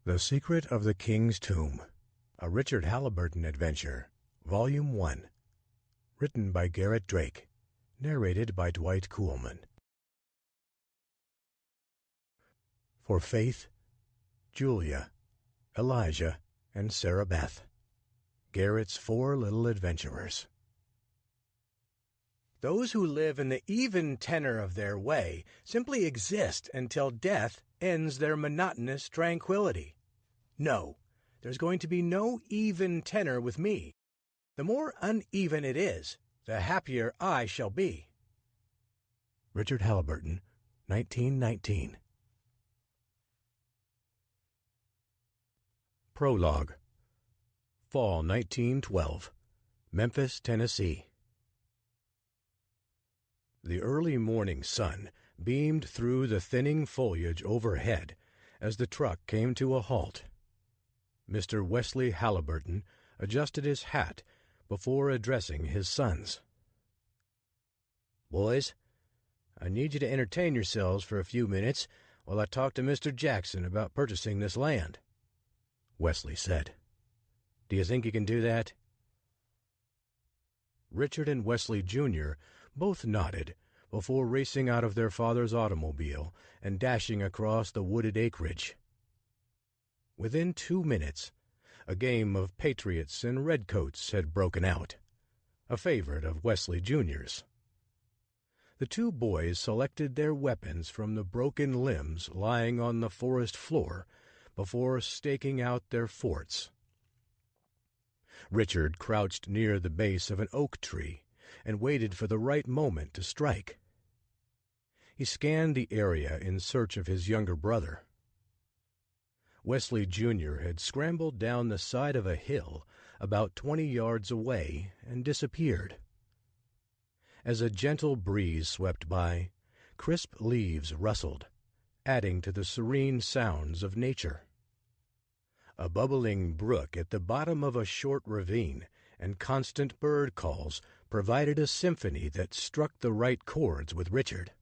The Secret of the King's Tomb, a Richard Halliburton adventure, Volume 1, written by Garrett Drake, narrated by Dwight Kuhlman. For Faith, Julia, Elijah, and Sarah Beth, Garrett's 4 little adventurers. Those who live in the even tenor of their way simply exist until death ends their monotonous tranquility. No, there's going to be no even tenor with me. The more uneven it is, the happier I shall be. Richard Halliburton, 1919. Prologue. Fall 1912. Memphis, Tennessee. The early morning sun beamed through the thinning foliage overhead as the truck came to a halt. Mr. Wesley Halliburton adjusted his hat before addressing his sons. "Boys, I need you to entertain yourselves for a few minutes while I talk to Mr. Jackson about purchasing this land," Wesley said. "Do you think you can do that?" Richard and Wesley, Jr. both nodded before racing out of their father's automobile and dashing across the wooded acreage. Within 2 minutes, a game of Patriots and Redcoats had broken out, a favorite of Wesley, Jr.'s. The 2 boys selected their weapons from the broken limbs lying on the forest floor before staking out their forts. Richard crouched near the base of an oak tree and waited for the right moment to strike. He scanned the area in search of his younger brother. Wesley, Jr. had scrambled down the side of a hill about 20 yards away and disappeared. As a gentle breeze swept by, crisp leaves rustled, adding to the serene sounds of nature. A bubbling brook at the bottom of a short ravine and constant bird calls provided a symphony that struck the right chords with Richard.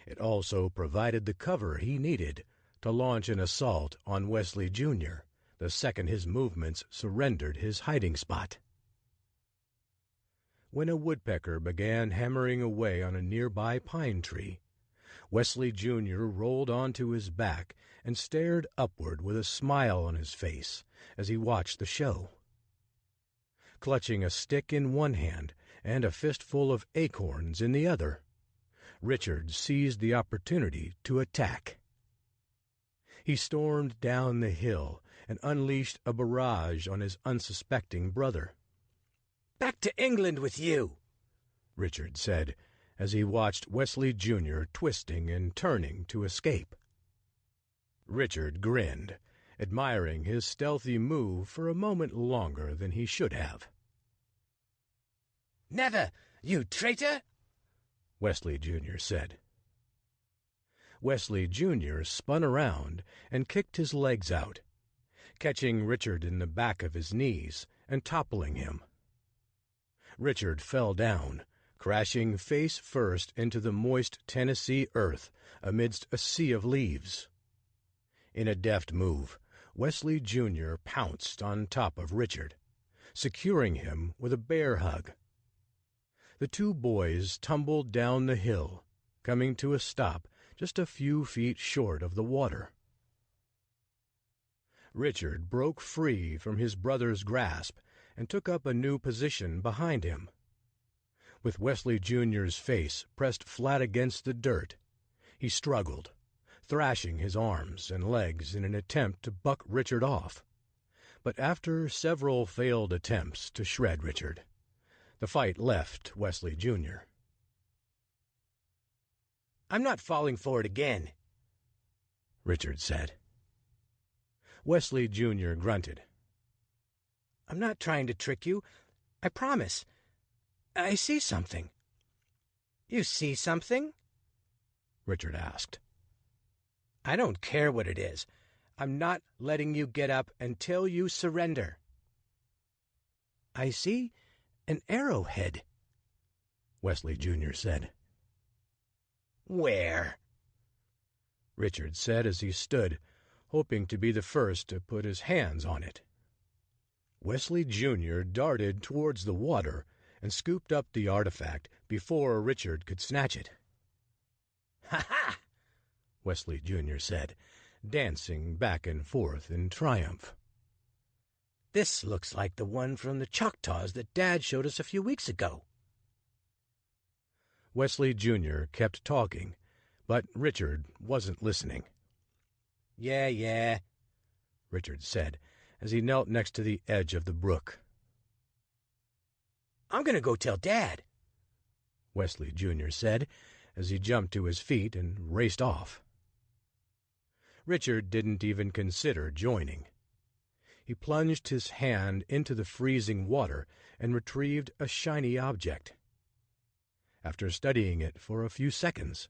It also provided the cover he needed to launch an assault on Wesley, Jr. the second his movements surrendered his hiding spot. When a woodpecker began hammering away on a nearby pine tree, Wesley, Jr. rolled onto his back and stared upward with a smile on his face as he watched the show. Clutching a stick in one hand and a fistful of acorns in the other, Richard seized the opportunity to attack. He stormed down the hill and unleashed a barrage on his unsuspecting brother. "Back to England with you," Richard said, as he watched Wesley, Jr. twisting and turning to escape. Richard grinned, admiring his stealthy move for a moment longer than he should have. "Never, you traitor!" Wesley, Jr. said. Wesley, Jr. spun around and kicked his legs out, catching Richard in the back of his knees and toppling him. Richard fell down, crashing face first into the moist Tennessee earth amidst a sea of leaves. In a deft move, Wesley, Jr. pounced on top of Richard, securing him with a bear hug. The 2 boys tumbled down the hill, coming to a stop just a few feet short of the water. Richard broke free from his brother's grasp and took up a new position behind him. With Wesley, Jr.'s face pressed flat against the dirt, he struggled, thrashing his arms and legs in an attempt to buck Richard off. But after several failed attempts to shred Richard, the fight left Wesley, Jr. "I'm not falling for it again," Richard said. Wesley, Jr. grunted. "I'm not trying to trick you. I promise. I see something." "You see something?" Richard asked. "I don't care what it is. I'm not letting you get up until you surrender." "I see an arrowhead," Wesley, Jr. said. "Where?" Richard said as he stood, hoping to be the first to put his hands on it. Wesley Jr. darted towards the water and scooped up the artifact before Richard could snatch it. "Ha ha!" Wesley Jr. said, dancing back and forth in triumph. "This looks like the one from the Choctaws that Dad showed us a few weeks ago." Wesley Jr. kept talking, but Richard wasn't listening. Yeah, Richard said, as he knelt next to the edge of the brook. "I'm going to go tell Dad," Wesley Jr. said, as he jumped to his feet and raced off. Richard didn't even consider joining. He plunged his hand into the freezing water and retrieved a shiny object. After studying it for a few seconds,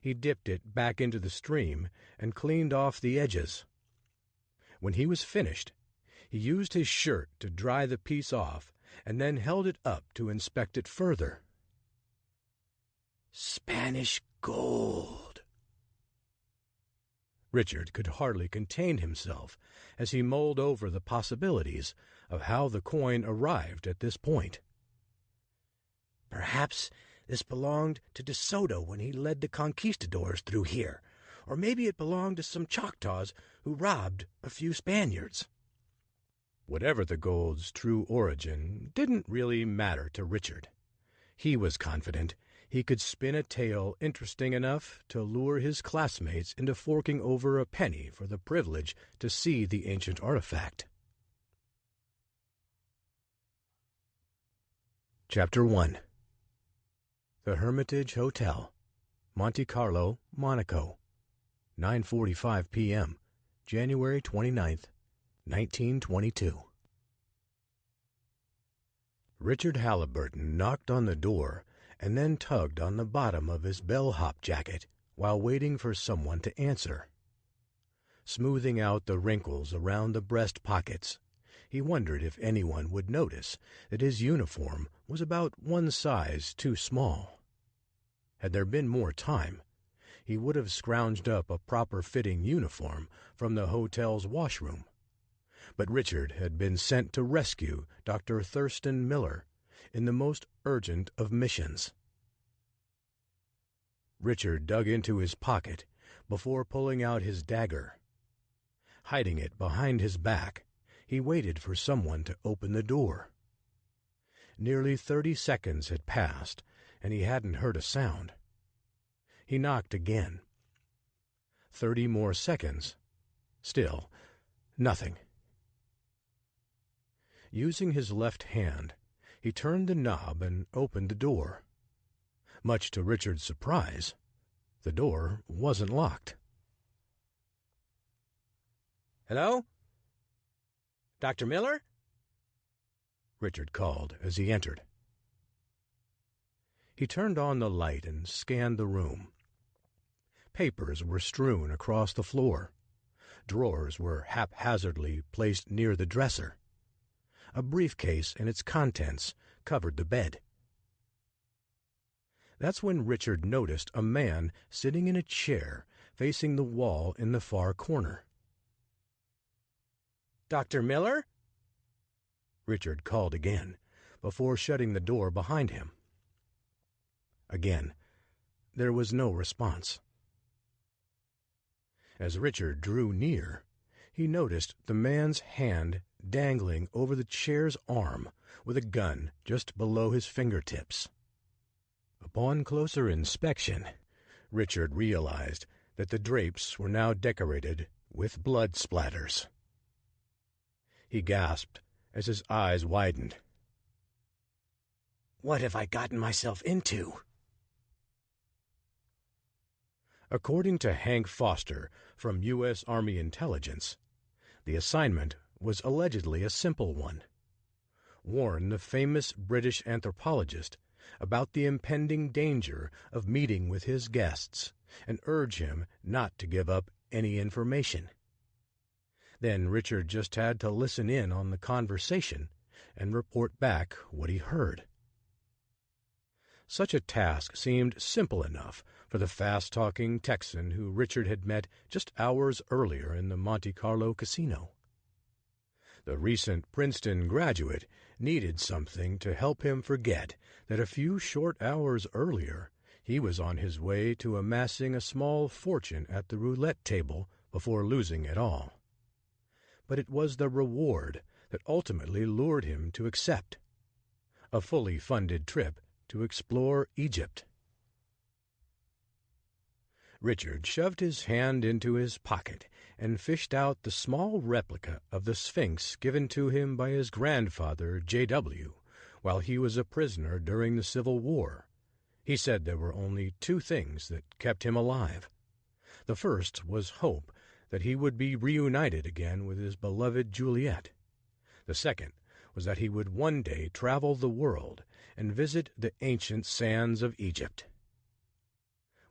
he dipped it back into the stream and cleaned off the edges. When he was finished, he used his shirt to dry the piece off and then held it up to inspect it further. Spanish gold! Richard could hardly contain himself as he mulled over the possibilities of how the coin arrived at this point. Perhaps this belonged to De Soto when he led the conquistadors through here, or maybe it belonged to some Choctaws who robbed a few Spaniards. Whatever the gold's true origin didn't really matter to Richard. He was confident he could spin a tale interesting enough to lure his classmates into forking over a penny for the privilege to see the ancient artifact. Chapter 1. The Hermitage Hotel, Monte Carlo, Monaco, 9:45 p.m., January 29th, 1922. Richard Halliburton knocked on the door and then tugged on the bottom of his bellhop jacket while waiting for someone to answer. Smoothing out the wrinkles around the breast pockets, he wondered if anyone would notice that his uniform was about one size too small. Had there been more time, he would have scrounged up a proper-fitting uniform from the hotel's washroom. But Richard had been sent to rescue Dr. Thurston Miller in the most urgent of missions. Richard dug into his pocket before pulling out his dagger. Hiding it behind his back, he waited for someone to open the door. Nearly 30 seconds had passed, and he hadn't heard a sound. He knocked again. 30 more seconds. Still, nothing. Using his left hand, he turned the knob and opened the door. Much to Richard's surprise, the door wasn't locked. "Hello? Dr. Miller?" Richard called as he entered. He turned on the light and scanned the room. Papers were strewn across the floor. Drawers were haphazardly placed near the dresser. A briefcase and its contents covered the bed. That's when Richard noticed a man sitting in a chair facing the wall in the far corner. "Dr. Miller?" Richard called again, before shutting the door behind him. Again, there was no response. As Richard drew near, he noticed the man's hand dangling over the chair's arm with a gun just below his fingertips. Upon closer inspection, Richard realized that the drapes were now decorated with blood splatters. He gasped as his eyes widened. "What have I gotten myself into?" According to Hank Foster from U.S. Army Intelligence, the assignment was allegedly a simple one. Warn the famous British anthropologist about the impending danger of meeting with his guests and urge him not to give up any information. Then Richard just had to listen in on the conversation and report back what he heard. Such a task seemed simple enough for the fast-talking Texan who Richard had met just hours earlier in the Monte Carlo casino. The recent Princeton graduate needed something to help him forget that a few short hours earlier he was on his way to amassing a small fortune at the roulette table before losing it all. But it was the reward that ultimately lured him to accept a fully funded trip to explore Egypt. Richard shoved his hand into his pocket and fished out the small replica of the Sphinx given to him by his grandfather, J.W., while he was a prisoner during the Civil War. He said there were only two things that kept him alive. The first was hope that he would be reunited again with his beloved Juliet. The second was that he would one day travel the world and visit the ancient sands of Egypt.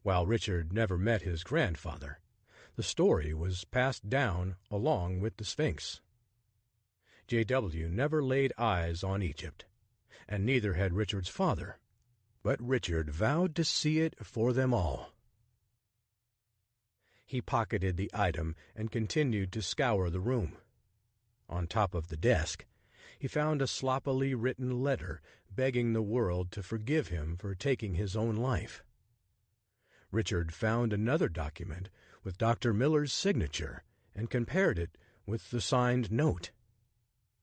While Richard never met his grandfather, the story was passed down along with the Sphinx. J.W. never laid eyes on Egypt, and neither had Richard's father, but Richard vowed to see it for them all. He pocketed the item and continued to scour the room. On top of the desk, he found a sloppily written letter begging the world to forgive him for taking his own life. Richard found another document with Dr. Miller's signature and compared it with the signed note.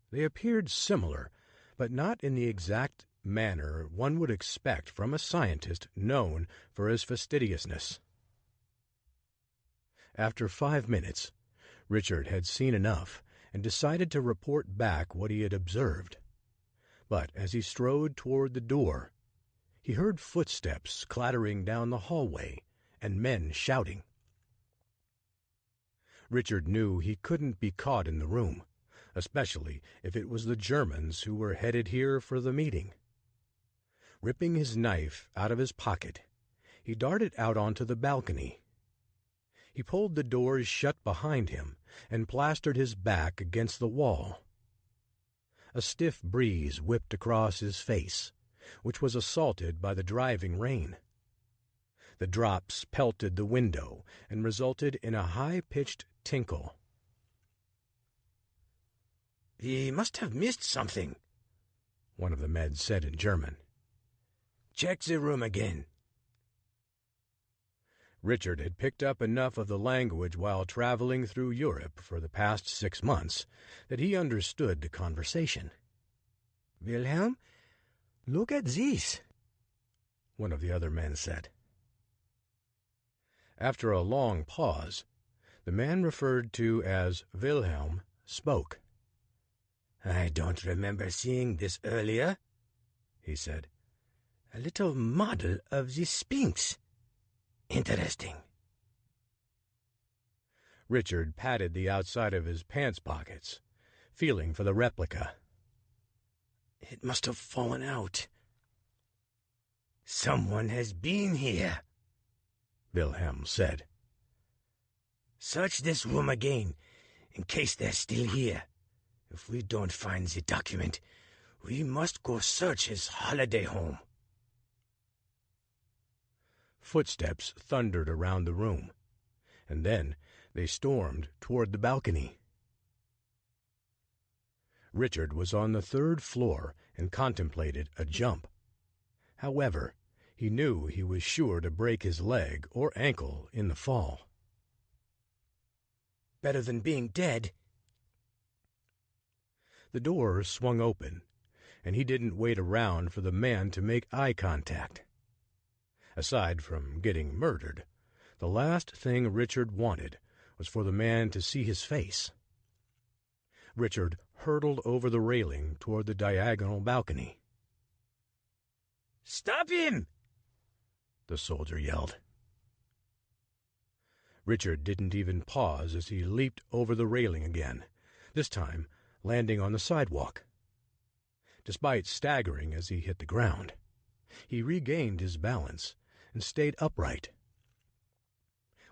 They appeared similar, but not in the exact manner one would expect from a scientist known for his fastidiousness. After 5 minutes, Richard had seen enough and decided to report back what he had observed. But as he strode toward the door, he heard footsteps clattering down the hallway and men shouting. Richard knew he couldn't be caught in the room, especially if it was the Germans who were headed here for the meeting. Ripping his knife out of his pocket, he darted out onto the balcony. He pulled the doors shut behind him and plastered his back against the wall. A stiff breeze whipped across his face, which was assaulted by the driving rain. The drops pelted the window and resulted in a high-pitched tinkle. "We must have missed something," one of the men said in German. "Check the room again." Richard had picked up enough of the language while traveling through Europe for the past 6 months that he understood the conversation. "Wilhelm, look at this," one of the other men said. After a long pause, the man referred to as Wilhelm spoke. "I don't remember seeing this earlier," he said. "A little model of the Sphinx. Interesting." Richard patted the outside of his pants pockets, feeling for the replica. "It must have fallen out. Someone has been here," Wilhelm said. "Search this room again, in case they're still here. If we don't find the document, we must go search his holiday home." Footsteps thundered around the room, and then they stormed toward the balcony. Richard was on the 3rd floor and contemplated a jump. However, he knew he was sure to break his leg or ankle in the fall. "Better than being dead." The door swung open, and he didn't wait around for the man to make eye contact. Aside from getting murdered, the last thing Richard wanted was for the man to see his face. Richard hurtled over the railing toward the diagonal balcony. "Stop him!" the soldier yelled. Richard didn't even pause as he leaped over the railing again, this time landing on the sidewalk. Despite staggering as he hit the ground, he regained his balance and stayed upright.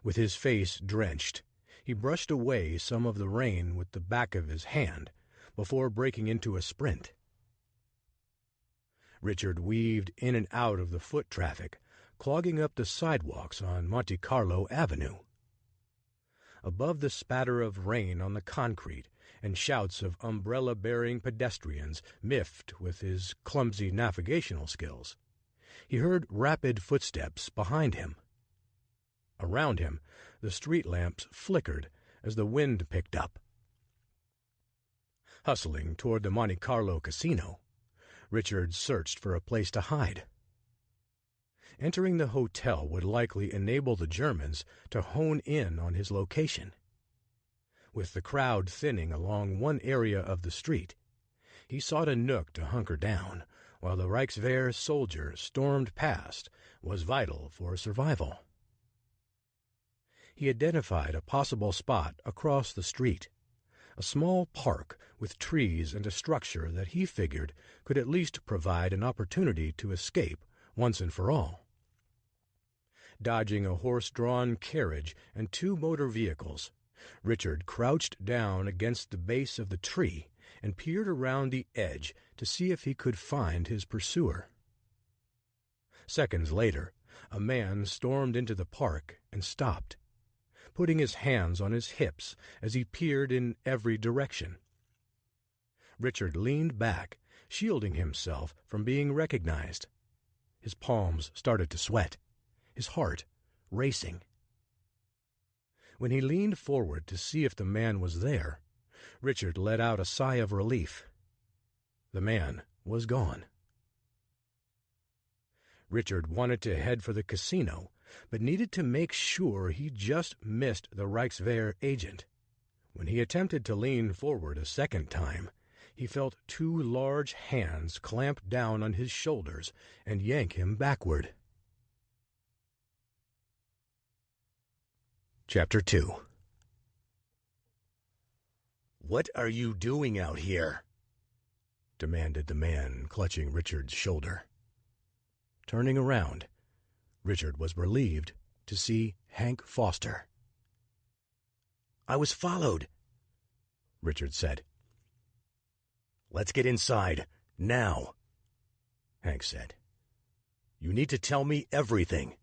With his face drenched, he brushed away some of the rain with the back of his hand before breaking into a sprint. Richard weaved in and out of the foot traffic, clogging up the sidewalks on Monte Carlo Avenue. Above the spatter of rain on the concrete and shouts of umbrella-bearing pedestrians miffed with his clumsy navigational skills, he heard rapid footsteps behind him. Around him, the street lamps flickered as the wind picked up. Hustling toward the Monte Carlo casino, Richard searched for a place to hide. Entering the hotel would likely enable the Germans to hone in on his location. With the crowd thinning along one area of the street, he sought a nook to hunker down while the Reichswehr soldier stormed past was vital for survival. He identified a possible spot across the street, a small park with trees and a structure that he figured could at least provide an opportunity to escape once and for all. Dodging a horse-drawn carriage and two motor vehicles, Richard crouched down against the base of the tree and peered around the edge to see if he could find his pursuer. Seconds later, a man stormed into the park and stopped, putting his hands on his hips as he peered in every direction. Richard leaned back, shielding himself from being recognized. His palms started to sweat, his heart racing. When he leaned forward to see if the man was there, Richard let out a sigh of relief. The man was gone. Richard wanted to head for the casino, but needed to make sure he just missed the Reichswehr agent. When he attempted to lean forward a second time, he felt two large hands clamp down on his shoulders and yank him backward. Chapter 2. "What are you doing out here?" demanded the man clutching Richard's shoulder. Turning around, Richard was relieved to see Hank Foster. "I was followed," Richard said. "Let's get inside, now," Hank said. "You need to tell me everything."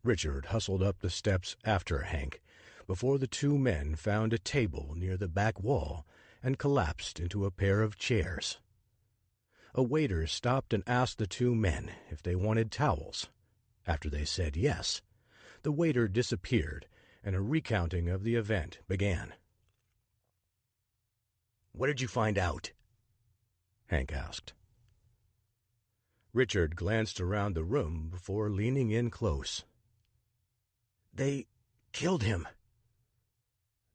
Richard hustled up the steps after Hank before the two men found a table near the back wall and collapsed into a pair of chairs. A waiter stopped and asked the two men if they wanted towels. After they said yes, the waiter disappeared and a recounting of the event began. "What did you find out?" Hank asked. Richard glanced around the room before leaning in close. "They killed him."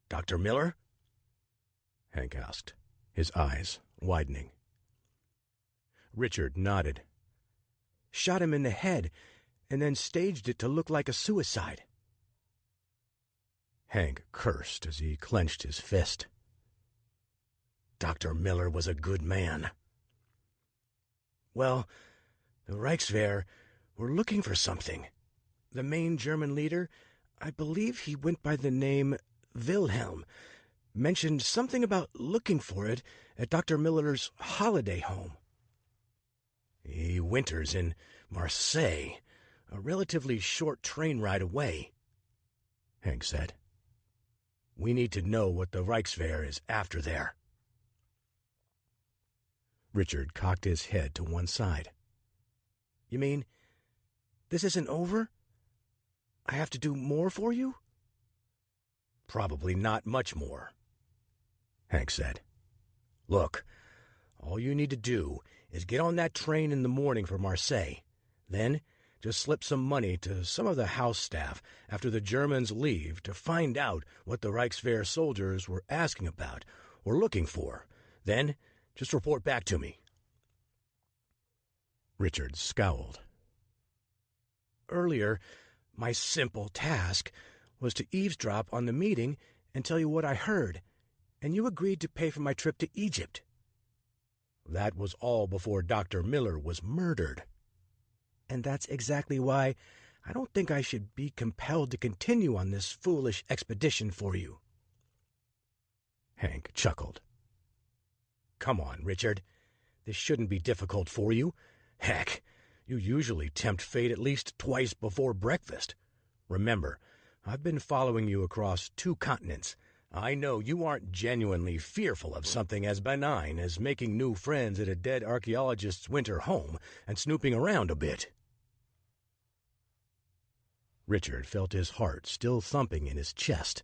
"Dr. Miller?" Hank asked, his eyes widening. Richard nodded. "Shot him in the head, and then staged it to look like a suicide." Hank cursed as he clenched his fist. "Dr. Miller was a good man." "Well, the Reichswehr were looking for something. The main German leader, I believe he went by the name Wilhelm, mentioned something about looking for it at Dr. Miller's holiday home. He winters in Marseille, a relatively short train ride away," Hank said. "We need to know what the Reichswehr is after there." Richard cocked his head to one side. "You mean this isn't over? I have to do more for you?" "Probably not much more," Hank said. "Look, all you need to do is get on that train in the morning for Marseille. Then just slip some money to some of the house staff after the Germans leave to find out what the Reichswehr soldiers were asking about or looking for. Then just report back to me." Richard scowled. "Earlier, my simple task was to eavesdrop on the meeting and tell you what I heard, and you agreed to pay for my trip to Egypt." "That was all before Dr. Miller was murdered." "And that's exactly why I don't think I should be compelled to continue on this foolish expedition for you." Hank chuckled. "Come on, Richard. This shouldn't be difficult for you. Heck, you usually tempt fate at least twice before breakfast. Remember, I've been following you across 2 continents. I know you aren't genuinely fearful of something as benign as making new friends at a dead archaeologist's winter home and snooping around a bit. Richard felt his heart still thumping in his chest,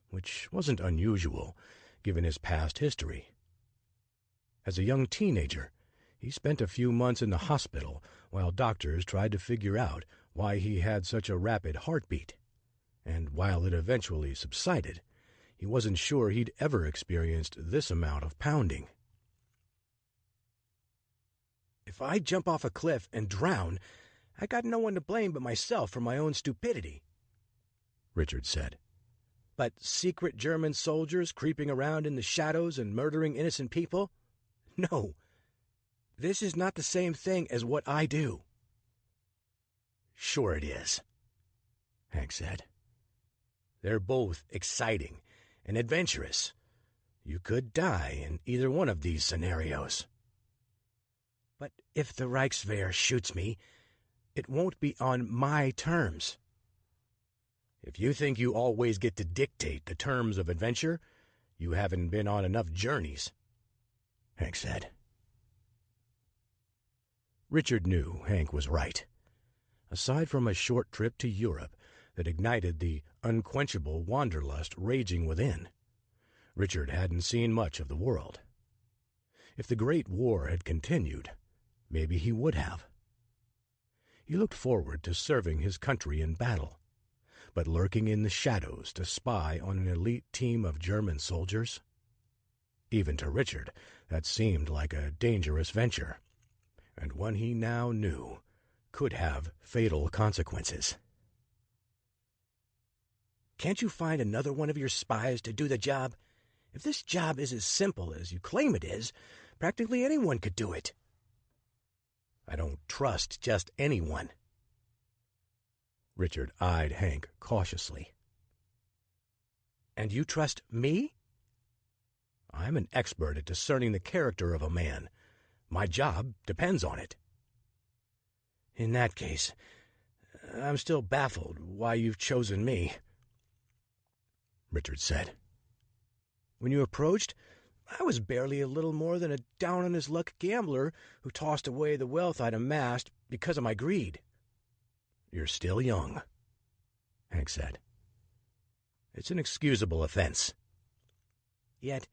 which wasn't unusual given his past history. As a young teenager, he spent a few months in the hospital while doctors tried to figure out why he had such a rapid heartbeat, and while it eventually subsided, he wasn't sure he'd ever experienced this amount of pounding. If I jump off a cliff and drown, I got no one to blame but myself for my own stupidity, Richard said. But secret German soldiers creeping around in the shadows and murdering innocent people? No. This is not the same thing as what I do. Sure it is, Hank said. They're both exciting and adventurous. You could die in either one of these scenarios. But if the Reichswehr shoots me, it won't be on my terms. If you think you always get to dictate the terms of adventure, you haven't been on enough journeys, Hank said. Richard knew Hank was right. Aside from a short trip to Europe that ignited the unquenchable wanderlust raging within, Richard hadn't seen much of the world. If the Great War had continued, maybe he would have. He looked forward to serving his country in battle, but lurking in the shadows to spy on an elite team of German soldiers? Even to Richard, that seemed like a dangerous venture, and one he now knew could have fatal consequences. Can't you find another one of your spies to do the job? If this job is as simple as you claim it is, practically anyone could do it. I don't trust just anyone. Richard eyed Hank cautiously. And you trust me? I'm an expert at discerning the character of a man. My job depends on it. In that case, I'm still baffled why you've chosen me, Richard said. When you approached, I was barely a little more than a down-on-his-luck gambler who tossed away the wealth I'd amassed because of my greed. You're still young, Hank said. It's an excusable offense. Yet,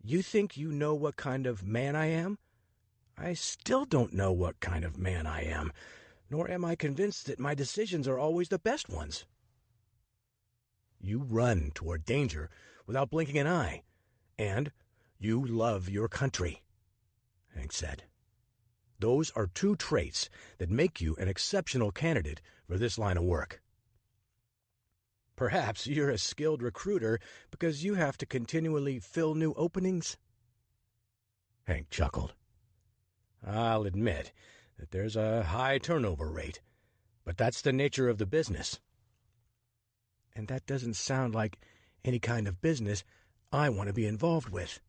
you think you know what kind of man I am? I still don't know what kind of man I am, nor am I convinced that my decisions are always the best ones. You run toward danger without blinking an eye, and you love your country, Hank said. Those are 2 traits that make you an exceptional candidate for this line of work. Perhaps you're a skilled recruiter because you have to continually fill new openings? Hank chuckled. I'll admit that there's a high turnover rate, but that's the nature of the business. And that doesn't sound like any kind of business I want to be involved with.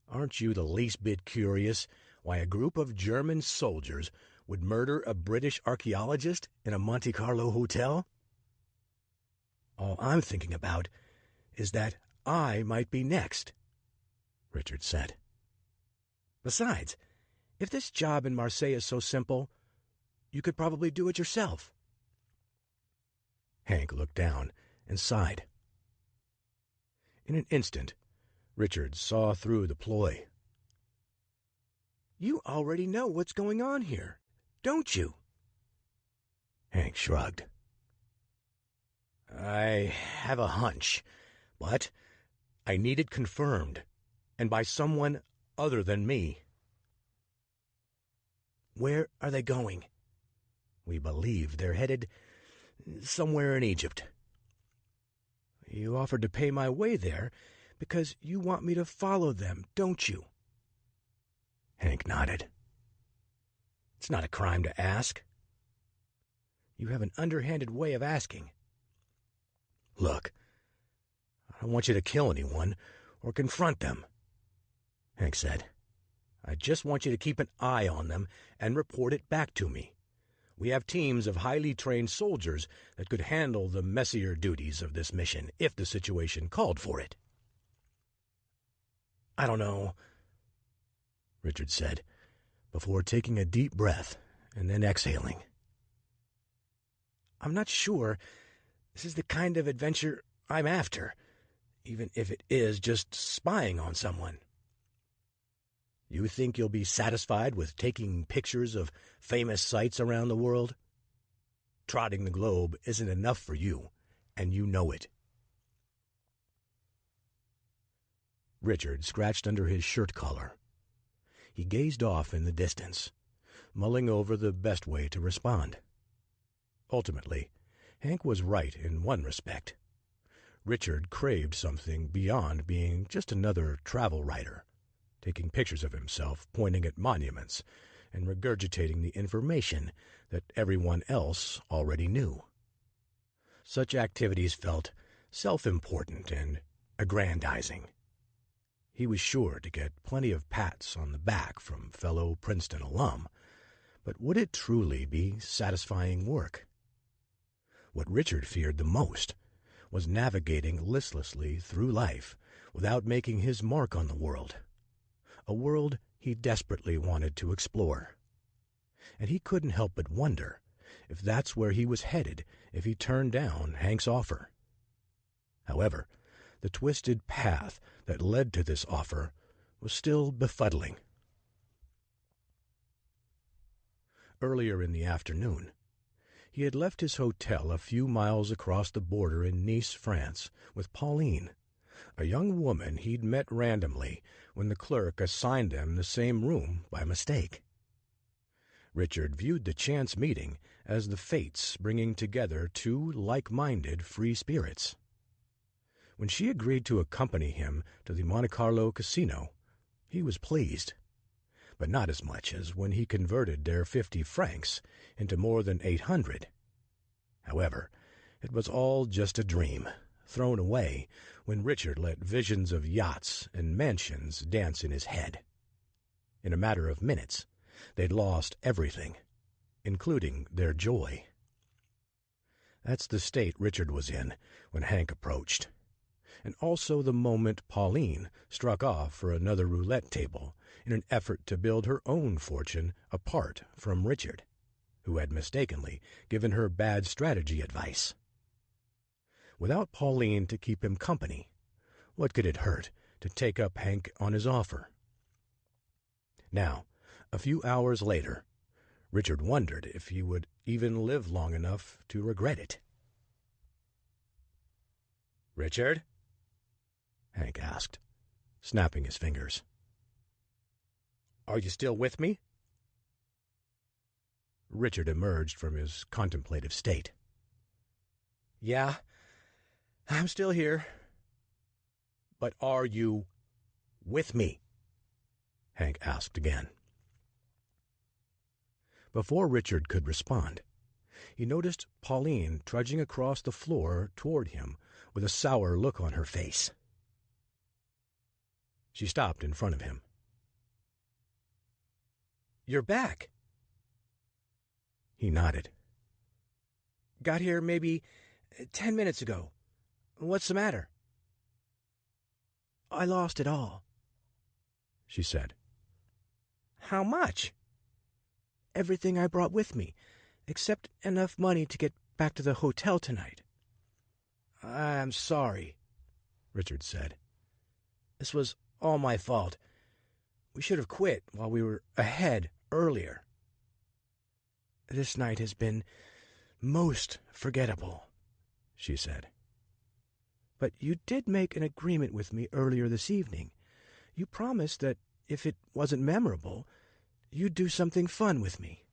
Aren't you the least bit curious why a group of German soldiers would murder a British archaeologist in a Monte Carlo hotel? All I'm thinking about is that I might be next, Richard said. Besides, if this job in Marseille is so simple, you could probably do it yourself. Hank looked down and sighed. In an instant, Richard saw through the ploy. You already know what's going on here, don't you? Hank shrugged. I have a hunch, but I need it confirmed, and by someone other than me. Where are they going? We believe they're headed somewhere in Egypt. You offered to pay my way there because you want me to follow them, don't you? Hank nodded. It's not a crime to ask. You have an underhanded way of asking. Look, I don't want you to kill anyone or confront them, Hank said. I just want you to keep an eye on them and report it back to me. We have teams of highly trained soldiers that could handle the messier duties of this mission if the situation called for it." "I don't know," Richard said, before taking a deep breath and then exhaling. "I'm not sure this is the kind of adventure I'm after, even if it is just spying on someone." "You think you'll be satisfied with taking pictures of famous sites around the world? Trotting the globe isn't enough for you, and you know it." Richard scratched under his shirt collar. He gazed off in the distance, mulling over the best way to respond. Ultimately, Hank was right in one respect. Richard craved something beyond being just another travel writer, taking pictures of himself pointing at monuments and regurgitating the information that everyone else already knew. Such activities felt self-important and aggrandizing. He was sure to get plenty of pats on the back from fellow Princeton alum, but would it truly be satisfying work? What Richard feared the most was navigating listlessly through life without making his mark on the world, a world he desperately wanted to explore. And he couldn't help but wonder if that's where he was headed if he turned down Hank's offer. However, the twisted path that led to this offer was still befuddling. Earlier in the afternoon, he had left his hotel a few miles across the border in Nice, France, with Pauline, a young woman he'd met randomly when the clerk assigned them the same room by mistake. Richard viewed the chance meeting as the fates bringing together two like-minded free spirits. When she agreed to accompany him to the Monte Carlo casino, he was pleased, but not as much as when he converted their 50 francs into more than 800. However, it was all just a dream, thrown away when Richard let visions of yachts and mansions dance in his head. In a matter of minutes, they'd lost everything, including their joy. That's the state Richard was in when Hank approached, and also the moment Pauline struck off for another roulette table in an effort to build her own fortune apart from Richard, who had mistakenly given her bad strategy advice. Without Pauline to keep him company, what could it hurt to take up Hank on his offer? Now, a few hours later, Richard wondered if he would even live long enough to regret it. "Richard?" Hank asked, snapping his fingers. "Are you still with me?" Richard emerged from his contemplative state. "Yeah, I'm still here." "But are you with me?" Hank asked again. Before Richard could respond, he noticed Pauline trudging across the floor toward him with a sour look on her face. She stopped in front of him. "You're back." He nodded. "Got here maybe 10 minutes ago. What's the matter?" "I lost it all," she said. "How much?" "Everything I brought with me, except enough money to get back to the hotel tonight." "I'm sorry," Richard said. "This was all my fault. We should have quit while we were ahead earlier." "This night has been most forgettable," she said. "But you did make an agreement with me earlier this evening. You promised that if it wasn't memorable, you'd do something fun with me."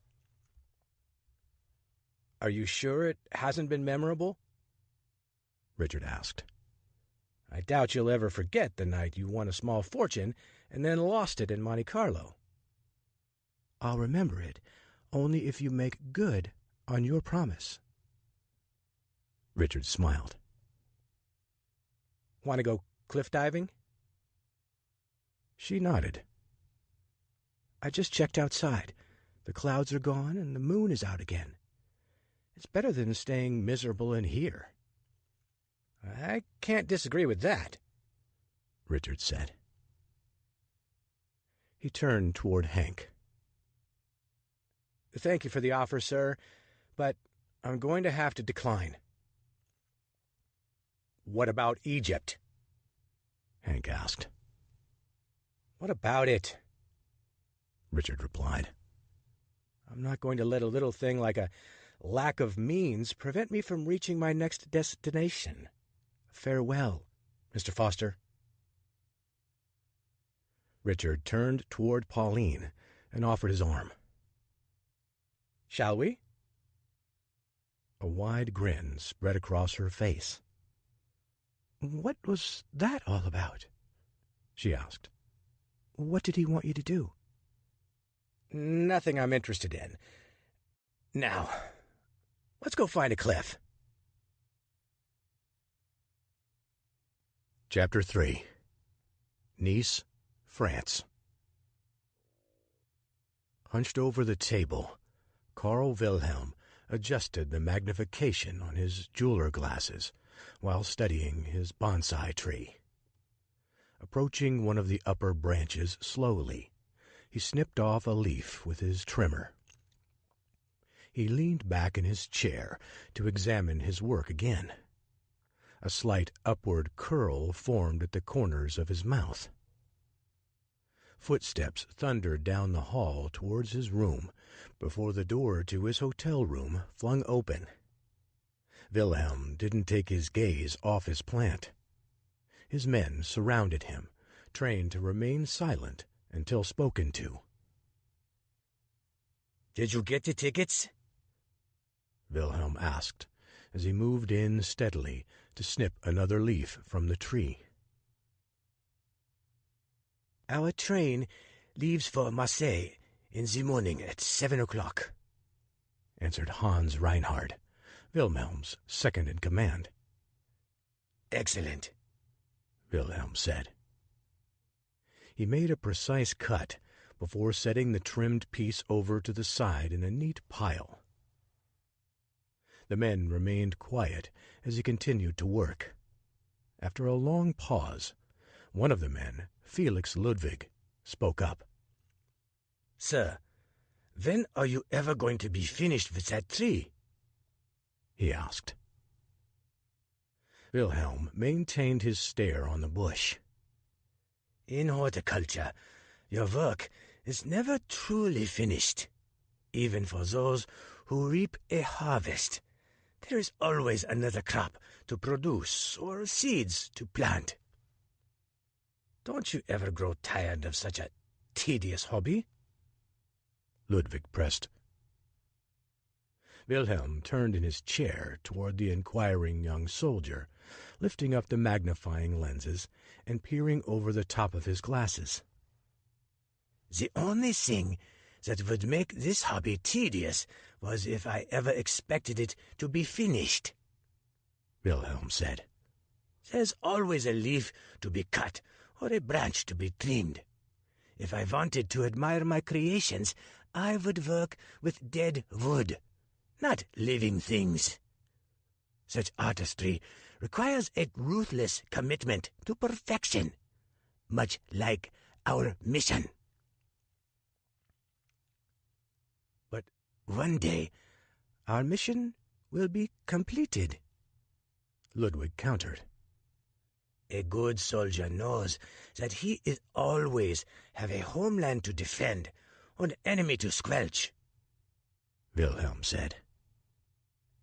"Are you sure it hasn't been memorable?" Richard asked. "I doubt you'll ever forget the night you won a small fortune and then lost it in Monte Carlo." "I'll remember it, only if you make good on your promise." Richard smiled. "Want to go cliff diving?" She nodded. I just checked outside. The clouds are gone and the moon is out again. It's better than staying miserable in here." "I can't disagree with that," Richard said. He turned toward Hank. "Thank you for the offer, sir, but I'm going to have to decline." "What about Egypt?" Hank asked. "What about it?" Richard replied. "I'm not going to let a little thing like a lack of means prevent me from reaching my next destination. Farewell, Mr. Foster." Richard turned toward Pauline and offered his arm. "Shall we?" A wide grin spread across her face. "What was that all about?" she asked. "What did he want you to do?" "Nothing I'm interested in. Now, let's go find a cliff." Chapter 3. Nice, France. Hunched over the table, Carl Wilhelm adjusted the magnification on his jeweler glasses while studying his bonsai tree. Approaching one of the upper branches slowly, he snipped off a leaf with his trimmer. He leaned back in his chair to examine his work again. A slight upward curl formed at the corners of his mouth. Footsteps thundered down the hall towards his room before the door to his hotel room flung open. Wilhelm didn't take his gaze off his plant. His men surrounded him, trained to remain silent until spoken to. "Did you get the tickets?" Wilhelm asked as he moved in steadily to snip another leaf from the tree. "Our train leaves for Marseille in the morning at 7 o'clock, answered Hans Reinhard, Wilhelm's second-in-command. "Excellent," Wilhelm said. He made a precise cut before setting the trimmed piece over to the side in a neat pile. The men remained quiet as he continued to work. After a long pause, one of the men, Felix Ludwig, spoke up. "Sir, when are you ever going to be finished with that tree?" he asked. Wilhelm maintained his stare on the bush. "In horticulture, your work is never truly finished. Even for those who reap a harvest, there is always another crop to produce or seeds to plant. Don't you ever grow tired of such a tedious hobby?" Ludwig pressed. Wilhelm turned in his chair toward the inquiring young soldier, lifting up the magnifying lenses and peering over the top of his glasses. "The only thing that would make this hobby tedious was if I ever expected it to be finished," Wilhelm said. "There's always a leaf to be cut or a branch to be trimmed. If I wanted to admire my creations, I would work with dead wood, not living things. Such artistry requires a ruthless commitment to perfection, much like our mission. But one day, our mission will be completed," Ludwig countered. "A good soldier knows that he is always have a homeland to defend, an enemy to squelch," Wilhelm said.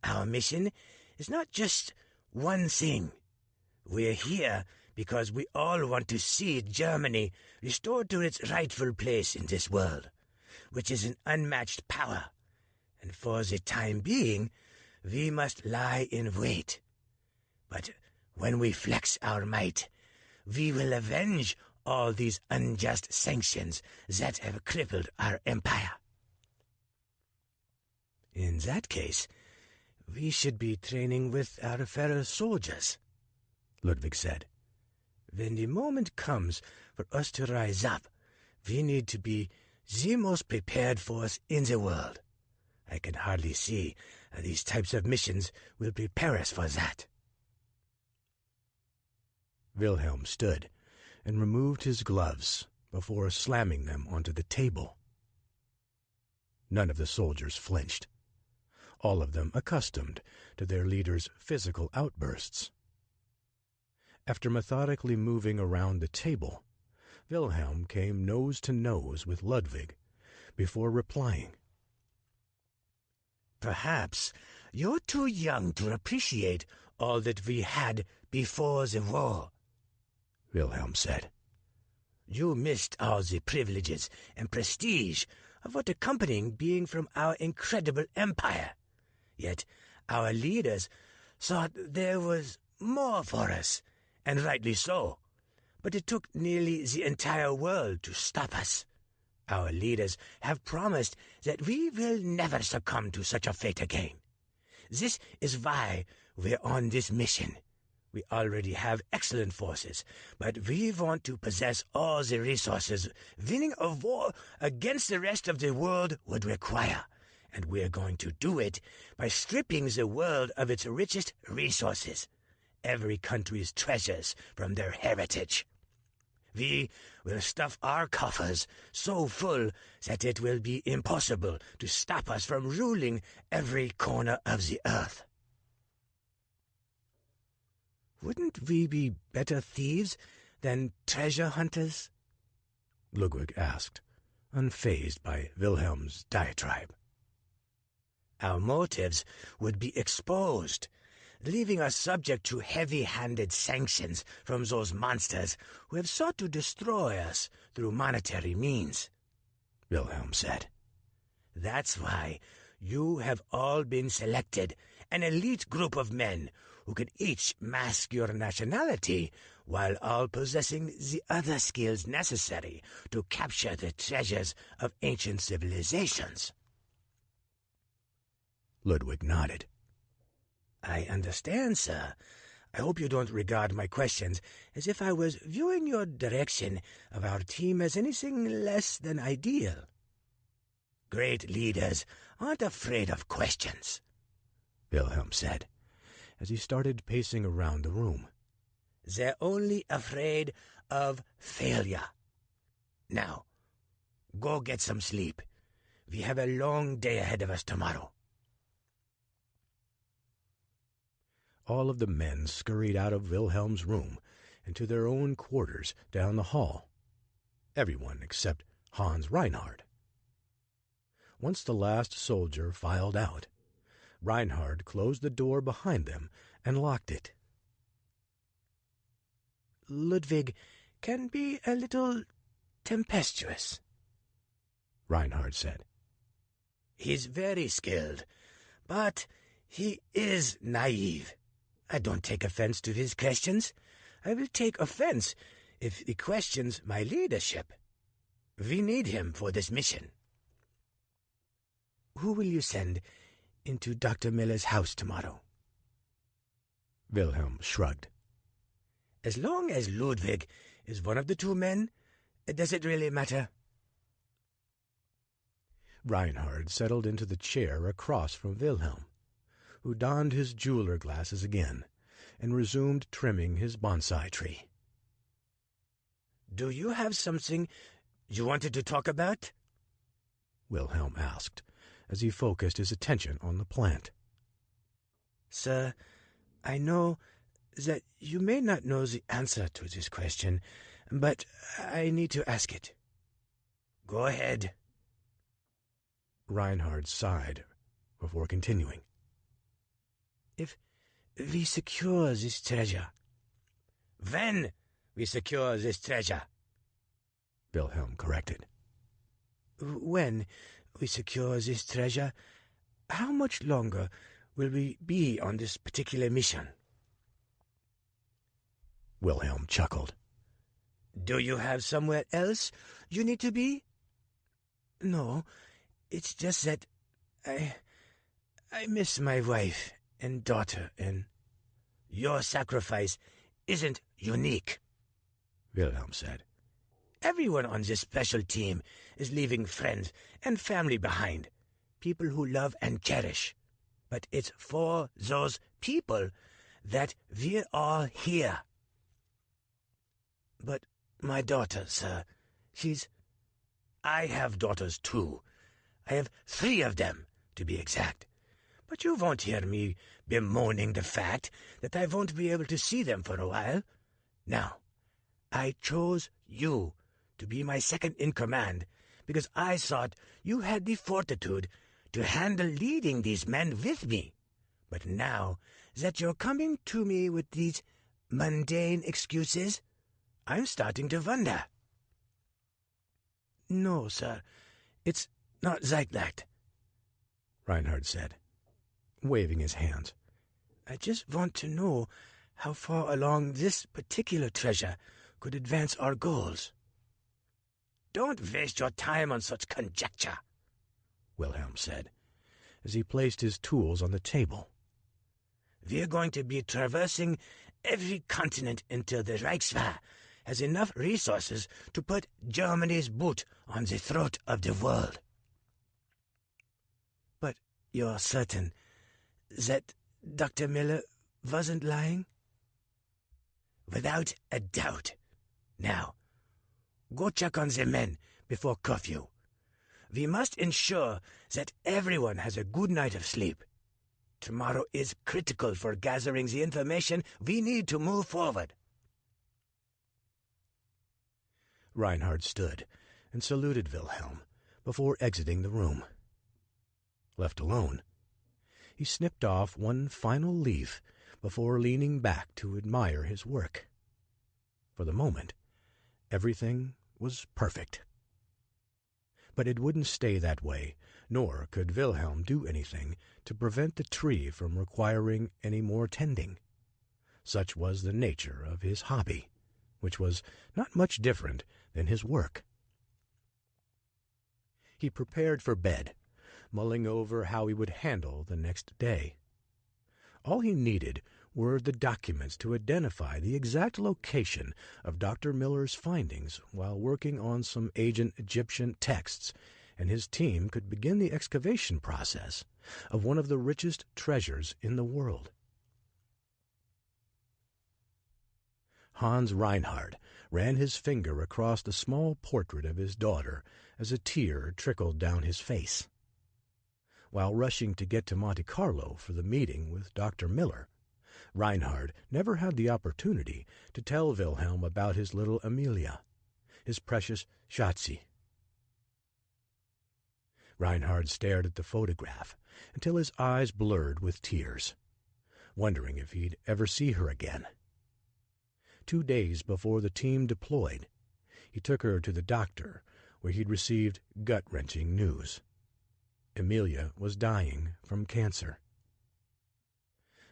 "Our mission is not just one thing. We're here because we all want to see Germany restored to its rightful place in this world, which is an unmatched power, and for the time being, we must lie in wait. But when we flex our might, we will avenge all these unjust sanctions that have crippled our empire. In that case, we should be training with our fellow soldiers," Ludwig said. "When the moment comes for us to rise up, we need to be the most prepared force in the world. I can hardly see how these types of missions will prepare us for that. Wilhelm stood and removed his gloves before slamming them onto the table. None of the soldiers flinched, all of them accustomed to their leader's physical outbursts. After methodically moving around the table, Wilhelm came nose to nose with Ludwig before replying. Perhaps you're too young to appreciate all that we had before the war, Wilhelm said. You missed all the privileges and prestige of what accompanying being from our incredible empire. Yet our leaders thought there was more for us, and rightly so. But it took nearly the entire world to stop us. Our leaders have promised that we will never succumb to such a fate again. This is why we're on this mission. We already have excellent forces, but we want to possess all the resources winning a war against the rest of the world would require, and we're going to do it by stripping the world of its richest resources, every country's treasures from their heritage. We will stuff our coffers so full that it will be impossible to stop us from ruling every corner of the earth. Wouldn't we be better thieves than treasure hunters? Ludwig asked, unfazed by Wilhelm's diatribe. Our motives would be exposed, leaving us subject to heavy-handed sanctions from those monsters who have sought to destroy us through monetary means, Wilhelm said. That's why you have all been selected, an elite group of men who can each mask your nationality while all possessing the other skills necessary to capture the treasures of ancient civilizations. Ludwig nodded. I understand, sir. I hope you don't regard my questions as if I was viewing your direction of our team as anything less than ideal. Great leaders aren't afraid of questions, Wilhelm said, as he started pacing around the room. They're only afraid of failure. Now, go get some sleep. We have a long day ahead of us tomorrow. All of the men scurried out of Wilhelm's room and to their own quarters down the hall. Everyone except Hans Reinhard. Once the last soldier filed out, Reinhard closed the door behind them and locked it. Ludwig can be a little tempestuous, Reinhard said. He's very skilled, but he is naive. I don't take offense to his questions. I will take offense if he questions my leadership. We need him for this mission. Who will you send into Dr. Miller's house tomorrow? Wilhelm shrugged. As long as Ludwig is one of the two men, does it really matter? Reinhard settled into the chair across from Wilhelm, who donned his jeweler glasses again and resumed trimming his bonsai tree. Do you have something you wanted to talk about? Wilhelm asked, as he focused his attention on the plant. Sir, I know that you may not know the answer to this question, but I need to ask it. Go ahead. Reinhard sighed before continuing. If we secure this treasure. When we secure this treasure, Wilhelm corrected. When we secure this treasure, how much longer will we be on this particular mission? Wilhelm chuckled. Do you have somewhere else you need to be? No, it's just that I miss my wife and daughter, and your sacrifice isn't unique, Wilhelm said. Everyone on this special team is leaving friends and family behind, people who love and cherish. But it's for those people that we are here. But my daughter, sir, I have daughters too. I have 3 of them, to be exact. But you won't hear me bemoaning the fact that I won't be able to see them for a while. Now, I chose you to be my second in command because I thought you had the fortitude to handle leading these men with me. But now that you're coming to me with these mundane excuses, I'm starting to wonder. No, sir, it's not like that, Reinhard said, waving his hands. I just want to know how far along this particular treasure could advance our goals. Don't waste your time on such conjecture, Wilhelm said, as he placed his tools on the table. We're going to be traversing every continent until the Reichswehr has enough resources to put Germany's boot on the throat of the world. But you're certain that Dr. Miller wasn't lying? Without a doubt. Now, go check on the men before curfew. We must ensure that everyone has a good night of sleep. Tomorrow is critical for gathering the information we need to move forward. Reinhard stood and saluted Wilhelm before exiting the room. Left alone, he snipped off one final leaf before leaning back to admire his work. For the moment, everything was perfect. But it wouldn't stay that way, nor could Wilhelm do anything to prevent the tree from requiring any more tending. Such was the nature of his hobby, which was not much different than his work. He prepared for bed, mulling over how he would handle the next day. All he needed were the documents to identify the exact location of Dr. Miller's findings while working on some ancient Egyptian texts, and his team could begin the excavation process of one of the richest treasures in the world. Hans Reinhard ran his finger across the small portrait of his daughter as a tear trickled down his face. While rushing to get to Monte Carlo for the meeting with Dr. Miller, Reinhard never had the opportunity to tell Wilhelm about his little Amelia, his precious Schatzi. Reinhard stared at the photograph until his eyes blurred with tears, wondering if he'd ever see her again. 2 days before the team deployed, he took her to the doctor, where he'd received gut-wrenching news. Amelia was dying from cancer.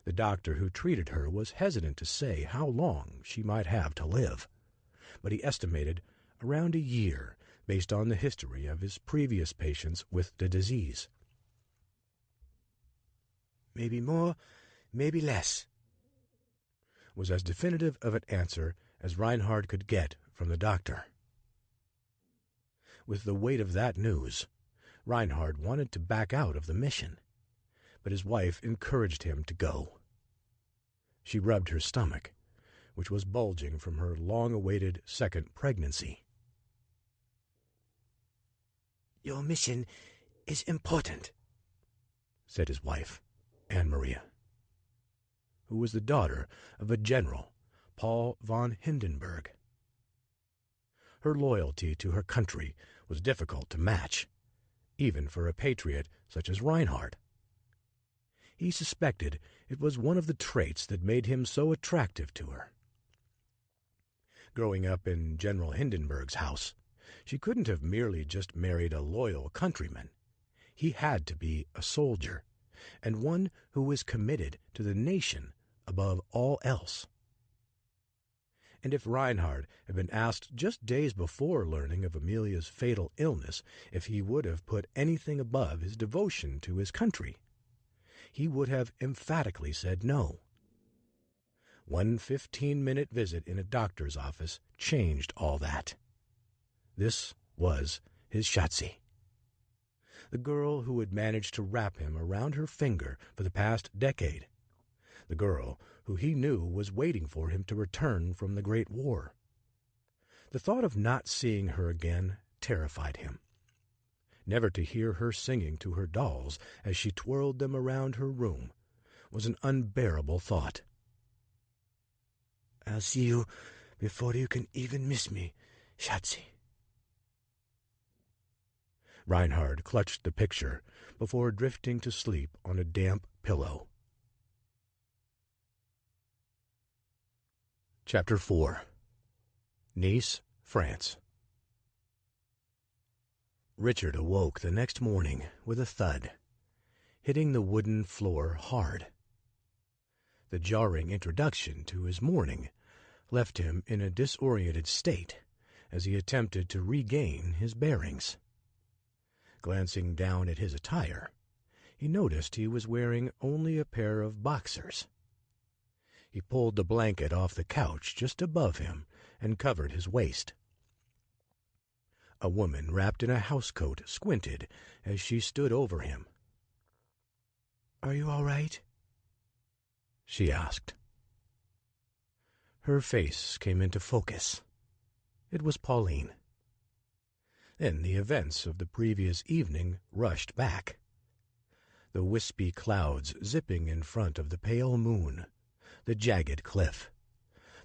The doctor who treated her was hesitant to say how long she might have to live, but he estimated around a year based on the history of his previous patients with the disease. Maybe more, maybe less, was as definitive of an answer as Reinhard could get from the doctor. With the weight of that news, Reinhard wanted to back out of the mission, but his wife encouraged him to go. She rubbed her stomach, which was bulging from her long-awaited second pregnancy. "Your mission is important," said his wife, Anne-Maria, who was the daughter of a general, Paul von Hindenburg. Her loyalty to her country was difficult to match, even for a patriot such as Reinhard. He suspected it was one of the traits that made him so attractive to her. Growing up in General Hindenburg's house, she couldn't have merely just married a loyal countryman. He had to be a soldier, and one who was committed to the nation above all else. And if Reinhard had been asked just days before learning of Amelia's fatal illness if he would have put anything above his devotion to his country, he would have emphatically said no. One 15-minute visit in a doctor's office changed all that. This was his Schatzi. The girl who had managed to wrap him around her finger for the past decade. The girl who he knew was waiting for him to return from the Great War. The thought of not seeing her again terrified him. Never to hear her singing to her dolls as she twirled them around her room was an unbearable thought. "I'll see you before you can even miss me, Schatzi." Reinhard clutched the picture before drifting to sleep on a damp pillow. Chapter 4. Nice, France. Richard awoke the next morning with a thud, hitting the wooden floor hard. The jarring introduction to his morning left him in a disoriented state as he attempted to regain his bearings. Glancing down at his attire, he noticed he was wearing only a pair of boxers. He pulled the blanket off the couch just above him and covered his waist. A woman wrapped in a housecoat squinted as she stood over him. "Are you all right?" she asked. Her face came into focus. It was Pauline. Then the events of the previous evening rushed back. The wispy clouds zipping in front of the pale moon, the jagged cliff,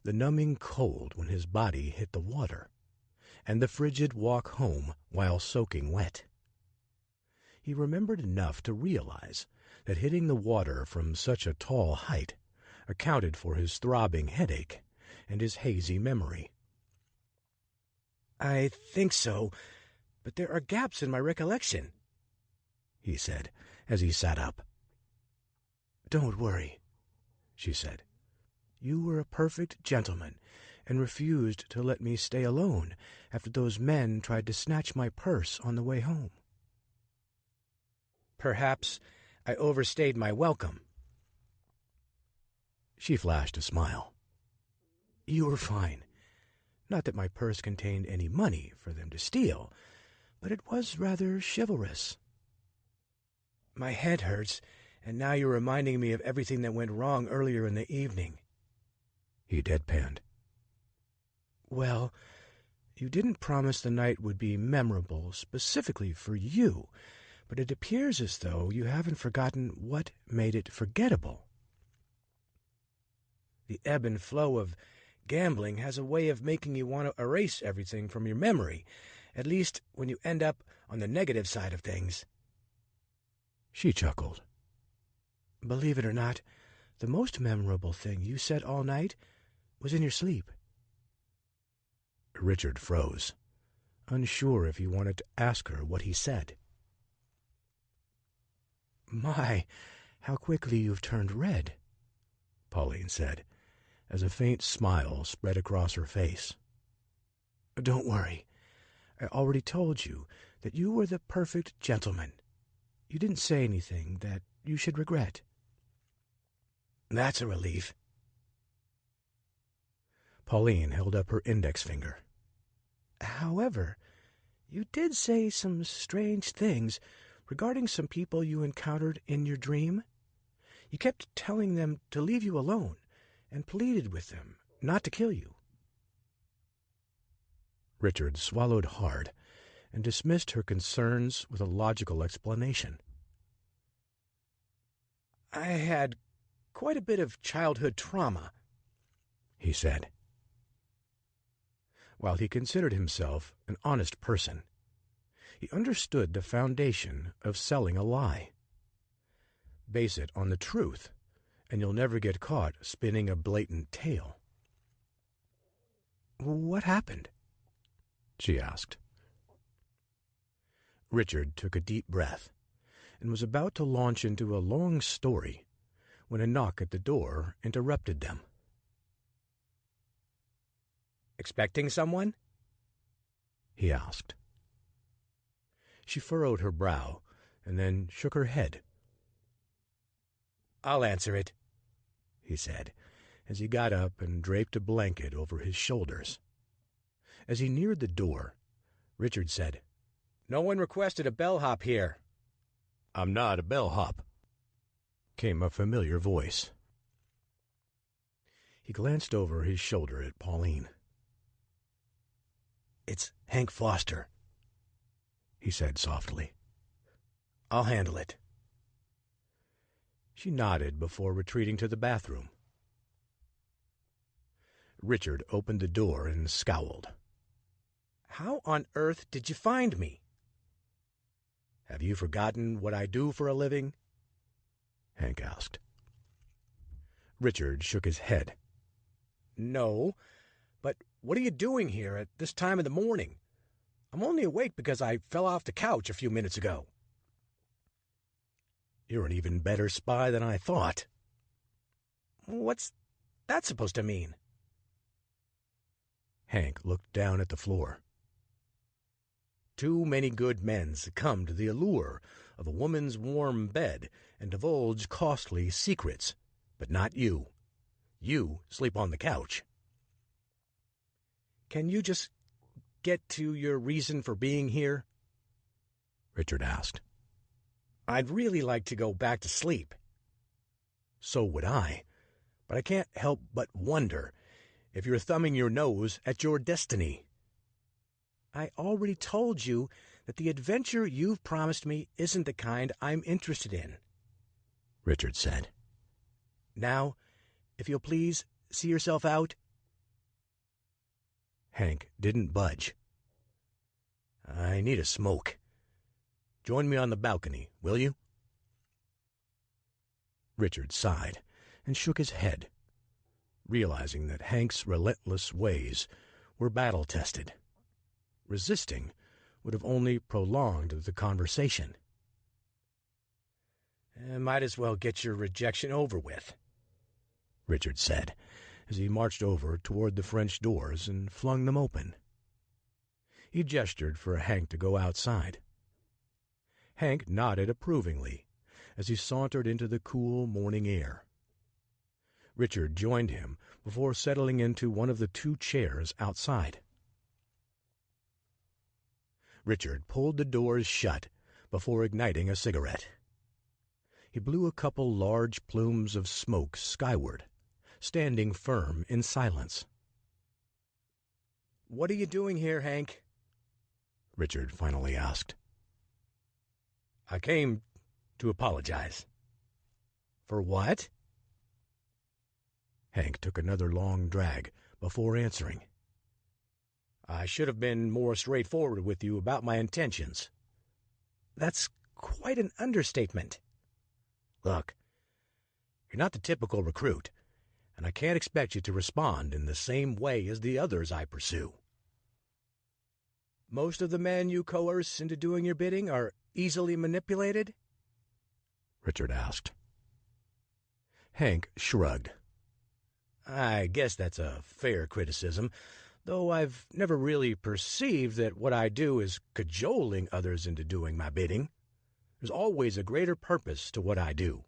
the numbing cold when his body hit the water, and the frigid walk home while soaking wet. He remembered enough to realize that hitting the water from such a tall height accounted for his throbbing headache and his hazy memory. "I think so, but there are gaps in my recollection," he said as he sat up. "Don't worry," she said. "You were a perfect gentleman and refused to let me stay alone after those men tried to snatch my purse on the way home." "Perhaps I overstayed my welcome." She flashed a smile. "You were fine. Not that my purse contained any money for them to steal, but it was rather chivalrous." "My head hurts, and now you're reminding me of everything that went wrong earlier in the evening," he deadpanned. "Well, you didn't promise the night would be memorable specifically for you, but it appears as though you haven't forgotten what made it forgettable. The ebb and flow of gambling has a way of making you want to erase everything from your memory, at least when you end up on the negative side of things." She chuckled. "Believe it or not, the most memorable thing you said all night was in your sleep." Richard froze, unsure if he wanted to ask her what he said. "My, how quickly you've turned red," Pauline said, as a faint smile spread across her face. "Don't worry. I already told you that you were the perfect gentleman. You didn't say anything that you should regret." "That's a relief." Pauline held up her index finger. "However, you did say some strange things regarding some people you encountered in your dream. You kept telling them to leave you alone and pleaded with them not to kill you." Richard swallowed hard and dismissed her concerns with a logical explanation. "I had quite a bit of childhood trauma," he said. While he considered himself an honest person, he understood the foundation of selling a lie. Base it on the truth, and you'll never get caught spinning a blatant tale. "What happened?" she asked. Richard took a deep breath and was about to launch into a long story when a knock at the door interrupted them. "Expecting someone?" he asked. She furrowed her brow and then shook her head. "I'll answer it," he said, as he got up and draped a blanket over his shoulders. As he neared the door, Richard said. "No one requested a bellhop here." "I'm not a bellhop," came a familiar voice. He glanced over his shoulder at Pauline. "It's Hank Foster," he said softly. "I'll handle it." She nodded before retreating to the bathroom. Richard opened the door and scowled. "How on earth did you find me?" "Have you forgotten what I do for a living?" Hank asked. Richard shook his head. "No, but what are you doing here at this time of the morning? I'm only awake because I fell off the couch a few minutes ago." "You're an even better spy than I thought." "What's that supposed to mean?" Hank looked down at the floor. "Too many good men succumb to the allure of a woman's warm bed and divulge costly secrets, but not you. You sleep on the couch." "Can you just get to your reason for being here?" Richard asked. "I'd really like to go back to sleep." "So would I, but I can't help but wonder if you're thumbing your nose at your destiny." "I already told you that the adventure you've promised me isn't the kind I'm interested in," Richard said. "Now, if you'll please see yourself out." Hank didn't budge. "I need a smoke. Join me on the balcony, will you?" Richard sighed and shook his head, realizing that Hank's relentless ways were battle-tested. Resisting would have only prolonged the conversation. "Might as well get your rejection over with," Richard said, as he marched over toward the French doors and flung them open. He gestured for Hank to go outside. Hank nodded approvingly as he sauntered into the cool morning air. Richard joined him before settling into one of the two chairs outside. Richard pulled the doors shut before igniting a cigarette. He blew a couple large plumes of smoke skyward, standing firm in silence. "What are you doing here, Hank?" Richard finally asked. "I came to apologize." "For what?" Hank took another long drag before answering. "I should have been more straightforward with you about my intentions." "That's quite an understatement." "Look, you're not the typical recruit, and I can't expect you to respond in the same way as the others I pursue." "Most of the men you coerce into doing your bidding are easily manipulated?" Richard asked. Hank shrugged. "I guess that's a fair criticism, though I've never really perceived that what I do is cajoling others into doing my bidding. There's always a greater purpose to what I do."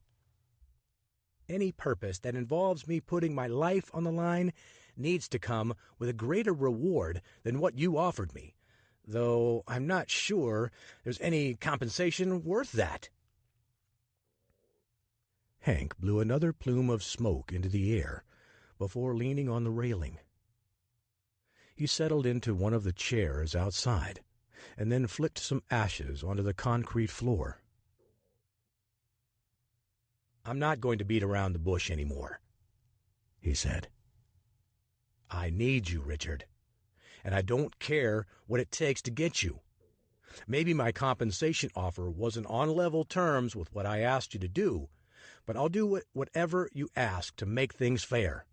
"Any purpose that involves me putting my life on the line needs to come with a greater reward than what you offered me, though I'm not sure there's any compensation worth that." Hank blew another plume of smoke into the air before leaning on the railing. He settled into one of the chairs outside and then flicked some ashes onto the concrete floor. "I'm not going to beat around the bush anymore," he said. "I need you, Richard, and I don't care what it takes to get you. Maybe my compensation offer wasn't on level terms with what I asked you to do, but I'll do whatever you ask to make things fair."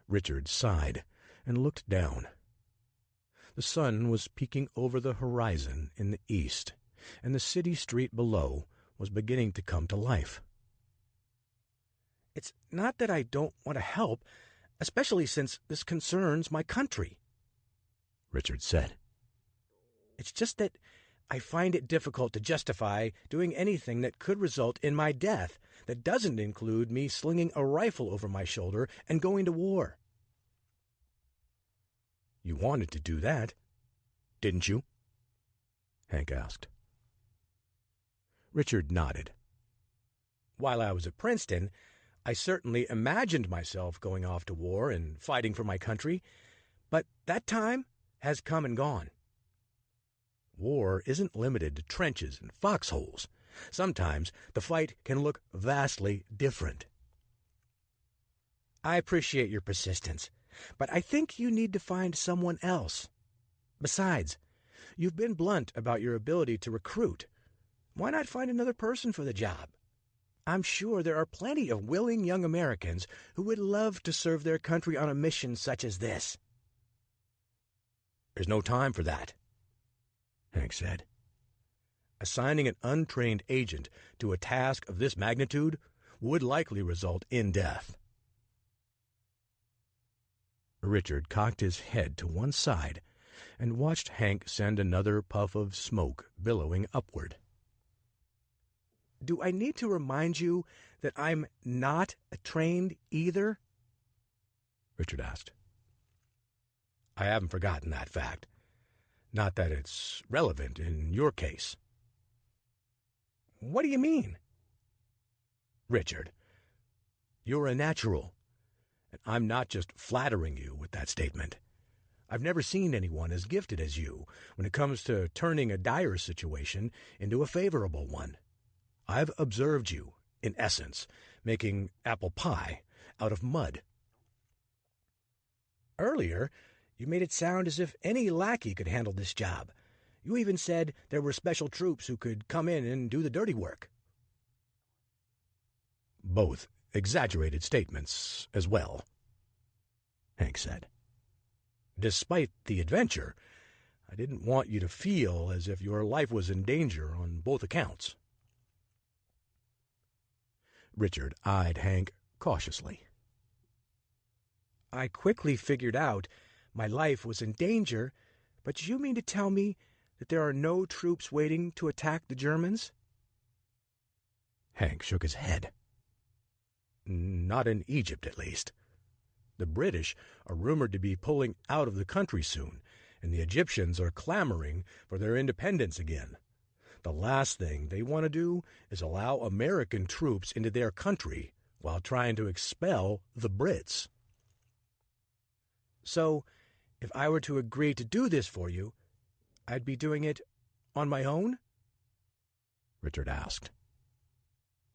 Richard sighed and looked down. The sun was peeking over the horizon in the east, and the city street below was beginning to come to life. "It's not that I don't want to help, especially since this concerns my country," Richard said. "It's just that I find it difficult to justify doing anything that could result in my death that doesn't include me slinging a rifle over my shoulder and going to war." You wanted to do that, didn't you?" Hank asked. Richard nodded. "While I was at Princeton, I certainly imagined myself going off to war and fighting for my country, but that time has come and gone. War isn't limited to trenches and foxholes. Sometimes the fight can look vastly different." "I appreciate your persistence, but I think you need to find someone else. Besides, you've been blunt about your ability to recruit. Why not find another person for the job? I'm sure there are plenty of willing young Americans who would love to serve their country on a mission such as this." "There's no time for that," Hank said. "Assigning an untrained agent to a task of this magnitude would likely result in death." Richard cocked his head to one side and watched Hank send another puff of smoke billowing upward. "Do I need to remind you that I'm not trained either?" Richard asked. "I haven't forgotten that fact. Not that it's relevant in your case." "What do you mean?" "Richard, you're a natural, and I'm not just flattering you with that statement. I've never seen anyone as gifted as you when it comes to turning a dire situation into a favorable one. I've observed you, in essence, making apple pie out of mud." "Earlier, you made it sound as if any lackey could handle this job. You even said there were special troops who could come in and do the dirty work." "Both exaggerated statements as well," Hank said. "Despite the adventure, I didn't want you to feel as if your life was in danger on both accounts." Richard eyed Hank cautiously. "I quickly figured out my life was in danger, but you mean to tell me that there are no troops waiting to attack the Germans?" Hank shook his head. "Not in Egypt, at least. The British are rumored to be pulling out of the country soon, and the Egyptians are clamoring for their independence again. The last thing they want to do is allow American troops into their country while trying to expel the Brits." "So, if I were to agree to do this for you, I'd be doing it on my own?" Richard asked.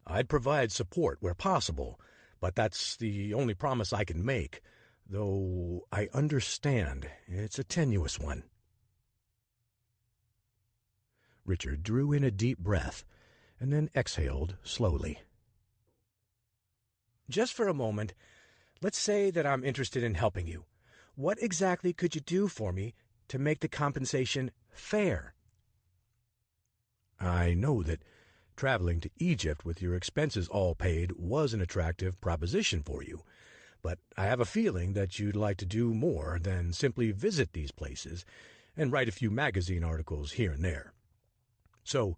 "I'd provide support where possible, but that's the only promise I can make, though I understand it's a tenuous one." Richard drew in a deep breath and then exhaled slowly. "Just for a moment, let's say that I'm interested in helping you. What exactly could you do for me to make the compensation fair?" "I know that traveling to Egypt with your expenses all paid was an attractive proposition for you, but I have a feeling that you'd like to do more than simply visit these places and write a few magazine articles here and there. So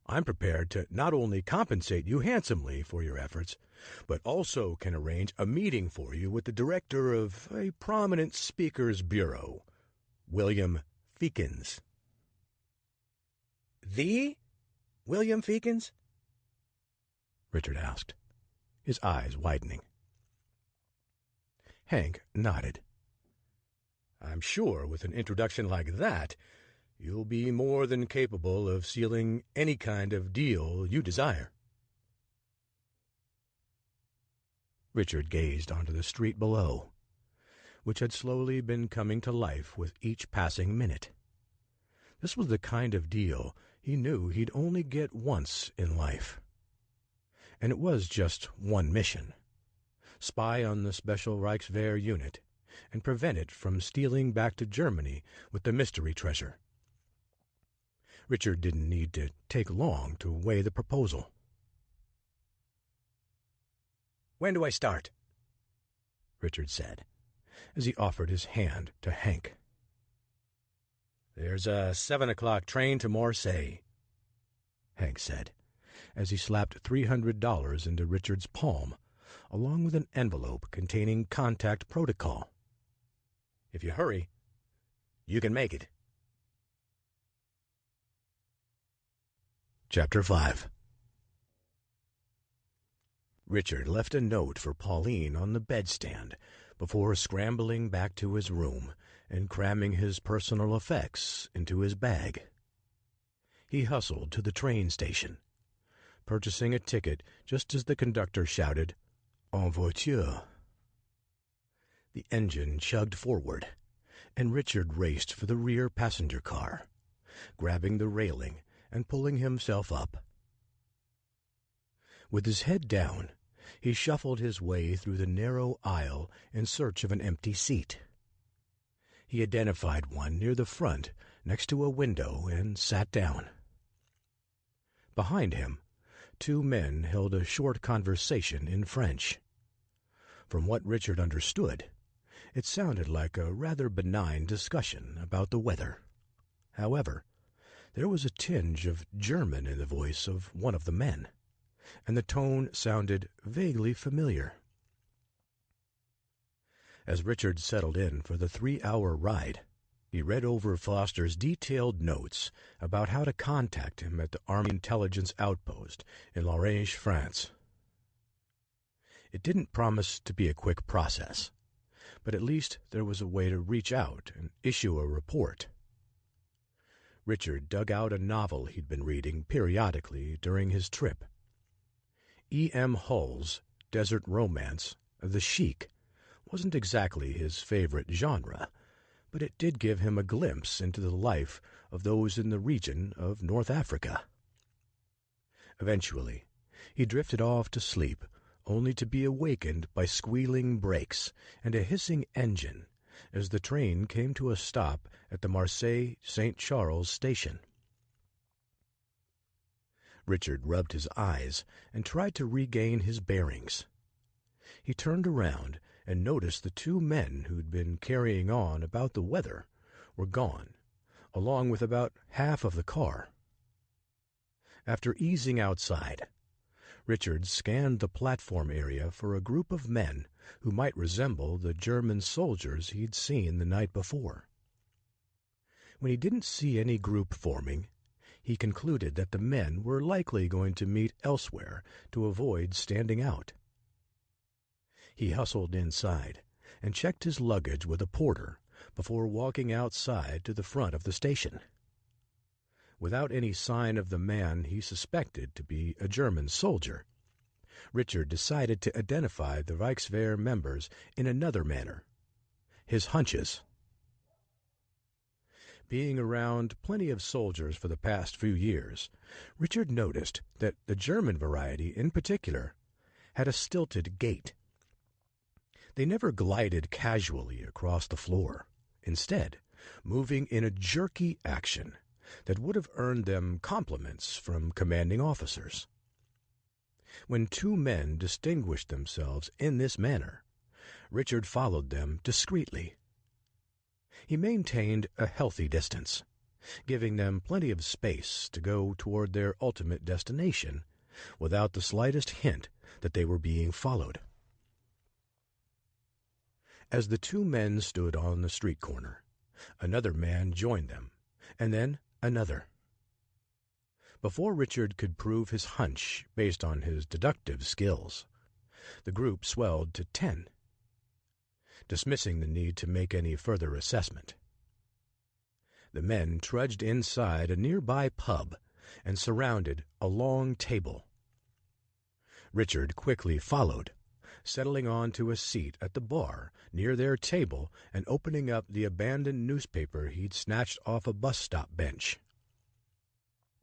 I'm prepared to not only compensate you handsomely for your efforts, but also can arrange a meeting for you with the director of a prominent speakers bureau, William Feekins." "The William Feekins?" Richard asked, his eyes widening. Hank nodded. "I'm sure with an introduction like that, you'll be more than capable of sealing any kind of deal you desire." Richard gazed onto the street below, which had slowly been coming to life with each passing minute. This was the kind of deal he knew he'd only get once in life. And it was just one mission: spy on the Special Reichswehr unit and prevent it from stealing back to Germany with the mystery treasure. Richard didn't need to take long to weigh the proposal. "When do I start?" Richard said, as he offered his hand to Hank. "There's a 7 o'clock train to Marseille," Hank said, as he slapped $300 into Richard's palm, along with an envelope containing contact protocol. "If you hurry, You can make it. Chapter 5. Richard left a note for Pauline on the bedstand before scrambling back to his room and cramming his personal effects into his bag. He hustled to the train station, purchasing a ticket just as the conductor shouted, "En voiture." The engine chugged forward, and Richard raced for the rear passenger car, grabbing the railing and pulling himself up. With his head down, he shuffled his way through the narrow aisle in search of an empty seat. He identified one near the front next to a window and sat down. Behind him, two men held a short conversation in French. From what Richard understood, it sounded like a rather benign discussion about the weather. However, there was a tinge of German in the voice of one of the men, and the tone sounded vaguely familiar. As Richard settled in for the 3-hour ride, he read over Foster's detailed notes about how to contact him at the Army Intelligence Outpost in L'Orange, France. It didn't promise to be a quick process, but at least there was a way to reach out and issue a report. Richard dug out a novel he'd been reading periodically during his trip. E.M. Hull's desert romance, The Sheik, wasn't exactly his favorite genre, but it did give him a glimpse into the life of those in the region of North Africa. Eventually, he drifted off to sleep, only to be awakened by squealing brakes and a hissing engine as the train came to a stop at the Marseille-St. Charles station. Richard rubbed his eyes and tried to regain his bearings. He turned around and noticed the two men who'd been carrying on about the weather were gone, along with about half of the car. After easing outside, Richard scanned the platform area for a group of men who might resemble the German soldiers he'd seen the night before. When he didn't see any group forming, he concluded that the men were likely going to meet elsewhere to avoid standing out. He hustled inside and checked his luggage with a porter before walking outside to the front of the station. Without any sign of the man he suspected to be a German soldier, Richard decided to identify the Reichswehr members in another manner: his hunches. Being around plenty of soldiers for the past few years, Richard noticed that the German variety in particular had a stilted gait. They never glided casually across the floor, instead moving in a jerky action that would have earned them compliments from commanding officers. When two men distinguished themselves in this manner, Richard followed them discreetly. He maintained a healthy distance, giving them plenty of space to go toward their ultimate destination without the slightest hint that they were being followed. As the two men stood on the street corner, another man joined them, and then another. Before Richard could prove his hunch based on his deductive skills, the group swelled to 10, dismissing the need to make any further assessment. The men trudged inside a nearby pub and surrounded a long table. Richard quickly followed, settling onto a seat at the bar near their table and opening up the abandoned newspaper he'd snatched off a bus stop bench.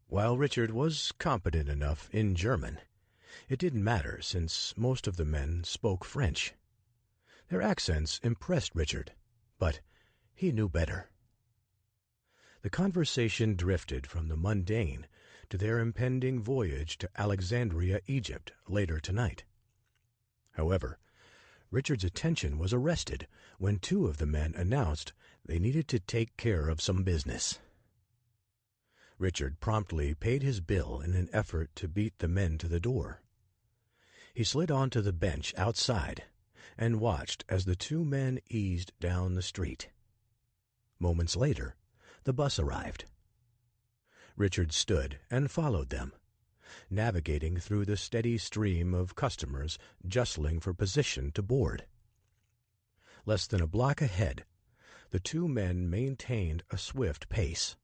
While Richard was competent enough in German, it didn't matter since most of the men spoke French. Their accents impressed Richard, but he knew better. The conversation drifted from the mundane to their impending voyage to Alexandria, Egypt, later tonight. However, Richard's attention was arrested when two of the men announced they needed to take care of some business. Richard promptly paid his bill in an effort to beat the men to the door. He slid onto the bench outside and watched as the two men eased down the street. Moments later, the bus arrived. Richard stood and followed them, navigating through the steady stream of customers jostling for position to board. Less than a block ahead, the two men maintained a swift pace,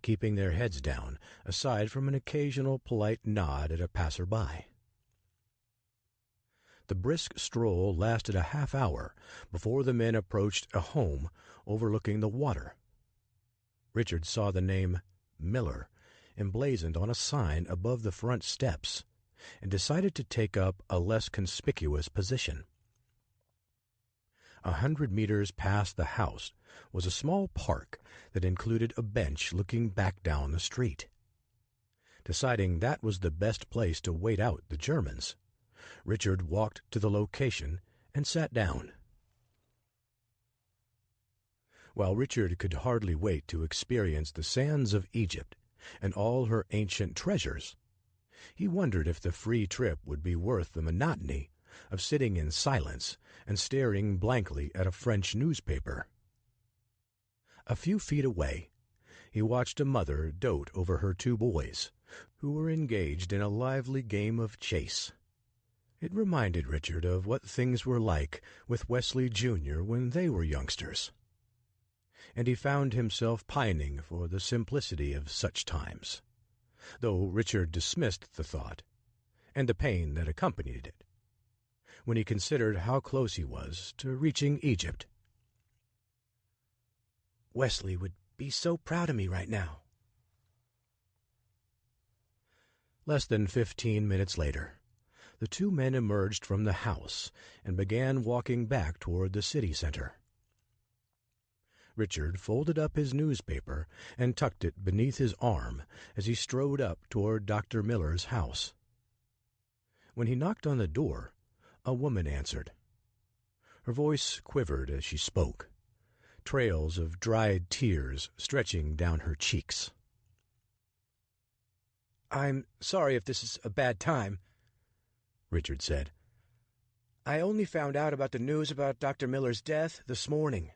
keeping their heads down, aside from an occasional polite nod at a passer-by. The brisk stroll lasted a half-hour before the men approached a home overlooking the water. Richard saw the name Miller emblazoned on a sign above the front steps and decided to take up a less conspicuous position. 100 meters past the house was a small park that included a bench looking back down the street. Deciding that was the best place to wait out the Germans, Richard walked to the location and sat down. While Richard could hardly wait to experience the sands of Egypt and all her ancient treasures, he wondered if the free trip would be worth the monotony of sitting in silence and staring blankly at a French newspaper. A few feet away, he watched a mother dote over her two boys, who were engaged in a lively game of chase. It reminded Richard of what things were like with Wesley Jr. when they were youngsters, and he found himself pining for the simplicity of such times, though Richard dismissed the thought, and the pain that accompanied it, when he considered how close he was to reaching Egypt. Wesley would be so proud of me right now. Less than 15 minutes later, the two men emerged from the house and began walking back toward the city center. Richard folded up his newspaper and tucked it beneath his arm as he strode up toward Dr. Miller's house. When he knocked on the door, a woman answered. Her voice quivered as she spoke, trails of dried tears stretching down her cheeks. "I'm sorry if this is a bad time," Richard said. "I only found out about the news about Dr. Miller's death this morning."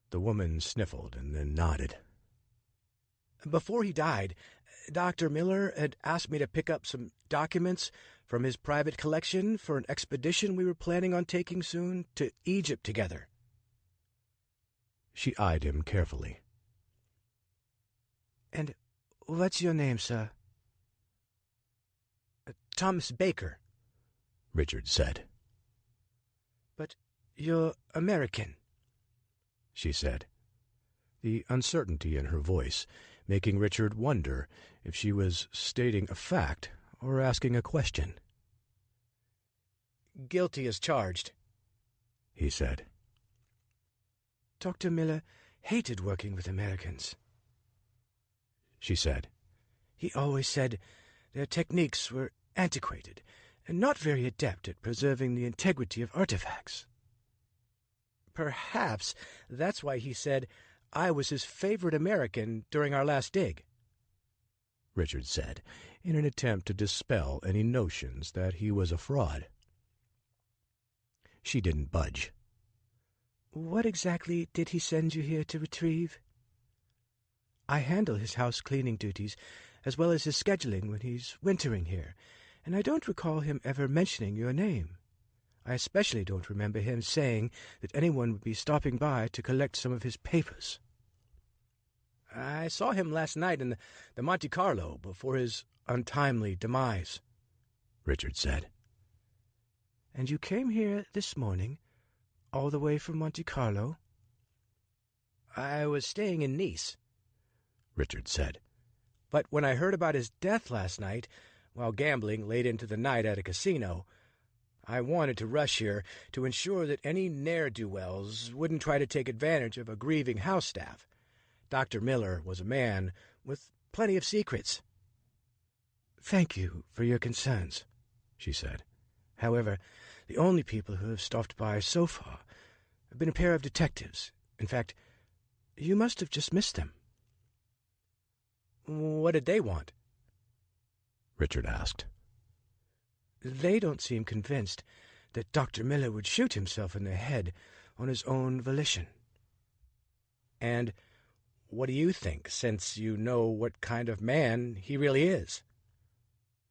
The woman sniffled and then nodded. "Before he died, Dr. Miller had asked me to pick up some documents from his private collection for an expedition we were planning on taking soon to Egypt together." She eyed him carefully. "And what's your name, sir?" "Thomas Baker," Richard said. "But you're American," she said, the uncertainty in her voice making Richard wonder if she was stating a fact or asking a question. "Guilty as charged," he said. "Dr. Miller hated working with Americans," she said. "He always said their techniques were antiquated and not very adept at preserving the integrity of artifacts. Perhaps that's why he said I was his favorite American during our last dig," Richard said, in an attempt to dispel any notions that he was a fraud. She didn't budge. "What exactly did he send you here to retrieve?" "I handle his house cleaning duties as well as his scheduling when he's wintering here, and I don't recall him ever mentioning your name. I especially don't remember him saying that anyone would be stopping by to collect some of his papers." "I saw him last night in the Monte Carlo before his untimely demise," Richard said. "And you came here this morning, all the way from Monte Carlo?" "I was staying in Nice," Richard said. "But when I heard about his death last night, while gambling late into the night at a casino, I wanted to rush here to ensure that any ne'er-do-wells wouldn't try to take advantage of a grieving house staff. Dr. Miller was a man with plenty of secrets." "Thank you for your concerns," she said. "However, the only people who have stopped by so far have been a pair of detectives. In fact, you must have just missed them." "What did they want?" Richard asked. "They don't seem convinced that Dr. Miller would shoot himself in the head on his own volition," And what do you think, since you know what kind of man he really is?"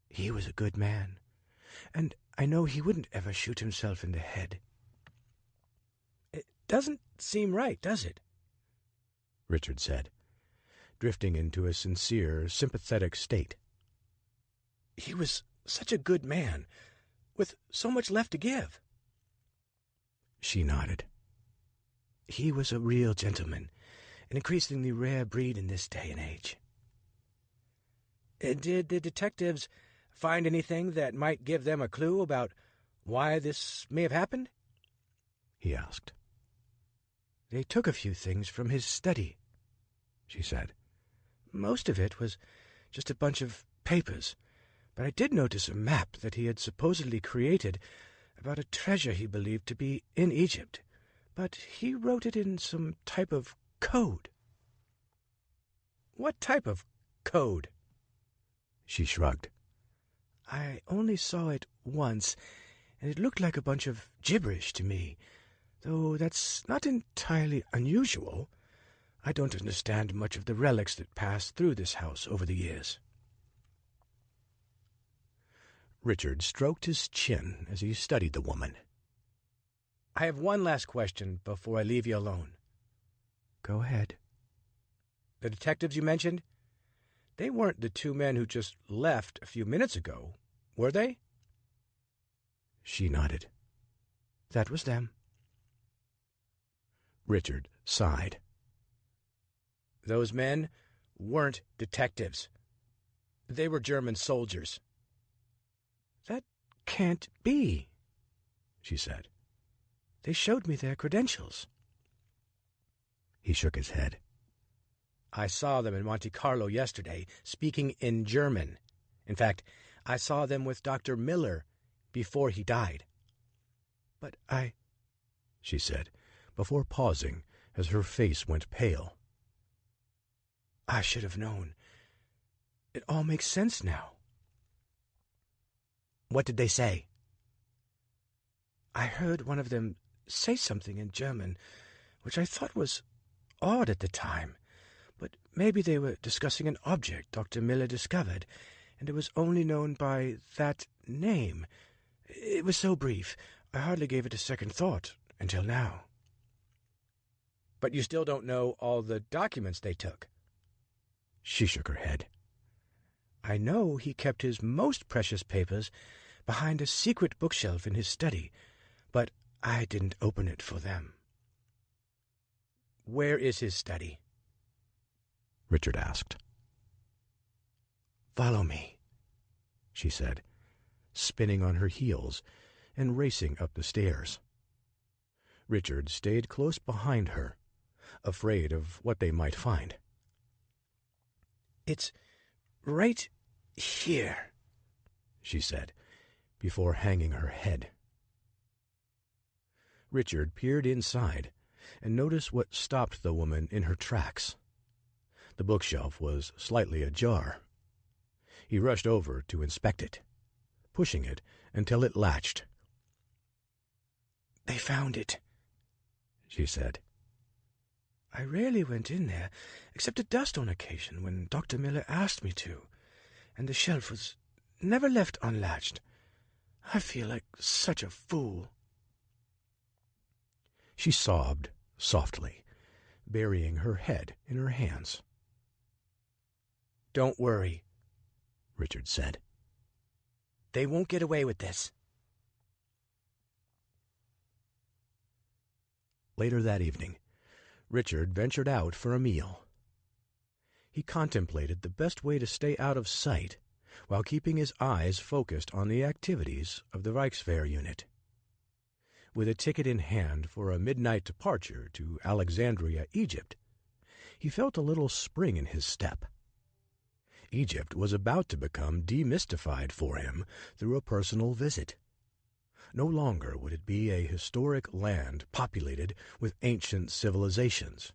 "He was a good man, and I know he wouldn't ever shoot himself in the head." "It doesn't seem right, does it?" Richard said, drifting into a sincere, sympathetic state. "He was such a good man, with so much left to give." She nodded. "He was a real gentleman, an increasingly rare breed in this day and age." "Did the detectives find anything that might give them a clue about why this may have happened?" he asked. "They took a few things from his study," she said. "Most of it was just a bunch of papers, but I did notice a map that he had supposedly created about a treasure he believed to be in Egypt, but he wrote it in some type of code." "What type of code?" She shrugged. "I only saw it once, and it looked like a bunch of gibberish to me, though that's not entirely unusual. I don't understand much of the relics that passed through this house over the years." Richard stroked his chin as he studied the woman. "I have one last question before I leave you alone." "Go ahead." "The detectives you mentioned, they weren't the two men who just left a few minutes ago, were they?" She nodded. "That was them." Richard sighed. "Those men weren't detectives. They were German soldiers." "That can't be," she said. "They showed me their credentials." He shook his head. "I saw them in Monte Carlo yesterday, speaking in German. In fact, I saw them with Dr. Miller before he died." "But she said, before pausing as her face went pale. "I should have known. It all makes sense now." "What did they say?" "I heard one of them say something in German, which I thought was odd at the time, but maybe they were discussing an object Dr. Miller discovered, and it was only known by that name. It was so brief, I hardly gave it a second thought until now." "But you still don't know all the documents they took?" She shook her head. "I know he kept his most precious papers behind a secret bookshelf in his study, but I didn't open it for them." "Where is his study?" Richard asked. "Follow me," she said, spinning on her heels and racing up the stairs. Richard stayed close behind her, afraid of what they might find. "It's right here," she said, before hanging her head. Richard peered inside and noticed what stopped the woman in her tracks. The bookshelf was slightly ajar. He rushed over to inspect it, pushing it until it latched. "They found it," she said. "I rarely went in there, except at dust on occasion when Dr. Miller asked me to, and the shelf was never left unlatched. I feel like such a fool." She sobbed softly, burying her head in her hands. "Don't worry," Richard said. "They won't get away with this." Later that evening, Richard ventured out for a meal. He contemplated the best way to stay out of sight while keeping his eyes focused on the activities of the Reichswehr unit. With a ticket in hand for a midnight departure to Alexandria, Egypt, he felt a little spring in his step. Egypt was about to become demystified for him through a personal visit. No longer would it be a historic land populated with ancient civilizations.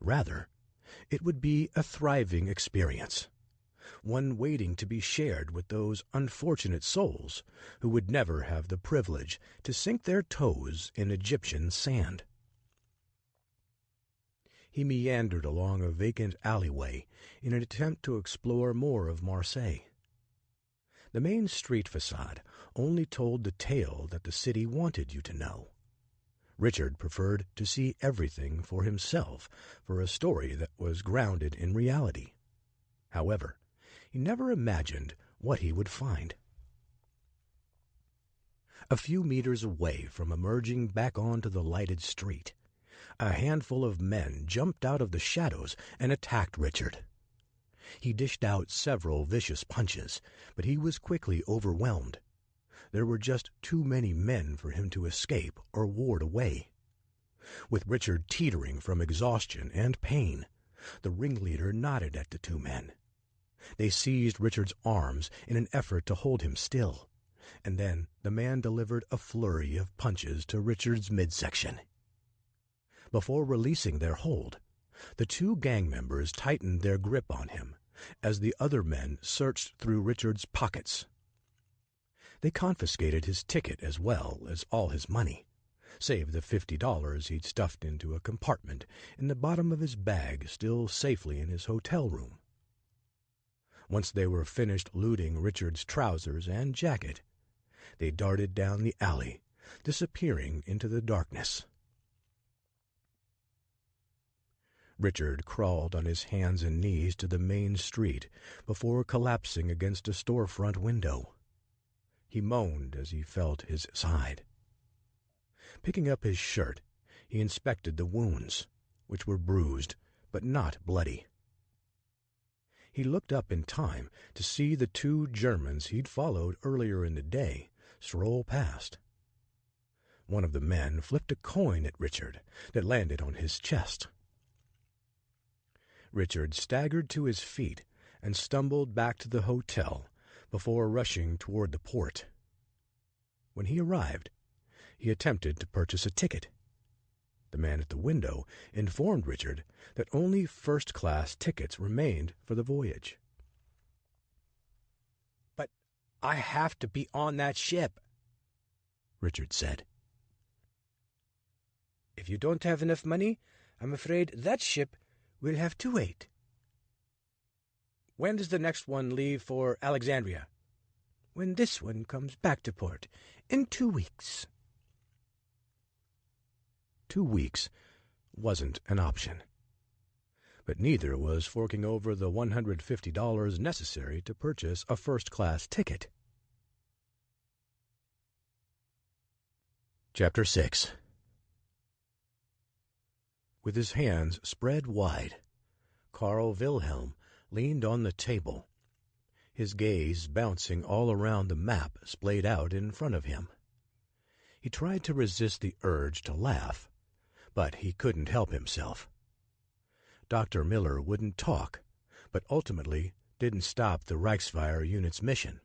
Rather, it would be a thriving experience, one waiting to be shared with those unfortunate souls who would never have the privilege to sink their toes in Egyptian sand. He meandered along a vacant alleyway in an attempt to explore more of Marseille. The main street facade only told the tale that the city wanted you to know. Richard preferred to see everything for himself for a story that was grounded in reality. However, he never imagined what he would find. A few meters away from emerging back onto the lighted street, a handful of men jumped out of the shadows and attacked Richard. He dished out several vicious punches, but he was quickly overwhelmed. There were just too many men for him to escape or ward away. With Richard teetering from exhaustion and pain, the ringleader nodded at the two men. They seized Richard's arms in an effort to hold him still, and then the man delivered a flurry of punches to Richard's midsection. Before releasing their hold, the two gang members tightened their grip on him as the other men searched through Richard's pockets. They confiscated his ticket as well as all his money, save the $50 he'd stuffed into a compartment in the bottom of his bag still safely in his hotel room. Once they were finished looting Richard's trousers and jacket, they darted down the alley, disappearing into the darkness. Richard crawled on his hands and knees to the main street before collapsing against a storefront window. He moaned as he felt his side. Picking up his shirt, he inspected the wounds, which were bruised but not bloody. He looked up in time to see the two Germans he'd followed earlier in the day stroll past. One of the men flipped a coin at Richard that landed on his chest. Richard staggered to his feet and stumbled back to the hotel before rushing toward the port. When he arrived, he attempted to purchase a ticket. The man at the window informed Richard that only first-class tickets remained for the voyage. "But I have to be on that ship," Richard said. "If you don't have enough money, I'm afraid that ship will have to wait." "When does the next one leave for Alexandria?" "When this one comes back to port, in 2 weeks. 2 weeks wasn't an option. But neither was forking over the $150 necessary to purchase a first-class ticket. Chapter 6. With his hands spread wide, Carl Wilhelm leaned on the table, his gaze bouncing all around the map splayed out in front of him. He tried to resist the urge to laugh, but he couldn't help himself. Dr. Miller wouldn't talk, but ultimately didn't stop the Reichswehr unit's mission.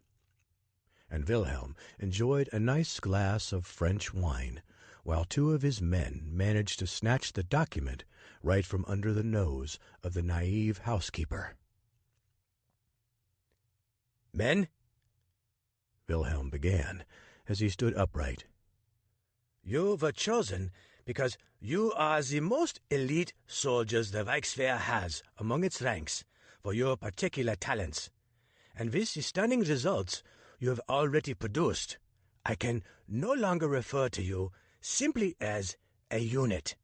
And Wilhelm enjoyed a nice glass of French wine, while two of his men managed to snatch the document right from under the nose of the naive housekeeper. "Men," Wilhelm began as he stood upright, "you were chosen because you are the most elite soldiers the Reichswehr has among its ranks for your particular talents, and with the stunning results you have already produced, I can no longer refer to you simply as a unit.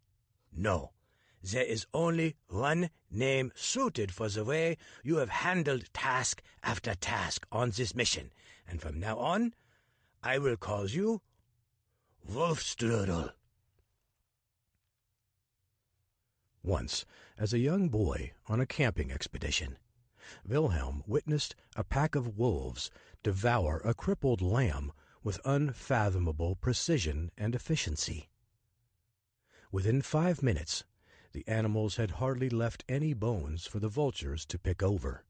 No, there is only one name suited for the way you have handled task after task on this mission, and from now on, I will call you Wolfstrudel." Once, as a young boy on a camping expedition, Wilhelm witnessed a pack of wolves devour a crippled lamb with unfathomable precision and efficiency. Within 5 minutes, the animals had hardly left any bones for the vultures to pick over.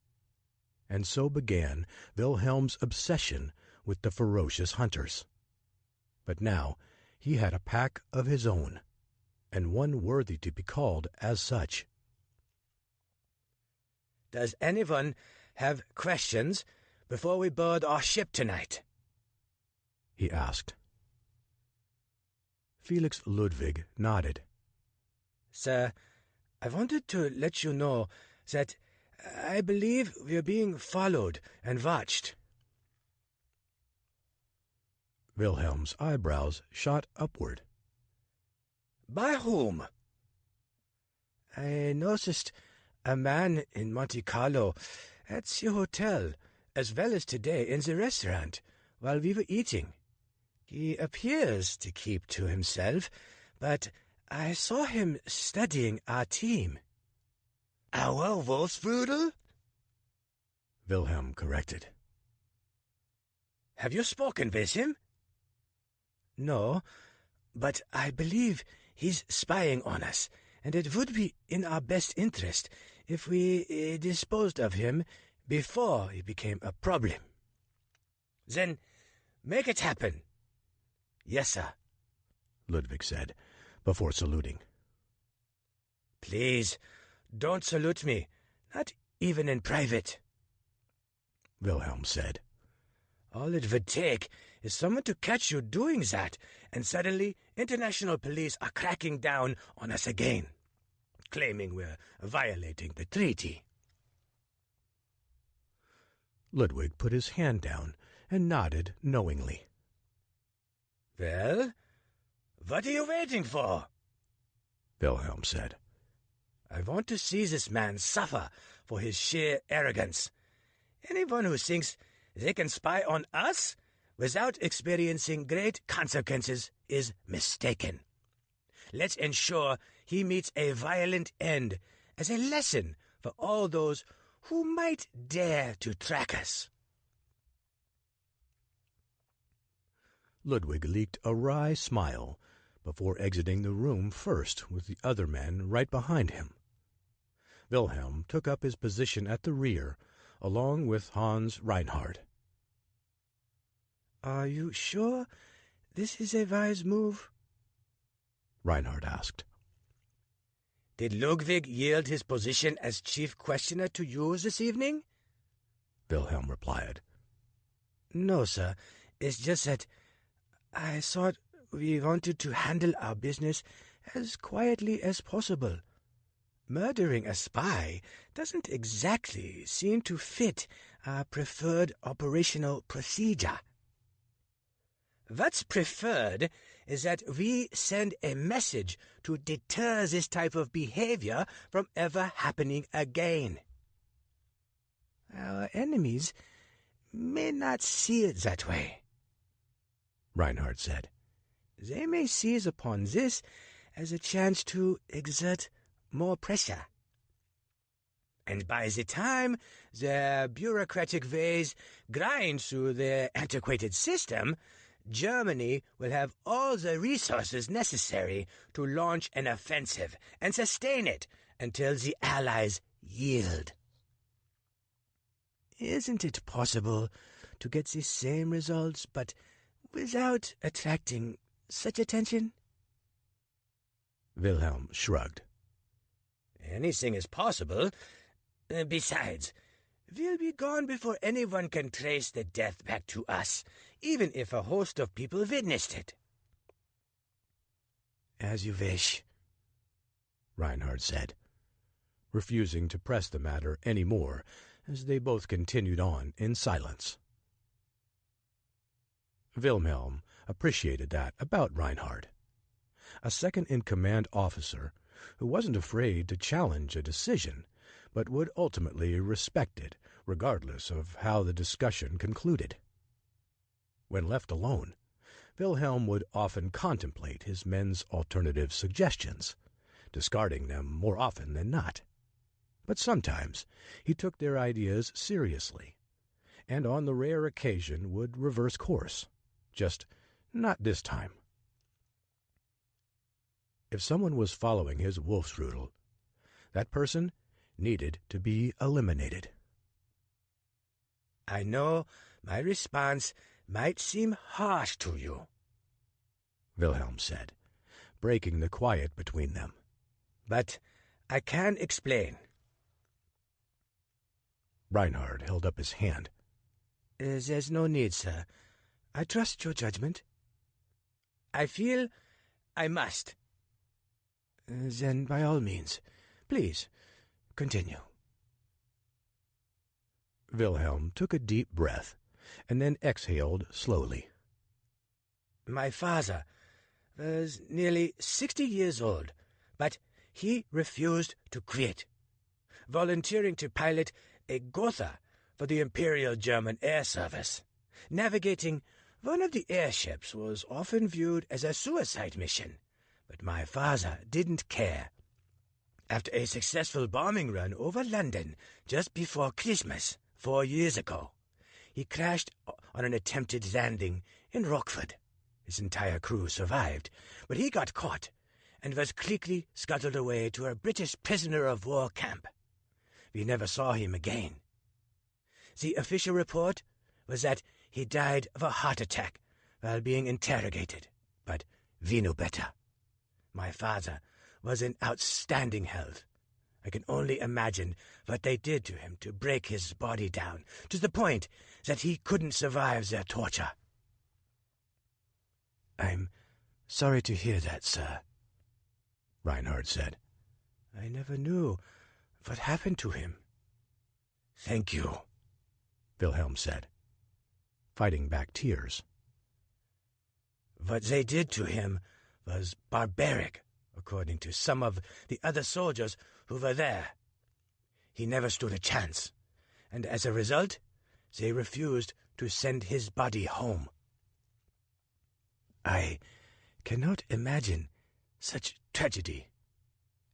And so began Wilhelm's obsession with the ferocious hunters. But now he had a pack of his own, and one worthy to be called as such. "Does anyone have questions before we board our ship tonight?" he asked. Felix Ludwig nodded. "Sir, I wanted to let you know that I believe we're being followed and watched. Wilhelm's eyebrows shot upward. By whom? I noticed a man in Monte Carlo at the hotel, as well as today in the restaurant, while we were eating. He appears to keep to himself, but I saw him studying our team. Our Wolfsrudel? Wilhelm corrected. Have you spoken with him? No, but I believe he's spying on us, and it would be in our best interest if we disposed of him before he became a problem. Then make it happen. Yes, sir, Ludwig said, before saluting. Please, don't salute me, not even in private, Wilhelm said. All it would take is someone to catch you doing that, and suddenly international police are cracking down on us again, claiming we're violating the treaty. Ludwig put his hand down and nodded knowingly. Well, what are you waiting for? Wilhelm said. I want to see this man suffer for his sheer arrogance. Anyone who thinks they can spy on us without experiencing great consequences is mistaken. Let's ensure he meets a violent end as a lesson for all those who might dare to track us. Ludwig leaked a wry smile before exiting the room first with the other men right behind him. Wilhelm took up his position at the rear, along with Hans Reinhardt. Are you sure this is a wise move? Reinhardt asked. Did Ludwig yield his position as chief questioner to you this evening? Wilhelm replied. No, sir. It's just that I thought we wanted to handle our business as quietly as possible. Murdering a spy doesn't exactly seem to fit our preferred operational procedure. What's preferred is that we send a message to deter this type of behavior from ever happening again. Our enemies may not see it that way, Reinhardt said. They may seize upon this as a chance to exert more pressure. And by the time their bureaucratic ways grind through their antiquated system, Germany will have all the resources necessary to launch an offensive and sustain it until the Allies yield. Isn't it possible to get the same results, but without attracting such attention? Wilhelm shrugged. Anything is possible. Besides, we'll be gone before anyone can trace the death back to us, even if a host of people witnessed it. As you wish, Reinhardt said, refusing to press the matter any more as they both continued on in silence. Wilhelm appreciated that about Reinhardt. A second-in-command officer who wasn't afraid to challenge a decision, but would ultimately respect it, regardless of how the discussion concluded. When left alone, Wilhelm would often contemplate his men's alternative suggestions, discarding them more often than not. But sometimes he took their ideas seriously, and on the rare occasion would reverse course, just not this time. If someone was following his Wolfsrudel, that person needed to be eliminated. I know my response might seem harsh to you, Wilhelm said, breaking the quiet between them. But I can explain. Reinhardt held up his hand. There's no need, sir. I trust your judgment. I feel I must. Then by all means, Please, continue. Wilhelm took a deep breath and then exhaled slowly. My father was nearly 60 years old, but he refused to quit, volunteering to pilot a Gotha for the Imperial German Air Service. Navigating one of the airships was often viewed as a suicide mission, but my father didn't care. After a successful bombing run over London just before Christmas 4 years ago, he crashed on an attempted landing in Rockford. His entire crew survived, but he got caught and was quickly scuttled away to a British prisoner of war camp. We never saw him again. The official report was that he died of a heart attack while being interrogated, but we knew better. My father was in outstanding health. I can only imagine what they did to him to break his body down to the point that he couldn't survive their torture. I'm sorry to hear that, sir, Reinhard said. I never knew what happened to him. Thank you, Wilhelm said, fighting back tears. What they did to him was barbaric, according to some of the other soldiers who were there. He never stood a chance, and as a result, they refused to send his body home. I cannot imagine such tragedy.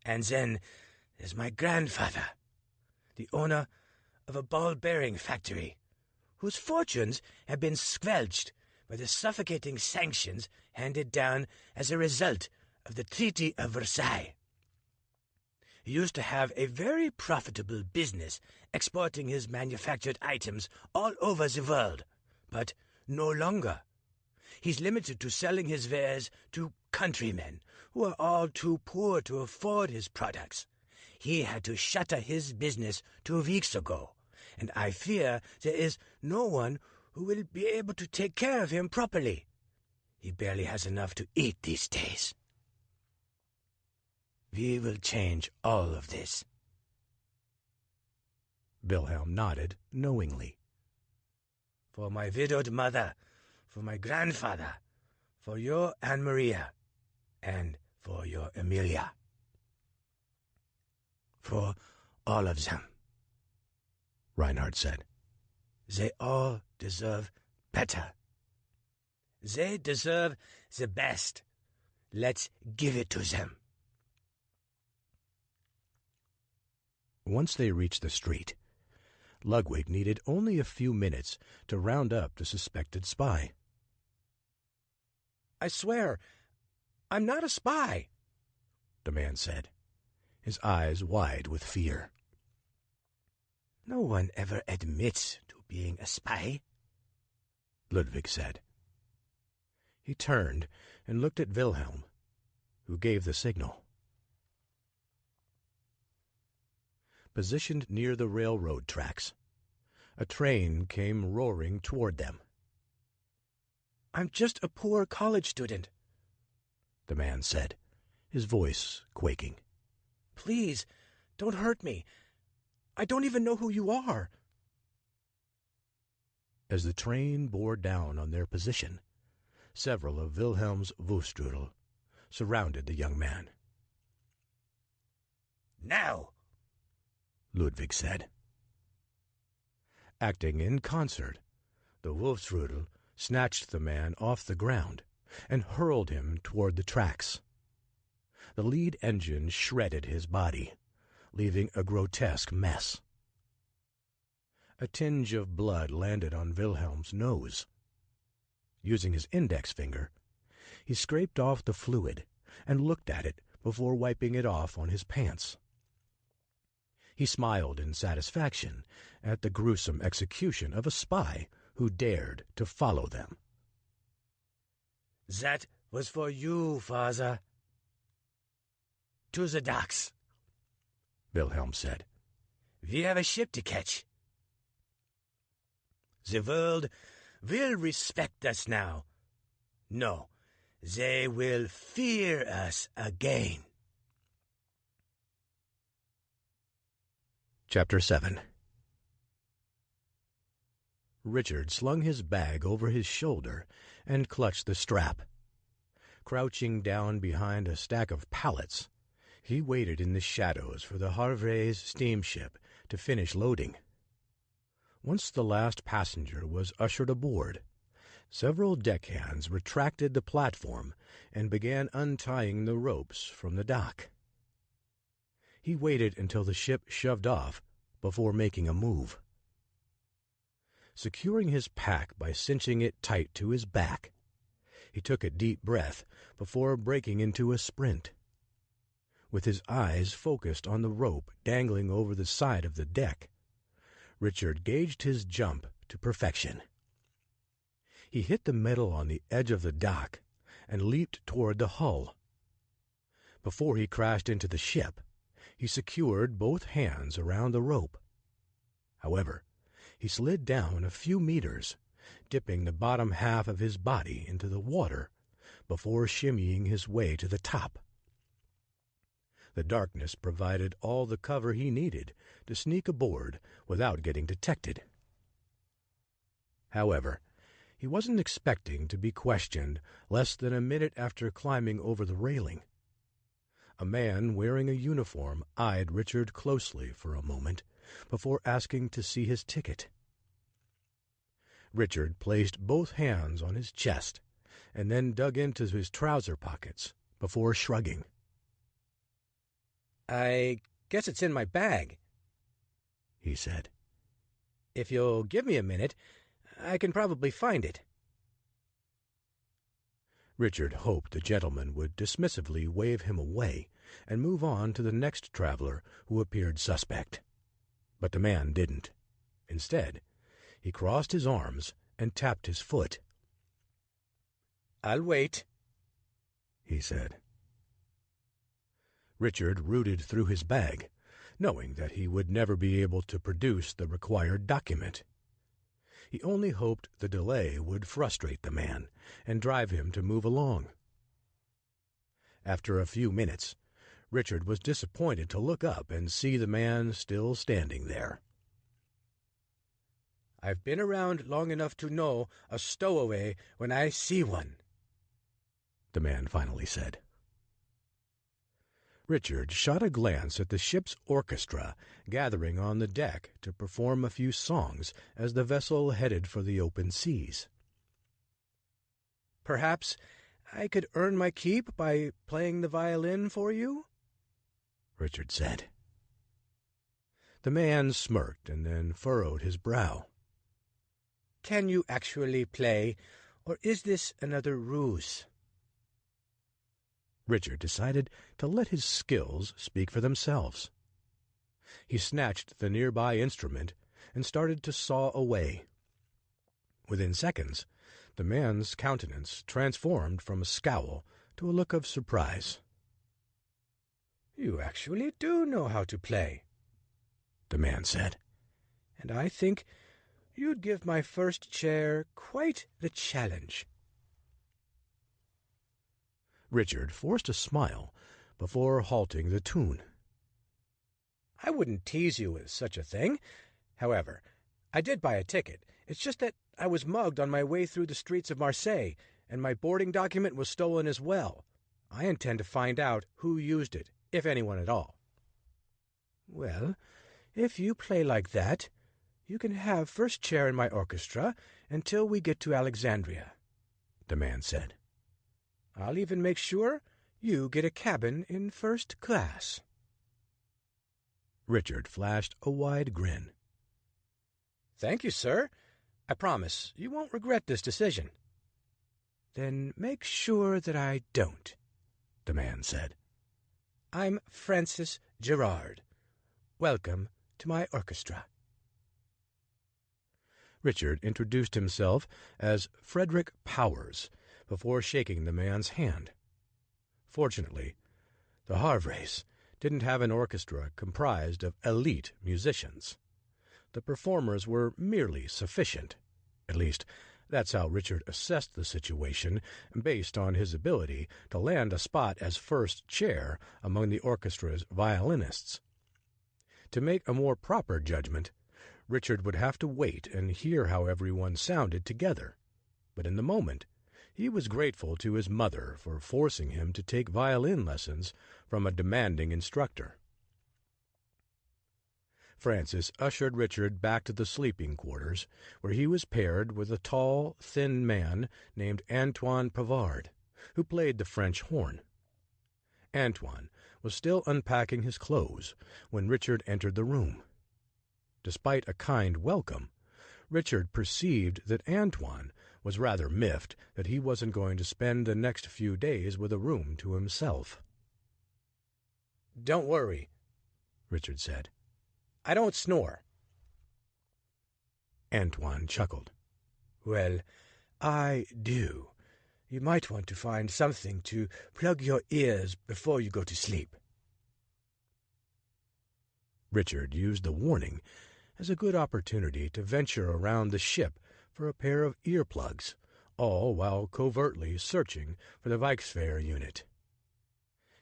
And then there's my grandfather, the owner of a ball bearing factory, whose fortunes have been squelched by the suffocating sanctions handed down as a result of the Treaty of Versailles. He used to have a very profitable business exporting his manufactured items all over the world, but no longer. He's limited to selling his wares to countrymen who are all too poor to afford his products. He had to shutter his business 2 weeks ago, and I fear there is no one who will be able to take care of him properly. He barely has enough to eat these days. We will change all of this. Wilhelm nodded knowingly. For my widowed mother, for my grandfather, for your Anne-Maria, and for your Emilia. For all of them, Reinhard said. They all deserve better. They deserve the best. Let's give it to them. Once they reached the street, Ludwig needed only a few minutes to round up the suspected spy. I swear, I'm not a spy, the man said, his eyes wide with fear. No one ever admits to being a spy, Ludwig said. He turned and looked at Wilhelm, who gave the signal. Positioned near the railroad tracks, a train came roaring toward them. I'm just a poor college student, the man said, his voice quaking. Please, don't hurt me. I don't even know who you are. As the train bore down on their position, several of Wilhelm's Wurfstrudel surrounded the young man. Now, Ludwig said. Acting in concert, the Wurfstrudel snatched the man off the ground and hurled him toward the tracks. The lead engine shredded his body, leaving a grotesque mess. A tinge of blood landed on Wilhelm's nose. Using his index finger, he scraped off the fluid and looked at it before wiping it off on his pants. He smiled in satisfaction at the gruesome execution of a spy who dared to follow them. That was for you, father. To the docks, Wilhelm said. We have a ship to catch. The world will respect us now. No, they will fear us again. Chapter 7. Richard slung his bag over his shoulder and clutched the strap. Crouching down behind a stack of pallets, he waited in the shadows for the Havre's steamship to finish loading. Once the last passenger was ushered aboard, several deckhands retracted the platform and began untying the ropes from the dock. He waited until the ship shoved off before making a move. Securing his pack by cinching it tight to his back, he took a deep breath before breaking into a sprint. With his eyes focused on the rope dangling over the side of the deck, Richard gauged his jump to perfection. He hit the metal on the edge of the dock and leaped toward the hull. Before he crashed into the ship, he secured both hands around the rope. However, he slid down a few meters, dipping the bottom half of his body into the water before shimmying his way to the top. The darkness provided all the cover he needed to sneak aboard without getting detected. However, he wasn't expecting to be questioned less than a minute after climbing over the railing. A man wearing a uniform eyed Richard closely for a moment before asking to see his ticket. Richard placed both hands on his chest and then dug into his trouser pockets before shrugging. "I guess it's in my bag," he said. "If you'll give me a minute, I can probably find it." Richard hoped the gentleman would dismissively wave him away and move on to the next traveler who appeared suspect. But the man didn't. Instead, he crossed his arms and tapped his foot. "I'll wait," he said. Richard rooted through his bag, knowing that he would never be able to produce the required document. He only hoped the delay would frustrate the man and drive him to move along. After a few minutes, Richard was disappointed to look up and see the man still standing there. "I've been around long enough to know a stowaway when I see one," the man finally said. Richard shot a glance at the ship's orchestra gathering on the deck to perform a few songs as the vessel headed for the open seas. "Perhaps I could earn my keep by playing the violin for you," Richard said. The man smirked and then furrowed his brow. "Can you actually play, or is this another ruse?" Richard decided to let his skills speak for themselves. He snatched the nearby instrument and started to saw away. Within seconds, the man's countenance transformed from a scowl to a look of surprise. "You actually do know how to play," the man said, "and I think you'd give my first chair quite the challenge." Richard forced a smile before halting the tune. "I wouldn't tease you with such a thing. However, I did buy a ticket. It's just that I was mugged on my way through the streets of Marseille, and my boarding document was stolen as well. I intend to find out who used it, if anyone at all." "Well, if you play like that, you can have first chair in my orchestra until we get to Alexandria," the man said. "I'll even make sure you get a cabin in first class." Richard flashed a wide grin. "Thank you, sir. I promise you won't regret this decision." "Then make sure that I don't," the man said. "I'm Francis Gerard. Welcome to my orchestra." Richard introduced himself as Frederick Powers before shaking the man's hand. Fortunately, the Havres didn't have an orchestra comprised of elite musicians. The performers were merely sufficient. At least, that's how Richard assessed the situation, based on his ability to land a spot as first chair among the orchestra's violinists. To make a more proper judgment, Richard would have to wait and hear how everyone sounded together. But in the moment, he was grateful to his mother for forcing him to take violin lessons from a demanding instructor. Francis ushered Richard back to the sleeping quarters, where he was paired with a tall, thin man named Antoine Pavard, who played the French horn. Antoine was still unpacking his clothes when Richard entered the room. Despite a kind welcome, Richard perceived that Antoine was rather miffed that he wasn't going to spend the next few days with a room to himself. "Don't worry," Richard said. "I don't snore." Antoine chuckled. "Well, I do. You might want to find something to plug your ears before you go to sleep." Richard used the warning as a good opportunity to venture around the ship for a pair of earplugs, all while covertly searching for the Reichswehr unit.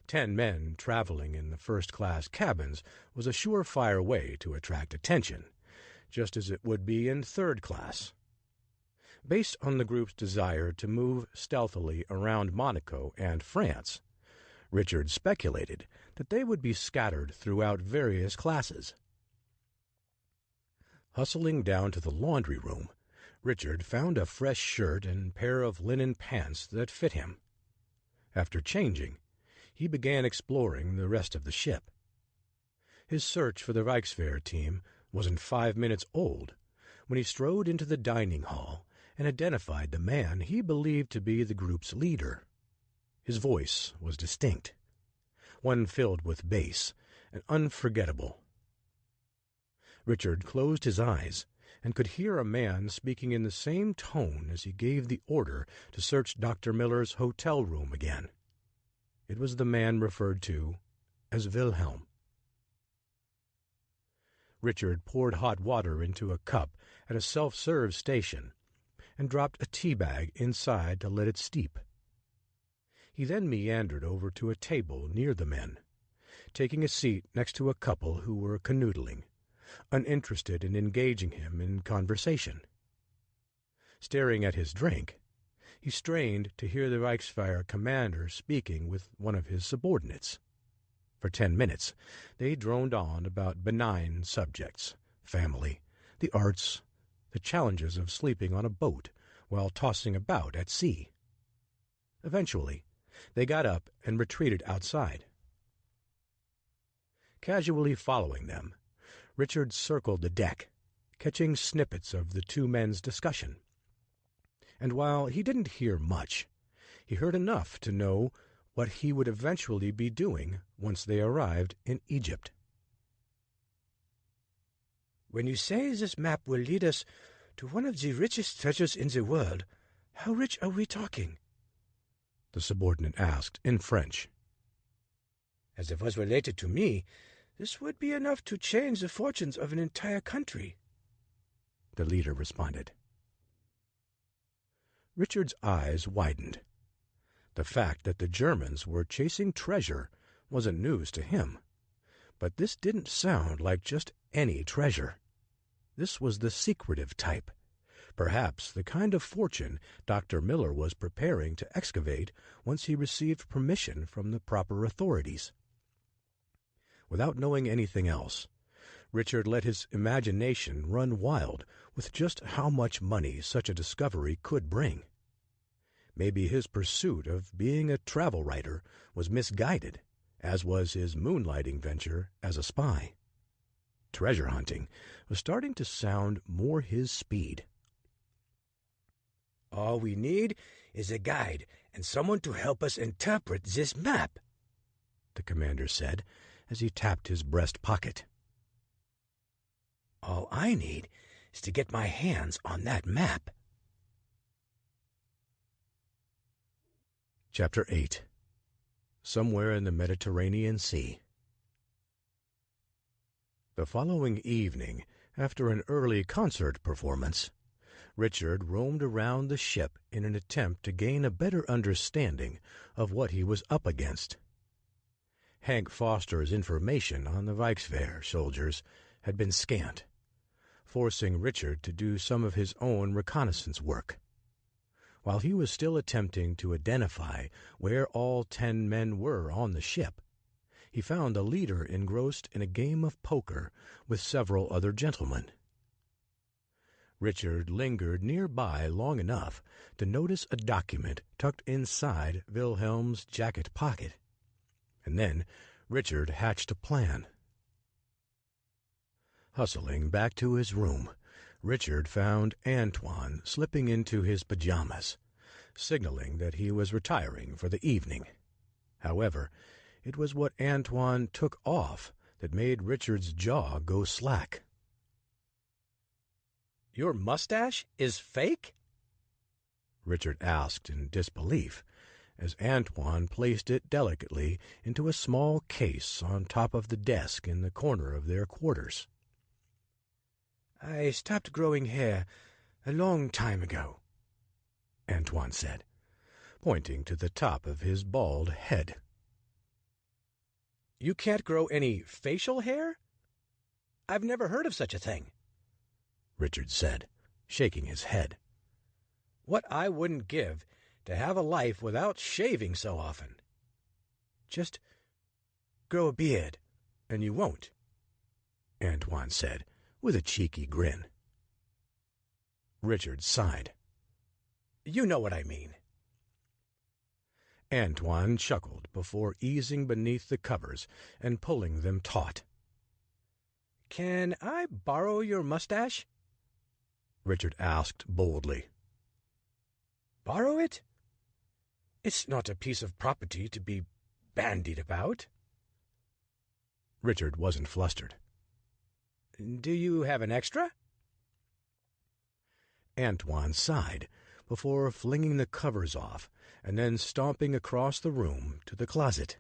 10 men traveling in the first-class cabins was a surefire way to attract attention, just as it would be in third class. Based on the group's desire to move stealthily around Monaco and France, Richard speculated that they would be scattered throughout various classes. Hustling down to the laundry room, Richard found a fresh shirt and pair of linen pants that fit him. After changing, he began exploring the rest of the ship. His search for the Reichswehr team wasn't 5 minutes old when he strode into the dining hall and identified the man he believed to be the group's leader. His voice was distinct, one filled with bass and unforgettable. Richard closed his eyes and could hear a man speaking in the same tone as he gave the order to search Dr. Miller's hotel room again. It was the man referred to as Wilhelm. Richard poured hot water into a cup at a self-serve station and dropped a tea bag inside to let it steep. He then meandered over to a table near the men, taking a seat next to a couple who were canoodling, uninterested in engaging him in conversation. Staring at his drink, he strained to hear the Reichswehr commander speaking with one of his subordinates. For 10 minutes, they droned on about benign subjects, family, the arts, the challenges of sleeping on a boat while tossing about at sea. Eventually, they got up and retreated outside. Casually following them, Richard circled the deck, catching snippets of the 2 men's discussion. And while he didn't hear much, he heard enough to know what he would eventually be doing once they arrived in Egypt. "When you say this map will lead us to one of the richest treasures in the world, how rich are we talking?" the subordinate asked in French. "As it was related to me, this would be enough to change the fortunes of an entire country," the leader responded. Richard's eyes widened. The fact that the Germans were chasing treasure wasn't news to him, but this didn't sound like just any treasure. This was the secretive type, perhaps the kind of fortune Dr. Miller was preparing to excavate once he received permission from the proper authorities. Without knowing anything else, Richard let his imagination run wild with just how much money such a discovery could bring. Maybe his pursuit of being a travel writer was misguided, as was his moonlighting venture as a spy. Treasure hunting was starting to sound more his speed. "All we need is a guide and someone to help us interpret this map," the commander said as he tapped his breast pocket. "All I need is to get my hands on that map." Chapter 8. Somewhere in the Mediterranean Sea. The following evening, after an early concert performance, Richard roamed around the ship in an attempt to gain a better understanding of what he was up against. Hank Foster's information on the Reichswehr soldiers had been scant, forcing Richard to do some of his own reconnaissance work. While he was still attempting to identify where all 10 men were on the ship, he found the leader engrossed in a game of poker with several other gentlemen. Richard lingered nearby long enough to notice a document tucked inside Wilhelm's jacket pocket, and then Richard hatched a plan. Hustling back to his room, Richard found Antoine slipping into his pajamas, signaling that he was retiring for the evening. However, it was what Antoine took off that made Richard's jaw go slack. "Your mustache is fake?" Richard asked in disbelief, as Antoine placed it delicately into a small case on top of the desk in the corner of their quarters. "I stopped growing hair a long time ago," Antoine said, pointing to the top of his bald head. "You can't grow any facial hair? I've never heard of such a thing," Richard said, shaking his head. "What I wouldn't give to have a life without shaving so often." "Just grow a beard, and you won't," Antoine said, with a cheeky grin. Richard sighed. "You know what I mean." Antoine chuckled before easing beneath the covers and pulling them taut. "Can I borrow your mustache?" Richard asked boldly. "Borrow it? It's not a piece of property to be bandied about." Richard wasn't flustered. "Do you have an extra?" Antoine sighed before flinging the covers off and then stomping across the room to the closet.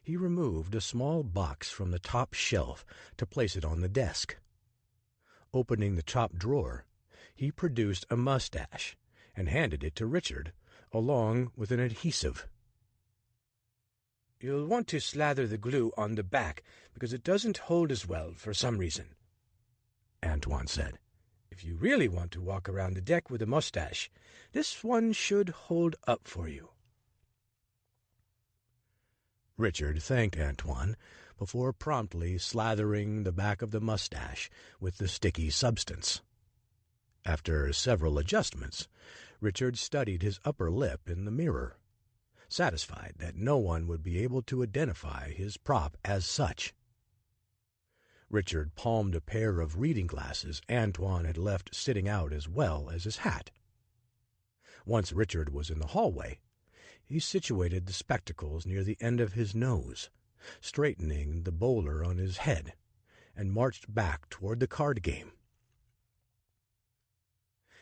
He removed a small box from the top shelf to place it on the desk. Opening the top drawer, he produced a mustache and handed it to Richard, along with an adhesive. "You'll want to slather the glue on the back because it doesn't hold as well for some reason," Antoine said. "If you really want to walk around the deck with a mustache, this one should hold up for you." Richard thanked Antoine before promptly slathering the back of the mustache with the sticky substance. After several adjustments, Richard studied his upper lip in the mirror, satisfied that no one would be able to identify his prop as such. Richard palmed a pair of reading glasses Antoine had left sitting out as well as his hat. Once Richard was in the hallway, he situated the spectacles near the end of his nose, straightening the bowler on his head, and marched back toward the card game.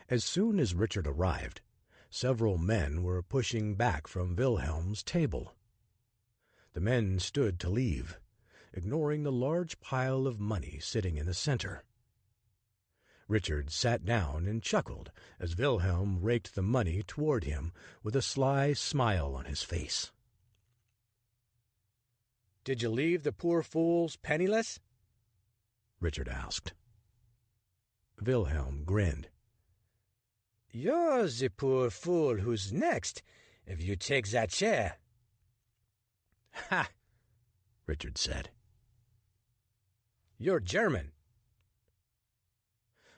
As soon as Richard arrived, several men were pushing back from Wilhelm's table. The men stood to leave, ignoring the large pile of money sitting in the center. Richard sat down and chuckled as Wilhelm raked the money toward him with a sly smile on his face. "Did you leave the poor fools penniless?" Richard asked. Wilhelm grinned. "You're the poor fool who's next, if you take that chair." "Ha!" Richard said. "You're German."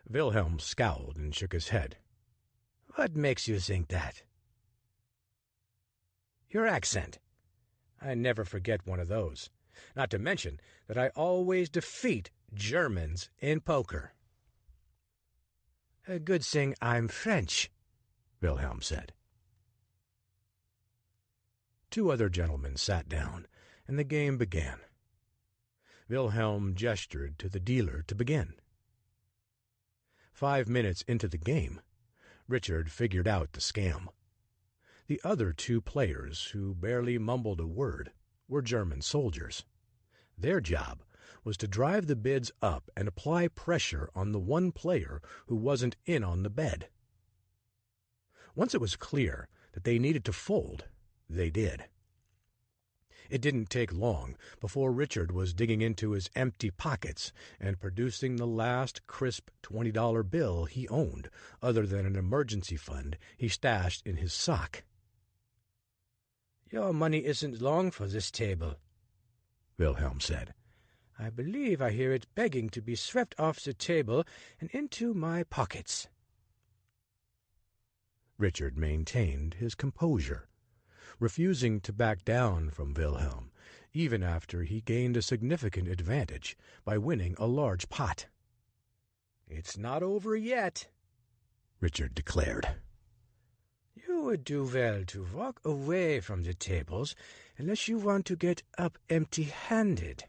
Wilhelm scowled and shook his head. "What makes you think that?" "Your accent. I never forget one of those. Not to mention that I always defeat Germans in poker." "A good thing I'm French," Wilhelm said. Two other gentlemen sat down, and the game began. Wilhelm gestured to the dealer to begin. 5 minutes into the game, Richard figured out the scam. The other two players, who barely mumbled a word, were German soldiers. Their job was to drive the bids up and apply pressure on the one player who wasn't in on the bet. Once it was clear that they needed to fold, they did. It didn't take long before Richard was digging into his empty pockets and producing the last crisp $20 bill he owned, other than an emergency fund he stashed in his sock. "Your money isn't long for this table," Wilhelm said. "I believe I hear it begging to be swept off the table and into my pockets." Richard maintained his composure, refusing to back down from Wilhelm, even after he gained a significant advantage by winning a large pot. "It's not over yet," Richard declared. "You would do well to walk away from the tables unless you want to get up empty-handed."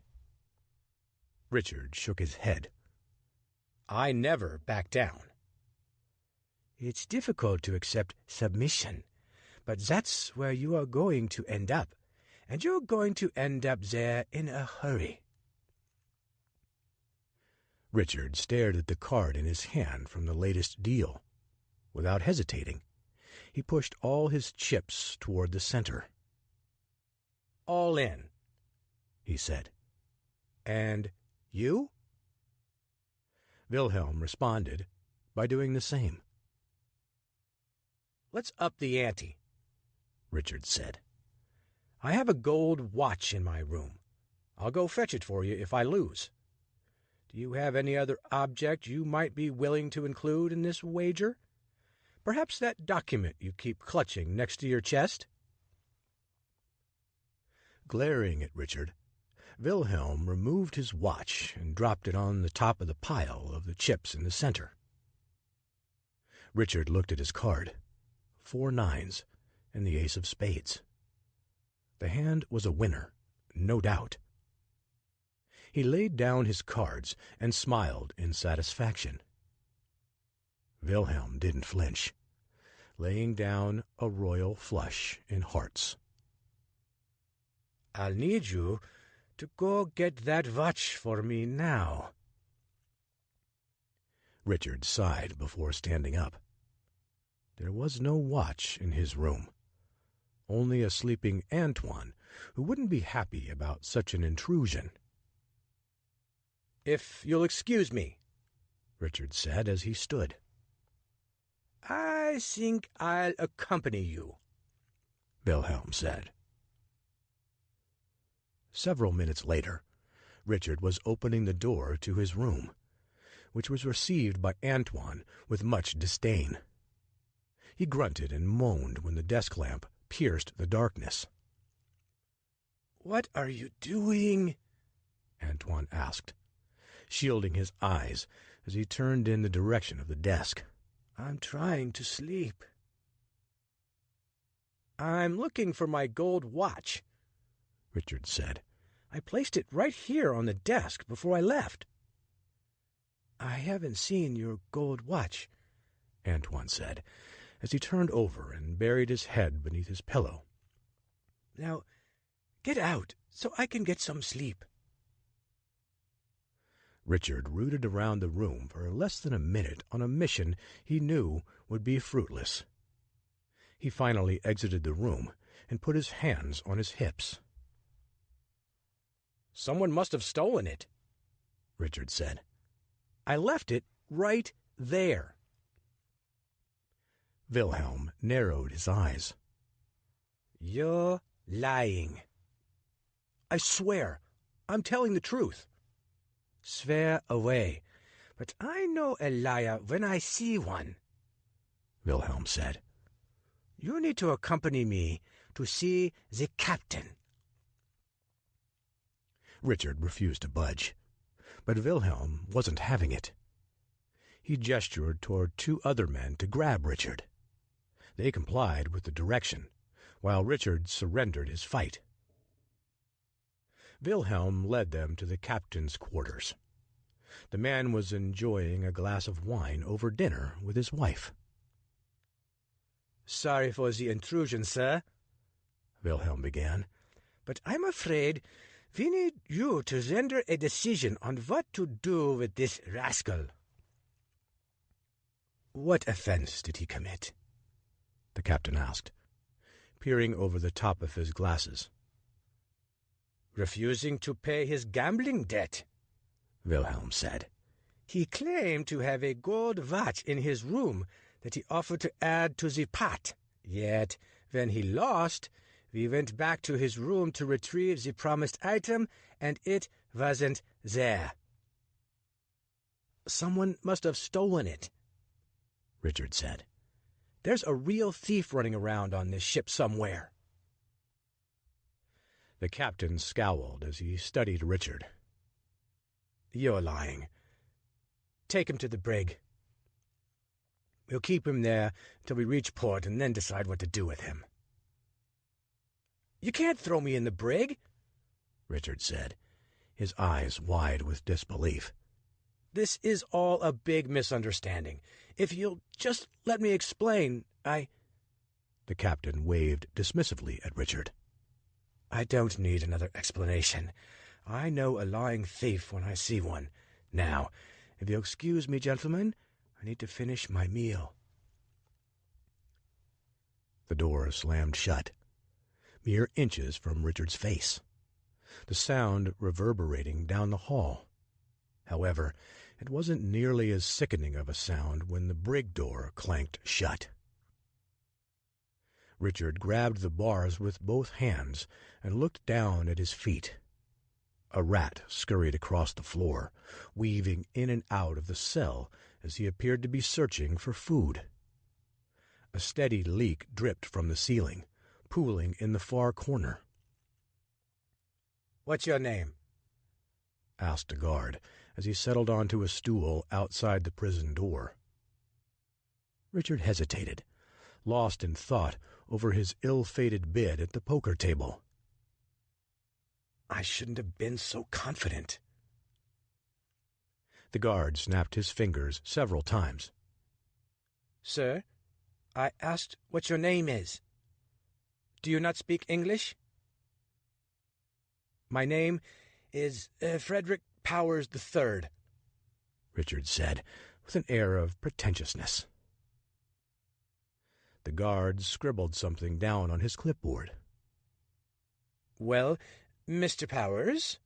Richard shook his head. "I never back down." "It's difficult to accept submission, but that's where you are going to end up, and you're going to end up there in a hurry." Richard stared at the card in his hand from the latest deal. Without hesitating, he pushed all his chips toward the center. "All in," he said. "And you?" Wilhelm responded by doing the same. "Let's up the ante," Richard said. "I have a gold watch in my room. I'll go fetch it for you if I lose. Do you have any other object you might be willing to include in this wager? Perhaps that document you keep clutching next to your chest?" Glaring at Richard, Wilhelm removed his watch and dropped it on the top of the pile of the chips in the center. Richard looked at his card. 4 nines and the ace of spades. The hand was a winner, no doubt. He laid down his cards and smiled in satisfaction. Wilhelm didn't flinch, laying down a royal flush in hearts. "I'll need you to go get that watch for me now." Richard sighed before standing up. There was no watch in his room, only a sleeping Antoine who wouldn't be happy about such an intrusion. "If you'll excuse me," Richard said as he stood. "I think I'll accompany you," Wilhelm said. Several minutes later, Richard was opening the door to his room, which was received by Antoine with much disdain. He grunted and moaned when the desk lamp pierced the darkness. "What are you doing?" Antoine asked, shielding his eyes as he turned in the direction of the desk. "I'm trying to sleep." "I'm looking for my gold watch," Richard said. "I placed it right here on the desk before I left." "I haven't seen your gold watch," Antoine said, as he turned over and buried his head beneath his pillow. "Now, get out so I can get some sleep." Richard rooted around the room for less than a minute on a mission he knew would be fruitless. He finally exited the room and put his hands on his hips. "Someone must have stolen it," Richard said. "I left it right there." Wilhelm narrowed his eyes. "You're lying." "I swear, I'm telling the truth." "Swear away, but I know a liar when I see one," Wilhelm said. "You need to accompany me to see the captain." Richard refused to budge, but Wilhelm wasn't having it. He gestured toward 2 other men to grab Richard. They complied with the direction, while Richard surrendered his fight. Wilhelm led them to the captain's quarters. The man was enjoying a glass of wine over dinner with his wife. "Sorry for the intrusion, sir," Wilhelm began, "but I'm afraid we need you to render a decision on what to do with this rascal." "What offense did he commit?" the captain asked, peering over the top of his glasses. refusing to pay his gambling debt," Wilhelm said. "He claimed to have a gold watch in his room that he offered to add to the pot. Yet, when he lost, we went back to his room to retrieve the promised item, and it wasn't there." "Someone must have stolen it," Richard said. "There's a real thief running around on this ship somewhere." The captain scowled as he studied Richard. "You're lying. Take him to the brig. We'll keep him there till we reach port and then decide what to do with him." "You can't throw me in the brig," Richard said, his eyes wide with disbelief. "This is all a big misunderstanding. If you'll just let me explain, The captain waved dismissively at Richard. "I don't need another explanation. I know a lying thief when I see one. Now, if you'll excuse me, gentlemen, I need to finish my meal." The door slammed shut, mere inches from Richard's face, the sound reverberating down the hall. However, it wasn't nearly as sickening of a sound when the brig door clanked shut. Richard grabbed the bars with both hands and looked down at his feet. A rat scurried across the floor, weaving in and out of the cell as he appeared to be searching for food. A steady leak dripped from the ceiling, pooling in the far corner. "What's your name?" asked a guard as he settled onto a stool outside the prison door. Richard hesitated, lost in thought over his ill-fated bid at the poker table. "I shouldn't have been so confident." The guard snapped his fingers several times. "Sir, I asked what your name is. Do you not speak English?" "My name is Frederick Powers III," Richard said, with an air of pretentiousness. The guard scribbled something down on his clipboard. "Well, Mr. Powers,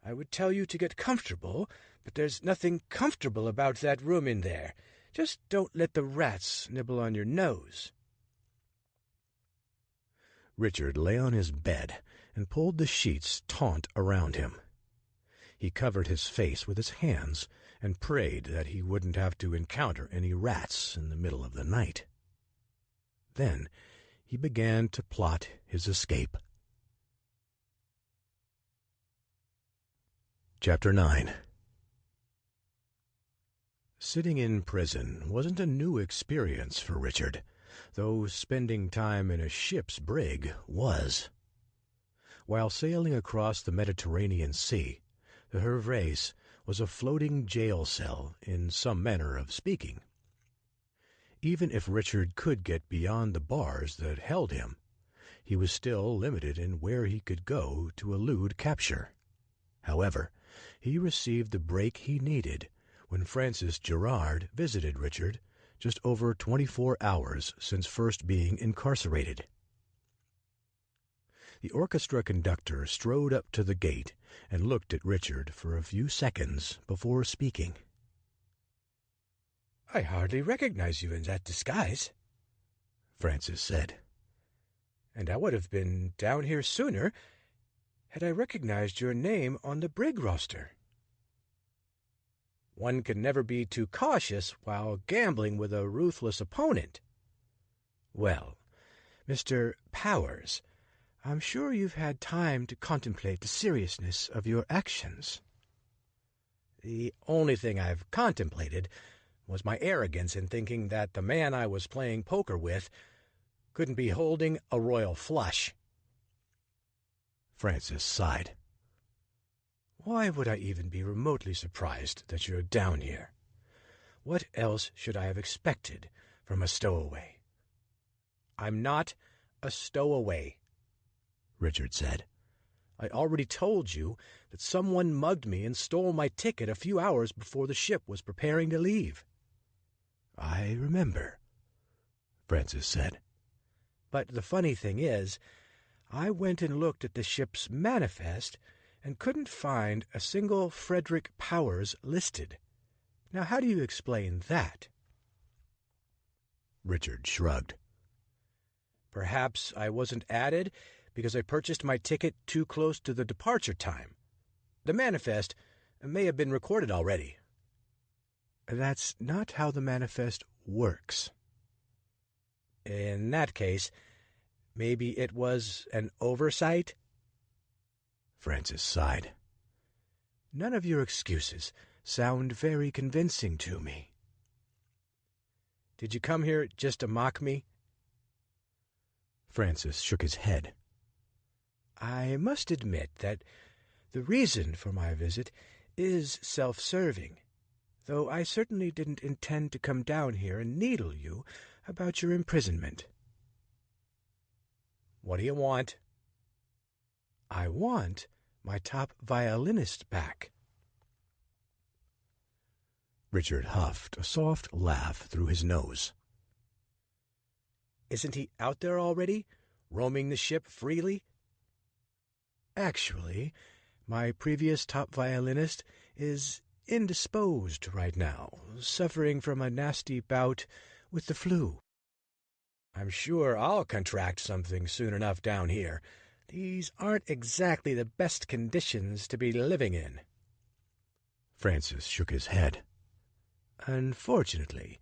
I would tell you to get comfortable, but there's nothing comfortable about that room in there. Just don't let the rats nibble on your nose." Richard lay on his bed and pulled the sheets taut around him. He covered his face with his hands and prayed that he wouldn't have to encounter any rats in the middle of the night. Then he began to plot his escape. Chapter 9. Sitting in prison wasn't a new experience for Richard, though spending time in a ship's brig was. While sailing across the Mediterranean Sea, the Hervrace was a floating jail cell in some manner of speaking. Even if Richard could get beyond the bars that held him, he was still limited in where he could go to elude capture. However, he received the break he needed when Francis Gerard visited Richard just over 24 hours since first being incarcerated. The orchestra conductor strode up to the gate and looked at Richard for a few seconds before speaking. "I hardly recognize you in that disguise," Francis said. "And I would have been down here sooner had I recognized your name on the brig roster." "One can never be too cautious while gambling with a ruthless opponent." "Well, Mr. Powers, I'm sure you've had time to contemplate the seriousness of your actions." "The only thing I've contemplated was my arrogance in thinking that the man I was playing poker with couldn't be holding a royal flush." Francis sighed. "Why would I even be remotely surprised that you're down here? What else should I have expected from a stowaway?" "I'm not a stowaway," Richard said. "I already told you that someone mugged me and stole my ticket a few hours before the ship was preparing to leave." "I remember," Francis said. "But the funny thing is, I went and looked at the ship's manifest and couldn't find a single Frederick Powers listed. Now, how do you explain that?" Richard shrugged. "Perhaps I wasn't added because I purchased my ticket too close to the departure time. The manifest may have been recorded already." "That's not how the manifest works." "In that case, maybe it was an oversight?" Francis sighed. "None of your excuses sound very convincing to me." "Did you come here just to mock me?" Francis shook his head. "I must admit that the reason for my visit is self-serving, though I certainly didn't intend to come down here and needle you about your imprisonment." "What do you want?" "I want my top violinist back." Richard huffed a soft laugh through his nose. "Isn't he out there already, roaming the ship freely?" "Actually, my previous top violinist is indisposed right now, suffering from a nasty bout with the flu." "I'm sure I'll contract something soon enough down here. These aren't exactly the best conditions to be living in." Francis shook his head. "Unfortunately,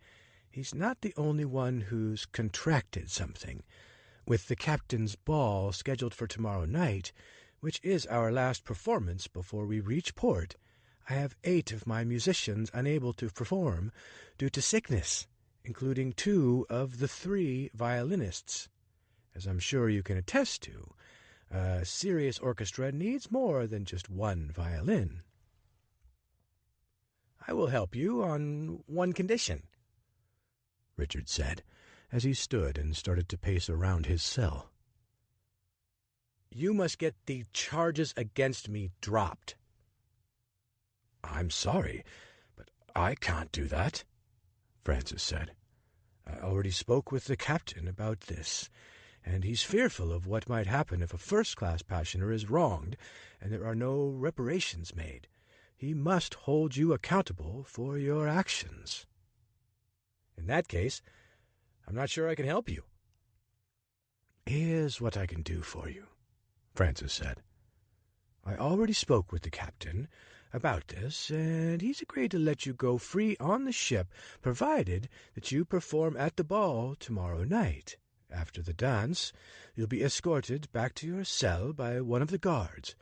he's not the only one who's contracted something. With the captain's ball scheduled for tomorrow night, which is our last performance before we reach port, I have 8 of my musicians unable to perform due to sickness, including 2 of the 3 violinists. As I'm sure you can attest to, a serious orchestra needs more than just 1 violin." "I will help you on one condition," Richard said, as he stood and started to pace around his cell. "You must get the charges against me dropped." "I'm sorry, but I can't do that," Francis said. "I already spoke with the captain about this, and he's fearful of what might happen if a first-class passenger is wronged and there are no reparations made. He must hold you accountable for your actions." "In that case, I'm not sure I can help you." "Here's what I can do for you," Francis said. "I already spoke with the captain about this, and he's agreed to let you go free on the ship, provided that you perform at the ball tomorrow night. After the dance, you'll be escorted back to your cell by one of the guards.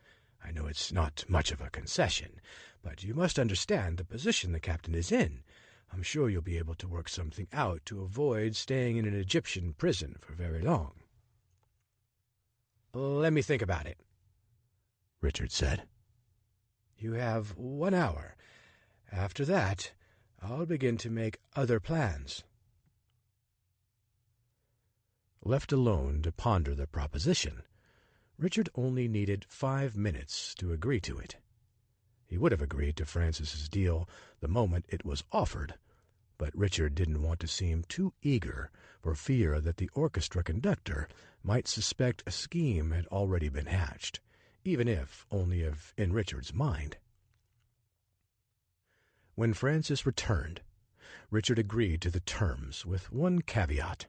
I know it's not much of a concession, but you must understand the position the captain is in. I'm sure you'll be able to work something out to avoid staying in an Egyptian prison for very long." "Let me think about it," Richard said. "You have 1 hour. After that, I'll begin to make other plans." Left alone to ponder the proposition, Richard only needed 5 minutes to agree to it. He would have agreed to Francis's deal the moment it was offered, but Richard didn't want to seem too eager for fear that the orchestra conductor might suspect a scheme had already been hatched, even if only in Richard's mind. When Francis returned, Richard agreed to the terms with one caveat: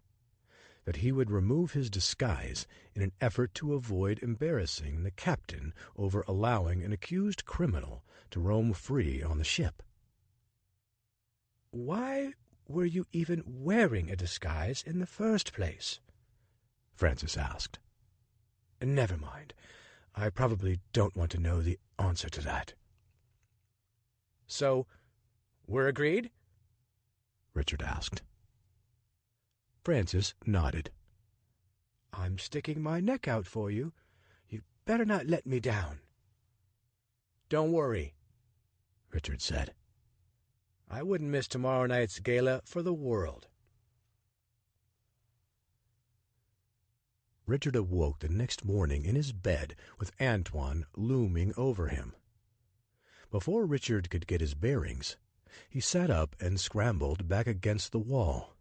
that he would remove his disguise in an effort to avoid embarrassing the captain over allowing an accused criminal to roam free on the ship. "Why were you even wearing a disguise in the first place?" Francis asked. "Never mind. I probably don't want to know the answer to that." "So, we're agreed?" Richard asked. Francis nodded. "I'm sticking my neck out for you. You'd better not let me down." "Don't worry," Richard said. "I wouldn't miss tomorrow night's gala for the world." Richard awoke the next morning in his bed with Antoine looming over him. Before Richard could get his bearings, he sat up and scrambled back against the wall.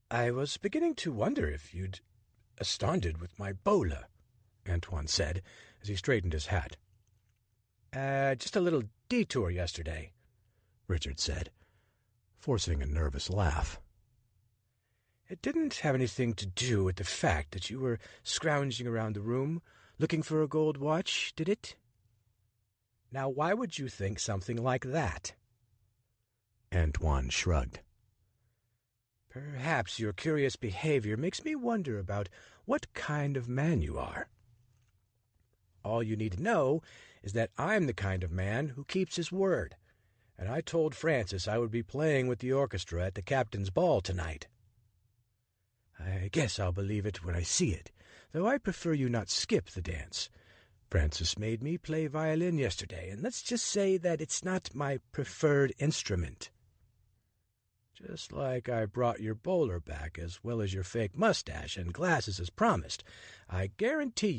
"I was beginning to wonder if you'd astounded with my bowler," Antoine said, as he straightened his hat. Just a little detour yesterday," Richard said, forcing a nervous laugh. "It didn't have anything to do with the fact that you were scrounging around the room, looking for a gold watch, did it? Now, why would you think something like that?" Antoine shrugged. "Perhaps your curious behavior makes me wonder about what kind of man you are. All you need to know is that I'm the kind of man who keeps his word, and I told Francis I would be playing with the orchestra at the captain's ball tonight. I guess I'll believe it when I see it, though I prefer you not skip the dance. Francis made me play violin yesterday, and let's just say that it's not my preferred instrument. Just like I brought your bowler back as well as your fake mustache and glasses as promised, I guarantee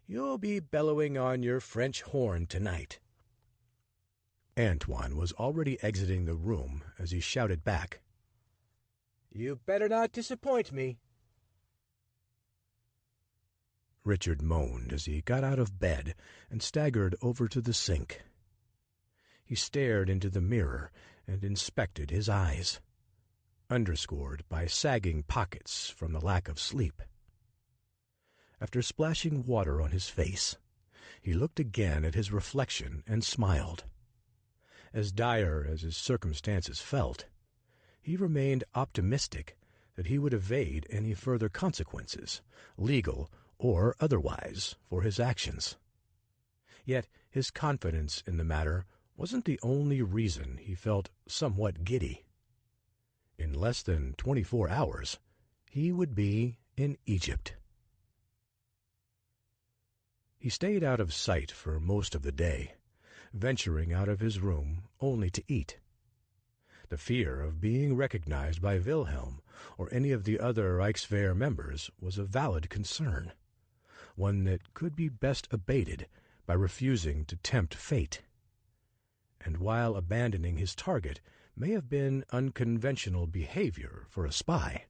you'll be bellowing on your French horn tonight." Antoine was already exiting the room as he shouted back, "You better not disappoint me." Richard moaned as he got out of bed and staggered over to the sink. He stared into the mirror and inspected his eyes, underscored by sagging pockets from the lack of sleep. After splashing water on his face, he looked again at his reflection and smiled. As dire as his circumstances felt, he remained optimistic that he would evade any further consequences, legal or otherwise, for his actions. Yet his confidence in the matter wasn't the only reason he felt somewhat giddy. In less than 24 hours, he would be in Egypt. He stayed out of sight for most of the day, venturing out of his room only to eat. The fear of being recognized by Wilhelm or any of the other Reichswehr members was a valid concern, one that could be best abated by refusing to tempt fate. And while abandoning his target may have been unconventional behavior for a spy,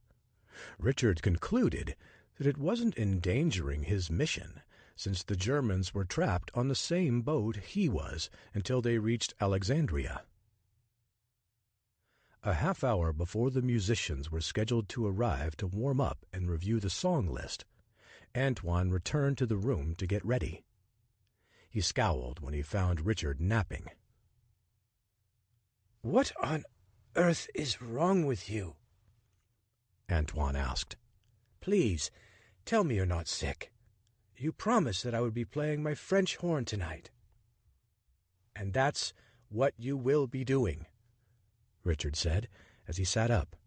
Richard concluded that it wasn't endangering his mission, since the Germans were trapped on the same boat he was until they reached Alexandria. A half hour before the musicians were scheduled to arrive to warm up and review the song list, Antoine returned to the room to get ready. He scowled when he found Richard napping. "What on earth is wrong with you?" Antoine asked. "Please, tell me you're not sick. You promised that I would be playing my French horn tonight." "And that's what you will be doing," Richard said as he sat up.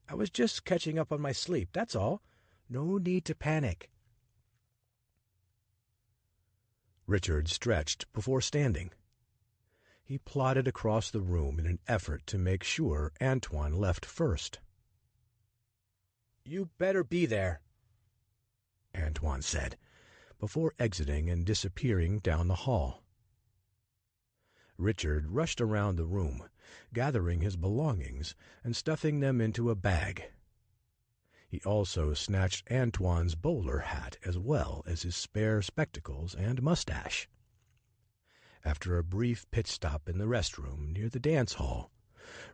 "I was just catching up on my sleep, that's all. No need to panic." Richard stretched before standing. He plodded across the room in an effort to make sure Antoine left first. "You better be there," Antoine said, before exiting and disappearing down the hall. Richard rushed around the room, gathering his belongings and stuffing them into a bag. He also snatched Antoine's bowler hat as well as his spare spectacles and mustache. After a brief pit stop in the restroom near the dance hall,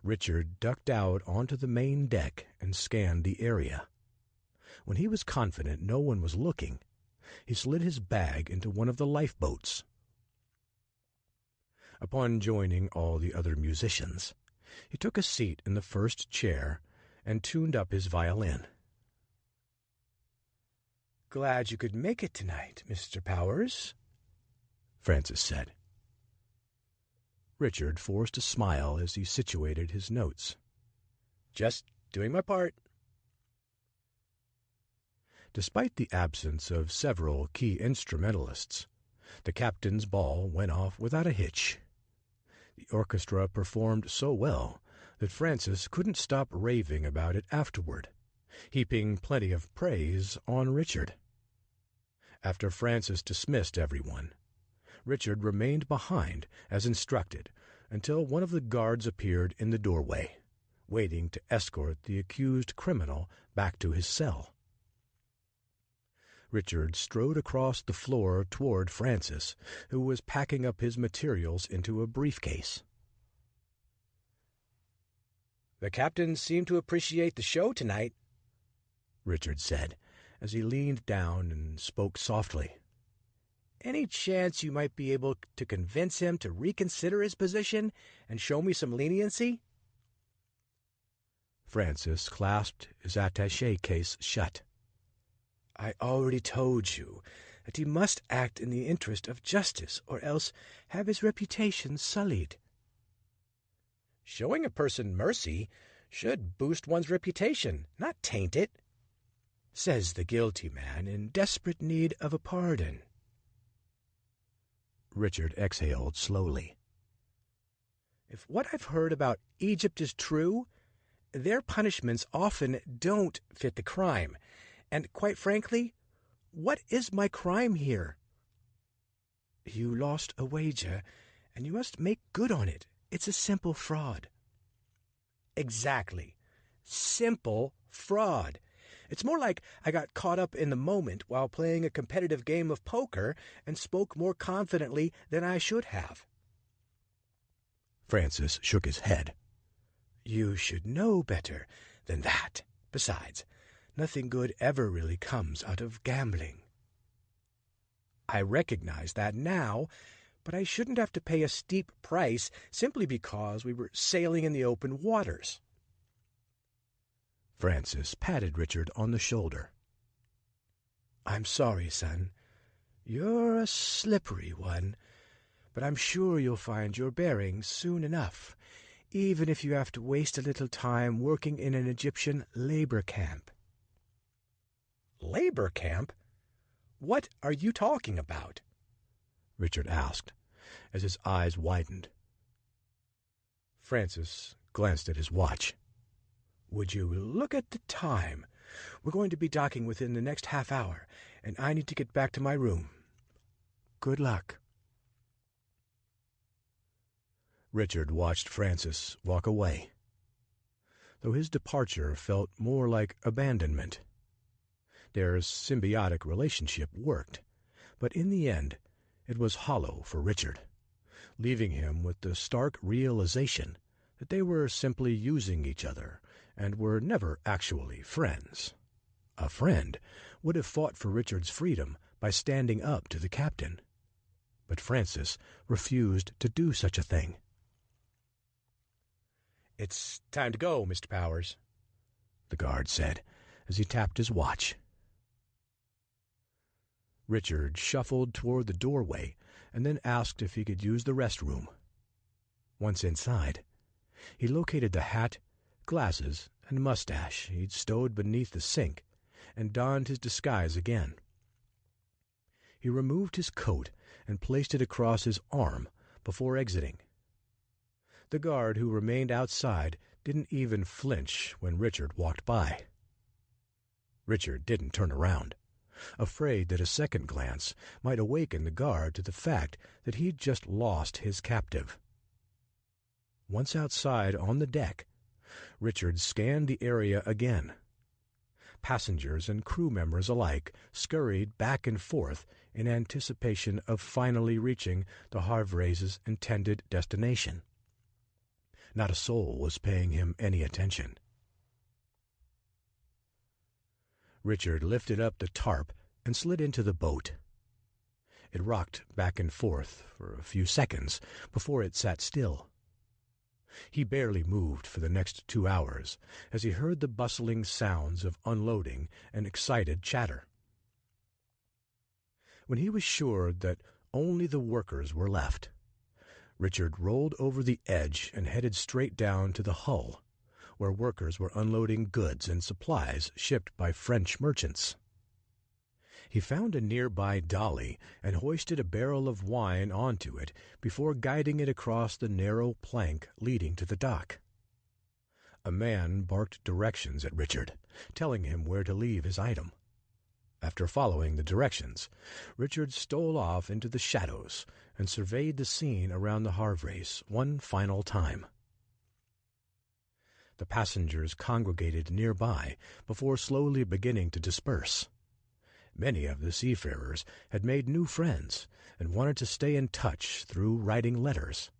Richard ducked out onto the main deck and scanned the area. When he was confident no one was looking, he slid his bag into one of the lifeboats. Upon joining all the other musicians, he took a seat in the first chair and tuned up his violin. "Glad you could make it tonight, Mr. Powers," Francis said. Richard forced a smile as he situated his notes. "Just doing my part." Despite the absence of several key instrumentalists, the captain's ball went off without a hitch. The orchestra performed so well that Francis couldn't stop raving about it afterward, heaping plenty of praise on Richard. After Francis dismissed everyone, Richard remained behind as instructed until one of the guards appeared in the doorway, waiting to escort the accused criminal back to his cell. Richard strode across the floor toward Francis, who was packing up his materials into a briefcase. "The captain seemed to appreciate the show tonight," Richard said, as he leaned down and spoke softly. "Any chance you might be able to convince him to reconsider his position and show me some leniency?" Francis clasped his attaché case shut. "I already told you that he must act in the interest of justice or else have his reputation sullied." "Showing a person mercy should boost one's reputation, not taint it," says the guilty man in desperate need of a pardon. Richard exhaled slowly. "If what I've heard about Egypt is true, their punishments often don't fit the crime. And quite frankly, what is my crime here?" "You lost a wager, and you must make good on it. It's a simple fraud." "Exactly. Simple fraud. It's more like I got caught up in the moment while playing a competitive game of poker and spoke more confidently than I should have." Francis shook his head. "You should know better than that. Besides, nothing good ever really comes out of gambling." "I recognize that now, but I shouldn't have to pay a steep price simply because we were sailing in the open waters." Francis patted Richard on the shoulder. "I'm sorry, son. You're a slippery one, but I'm sure you'll find your bearings soon enough, even if you have to waste a little time working in an Egyptian labor camp." "Labor camp? What are you talking about?" Richard asked, as his eyes widened. Francis glanced at his watch. "Would you look at the time? We're going to be docking within the next half hour, and I need to get back to my room. Good luck." Richard watched Francis walk away, though his departure felt more like abandonment. Their symbiotic relationship worked, but in the end it was hollow for Richard, leaving him with the stark realization that they were simply using each other and were never actually friends. A friend would have fought for Richard's freedom by standing up to the captain, but Francis refused to do such a thing. "It's time to go, Mr. Powers," the guard said as he tapped his watch. Richard shuffled toward the doorway and then asked if he could use the restroom. Once inside, he located the hat, glasses, and mustache he'd stowed beneath the sink and donned his disguise again. He removed his coat and placed it across his arm before exiting. The guard who remained outside didn't even flinch when Richard walked by. Richard didn't turn around, afraid that a second glance might awaken the guard to the fact that he'd just lost his captive. Once outside on the deck, Richard scanned the area again. Passengers and crew members alike scurried back and forth in anticipation of finally reaching the Havre's intended destination. Not a soul was paying him any attention. Richard lifted up the tarp and slid into the boat. It rocked back and forth for a few seconds before it sat still. He barely moved for the next 2 hours as he heard the bustling sounds of unloading and excited chatter. When he was sure that only the workers were left, Richard rolled over the edge and headed straight down to the hull, where workers were unloading goods and supplies shipped by French merchants. He found a nearby dolly and hoisted a barrel of wine onto it before guiding it across the narrow plank leading to the dock. A man barked directions at Richard, telling him where to leave his item. After following the directions, Richard stole off into the shadows and surveyed the scene around the Havre's one final time. The passengers congregated nearby before slowly beginning to disperse. Many of the seafarers had made new friends and wanted to stay in touch through writing letters.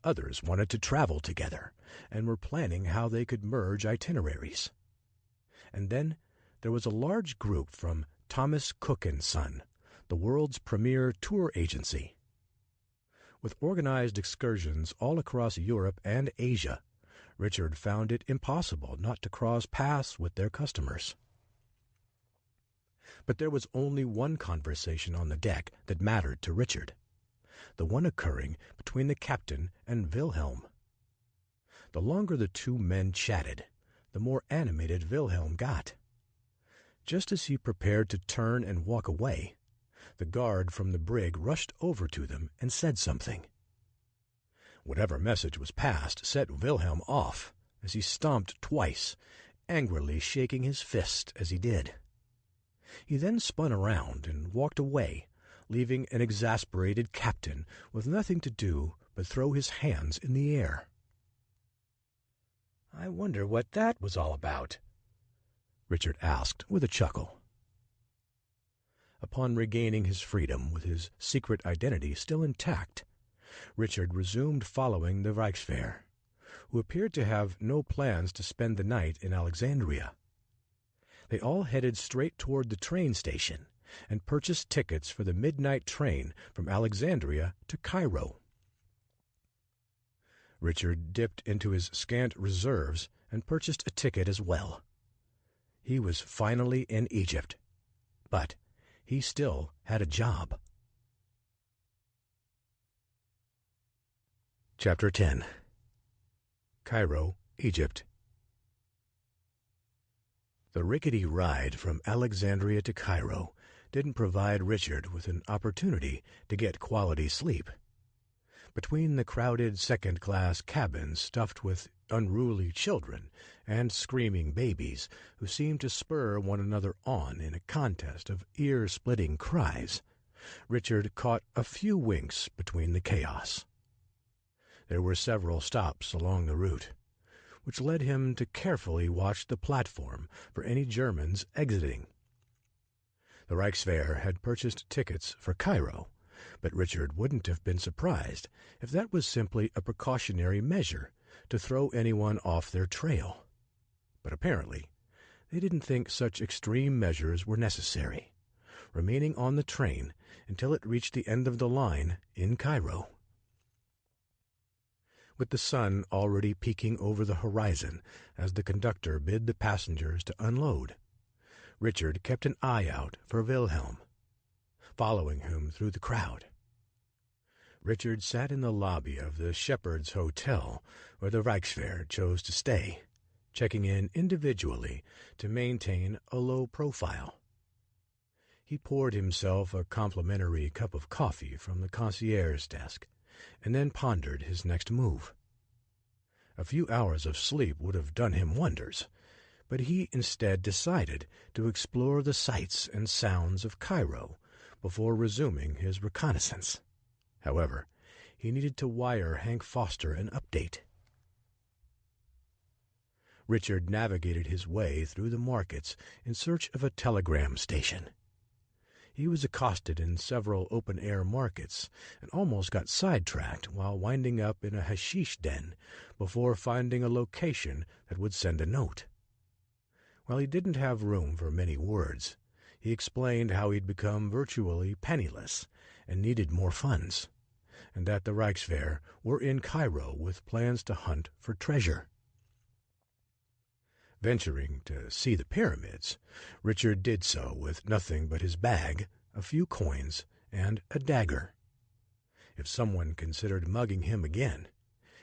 Others wanted to travel together and were planning how they could merge itineraries. And then there was a large group from Thomas Cook & Son, the world's premier tour agency. With organized excursions all across Europe and Asia, Richard found it impossible not to cross paths with their customers. But there was only one conversation on the deck that mattered to Richard, the one occurring between the captain and Wilhelm. The longer the two men chatted, the more animated Wilhelm got. Just as he prepared to turn and walk away, the guard from the brig rushed over to them and said something. Whatever message was passed set Wilhelm off as he stomped twice, angrily shaking his fist as he did. He then spun around and walked away, leaving an exasperated captain with nothing to do but throw his hands in the air. "I wonder what that was all about?" Richard asked with a chuckle. Upon regaining his freedom with his secret identity still intact, Richard resumed following the Reichswehr, who appeared to have no plans to spend the night in Alexandria. They all headed straight toward the train station and purchased tickets for the midnight train from Alexandria to Cairo. Richard dipped into his scant reserves and purchased a ticket as well. He was finally in Egypt, but he still had a job. Chapter 10. Cairo, Egypt. The rickety ride from Alexandria to Cairo didn't provide Richard with an opportunity to get quality sleep. Between the crowded second-class cabins stuffed with unruly children and screaming babies who seemed to spur one another on in a contest of ear-splitting cries, Richard caught a few winks between the chaos. There were several stops along the route, which led him to carefully watch the platform for any Germans exiting. The Reichswehr had purchased tickets for Cairo, but Richard wouldn't have been surprised if that was simply a precautionary measure to throw anyone off their trail. But apparently, they didn't think such extreme measures were necessary, remaining on the train until it reached the end of the line in Cairo. With the sun already peeking over the horizon as the conductor bid the passengers to unload, Richard kept an eye out for Wilhelm, following him through the crowd. Richard sat in the lobby of the Shepherd's Hotel, where the Reichswehr chose to stay, checking in individually to maintain a low profile. He poured himself a complimentary cup of coffee from the concierge's desk, and then pondered his next move. A few hours of sleep would have done him wonders, but he instead decided to explore the sights and sounds of Cairo before resuming his reconnaissance. However, he needed to wire Hank Foster an update. Richard navigated his way through the markets in search of a telegram station. He was accosted in several open-air markets and almost got sidetracked while winding up in a hashish den before finding a location that would send a note. While he didn't have room for many words, he explained how he'd become virtually penniless and needed more funds, and that the Reichswehr were in Cairo with plans to hunt for treasure. Venturing to see the pyramids, Richard did so with nothing but his bag, a few coins, and a dagger. If someone considered mugging him again,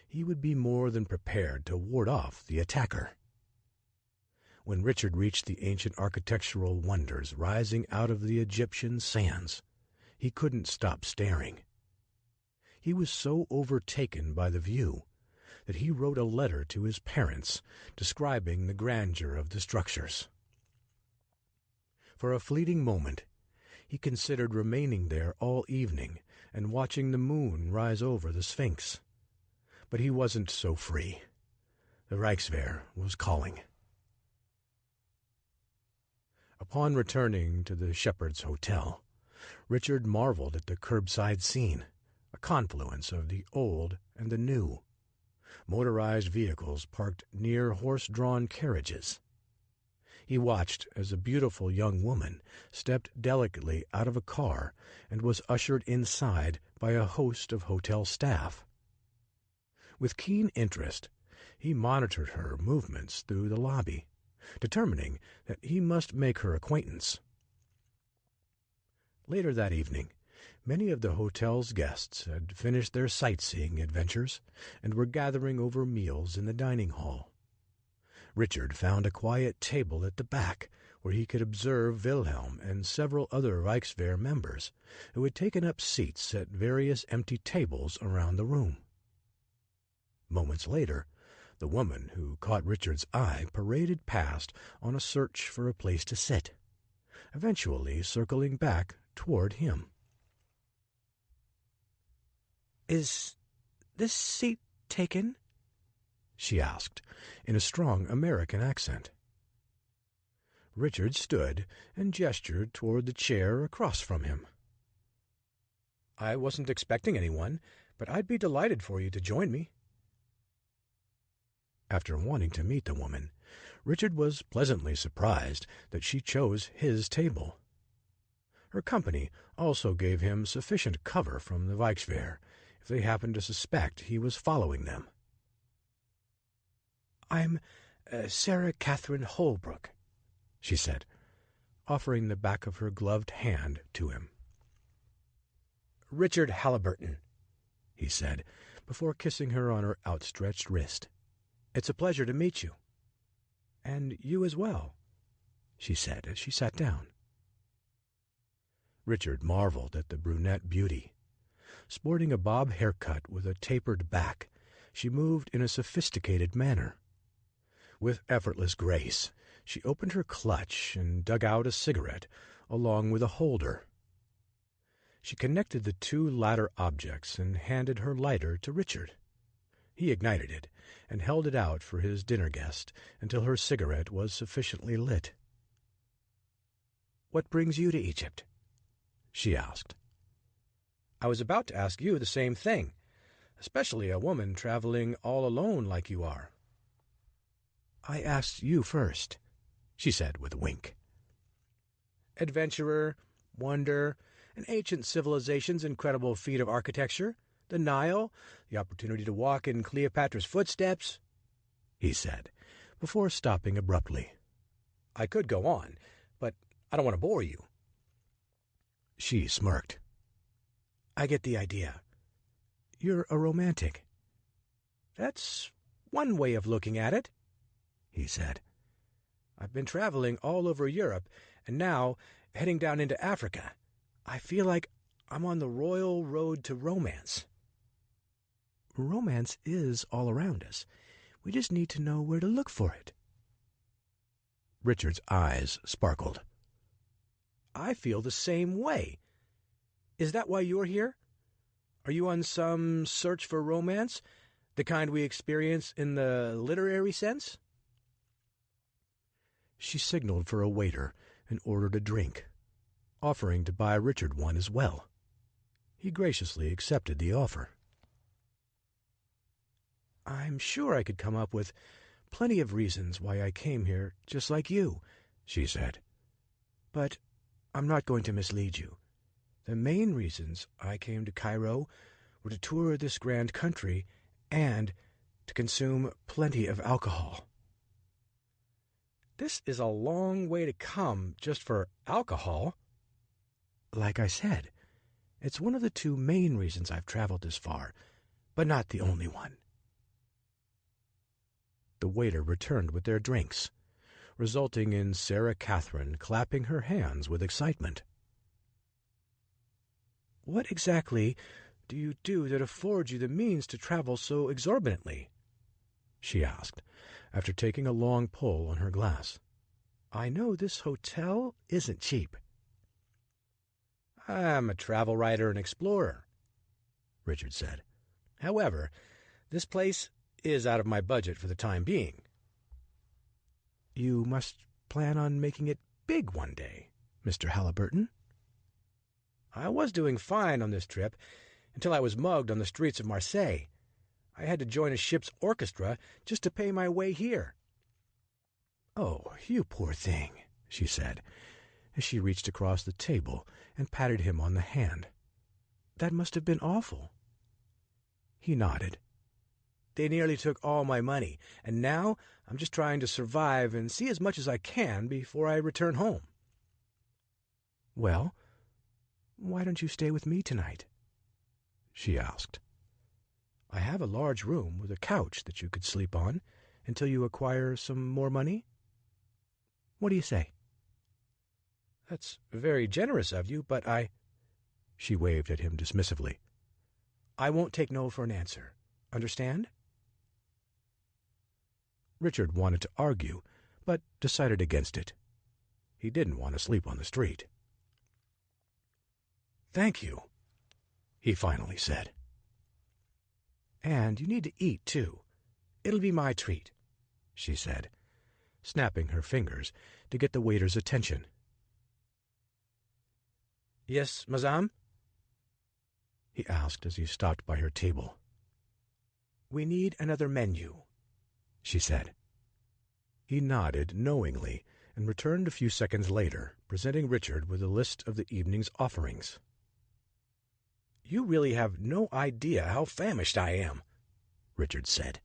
he would be more than prepared to ward off the attacker. When Richard reached the ancient architectural wonders rising out of the Egyptian sands, he couldn't stop staring. He was so overtaken by the view that he wrote a letter to his parents describing the grandeur of the structures. For a fleeting moment, he considered remaining there all evening and watching the moon rise over the Sphinx. But he wasn't so free. The Reichswehr was calling. Upon returning to the Shepherd's Hotel, Richard marveled at the curbside scene, a confluence of the old and the new. Motorized vehicles parked near horse-drawn carriages. He watched as a beautiful young woman stepped delicately out of a car and was ushered inside by a host of hotel staff. With keen interest, he monitored her movements through the lobby, determining that he must make her acquaintance. Later that evening, many of the hotel's guests had finished their sightseeing adventures and were gathering over meals in the dining hall. Richard found a quiet table at the back where he could observe Wilhelm and several other Reichswehr members who had taken up seats at various empty tables around the room. Moments later, the woman who caught Richard's eye paraded past on a search for a place to sit, eventually circling back toward him. "Is this seat taken?" she asked, in a strong American accent. Richard stood and gestured toward the chair across from him. "I wasn't expecting anyone, but I'd be delighted for you to join me." After wanting to meet the woman, Richard was pleasantly surprised that she chose his table. Her company also gave him sufficient cover from the Reichswehr if they happened to suspect he was following them. "I'm Sarah Catherine Holbrook," she said, offering the back of her gloved hand to him. "Richard Halliburton," he said, before kissing her on her outstretched wrist. "It's a pleasure to meet you." "And you as well," she said as she sat down. Richard marveled at the brunette beauty. Sporting a bob haircut with a tapered back, she moved in a sophisticated manner. With effortless grace, she opened her clutch and dug out a cigarette, along with a holder. She connected the two latter objects and handed her lighter to Richard. He ignited it and held it out for his dinner guest until her cigarette was sufficiently lit. "What brings you to Egypt?" she asked. "I was about to ask you the same thing, especially a woman traveling all alone like you are." "I asked you first," she said with a wink. "Adventurer, wonder, an ancient civilization's incredible feat of architecture, the Nile, the opportunity to walk in Cleopatra's footsteps," he said, before stopping abruptly. "I could go on, but I don't want to bore you." She smirked. "I get the idea. You're a romantic." "That's one way of looking at it," he said. "I've been traveling all over Europe, and now, heading down into Africa, I feel like I'm on the royal road to romance." "Romance is all around us. We just need to know where to look for it." Richard's eyes sparkled. "I feel the same way. Is that why you're here? Are you on some search for romance, the kind we experience in the literary sense?" She signaled for a waiter and ordered a drink, offering to buy Richard one as well. He graciously accepted the offer. "I'm sure I could come up with plenty of reasons why I came here just like you," she said. "But I'm not going to mislead you. The main reasons I came to Cairo were to tour this grand country and to consume plenty of alcohol." "This is a long way to come just for alcohol." "Like I said, it's one of the two main reasons I've traveled this far, but not the only one." The waiter returned with their drinks, resulting in Sarah Catherine clapping her hands with excitement. "What exactly do you do that affords you the means to travel so exorbitantly?" she asked, after taking a long pull on her glass. "I know this hotel isn't cheap." "I'm a travel writer and explorer," Richard said. "However, this place is out of my budget for the time being." "You must plan on making it big one day, Mr. Halliburton. I was doing fine on this trip until I was mugged on the streets of Marseille. I had to join a ship's orchestra just to pay my way here." "Oh, you poor thing," she said, as she reached across the table and patted him on the hand. "That must have been awful." He nodded. "They nearly took all my money, and now I'm just trying to survive and see as much as I can before I return home." "Well, why don't you stay with me tonight?" she asked. "I have a large room with a couch that you could sleep on until you acquire some more money. What do you say?" "That's very generous of you, but She waved at him dismissively. "I won't take no for an answer. Understand?" Richard wanted to argue, but decided against it. He didn't want to sleep on the street. "Thank you," he finally said. "And you need to eat, too. It'll be my treat," she said, snapping her fingers to get the waiter's attention. "Yes, madame?" he asked as he stopped by her table. "We need another menu," she said. He nodded knowingly and returned a few seconds later, presenting Richard with a list of the evening's offerings. "You really have no idea how famished I am," Richard said,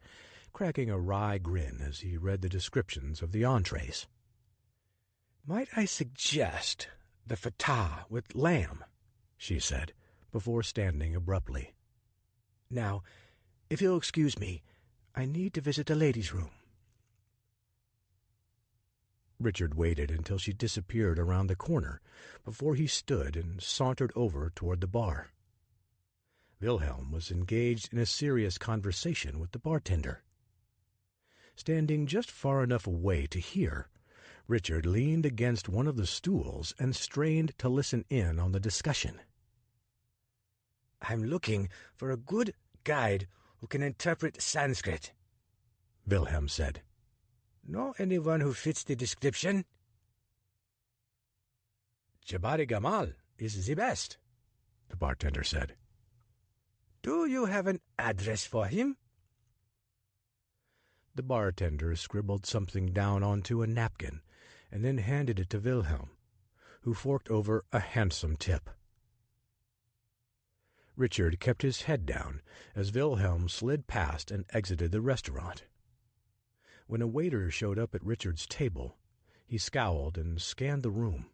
cracking a wry grin as he read the descriptions of the entrees. "Might I suggest the fatah with lamb?" she said, before standing abruptly. "Now, if you'll excuse me, I need to visit the ladies' room." Richard waited until she disappeared around the corner before he stood and sauntered over toward the bar. Wilhelm was engaged in a serious conversation with the bartender. Standing just far enough away to hear, Richard leaned against one of the stools and strained to listen in on the discussion. "I'm looking for a good guide who can interpret Sanskrit," Wilhelm said. "Know anyone who fits the description?" "Jabari Gamal is the best," the bartender said. "Do you have an address for him?" The bartender scribbled something down onto a napkin and then handed it to Wilhelm, who forked over a handsome tip. Richard kept his head down as Wilhelm slid past and exited the restaurant. When a waiter showed up at Richard's table, he scowled and scanned the room.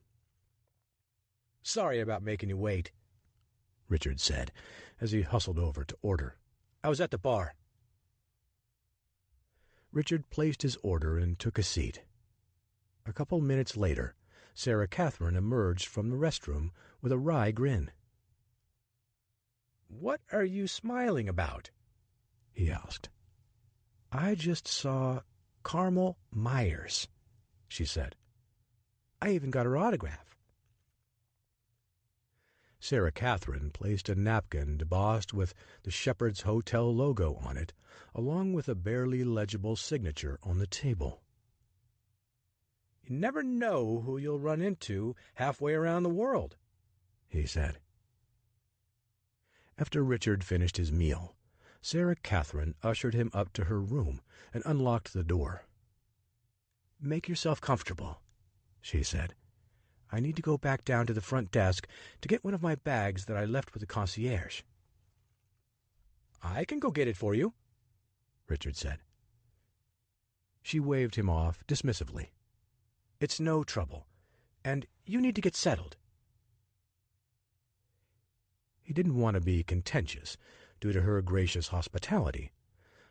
"Sorry about making you wait," Richard said as he hustled over to order. "I was at the bar." Richard placed his order and took a seat. A couple minutes later, Sarah Catherine emerged from the restroom with a wry grin. "What are you smiling about?" he asked. "I just saw Carmel Myers," she said. "I even got her autograph." Sarah Catherine placed a napkin embossed with the Shepherd's Hotel logo on it, along with a barely legible signature on the table. "You never know who you'll run into halfway around the world," he said. After Richard finished his meal, Sarah Catherine ushered him up to her room and unlocked the door. "Make yourself comfortable," she said. "I need to go back down to the front desk to get one of my bags that I left with the concierge." "I can go get it for you," Richard said. She waved him off dismissively. "It's no trouble, and you need to get settled." He didn't want to be contentious due to her gracious hospitality,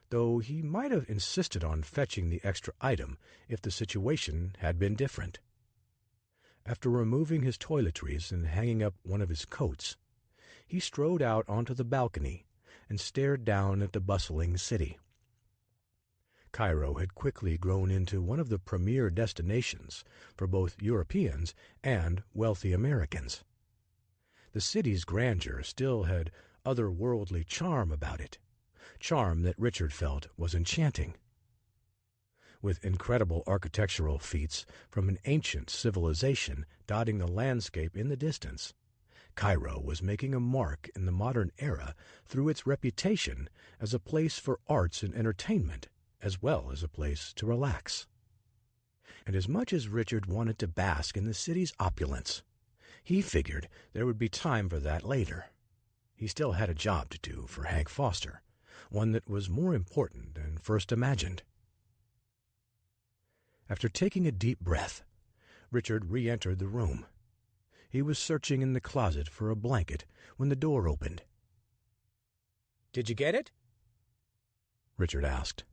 though he might have insisted on fetching the extra item if the situation had been different. After removing his toiletries and hanging up one of his coats, he strode out onto the balcony and stared down at the bustling city. Cairo had quickly grown into one of the premier destinations for both Europeans and wealthy Americans. The city's grandeur still had otherworldly charm about it, charm that Richard felt was enchanting. with incredible architectural feats from an ancient civilization dotting the landscape in the distance. Cairo was making a mark in the modern era through its reputation as a place for arts and entertainment, as well as a place to relax. And as much as Richard wanted to bask in the city's opulence, he figured there would be time for that later. He still had a job to do for Hank Foster, one that was more important than first imagined. After taking a deep breath, Richard re-entered the room. He was searching in the closet for a blanket when the door opened. "Did you get it?" Richard asked.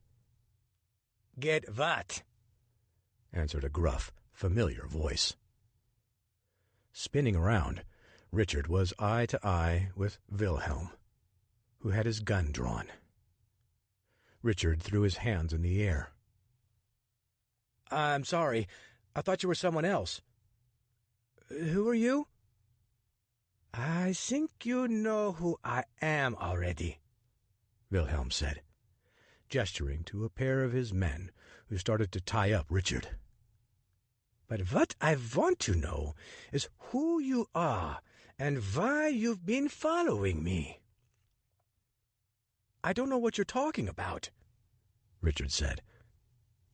"Get what?" answered a gruff, familiar voice. Spinning around, Richard was eye to eye with Wilhelm, who had his gun drawn. Richard threw his hands in the air. "I'm sorry. I thought you were someone else. Who are you?" "I think you know who I am already," Wilhelm said, gesturing to a pair of his men who started to tie up Richard. "But what I want to know is who you are and why you've been following me." "I don't know what you're talking about," Richard said.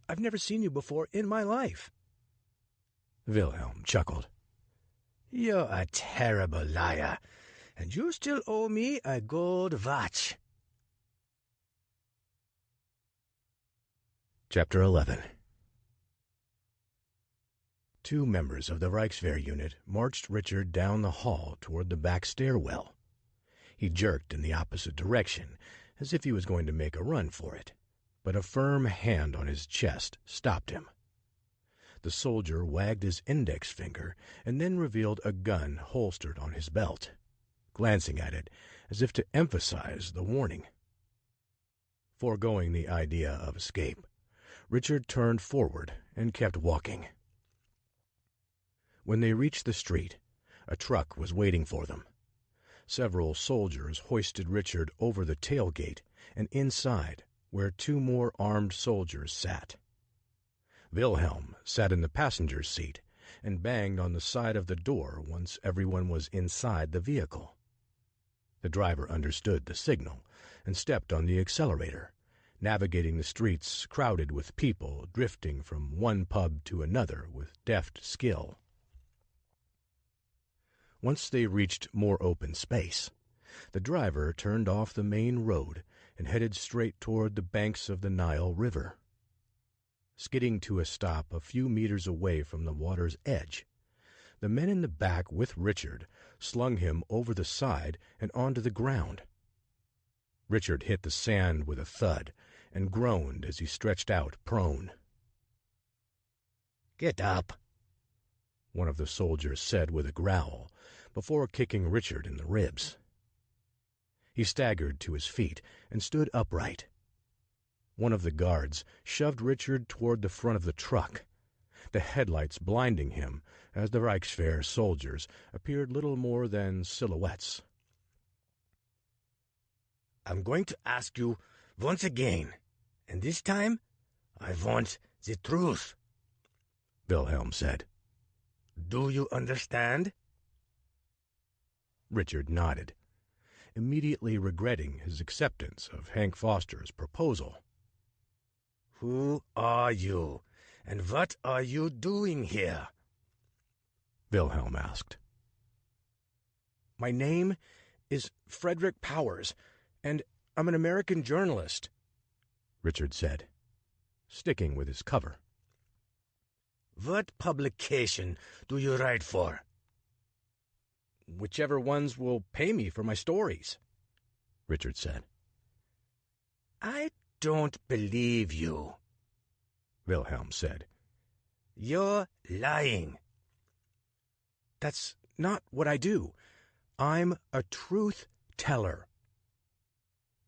"I've never seen you before in my life." Wilhelm chuckled. "You're a terrible liar, and you still owe me a gold watch." Chapter 11. Two members of the Reichswehr unit marched Richard down the hall toward the back stairwell. He jerked in the opposite direction, as if he was going to make a run for it, but a firm hand on his chest stopped him. The soldier wagged his index finger and then revealed a gun holstered on his belt, glancing at it as if to emphasize the warning. Foregoing the idea of escape, Richard turned forward and kept walking. When they reached the street, a truck was waiting for them. Several soldiers hoisted Richard over the tailgate and inside, where two more armed soldiers sat. Wilhelm sat in the passenger's seat and banged on the side of the door once everyone was inside the vehicle. The driver understood the signal and stepped on the accelerator, navigating the streets crowded with people drifting from one pub to another with deft skill. Once they reached more open space, the driver turned off the main road and headed straight toward the banks of the Nile River. Skidding to a stop a few meters away from the water's edge, the men in the back with Richard slung him over the side and onto the ground. Richard hit the sand with a thud and groaned as he stretched out prone. "Get up," one of the soldiers said with a growl, before kicking Richard in the ribs. He staggered to his feet and stood upright. One of the guards shoved Richard toward the front of the truck, the headlights blinding him as the Reichswehr soldiers appeared little more than silhouettes. "I'm going to ask you once again, and this time I want the truth," Wilhelm said. "Do you understand?" Richard nodded, immediately regretting his acceptance of Hank Foster's proposal. "Who are you, and what are you doing here?" Wilhelm asked. "My name is Frederick Powers, and I'm an American journalist," Richard said, sticking with his cover. "What publication do you write for?" "Whichever ones will pay me for my stories," Richard said. "I don't believe you," Wilhelm said. "You're lying." "That's not what I do. I'm a truth teller."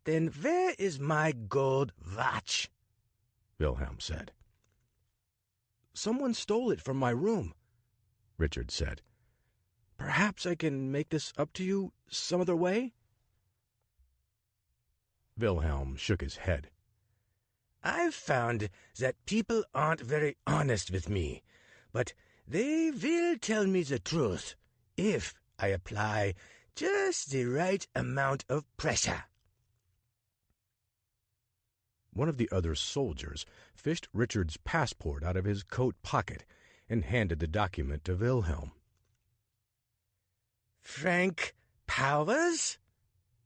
"Then where is my gold watch?" Wilhelm said. "Someone stole it from my room," Richard said. "Perhaps I can make this up to you some other way?" Wilhelm shook his head. I've found that people aren't very honest with me, but they will tell me the truth if I apply just the right amount of pressure. One of the other soldiers fished Richard's passport out of his coat pocket and handed the document to Wilhelm. Frank Powers?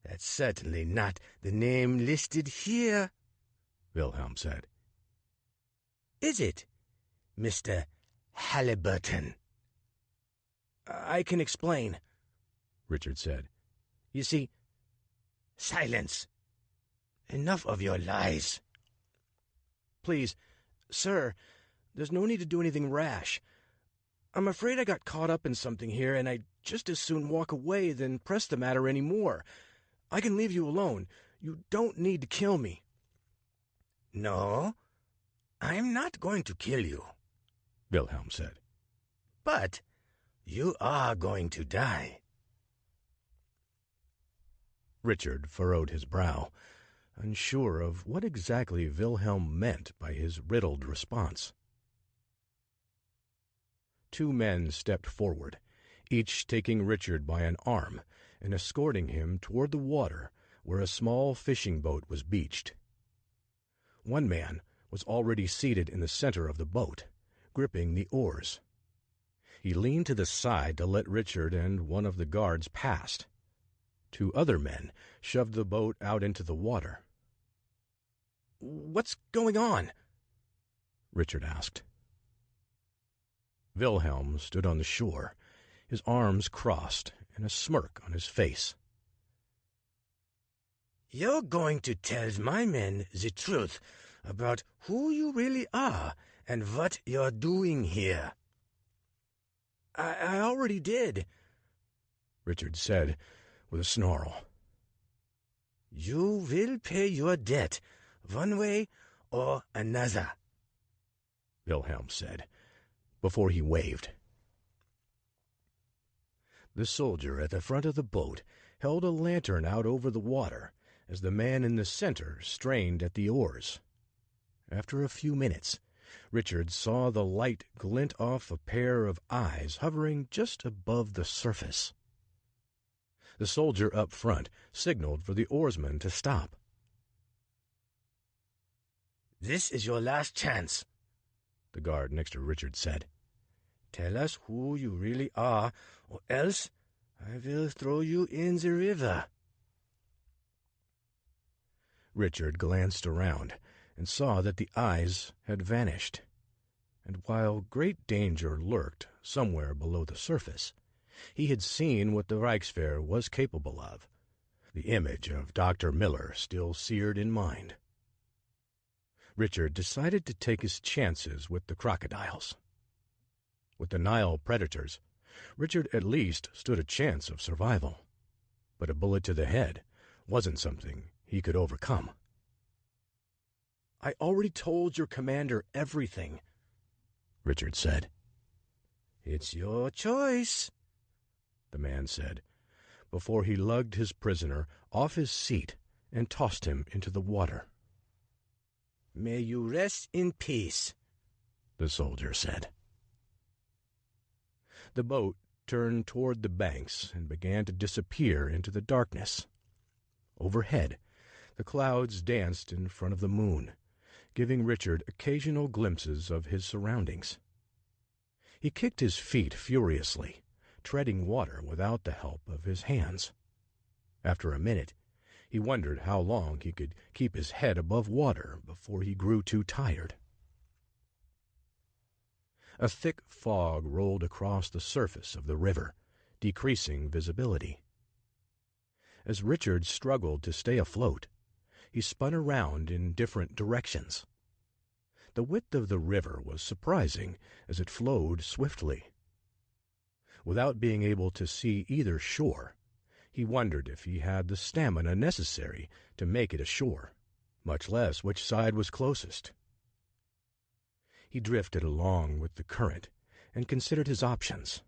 That's certainly not the name listed here, Wilhelm said. Is it, Mr. Halliburton? I can explain, Richard said. You see... Silence. Enough of your lies. Please, sir, there's no need to do anything rash. I'm afraid I got caught up in something here, and I'd just as soon walk away than press the matter any more. I can leave you alone. You don't need to kill me. No, I'm not going to kill you, Wilhelm said. But you are going to die. Richard furrowed his brow, unsure of what exactly Wilhelm meant by his riddled response. Two men stepped forward, each taking Richard by an arm and escorting him toward the water where a small fishing boat was beached. One man was already seated in the center of the boat, gripping the oars. He leaned to the side to let Richard and one of the guards pass. Two other men shoved the boat out into the water. "What's going on?" Richard asked. Wilhelm stood on the shore, his arms crossed and a smirk on his face. You're going to tell my men the truth about who you really are and what you're doing here. I already did, Richard said with a snarl. You will pay your debt one way or another, Wilhelm said, before he waved. The soldier at the front of the boat held a lantern out over the water as the man in the center strained at the oars. After a few minutes, Richard saw the light glint off a pair of eyes hovering just above the surface. The soldier up front signaled for the oarsman to stop. This is your last chance, the guard next to Richard said. Tell us who you really are, or else I will throw you in the river. Richard glanced around and saw that the eyes had vanished, and while great danger lurked somewhere below the surface, he had seen what the Reichswehr was capable of, the image of Dr. Miller still seared in mind. Richard decided to take his chances with the crocodiles. With the Nile predators, Richard at least stood a chance of survival, but a bullet to the head wasn't something he could overcome. I already told your commander everything, Richard said. It's your choice, the man said, before he lugged his prisoner off his seat and tossed him into the water. May you rest in peace, the soldier said. The boat turned toward the banks and began to disappear into the darkness. Overhead, the clouds danced in front of the moon, giving Richard occasional glimpses of his surroundings. He kicked his feet furiously, treading water without the help of his hands. After a minute, he wondered how long he could keep his head above water before he grew too tired. A thick fog rolled across the surface of the river, decreasing visibility. As Richard struggled to stay afloat, he spun around in different directions. The width of the river was surprising as it flowed swiftly. Without being able to see either shore, he wondered if he had the stamina necessary to make it ashore, much less which side was closest. He drifted along with the current and considered his options.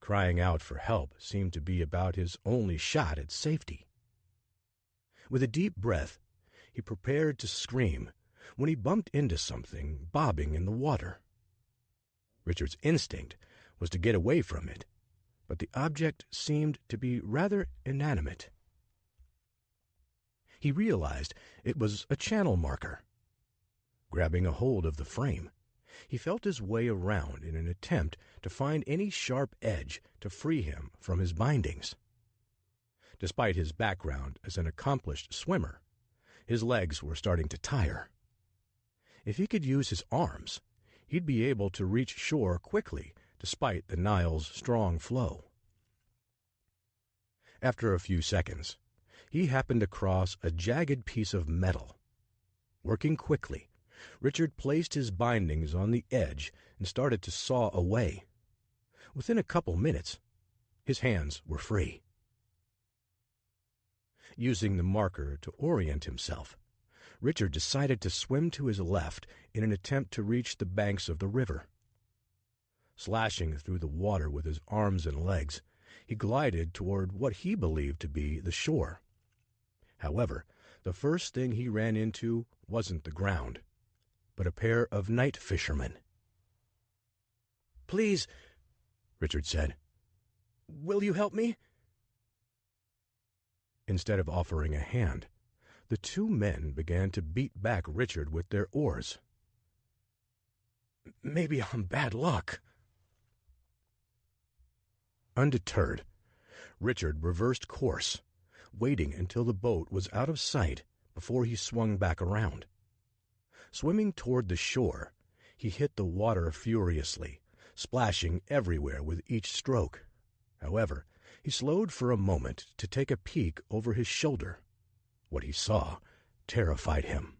Crying out for help seemed to be about his only shot at safety. With a deep breath, he prepared to scream when he bumped into something bobbing in the water. Richard's instinct was to get away from it, but the object seemed to be rather inanimate. He realized it was a channel marker. Grabbing a hold of the frame, he felt his way around in an attempt to find any sharp edge to free him from his bindings. Despite his background as an accomplished swimmer, his legs were starting to tire. If he could use his arms, he'd be able to reach shore quickly despite the Nile's strong flow. After a few seconds, he happened across a jagged piece of metal. Working quickly, Richard placed his bindings on the edge and started to saw away. Within a couple minutes, his hands were free. Using the marker to orient himself, Richard decided to swim to his left in an attempt to reach the banks of the river. Slashing through the water with his arms and legs, he glided toward what he believed to be the shore. However, the first thing he ran into wasn't the ground, but a pair of night fishermen. "Please," Richard said, "will you help me?" Instead of offering a hand, the two men began to beat back Richard with their oars. "Maybe I'm bad luck." Undeterred, Richard reversed course, waiting until the boat was out of sight before he swung back around. Swimming toward the shore, he hit the water furiously, splashing everywhere with each stroke. However, he slowed for a moment to take a peek over his shoulder. What he saw terrified him.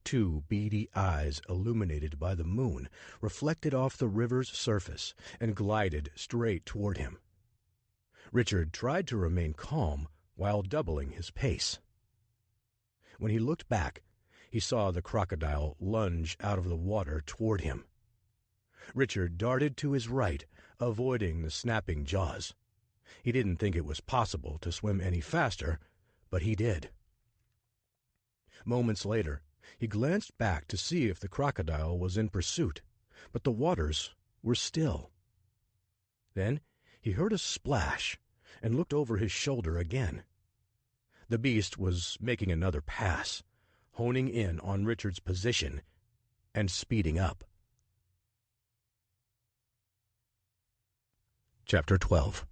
Two beady eyes illuminated by the moon reflected off the river's surface and glided straight toward him. Richard tried to remain calm while doubling his pace. When he looked back, he saw the crocodile lunge out of the water toward him. Richard darted to his right, avoiding the snapping jaws. He didn't think it was possible to swim any faster, but he did. Moments later, he glanced back to see if the crocodile was in pursuit, but the waters were still. Then he heard a splash and looked over his shoulder again. The beast was making another pass, honing in on Richard's position and speeding up. Chapter 12.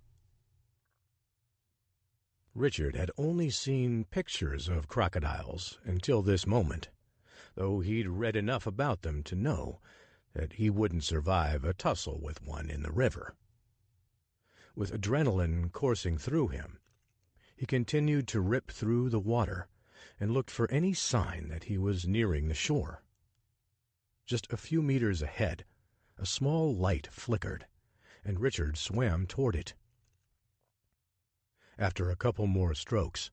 Richard had only seen pictures of crocodiles until this moment, though he'd read enough about them to know that he wouldn't survive a tussle with one in the river. With adrenaline coursing through him, he continued to rip through the water and looked for any sign that he was nearing the shore. Just a few meters ahead, a small light flickered, and Richard swam toward it. After a couple more strokes,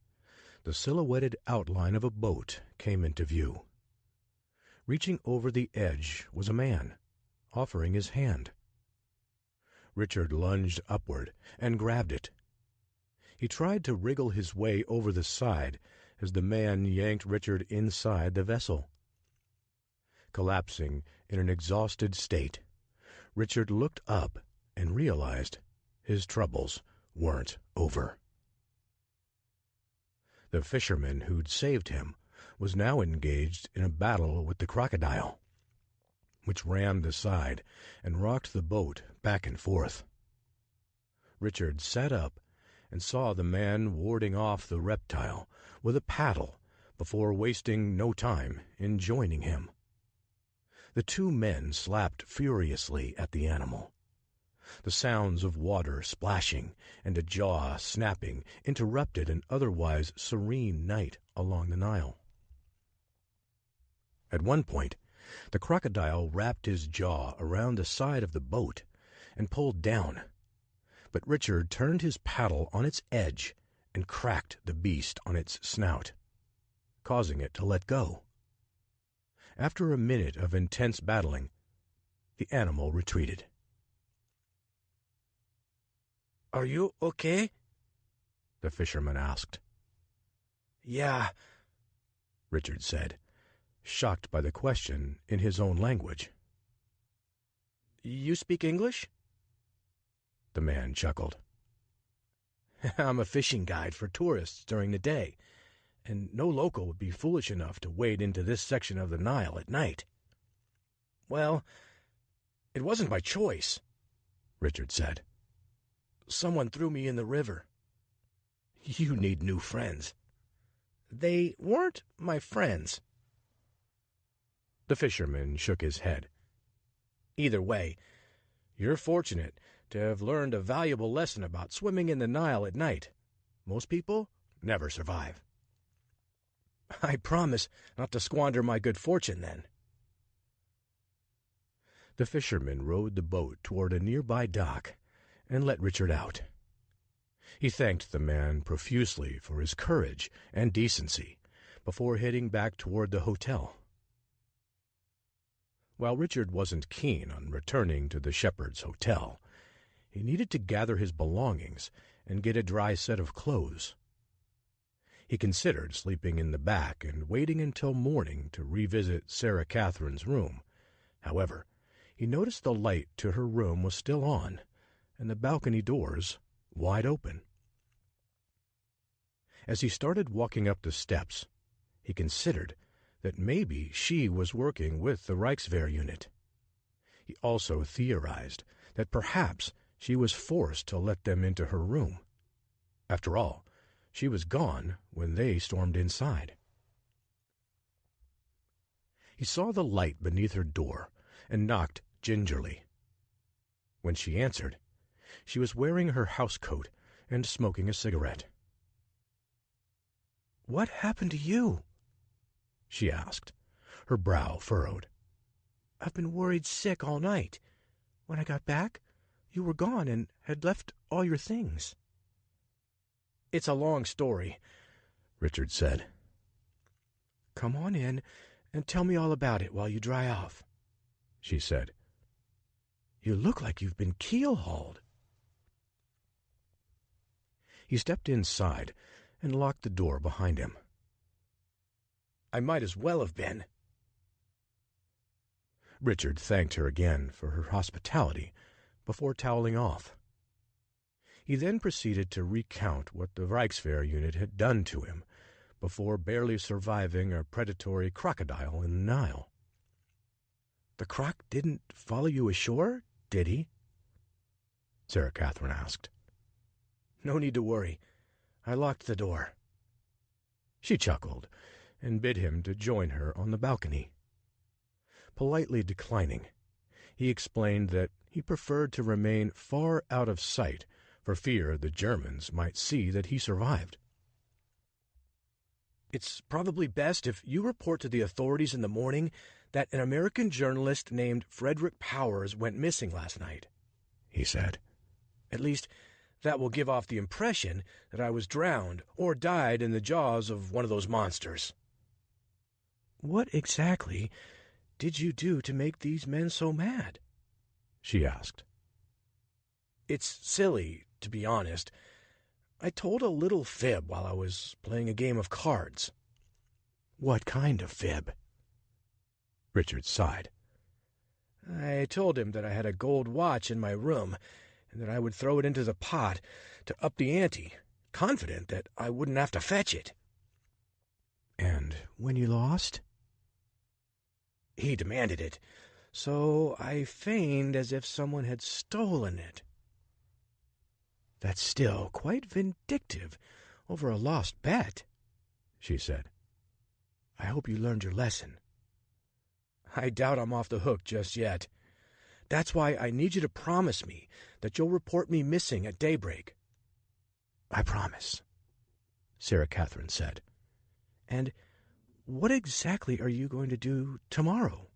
the silhouetted outline of a boat came into view. Reaching over the edge was a man, offering his hand. Richard lunged upward and grabbed it. He tried to wriggle his way over the side as the man yanked Richard inside the vessel. Collapsing in an exhausted state, Richard looked up and realized his troubles weren't over. The fisherman who'd saved him was now engaged in a battle with the crocodile, which rammed the side and rocked the boat back and forth. Richard sat up and saw the man warding off the reptile with a paddle before wasting no time in joining him. The two men slapped furiously at the animal. The sounds of water splashing and a jaw snapping interrupted an otherwise serene night along the Nile. At one point, the crocodile wrapped his jaw around the side of the boat and pulled down, but Richard turned his paddle on its edge and cracked the beast on its snout, causing it to let go. After a minute of intense battling, the animal retreated. "Are you okay?" the fisherman asked. "Yeah." Richard said, shocked by the question in his own language. You speak English? The man chuckled. I'm a fishing guide for tourists during the day, and no local would be foolish enough to wade into this section of the Nile at night. Well, it wasn't by choice, Richard said. Someone threw me in the river. You need new friends. They weren't my friends. The fisherman shook his head. Either way, you're fortunate to have learned a valuable lesson about swimming in the Nile at night. Most people never survive. I promise not to squander my good fortune, then. The fisherman rowed the boat toward a nearby dock and let Richard out. He thanked the man profusely for his courage and decency before heading back toward the hotel. While Richard wasn't keen on returning to the Shepherd's Hotel, he needed to gather his belongings and get a dry set of clothes. He considered sleeping in the back and waiting until morning to revisit Sarah Catherine's room. However, he noticed the light to her room was still on, and the balcony doors wide open. As he started walking up the steps, he considered that maybe she was working with the Reichswehr unit. He also theorized that perhaps she was forced to let them into her room. After all, she was gone when they stormed inside. He saw the light beneath her door and knocked gingerly. When she answered, she was wearing her housecoat and smoking a cigarette. "What happened to you?" she asked, her brow furrowed. "I've been worried sick all night. When I got back, you were gone and had left all your things." "It's a long story," Richard said. "Come on in and tell me all about it while you dry off," she said. "You look like you've been keel-hauled." He stepped inside and locked the door behind him. "I might as well have been." Richard thanked her again for her hospitality before toweling off. He then proceeded to recount what the Reichswehr unit had done to him before barely surviving a predatory crocodile in the Nile. "The croc didn't follow you ashore, did he?" Sarah Catherine asked. "No need to worry. I locked the door." She chuckled and bid him to join her on the balcony. Politely declining, he explained that he preferred to remain far out of sight for fear the Germans might see that he survived. "It's probably best if you report to the authorities in the morning that an American journalist named Frederick Powers went missing last night," he said. "At least, that will give off the impression that I was drowned or died in the jaws of one of those monsters." "What exactly did you do to make these men so mad?" she asked. "It's silly, to be honest. I told a little fib while I was playing a game of cards." "What kind of fib?" Richard sighed. "I told him that I had a gold watch in my room and that I would throw it into the pot to up the ante, confident that I wouldn't have to fetch it." "And when you lost?" "He demanded it, so I feigned as if someone had stolen it." "That's still quite vindictive over a lost bet," she said. "I hope you learned your lesson." "I doubt I'm off the hook just yet. That's why I need you to promise me that you'll report me missing at daybreak." "I promise," Sarah Catherine said. "And what exactly are you going to do tomorrow?"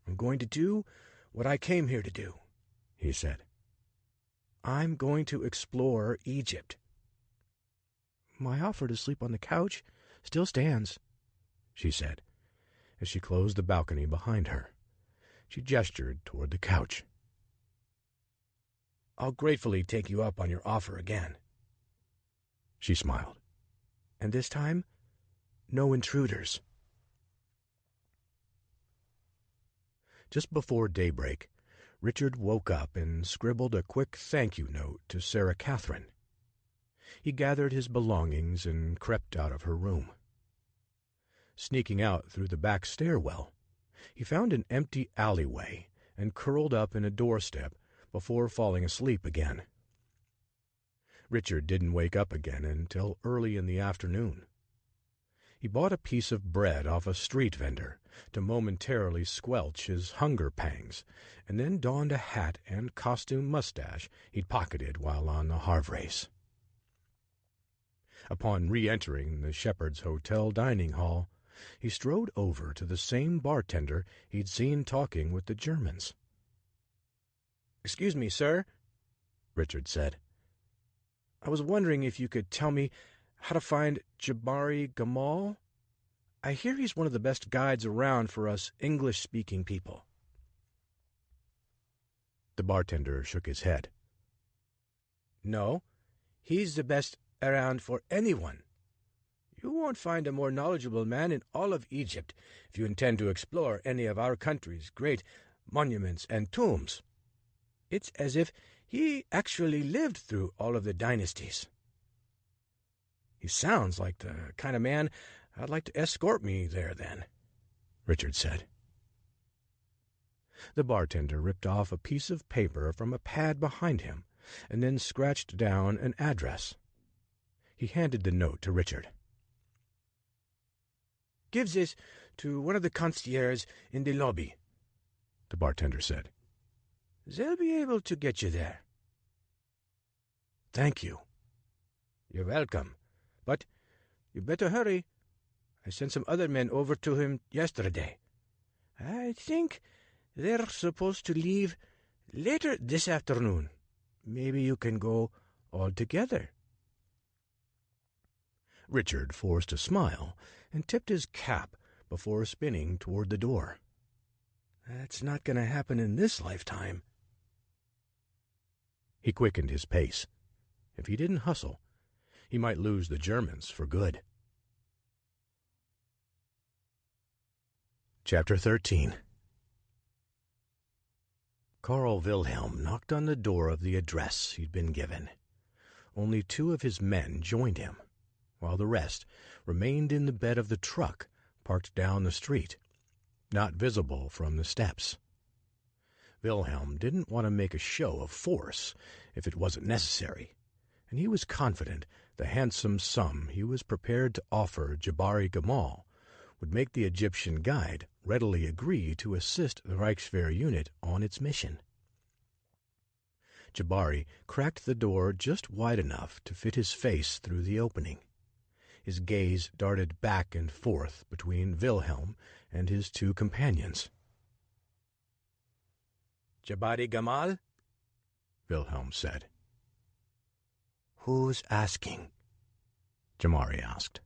"I'm going to do what I came here to do," he said. "I'm going to explore Egypt." "My offer to sleep on the couch still stands," she said, as she closed the balcony behind her. She gestured toward the couch. "I'll gratefully take you up on your offer again." She smiled. "And this time, No intruders. Just before daybreak, Richard woke up and scribbled a quick thank-you note to Sarah Catherine. He gathered his belongings and crept out of her room. Sneaking out through the back stairwell, he found an empty alleyway and curled up in a doorstep before falling asleep again. Richard didn't wake up again until early in the afternoon. He bought a piece of bread off a street vendor to momentarily squelch his hunger pangs, and then donned a hat and costume mustache he'd pocketed while on the Harv race. Upon re-entering the Shepherd's Hotel dining hall, he strode over to the same bartender he'd seen talking with the Germans. "Excuse me, sir," Richard said. "I was wondering if you could tell me how to find Jabari Gamal? I hear he's one of the best guides around for us English-speaking people." The bartender shook his head. "No, he's the best around for anyone. You won't find a more knowledgeable man in all of Egypt if you intend to explore any of our country's great monuments and tombs. It's as if he actually lived through all of the dynasties." "He sounds like the kind of man I'd like to escort me there, then," Richard said. The bartender ripped off a piece of paper from a pad behind him and then scratched down an address. He handed the note to Richard. "Give this to one of the concierges in the lobby," the bartender said. "They'll be able to get you there." "Thank you." "You're welcome. But you better hurry. I sent some other men over to him yesterday. I think they're supposed to leave later this afternoon. Maybe you can go all together." Richard forced a smile and tipped his cap before spinning toward the door. "That's not going to happen in this lifetime." He quickened his pace. If he didn't hustle, he might lose the Germans for good. Chapter 13. Carl Wilhelm knocked on the door of the address he'd been given. Only 2 of his men joined him, while the rest remained in the bed of the truck parked down the street, not visible from the steps. Wilhelm didn't want to make a show of force if it wasn't necessary, and he was confident the handsome sum he was prepared to offer Jabari Gamal would make the Egyptian guide readily agree to assist the Reichswehr unit on its mission. Jabari cracked the door just wide enough to fit his face through the opening. His gaze darted back and forth between Wilhelm and his 2 companions. "Jabari Gamal?" Wilhelm said. "Who's asking?" Jabari asked.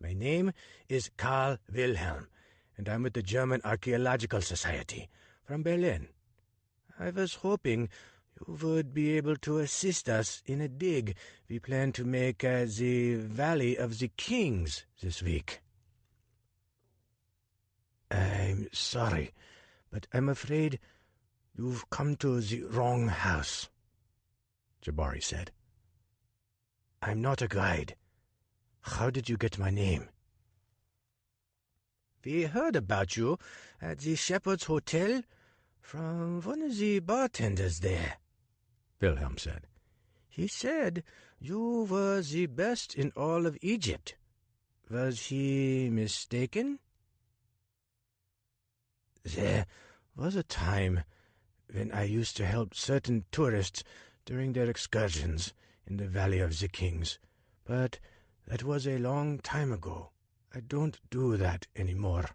"My name is Carl Wilhelm, and I'm with the German Archaeological Society from Berlin. I was hoping you would be able to assist us in a dig we plan to make at the Valley of the Kings this week." "I'm sorry, but I'm afraid you've come to the wrong house," Jabari said. "I'm not a guide. How did you get my name?" "We heard about you at the Shepherd's Hotel from one of the bartenders there," Wilhelm said. "He said you were the best in all of Egypt. Was he mistaken?" "There was a time when I used to help certain tourists during their excursions in the Valley of the Kings, but that was a long time ago. I don't do that anymore."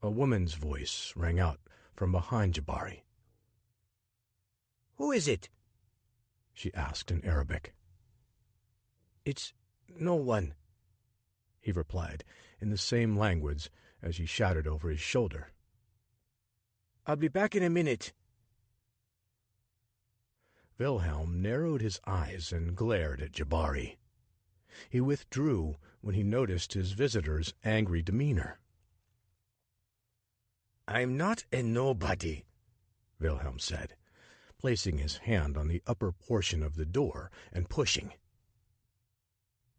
A woman's voice rang out from behind Jabari. "Who is it?" she asked in Arabic. "It's no one," he replied in the same language as she shouted over his shoulder. "I'll be back in a minute." Wilhelm narrowed his eyes and glared at Jabari. He withdrew when he noticed his visitor's angry demeanor. "I'm not a nobody," Wilhelm said, placing his hand on the upper portion of the door and pushing.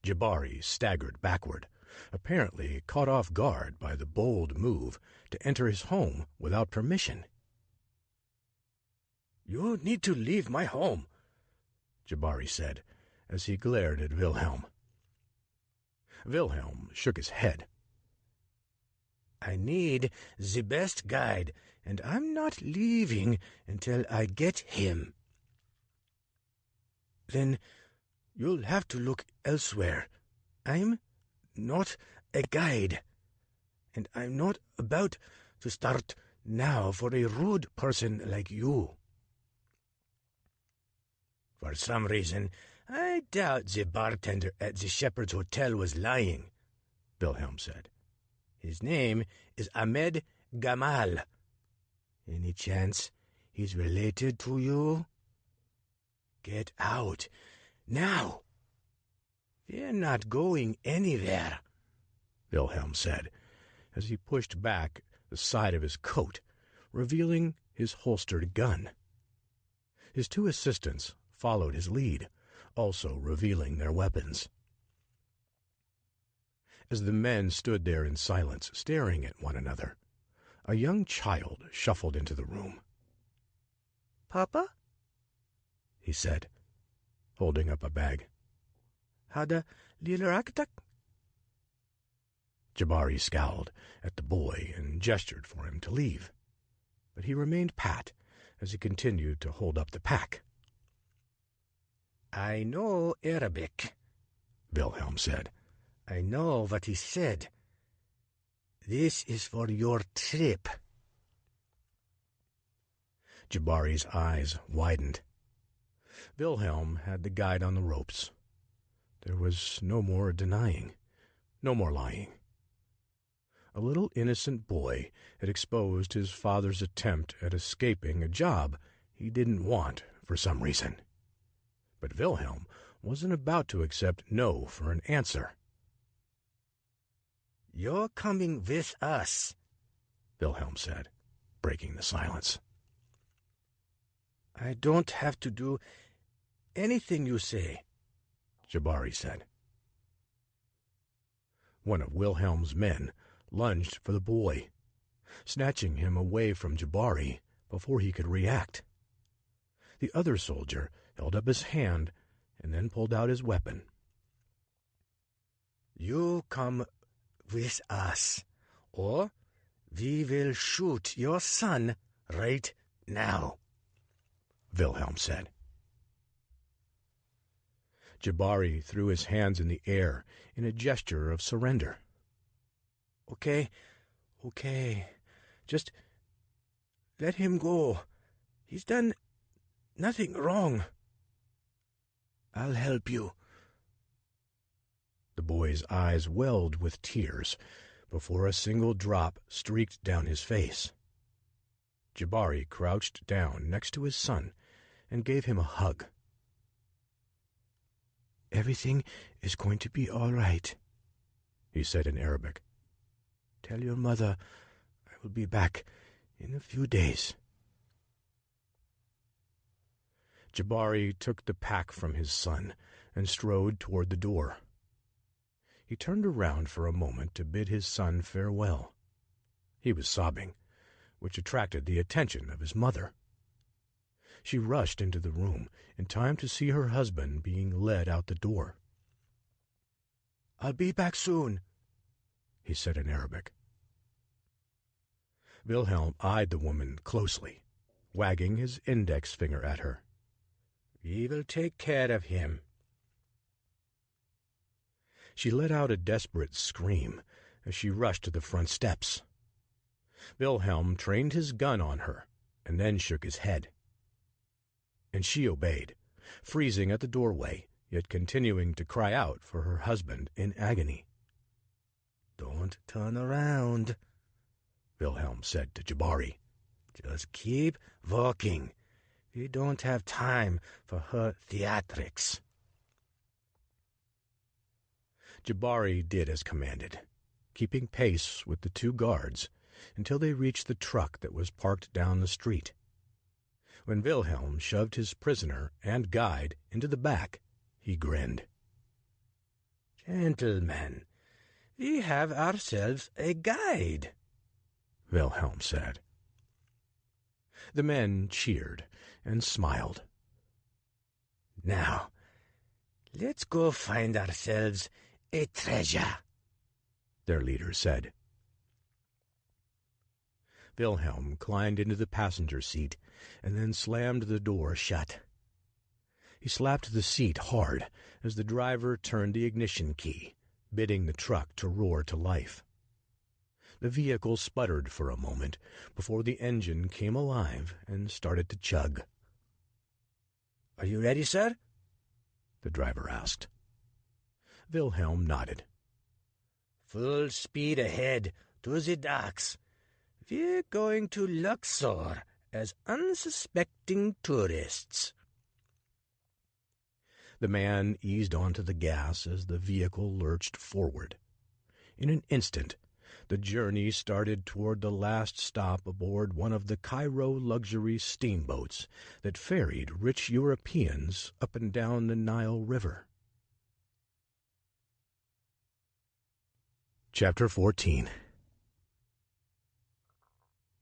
Jabari staggered backward, apparently caught off guard by the bold move to enter his home without permission. "You need to leave my home," Jabari said, as he glared at Wilhelm. Wilhelm shook his head. "I need the best guide, and I'm not leaving until I get him." "Then you'll have to look elsewhere. I'm not a guide, and I'm not about to start now for a rude person like you." "For some reason, I doubt the bartender at the Shepherd's Hotel was lying," Wilhelm said. "His name is Ahmed Gamal. Any chance he's related to you? Get out, now!" "We're not going anywhere," Wilhelm said, as he pushed back the side of his coat, revealing his holstered gun. His two assistants followed his lead, also revealing their weapons. As the men stood there in silence, staring at one another, a young child shuffled into the room. "Papa?" he said, holding up a bag. "Hada lilaraktak?" Jabari scowled at the boy and gestured for him to leave, but he remained pat as he continued to hold up the pack. "I know Arabic," Wilhelm said. "I know what he said. This is for your trip." Jabari's eyes widened. Wilhelm had the guide on the ropes. There was no more denying, no more lying. A little innocent boy had exposed his father's attempt at escaping a job he didn't want for some reason. But Wilhelm wasn't about to accept no for an answer. "You're coming with us," Wilhelm said, breaking the silence. "I don't have to do anything you say," Jabari said. One of Wilhelm's men lunged for the boy, snatching him away from Jabari before he could react. The other soldier held up his hand and then pulled out his weapon. "You come with us, or we will shoot your son right now," Wilhelm said. Jabari threw his hands in the air in a gesture of surrender. Okay, just let him go. He's done nothing wrong. I'll help you." The boy's eyes welled with tears before a single drop streaked down his face. Jabari crouched down next to his son and gave him a hug. "Everything is going to be all right," he said in Arabic. "Tell your mother I will be back in a few days." Jabari took the pack from his son and strode toward the door. He turned around for a moment to bid his son farewell. He was sobbing, which attracted the attention of his mother. She rushed into the room in time to see her husband being led out the door. "I'll be back soon," he said in Arabic. Wilhelm eyed the woman closely, wagging his index finger at her. "We will take care of him." She let out a desperate scream as she rushed to the front steps. Wilhelm trained his gun on her and then shook his head. And she obeyed, freezing at the doorway, yet continuing to cry out for her husband in agony. "Don't turn around," Wilhelm said to Jabari. "Just keep walking. We don't have time for her theatrics." Jabari did as commanded, keeping pace with the two guards until they reached the truck that was parked down the street. When Wilhelm shoved his prisoner and guide into the back, he grinned. "Gentlemen, we have ourselves a guide," Wilhelm said. The men cheered and smiled. "Now, let's go find ourselves a treasure," their leader said. Wilhelm climbed into the passenger seat and then slammed the door shut. He slapped the seat hard as the driver turned the ignition key, bidding the truck to roar to life. The vehicle sputtered for a moment before the engine came alive and started to chug. "Are you ready, sir?" the driver asked. Wilhelm nodded. "Full speed ahead to the docks. We're going to Luxor as unsuspecting tourists." The man eased onto the gas as the vehicle lurched forward. In an instant, the journey started toward the last stop aboard one of the Cairo luxury steamboats that ferried rich Europeans up and down the Nile River. Chapter 14.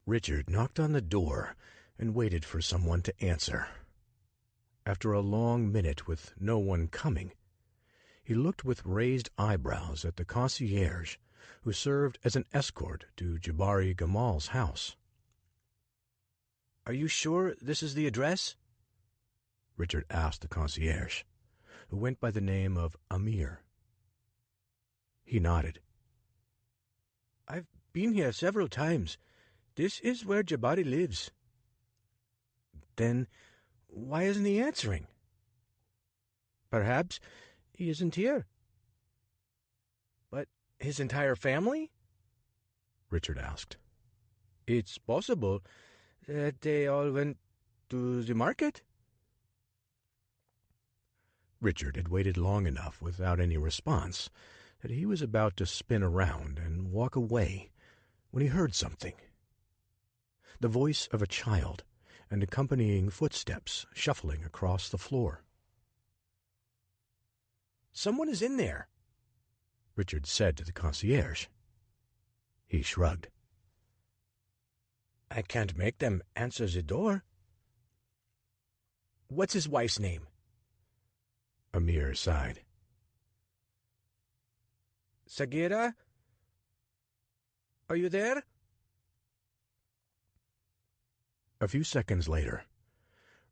Richard knocked on the door and waited for someone to answer. After a long minute with no one coming, he looked with raised eyebrows at the concierge who served as an escort to Jabari Gamal's house. "Are you sure this is the address?" Richard asked the concierge, who went by the name of Amir. He nodded. "I've been here several times. This is where Jabari lives." "Then why isn't he answering?" "Perhaps he isn't here." "But his entire family?" Richard asked. "It's possible that they all went to the market." Richard had waited long enough without any response that he was about to spin around and walk away when he heard something. The voice of a child and accompanying footsteps shuffling across the floor. "Someone is in there," Richard said to the concierge. He shrugged. "I can't make them answer the door." "What's his wife's name?" Amir sighed. "Sagira? Are you there?" A few seconds later,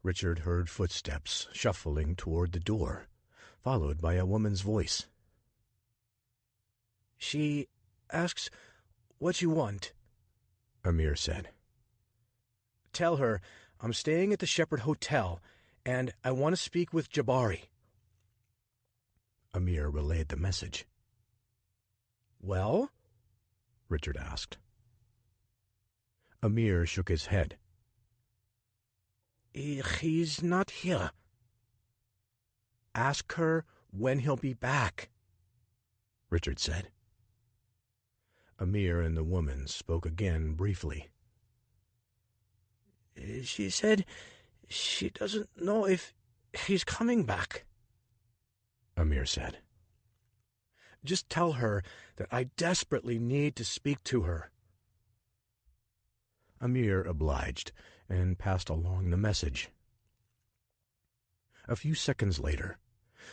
Richard heard footsteps shuffling toward the door, followed by a woman's voice. "She asks what you want," Amir said. "Tell her I'm staying at the Shepherd Hotel, and I want to speak with Jabari." Amir relayed the message. "Well?" Richard asked. Amir shook his head. "He's not here." "Ask her when he'll be back," Richard said. Amir and the woman spoke again briefly. "She said she doesn't know if he's coming back," Amir said. "Just tell her that I desperately need to speak to her." Amir obliged and passed along the message. A few seconds later,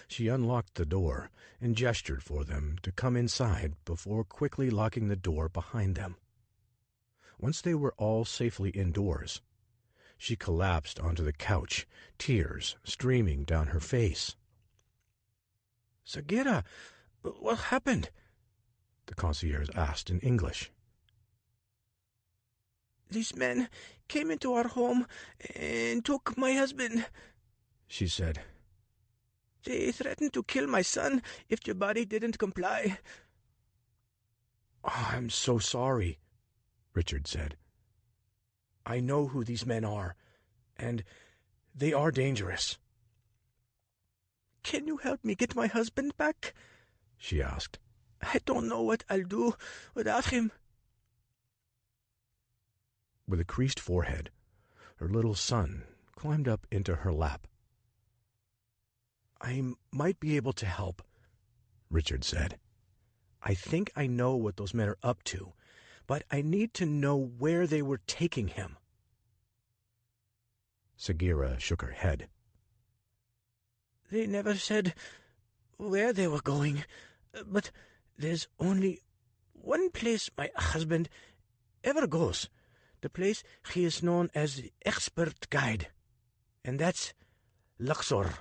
she unlocked the door and gestured for them to come inside before quickly locking the door behind them. Once they were all safely indoors, she collapsed onto the couch, tears streaming down her face. "Sagira, what happened?" the concierge asked in English. "These men came into our home and took my husband," she said. "They threatened to kill my son if Jabari didn't comply." "I'm so sorry," Richard said. "I know who these men are, and they are dangerous." "Can you help me get my husband back?" she asked. I don't know what I'll do without him. With a creased forehead, her little son climbed up into her lap. I might be able to help, Richard said. I think I know what those men are up to, but I need to know where they were taking him. Sagira shook her head. They never said where they were going, but there's only one place my husband ever goes, the place he is known as the expert guide, and that's Luxor.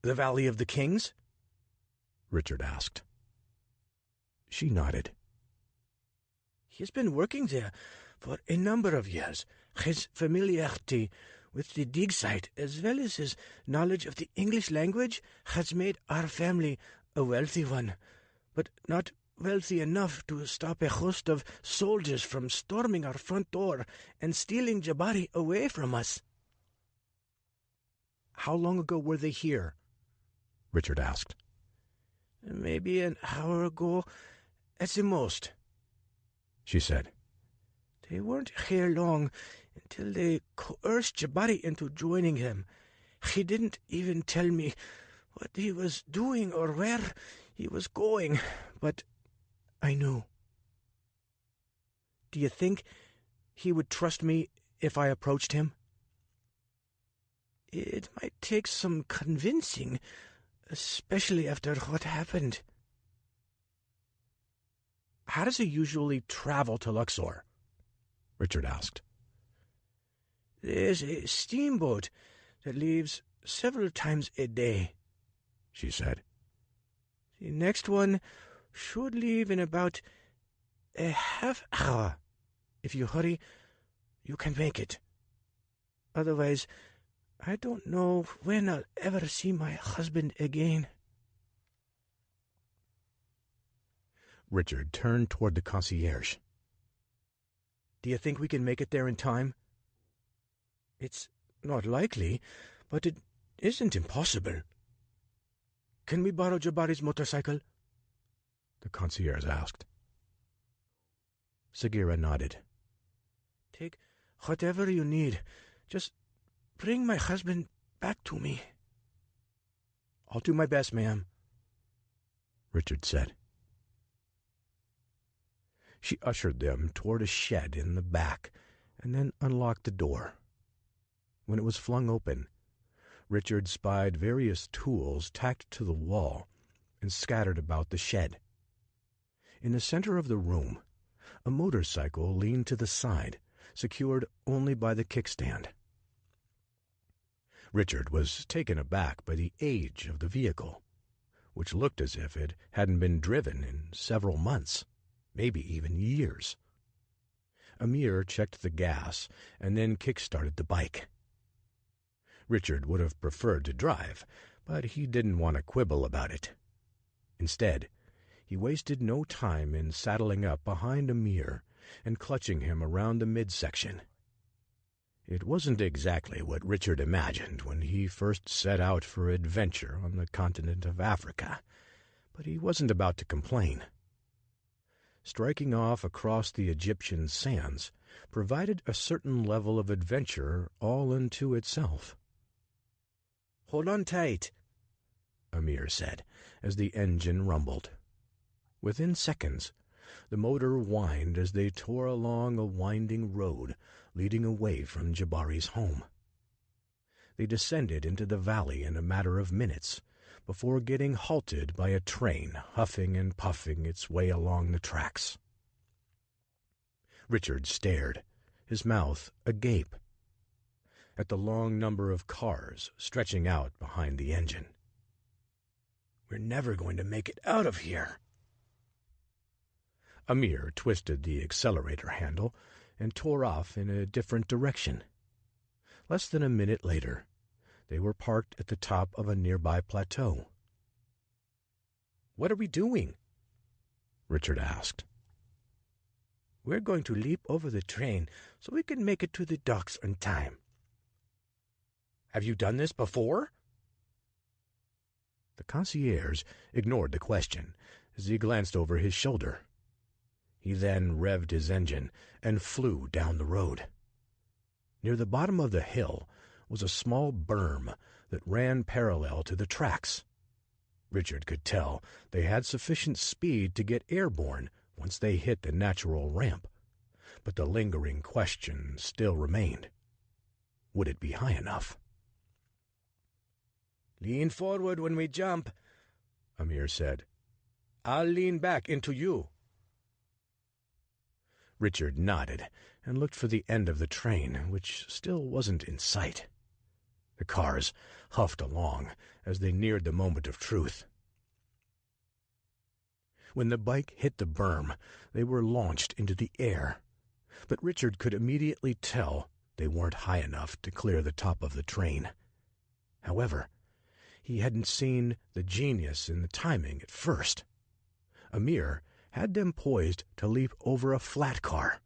The Valley of the Kings? Richard asked. She nodded. He's been working there for a number of years. His familiarity with the dig site, as well as his knowledge of the English language, has made our family a wealthy one, but not wealthy enough to stop a host of soldiers from storming our front door and stealing Jabari away from us. How long ago were they here? Richard asked. Maybe an hour ago, at the most, she said. They weren't here long until they coerced Jabari into joining them. He didn't even tell me what he was doing or where he was going, but I knew. Do you think he would trust me if I approached him? It might take some convincing, especially after what happened. How does he usually travel to Luxor? Richard asked. There's a steamboat that leaves several times a day, she said. The next one should leave in about a half hour. If you hurry, you can make it. Otherwise, I don't know when I'll ever see my husband again. Richard turned toward the concierge. Do you think we can make it there in time? It's not likely, but it isn't impossible. Can we borrow Jabari's motorcycle? The concierge asked. Sagira nodded. Take whatever you need. Just bring my husband back to me. I'll do my best, ma'am, Richard said. She ushered them toward a shed in the back and then unlocked the door. When it was flung open, Richard spied various tools tacked to the wall and scattered about the shed. In the center of the room, a motorcycle leaned to the side, secured only by the kickstand. Richard was taken aback by the age of the vehicle, which looked as if it hadn't been driven in several months, maybe even years. Amir checked the gas and then kick-started the bike. Richard would have preferred to drive, but he didn't want to quibble about it. Instead, he wasted no time in saddling up behind Amir and clutching him around the midsection. It wasn't exactly what Richard imagined when he first set out for adventure on the continent of Africa, but he wasn't about to complain. Striking off across the Egyptian sands provided a certain level of adventure all unto itself. "Hold on tight," Amir said, as the engine rumbled. Within seconds, the motor whined as they tore along a winding road leading away from Jabari's home. They descended into the valley in a matter of minutes, before getting halted by a train huffing and puffing its way along the tracks. Richard stared, his mouth agape, at the long number of cars stretching out behind the engine. "We're never going to make it out of here." Amir twisted the accelerator handle and tore off in a different direction. Less than a minute later, they were parked at the top of a nearby plateau. "What are we doing?" Richard asked. "We're going to leap over the train so we can make it to the docks on time." "Have you done this before?" The concierge ignored the question as he glanced over his shoulder. He then revved his engine and flew down the road. Near the bottom of the hill was a small berm that ran parallel to the tracks. Richard could tell they had sufficient speed to get airborne once they hit the natural ramp, but the lingering question still remained. Would it be high enough? "Lean forward when we jump," Amir said. "I'll lean back into you." Richard nodded and looked for the end of the train, which still wasn't in sight. The cars huffed along as they neared the moment of truth. When the bike hit the berm, they were launched into the air, but Richard could immediately tell they weren't high enough to clear the top of the train. However, he hadn't seen the genius in the timing at first. Amir had them poised to leap over a flat car,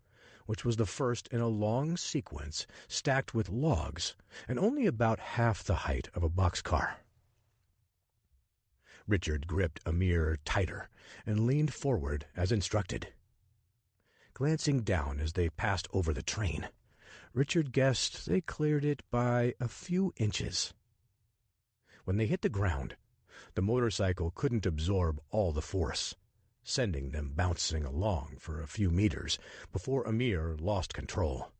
which was the first in a long sequence stacked with logs and only about half the height of a boxcar. Richard gripped Amir tighter and leaned forward as instructed. Glancing down as they passed over the train, Richard guessed they cleared it by a few inches. When they hit the ground, the motorcycle couldn't absorb all the force, sending them bouncing along for a few meters before Amir lost control.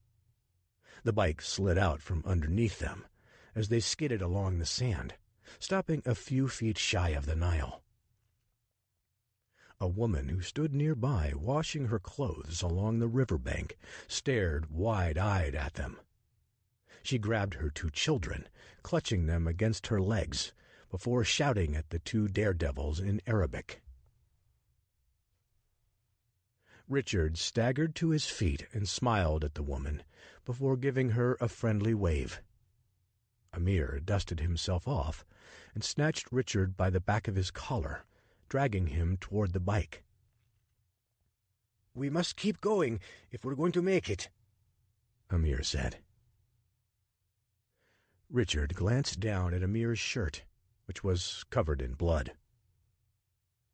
The bike slid out from underneath them as they skidded along the sand, stopping a few feet shy of the Nile. A woman who stood nearby washing her clothes along the riverbank stared wide-eyed at them. She grabbed her two children, clutching them against her legs, before shouting at the two daredevils in Arabic. Richard staggered to his feet and smiled at the woman before giving her a friendly wave. Amir dusted himself off and snatched Richard by the back of his collar, dragging him toward the bike. "We must keep going if we're going to make it," Amir said. Richard glanced down at Amir's shirt, which was covered in blood.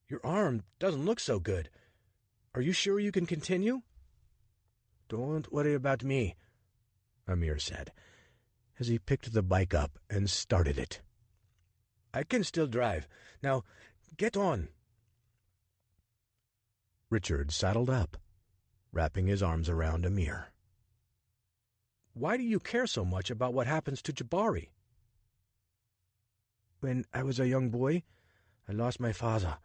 "Your arm doesn't look so good. Are you sure you can continue?" "Don't worry about me," Amir said, as he picked the bike up and started it. "I can still drive. Now, get on." Richard saddled up, wrapping his arms around Amir. "Why do you care so much about what happens to Jabari?" "When I was a young boy, I lost my father.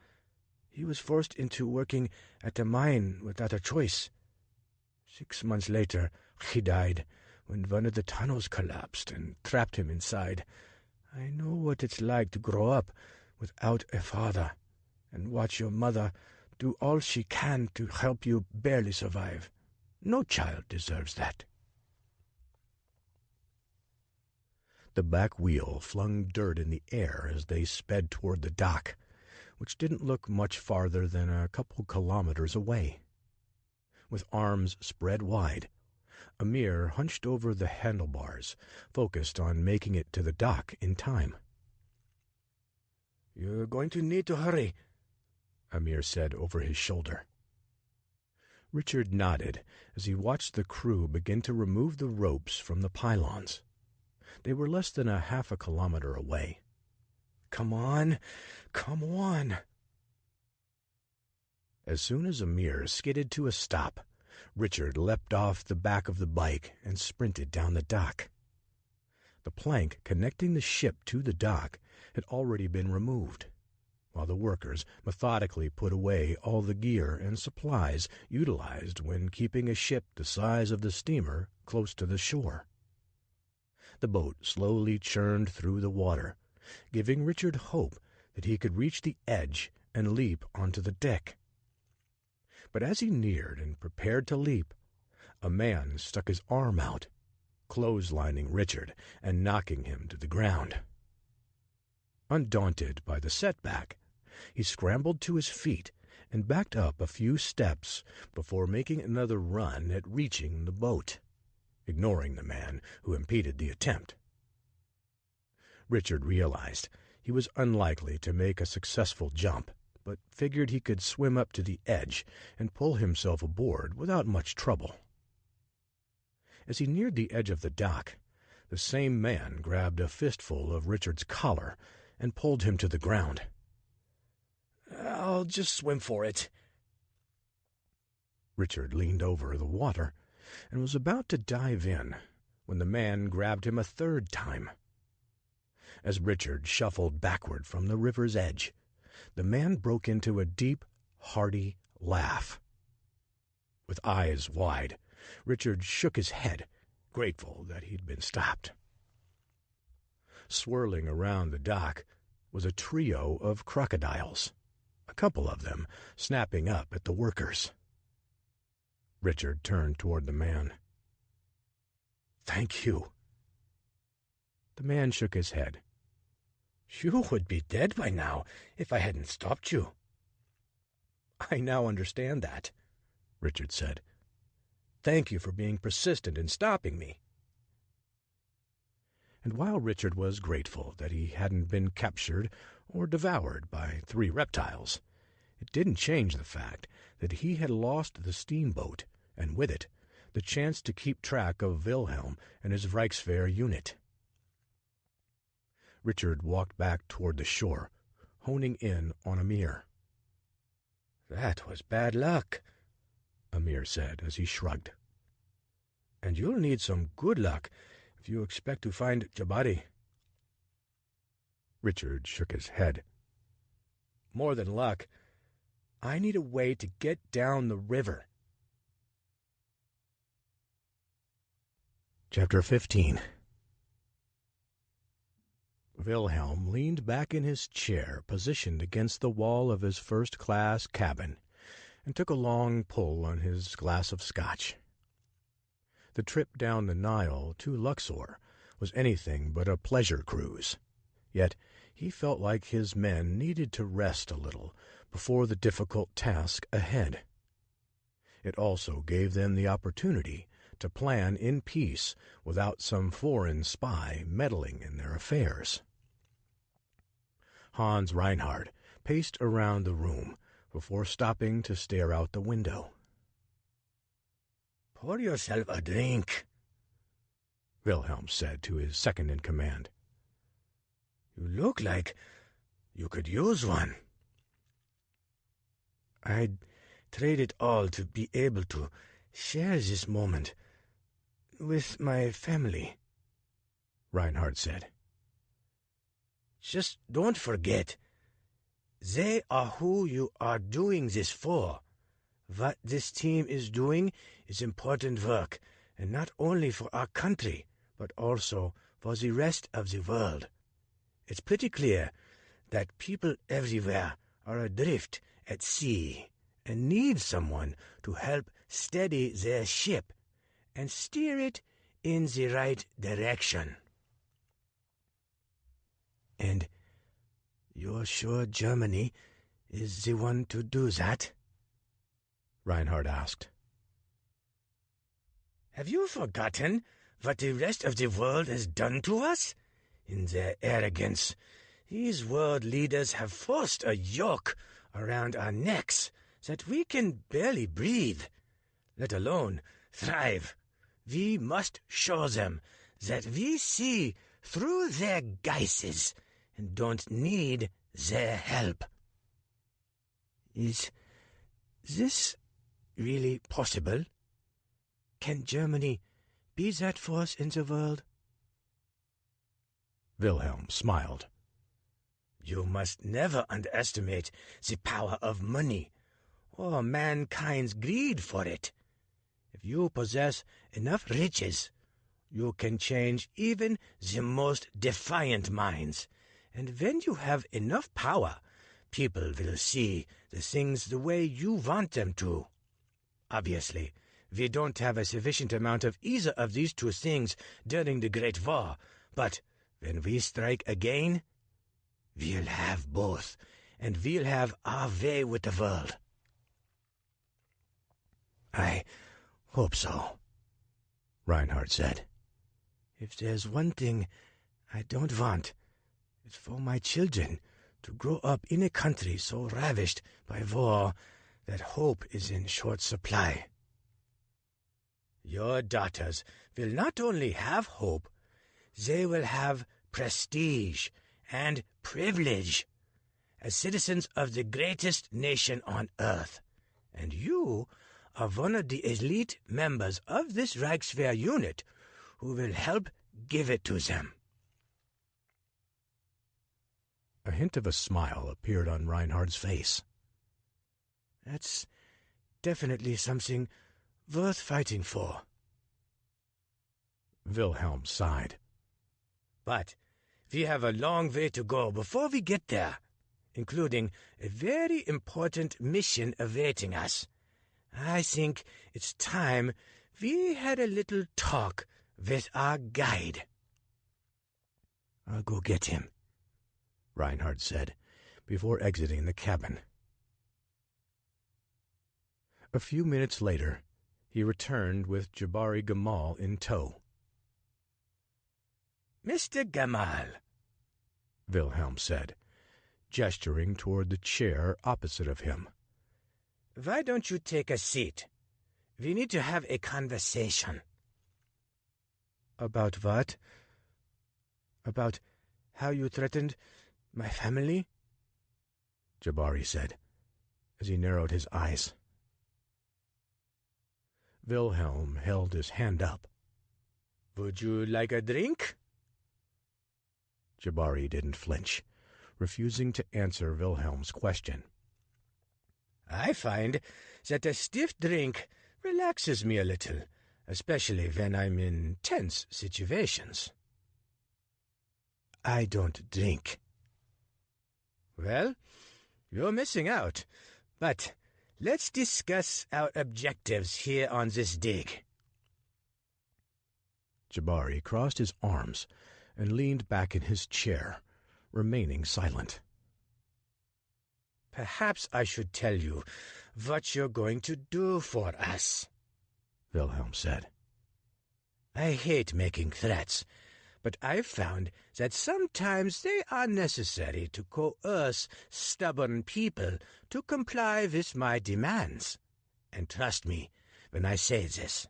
He was forced into working at a mine without a choice. 6 months later, he died when one of the tunnels collapsed and trapped him inside. I know what it's like to grow up without a father and watch your mother do all she can to help you barely survive. No child deserves that." The back wheel flung dirt in the air as they sped toward the dock, which didn't look much farther than a couple kilometers away. With arms spread wide, Amir hunched over the handlebars, focused on making it to the dock in time. "You're going to need to hurry," Amir said over his shoulder. Richard nodded as he watched the crew begin to remove the ropes from the pylons. They were less than a half a kilometer away. "Come on, come on." As soon as Amir skidded to a stop, Richard leapt off the back of the bike and sprinted down the dock. The plank connecting the ship to the dock had already been removed, while the workers methodically put away all the gear and supplies utilized when keeping a ship the size of the steamer close to the shore. The boat slowly churned through the water, giving Richard hope that he could reach the edge and leap onto the deck. But as he neared and prepared to leap, a man stuck his arm out, clotheslining Richard and knocking him to the ground. Undaunted by the setback, he scrambled to his feet and backed up a few steps before making another run at reaching the boat, ignoring the man who impeded the attempt. Richard realized He was unlikely to make a successful jump, but figured he could swim up to the edge and pull himself aboard without much trouble. As he neared the edge of the dock, the same man grabbed a fistful of Richard's collar and pulled him to the ground. "I'll just swim for it." Richard leaned over the water and was about to dive in when the man grabbed him a third time. As Richard shuffled backward from the river's edge, the man broke into a deep, hearty laugh. With eyes wide, Richard shook his head, grateful that he'd been stopped. Swirling around the dock was a trio of crocodiles, a couple of them snapping up at the workers. Richard turned toward the man. "Thank you." The man shook his head. "You would be dead by now if I hadn't stopped you." "I now understand that," Richard said. "Thank you for being persistent in stopping me." And while Richard was grateful that he hadn't been captured or devoured by 3 reptiles, it didn't change the fact that he had lost the steamboat, and with it, the chance to keep track of Wilhelm and his Reichswehr unit. Richard walked back toward the shore, honing in on Amir. "That was bad luck," Amir said as he shrugged. "And you'll need some good luck if you expect to find Jabari." Richard shook his head. "More than luck. I need a way to get down the river." Chapter 15. Wilhelm leaned back in his chair, positioned against the wall of his first-class cabin, and took a long pull on his glass of scotch. The trip down the Nile to Luxor was anything but a pleasure cruise, yet he felt like his men needed to rest a little before the difficult task ahead. It also gave them the opportunity to plan in peace without some foreign spy meddling in their affairs. Hans Reinhardt paced around the room before stopping to stare out the window. "Pour yourself a drink," Wilhelm said to his second-in-command. "You look like you could use one." "I'd trade it all to be able to share this moment with my family," Reinhardt said. "Just don't forget, they are who you are doing this for. What this team is doing is important work, and not only for our country, but also for the rest of the world. It's pretty clear that people everywhere are adrift at sea and need someone to help steady their ship and steer it in the right direction." "And you're sure Germany is the one to do that?" Reinhardt asked. "Have you forgotten what the rest of the world has done to us? In their arrogance, these world leaders have forced a yoke around our necks that we can barely breathe, let alone thrive. We must show them that we see through their guises and don't need their help." "Is this really possible? Can Germany be that force in the world?" Wilhelm smiled. "You must never underestimate the power of money, or mankind's greed for it. If you possess enough riches, you can change even the most defiant minds, and when you have enough power, people will see the things the way you want them to. Obviously, we don't have a sufficient amount of either of these two things during the Great War, but when we strike again, we'll have both, and we'll have our way with the world." "I hope so," Reinhardt said. "If there's one thing I don't want, is for my children to grow up in a country so ravished by war that hope is in short supply. Your daughters will not only have hope, they will have prestige and privilege as citizens of the greatest nation on earth, and you are one of the elite members of this Reichswehr unit who will help give it to them. A hint of a smile appeared on Reinhard's face. That's definitely something worth fighting for. Wilhelm sighed. But we have a long way to go before we get there, including a very important mission awaiting us. I think it's time we had a little talk with our guide. I'll go get him, Reinhard said, before exiting the cabin. A few minutes later, he returned with Jabari Gamal in tow. Mr. Gamal, Wilhelm said, gesturing toward the chair opposite of him. Why don't you take a seat? We need to have a conversation. About what? About how you threatened my family? Jabari said, as he narrowed his eyes. Wilhelm held his hand up. Would you like a drink? Jabari didn't flinch, refusing to answer Wilhelm's question. I find that a stiff drink relaxes me a little, especially when I'm in tense situations. I don't drink. Well, you're missing out. But let's discuss our objectives here on this dig. Jabari crossed his arms and leaned back in his chair, remaining silent. Perhaps I should tell you what you're going to do for us, Wilhelm said. I hate making threats, but I've found that sometimes they are necessary to coerce stubborn people to comply with my demands. And trust me when I say this,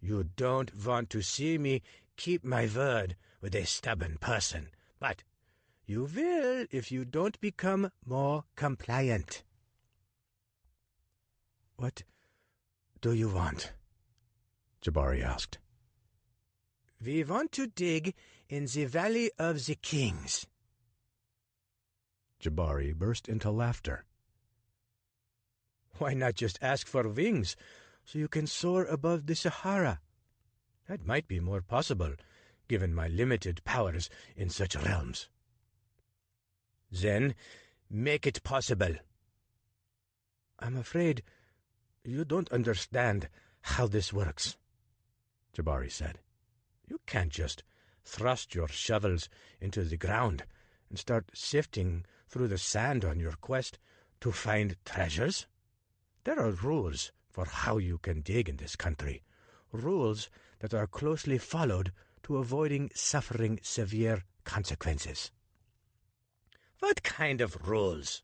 you don't want to see me keep my word with a stubborn person, but you will if you don't become more compliant. What do you want? Jabari asked. We want to dig in the Valley of the Kings. Jabari burst into laughter. Why not just ask for wings so you can soar above the Sahara? That might be more possible, given my limited powers in such realms. Then make it possible. I'm afraid you don't understand how this works, Jabari said. You can't just thrust your shovels into the ground and start sifting through the sand on your quest to find treasures. There are rules for how you can dig in this country, rules that are closely followed to avoiding suffering severe consequences. What kind of rules?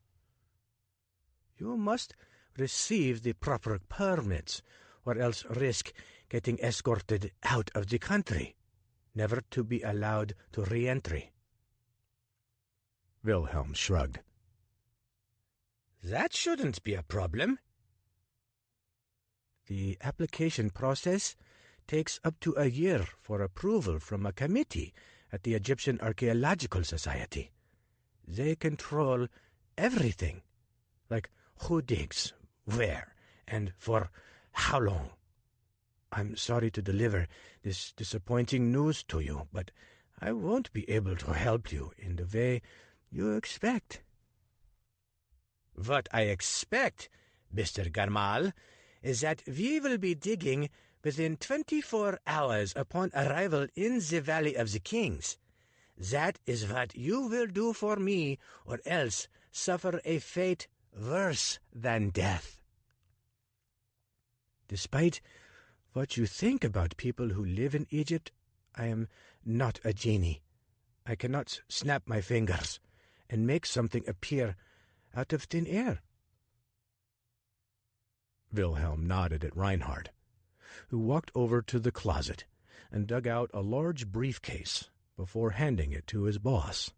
You must receive the proper permits, or else risk getting escorted out of the country, never to be allowed to re-entry. Wilhelm shrugged. That shouldn't be a problem. The application process takes up to a year for approval from a committee at the Egyptian Archaeological Society. They control everything, like who digs, where, and for how long. I'm sorry to deliver this disappointing news to you, but I won't be able to help you in the way you expect. What I expect, Mr. Gamal, is that we will be digging within 24 hours upon arrival in the Valley of the Kings. That is what you will do for me, or else suffer a fate worse than death. Despite what you think about people who live in Egypt, I am not a genie. I cannot snap my fingers and make something appear out of thin air." Wilhelm nodded at Reinhard, who walked over to the closet and dug out a large briefcase before handing it to his boss.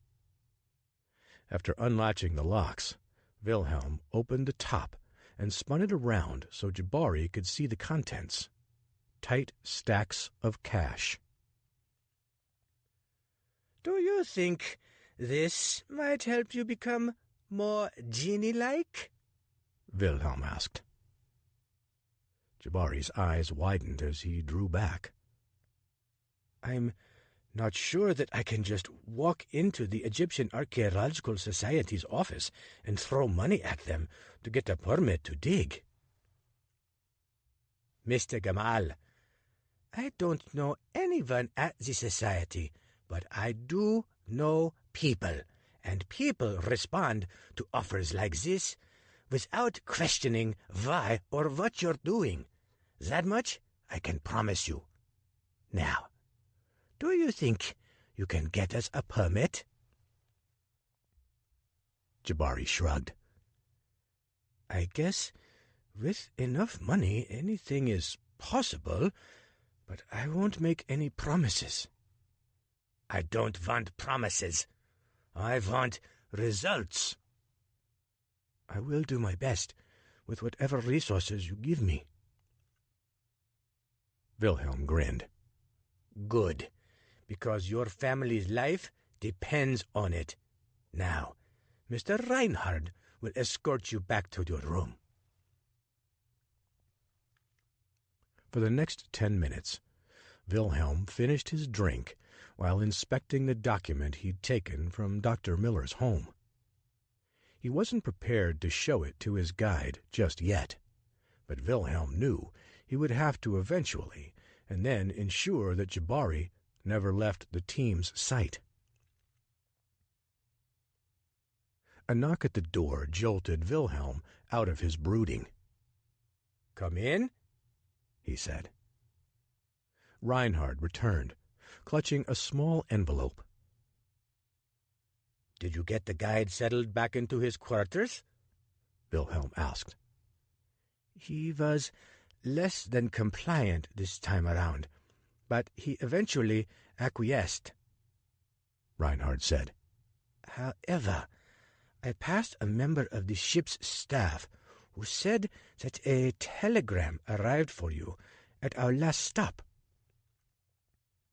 After unlatching the locks, Wilhelm opened the top and spun it around so Jabari could see the contents. Tight stacks of cash. "Do you think this might help you become more genie-like?" Wilhelm asked. Jabari's eyes widened as he drew back. "I'm not sure that I can just walk into the Egyptian Archaeological Society's office and throw money at them to get a permit to dig." "Mr. Gamal, I don't know anyone at the society, but I do know people, and people respond to offers like this without questioning why or what you're doing. That much I can promise you. Now, do you think you can get us a permit?" Jabari shrugged. "I guess with enough money anything is possible, but I won't make any promises." "I don't want promises. I want results." "I will do my best with whatever resources you give me." Wilhelm grinned. "Good, because your family's life depends on it. Now, Mr. Reinhard will escort you back to your room." For the next 10 minutes, Wilhelm finished his drink while inspecting the document he'd taken from Dr. Miller's home. He wasn't prepared to show it to his guide just yet, but Wilhelm knew he would have to eventually, and then ensure that Jabari never left the team's sight. A knock at the door jolted Wilhelm out of his brooding. "Come in," he said. Reinhard returned, clutching a small envelope. "Did you get the guide settled back into his quarters?" Wilhelm asked. "He was less than compliant this time around, but he eventually acquiesced," Reinhard said. "However, I passed a member of the ship's staff who said that a telegram arrived for you at our last stop."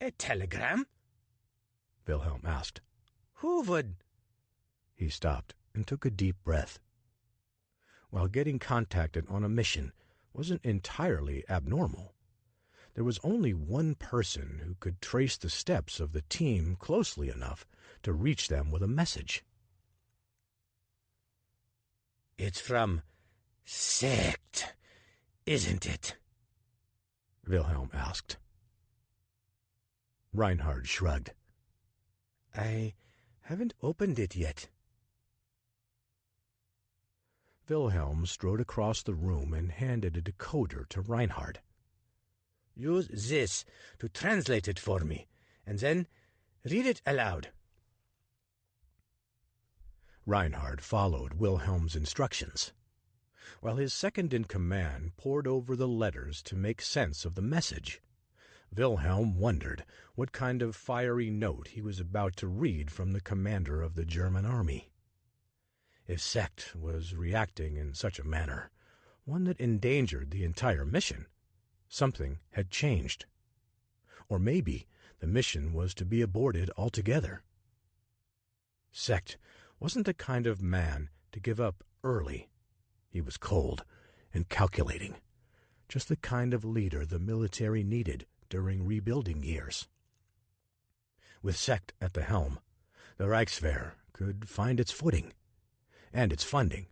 "A telegram?" Wilhelm asked. "Who would—" He stopped and took a deep breath. While getting contacted on a mission wasn't entirely abnormal, there was only one person who could trace the steps of the team closely enough to reach them with a message. "It's from Sect, isn't it?" Wilhelm asked. Reinhard shrugged. "I haven't opened it yet." Wilhelm strode across the room and handed a decoder to Reinhard. "Use this to translate it for me, and then read it aloud." Reinhard followed Wilhelm's instructions, while his second-in-command pored over the letters to make sense of the message. Wilhelm wondered what kind of fiery note he was about to read from the commander of the German army. If Sect was reacting in such a manner, one that endangered the entire mission, something had changed. Or maybe the mission was to be aborted altogether. Sect wasn't the kind of man to give up early. He was cold and calculating, just the kind of leader the military needed during rebuilding years. With Sect at the helm, the Reichswehr could find its footing and its funding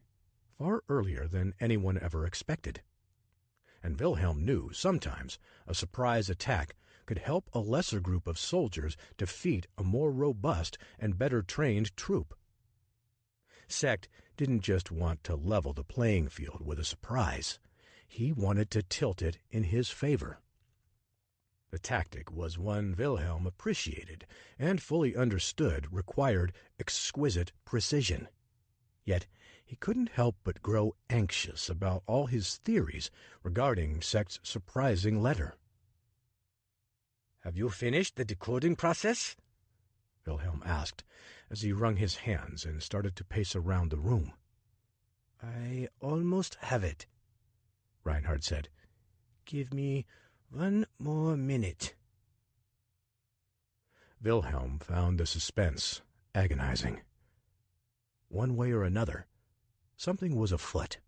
far earlier than anyone ever expected. And Wilhelm knew sometimes a surprise attack could help a lesser group of soldiers defeat a more robust and better trained troop. Sect didn't just want to level the playing field with a surprise. He wanted to tilt it in his favor. The tactic was one Wilhelm appreciated and fully understood required exquisite precision. Yet he couldn't help but grow anxious about all his theories regarding Secht's surprising letter. "Have you finished the decoding process?" Wilhelm asked as he wrung his hands and started to pace around the room. "I almost have it," Reinhardt said. "Give me 1 more minute." Wilhelm found the suspense agonizing. One way or another, something was afoot,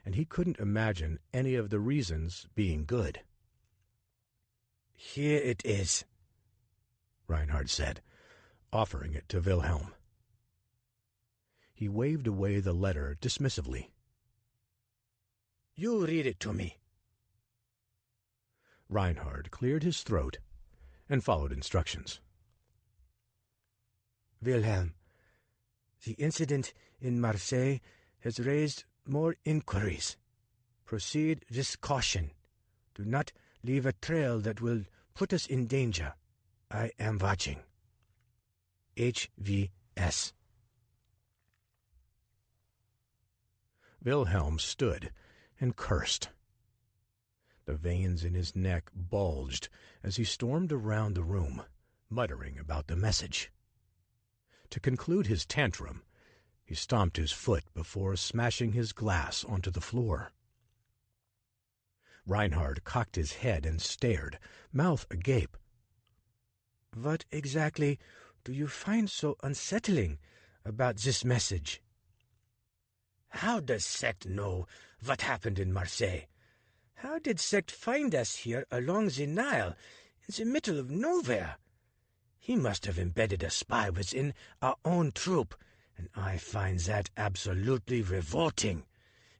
and he couldn't imagine any of the reasons being good. "Here it is," Reinhardt said, offering it to Wilhelm. He waved away the letter dismissively. "You read it to me." Reinhardt cleared his throat and followed instructions. "Wilhelm, the incident in Marseille has raised more inquiries. Proceed with caution. Do not leave a trail that will put us in danger. I am watching. HVS." Wilhelm stood and cursed. The veins in his neck bulged as he stormed around the room, muttering about the message. To conclude his tantrum, he stomped his foot before smashing his glass onto the floor. Reinhardt cocked his head and stared, mouth agape. "What exactly do you find so unsettling about this message? How does Secht know what happened in Marseille? How did Secht find us here along the Nile, in the middle of nowhere? He must have embedded a spy within our own troop, and I find that absolutely revolting.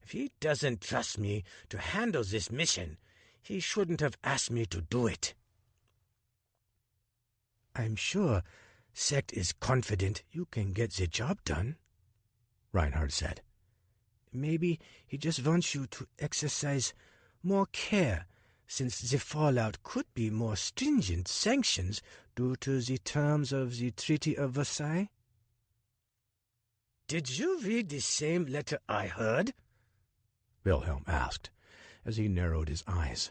If he doesn't trust me to handle this mission, he shouldn't have asked me to do it." "I'm sure Secht is confident you can get the job done," Reinhardt said. "Maybe he just wants you to exercise more care, since the fallout could be more stringent sanctions due to the terms of the Treaty of Versailles." "Did you read the same letter I heard?" Wilhelm asked, as he narrowed his eyes.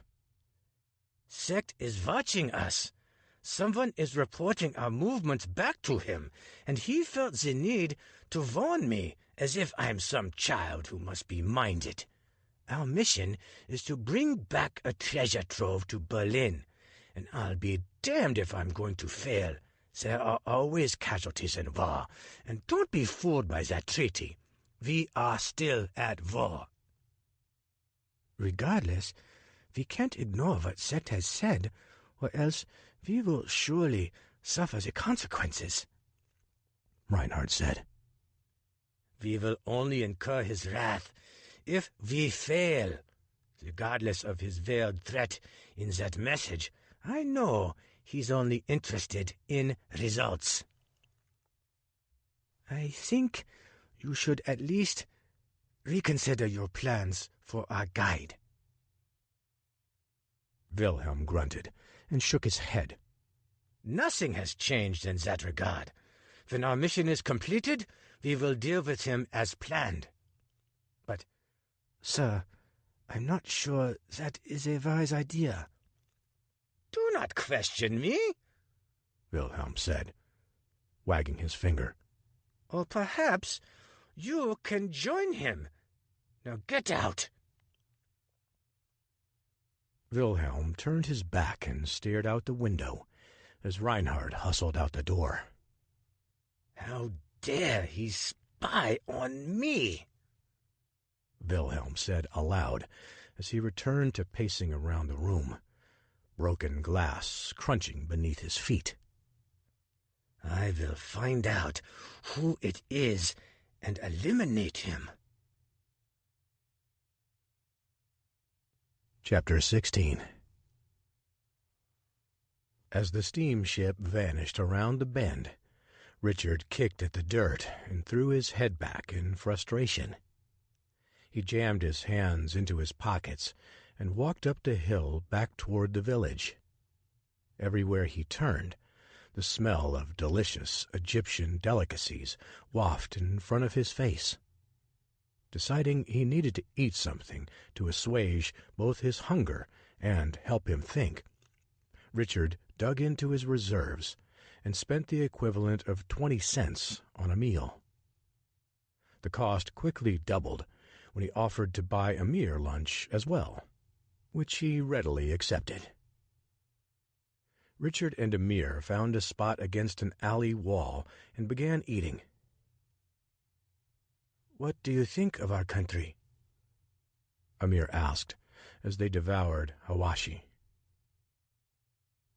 "Secht is watching us. Someone is reporting our movements back to him, and he felt the need to warn me, as if I'm some child who must be minded. Our mission is to bring back a treasure trove to Berlin, and I'll be damned if I'm going to fail. There are always casualties in war, and don't be fooled by that treaty. We are still at war." "Regardless, we can't ignore what Secht has said, or else we will surely suffer the consequences," Reinhardt said. "We will only incur his wrath if we fail. Regardless of his veiled threat in that message, I know he's only interested in results." "I think you should at least reconsider your plans for our guide." Wilhelm grunted and shook his head. "Nothing has changed in that regard. When our mission is completed, we will deal with him as planned." "But, sir, I'm not sure that is a wise idea." "Do not question me," Wilhelm said, wagging his finger. "Or perhaps you can join him. Now get out." Wilhelm turned his back and stared out the window as Reinhardt hustled out the door. "How dare he spy on me?" Wilhelm said aloud as he returned to pacing around the room, broken glass crunching beneath his feet. "I will find out who it is and eliminate him." Chapter 16. As the steamship vanished around the bend, Richard kicked at the dirt and threw his head back in frustration. He jammed his hands into his pockets and walked up the hill back toward the village. Everywhere he turned, the smell of delicious Egyptian delicacies wafted in front of his face. Deciding he needed to eat something to assuage both his hunger and help him think, Richard dug into his reserves and spent the equivalent of 20 cents on a meal. The cost quickly doubled when he offered to buy Amir lunch as well, which he readily accepted. Richard and Amir found a spot against an alley wall and began eating. "What do you think of our country?" Amir asked as they devoured hawashi.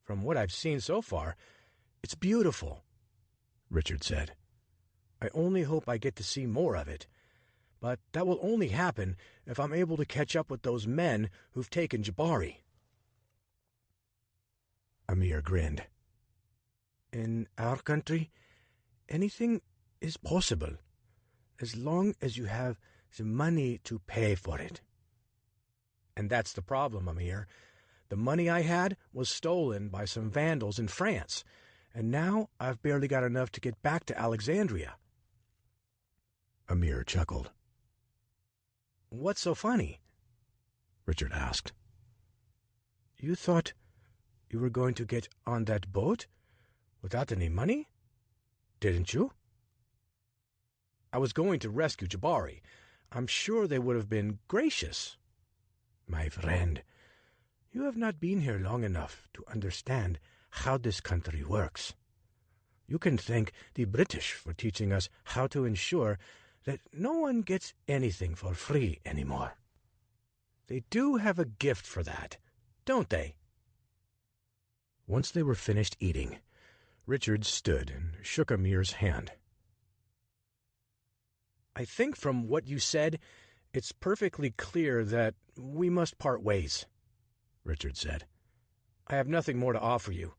"From what I've seen so far, it's beautiful," Richard said. "I only hope I get to see more of it, but that will only happen if I'm able to catch up with those men who've taken Jabari." Amir grinned. "In our country, anything is possible, as long as you have the money to pay for it." "And that's the problem, Amir. The money I had was stolen by some vandals in France, and now I've barely got enough to get back to Alexandria." Amir chuckled. "What's so funny?" Richard asked. "You thought you were going to get on that boat without any money, didn't you?" "I was going to rescue Jabari. I'm sure they would have been gracious." "My friend, you have not been here long enough to understand how this country works. You can thank the British for teaching us how to ensure that no one gets anything for free anymore." "They do have a gift for that, don't they?" Once they were finished eating, Richard stood and shook Amir's hand. "I think from what you said, it's perfectly clear that we must part ways," Richard said. "I have nothing more to offer you,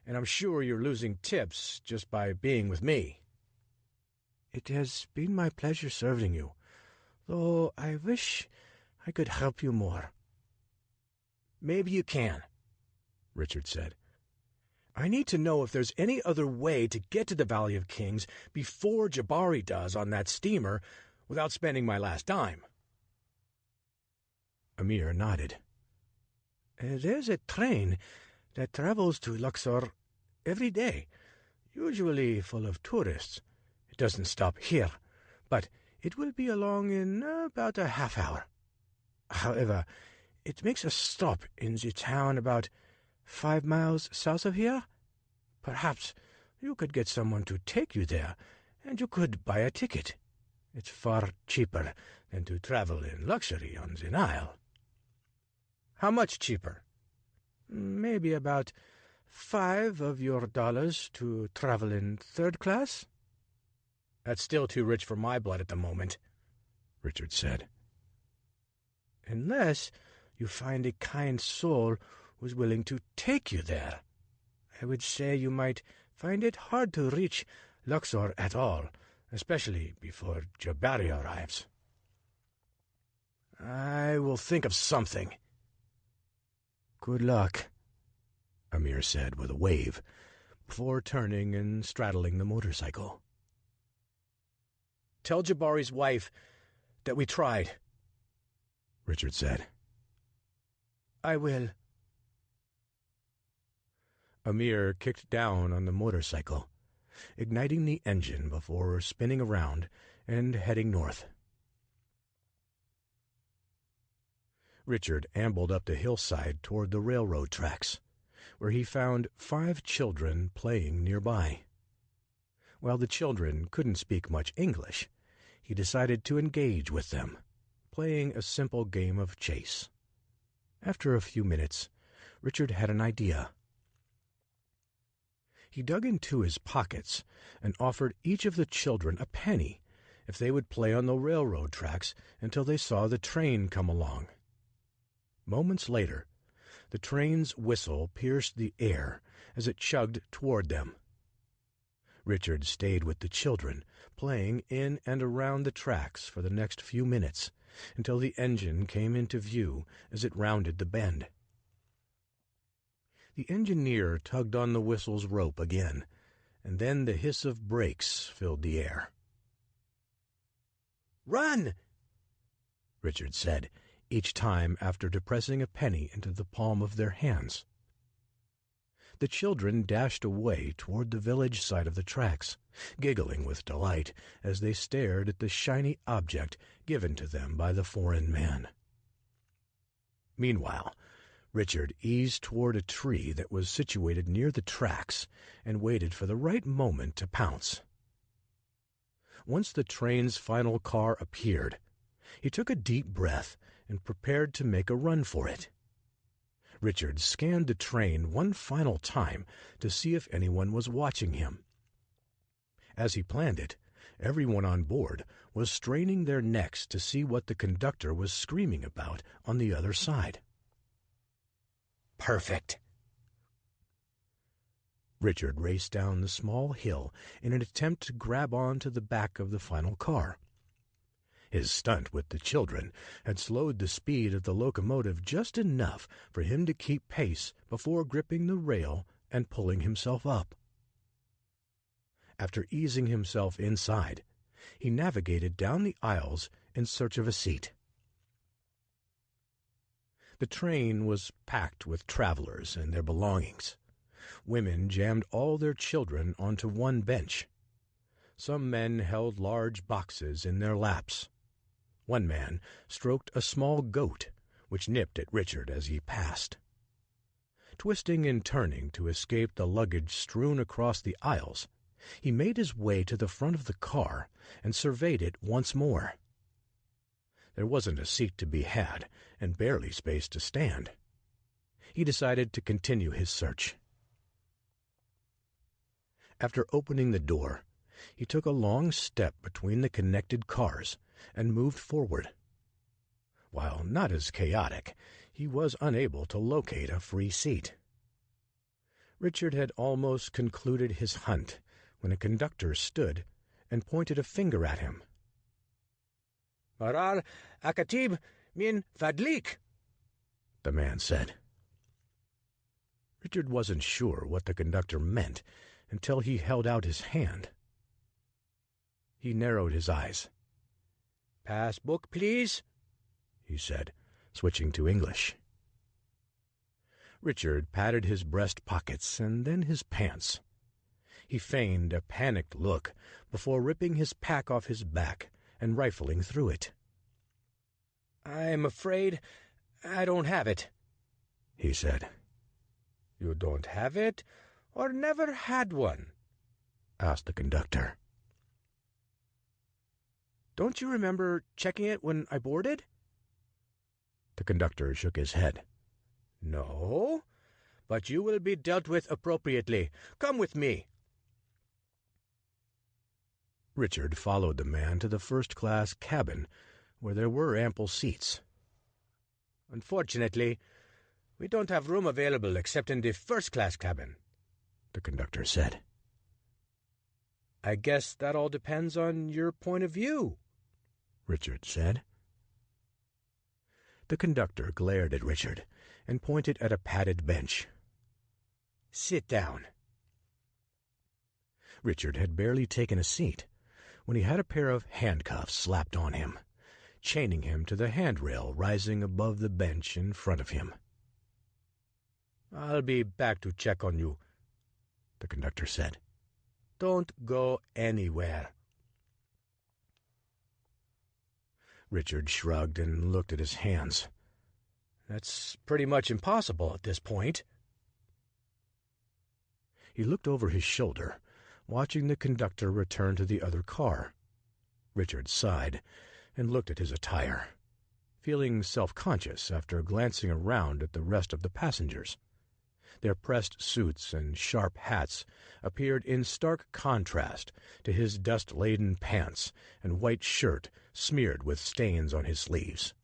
and I'm sure you're losing tips just by being with me." "It has been my pleasure serving you, though I wish I could help you more." "Maybe you can," Richard said. "I need to know if there's any other way to get to the Valley of Kings before Jabari does on that steamer without spending my last dime." Amir nodded. "There's a train that travels to Luxor every day, usually full of tourists. It doesn't stop here, but it will be along in about a half hour. However, it makes a stop in the town about 5 miles south of here. Perhaps you could get someone to take you there, and you could buy a ticket. It's far cheaper than to travel in luxury on the Nile." "How much cheaper?" "Maybe about $5 of your dollars to travel in third class." "That's still too rich for my blood at the moment," Richard said. "Unless you find a kind soul who's willing to take you there. I would say you might find it hard to reach Luxor at all, especially before Jabari arrives." "I will think of something." "Good luck," Amir said with a wave, before turning and straddling the motorcycle. "Tell Jabari's wife that we tried," Richard said. "I will." Amir kicked down on the motorcycle, igniting the engine before spinning around and heading north. Richard ambled up the hillside toward the railroad tracks, where he found 5 children playing nearby. While the children couldn't speak much English, he decided to engage with them, playing a simple game of chase. After a few minutes, Richard had an idea. He dug into his pockets and offered each of the children a penny if they would play on the railroad tracks until they saw the train come along. Moments later, the train's whistle pierced the air as it chugged toward them. Richard stayed with the children, playing in and around the tracks for the next few minutes, until the engine came into view as it rounded the bend. The engineer tugged on the whistle's rope again, and then the hiss of brakes filled the air. "Run!" Richard said, each time after depressing a penny into the palm of their hands. The children dashed away toward the village side of the tracks, giggling with delight as they stared at the shiny object given to them by the foreign man. Meanwhile, Richard eased toward a tree that was situated near the tracks and waited for the right moment to pounce. Once the train's final car appeared, he took a deep breath and prepared to make a run for it. Richard scanned the train one final time to see if anyone was watching him. As he planned it, everyone on board was straining their necks to see what the conductor was screaming about on the other side. Perfect. Richard raced down the small hill in an attempt to grab on to the back of the final car. His stunt with the children had slowed the speed of the locomotive just enough for him to keep pace before gripping the rail and pulling himself up. After easing himself inside, he navigated down the aisles in search of a seat. The train was packed with travelers and their belongings. Women jammed all their children onto one bench. Some men held large boxes in their laps. One man stroked a small goat, which nipped at Richard as he passed. Twisting and turning to escape the luggage strewn across the aisles, he made his way to the front of the car and surveyed it once more. There wasn't a seat to be had, and barely space to stand. He decided to continue his search. After opening the door, he took a long step between the connected cars and moved forward. While not as chaotic, he was unable to locate a free seat. Richard had almost concluded his hunt when a conductor stood and pointed a finger at him. "Marar akatib min fadlik," the man said. Richard wasn't sure what the conductor meant until he held out his hand. He narrowed his eyes. "Passbook, please," he said, switching to English. Richard patted his breast pockets and then his pants. He feigned a panicked look before ripping his pack off his back and rifling through it. "I'm afraid I don't have it," he said. "You don't have it, or never had one?" asked the conductor. "Don't you remember checking it when I boarded?" The conductor shook his head. "No, but you will be dealt with appropriately. Come with me." Richard followed the man to the first-class cabin, where there were ample seats. "Unfortunately, we don't have room available except in the first-class cabin," the conductor said. "I guess that all depends on your point of view," Richard said. The conductor glared at Richard and pointed at a padded bench. "Sit down." Richard had barely taken a seat when he had a pair of handcuffs slapped on him, chaining him to the handrail rising above the bench in front of him. "I'll be back to check on you," the conductor said. "Don't go anywhere." Richard shrugged and looked at his hands. "That's pretty much impossible at this point." He looked over his shoulder, watching the conductor return to the other car. Richard sighed and looked at his attire, feeling self-conscious after glancing around at the rest of the passengers. Their pressed suits and sharp hats appeared in stark contrast to his dust-laden pants and white shirt smeared with stains on his sleeves.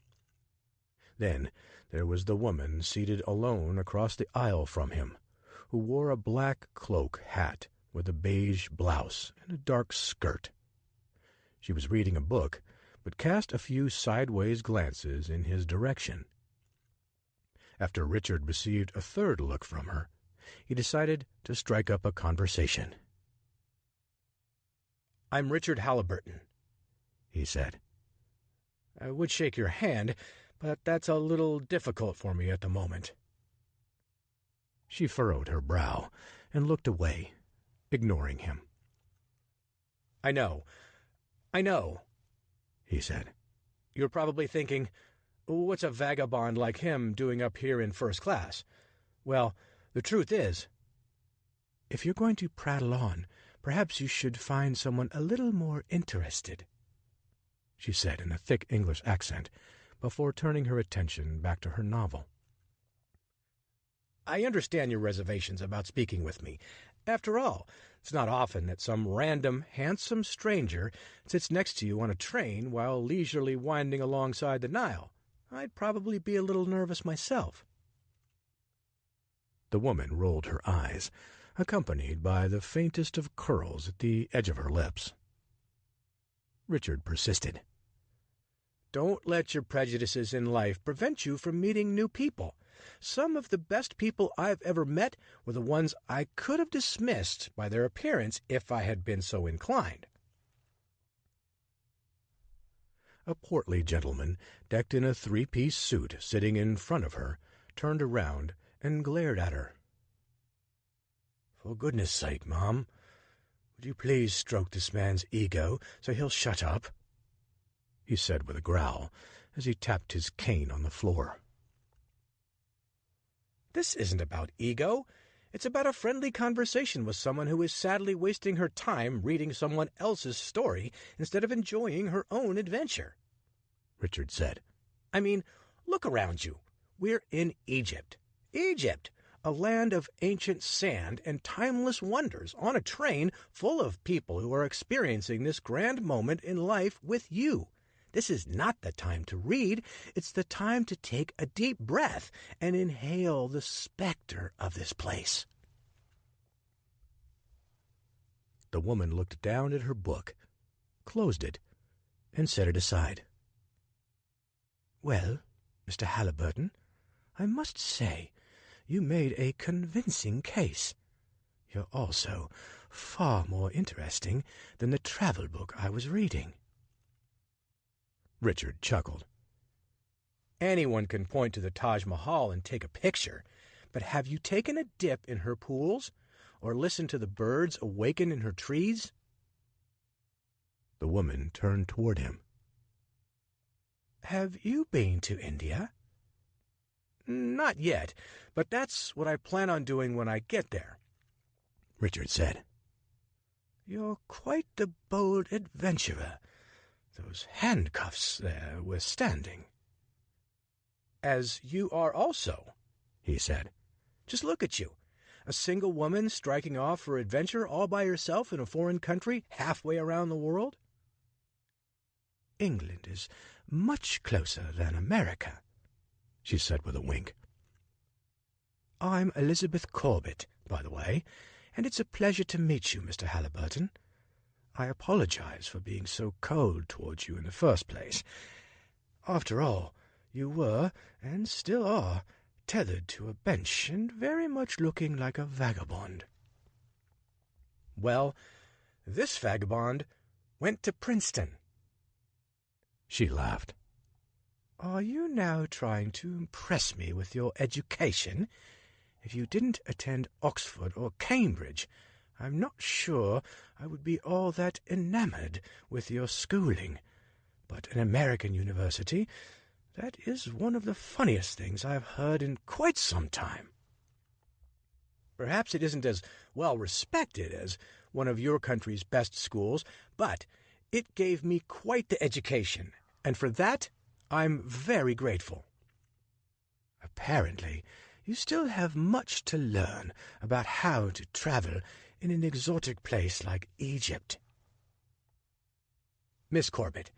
Then there was the woman seated alone across the aisle from him, who wore a black cloak hat with a beige blouse and a dark skirt. She was reading a book, but cast a few sideways glances in his direction. After Richard received a third look from her, he decided to strike up a conversation. "I'm Richard Halliburton," he said. "I would shake your hand, but that's a little difficult for me at the moment." She furrowed her brow and looked away, ignoring him. I know, he said. "You're probably thinking, what's a vagabond like him doing up here in first class? Well, the truth is—" "If you're going to prattle on, perhaps you should find someone a little more interested," she said in a thick English accent, before turning her attention back to her novel. "I understand your reservations about speaking with me. After all, it's not often that some random, handsome stranger sits next to you on a train while leisurely winding alongside the Nile. I'd probably be a little nervous myself." The woman rolled her eyes, accompanied by the faintest of curls at the edge of her lips. Richard persisted. "Don't let your prejudices in life prevent you from meeting new people. Some of the best people I've ever met were the ones I could have dismissed by their appearance if I had been so inclined." A portly gentleman, decked in a three-piece suit, sitting in front of her, turned around and glared at her. "For goodness sake, Mom, would you please stroke this man's ego so he'll shut up?" he said with a growl, as he tapped his cane on the floor. "This isn't about ego. It's about a friendly conversation with someone who is sadly wasting her time reading someone else's story instead of enjoying her own adventure," Richard said. "I mean, look around you. We're in Egypt. Egypt, a land of ancient sand and timeless wonders, on a train full of people who are experiencing this grand moment in life with you. This is not the time to read. It's the time to take a deep breath and inhale the specter of this place." The woman looked down at her book, closed it, and set it aside. "Well, Mr. Halliburton, I must say you made a convincing case. You're also far more interesting than the travel book I was reading." Richard chuckled. "Anyone can point to the Taj Mahal and take a picture, but have you taken a dip in her pools or listened to the birds awaken in her trees?" The woman turned toward him. "Have you been to India?" "Not yet, but that's what I plan on doing when I get there," Richard said. "You're quite the bold adventurer. Those handcuffs there were standing." "As you are also," he said. "Just look at you. A single woman striking off for adventure all by herself in a foreign country halfway around the world." "England is much closer than America," she said with a wink. "I'm Elizabeth Corbett, by the way, and it's a pleasure to meet you, Mr. Halliburton. I apologize for being so cold towards you in the first place. After all, you were, and still are, tethered to a bench and very much looking like a vagabond." "Well, this vagabond went to Princeton." She laughed. "Are you now trying to impress me with your education? If you didn't attend Oxford or Cambridge, I'm not sure I would be all that enamored with your schooling. But an American university, that is one of the funniest things I've heard in quite some time." "Perhaps it isn't as well respected as one of your country's best schools, but it gave me quite the education, and for that I'm very grateful." "Apparently, you still have much to learn about how to travel in an exotic place like Egypt." "Miss Corbett,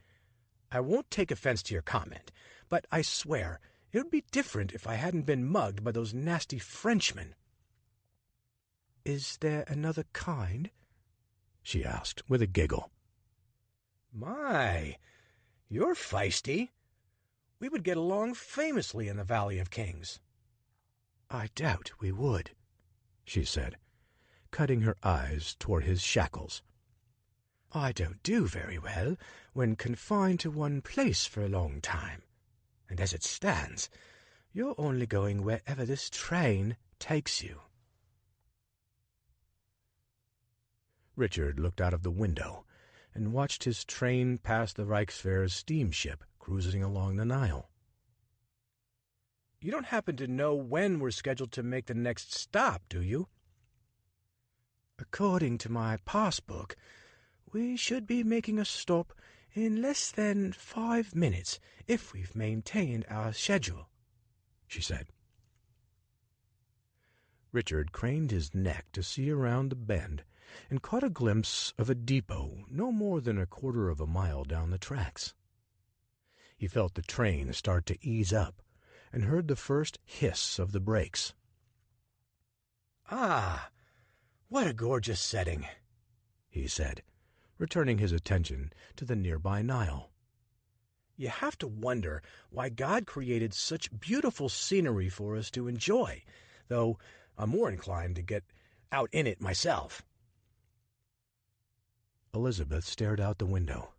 I won't take offense to your comment, but I swear it would be different if I hadn't been mugged by those nasty Frenchmen." "Is there another kind?" she asked with a giggle. "My, you're feisty. We would get along famously in the Valley of Kings." "I doubt we would," she said, cutting her eyes toward his shackles. "I don't do very well when confined to one place for a long time, and as it stands, you're only going wherever this train takes you." Richard looked out of the window and watched his train pass the Reichswehr's steamship cruising along the Nile. "You don't happen to know when we're scheduled to make the next stop, do you?" "According to my passbook, we should be making a stop in less than 5 minutes if we've maintained our schedule," she said. Richard craned his neck to see around the bend and caught a glimpse of a depot no more than a quarter of a mile down the tracks. He felt the train start to ease up and heard the first hiss of the brakes. "Ah, what a gorgeous setting," he said, returning his attention to the nearby Nile. "You have to wonder why God created such beautiful scenery for us to enjoy, though I'm more inclined to get out in it myself." Elizabeth stared out the window.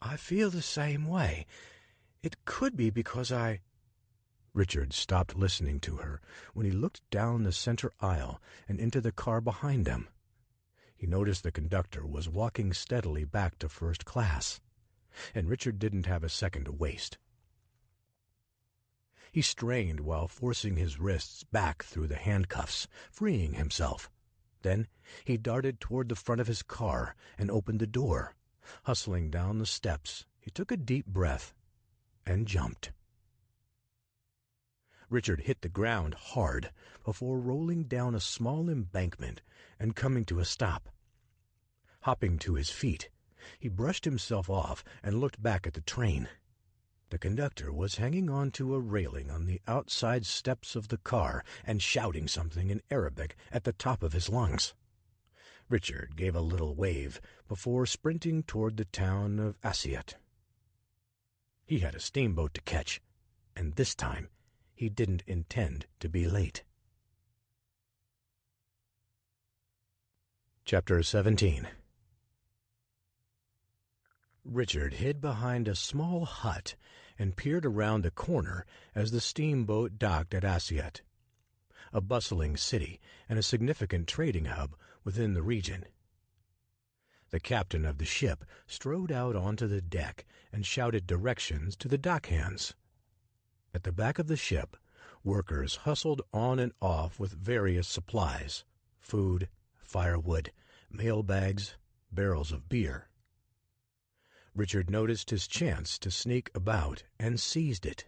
"I feel the same way. It could be because I—" Richard stopped listening to her when he looked down the center aisle and into the car behind them. He noticed the conductor was walking steadily back to first class, and Richard didn't have a second to waste. He strained while forcing his wrists back through the handcuffs, freeing himself. Then he darted toward the front of his car and opened the door. Hustling down the steps, he took a deep breath and jumped. Richard hit the ground hard before rolling down a small embankment and coming to a stop. Hopping to his feet, he brushed himself off and looked back at the train. The conductor was hanging on to a railing on the outside steps of the car and shouting something in Arabic at the top of his lungs. Richard gave a little wave before sprinting toward the town of Assiut. He had a steamboat to catch, and this time he didn't intend to be late. Chapter 17. Richard hid behind a small hut and peered around the corner as the steamboat docked at Assiut, a bustling city and a significant trading hub within the region. The captain of the ship strode out onto the deck and shouted directions to the dockhands. At the back of the ship, workers hustled on and off with various supplies: food, firewood, mail bags, barrels of beer. Richard noticed his chance to sneak about and seized it.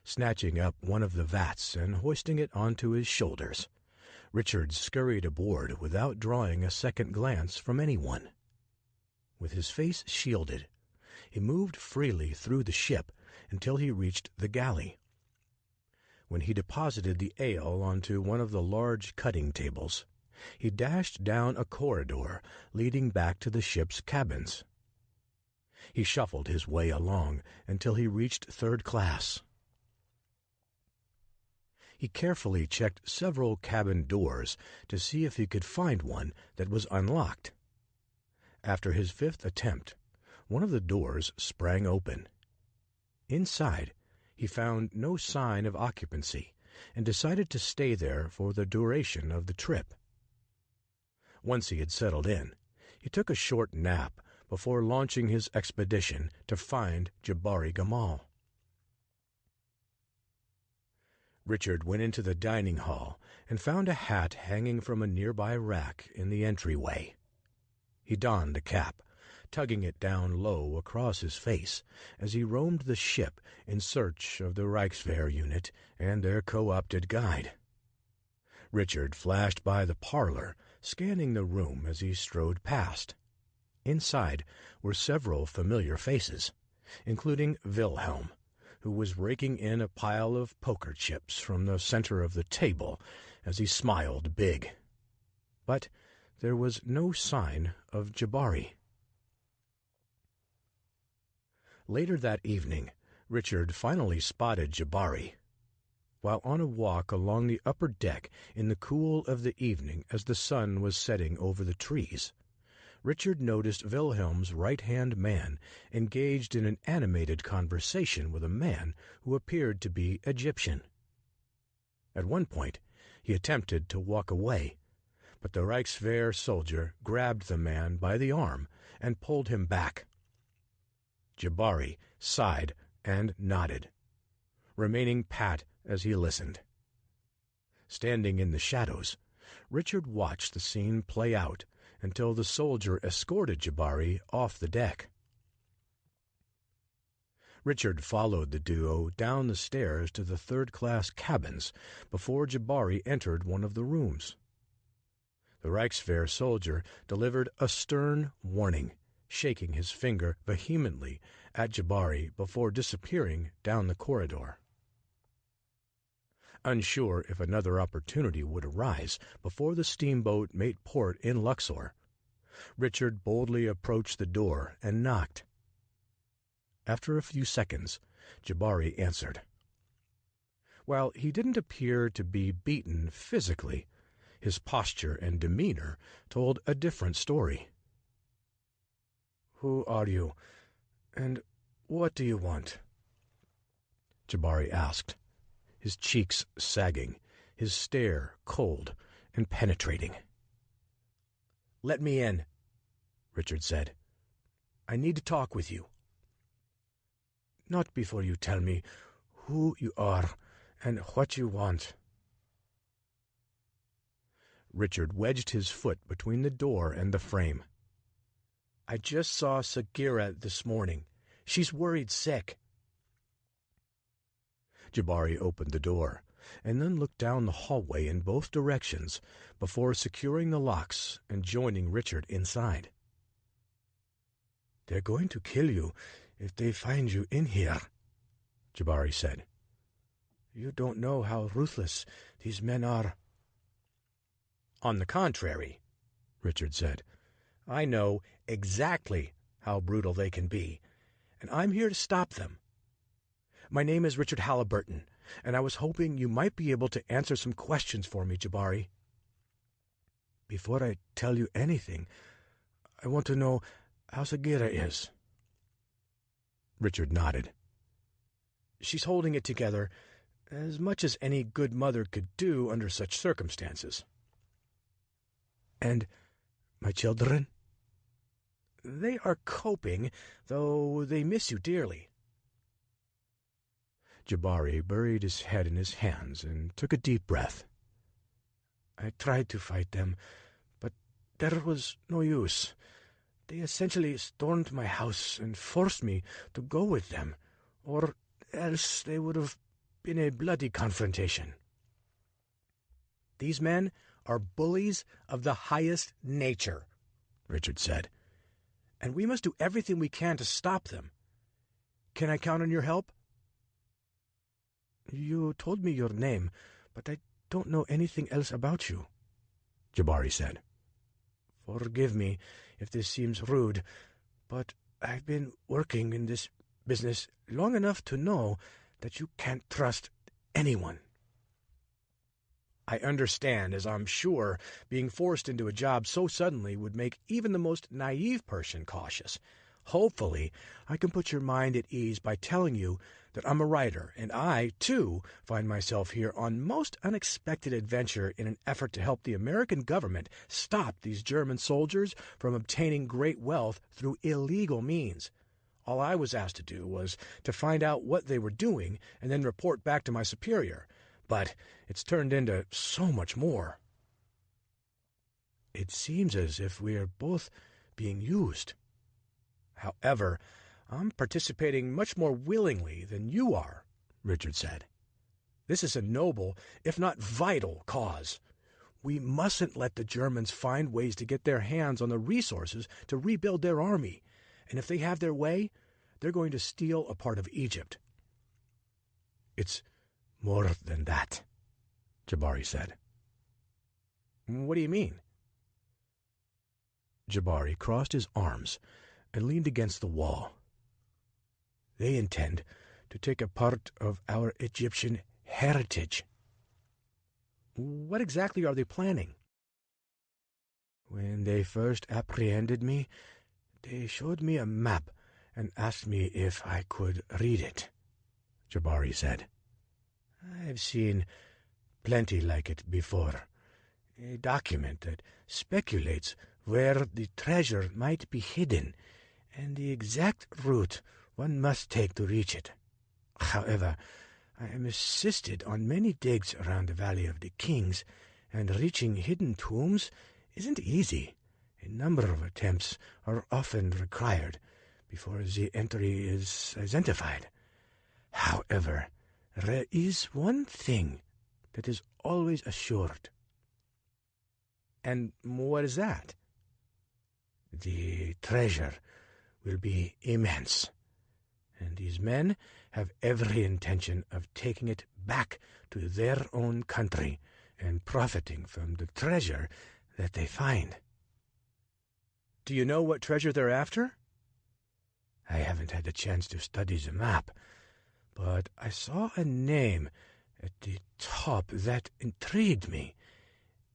Snatching up one of the vats and hoisting it onto his shoulders, Richard scurried aboard without drawing a second glance from anyone. With his face shielded, he moved freely through the ship until he reached the galley. When he deposited the ale onto one of the large cutting tables, he dashed down a corridor leading back to the ship's cabins. He shuffled his way along until he reached third class. He carefully checked several cabin doors to see if he could find one that was unlocked. After his fifth attempt, one of the doors sprang open. Inside, he found no sign of occupancy and decided to stay there for the duration of the trip. Once he had settled in, he took a short nap before launching his expedition to find Jabari Gamal. Richard went into the dining hall and found a hat hanging from a nearby rack in the entryway. He donned the cap, tugging it down low across his face as he roamed the ship in search of the Reichswehr unit and their co-opted guide. Richard flashed by the parlor, scanning the room as he strode past. Inside were several familiar faces, including Wilhelm, who was raking in a pile of poker chips from the center of the table as he smiled big. But there was no sign of Jabari. Later that evening, Richard finally spotted Jabari. While on a walk along the upper deck in the cool of the evening as the sun was setting over the trees, Richard noticed Wilhelm's right-hand man engaged in an animated conversation with a man who appeared to be Egyptian. At one point, he attempted to walk away, but the Reichswehr soldier grabbed the man by the arm and pulled him back. Jabari sighed and nodded, remaining pat as he listened. Standing in the shadows, Richard watched the scene play out until the soldier escorted Jabari off the deck. Richard followed the duo down the stairs to the third-class cabins before Jabari entered one of the rooms. The Reichswehr soldier delivered a stern warning, shaking his finger vehemently at Jabari before disappearing down the corridor. Unsure if another opportunity would arise before the steamboat made port in Luxor, Richard boldly approached the door and knocked. After a few seconds, Jabari answered. While he didn't appear to be beaten physically, his posture and demeanor told a different story. "Who are you, and what do you want?" Jabari asked, his cheeks sagging, his stare cold and penetrating. "Let me in," Richard said. "I need to talk with you." "Not before you tell me who you are and what you want." Richard wedged his foot between the door and the frame. "I just saw Sagira this morning. She's worried sick." Jabari opened the door, and then looked down the hallway in both directions before securing the locks and joining Richard inside. "They're going to kill you if they find you in here," Jabari said. "You don't know how ruthless these men are." "On the contrary," Richard said, "I know exactly how brutal they can be, and I'm here to stop them. My name is Richard Halliburton, and I was hoping you might be able to answer some questions for me, Jabari." "Before I tell you anything, I want to know how Sagira is." Richard nodded. "She's holding it together, as much as any good mother could do under such circumstances." "And my children?" "They are coping, though they miss you dearly." Jabari buried his head in his hands and took a deep breath. "I tried to fight them, but there was no use. They essentially stormed my house and forced me to go with them, or else they would have been a bloody confrontation." "These men are bullies of the highest nature," Richard said, "and we must do everything we can to stop them. Can I count on your help?" "You told me your name, but I don't know anything else about you," Jabari said. "Forgive me if this seems rude, but I've been working in this business long enough to know that you can't trust anyone." "I understand, as I'm sure being forced into a job so suddenly would make even the most naive person cautious. Hopefully, I can put your mind at ease by telling you that I'm a writer, and I, too, find myself here on most unexpected adventure in an effort to help the American government stop these German soldiers from obtaining great wealth through illegal means. All I was asked to do was to find out what they were doing and then report back to my superior, but it's turned into so much more." "It seems as if we are both being used." "However, I'm participating much more willingly than you are," Richard said. "This is a noble, if not vital, cause. We mustn't let the Germans find ways to get their hands on the resources to rebuild their army, and if they have their way, they're going to steal a part of Egypt." "It's more than that," Jabari said. "What do you mean?" Jabari crossed his arms and leaned against the wall. "They intend to take a part of our Egyptian heritage. What exactly are they planning? When they first apprehended me, they showed me a map and asked me if I could read it, Jabari said. I've seen plenty like it before. A document that speculates where the treasure might be hidden and the exact route one must take to reach it. However, I am assisted on many digs around the Valley of the Kings, and reaching hidden tombs isn't easy. A number of attempts are often required before the entry is identified. However, there is one thing that is always assured. And what is that? The treasure will be immense, and these men have every intention of taking it back to their own country and profiting from the treasure that they find. Do you know what treasure they're after? I haven't had a chance to study the map, but I saw a name at the top that intrigued me,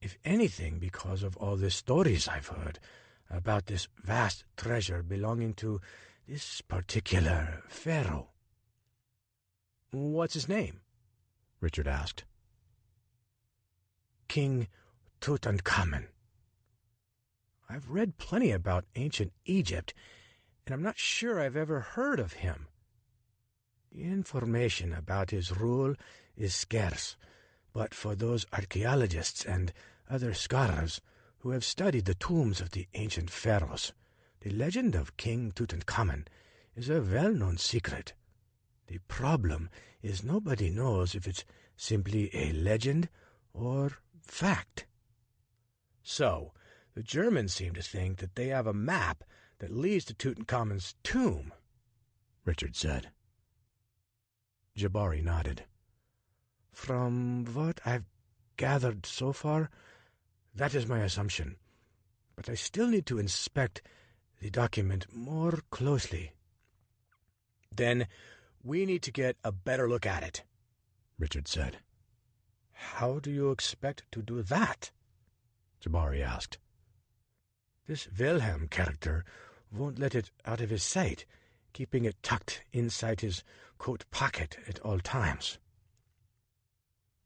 if anything because of all the stories I've heard about this vast treasure belonging to this particular Pharaoh. What's his name? Richard asked. King Tutankhamun. I've read plenty about ancient Egypt, and I'm not sure I've ever heard of him. The information about his rule is scarce, but for those archaeologists and other scholars who have studied the tombs of the ancient pharaohs, the legend of King Tutankhamun is a well-known secret. The problem is nobody knows if it's simply a legend or fact. So, the Germans seem to think that they have a map that leads to Tutankhamun's tomb, Richard said. Jabari nodded. From what I've gathered so far, that is my assumption, but I still need to inspect the document more closely. Then we need to get a better look at it, Richard said. How do you expect to do that? Jabari asked. This Wilhelm character won't let it out of his sight, keeping it tucked inside his coat pocket at all times.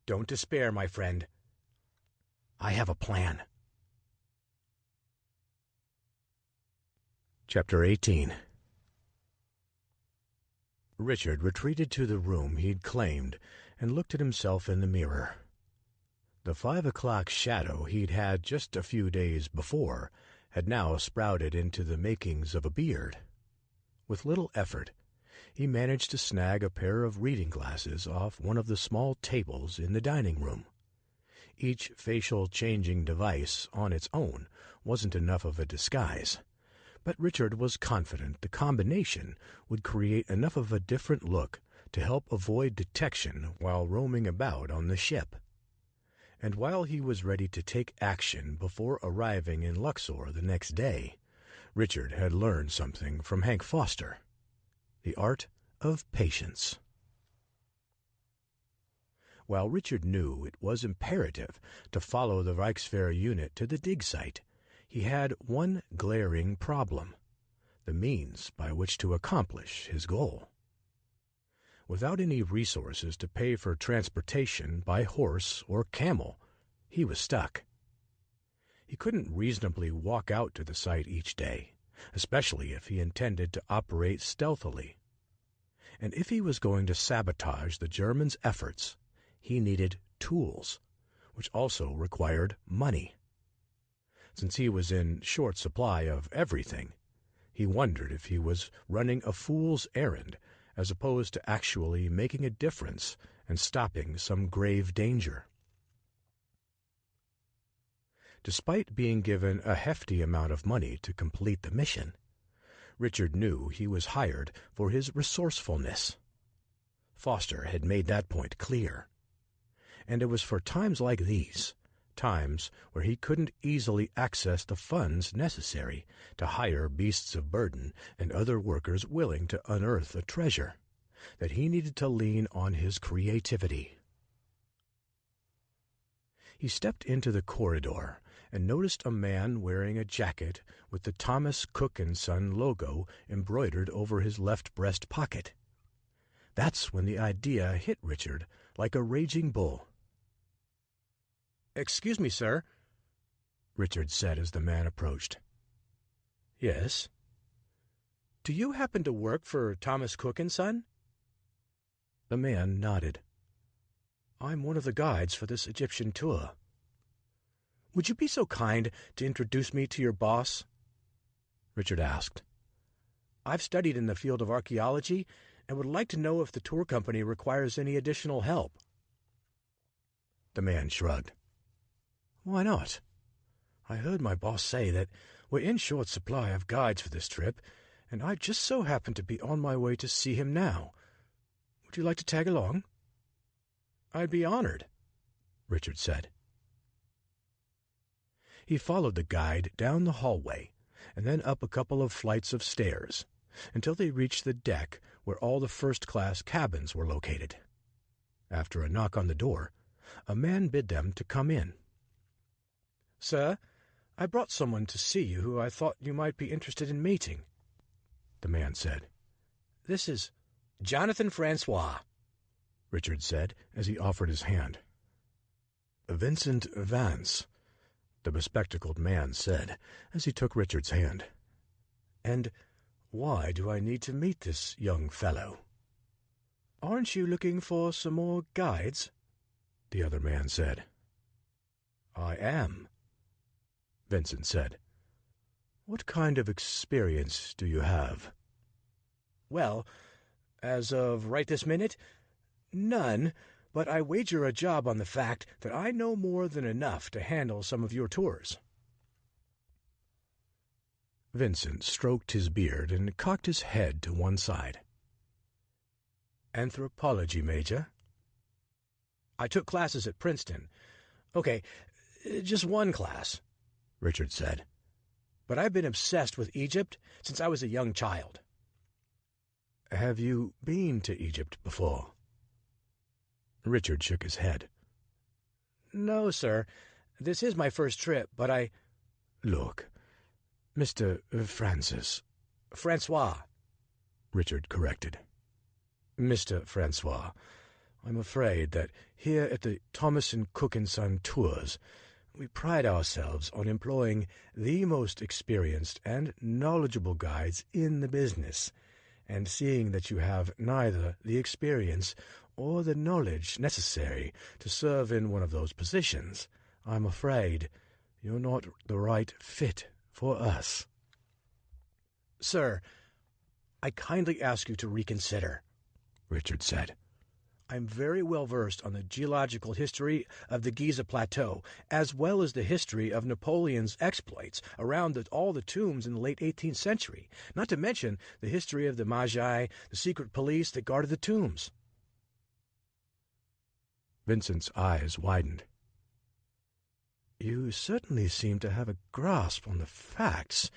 Don't despair, my friend. I have a plan. Chapter 18. Richard retreated to the room he'd claimed and looked at himself in the mirror. The 5 o'clock shadow he'd had just a few days before had now sprouted into the makings of a beard. With little effort, he managed to snag a pair of reading glasses off one of the small tables in the dining room. Each facial-changing device on its own wasn't enough of a disguise, but Richard was confident the combination would create enough of a different look to help avoid detection while roaming about on the ship. And while he was ready to take action before arriving in Luxor the next day, Richard had learned something from Hank Foster: the art of patience. While Richard knew it was imperative to follow the Reichswehr unit to the dig site, he had one glaring problem: the means by which to accomplish his goal. Without any resources to pay for transportation by horse or camel, he was stuck. He couldn't reasonably walk out to the site each day, especially if he intended to operate stealthily. And if he was going to sabotage the Germans' efforts, he needed tools, which also required money. Since he was in short supply of everything, he wondered if he was running a fool's errand as opposed to actually making a difference and stopping some grave danger. Despite being given a hefty amount of money to complete the mission, Richard knew he was hired for his resourcefulness. Foster had made that point clear. And it was for times like these, times where he couldn't easily access the funds necessary to hire beasts of burden and other workers willing to unearth a treasure, that he needed to lean on his creativity. He stepped into the corridor and noticed a man wearing a jacket with the Thomas Cook & Son logo embroidered over his left breast pocket. That's when the idea hit Richard like a raging bull. "Excuse me, sir," Richard said as the man approached. "Yes?" "Do you happen to work for Thomas Cook & Son?" The man nodded. "I'm one of the guides for this Egyptian tour." "Would you be so kind to introduce me to your boss?" Richard asked. "I've studied in the field of archaeology and would like to know if the tour company requires any additional help." The man shrugged. "Why not? I heard my boss say that we're in short supply of guides for this trip, and I just so happen to be on my way to see him now. Would you like to tag along?" "I'd be honored," Richard said. He followed the guide down the hallway and then up a couple of flights of stairs until they reached the deck where all the first-class cabins were located. After a knock on the door, a man bid them to come in. "Sir, I brought someone to see you who I thought you might be interested in meeting," the man said. "This is Jonathan Francois," Richard said as he offered his hand. "Vincent Vance," the bespectacled man said as he took Richard's hand. "And why do I need to meet this young fellow?" "Aren't you looking for some more guides?" the other man said. "I am," Vincent said. "What kind of experience do you have?" "Well, as of right this minute, none, but I wager a job on the fact that I know more than enough to handle some of your tours." Vincent stroked his beard and cocked his head to one side. "Anthropology major?" "I took classes at Princeton. Okay, just one class," Richard said. "But I've been obsessed with Egypt since I was a young child." "Have you been to Egypt before?" Richard shook his head. "No, sir. This is my first trip, but I—" "Look, Mr. Francis." "Francois," Richard corrected. "Mr. Francois, I'm afraid that here at the Thomas & Cook & Son Tours, we pride ourselves on employing the most experienced and knowledgeable guides in the business, and seeing that you have neither the experience or the knowledge necessary to serve in one of those positions, I'm afraid you're not the right fit for us." "Sir, I kindly ask you to reconsider," Richard said. "I'm very well versed on the geological history of the Giza Plateau, as well as the history of Napoleon's exploits around all the tombs in the late 18th century, not to mention the history of the Magi, the secret police that guarded the tombs." Vincent's eyes widened. "You certainly seem to have a grasp on the facts,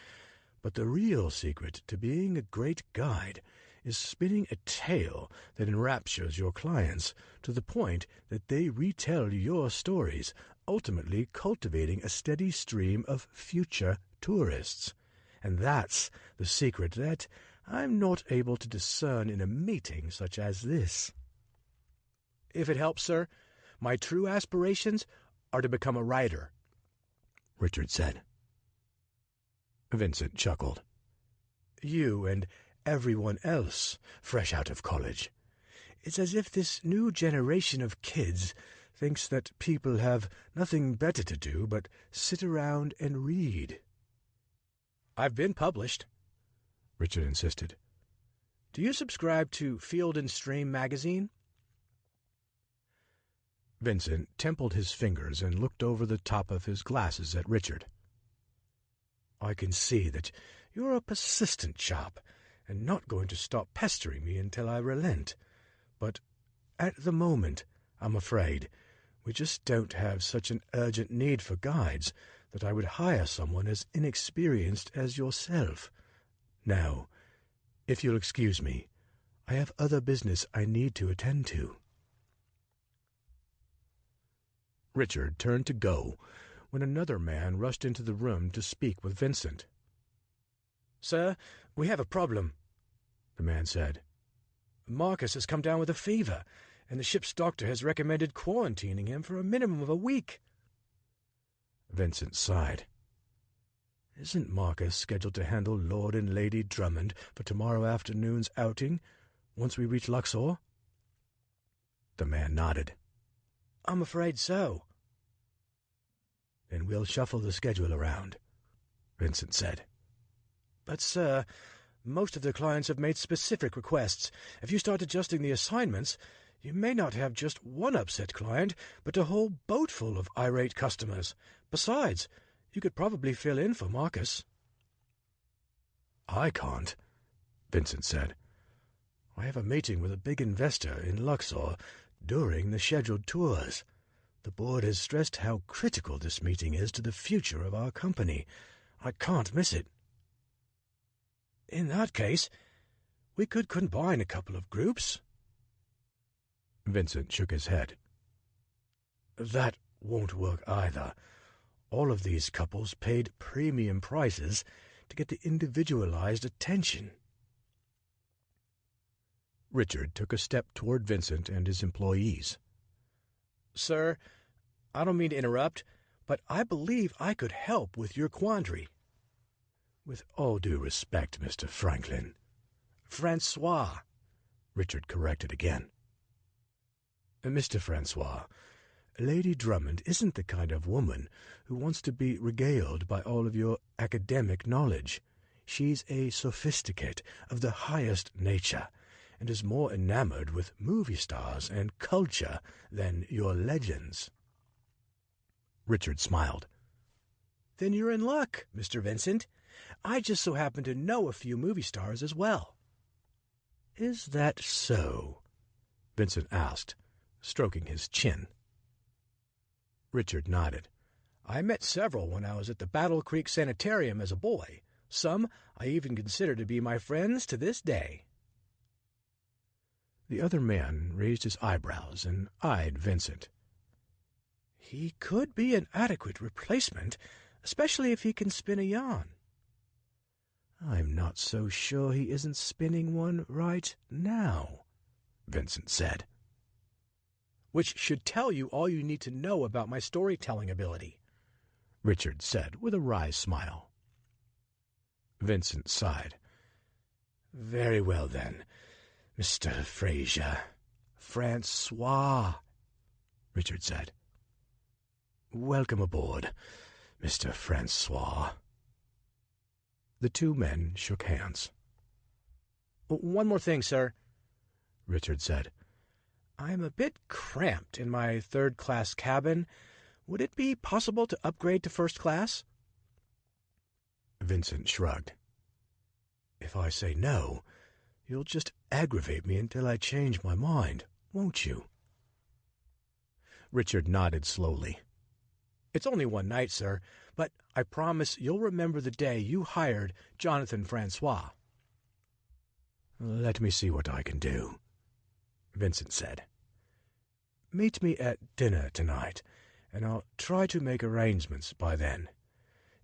but the real secret to being a great guide is spinning a tale that enraptures your clients to the point that they retell your stories, ultimately cultivating a steady stream of future tourists. And that's the secret that I'm not able to discern in a meeting such as this." "If it helps, sir, my true aspirations are to become a writer," Richard said. Vincent chuckled. "You and everyone else fresh out of college. It's as if this new generation of kids thinks that people have nothing better to do but sit around and read." "I've been published," Richard insisted. "Do you subscribe to Field and Stream magazine?" Vincent templed his fingers and looked over the top of his glasses at Richard. "I can see that you're a persistent chap, and not going to stop pestering me until I relent. But at the moment, I'm afraid, we just don't have such an urgent need for guides that I would hire someone as inexperienced as yourself. Now, if you'll excuse me, I have other business I need to attend to." Richard turned to go when another man rushed into the room to speak with Vincent. "Sir, we have a problem," the man said. "Marcus has come down with a fever, and the ship's doctor has recommended quarantining him for a minimum of a week." Vincent sighed. "Isn't Marcus scheduled to handle Lord and Lady Drummond for tomorrow afternoon's outing once we reach Luxor?" The man nodded. "I'm afraid so." "Then we'll shuffle the schedule around," Vincent said. "But, sir, most of the clients have made specific requests. If you start adjusting the assignments, you may not have just one upset client, but a whole boatful of irate customers. Besides, you could probably fill in for Marcus." "I can't," Vincent said. "I have a meeting with a big investor in Luxor during the scheduled tours. The board has stressed how critical this meeting is to the future of our company. I can't miss it." "In that case, we could combine a couple of groups." Vincent shook his head. "That won't work either. All of these couples paid premium prices to get the individualized attention." Richard took a step toward Vincent and his employees. "Sir, I don't mean to interrupt, but I believe I could help with your quandary." "With all due respect, Mr. Franklin." "Francois," Richard corrected again. "Mr. Francois, Lady Drummond isn't the kind of woman who wants to be regaled by all of your academic knowledge. She's a sophisticate of the highest nature, and is more enamored with movie stars and culture than your legends." Richard smiled. "Then you're in luck, Mr. Vincent. I just so happen to know a few movie stars as well." "Is that so?" Vincent asked, stroking his chin. Richard nodded. "I met several when I was at the Battle Creek Sanitarium as a boy. Some I even consider to be my friends to this day." The other man raised his eyebrows and eyed Vincent. "He could be an adequate replacement, especially if he can spin a yarn." "I'm not so sure he isn't spinning one right now," Vincent said. "Which should tell you all you need to know about my storytelling ability," Richard said with a wry smile. Vincent sighed. "Very well, then, Mr. Fraser." "Francois," Richard said. "Welcome aboard, Mr. Francois." The two men shook hands. "One more thing, sir," Richard said. "I'm a bit cramped in my third-class cabin. Would it be possible to upgrade to first class?" Vincent shrugged. "If I say no, you'll just aggravate me until I change my mind, won't you?" Richard nodded slowly. "It's only one night, sir, but I promise you'll remember the day you hired Jonathan Francois." "Let me see what I can do," Vincent said. "Meet me at dinner tonight, and I'll try to make arrangements by then.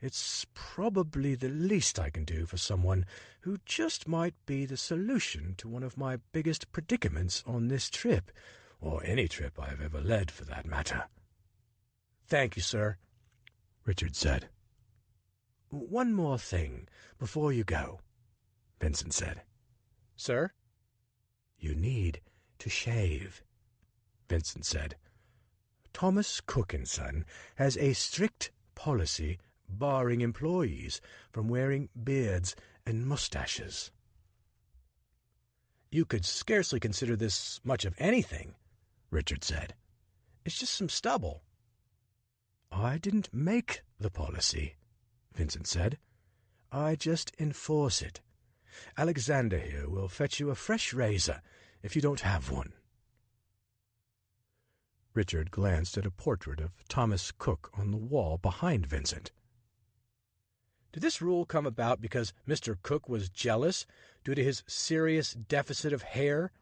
It's probably the least I can do for someone who just might be the solution to one of my biggest predicaments on this trip, or any trip I've ever led for that matter." "Thank you, sir," Richard said. "One more thing before you go," Vincent said. "Sir?" "You need to shave," Vincent said. "Thomas Cook & Son has a strict policy barring employees from wearing beards and mustaches." "You could scarcely consider this much of anything," Richard said. "It's just some stubble." "I didn't make the policy," Vincent said. "I just enforce it. Alexander here will fetch you a fresh razor if you don't have one." Richard glanced at a portrait of Thomas Cook on the wall behind Vincent. "Did this rule come about because Mr. Cook was jealous due to his serious deficit of hair?"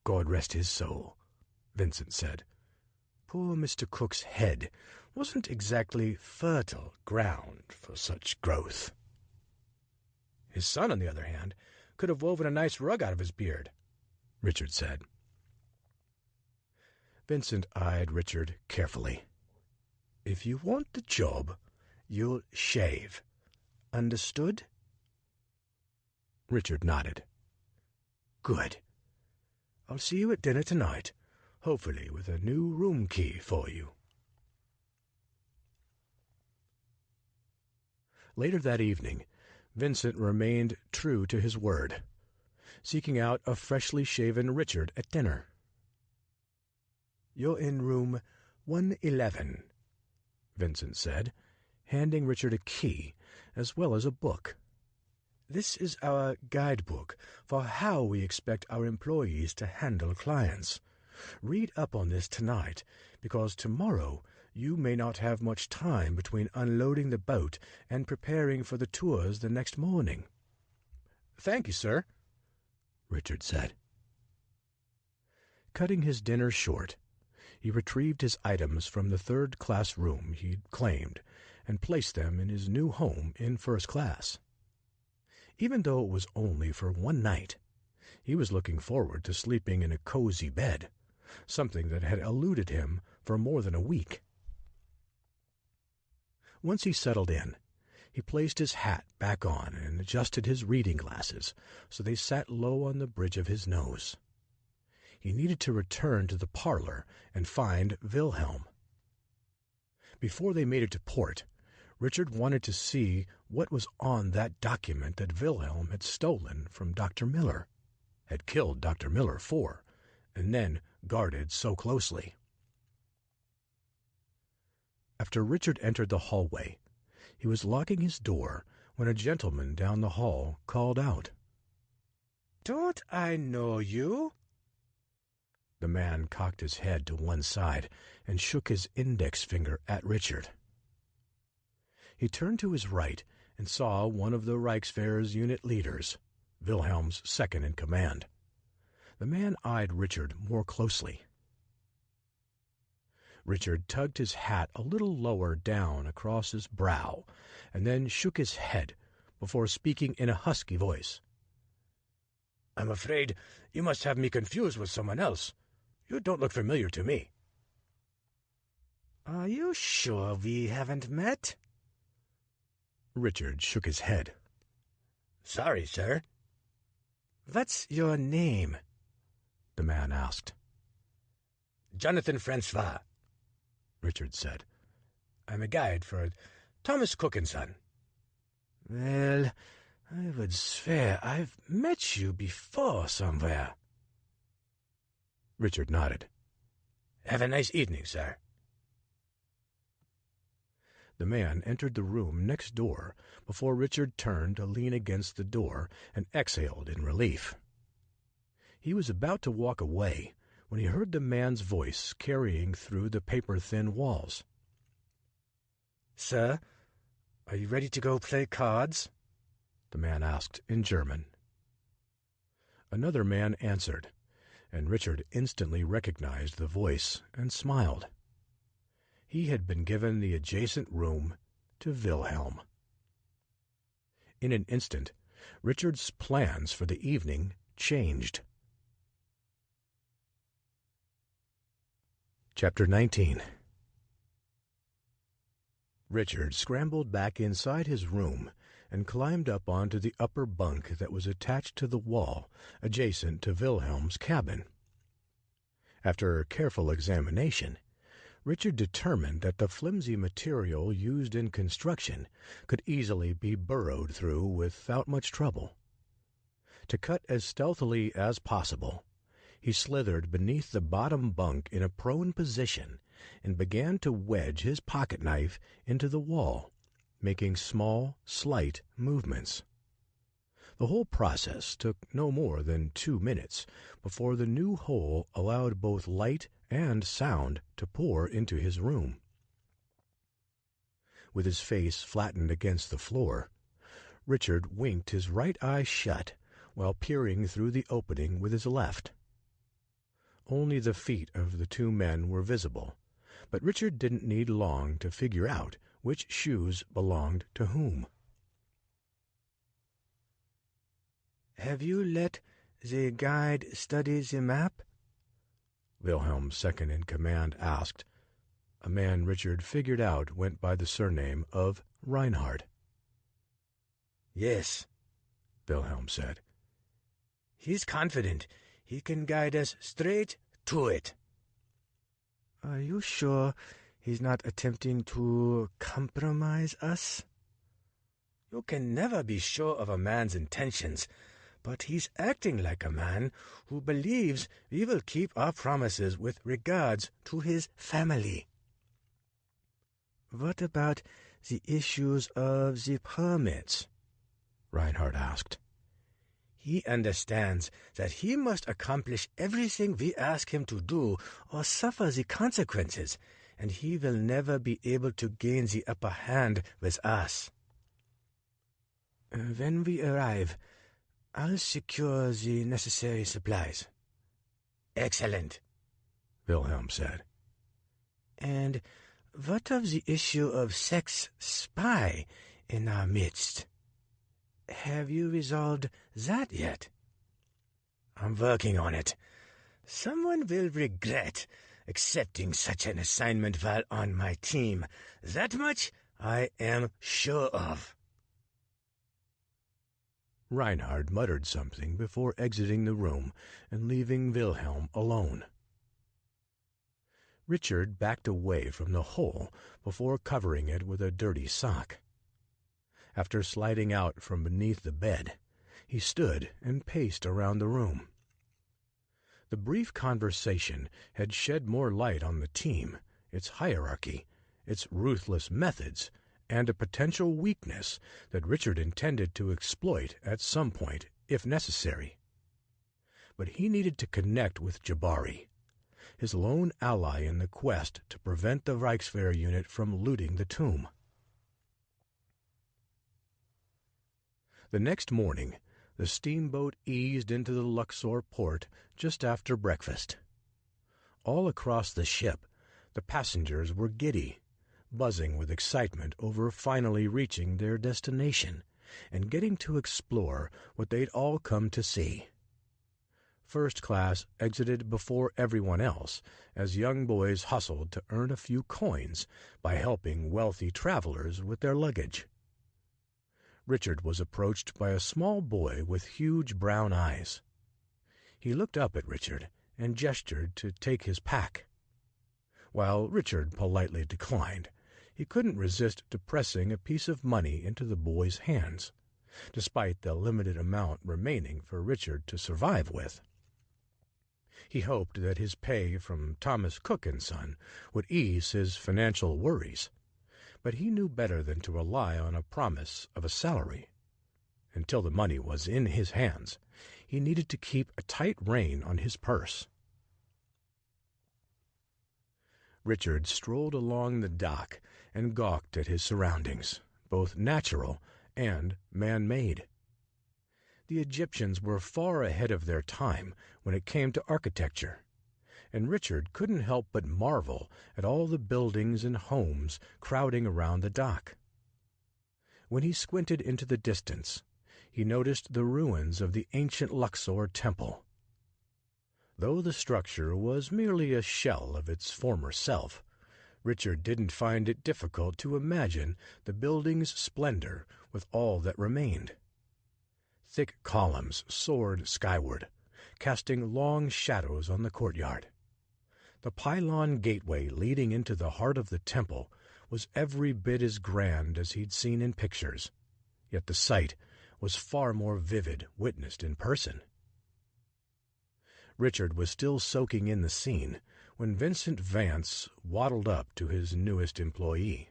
"God rest his soul," Vincent said. Poor Mr. Cook's head wasn't exactly fertile ground for such growth. His son, on the other hand, could have woven a nice rug out of his beard, Richard said. Vincent eyed Richard carefully. If you want the job, you'll shave. Understood? Richard nodded. Good. I'll see you at dinner tonight, hopefully with a new room key for you. Later that evening, Vincent remained true to his word, seeking out a freshly shaven Richard at dinner. You're in room 111, Vincent said, handing Richard a key as well as a book. This is our guidebook for how we expect our employees to handle clients. Read up on this tonight, because tomorrow you may not have much time between unloading the boat and preparing for the tours the next morning. Thank you, sir, Richard said. Cutting his dinner short, he retrieved his items from the third-class room he'd claimed and placed them in his new home in first class. Even though it was only for one night, he was looking forward to sleeping in a cozy bed, something that had eluded him for more than a week. Once he settled in, he placed his hat back on and adjusted his reading glasses so they sat low on the bridge of his nose. He needed to return to the parlor and find Wilhelm. Before they made it to port, Richard wanted to see what was on that document that Wilhelm had stolen from Dr. Miller, had killed Dr. Miller for, and then guarded so closely. After Richard entered the hallway, he was locking his door when a gentleman down the hall called out. "Don't I know you?" The man cocked his head to one side and shook his index finger at Richard. He turned to his right and saw one of the Reichswehr's unit leaders, Wilhelm's second-in-command. The man eyed Richard more closely. Richard tugged his hat a little lower down across his brow and then shook his head before speaking in a husky voice. "I'm afraid you must have me confused with someone else. You don't look familiar to me." "Are you sure we haven't met?" Richard shook his head. "Sorry, sir." "What's your name?" the man asked. "Jonathan Francois," Richard said. "I'm a guide for Thomas Cook & Son." "Well, I would swear I've met you before somewhere." Richard nodded. "Have a nice evening, sir." The man entered the room next door before Richard turned to lean against the door and exhaled in relief. He was about to walk away when he heard the man's voice carrying through the paper-thin walls. "Sir, are you ready to go play cards?" the man asked in German. Another man answered, and Richard instantly recognized the voice and smiled. He had been given the adjacent room to Wilhelm. In an instant, Richard's plans for the evening changed. Chapter 19. Richard scrambled back inside his room and climbed up onto the upper bunk that was attached to the wall adjacent to Wilhelm's cabin. After careful examination, Richard determined that the flimsy material used in construction could easily be burrowed through without much trouble. To cut as stealthily as possible, he slithered beneath the bottom bunk in a prone position and began to wedge his pocket-knife into the wall, making small, slight movements. The whole process took no more than 2 minutes before the new hole allowed both light and sound to pour into his room. With his face flattened against the floor, Richard winked his right eye shut while peering through the opening with his left. Only the feet of the two men were visible, But Richard didn't need long to figure out which shoes belonged to whom. "Have you let the guide study the map?" Wilhelm's second-in-command asked, a man Richard figured out went by the surname of Reinhardt. "Yes," Wilhelm said. "He's confident he can guide us straight to it." "Are you sure he's not attempting to compromise us?" "You can never be sure of a man's intentions, but he's acting like a man who believes we will keep our promises with regards to his family." "What about the issues of the permits?" Reinhardt asked. "He understands that he must accomplish everything we ask him to do or suffer the consequences, and he will never be able to gain the upper hand with us." "When we arrive, I'll secure the necessary supplies." "Excellent," Wilhelm said. "And what of the issue of sex spy in our midst? Have you resolved that yet?" "I'm working on it. Someone will regret accepting such an assignment while on my team. That much I am sure of." Reinhardt muttered something before exiting the room and leaving Wilhelm alone. Richard backed away from the hole before covering it with a dirty sock. After sliding out from beneath the bed, he stood and paced around the room. The brief conversation had shed more light on the team, its hierarchy, its ruthless methods, and a potential weakness that Richard intended to exploit at some point, if necessary. But he needed to connect with Jabari, his lone ally in the quest to prevent the Reichswehr unit from looting the tomb. The next morning, the steamboat eased into the Luxor port just after breakfast. All across the ship, the passengers were giddy, buzzing with excitement over finally reaching their destination and getting to explore what they'd all come to see. First class exited before everyone else as young boys hustled to earn a few coins by helping wealthy travelers with their luggage. Richard was approached by a small boy with huge brown eyes. He looked up at Richard and gestured to take his pack. While Richard politely declined, he couldn't resist depressing a piece of money into the boy's hands, despite the limited amount remaining for Richard to survive with. He hoped that his pay from Thomas Cook & Son would ease his financial worries, but he knew better than to rely on a promise of a salary. Until the money was in his hands, he needed to keep a tight rein on his purse. Richard strolled along the dock and gawked at his surroundings, both natural and man-made. The Egyptians were far ahead of their time when it came to architecture, and Richard couldn't help but marvel at all the buildings and homes crowding around the dock. When he squinted into the distance, he noticed the ruins of the ancient Luxor temple. Though the structure was merely a shell of its former self, Richard didn't find it difficult to imagine the building's splendor with all that remained. Thick columns soared skyward, casting long shadows on the courtyard. The pylon gateway leading into the heart of the temple was every bit as grand as he'd seen in pictures, yet the sight was far more vivid witnessed in person. Richard was still soaking in the scene when Vincent Vance waddled up to his newest employee.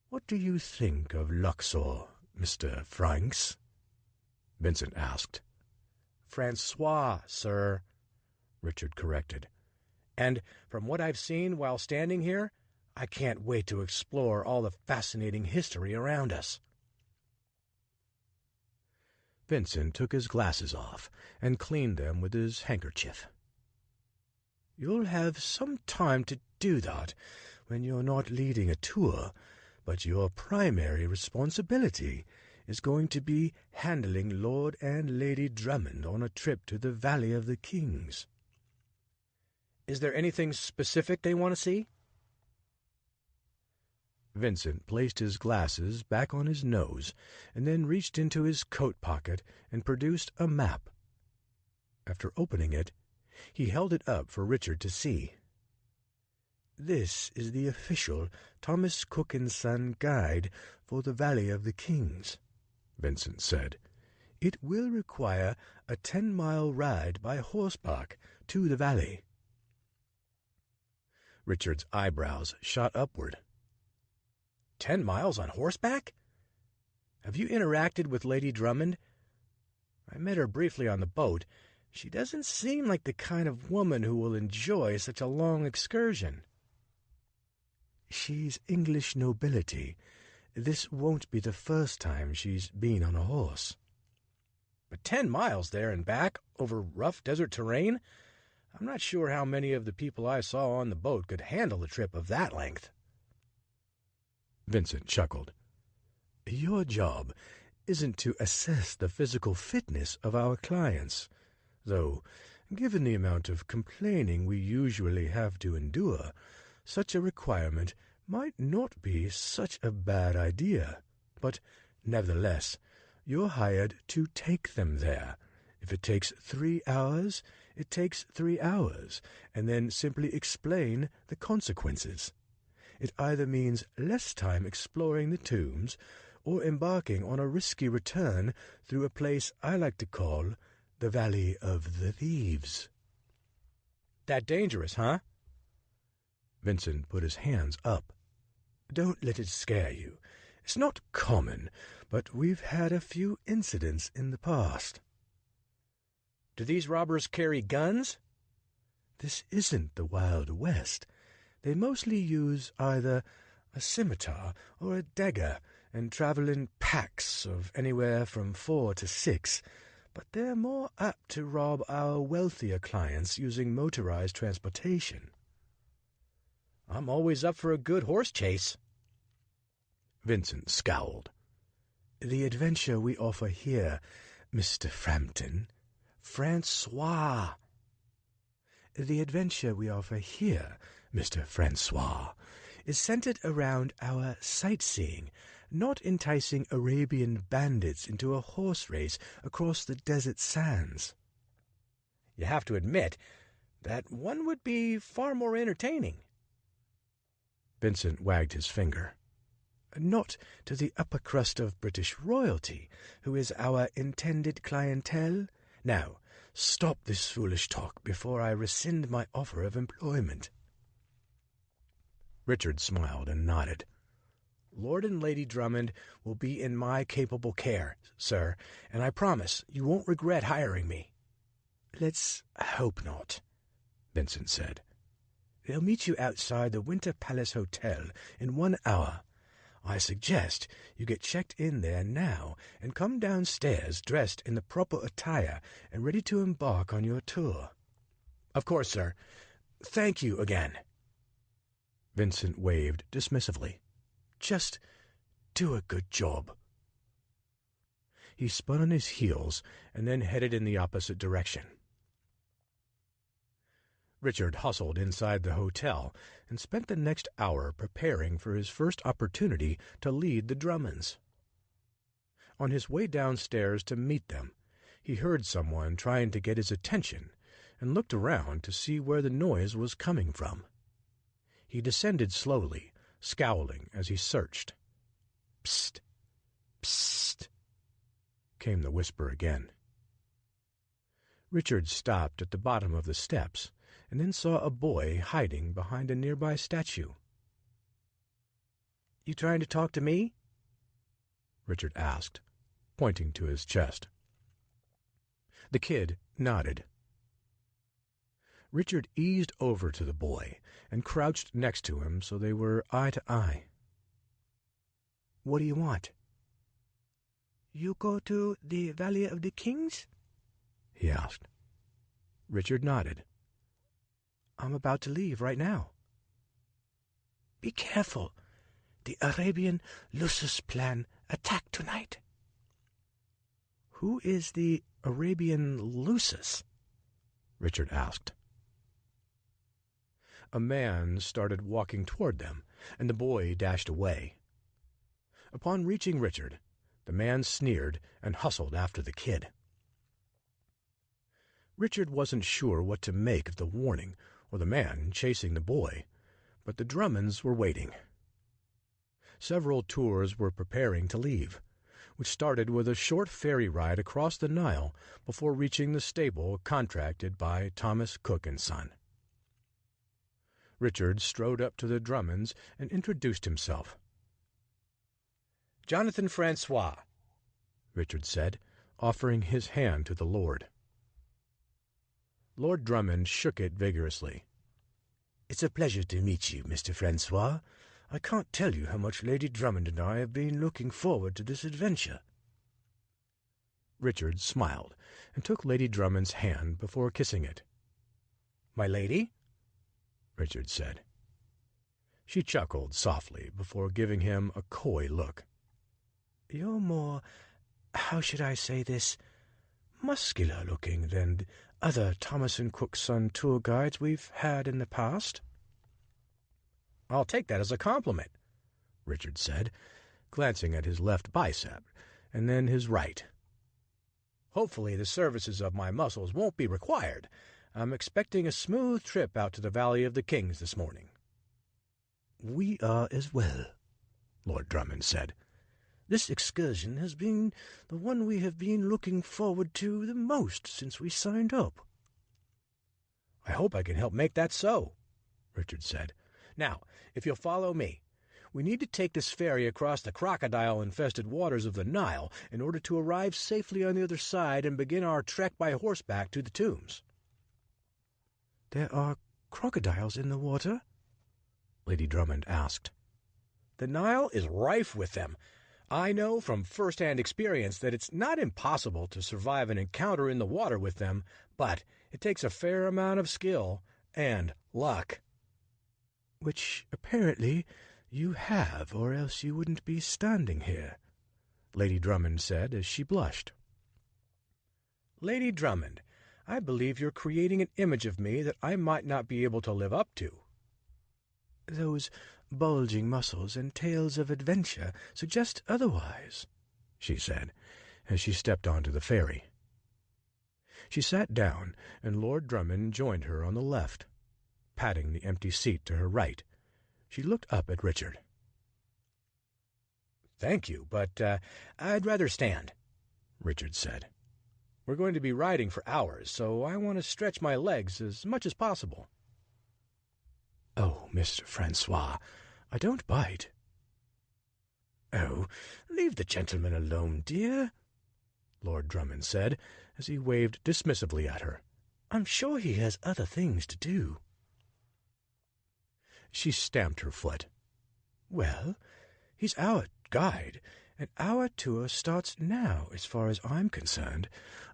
"What do you think of Luxor, Mr. Franks?" Vincent asked. "Francois, sir," Richard corrected. "And from what I've seen while standing here, I can't wait to explore all the fascinating history around us." Vincent took his glasses off and cleaned them with his handkerchief. You'll have some time to do that when you're not leading a tour, but your primary responsibility is going to be handling Lord and Lady Drummond on a trip to the Valley of the Kings. Is there anything specific they want to see? Vincent placed his glasses back on his nose and then reached into his coat pocket and produced a map. After opening it, he held it up for Richard to see. "This is the official Thomas Cook & Son guide for the Valley of the Kings," Vincent said. "It will require a 10-mile ride by horseback to the valley." Richard's eyebrows shot upward. 10 miles on horseback? Have you interacted with Lady Drummond? I met her briefly on the boat. She doesn't seem like the kind of woman who will enjoy such a long excursion. "She's English nobility. This won't be the first time she's been on a horse." But 10 miles there and back over rough desert terrain? I'm not sure how many of the people I saw on the boat could handle a trip of that length. Vincent chuckled. "Your job isn't to assess the physical fitness of our clients, though, given the amount of complaining we usually have to endure, such a requirement might not be such a bad idea. But, nevertheless, you're hired to take them there. If it takes 3 hours, it takes 3 hours, and then simply explain the consequences. It either means less time exploring the tombs or embarking on a risky return through a place I like to call the Valley of the Thieves." That dangerous, huh? Vincent put his hands up. "Don't let it scare you. It's not common, but we've had a few incidents in the past." Do these robbers carry guns? This isn't the Wild West. They mostly use either a scimitar or a dagger and travel in packs of anywhere from 4 to 6, but they're more apt to rob our wealthier clients using motorized transportation. I'm always up for a good horse chase. Vincent scowled. "The adventure we offer here, Mr. Frampton, Francois. The adventure we offer here, Mr. Francois, is centered around our sightseeing, not enticing Arabian bandits into a horse race across the desert sands." You have to admit that one would be far more entertaining. Vincent wagged his finger. "Not to the upper crust of British royalty, who is our intended clientele. Now, stop this foolish talk before I rescind my offer of employment." Richard smiled and nodded. Lord and Lady Drummond will be in my capable care, sir, and I promise you won't regret hiring me. "Let's hope not," Vincent said. "They'll meet you outside the Winter Palace Hotel in 1 hour. I suggest you get checked in there now and come downstairs dressed in the proper attire and ready to embark on your tour." Of course, sir. Thank you again. Vincent waved dismissively. "Just do a good job." He spun on his heels and then headed in the opposite direction. Richard hustled inside the hotel and spent the next hour preparing for his first opportunity to lead the Drummonds. On his way downstairs to meet them, he heard someone trying to get his attention and looked around to see where the noise was coming from. He descended slowly, scowling as he searched. "Psst! Psst!" came the whisper again. Richard stopped at the bottom of the steps and then saw a boy hiding behind a nearby statue. You trying to talk to me? Richard asked, pointing to his chest. The kid nodded. Richard eased over to the boy and crouched next to him so they were eye to eye. "What do you want?" "You go to the Valley of the Kings?" he asked. Richard nodded. I'm about to leave right now. Be careful. The Arabian Lusus plan attack tonight. Who is the Arabian Lusus? Richard asked. A man started walking toward them, and the boy dashed away. Upon reaching Richard, the man sneered and hustled after the kid. Richard wasn't sure what to make of the warning or the man chasing the boy, but the Drummonds were waiting. Several tours were preparing to leave, which started with a short ferry ride across the Nile before reaching the stable contracted by Thomas Cook & Son. Richard strode up to the Drummonds and introduced himself. "Jonathan Francois," Richard said, offering his hand to the Lord. Lord Drummond shook it vigorously. "It's a pleasure to meet you, Mr. Francois. I can't tell you how much Lady Drummond and I have been looking forward to this adventure." Richard smiled and took Lady Drummond's hand before kissing it. "My lady?" Richard said. She chuckled softly before giving him a coy look. "You're more, how should I say this, muscular-looking than the other Thomas and Cook Son tour guides we've had in the past." "I'll take that as a compliment," Richard said, glancing at his left bicep and then his right. "Hopefully the services of my muscles won't be required. I'm expecting a smooth trip out to the Valley of the Kings this morning." "We are as well," Lord Drummond said. "This excursion has been the one we have been looking forward to the most since we signed up." "I hope I can help make that so," Richard said. "Now, if you'll follow me, we need to take this ferry across the crocodile-infested waters of the Nile in order to arrive safely on the other side and begin our trek by horseback to the tombs." "There are crocodiles in the water?" Lady Drummond asked. "The Nile is rife with them. I know from first-hand experience that it's not impossible to survive an encounter in the water with them, but it takes a fair amount of skill and luck." "Which, apparently, you have, or else you wouldn't be standing here," Lady Drummond said as she blushed. "Lady Drummond, I believe you're creating an image of me that I might not be able to live up to." "Those bulging muscles and tales of adventure suggest otherwise," she said, as she stepped onto the ferry. She sat down, and Lord Drummond joined her on the left. Patting the empty seat to her right, she looked up at Richard. "Thank you, but I'd rather stand," Richard said. "We're going to be riding for hours, so I want to stretch my legs as much as possible." "Oh, Mr. Francois, I don't bite." "Oh, leave the gentleman alone, dear," Lord Drummond said, as he waved dismissively at her. "I'm sure he has other things to do." She stamped her foot. "Well, he's our guide, and our tour starts now, as far as I'm concerned.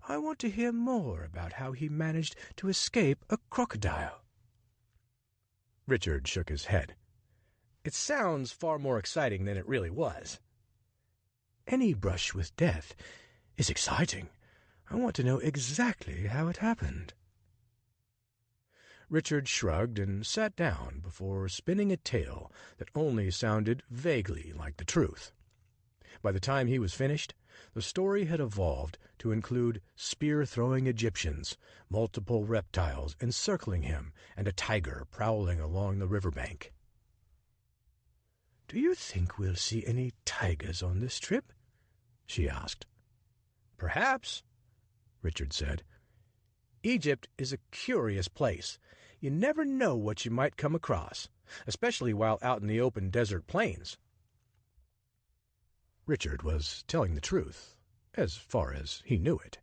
I want to hear more about how he managed to escape a crocodile." Richard shook his head. "It sounds far more exciting than it really was." "Any brush with death is exciting. I want to know exactly how it happened." Richard shrugged and sat down before spinning a tale that only sounded vaguely like the truth. By the time he was finished, the story had evolved to include spear-throwing Egyptians, multiple reptiles encircling him, and a tiger prowling along the riverbank. "Do you think we'll see any tigers on this trip?" she asked. "Perhaps," Richard said. "Egypt is a curious place. You never know what you might come across, especially while out in the open desert plains." Richard was telling the truth, as far as he knew it.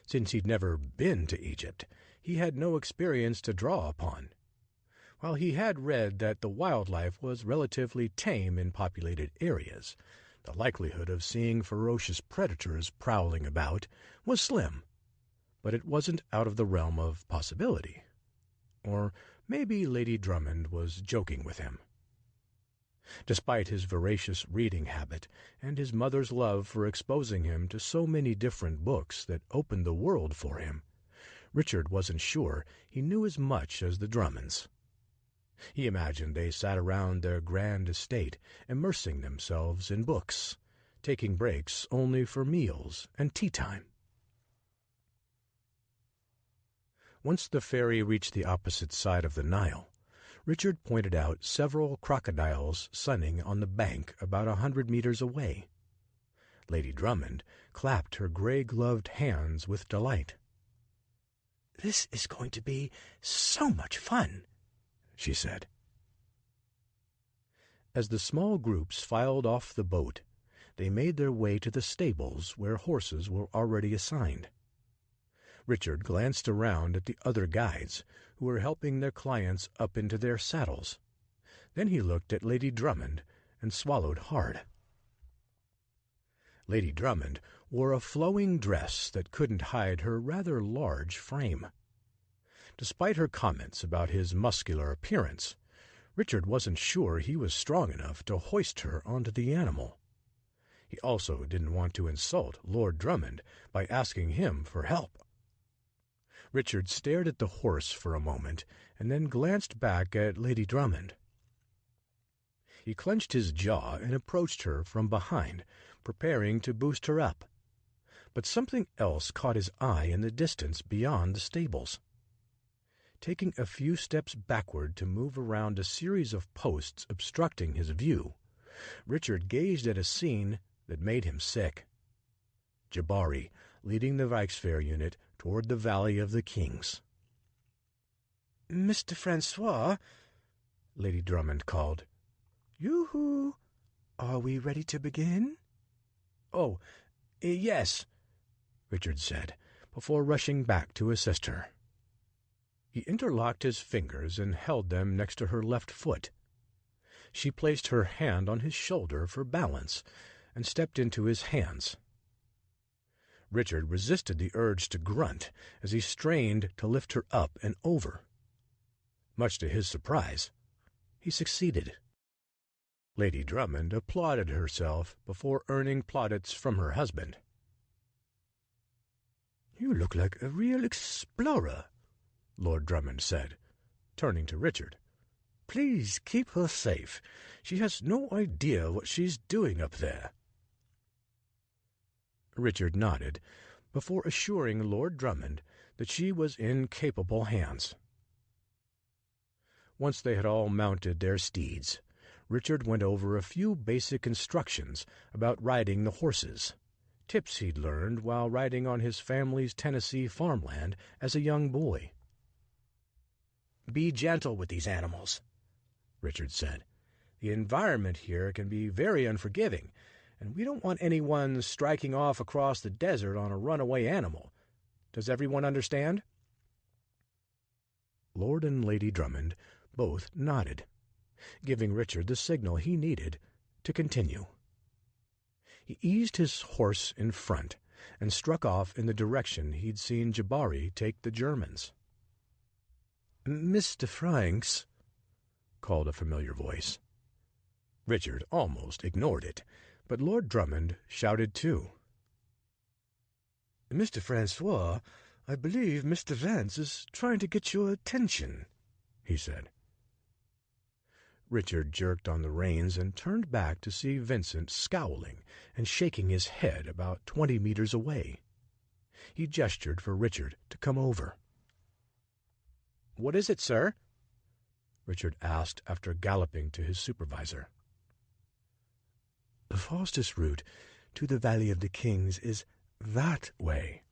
Since he'd never been to Egypt, he had no experience to draw upon. While he had read that the wildlife was relatively tame in populated areas, the likelihood of seeing ferocious predators prowling about was slim, but it wasn't out of the realm of possibility. Or Maybe Lady Drummond was joking with him. Despite his voracious reading habit and his mother's love for exposing him to so many different books that opened the world for him, Richard wasn't sure he knew as much as the Drummonds. He imagined they sat around their grand estate, immersing themselves in books, taking breaks only for meals and tea time. Once the ferry reached the opposite side of the Nile, Richard pointed out several crocodiles sunning on the bank about 100 meters away. Lady Drummond clapped her gray-gloved hands with delight. "This is going to be so much fun," she said. As the small groups filed off the boat, they made their way to the stables where horses were already assigned. Richard glanced around at the other guides, who were helping their clients up into their saddles. Then he looked at Lady Drummond and swallowed hard. Lady Drummond wore a flowing dress that couldn't hide her rather large frame. Despite her comments about his muscular appearance, Richard wasn't sure he was strong enough to hoist her onto the animal. He also didn't want to insult Lord Drummond by asking him for help. Richard stared at the horse for a moment and then glanced back at Lady Drummond. He clenched his jaw and approached her from behind, preparing to boost her up. But something else caught his eye in the distance beyond the stables. Taking a few steps backward to move around a series of posts obstructing his view, Richard gazed at a scene that made him sick. Jabari leading the Reichswehr unit toward the Valley of the Kings. "Mr. Francois," Lady Drummond called. "Yoo-hoo! Are we ready to begin?" "Oh, yes," Richard said, before rushing back to assist her. He interlocked his fingers and held them next to her left foot. She placed her hand on his shoulder for balance and stepped into his hands. Richard resisted the urge to grunt as he strained to lift her up and over. Much to his surprise, he succeeded. Lady Drummond applauded herself before earning plaudits from her husband. "You look like a real explorer," Lord Drummond said, turning to Richard. "Please keep her safe. She has no idea what she's doing up there." Richard nodded, before assuring Lord Drummond that she was in capable hands. Once they had all mounted their steeds, Richard went over a few basic instructions about riding the horses, tips he'd learned while riding on his family's Tennessee farmland as a young boy. "Be gentle with these animals," Richard said. "The environment here can be very unforgiving, and we don't want anyone striking off across the desert on a runaway animal. Does everyone understand?" Lord and Lady Drummond both nodded, giving Richard the signal he needed to continue. He eased his horse in front and struck off in the direction he'd seen Jabari take the Germans. "Mr. Franks," called a familiar voice. Richard almost ignored it, but Lord Drummond shouted too. "Mr. Francois, I believe Mr. Vance is trying to get your attention," he said. Richard jerked on the reins and turned back to see Vincent scowling and shaking his head about 20 meters away. He gestured for Richard to come over. "What is it, sir?" Richard asked after galloping to his supervisor. "The fastest route to the Valley of the Kings is that way,"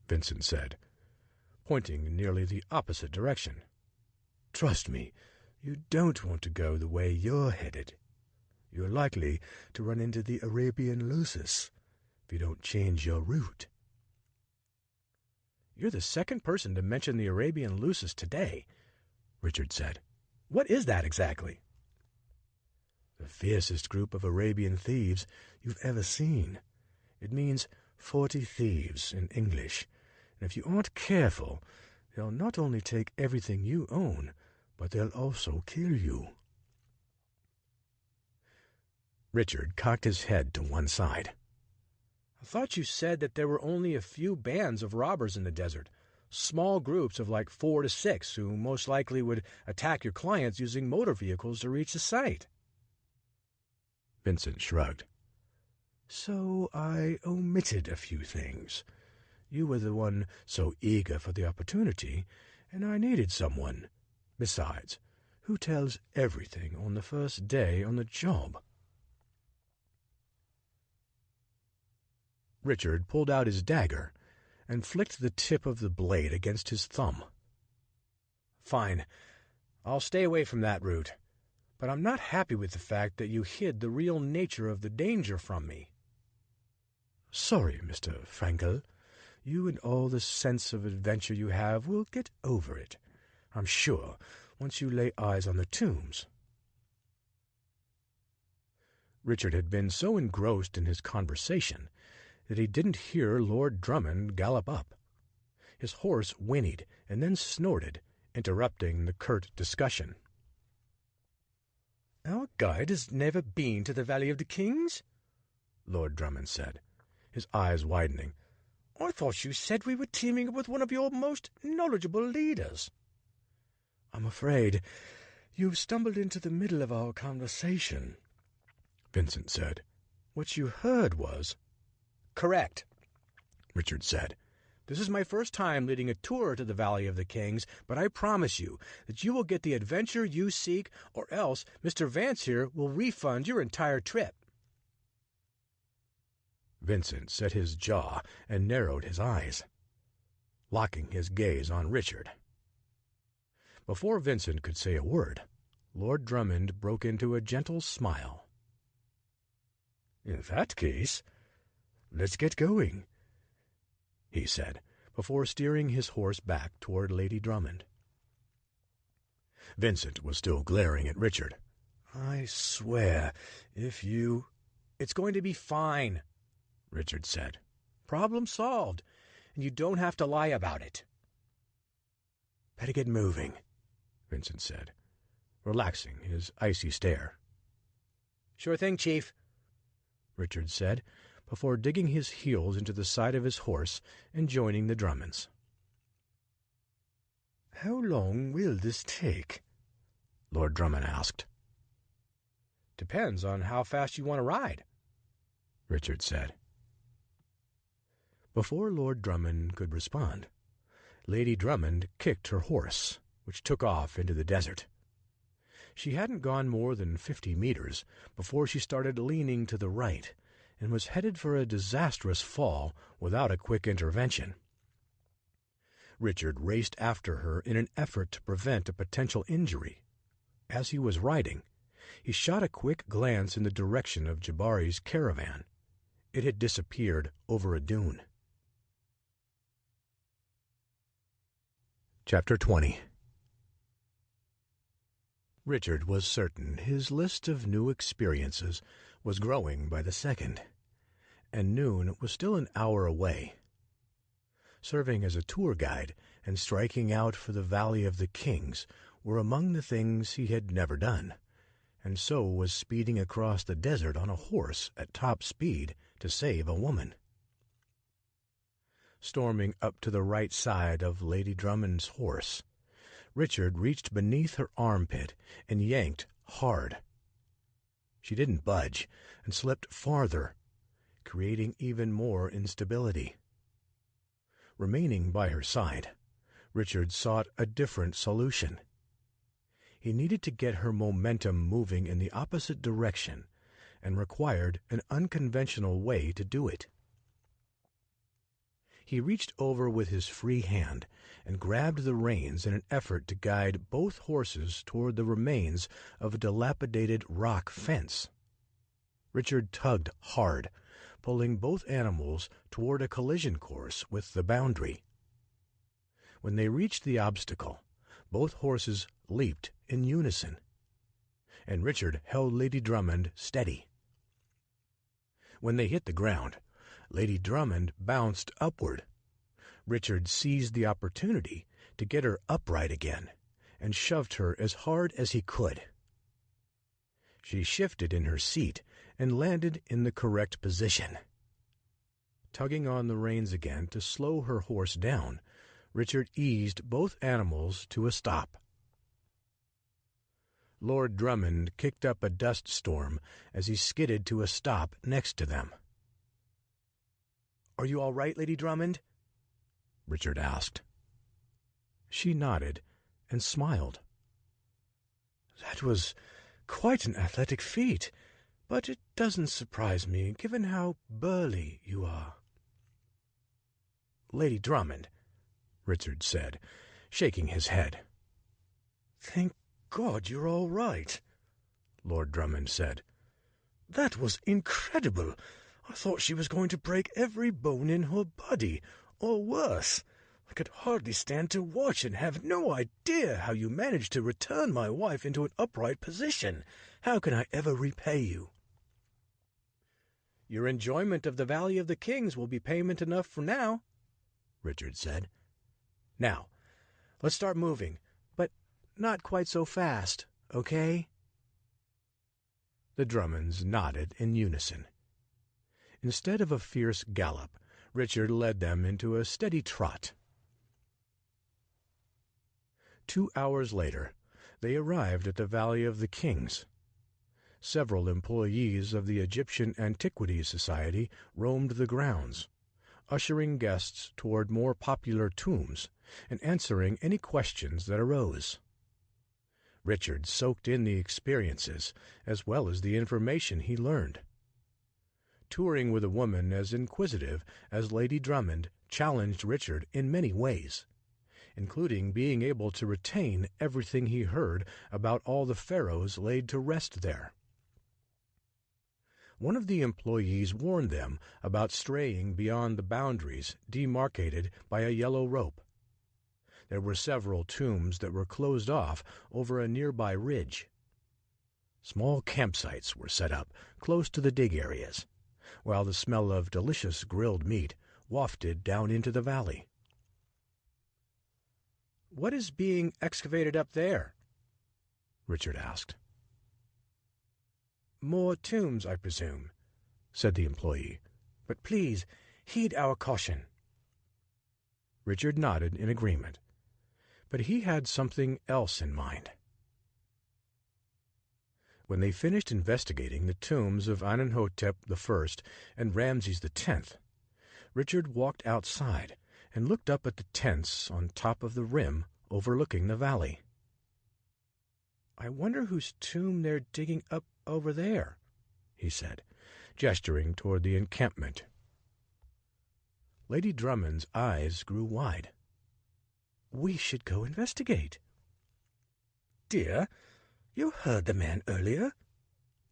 Vincent said, pointing in nearly the opposite direction. "Trust me, you don't want to go the way you're headed. You're likely to run into the Arabian Lusus if you don't change your route." "You're the second person to mention the Arabian Lusus today," Richard said. "What is that exactly?" "The fiercest group of Arabian thieves you've ever seen. It means 40 thieves in English, and if you aren't careful, they'll not only take everything you own, but they'll also kill you." Richard cocked his head to one side. "I thought you said that there were only a few bands of robbers in the desert, small groups of like 4 to 6 who most likely would attack your clients using motor vehicles to reach the site." Vincent shrugged. "So I omitted a few things. You were the one so eager for the opportunity, and I needed someone, besides, who tells everything on the first day on the job." Richard pulled out his dagger and flicked the tip of the blade against his thumb. "Fine. I'll stay away from that route. But I'm not happy with the fact that you hid the real nature of the danger from me." "Sorry, Mr. Frankel. You and all the sense of adventure you have will get over it, I'm sure, once you lay eyes on the tombs." Richard had been so engrossed in his conversation that he didn't hear Lord Drummond gallop up. His horse whinnied and then snorted, interrupting the curt discussion. "Our guide has never been to the Valley of the Kings?" Lord Drummond said, his eyes widening. "I thought you said we were teaming up with one of your most knowledgeable leaders." "I'm afraid you've stumbled into the middle of our conversation," Vincent said. "What you heard was—" "Correct," Richard said. "This is my first time leading a tour to the Valley of the Kings, but I promise you that you will get the adventure you seek, or else Mr. Vance here will refund your entire trip." Vincent set his jaw and narrowed his eyes, locking his gaze on Richard. Before Vincent could say a word, Lord Drummond broke into a gentle smile. "In that case, let's get going," he said, before steering his horse back toward Lady Drummond. Vincent was still glaring at Richard. "I swear, if you—" "It's going to be fine," Richard said. "Problem solved, and you don't have to lie about it." "Better get moving," Vincent said, relaxing his icy stare. "Sure thing, Chief," Richard said, before digging his heels into the side of his horse and joining the Drummonds. "How long will this take?" Lord Drummond asked. "Depends on how fast you want to ride," Richard said. Before Lord Drummond could respond, Lady Drummond kicked her horse, which took off into the desert. She hadn't gone more than 50 meters before she started leaning to the right and was headed for a disastrous fall without a quick intervention. Richard raced after her in an effort to prevent a potential injury. As he was riding, he shot a quick glance in the direction of Jabari's caravan. It had disappeared over a dune. Chapter 20. Richard was certain his list of new experiences was growing by the second, and noon was still an hour away. Serving as a tour guide and striking out for the Valley of the Kings were among the things he had never done, and so was speeding across the desert on a horse at top speed to save a woman. Storming up to the right side of Lady Drummond's horse, Richard reached beneath her armpit and yanked hard. She didn't budge and slipped farther, creating even more instability. Remaining by her side, Richard sought a different solution. He needed to get her momentum moving in the opposite direction and required an unconventional way to do it. He reached over with his free hand and grabbed the reins in an effort to guide both horses toward the remains of a dilapidated rock fence. Richard tugged hard, pulling both animals toward a collision course with the boundary. When they reached the obstacle, both horses leaped in unison, and Richard held Lady Drummond steady. When they hit the ground, Lady Drummond bounced upward. Richard seized the opportunity to get her upright again and shoved her as hard as he could. She shifted in her seat and landed in the correct position. Tugging on the reins again to slow her horse down, Richard eased both animals to a stop. Lord Drummond kicked up a dust storm as he skidded to a stop next to them. "Are you all right, Lady Drummond?" Richard asked. She nodded and smiled. "That was quite an athletic feat, but it doesn't surprise me, given how burly you are." "Lady Drummond," Richard said, shaking his head. "Thank God you're all right," Lord Drummond said. "That was incredible. I thought she was going to break every bone in her body, or worse. I could hardly stand to watch and have no idea how you managed to return my wife into an upright position. How can I ever repay you?" "Your enjoyment of the Valley of the Kings will be payment enough for now," Richard said. "Now, let's start moving, but not quite so fast, okay?" The Drummonds nodded in unison. Instead of a fierce gallop, Richard led them into a steady trot. 2 hours later, they arrived at the Valley of the Kings. Several employees of the Egyptian Antiquities Society roamed the grounds, ushering guests toward more popular tombs and answering any questions that arose. Richard soaked in the experiences as well as the information he learned. Touring with a woman as inquisitive as Lady Drummond challenged Richard in many ways, including being able to retain everything he heard about all the pharaohs laid to rest there. One of the employees warned them about straying beyond the boundaries demarcated by a yellow rope. There were several tombs that were closed off over a nearby ridge. Small campsites were set up close to the dig areas, while the smell of delicious grilled meat wafted down into the valley. "What is being excavated up there?" Richard asked. "More tombs, I presume," said the employee. "But please, heed our caution." Richard nodded in agreement, but he had something else in mind. When they finished investigating the tombs of Amenhotep I and Ramses X, Richard walked outside and looked up at the tents on top of the rim overlooking the valley. "I wonder whose tomb they're digging up over there," he said, gesturing toward the encampment. Lady Drummond's eyes grew wide. "We should go investigate." "Dear, you heard the man earlier,"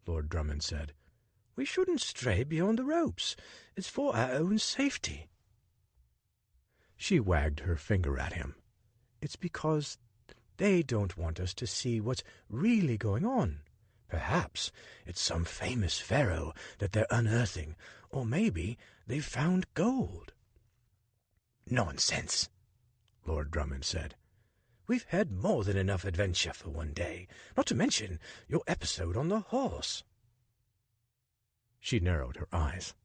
Lord Drummond said. "We shouldn't stray beyond the ropes. It's for our own safety." She wagged her finger at him. "It's because they don't want us to see what's really going on. Perhaps it's some famous pharaoh that they're unearthing, or maybe they've found gold." "Nonsense," Lord Drummond said. "We've had more than enough adventure for one day, not to mention your episode on the horse." She narrowed her eyes.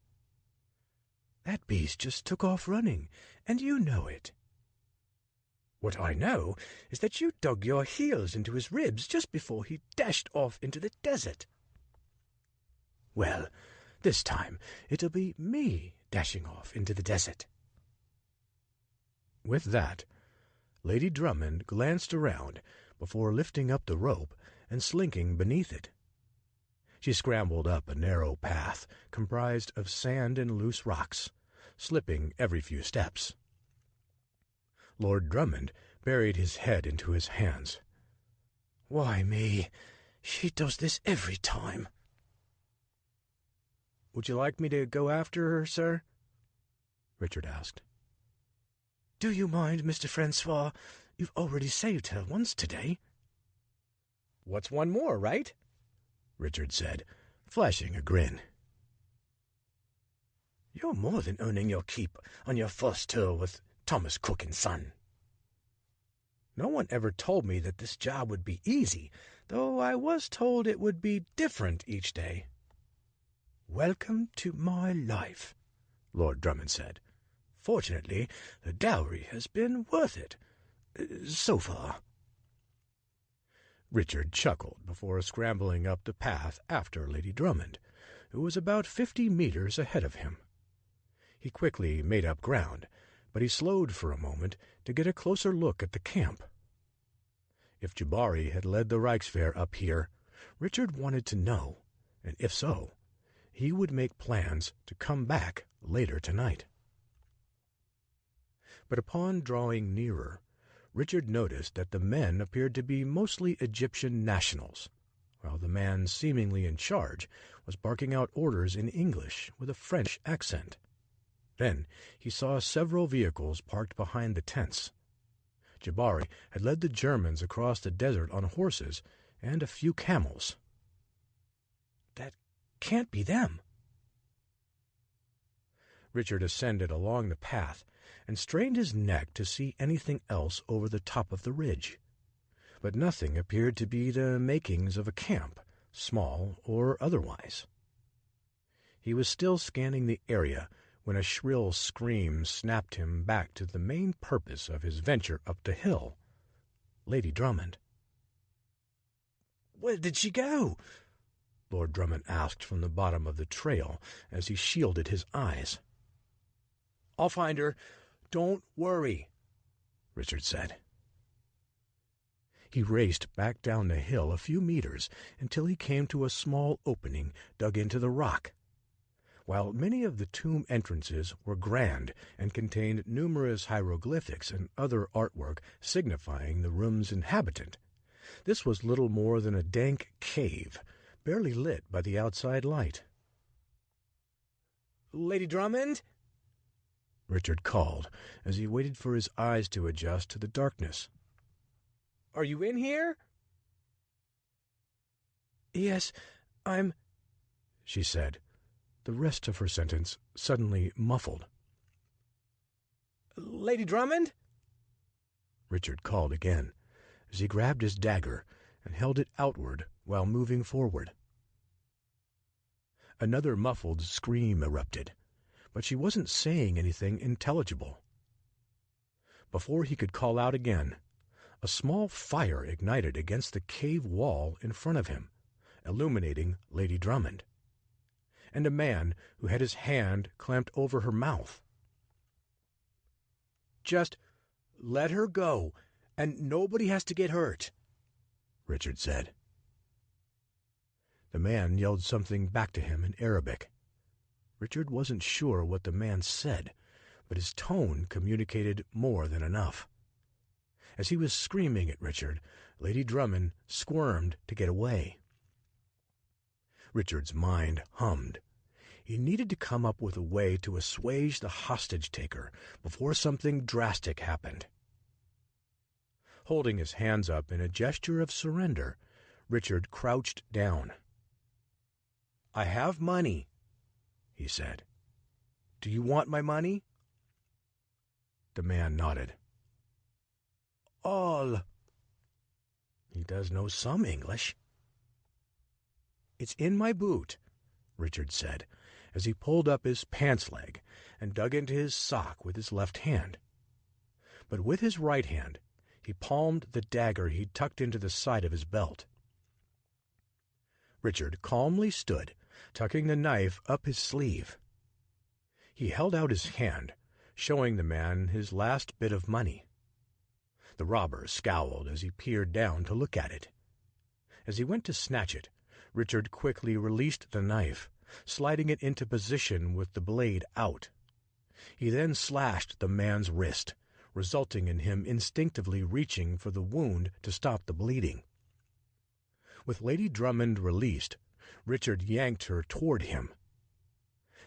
"That beast just took off running, and you know it." "What I know is that you dug your heels into his ribs just before he dashed off into the desert." "Well, this time it'll be me dashing off into the desert." With that, Lady Drummond glanced around before lifting up the rope and slinking beneath it. She scrambled up a narrow path comprised of sand and loose rocks, slipping every few steps. Lord Drummond buried his head into his hands. "Why me? She does this every time." "Would you like me to go after her, sir?" Richard asked. "Do you mind, Mr. Francois? You've already saved her once today." "What's one more, right?" Richard said, flashing a grin. "You're more than earning your keep on your first tour with Thomas Cook and Son." No one ever told me that this job would be easy, though I was told it would be different each day. Welcome to my life, Lord Drummond said. Fortunately, the dowry has been worth it, so far. Richard chuckled before scrambling up the path after Lady Drummond, who was about 50 meters ahead of him. He quickly made up ground, but he slowed for a moment to get a closer look at the camp. If Jabari had led the Reichswehr up here, Richard wanted to know, and if so, he would make plans to come back later tonight. But upon drawing nearer, Richard noticed that the men appeared to be mostly Egyptian nationals, while the man seemingly in charge was barking out orders in English with a French accent. Then he saw several vehicles parked behind the tents. Jabari had led the Germans across the desert on horses and a few camels. That can't be them. Richard ascended along the path and strained his neck to see anything else over the top of the ridge. But nothing appeared to be the makings of a camp, small or otherwise. He was still scanning the area when a shrill scream snapped him back to the main purpose of his venture up the hill. Lady Drummond. "Where did she go?" Lord Drummond asked from the bottom of the trail as he shielded his eyes. "I'll find her. Don't worry," Richard said. He raced back down the hill a few meters until he came to a small opening dug into the rock. While many of the tomb entrances were grand and contained numerous hieroglyphics and other artwork signifying the room's inhabitant, this was little more than a dank cave, barely lit by the outside light. "Lady Drummond?" Richard called as he waited for his eyes to adjust to the darkness. "Are you in here?" "Yes, I'm—" she said, the rest of her sentence suddenly muffled. "Lady Drummond?" Richard called again as he grabbed his dagger and held it outward while moving forward. Another muffled scream erupted, but she wasn't saying anything intelligible. Before he could call out again, a small fire ignited against the cave wall in front of him, illuminating Lady Drummond, and a man who had his hand clamped over her mouth. "Just let her go, and nobody has to get hurt," Richard said. The man yelled something back to him in Arabic. Richard wasn't sure what the man said, but his tone communicated more than enough. As he was screaming at Richard, Lady Drummond squirmed to get away. Richard's mind hummed. He needed to come up with a way to assuage the hostage-taker before something drastic happened. Holding his hands up in a gesture of surrender, Richard crouched down. "I have money," he said. "Do you want my money?" The man nodded. "All." He does know some English. "It's in my boot," Richard said, as he pulled up his pants leg and dug into his sock with his left hand. But with his right hand, he palmed the dagger he'd tucked into the side of his belt. Richard calmly stood, tucking the knife up his sleeve. He held out his hand, showing the man his last bit of money. The robber scowled as he peered down to look at it. As he went to snatch it, Richard quickly released the knife, sliding it into position with the blade out. He then slashed the man's wrist, resulting in him instinctively reaching for the wound to stop the bleeding. With Lady Drummond released, Richard yanked her toward him.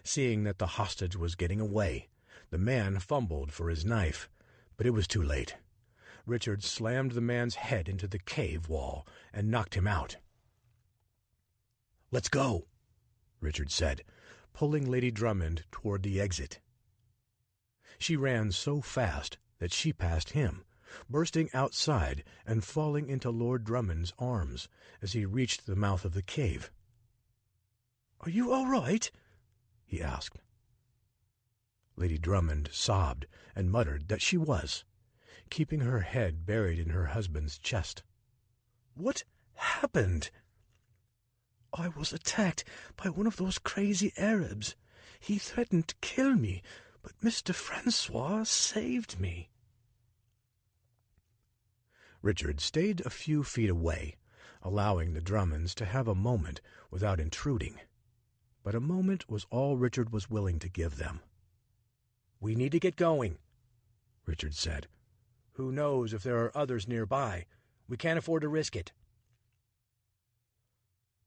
Seeing that the hostage was getting away, the man fumbled for his knife, but it was too late. Richard slammed the man's head into the cave wall and knocked him out. "Let's go," Richard said, pulling Lady Drummond toward the exit. She ran so fast that she passed him, bursting outside and falling into Lord Drummond's arms as he reached the mouth of the cave. "Are you all right?" he asked. Lady Drummond sobbed and muttered that she was, keeping her head buried in her husband's chest. "What happened?" "I was attacked by one of those crazy Arabs. He threatened to kill me, but Mr. Francois saved me." Richard stayed a few feet away, allowing the Drummonds to have a moment without intruding. But a moment was all Richard was willing to give them. "We need to get going," Richard said. "Who knows if there are others nearby? We can't afford to risk it."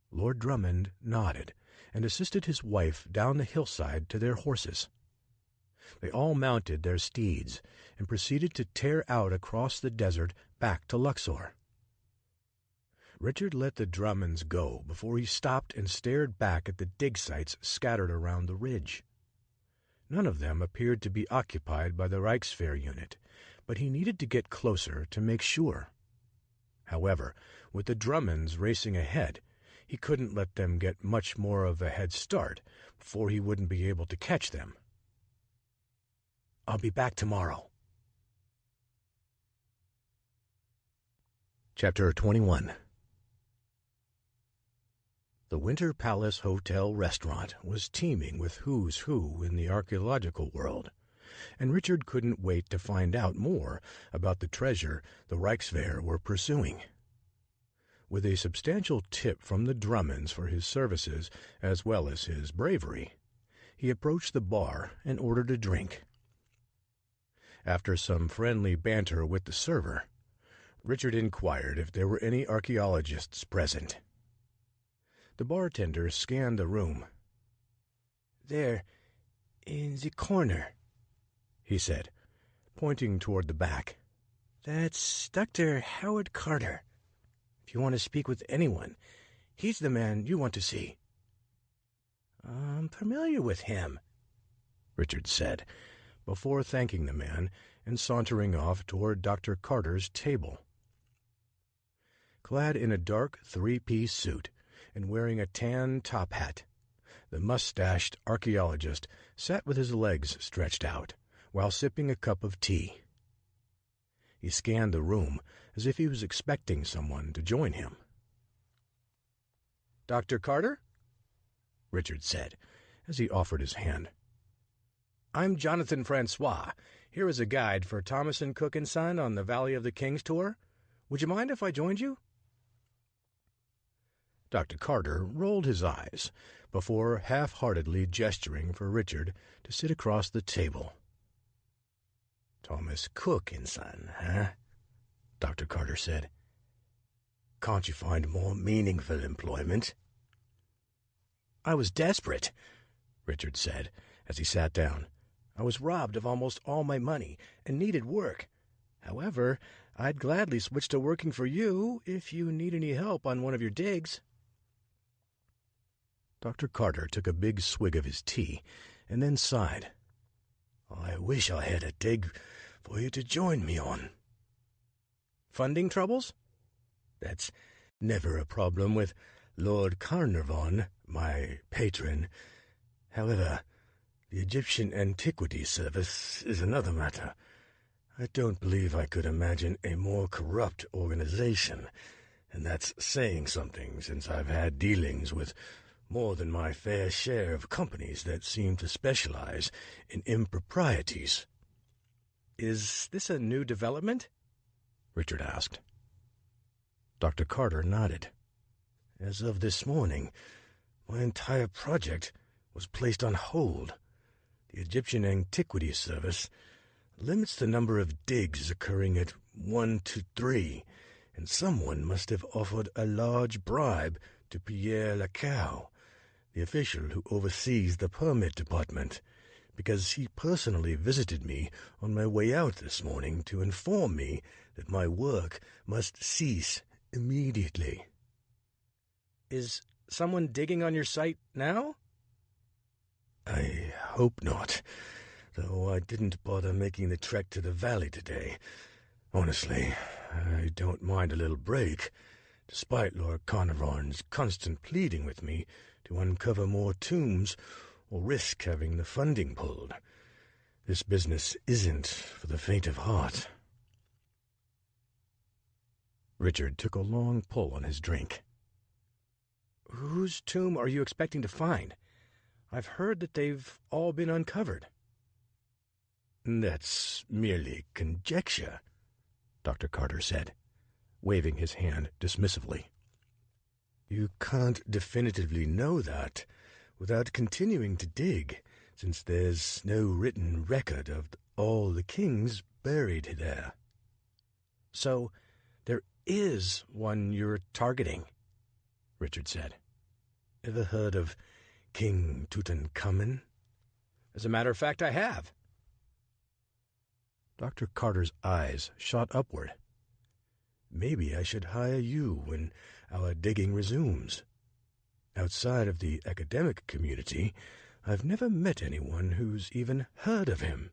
Lord Drummond nodded and assisted his wife down the hillside to their horses. They all mounted their steeds and proceeded to tear out across the desert back to Luxor. Richard let the Drummonds go before he stopped and stared back at the dig sites scattered around the ridge. None of them appeared to be occupied by the Reichswehr unit, but he needed to get closer to make sure. However, with the Drummonds racing ahead, he couldn't let them get much more of a head start before he wouldn't be able to catch them. "I'll be back tomorrow." Chapter 21. The Winter Palace Hotel restaurant was teeming with who's who in the archaeological world, and Richard couldn't wait to find out more about the treasure the Reichswehr were pursuing. With a substantial tip from the Drummonds for his services as well as his bravery, he approached the bar and ordered a drink. After some friendly banter with the server, Richard inquired if there were any archaeologists present. The bartender scanned the room. "There, in the corner," he said, pointing toward the back. "That's Dr. Howard Carter. If you want to speak with anyone, he's the man you want to see." "I'm familiar with him," Richard said, before thanking the man and sauntering off toward Dr. Carter's table. Clad in a dark three-piece suit and wearing a tan top hat, the mustached archaeologist sat with his legs stretched out while sipping a cup of tea. He scanned the room as if he was expecting someone to join him. "Dr. Carter?" Richard said, as he offered his hand. "I'm Jonathan Francois, here as a guide for Thomas & Cook & Son on the Valley of the Kings tour. Would you mind if I joined you?" Dr. Carter rolled his eyes before half-heartedly gesturing for Richard to sit across the table. "Thomas Cook & Son, huh?" Dr. Carter said. "Can't you find more meaningful employment?" "I was desperate," Richard said as he sat down. "I was robbed of almost all my money and needed work. However, I'd gladly switch to working for you if you need any help on one of your digs." Dr. Carter took a big swig of his tea and then sighed. "I wish I had a dig for you to join me on." "Funding troubles?" "That's never a problem with Lord Carnarvon, my patron. However, the Egyptian Antiquities Service is another matter. I don't believe I could imagine a more corrupt organization, and that's saying something since I've had dealings with more than my fair share of companies that seem to specialize in improprieties." "Is this a new development?" Richard asked. Dr. Carter nodded. "As of this morning, my entire project was placed on hold. The Egyptian Antiquities Service limits the number of digs occurring at 1 to 3, and someone must have offered a large bribe to Pierre Lacow, the official who oversees the permit department, because he personally visited me on my way out this morning to inform me that my work must cease immediately." "Is someone digging on your site now?" "I hope not, though I didn't bother making the trek to the valley today. Honestly, I don't mind a little break, despite Lord Carnarvon's constant pleading with me to uncover more tombs or risk having the funding pulled. This business isn't for the faint of heart. Richard took a long pull on his drink. Whose tomb are you expecting to find? I've heard that they've all been uncovered. That's merely conjecture, Dr. Carter said, waving his hand dismissively. You can't definitively know that without continuing to dig, since there's no written record of all the kings buried there. So, there is one you're targeting, Richard said. Ever heard of King Tutankhamun? As a matter of fact, I have. Dr. Carter's eyes shot upward. Maybe I should hire you when our digging resumes. Outside of the academic community, I've never met anyone who's even heard of him.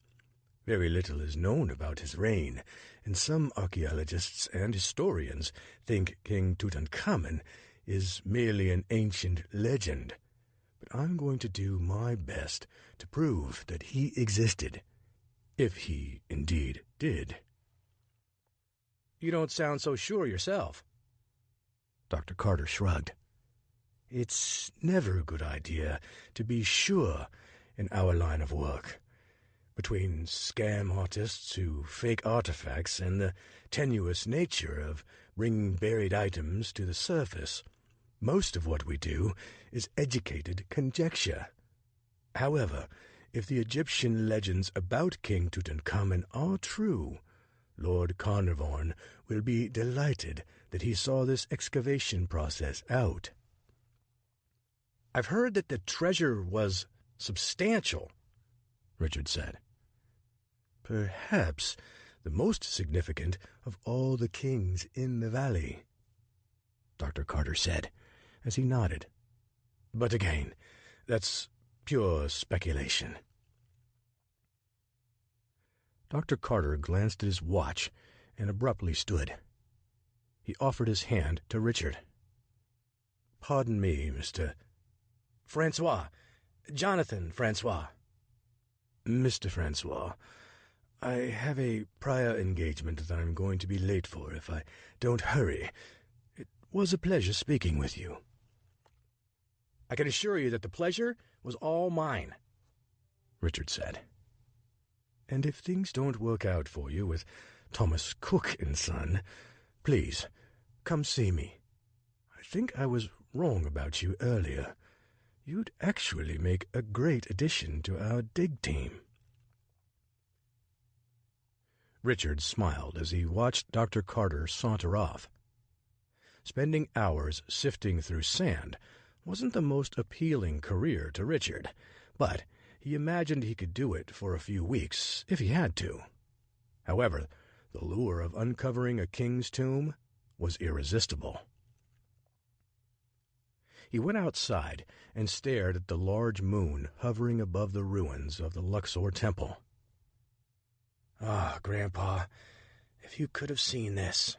Very little is known about his reign, and some archaeologists and historians think King Tutankhamun is merely an ancient legend. But I'm going to do my best to prove that he existed, if he indeed did. You don't sound so sure yourself. Dr. Carter shrugged. It's never a good idea to be sure in our line of work. Between scam artists who fake artifacts and the tenuous nature of bringing buried items to the surface, most of what we do is educated conjecture. However, if the Egyptian legends about King Tutankhamun are true, Lord Carnarvon will be delighted that he saw this excavation process out. I've heard that the treasure was substantial, Richard said. Perhaps the most significant of all the kings in the valley, Dr. Carter said, as he nodded. But again, that's pure speculation. Dr. Carter glanced at his watch and abruptly stood. He offered his hand to Richard. Pardon me, Mr. Francois. Jonathan Francois. Mr. Francois, I have a prior engagement that I'm going to be late for if I don't hurry. It was a pleasure speaking with you. I can assure you that the pleasure was all mine, Richard said. And if things don't work out for you with Thomas Cook and Son, please, come see me. I think I was wrong about you earlier. You'd actually make a great addition to our dig team. Richard smiled as he watched Dr. Carter saunter off. Spending hours sifting through sand wasn't the most appealing career to Richard, but he imagined he could do it for a few weeks if he had to. However, the lure of uncovering a king's tomb was irresistible. He went outside and stared at the large moon hovering above the ruins of the Luxor temple. Ah, Grandpa, if you could have seen this.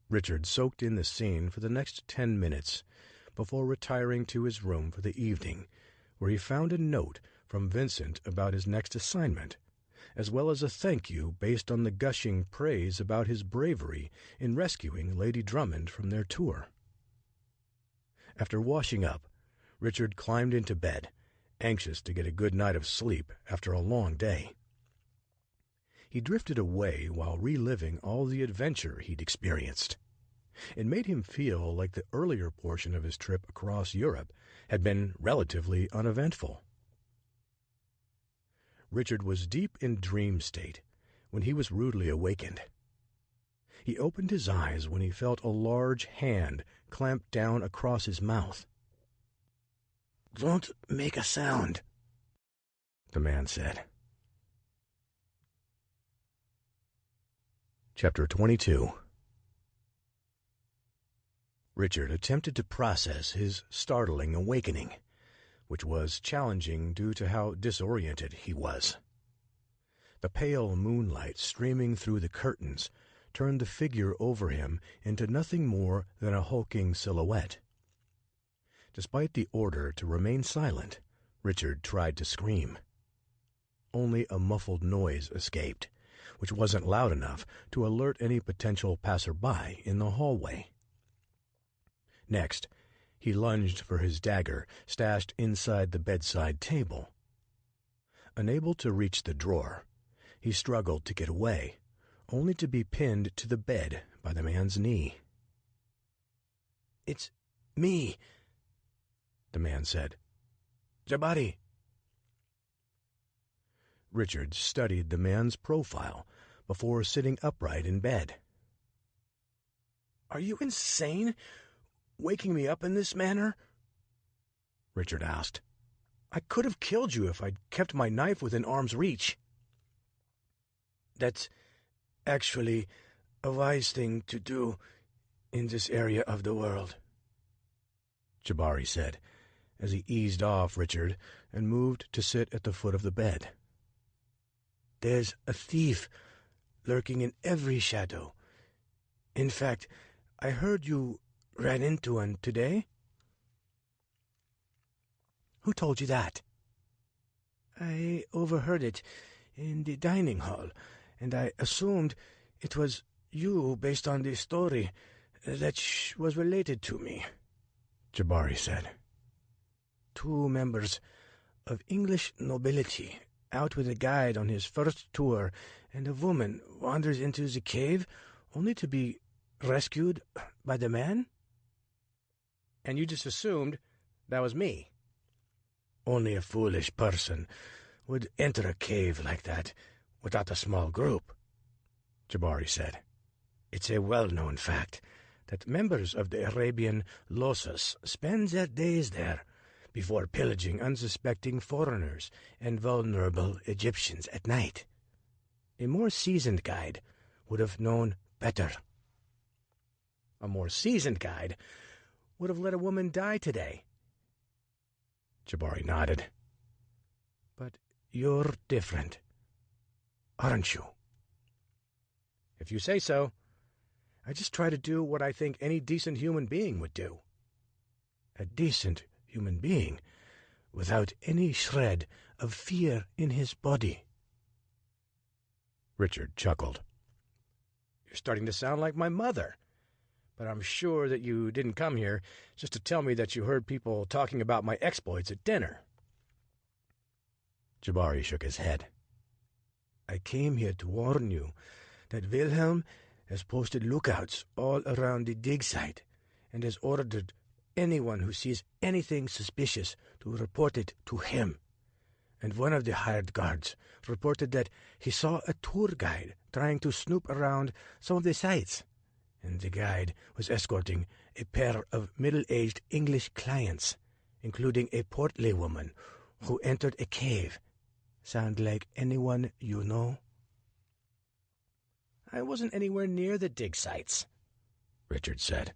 Richard soaked in the scene for the next 10 minutes before retiring to his room for the evening, where he found a note from Vincent about his next assignment, as well as a thank you based on the gushing praise about his bravery in rescuing Lady Drummond from their tour. After washing up, Richard climbed into bed, anxious to get a good night of sleep after a long day. He drifted away while reliving all the adventure he'd experienced. It made him feel like the earlier portion of his trip across Europe had been relatively uneventful. Richard was deep in dream state when he was rudely awakened. He opened his eyes when he felt a large hand clamp down across his mouth. "Don't make a sound," the man said. Chapter 22. Richard attempted to process his startling awakening, which was challenging due to how disoriented he was. The pale moonlight streaming through the curtains turned the figure over him into nothing more than a hulking silhouette. Despite the order to remain silent, Richard tried to scream. Only a muffled noise escaped, which wasn't loud enough to alert any potential passerby in the hallway. Next, he lunged for his dagger, stashed inside the bedside table. Unable to reach the drawer, he struggled to get away, only to be pinned to the bed by the man's knee. "It's me," the man said. "Jabari." Richard studied the man's profile before sitting upright in bed. "Are you insane, waking me up in this manner?" Richard asked. "I could have killed you if I'd kept my knife within arm's reach." "That's actually a wise thing to do in this area of the world," Jabari said, as he eased off Richard and moved to sit at the foot of the bed. "There's a thief lurking in every shadow. In fact, I heard you ran into one today." "Who told you that?" "I overheard it in the dining hall, and I assumed it was you based on the story that was related to me," Jabari said. "Two members of English nobility out with a guide on his first tour, and a woman wanders into the cave only to be rescued by the man." "And you just assumed that was me?" "Only a foolish person would enter a cave like that without a small group," Jabari said. "It's a well-known fact that members of the Arabian Losas spend their days there before pillaging unsuspecting foreigners and vulnerable Egyptians at night. A more seasoned guide would have known better." "A more seasoned guide would have let a woman die today." Jabari nodded. "But you're different, aren't you?" "If you say so. I just try to do what I think any decent human being would do." "A decent human being without any shred of fear in his body." Richard chuckled. "You're starting to sound like my mother. But I'm sure that you didn't come here just to tell me that you heard people talking about my exploits at dinner." Jabari shook his head. "I came here to warn you that Wilhelm has posted lookouts all around the dig site and has ordered anyone who sees anything suspicious to report it to him. And one of the hired guards reported that he saw a tour guide trying to snoop around some of the sites, and the guide was escorting a pair of middle-aged English clients, including a portly woman who entered a cave. Sound like anyone you know?" "I wasn't anywhere near the dig sites," Richard said.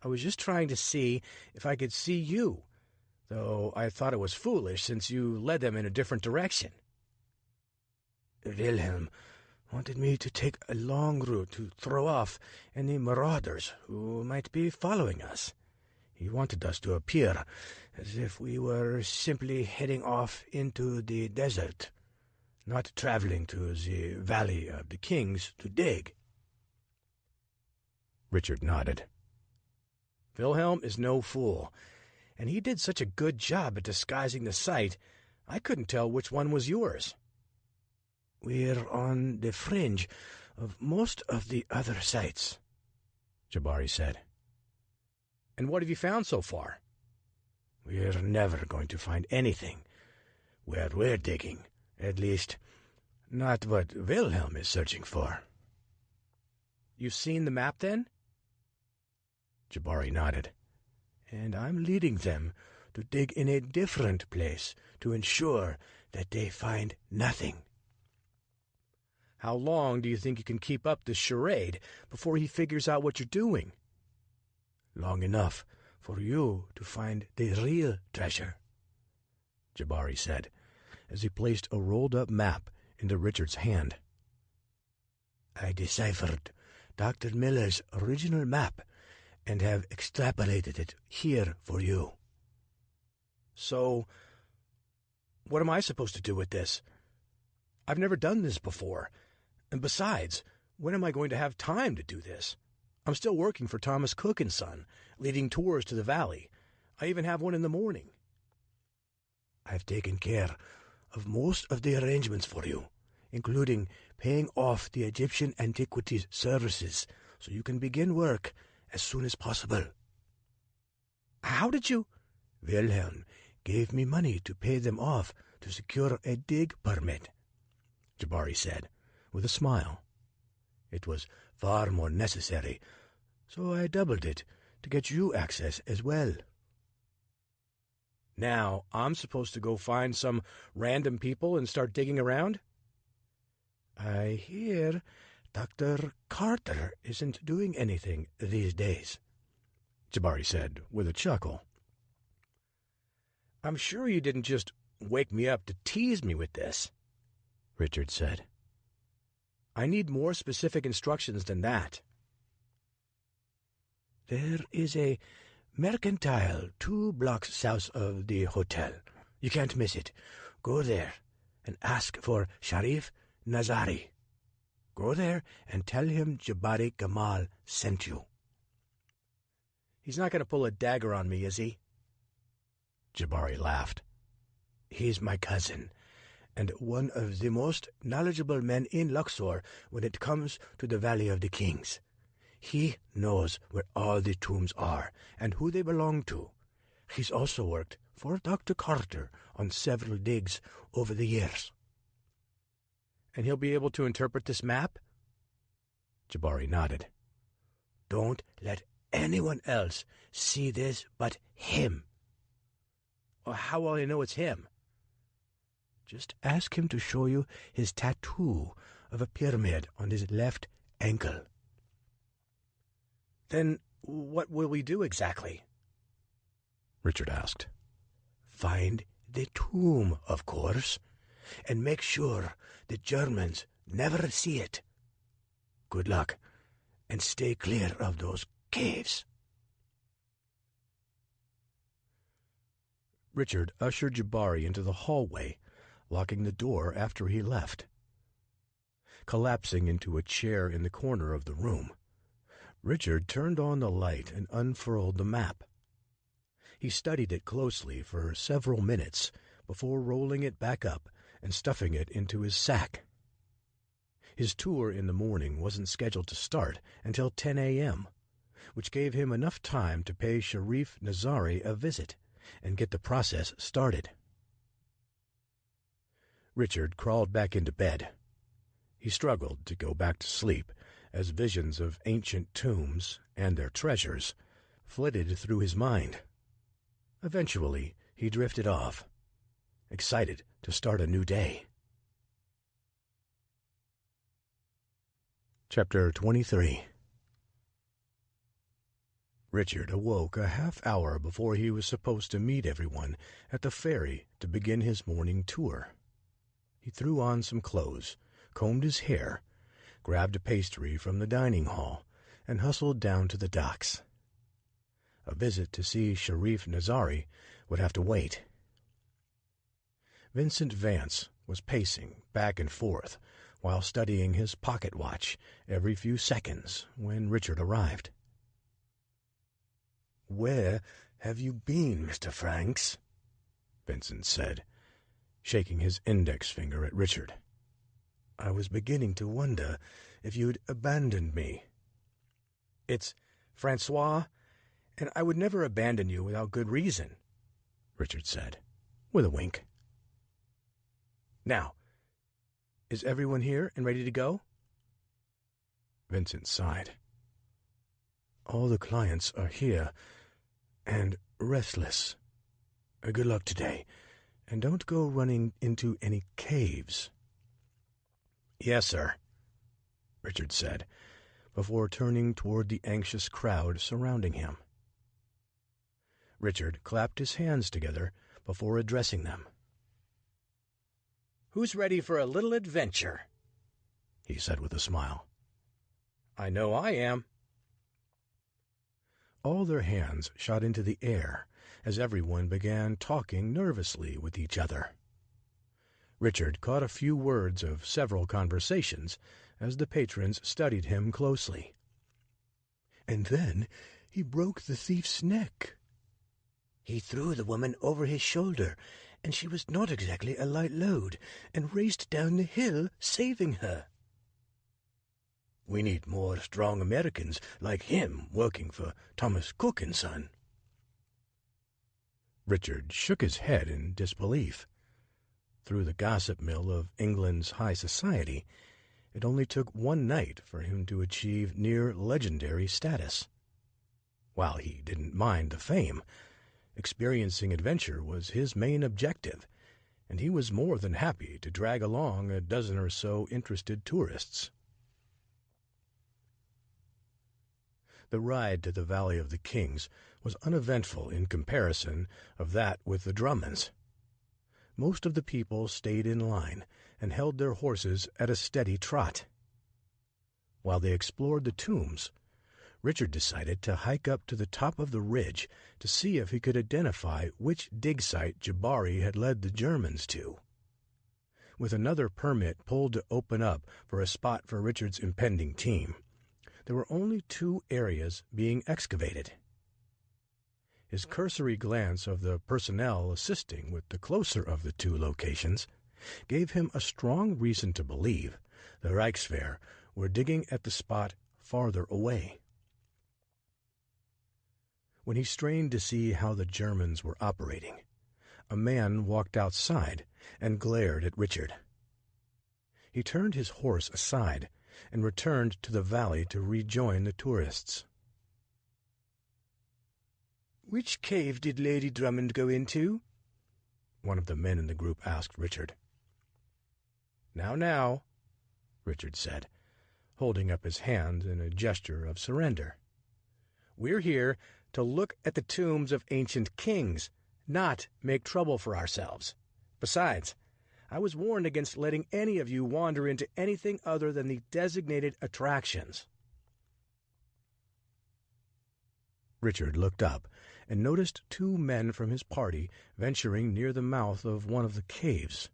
"I was just trying to see if I could see you, though I thought it was foolish since you led them in a different direction." "Wilhelm wanted me to take a long route to throw off any marauders who might be following us. He wanted us to appear as if we were simply heading off into the desert, not traveling to the Valley of the Kings to dig." Richard nodded. "Wilhelm is no fool, and he did such a good job at disguising the site, I couldn't tell which one was yours." "We're on the fringe of most of the other sites," Jabari said. "And what have you found so far?" "We're never going to find anything where we're digging, at least not what Wilhelm is searching for." "You've seen the map, then?" Jabari nodded. "And I'm leading them to dig in a different place to ensure that they find nothing." "How long do you think you can keep up this charade before he figures out what you're doing?" "Long enough for you to find the real treasure," Jabari said, as he placed a rolled-up map into Richard's hand. I deciphered Dr. Miller's original map and have extrapolated it here for you. So, what am I supposed to do with this? I've never done this before. And besides, when am I going to have time to do this? I'm still working for Thomas Cook & Son, leading tours to the valley. I even have one in the morning. I've taken care of most of the arrangements for you, including paying off the Egyptian Antiquities Services, so you can begin work as soon as possible. How did you? Wilhelm gave me money to pay them off to secure a dig permit, Jabari said, with a smile. It was far more necessary, so I doubled it to get you access as well. Now, I'm supposed to go find some random people and start digging around? I hear Dr. Carter isn't doing anything these days, Jabari said with a chuckle. I'm sure you didn't just wake me up to tease me with this, Richard said. I need more specific instructions than that. There is a mercantile 2 blocks south of the hotel. You can't miss it. Go there and ask for Sharif Nazari. Go there and tell him Jabari Gamal sent you. He's not going to pull a dagger on me, is he? Jabari laughed. He's my cousin, and one of the most knowledgeable men in Luxor when it comes to the Valley of the Kings. He knows where all the tombs are and who they belong to. He's also worked for Dr. Carter on several digs over the years. And he'll be able to interpret this map? Jabari nodded. Don't let anyone else see this but him. Well, how will I know it's him? Just ask him to show you his tattoo of a pyramid on his left ankle. Then what will we do exactly? Richard asked. Find the tomb, of course, and make sure the Germans never see it. Good luck, and stay clear of those caves. Richard ushered Jabari into the hallway, locking the door after he left. Collapsing into a chair in the corner of the room, Richard turned on the light and unfurled the map. He studied it closely for several minutes before rolling it back up and stuffing it into his sack. His tour in the morning wasn't scheduled to start until 10 a.m., which gave him enough time to pay Sharif Nazari a visit and get the process started. Richard crawled back into bed. He struggled to go back to sleep as visions of ancient tombs and their treasures flitted through his mind. Eventually, he drifted off, excited to start a new day. Chapter 23. Richard awoke a half hour before he was supposed to meet everyone at the ferry to begin his morning tour. He threw on some clothes, combed his hair, grabbed a pastry from the dining hall, and hustled down to the docks. A visit to see Sharif Nazari would have to wait. Vincent Vance was pacing back and forth while studying his pocket watch every few seconds when Richard arrived. "Where have you been, Mr. Franks?" Vincent said, shaking his index finger at Richard. "I was beginning to wonder if you'd abandoned me." "It's Francois, and I would never abandon you without good reason," Richard said, with a wink. "Now, is everyone here and ready to go?" Vincent sighed. "All the clients are here, and restless. Good luck today, and don't go running into any caves." "Yes, sir," Richard said, before turning toward the anxious crowd surrounding him. Richard clapped his hands together before addressing them. Who's ready for a little adventure?" he said with a smile. "I know I am." All their hands shot into the air as everyone began talking nervously with each other. Richard caught a few words of several conversations as the patrons studied him closely. "And then he broke the thief's neck." "He threw the woman over his shoulder, and she was not exactly a light load, and raced down the hill, saving her." "We need more strong Americans like him working for Thomas Cook and Son." Richard shook his head in disbelief. Through the gossip mill of England's high society, it only took one night for him to achieve near legendary status. While he didn't mind the fame, experiencing adventure was his main objective, and he was more than happy to drag along a dozen or so interested tourists. The ride to the Valley of the Kings was uneventful in comparison of that with the Drummonds. Most of the people stayed in line and held their horses at a steady trot. While they explored the tombs, Richard decided to hike up to the top of the ridge to see if he could identify which dig site Jabari had led the Germans to. With another permit pulled to open up for a spot for Richard's impending team, there were only 2 areas being excavated. His cursory glance of the personnel assisting with the closer of the 2 locations gave him a strong reason to believe the Reichswehr were digging at the spot farther away. When he strained to see how the Germans were operating, a man walked outside and glared at Richard. He turned his horse aside and returned to the valley to rejoin the tourists. "Which cave did Lady Drummond go into?" one of the men in the group asked Richard. Now, Richard said, holding up his hand in a gesture of surrender. "We're here to look at the tombs of ancient kings, not make trouble for ourselves. Besides, I was warned against letting any of you wander into anything other than the designated attractions." Richard looked up and noticed 2 men from his party venturing near the mouth of one of the caves.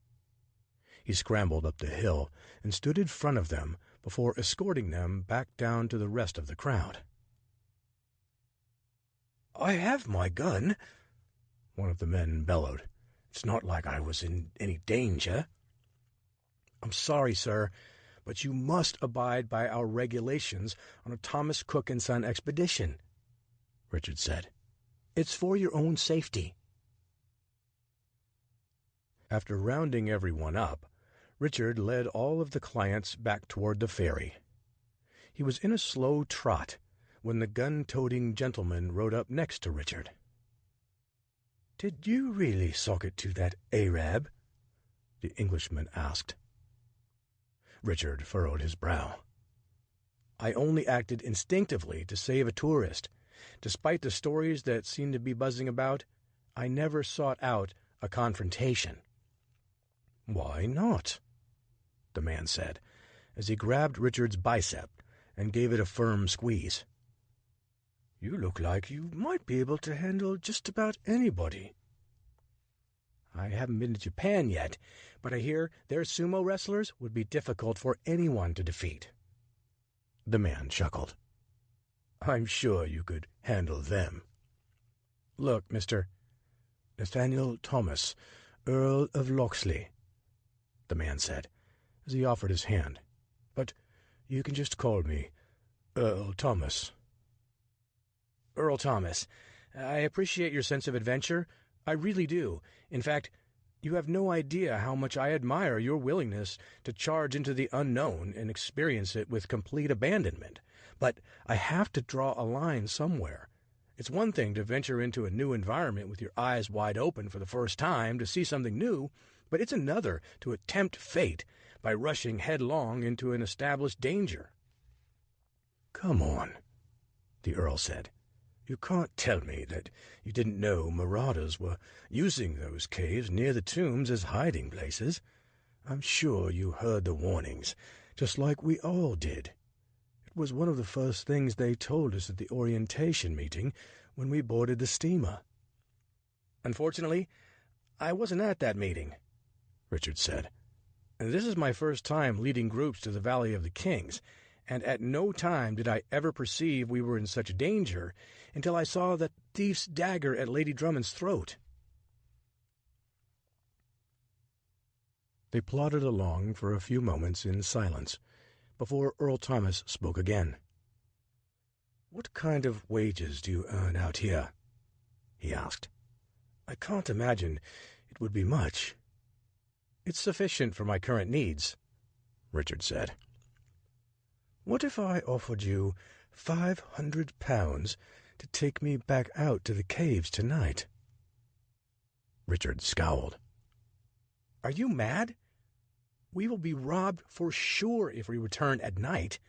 He scrambled up the hill and stood in front of them before escorting them back down to the rest of the crowd. "I have my gun," one of the men bellowed. "It's not like I was in any danger." "I'm sorry, sir, but you must abide by our regulations on a Thomas Cook and Son expedition," Richard said. "It's for your own safety." After rounding everyone up, Richard led all of the clients back toward the ferry. He was in a slow trot when the gun-toting gentleman rode up next to Richard. "Did you really sock it to that Arab?" the Englishman asked. Richard furrowed his brow. "I only acted instinctively to save a tourist. Despite the stories that seemed to be buzzing about, I never sought out a confrontation." "Why not?" the man said, as he grabbed Richard's bicep and gave it a firm squeeze. "You look like you might be able to handle just about anybody." "I haven't been to Japan yet, but I hear their sumo wrestlers would be difficult for anyone to defeat." The man chuckled. "I'm sure you could handle them. Look, Mr. Nathaniel Thomas, Earl of Locksley," the man said, as he offered his hand. "But you can just call me Earl Thomas." "Earl Thomas, I appreciate your sense of adventure. I really do. In fact, you have no idea how much I admire your willingness to charge into the unknown and experience it with complete abandonment. But I have to draw a line somewhere. It's one thing to venture into a new environment with your eyes wide open for the first time to see something new, but it's another to tempt fate by rushing headlong into an established danger." "Come on," the Earl said. "You can't tell me that you didn't know marauders were using those caves near the tombs as hiding places. I'm sure you heard the warnings, just like we all did. It was one of the first things they told us at the orientation meeting when we boarded the steamer. Unfortunately, I wasn't at that meeting, Richard said. This is my first time leading groups to the Valley of the Kings, and at no time did I ever perceive we were in such danger until I saw that thief's dagger at Lady Drummond's throat. They plodded along for a few moments in silence before Earl Thomas spoke again. "What kind of wages do you earn out here?" he asked. "I can't imagine it would be much." "It's sufficient for my current needs," Richard said. "What if I offered you £500 to take me back out to the caves tonight?" Richard scowled. "Are you mad? We will be robbed for sure if we return at night.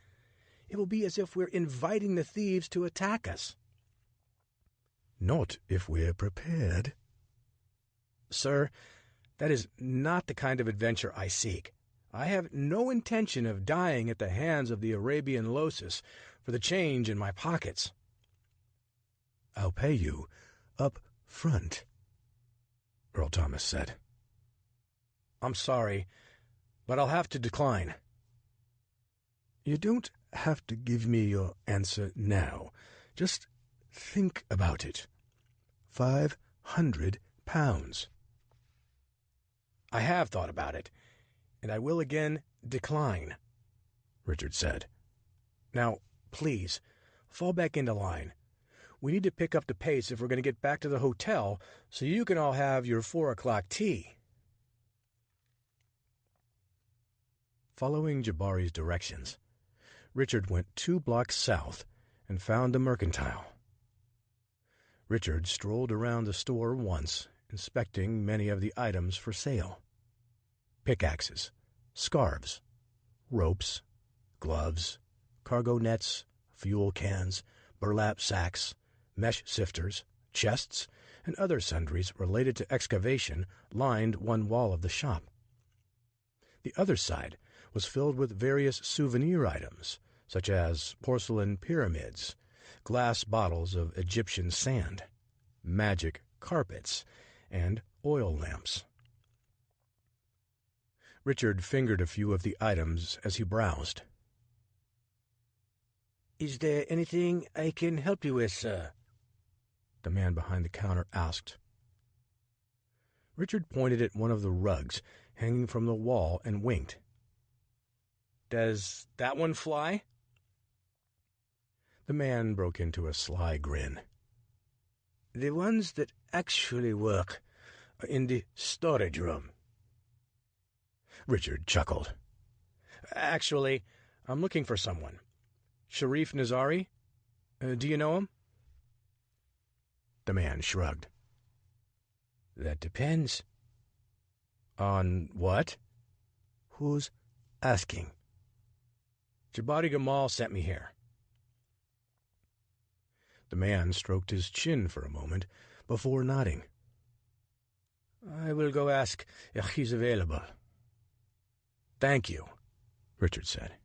It will be as if we're inviting the thieves to attack us." "Not if we're prepared." "Sir, that is not the kind of adventure I seek. I have no intention of dying at the hands of the Arabian losis for the change in my pockets." "I'll pay you up front," Earl Thomas said. "I'm sorry, but I'll have to decline." "You don't have to give me your answer now. Just think about it. £500. "I have thought about it, and I will again decline," Richard said. "Now, please, fall back into line. We need to pick up the pace if we're going to get back to the hotel so you can all have your 4 o'clock tea." Following Jabari's directions, Richard went 2 blocks south and found the mercantile. Richard strolled around the store once, inspecting many of the items for sale. Pickaxes, scarves, ropes, gloves, cargo nets, fuel cans, burlap sacks, mesh sifters, chests, and other sundries related to excavation lined one wall of the shop. The other side was filled with various souvenir items, such as porcelain pyramids, glass bottles of Egyptian sand, magic carpets, and oil lamps. Richard fingered a few of the items as he browsed. "Is there anything I can help you with, sir?" the man behind the counter asked. Richard pointed at one of the rugs hanging from the wall and winked. "Does that one fly?" The man broke into a sly grin. "The ones that actually work are in the storage room." Richard chuckled. "Actually, I'm looking for someone. Sharif Nazari? Do you know him?" The man shrugged. "That depends." "On what?" "Who's asking?" "Jabari Gamal sent me here." The man stroked his chin for a moment before nodding. "I will go ask if he's available." "Thank you," Richard said.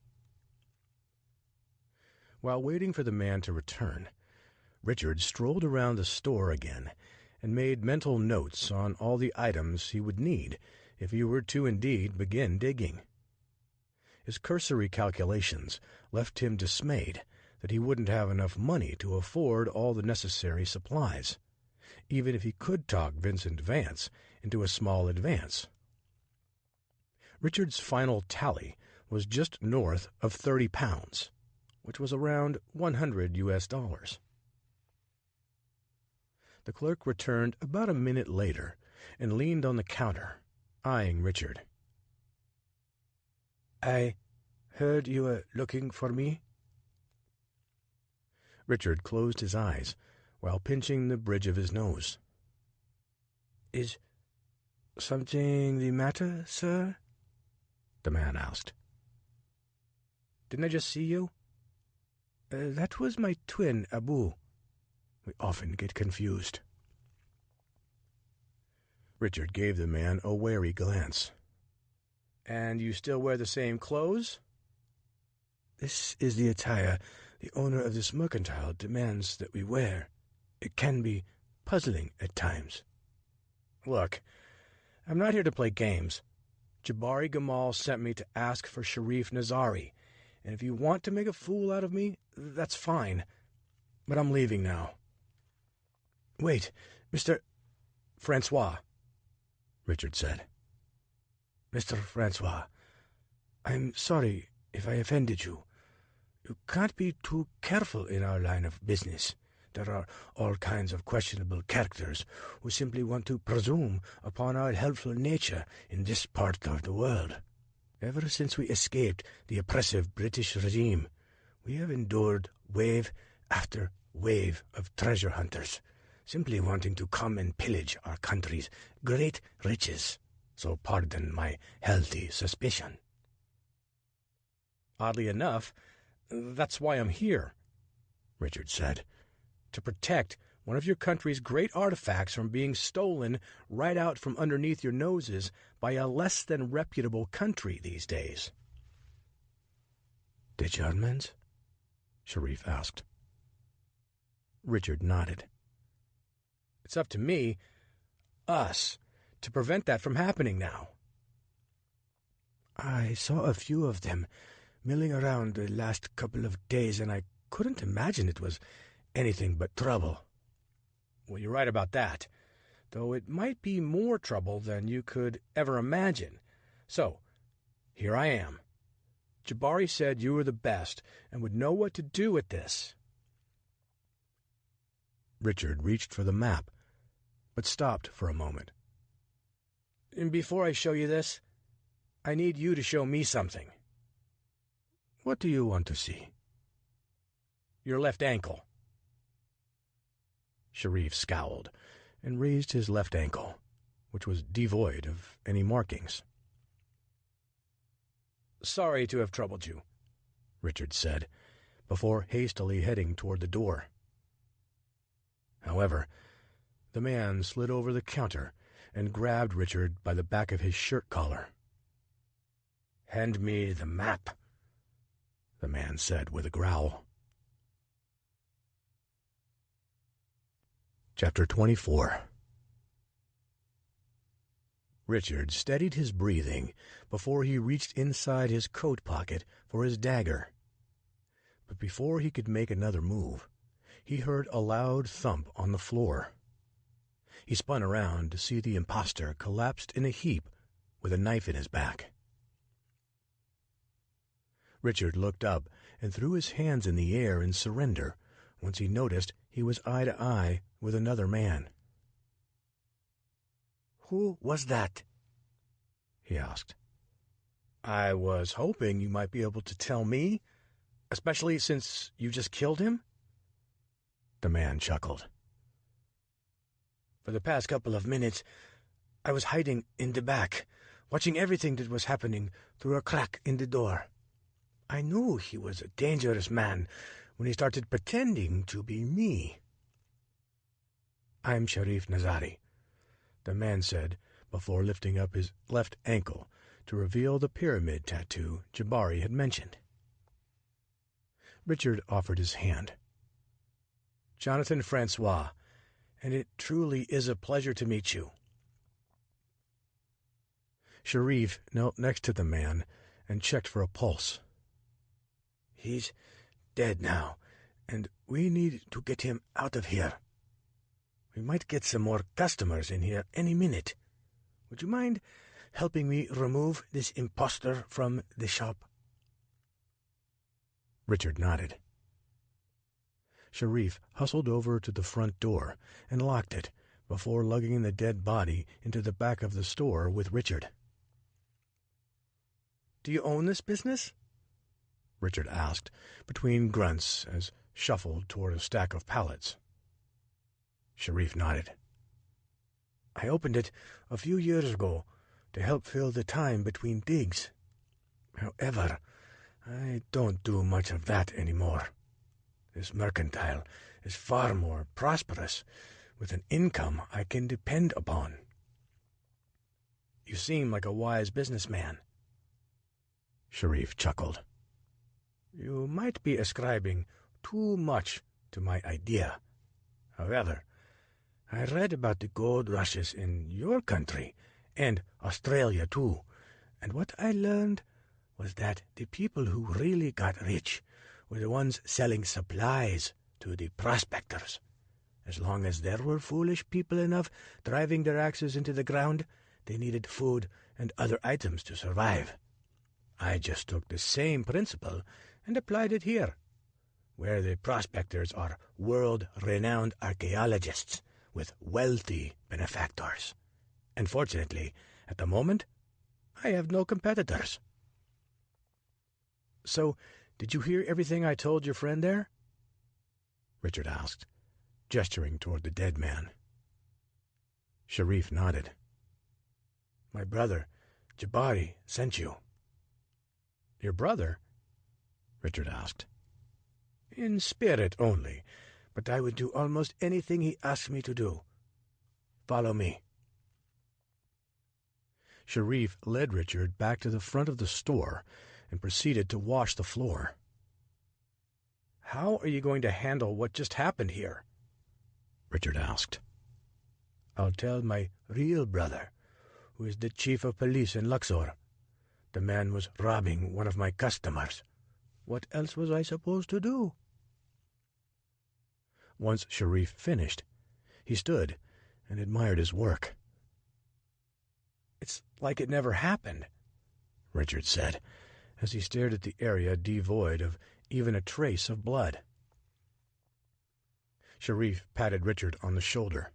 While waiting for the man to return, Richard strolled around the store again and made mental notes on all the items he would need if he were to indeed begin digging. His cursory calculations left him dismayed that he wouldn't have enough money to afford all the necessary supplies, even if he could talk Vincent Vance into a small advance. Richard's final tally was just north of £30, which was around $100. The clerk returned about a minute later and leaned on the counter, eyeing Richard. "I heard you were looking for me." Richard closed his eyes while pinching the bridge of his nose. "Is something the matter, sir?" the man asked. "Didn't I just see you?" That was my twin, Abu. We often get confused." Richard gave the man a wary glance. And you still wear the same clothes? This is the attire the owner of this mercantile demands that we wear. It can be puzzling at times. Look, I'm not here to play games. Jabari Gamal sent me to ask for Sharif Nazari, and if you want to make a fool out of me, that's fine. But I'm leaving now. Wait, Mr. Francois, Richard said. Mr. Francois, I'm sorry if I offended you. You can't be too careful in our line of business. There are all kinds of questionable characters who simply want to presume upon our helpful nature in this part of the world. Ever since we escaped the oppressive British regime, we have endured wave after wave of treasure hunters, simply wanting to come and pillage our country's great riches, so pardon my healthy suspicion. Oddly enough, that's why I'm here, Richard said, to protect one of your country's great artifacts from being stolen right out from underneath your noses by a less than reputable country these days. The Germans? Sharif asked. Richard nodded. It's up to me, us, to prevent that from happening now. I saw a few of them milling around the last couple of days, and I couldn't imagine it was anything but trouble. Well, you're right about that, though it might be more trouble than you could ever imagine. So, here I am. Jabari said you were the best and would know what to do with this. Richard reached for the map, but stopped for a moment. And before I show you this, I need you to show me something. What do you want to see? Your left ankle. Sharif scowled and raised his left ankle, which was devoid of any markings. Sorry to have troubled you, Richard said, before hastily heading toward the door. However, the man slid over the counter and grabbed Richard by the back of his shirt collar. "Hand me the map," the man said with a growl. Chapter 24. Richard steadied his breathing before he reached inside his coat pocket for his dagger. But before he could make another move, he heard a loud thump on the floor. He spun around to see the impostor collapsed in a heap with a knife in his back. Richard looked up and threw his hands in the air in surrender once he noticed he was eye to eye with another man. "Who was that?" he asked. I was hoping you might be able to tell me, especially since you just killed him. The man chuckled. "For the past couple of minutes, I was hiding in the back, watching everything that was happening through a crack in the door. I knew he was a dangerous man when he started pretending to be me." "I'm Sharif Nazari," the man said before lifting up his left ankle to reveal the pyramid tattoo Jabari had mentioned. Richard offered his hand. "Jonathan Francois, and it truly is a pleasure to meet you." Sharif knelt next to the man and checked for a pulse. "He's dead now, and we need to get him out of here. We might get some more customers in here any minute. Would you mind helping me remove this impostor from the shop?" Richard nodded. Sharif hustled over to the front door and locked it before lugging the dead body into the back of the store with Richard. "Do you own this business?" Richard asked, between grunts as shuffled toward a stack of pallets. Sharif nodded. "I opened it a few years ago to help fill the time between digs. However, I don't do much of that anymore. This mercantile is far more prosperous, with an income I can depend upon." "You seem like a wise businessman," Sharif chuckled. You might be ascribing too much to my idea. However, I read about the gold rushes in your country, and Australia too, and what I learned was that the people who really got rich were the ones selling supplies to the prospectors. As long as there were foolish people enough driving their axes into the ground, they needed food and other items to survive. I just took the same principle and applied it here, where the prospectors are world-renowned archaeologists with wealthy benefactors. And fortunately, at the moment, I have no competitors. So, did you hear everything I told your friend there? Richard asked, gesturing toward the dead man. Sharif nodded. My brother, Jabari, sent you. Your brother? Richard asked. In spirit only, but I would do almost anything he asked me to do. Follow me. Sharif led Richard back to the front of the store and proceeded to wash the floor. How are you going to handle what just happened here? Richard asked. I'll tell my real brother, who is the chief of police in Luxor. The man was robbing one of my customers. What else was I supposed to do? Once Sharif finished, he stood and admired his work. It's like it never happened, Richard said, as he stared at the area devoid of even a trace of blood. Sharif patted Richard on the shoulder.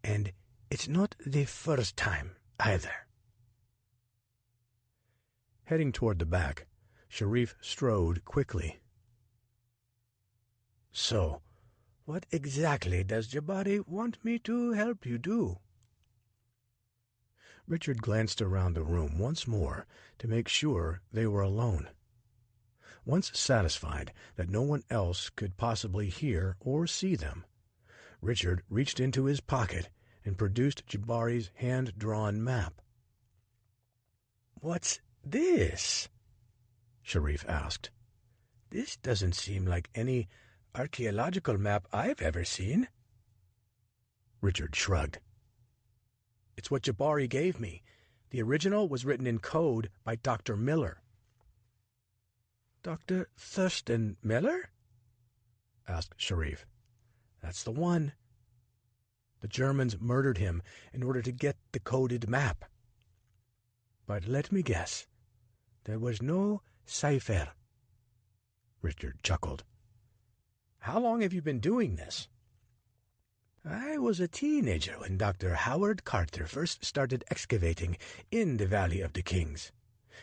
And it's not the first time, either. Heading toward the back, Sharif strode quickly. So, what exactly does Jabari want me to help you do? Richard glanced around the room once more to make sure they were alone. Once satisfied that no one else could possibly hear or see them, Richard reached into his pocket and produced Jabari's hand-drawn map. What's this? Sharif asked. This doesn't seem like any archaeological map I've ever seen. Richard shrugged. It's what Jabari gave me. The original was written in code by Dr. Miller. Dr. Thurston Miller? Asked Sharif. That's the one. The Germans murdered him in order to get the coded map. But let me guess. There was no cipher. Richard chuckled. How long have you been doing this? I was a teenager when Dr. Howard Carter first started excavating in the Valley of the Kings.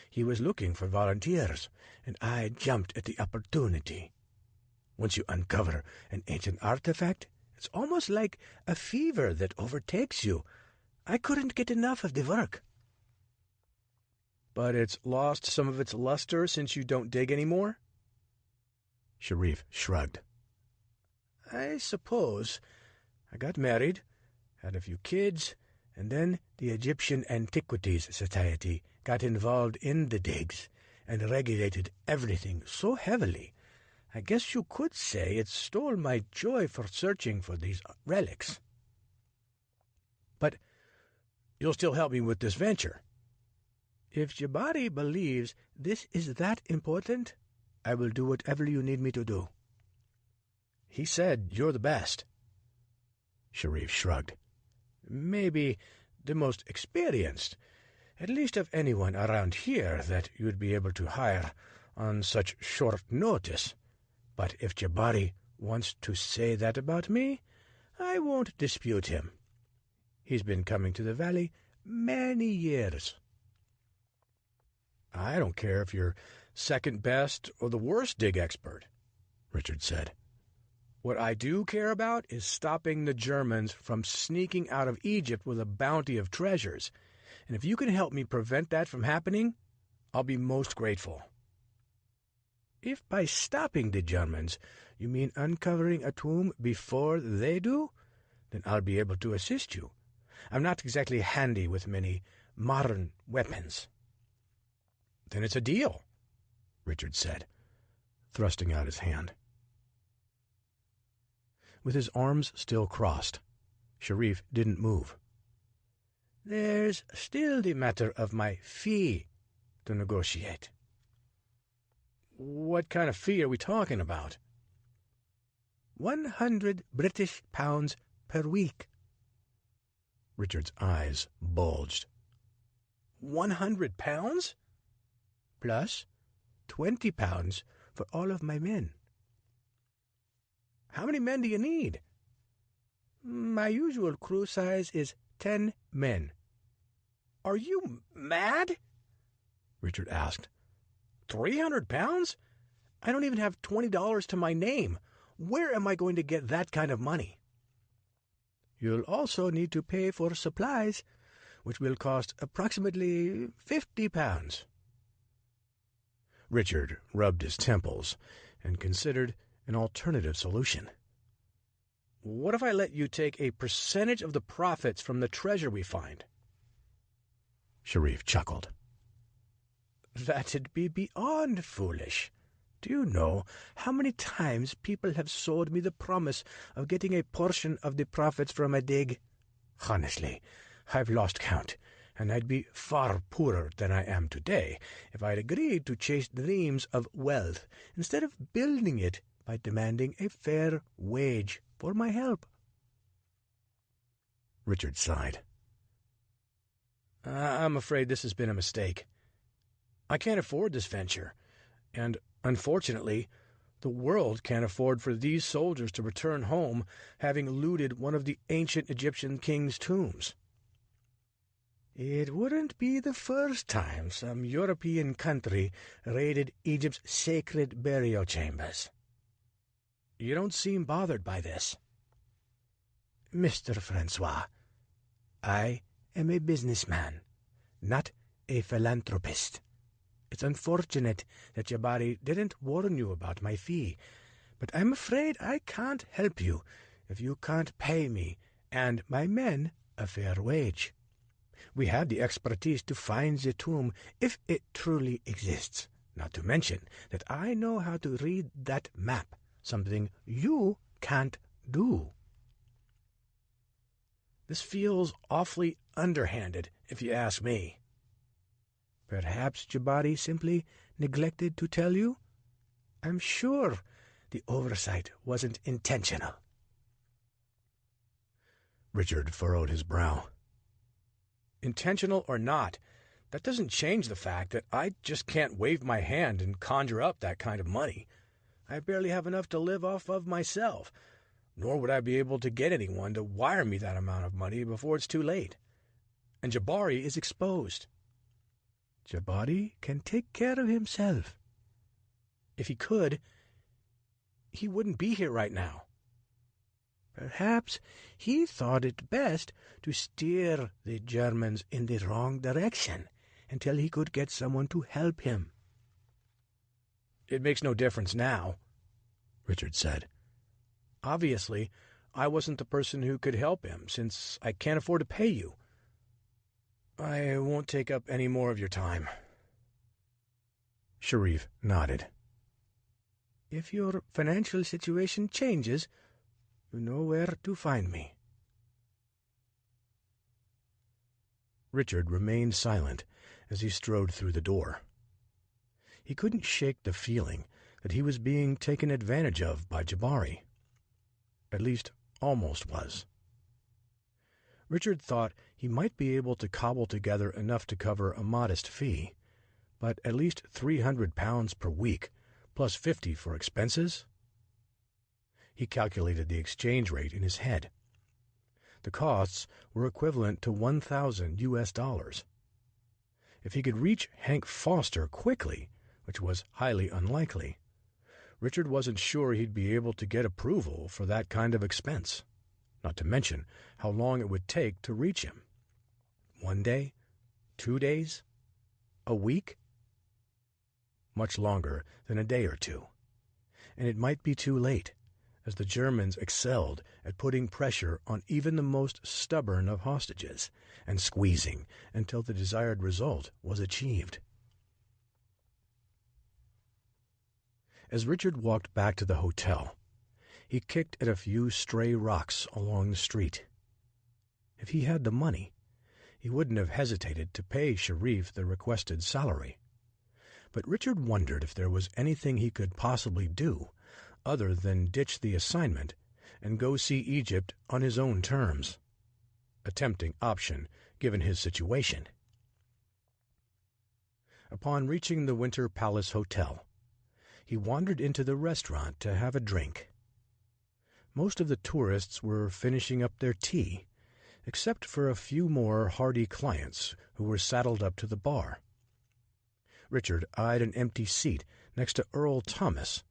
He was looking for volunteers, and I jumped at the opportunity. Once you uncover an ancient artifact, it's almost like a fever that overtakes you. I couldn't get enough of the work. But it's lost some of its luster since you don't dig anymore? Sharif shrugged. I suppose. I got married, had a few kids, and then the Egyptian Antiquities Society got involved in the digs and regulated everything so heavily. I guess you could say it stole my joy for searching for these relics. But you'll still help me with this venture. If Jabari believes this is that important, I will do whatever you need me to do. He said you're the best. Sharif shrugged. Maybe the most experienced, at least of anyone around here that you'd be able to hire on such short notice. But if Jabari wants to say that about me, I won't dispute him. He's been coming to the valley many years. I don't care if you're second best or the worst dig expert, Richard said. What I do care about is stopping the Germans from sneaking out of Egypt with a bounty of treasures, and if you can help me prevent that from happening, I'll be most grateful. If by stopping the Germans you mean uncovering a tomb before they do, then I'll be able to assist you. I'm not exactly handy with many modern weapons. Then it's a deal, Richard said, thrusting out his hand. With his arms still crossed, Sharif didn't move. There's still the matter of my fee to negotiate. What kind of fee are we talking about? 100 British pounds per week. Richard's eyes bulged. 100 pounds? Plus 20 pounds for all of my men. How many men do you need? My usual crew size is 10 men. Are you mad? Richard asked. 300 pounds? I don't even have $20 to my name. Where am I going to get that kind of money? You'll also need to pay for supplies, which will cost approximately 50 pounds. Richard rubbed his temples and considered an alternative solution. What if I let you take a percentage of the profits from the treasure we find? Sharif chuckled. That'd be beyond foolish. Do you know how many times people have sold me the promise of getting a portion of the profits from a dig? Honestly, I've lost count, and I'd be far poorer than I am today if I'd agreed to chase dreams of wealth instead of building it by demanding a fair wage for my help. Richard sighed. I'm afraid this has been a mistake. I can't afford this venture, and unfortunately, the world can't afford for these soldiers to return home having looted one of the ancient Egyptian king's tombs. It wouldn't be the first time some European country raided Egypt's sacred burial chambers. You don't seem bothered by this. Mr. Francois, I am a businessman, not a philanthropist. It's unfortunate that Jabari didn't warn you about my fee, but I'm afraid I can't help you if you can't pay me and my men a fair wage. We have the expertise to find the tomb if it truly exists, not to mention that I know how to read that map, something you can't do. This feels awfully underhanded, if you ask me. Perhaps Jabari simply neglected to tell you? I'm sure the oversight wasn't intentional. Richard furrowed his brow. Intentional or not, that doesn't change the fact that I just can't wave my hand and conjure up that kind of money. I barely have enough to live off of myself, nor would I be able to get anyone to wire me that amount of money before it's too late. And Jabari is exposed. Jabari can take care of himself. If he could, he wouldn't be here right now. Perhaps he thought it best to steer the Germans in the wrong direction until he could get someone to help him. It makes no difference now, Richard said. Obviously, I wasn't the person who could help him, since I can't afford to pay you. I won't take up any more of your time. Sharif nodded. If your financial situation changes, you know where to find me. Richard remained silent as he strode through the door. He couldn't shake the feeling that he was being taken advantage of by Jabari. At least, almost was. Richard thought he might be able to cobble together enough to cover a modest fee, but at least 300 pounds per week, plus 50 for expenses? He calculated the exchange rate in his head. The costs were equivalent to $1,000. If he could reach Hank Foster quickly, which was highly unlikely, Richard wasn't sure he'd be able to get approval for that kind of expense, not to mention how long it would take to reach him. 1 day? 2 days? A week? Much longer than a day or two. And it might be too late, as the Germans excelled at putting pressure on even the most stubborn of hostages and squeezing until the desired result was achieved. As Richard walked back to the hotel, he kicked at a few stray rocks along the street. If he had the money, he wouldn't have hesitated to pay Sharif the requested salary. But Richard wondered if there was anything he could possibly do other than ditch the assignment and go see Egypt on his own terms. A tempting option, given his situation. Upon reaching the Winter Palace Hotel, he wandered into the restaurant to have a drink. Most of the tourists were finishing up their tea, except for a few more hardy clients who were saddled up to the bar. Richard eyed an empty seat next to Earl Thomas,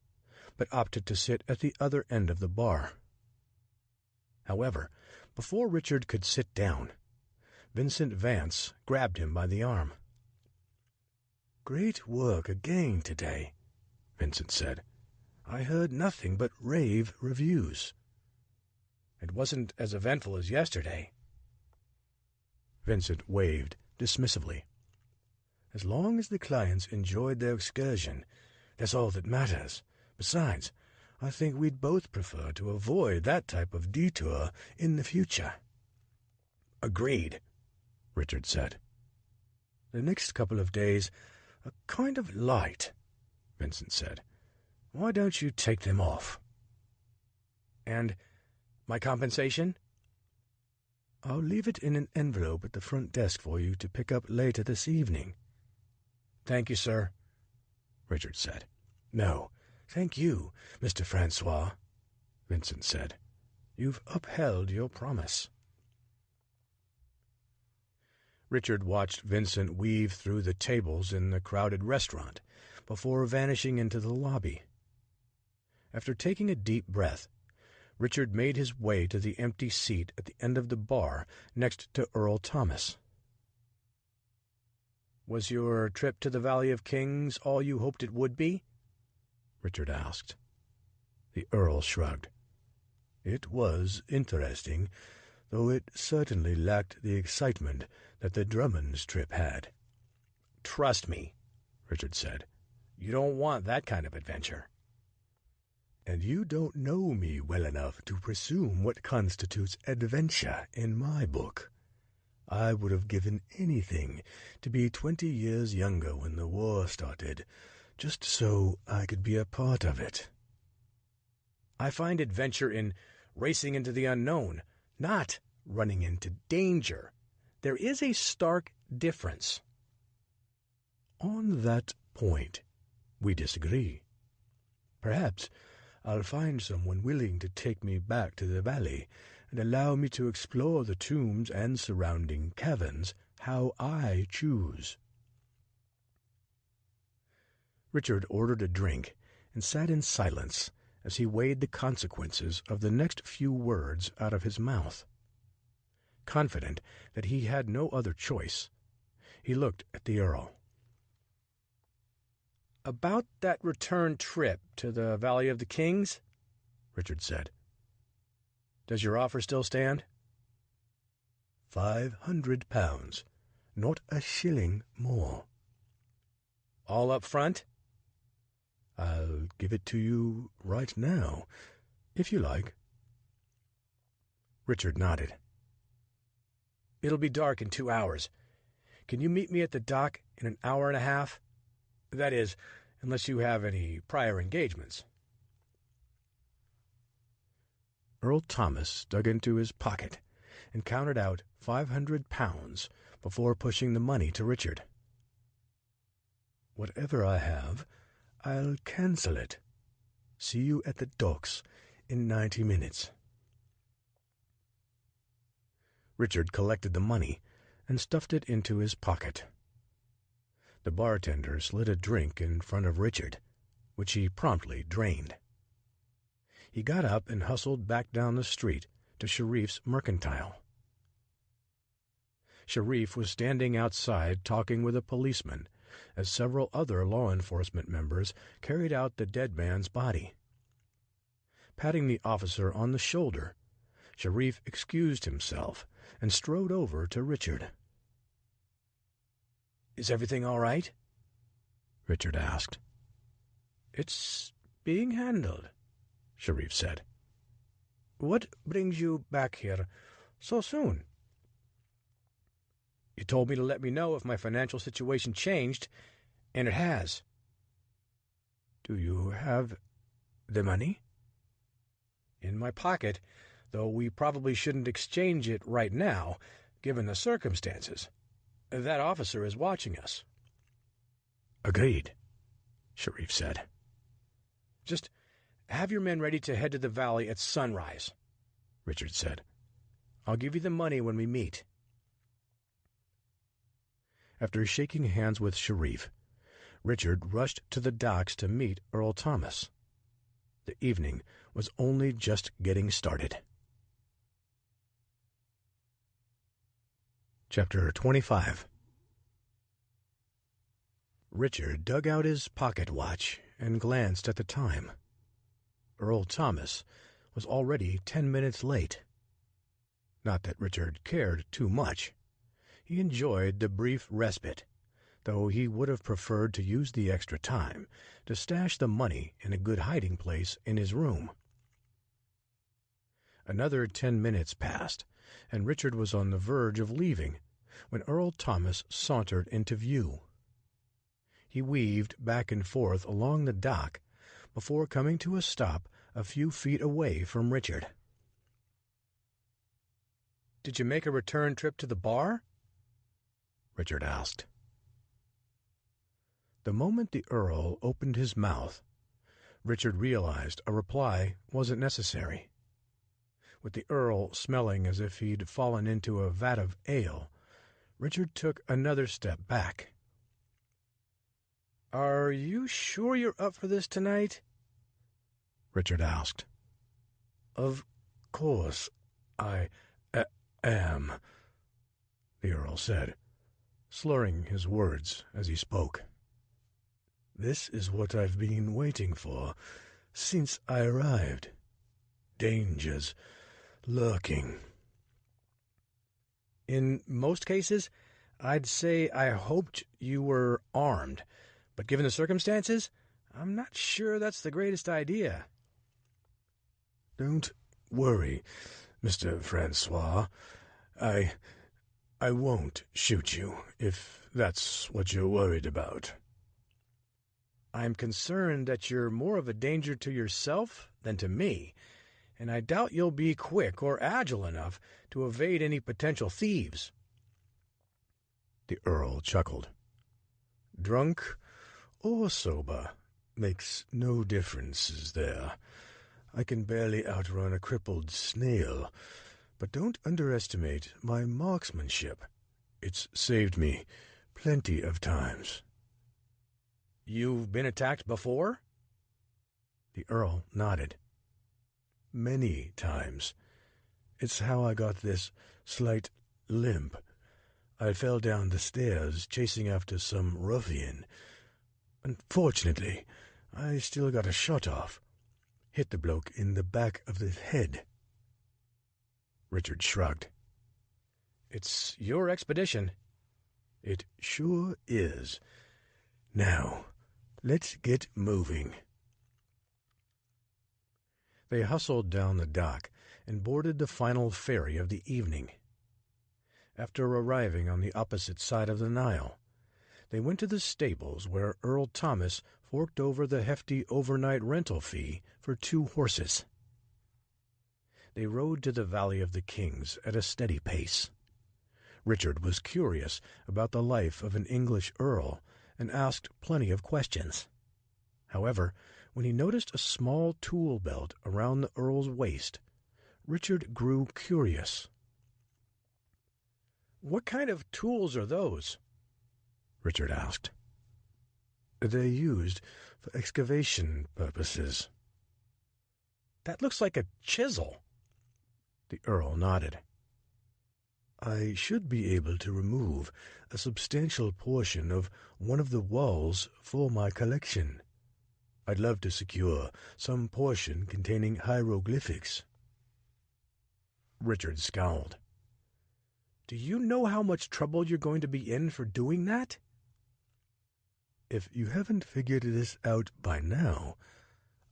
but opted to sit at the other end of the bar. However, before Richard could sit down, Vincent Vance grabbed him by the arm. "Great work again today," Vincent said. "I heard nothing but rave reviews." "It wasn't as eventful as yesterday." Vincent waved dismissively. "As long as the clients enjoyed their excursion, that's all that matters. Besides, I think we'd both prefer to avoid that type of detour in the future." "Agreed," Richard said. "The next couple of days are kind of light," Vincent said. "Why don't you take them off?" "And my compensation?" "I'll leave it in an envelope at the front desk for you to pick up later this evening." "Thank you, sir," Richard said. "No, thank you, Mr. Francois," Vincent said. "You've upheld your promise." Richard watched Vincent weave through the tables in the crowded restaurant before vanishing into the lobby. After taking a deep breath, Richard made his way to the empty seat at the end of the bar next to Earl Thomas. "Was your trip to the Valley of Kings all you hoped it would be?" Richard asked. The Earl shrugged. "It was interesting, though it certainly lacked the excitement that the Drummonds' trip had." "Trust me," Richard said. "You don't want that kind of adventure." "And you don't know me well enough to presume what constitutes adventure in my book. I would have given anything to be 20 years younger when the war started, just so I could be a part of it." "I find adventure in racing into the unknown, not running into danger. There is a stark difference." "On that point, we disagree. Perhaps I'll find someone willing to take me back to the valley and allow me to explore the tombs and surrounding caverns how I choose." Richard ordered a drink and sat in silence as he weighed the consequences of the next few words out of his mouth. Confident that he had no other choice, he looked at the Earl. "About that return trip to the Valley of the Kings," Richard said. "Does your offer still stand?" £500, not a shilling more." "All up front?" "I'll give it to you right now, if you like." Richard nodded. "It'll be dark in 2 hours. Can you meet me at the dock in an hour and a half? That is, unless you have any prior engagements." Earl Thomas dug into his pocket and counted out £500 before pushing the money to Richard. "Whatever I have, I'll cancel it. See you at the docks in 90 minutes." Richard collected the money and stuffed it into his pocket. The bartender slid a drink in front of Richard, which he promptly drained. He got up and hustled back down the street to Sharif's mercantile. Sharif was standing outside talking with a policeman as several other law enforcement members carried out the dead man's body. Patting the officer on the shoulder, Sharif excused himself and strode over to Richard. "Is everything all right?" Richard asked. "It's being handled," Sharif said. "What brings you back here so soon?" "You told me to let me know if my financial situation changed, and it has." "Do you have the money?" "In my pocket, though we probably shouldn't exchange it right now, given the circumstances. That officer is watching us." "Agreed," Sharif said. "Just have your men ready to head to the valley at sunrise," Richard said. "I'll give you the money when we meet." After shaking hands with Sharif, Richard rushed to the docks to meet Earl Thomas. The evening was only just getting started. Chapter 25. Richard dug out his pocket watch and glanced at the time. Earl Thomas was already 10 minutes late. Not that Richard cared too much. He enjoyed the brief respite, though he would have preferred to use the extra time to stash the money in a good hiding place in his room. Another 10 minutes passed, and Richard was on the verge of leaving when Earl Thomas sauntered into view. He weaved back and forth along the dock before coming to a stop a few feet away from Richard. "Did you make a return trip to the bar?" Richard asked. The moment the Earl opened his mouth, Richard realized a reply wasn't necessary. With the Earl smelling as if he'd fallen into a vat of ale, Richard took another step back. "Are you sure you're up for this tonight?" Richard asked. "Of course I am," the Earl said, slurring his words as he spoke. "This is what I've been waiting for since I arrived. Dangers lurking." "In most cases, I'd say I hoped you were armed, but given the circumstances, I'm not sure that's the greatest idea." "Don't worry, Mr. Francois. I won't shoot you, if that's what you're worried about." "I'm concerned that you're more of a danger to yourself than to me, and I doubt you'll be quick or agile enough to evade any potential thieves." The Earl chuckled. "Drunk or sober makes no difference there. I can barely outrun a crippled snail, but don't underestimate my marksmanship. It's saved me plenty of times." "You've been attacked before?" The Earl nodded. "Many times. It's how I got this slight limp. I fell down the stairs chasing after some ruffian. Unfortunately, I still got a shot off. Hit the bloke in the back of the head." Richard shrugged. "It's your expedition." "It sure is. Now, let's get moving." They hustled down the dock and boarded the final ferry of the evening. After arriving on the opposite side of the Nile, they went to the stables where Earl Thomas forked over the hefty overnight rental fee for 2 horses. They rode to the Valley of the Kings at a steady pace. Richard was curious about the life of an English earl and asked plenty of questions. However, when he noticed a small tool belt around the earl's waist, Richard grew curious. "What kind of tools are those?" Richard asked. "They're used for excavation purposes." "That looks like a chisel." The Earl nodded. "I should be able to remove a substantial portion of one of the walls for my collection. I'd love to secure some portion containing hieroglyphics." Richard scowled. "Do you know how much trouble you're going to be in for doing that?" "If you haven't figured this out by now,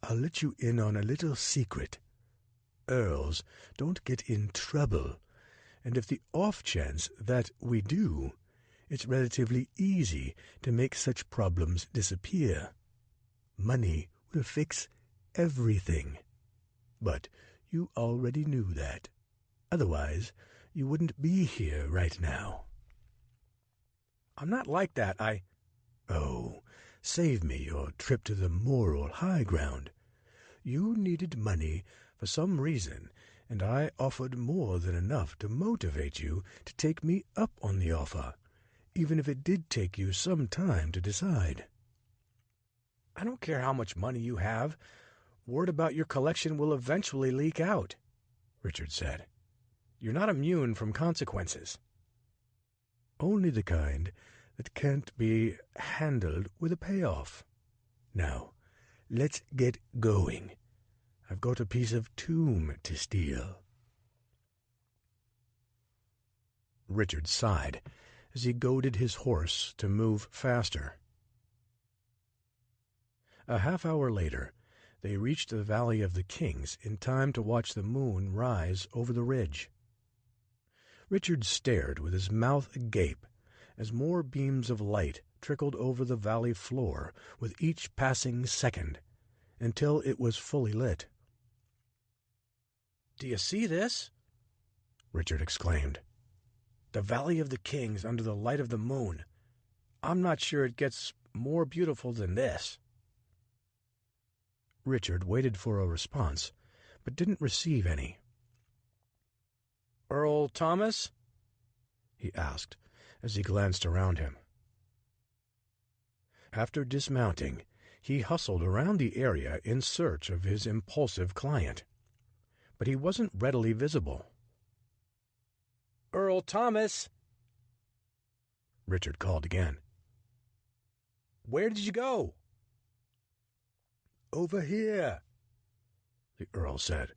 I'll let you in on a little secret. Earls don't get in trouble, and if the off chance that we do, it's relatively easy to make such problems disappear. Money will fix everything. But you already knew that. Otherwise, you wouldn't be here right now. I'm not like that. Oh, save me your trip to the moral high ground. You needed money for some reason, and I offered more than enough to motivate you to take me up on the offer, even if it did take you some time to decide. I don't care how much money you have. Word about your collection will eventually leak out, Richard said. You're not immune from consequences. Only the kind that can't be handled with a payoff. Now, let's get going. I've got a piece of tomb to steal. Richard sighed as he goaded his horse to move faster. A half-hour later, they reached the Valley of the Kings in time to watch the moon rise over the ridge. Richard stared with his mouth agape as more beams of light trickled over the valley floor with each passing second, until it was fully lit. "Do you see this?" Richard exclaimed. "The Valley of the Kings under the light of the moon. I'm not sure it gets more beautiful than this." Richard waited for a response, but didn't receive any. "Earl Thomas?" he asked as he glanced around him. After dismounting, he hustled around the area in search of his impulsive client, but he wasn't readily visible. "Earl Thomas!" Richard called again. "Where did you go?" "Over here," the Earl said,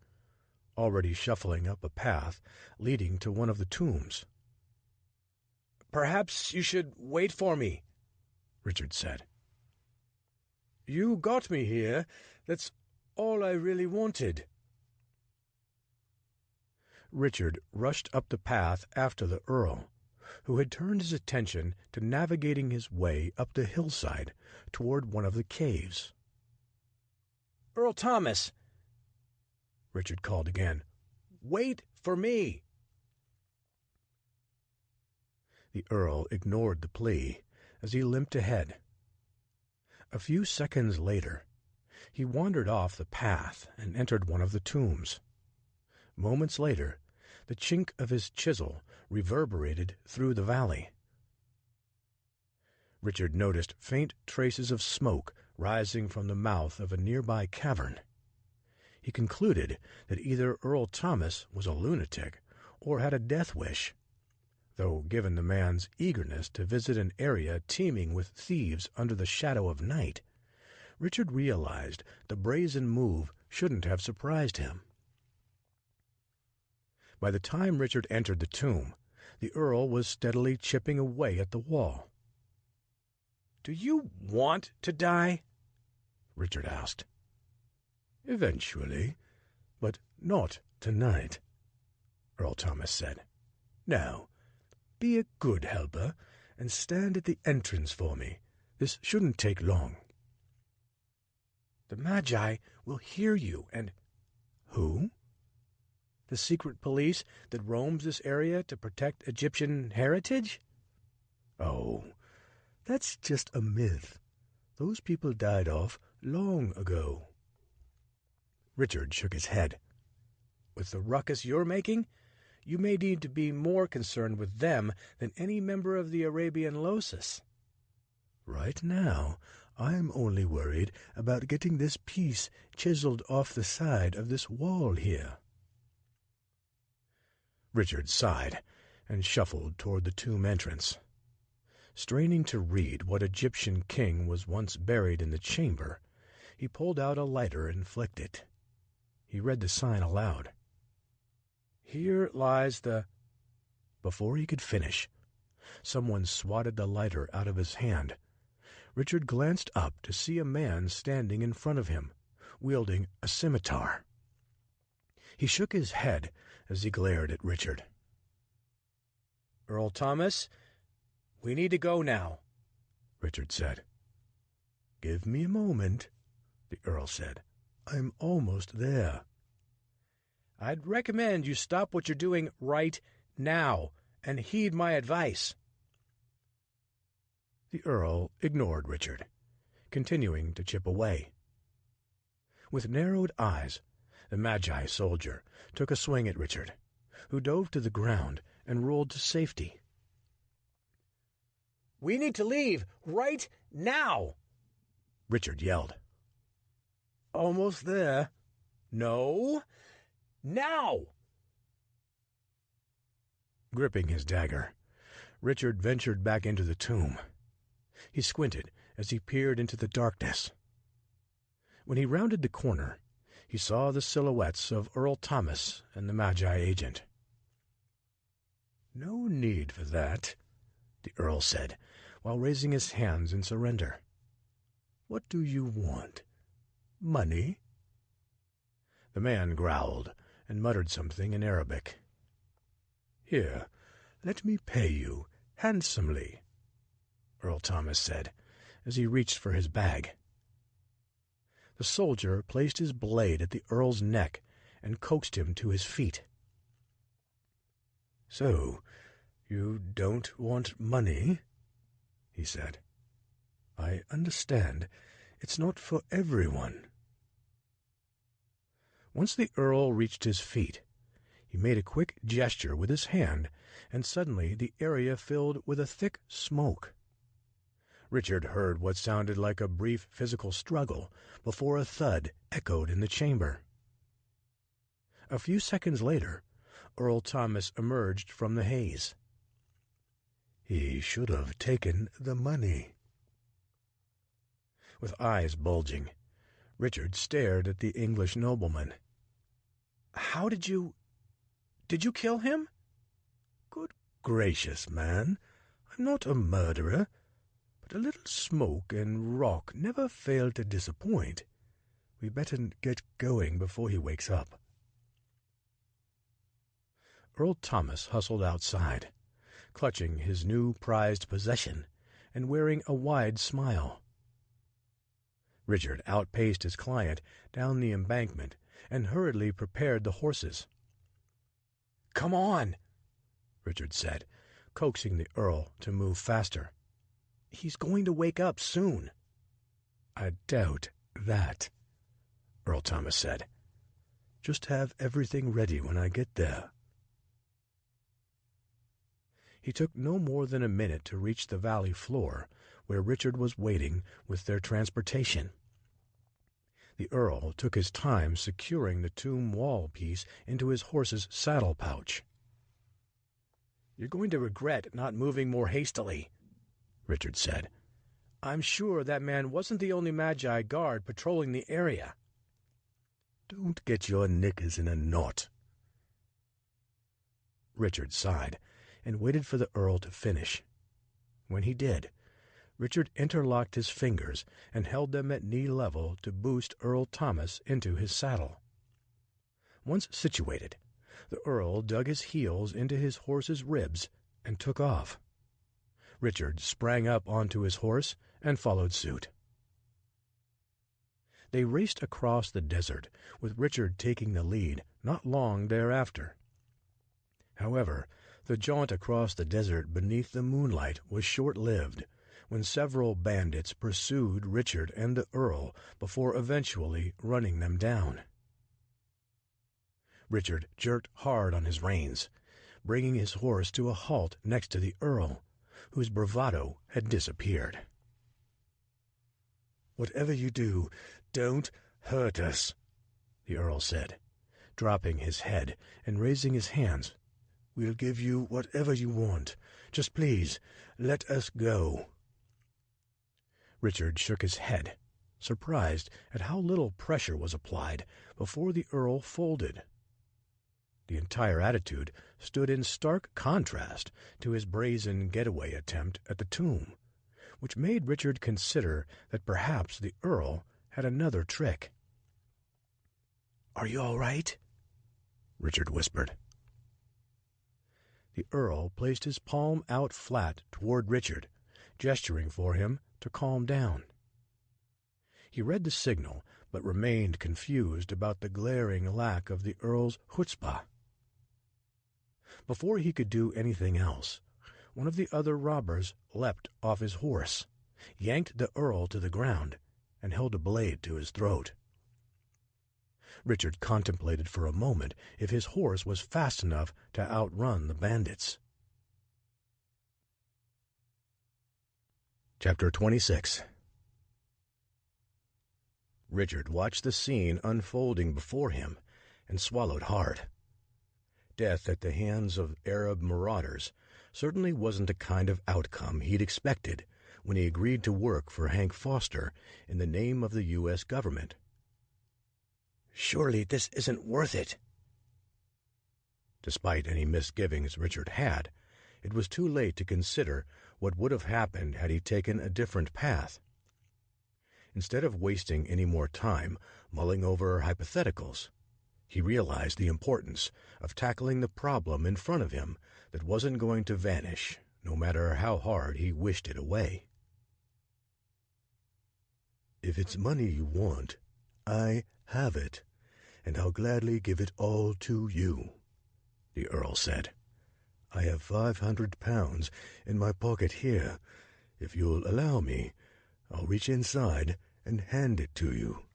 already shuffling up a path leading to one of the tombs. "Perhaps you should wait for me," Richard said. "You got me here. That's all I really wanted." Richard rushed up the path after the Earl, who had turned his attention to navigating his way up the hillside toward one of the caves. "Earl Thomas!" Richard called again. "Wait for me!" The Earl ignored the plea as he limped ahead. A few seconds later, he wandered off the path and entered one of the tombs. Moments later, the chink of his chisel reverberated through the valley. Richard noticed faint traces of smoke rising from the mouth of a nearby cavern. He concluded that either Earl Thomas was a lunatic or had a death wish, though given the man's eagerness to visit an area teeming with thieves under the shadow of night, Richard realized the brazen move shouldn't have surprised him. By the time Richard entered the tomb, the Earl was steadily chipping away at the wall. "Do you want to die?" Richard asked. "Eventually, but not tonight," Earl Thomas said. "Now, be a good helper and stand at the entrance for me. This shouldn't take long." "The Magi will hear you, and—" "Who?" "The secret police that roams this area to protect Egyptian heritage?" "Oh, that's just a myth. Those people died off long ago." Richard shook his head. "With the ruckus you're making, you may need to be more concerned with them than any member of the Arabian Losis." "Right now, I'm only worried about getting this piece chiseled off the side of this wall here." Richard sighed and shuffled toward the tomb entrance. Straining to read what Egyptian king was once buried in the chamber, he pulled out a lighter and flicked it. He read the sign aloud. "Here lies the—" Before he could finish, someone swatted the lighter out of his hand. Richard glanced up to see a man standing in front of him, wielding a scimitar. He shook his head as he glared at Richard. "Earl Thomas, we need to go now," Richard said. "Give me a moment," the Earl said. "I'm almost there." "I'd recommend you stop what you're doing right now and heed my advice." The Earl ignored Richard, continuing to chip away. With narrowed eyes, the Magi soldier took a swing at Richard, who dove to the ground and rolled to safety. "We need to leave right now," Richard yelled. "Almost there." "No, now!" Gripping his dagger, Richard ventured back into the tomb. He squinted as he peered into the darkness. When he rounded the corner, he saw the silhouettes of Earl Thomas and the Magi agent. "No need for that," the Earl said, while raising his hands in surrender. "What do you want? Money?" The man growled and muttered something in Arabic. "Here, let me pay you handsomely," Earl Thomas said, as he reached for his bag. The soldier placed his blade at the Earl's neck and coaxed him to his feet. "So, you don't want money?" he said. "I understand. It's not for everyone." Once the Earl reached his feet, he made a quick gesture with his hand, and suddenly the area filled with a thick smoke. Richard heard what sounded like a brief physical struggle before a thud echoed in the chamber. A few seconds later, Earl Thomas emerged from the haze. "He should have taken the money." With eyes bulging, Richard stared at the English nobleman. "How did you kill him?" "Good gracious, man, I'm not a murderer, but a little smoke and rock never fail to disappoint. We better get going before he wakes up." Earl Thomas hustled outside, clutching his new prized possession and wearing a wide smile. Richard outpaced his client down the embankment and hurriedly prepared the horses. "Come on," Richard said, coaxing the Earl to move faster. "He's going to wake up soon." "I doubt that," Earl Thomas said. "Just have everything ready when I get there." He took no more than a minute to reach the valley floor, where Richard was waiting with their transportation. The Earl took his time securing the tomb wall piece into his horse's saddle pouch. "You're going to regret not moving more hastily," Richard said. "I'm sure that man wasn't the only Magi guard patrolling the area." "Don't get your knickers in a knot." Richard sighed and waited for the Earl to finish. When he did, Richard interlocked his fingers and held them at knee level to boost Earl Thomas into his saddle. Once situated, the Earl dug his heels into his horse's ribs and took off. Richard sprang up onto his horse and followed suit. They raced across the desert, with Richard taking the lead not long thereafter. However, the jaunt across the desert beneath the moonlight was short-lived, when several bandits pursued Richard and the Earl before eventually running them down. Richard jerked hard on his reins, bringing his horse to a halt next to the Earl, whose bravado had disappeared. "Whatever you do, don't hurt us," the Earl said, dropping his head and raising his hands. "We'll give you whatever you want. Just please, let us go." Richard shook his head, surprised at how little pressure was applied before the Earl folded. The entire attitude stood in stark contrast to his brazen getaway attempt at the tomb, which made Richard consider that perhaps the Earl had another trick. "Are you all right?" Richard whispered. The Earl placed his palm out flat toward Richard, gesturing for him to calm down. He read the signal, but remained confused about the glaring lack of the Earl's chutzpah. Before he could do anything else, one of the other robbers leapt off his horse, yanked the Earl to the ground, and held a blade to his throat. Richard contemplated for a moment if his horse was fast enough to outrun the bandits. Chapter 26. Richard watched the scene unfolding before him and swallowed hard. Death at the hands of Arab marauders certainly wasn't the kind of outcome he'd expected when he agreed to work for Hank Foster in the name of the U.S. government. Surely this isn't worth it. Despite any misgivings Richard had, it was too late to consider what would have happened had he taken a different path. Instead of wasting any more time mulling over hypotheticals, he realized the importance of tackling the problem in front of him that wasn't going to vanish, no matter how hard he wished it away. "If it's money you want, I have it, and I'll gladly give it all to you," the Earl said. "I have £500 in my pocket here. If you'll allow me, I'll reach inside and hand it to you."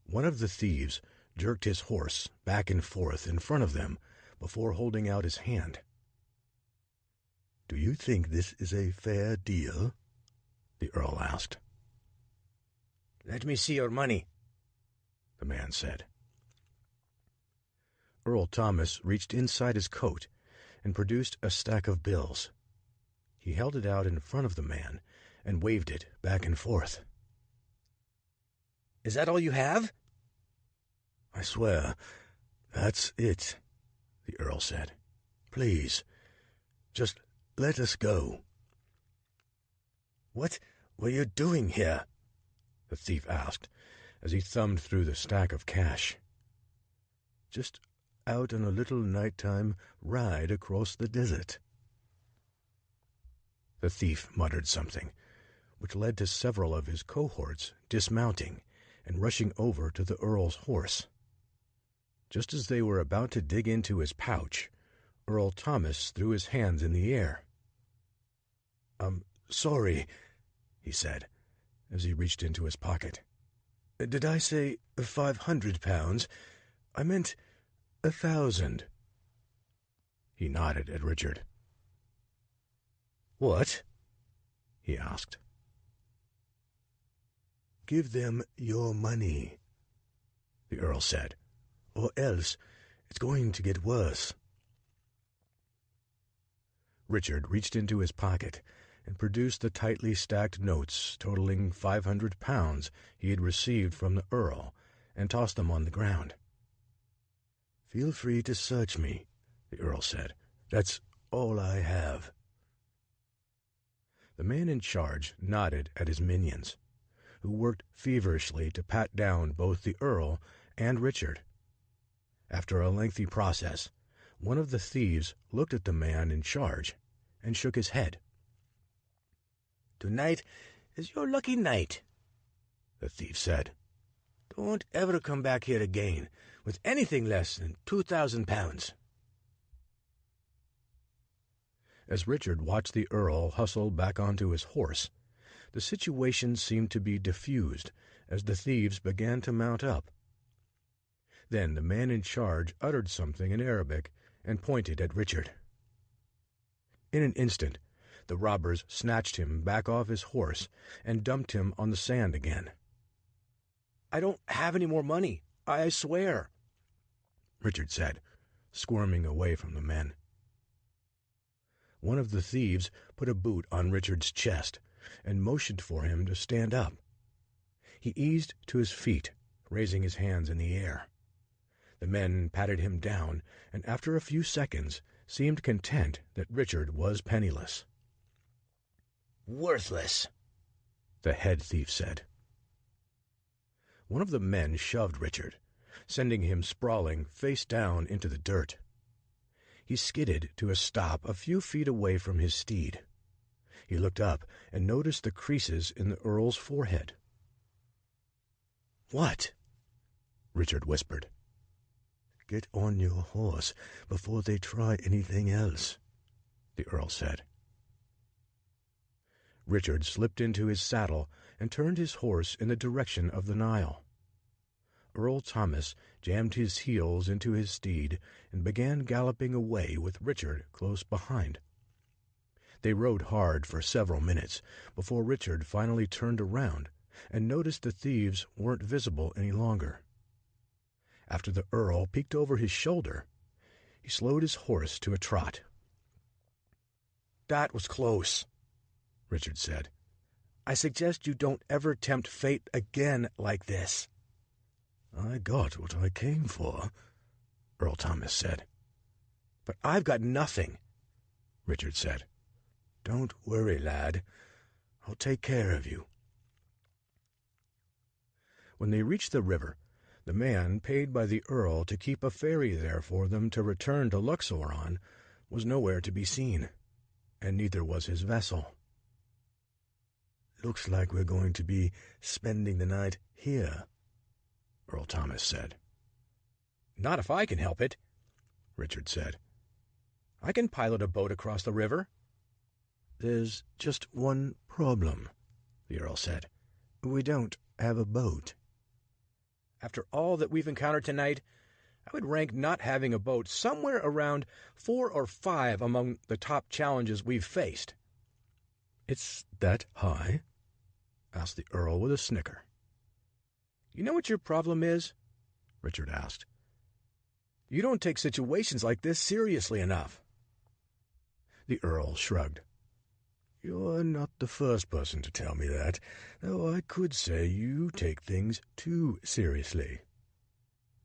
One of the thieves jerked his horse back and forth in front of them before holding out his hand. "Do you think this is a fair deal?" the Earl asked. "Let me see your money," the man said. Earl Thomas reached inside his coat and produced a stack of bills. He held it out in front of the man and waved it back and forth. "Is that all you have?" "I swear, that's it," the Earl said. "Please, just let us go." "What were you doing here?" the thief asked as he thumbed through the stack of cash. "Just out on a little nighttime ride across the desert." The thief muttered something, which led to several of his cohorts dismounting and rushing over to the Earl's horse. Just as they were about to dig into his pouch, Earl Thomas threw his hands in the air. "I'm sorry," he said, as he reached into his pocket. "Did I say £500? I meant 1,000. He nodded at Richard. "What?" he asked. "Give them your money," the Earl said, "or else it's going to get worse." Richard reached into his pocket and produced the tightly stacked notes totaling £500 he had received from the Earl and tossed them on the ground. "Feel free to search me," the Earl said. "That's all I have." The man in charge nodded at his minions, who worked feverishly to pat down both the Earl and Richard. After a lengthy process, one of the thieves looked at the man in charge and shook his head. "Tonight is your lucky night," the thief said. "Don't ever come back here again with anything less than £2,000. As Richard watched the Earl hustle back onto his horse, the situation seemed to be diffused as the thieves began to mount up. Then the man in charge uttered something in Arabic and pointed at Richard. In an instant, the robbers snatched him back off his horse and dumped him on the sand again. "I don't have any more money, I swear," Richard said, squirming away from the men. One of the thieves put a boot on Richard's chest and motioned for him to stand up. He eased to his feet, raising his hands in the air. The men patted him down, and after a few seconds seemed content that Richard was penniless. "Worthless," the head thief said. One of the men shoved Richard, sending him sprawling face down into the dirt. He skidded to a stop a few feet away from his steed. He looked up and noticed the creases in the Earl's forehead. "What?" Richard whispered. "Get on your horse before they try anything else," the Earl said. Richard slipped into his saddle and turned his horse in the direction of the Nile. Earl Thomas jammed his heels into his steed and began galloping away with Richard close behind. They rode hard for several minutes before Richard finally turned around and noticed the thieves weren't visible any longer. After the Earl peeked over his shoulder, he slowed his horse to a trot. "That was close," Richard said. "I suggest you don't ever tempt fate again like this." "I got what I came for," Earl Thomas said. "But I've got nothing," Richard said. "Don't worry, lad. I'll take care of you." When they reached the river, the man paid by the Earl to keep a ferry there for them to return to Luxor on was nowhere to be seen, and neither was his vessel. "Looks like we're going to be spending the night here," Earl Thomas said. "Not if I can help it," Richard said. "I can pilot a boat across the river." "There's just one problem," the Earl said. "We don't have a boat." "After all that we've encountered tonight, I would rank not having a boat somewhere around 4 or 5 among the top challenges we've faced." "It's that high?" asked the Earl with a snicker. "You know what your problem is?" Richard asked. "You don't take situations like this seriously enough." The Earl shrugged. "You're not the first person to tell me that, though I could say you take things too seriously."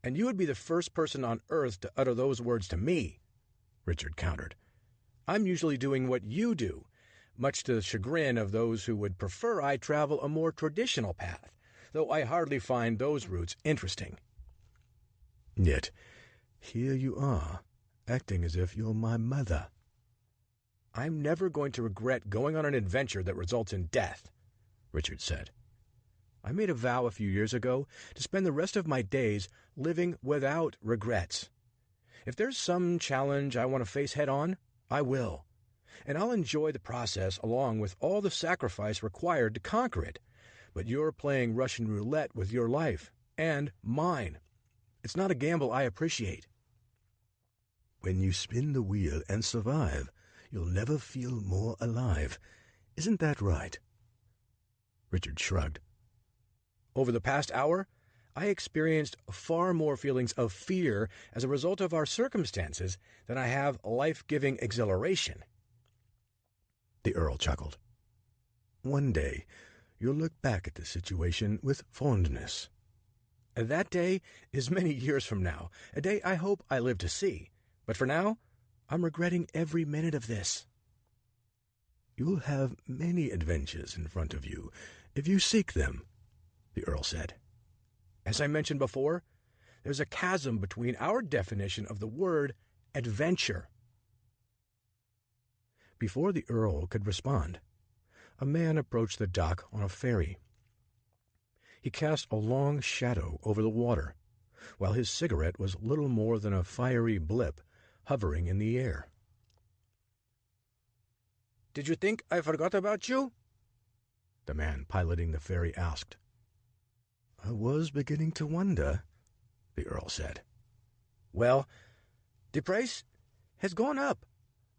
"And you would be the first person on earth to utter those words to me," Richard countered. "I'm usually doing what you do, much to the chagrin of those who would prefer I travel a more traditional path, though I hardly find those routes interesting." "Yet here you are, acting as if you're my mother." "I'm never going to regret going on an adventure that results in death," Richard said. "I made a vow a few years ago to spend the rest of my days living without regrets. If there's some challenge I want to face head-on, I will, and I'll enjoy the process along with all the sacrifice required to conquer it. But you're playing Russian roulette with your life, and mine. It's not a gamble I appreciate." "When you spin the wheel and survive, you'll never feel more alive. Isn't that right?" Richard shrugged. "Over the past hour, I experienced far more feelings of fear as a result of our circumstances than I have life-giving exhilaration." The Earl chuckled. "One day, you'll look back at the situation with fondness." "That day is many years from now, a day I hope I live to see. But for now, I'm regretting every minute of this." "You'll have many adventures in front of you, if you seek them," the Earl said. "As I mentioned before, there's a chasm between our definition of the word adventure." Before the Earl could respond, a man approached the dock on a ferry. He cast a long shadow over the water, while his cigarette was little more than a fiery blip hovering in the air. "Did you think I forgot about you?" the man piloting the ferry asked. "I was beginning to wonder," the Earl said. "Well, the price has gone up.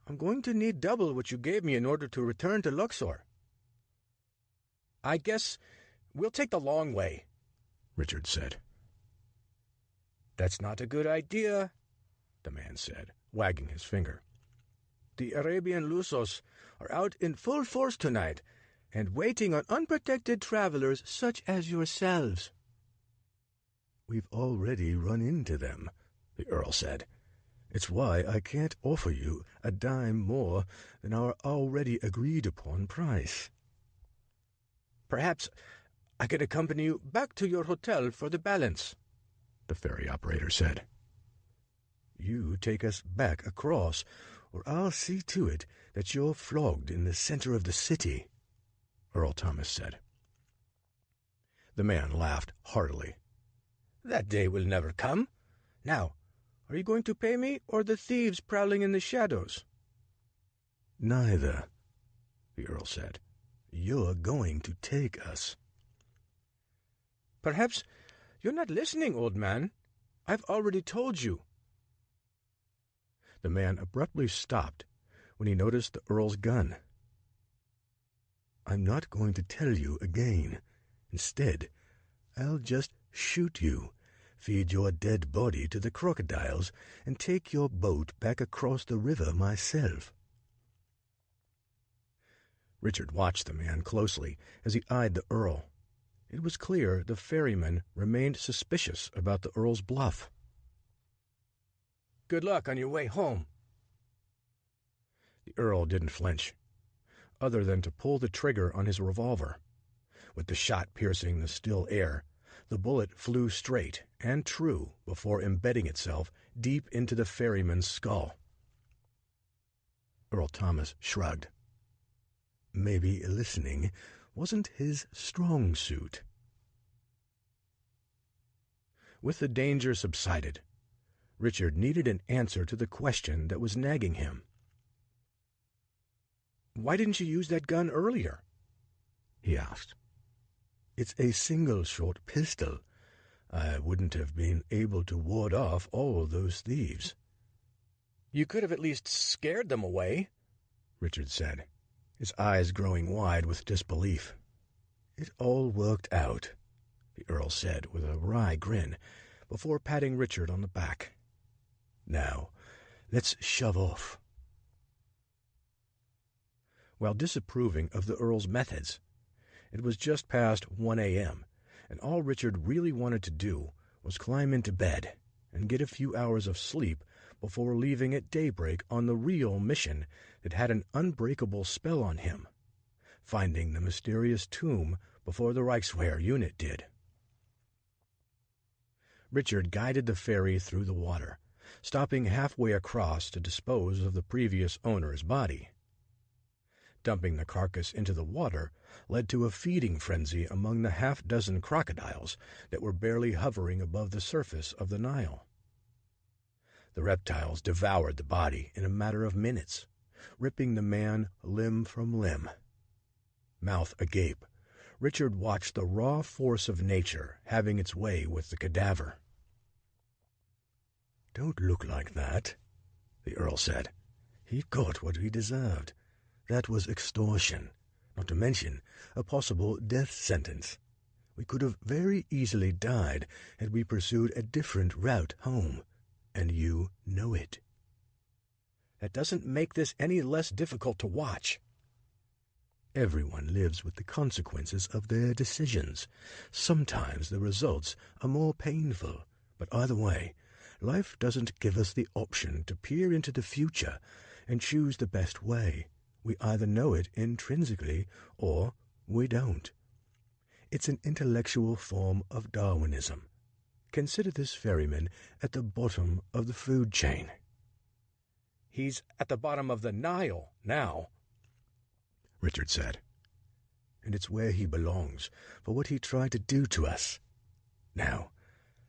I'm going to need double what you gave me in order to return to Luxor." "I guess we'll take the long way," Richard said. "That's not a good idea," the man said, wagging his finger. "The Arabian Lusos are out in full force tonight, and waiting on unprotected travelers such as yourselves." "We've already run into them," the Earl said. "It's why I can't offer you a dime more than our already agreed-upon price." "Perhaps I can accompany you back to your hotel for the balance," the ferry operator said. "You take us back across, or I'll see to it that you're flogged in the center of the city," Earl Thomas said. The man laughed heartily. "That day will never come. Now, are you going to pay me, or the thieves prowling in the shadows?" "Neither," the Earl said. "You're going to take us." "Perhaps you're not listening, old man. I've already told you." The man abruptly stopped when he noticed the Earl's gun. "I'm not going to tell you again. Instead, I'll just shoot you, feed your dead body to the crocodiles, and take your boat back across the river myself." Richard watched the man closely as he eyed the Earl. It was clear the ferryman remained suspicious about the Earl's bluff. "Good luck on your way home." The Earl didn't flinch, other than to pull the trigger on his revolver. With the shot piercing the still air, the bullet flew straight and true before embedding itself deep into the ferryman's skull. Earl Thomas shrugged. Maybe listening wasn't his strong suit. With the danger subsided, Richard needed an answer to the question that was nagging him. "Why didn't you use that gun earlier?" he asked. "It's a single-shot pistol. I wouldn't have been able to ward off all those thieves." "You could have at least scared them away," Richard said, his eyes growing wide with disbelief. "It all worked out," the Earl said with a wry grin, before patting Richard on the back. "Now, let's shove off." While disapproving of the Earl's methods, it was just past 1 a.m., and all Richard really wanted to do was climb into bed and get a few hours of sleep before leaving at daybreak on the real mission that had an unbreakable spell on him, finding the mysterious tomb before the Reichswehr unit did. Richard guided the ferry through the water, stopping halfway across to dispose of the previous owner's body. Dumping the carcass into the water led to a feeding frenzy among the half-dozen crocodiles that were barely hovering above the surface of the Nile. The reptiles devoured the body in a matter of minutes, ripping the man limb from limb. Mouth agape, Richard watched the raw force of nature having its way with the cadaver. "Don't look like that," the Earl said. "He got what he deserved. That was extortion, not to mention a possible death sentence. We could have very easily died had we pursued a different route home, and you know it." "That doesn't make this any less difficult to watch." "Everyone lives with the consequences of their decisions. Sometimes the results are more painful, but either way, life doesn't give us the option to peer into the future and choose the best way. We either know it intrinsically or we don't. It's an intellectual form of Darwinism. Consider this ferryman at the bottom of the food chain." "He's at the bottom of the Nile now," Richard said. "And it's where he belongs for what he tried to do to us. Now,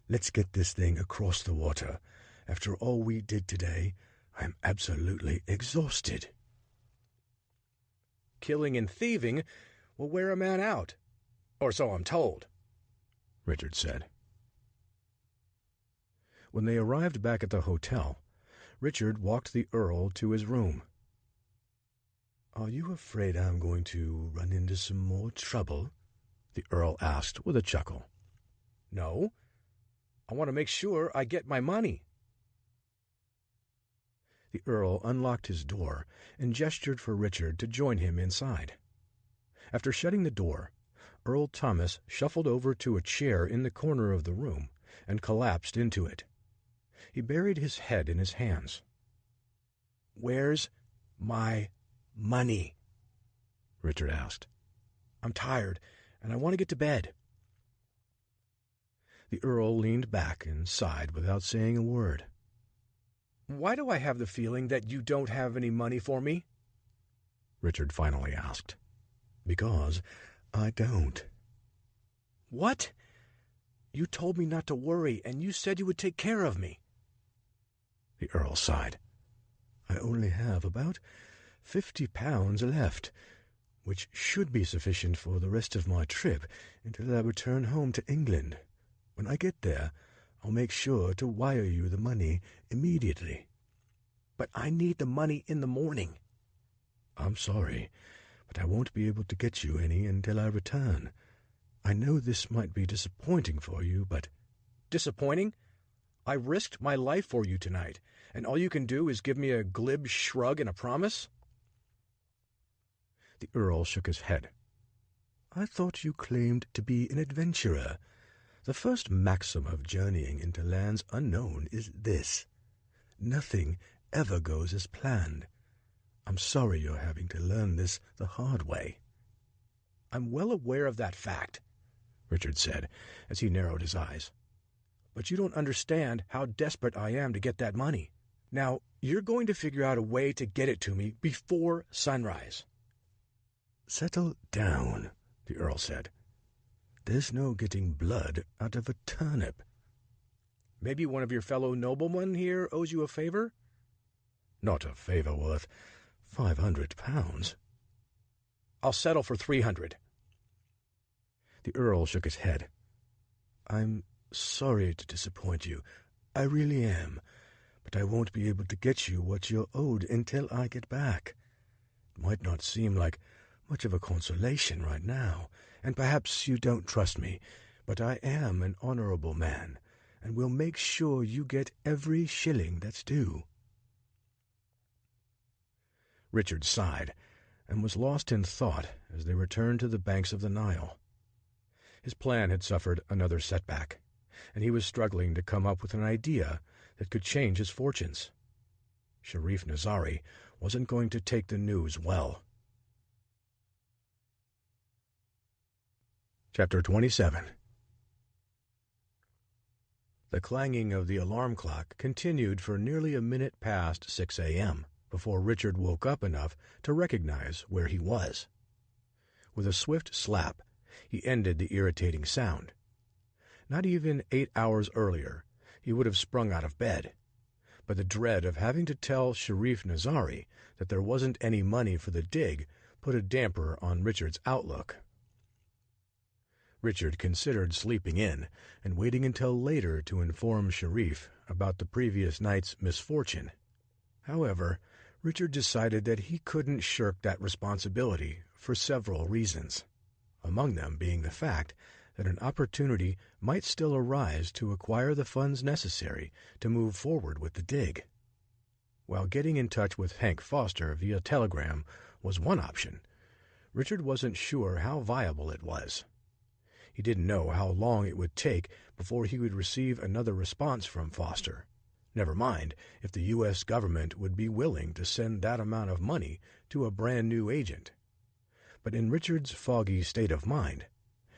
let's get this thing across the water. After all we did today, I'm absolutely exhausted." "Killing and thieving will wear a man out, or so I'm told," Richard said. When they arrived back at the hotel, Richard walked the Earl to his room. "Are you afraid I'm going to run into some more trouble?" the Earl asked with a chuckle. "No. I want to make sure I get my money." The Earl unlocked his door and gestured for Richard to join him inside. After shutting the door, Earl Thomas shuffled over to a chair in the corner of the room and collapsed into it. He buried his head in his hands. "Where's my money?" Richard asked. "I'm tired, and I want to get to bed." The Earl leaned back and sighed without saying a word. "Why do I have the feeling that you don't have any money for me?" Richard finally asked. "Because I don't." "What? You told me not to worry, and you said you would take care of me." The Earl sighed. "I only have about £50 left, which should be sufficient for the rest of my trip until I return home to England. When I get there, I'll make sure to wire you the money immediately." "But I need the money in the morning." "I'm sorry, but I won't be able to get you any until I return. I know this might be disappointing for you, but—" "Disappointing? I risked my life for you tonight, and all you can do is give me a glib shrug and a promise?" The Earl shook his head. "I thought you claimed to be an adventurer. The first maxim of journeying into lands unknown is this: nothing ever goes as planned. I'm sorry you're having to learn this the hard way." "I'm well aware of that fact," Richard said, as he narrowed his eyes. "But you don't understand how desperate I am to get that money. Now, you're going to figure out a way to get it to me before sunrise." "Settle down," the Earl said. "There's no getting blood out of a turnip." "Maybe one of your fellow noblemen here owes you a favor?" "Not a favor worth £500. "I'll settle for 300. The Earl shook his head. "I'm sorry to disappoint you. I really am. But I won't be able to get you what you're owed until I get back. It might not seem like much of a consolation right now, and perhaps you don't trust me, but I am an honorable man, and will make sure you get every shilling that's due." Richard sighed, and was lost in thought as they returned to the banks of the Nile. His plan had suffered another setback, and he was struggling to come up with an idea that could change his fortunes. Sharif Nazari wasn't going to take the news well. Chapter 27. The clanging of the alarm clock continued for nearly a minute past 6 a.m. before Richard woke up enough to recognize where he was. With a swift slap, he ended the irritating sound. Not even 8 hours earlier, he would have sprung out of bed, but the dread of having to tell Sharif Nazari that there wasn't any money for the dig put a damper on Richard's outlook. Richard considered sleeping in and waiting until later to inform Sharif about the previous night's misfortune. However, Richard decided that he couldn't shirk that responsibility for several reasons, among them being the fact that an opportunity might still arise to acquire the funds necessary to move forward with the dig. While getting in touch with Hank Foster via telegram was one option, Richard wasn't sure how viable it was. He didn't know how long it would take before he would receive another response from Foster. Never mind if the U.S. government would be willing to send that amount of money to a brand-new agent. But in Richard's foggy state of mind,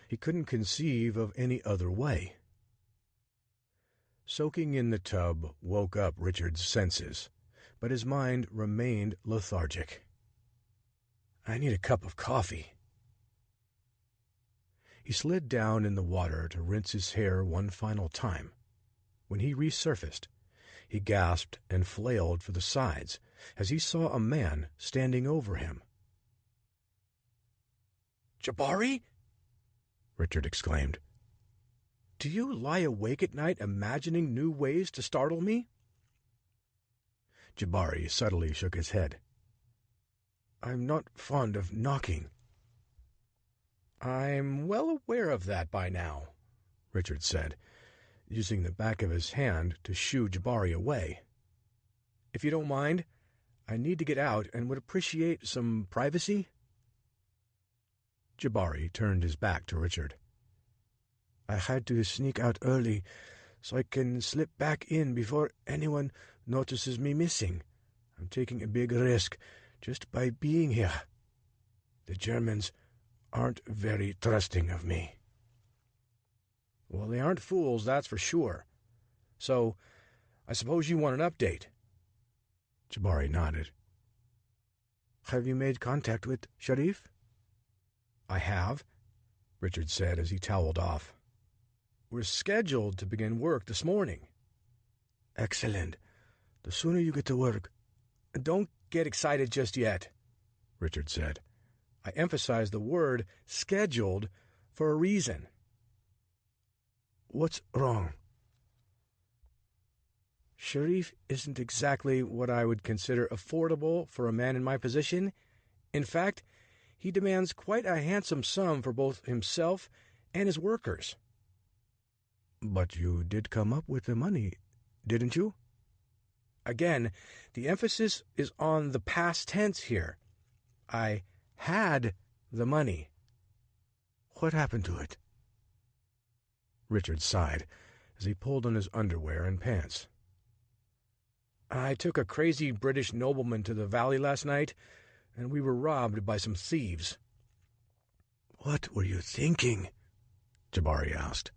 he couldn't conceive of any other way. Soaking in the tub woke up Richard's senses, but his mind remained lethargic. "I need a cup of coffee." He slid down in the water to rinse his hair one final time. When he resurfaced, he gasped and flailed for the sides as he saw a man standing over him. "Jabari?" Richard exclaimed. "Do you lie awake at night imagining new ways to startle me?" Jabari subtly shook his head. "I'm not fond of knocking." "I'm well aware of that by now," Richard said, using the back of his hand to shoo Jabari away. "If you don't mind, I need to get out and would appreciate some privacy." Jabari turned his back to Richard. "I had to sneak out early so I can slip back in before anyone notices me missing. I'm taking a big risk just by being here. The Germans aren't very trusting of me." "Well, they aren't fools, that's for sure. So, I suppose you want an update?" Jabari nodded. "Have you made contact with Sharif?" "I have," Richard said as he toweled off. "We're scheduled to begin work this morning." "Excellent. The sooner you get to work—" "Don't get excited just yet," Richard said. "I emphasize the word scheduled for a reason." "What's wrong?" "Sharif isn't exactly what I would consider affordable for a man in my position. In fact, he demands quite a handsome sum for both himself and his workers." "But you did come up with the money, didn't you?" Again, the emphasis is on the past tense here. I had the money. "What happened to it?" Richard sighed as he pulled on his underwear and pants. "I took a crazy British nobleman to the valley last night, and we were robbed by some thieves." "What were you thinking?" Jabari asked.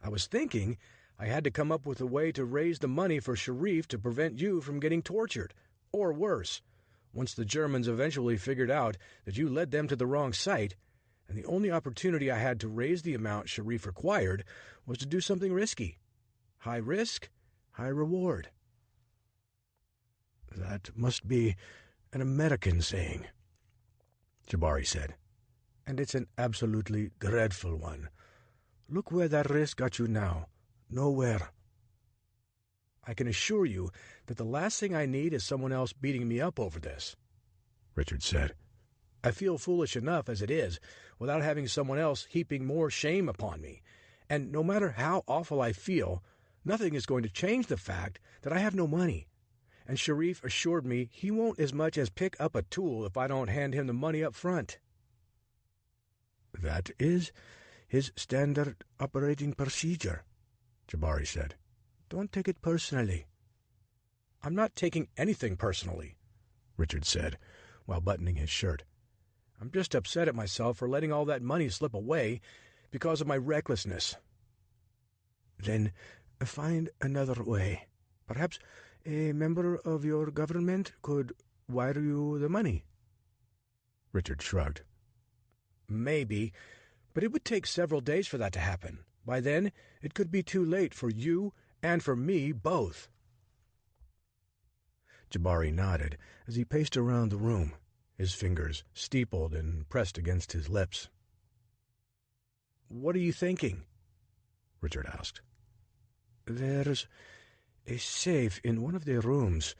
"I was thinking I had to come up with a way to raise the money for Sharif to prevent you from getting tortured, or worse, once the Germans eventually figured out that you led them to the wrong site, and the only opportunity I had to raise the amount Sharif required was to do something risky. High risk, high reward." "That must be an American saying," Jabari said. "And it's an absolutely dreadful one. Look where that risk got you now. Nowhere." "I can assure you that the last thing I need is someone else beating me up over this," Richard said. "I feel foolish enough as it is, without having someone else heaping more shame upon me. And no matter how awful I feel, nothing is going to change the fact that I have no money. And Sharif assured me he won't as much as pick up a tool if I don't hand him the money up front." "That is his standard operating procedure," Jabari said. "Don't take it personally." "I'm not taking anything personally," Richard said, while buttoning his shirt. "I'm just upset at myself for letting all that money slip away because of my recklessness." "Then find another way. Perhaps a member of your government could wire you the money." Richard shrugged. "Maybe, but it would take several days for that to happen. By then, it could be too late for you and for me both." Jabari nodded as he paced around the room, his fingers steepled and pressed against his lips. "What are you thinking?" Richard asked. "There's a safe in one of the rooms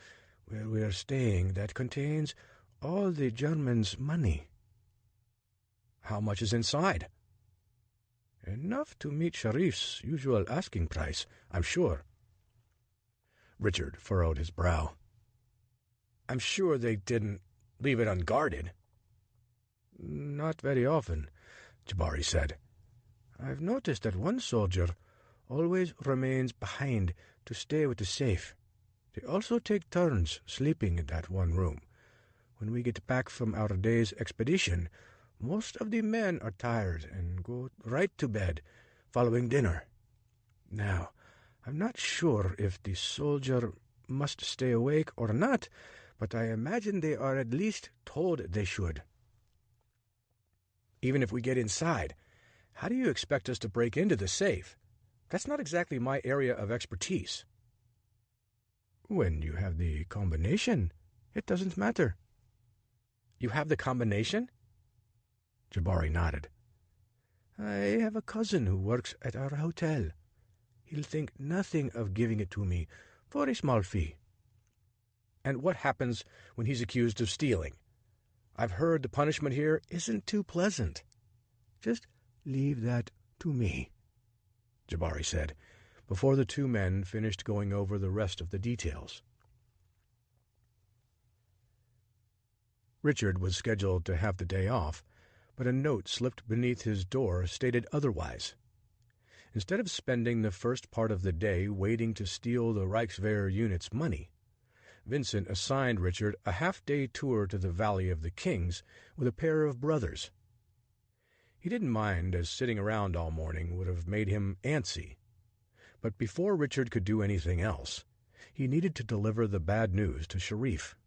where we are staying that contains all the Germans' money." "How much is inside?" "Enough to meet Sharif's usual asking price, I'm sure." Richard furrowed his brow. "I'm sure they didn't leave it unguarded." "Not very often," Jabari said. "I've noticed that one soldier always remains behind to stay with the safe. They also take turns sleeping in that one room. When we get back from our day's expedition, most of the men are tired and go right to bed following dinner. Now, I'm not sure if the soldier must stay awake or not, but I imagine they are at least told they should." "Even if we get inside, how do you expect us to break into the safe? That's not exactly my area of expertise." "When you have the combination, it doesn't matter." "You have the combination?" Jabari nodded. "I have a cousin who works at our hotel. He'll think nothing of giving it to me for a small fee." "And what happens when he's accused of stealing? I've heard the punishment here isn't too pleasant." "Just leave that to me," Jabari said, before the two men finished going over the rest of the details. Richard was scheduled to have the day off, but a note slipped beneath his door stated otherwise. Instead of spending the first part of the day waiting to steal the Reichswehr unit's money, Vincent assigned Richard a half-day tour to the Valley of the Kings with a pair of brothers. He didn't mind, as sitting around all morning would have made him antsy. But before Richard could do anything else, he needed to deliver the bad news to Sharif.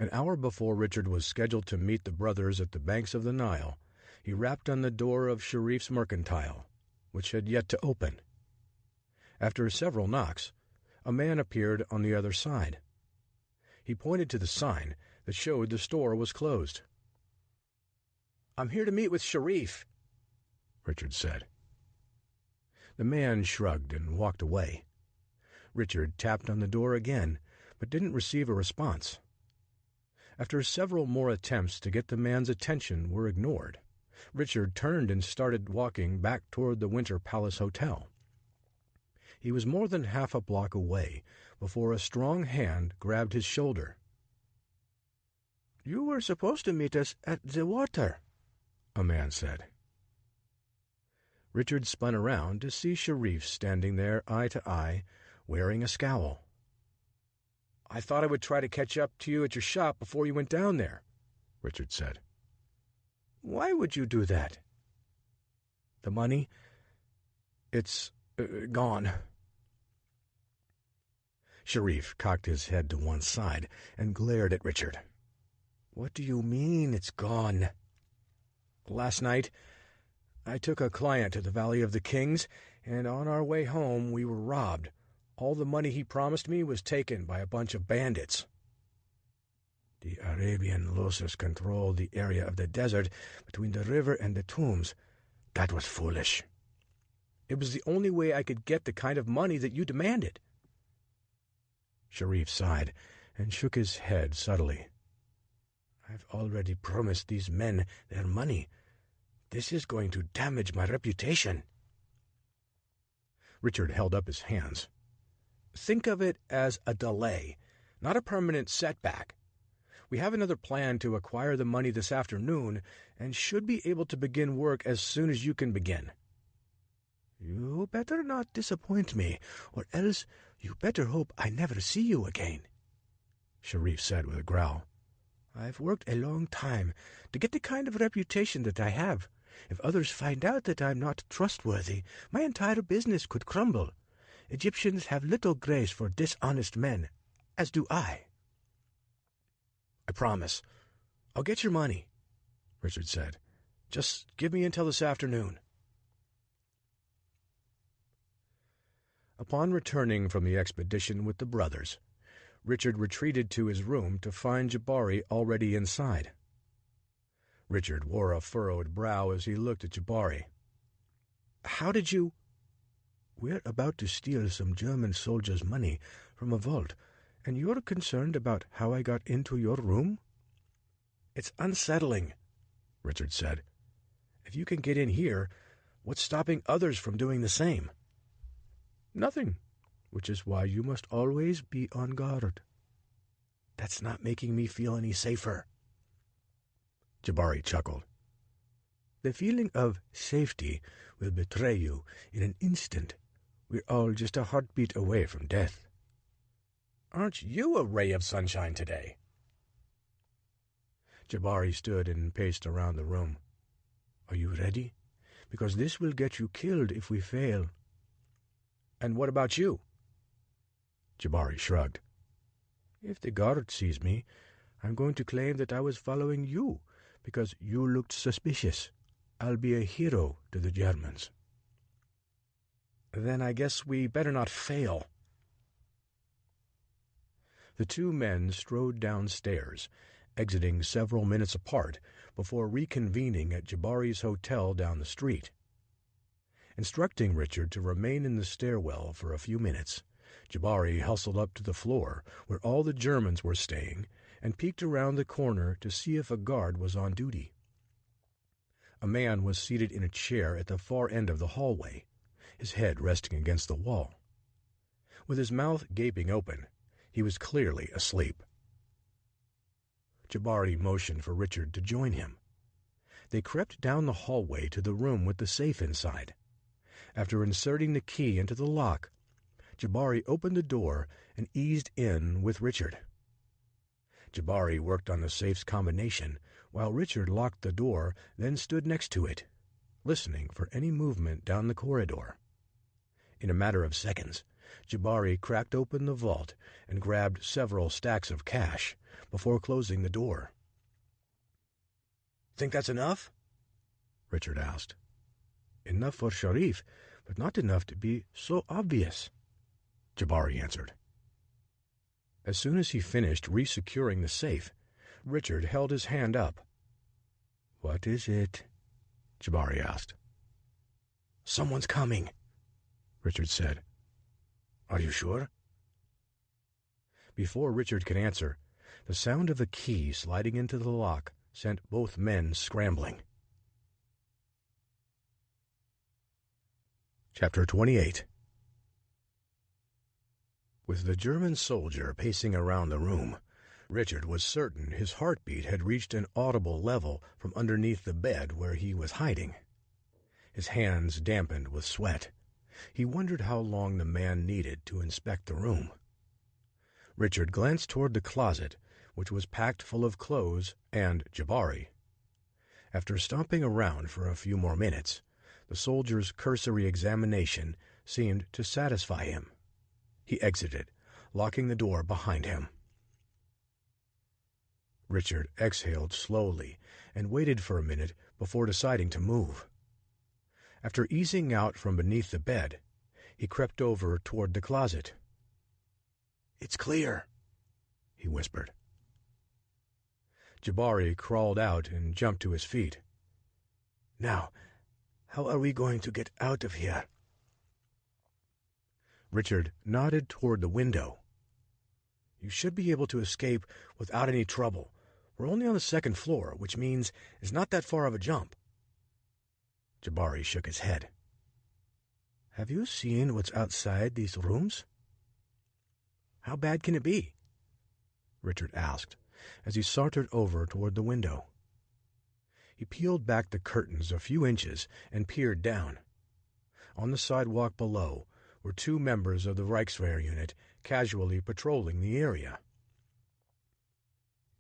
An hour before Richard was scheduled to meet the brothers at the banks of the Nile, he rapped on the door of Sharif's mercantile, which had yet to open. After several knocks, a man appeared on the other side. He pointed to the sign that showed the store was closed. "I'm here to meet with Sharif," Richard said. The man shrugged and walked away. Richard tapped on the door again, but didn't receive a response. After several more attempts to get the man's attention were ignored, Richard turned and started walking back toward the Winter Palace Hotel. He was more than half a block away before a strong hand grabbed his shoulder. "You were supposed to meet us at the water," a man said. Richard spun around to see Sharif standing there eye to eye, wearing a scowl. "I thought I would try to catch up to you at your shop before you went down there," Richard said. "Why would you do that?" "The money, it's gone." Sharif cocked his head to one side and glared at Richard. "What do you mean it's gone?" "Last night, I took a client to the Valley of the Kings, and on our way home we were robbed. All the money he promised me was taken by a bunch of bandits." "The Arabian losers control the area of the desert between the river and the tombs. That was foolish." "It was the only way I could get the kind of money that you demanded." Sharif sighed and shook his head subtly. "I've already promised these men their money. This is going to damage my reputation." Richard held up his hands. "Think of it as a delay, not a permanent setback. We have another plan to acquire the money this afternoon and should be able to begin work as soon as you can begin." "You better not disappoint me, or else you better hope I never see you again," Sharif said with a growl. "I've worked a long time to get the kind of reputation that I have. If others find out that I'm not trustworthy, my entire business could crumble. Egyptians have little grace for dishonest men, as do I." "I promise. I'll get your money," Richard said. "Just give me until this afternoon." Upon returning from the expedition with the brothers, Richard retreated to his room to find Jabari already inside. Richard wore a furrowed brow as he looked at Jabari. "How did you—" "We're about to steal some German soldiers' money from a vault, and you're concerned about how I got into your room?" "It's unsettling," Richard said. "If you can get in here, what's stopping others from doing the same?" "Nothing, which is why you must always be on guard." "That's not making me feel any safer." Jabari chuckled. "The feeling of safety will betray you in an instant. We're all just a heartbeat away from death." "Aren't you a ray of sunshine today?" Jabari stood and paced around the room. "Are you ready? Because this will get you killed if we fail." "And what about you?" Jabari shrugged. "If the guard sees me, I'm going to claim that I was following you because you looked suspicious. I'll be a hero to the Germans." "Then I guess we better not fail." The two men strode downstairs, exiting several minutes apart before reconvening at Jabari's hotel down the street. Instructing Richard to remain in the stairwell for a few minutes, Jabari hustled up to the floor where all the Germans were staying and peeked around the corner to see if a guard was on duty. A man was seated in a chair at the far end of the hallway, his head resting against the wall. With his mouth gaping open, he was clearly asleep. Jabari motioned for Richard to join him. They crept down the hallway to the room with the safe inside. After inserting the key into the lock, Jabari opened the door and eased in with Richard. Jabari worked on the safe's combination while Richard locked the door, then stood next to it, listening for any movement down the corridor. In a matter of seconds, Jabari cracked open the vault and grabbed several stacks of cash before closing the door. "Think that's enough?" Richard asked. "Enough for Sharif, but not enough to be so obvious," Jabari answered. As soon as he finished resecuring the safe, Richard held his hand up. "What is it?" Jabari asked. "Someone's coming," Richard said. "Are you sure?" Before Richard could answer, the sound of a key sliding into the lock sent both men scrambling. Chapter 28. With the German soldier pacing around the room, Richard was certain his heartbeat had reached an audible level from underneath the bed where he was hiding. His hands dampened with sweat. He wondered how long the man needed to inspect the room. Richard glanced toward the closet, which was packed full of clothes and Jabari. After stomping around for a few more minutes, the soldier's cursory examination seemed to satisfy him. He exited, locking the door behind him. Richard exhaled slowly and waited for a minute before deciding to move. After easing out from beneath the bed, he crept over toward the closet. "It's clear," he whispered. Jabari crawled out and jumped to his feet. "Now, how are we going to get out of here?" Richard nodded toward the window. "You should be able to escape without any trouble. We're only on the second floor, which means it's not that far of a jump." Jabari shook his head. "Have you seen what's outside these rooms?" "How bad can it be?" Richard asked, as he sauntered over toward the window. He peeled back the curtains a few inches and peered down. On the sidewalk below were two members of the Reichswehr unit casually patrolling the area.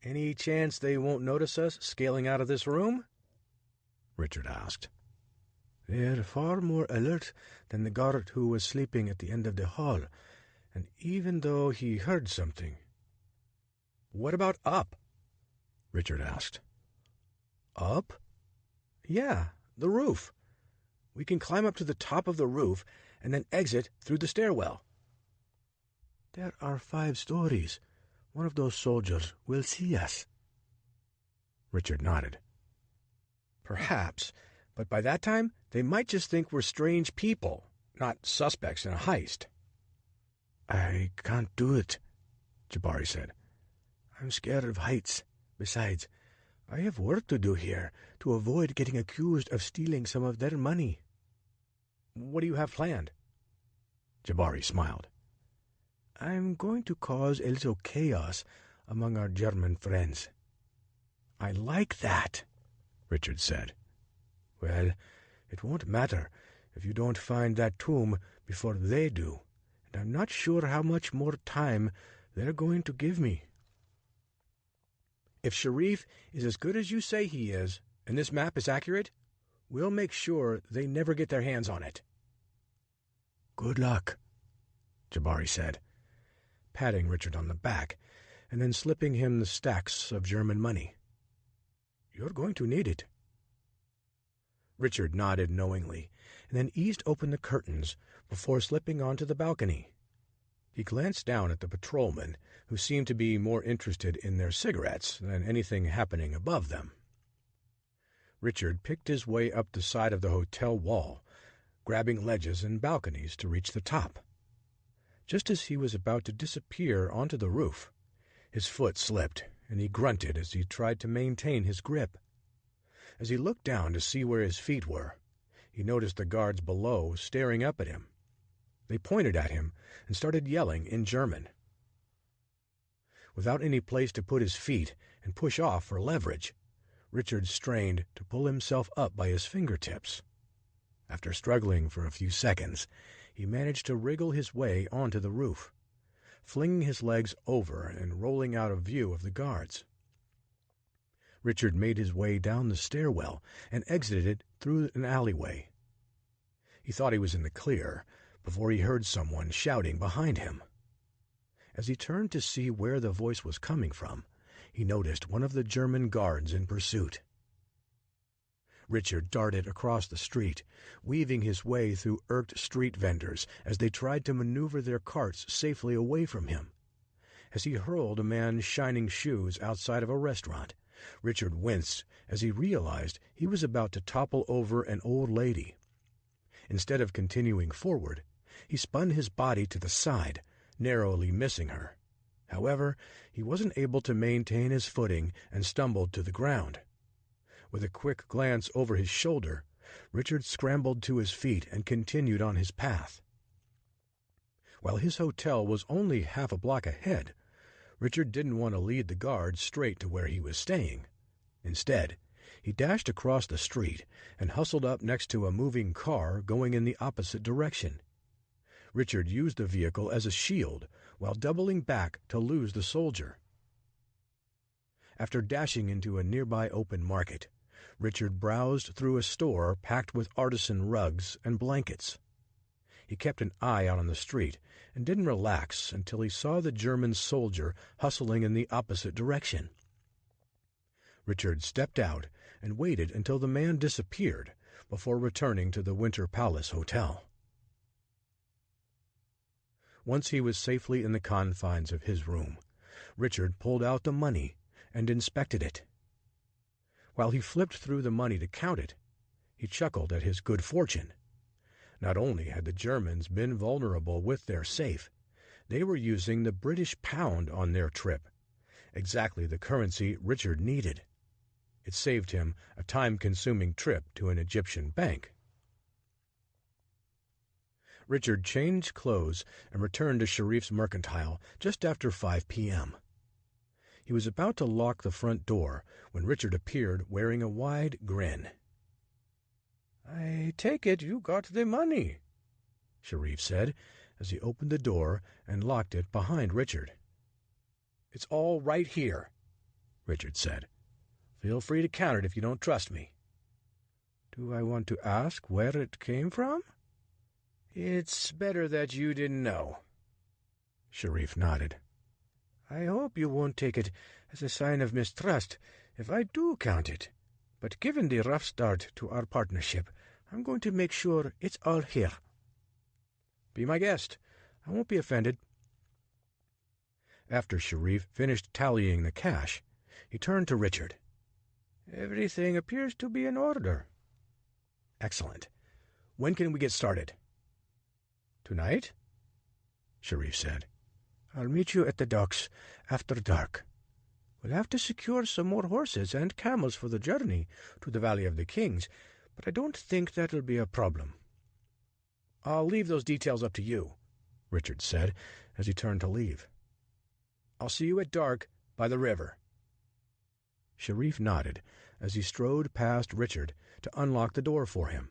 "Any chance they won't notice us scaling out of this room?" Richard asked. "They're far more alert than the guard who was sleeping at the end of the hall, and even though he heard something." "What about up?" Richard asked. "Up?" "Yeah, the roof. We can climb up to the top of the roof and then exit through the stairwell." "There are 5 stories. One of those soldiers will see us." Richard nodded. "Perhaps, but by that time they might just think we're strange people, not suspects in a heist." "I can't do it," Jabari said. "I'm scared of heights. Besides, I have work to do here to avoid getting accused of stealing some of their money." "What do you have planned?" Jabari smiled. "I'm going to cause a little chaos among our German friends." "I like that," Richard said. "Well, it won't matter if you don't find that tomb before they do, and I'm not sure how much more time they're going to give me." "If Sharif is as good as you say he is, and this map is accurate, we'll make sure they never get their hands on it." "Good luck," Jabari said, patting Richard on the back and then slipping him the stacks of German money. "You're going to need it." Richard nodded knowingly and then eased open the curtains before slipping onto the balcony. He glanced down at the patrolmen, who seemed to be more interested in their cigarettes than anything happening above them. Richard picked his way up the side of the hotel wall, grabbing ledges and balconies to reach the top. Just as he was about to disappear onto the roof, his foot slipped, and he grunted as he tried to maintain his grip. As he looked down to see where his feet were, he noticed the guards below staring up at him. They pointed at him and started yelling in German. Without any place to put his feet and push off for leverage, Richard strained to pull himself up by his fingertips. After struggling for a few seconds, he managed to wriggle his way onto the roof, flinging his legs over and rolling out of view of the guards. Richard made his way down the stairwell and exited through an alleyway. He thought he was in the clear before he heard someone shouting behind him. As he turned to see where the voice was coming from, he noticed one of the German guards in pursuit. Richard darted across the street, weaving his way through irked street vendors as they tried to maneuver their carts safely away from him. As he hurled a man's shining shoes outside of a restaurant, Richard winced as he realized he was about to topple over an old lady. Instead of continuing forward, he spun his body to the side, narrowly missing her. However, he wasn't able to maintain his footing and stumbled to the ground. With a quick glance over his shoulder, Richard scrambled to his feet and continued on his path. While his hotel was only half a block ahead, Richard didn't want to lead the guard straight to where he was staying. Instead, he dashed across the street and hustled up next to a moving car going in the opposite direction. Richard used the vehicle as a shield while doubling back to lose the soldier. After dashing into a nearby open market, Richard browsed through a store packed with artisan rugs and blankets. He kept an eye out on the street and didn't relax until he saw the German soldier hustling in the opposite direction. Richard stepped out and waited until the man disappeared before returning to the Winter Palace Hotel. Once he was safely in the confines of his room, Richard pulled out the money and inspected it. While he flipped through the money to count it, he chuckled at his good fortune. Not only had the Germans been vulnerable with their safe, they were using the British pound on their trip, exactly the currency Richard needed. It saved him a time-consuming trip to an Egyptian bank. Richard changed clothes and returned to Sharif's mercantile just after 5 p.m. He was about to lock the front door when Richard appeared wearing a wide grin. "I take it you got the money," Sharif said as he opened the door and locked it behind Richard. "It's all right here," Richard said. "Feel free to count it if you don't trust me." "Do I want to ask where it came from?" "It's better that you didn't know." Sharif nodded. "I hope you won't take it as a sign of mistrust if I do count it. But given the rough start to our partnership, I'm going to make sure it's all here." "Be my guest. I won't be offended." After Sharif finished tallying the cash, he turned to Richard. "Everything appears to be in order." "Excellent. When can we get started?" "Tonight?" Sharif said. "I'll meet you at the docks after dark. We'll have to secure some more horses and camels for the journey to the Valley of the Kings, but I don't think that'll be a problem." "I'll leave those details up to you," Richard said as he turned to leave. "I'll see you at dark by the river." Sharif nodded as he strode past Richard to unlock the door for him.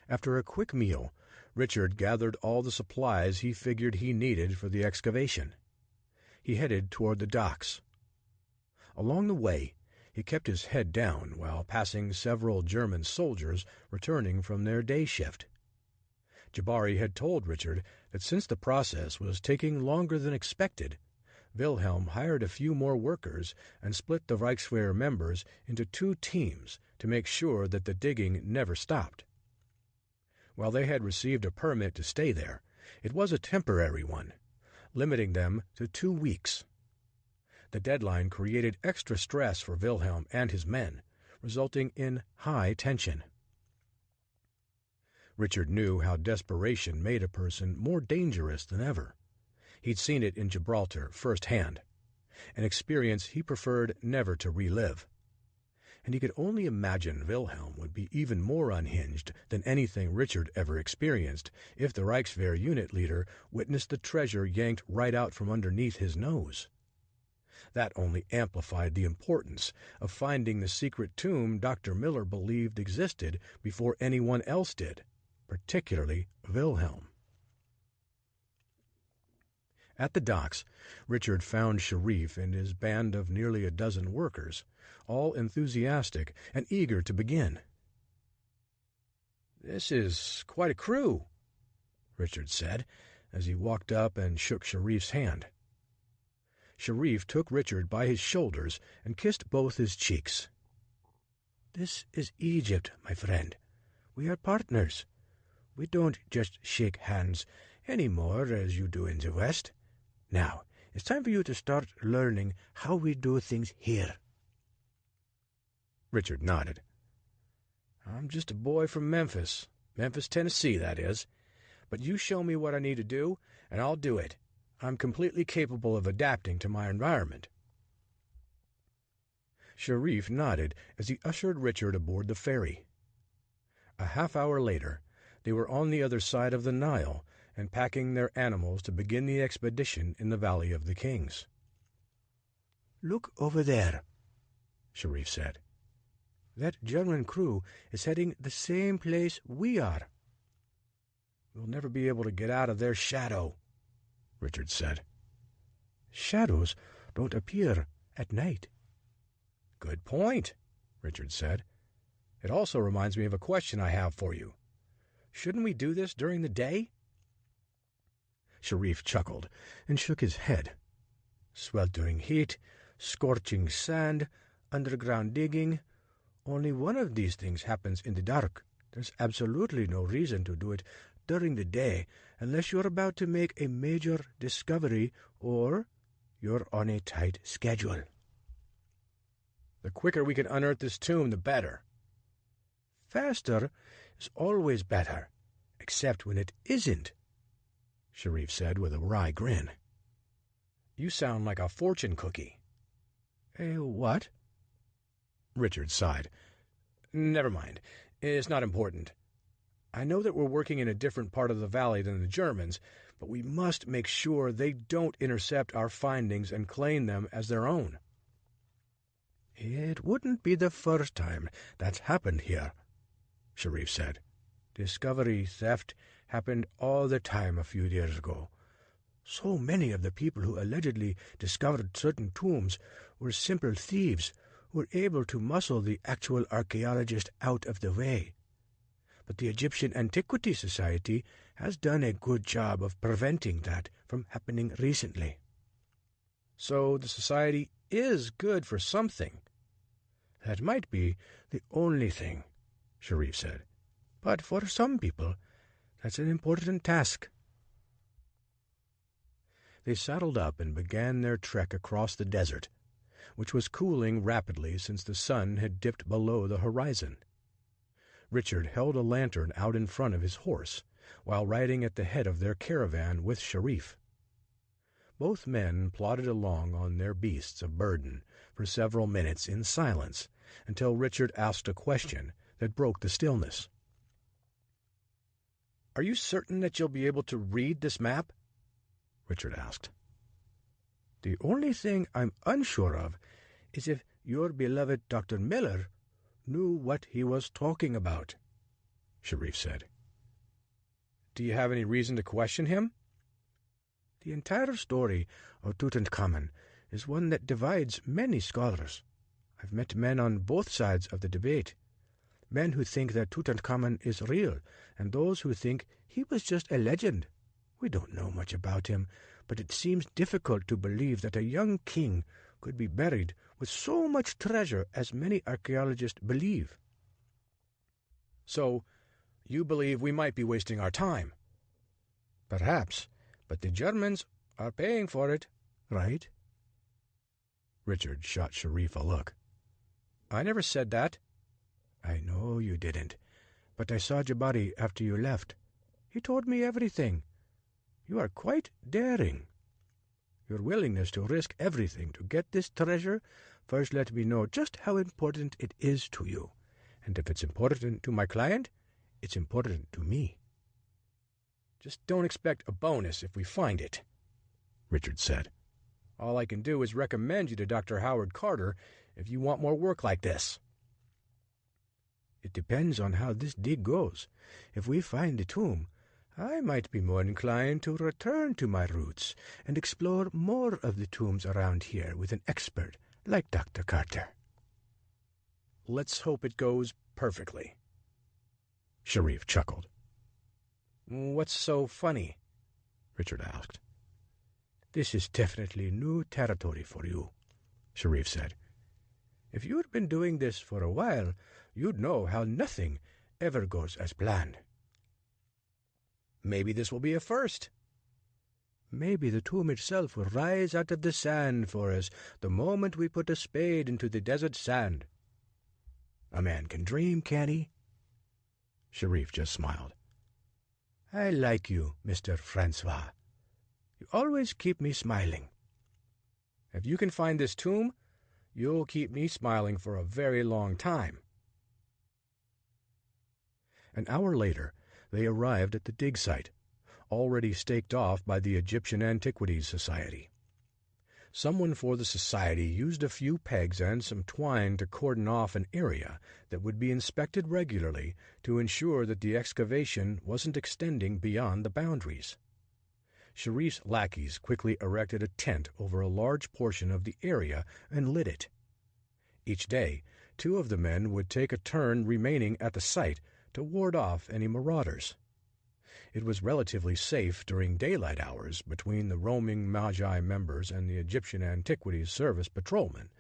After a quick meal, Richard gathered all the supplies he figured he needed for the excavation. He headed toward the docks. Along the way, he kept his head down while passing several German soldiers returning from their day shift. Jabari had told Richard that since the process was taking longer than expected, Wilhelm hired a few more workers and split the Reichswehr members into 2 teams to make sure that the digging never stopped. While they had received a permit to stay there, it was a temporary one, limiting them to 2 weeks. The deadline created extra stress for Wilhelm and his men, resulting in high tension. Richard knew how desperation made a person more dangerous than ever. He'd seen it in Gibraltar firsthand, an experience he preferred never to relive. And he could only imagine Wilhelm would be even more unhinged than anything Richard ever experienced if the Reichswehr unit leader witnessed the treasure yanked right out from underneath his nose. That only amplified the importance of finding the secret tomb Dr. Miller believed existed before anyone else did, particularly Wilhelm. At the docks, Richard found Sharif and his band of nearly a dozen workers, all enthusiastic and eager to begin. "This is quite a crew," Richard said, as he walked up and shook Sharif's hand. Sharif took Richard by his shoulders and kissed both his cheeks. "This is Egypt, my friend. We are partners. We don't just shake hands any more as you do in the West. Now, it's time for you to start learning how we do things here." Richard nodded. "I'm just a boy from Memphis, Tennessee, that is. But you show me what I need to do, and I'll do it. I'm completely capable of adapting to my environment." Sharif nodded as he ushered Richard aboard the ferry. A half-hour later, they were on the other side of the Nile and packing their animals to begin the expedition in the Valley of the Kings. "Look over there," Sharif said. "That German crew is heading the same place we are." "We'll never be able to get out of their shadow," Richard said. "Shadows don't appear at night." "Good point," Richard said. "It also reminds me of a question I have for you. Shouldn't we do this during the day?" Sharif chuckled and shook his head. "Sweltering heat, scorching sand, underground digging. Only one of these things happens in the dark. There's absolutely no reason to do it during the day unless you're about to make a major discovery or you're on a tight schedule." "The quicker we can unearth this tomb, the better." "Faster is always better, except when it isn't," Sharif said with a wry grin. "You sound like a fortune cookie." "A what?" Richard sighed. "Never mind. It's not important. I know that we're working in a different part of the valley than the Germans, but we must make sure they don't intercept our findings and claim them as their own." "It wouldn't be the first time that's happened here," Sharif said. "Discovery theft happened all the time a few years ago. So many of the people who allegedly discovered certain tombs were simple thieves who were able to muscle the actual archaeologist out of the way. But the Egyptian Antiquity Society has done a good job of preventing that from happening recently." "So the Society is good for something." "That might be the only thing," Sharif said. "But for some people, that's an important task." They saddled up and began their trek across the desert, which was cooling rapidly since the sun had dipped below the horizon. Richard held a lantern out in front of his horse, while riding at the head of their caravan with Sharif. Both men plodded along on their beasts of burden for several minutes in silence, until Richard asked a question that broke the stillness. "Are you certain that you'll be able to read this map?" Richard asked. "The only thing I'm unsure of is if your beloved Dr. Miller knew what he was talking about," Sharif said. "Do you have any reason to question him?" "The entire story of Tutankhamun is one that divides many scholars. I've met men on both sides of the debate. Men who think that Tutankhamun is real, and those who think he was just a legend. We don't know much about him, but it seems difficult to believe that a young king could be buried with so much treasure as many archaeologists believe." "So, you believe we might be wasting our time?" "Perhaps, but the Germans are paying for it, right?" Richard shot Sharif a look. "I never said that." "I know you didn't, but I saw Jabari after you left. He told me everything. You are quite daring. Your willingness to risk everything to get this treasure first let me know just how important it is to you. And if it's important to my client, it's important to me." "Just don't expect a bonus if we find it," Richard said. "All I can do is recommend you to Dr. Howard Carter if you want more work like this." "It depends on how this dig goes. If we find the tomb, I might be more inclined to return to my roots and explore more of the tombs around here with an expert like Dr. Carter. Let's hope it goes perfectly. Sharif chuckled. What's so funny? Richard asked. This is definitely new territory for you, Sharif said. If you'd been doing this for a while, you'd know how nothing ever goes as planned. Maybe this will be a first. Maybe the tomb itself will rise out of the sand for us the moment we put a spade into the desert sand. A man can dream, can't he? Sharif just smiled. I like you, Mr. Francois. You always keep me smiling. If you can find this tomb, you'll keep me smiling for a very long time. An hour later, they arrived at the dig site, already staked off by the Egyptian Antiquities Society. Someone for the society used a few pegs and some twine to cordon off an area that would be inspected regularly to ensure that the excavation wasn't extending beyond the boundaries. Sharif's lackeys quickly erected a tent over a large portion of the area and lit it. Each day, 2 of the men would take a turn remaining at the site to ward off any marauders. It was relatively safe during daylight hours between the roaming Magi members and the Egyptian Antiquities Service patrolmen,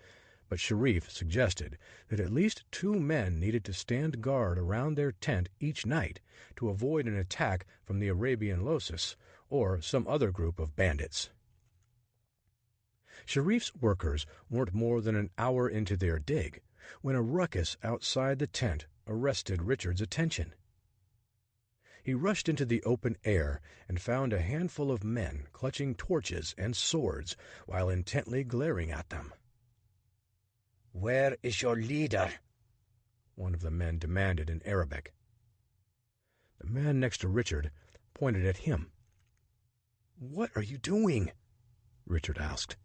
but Sharif suggested that at least 2 men needed to stand guard around their tent each night to avoid an attack from the Arabian Losis or some other group of bandits. Sharif's workers weren't more than an hour into their dig when a ruckus outside the tent arrested Richard's attention. He rushed into the open air and found a handful of men clutching torches and swords while intently glaring at them. "Where is your leader?" one of the men demanded in Arabic. The man next to Richard pointed at him. "What are you doing?" Richard asked.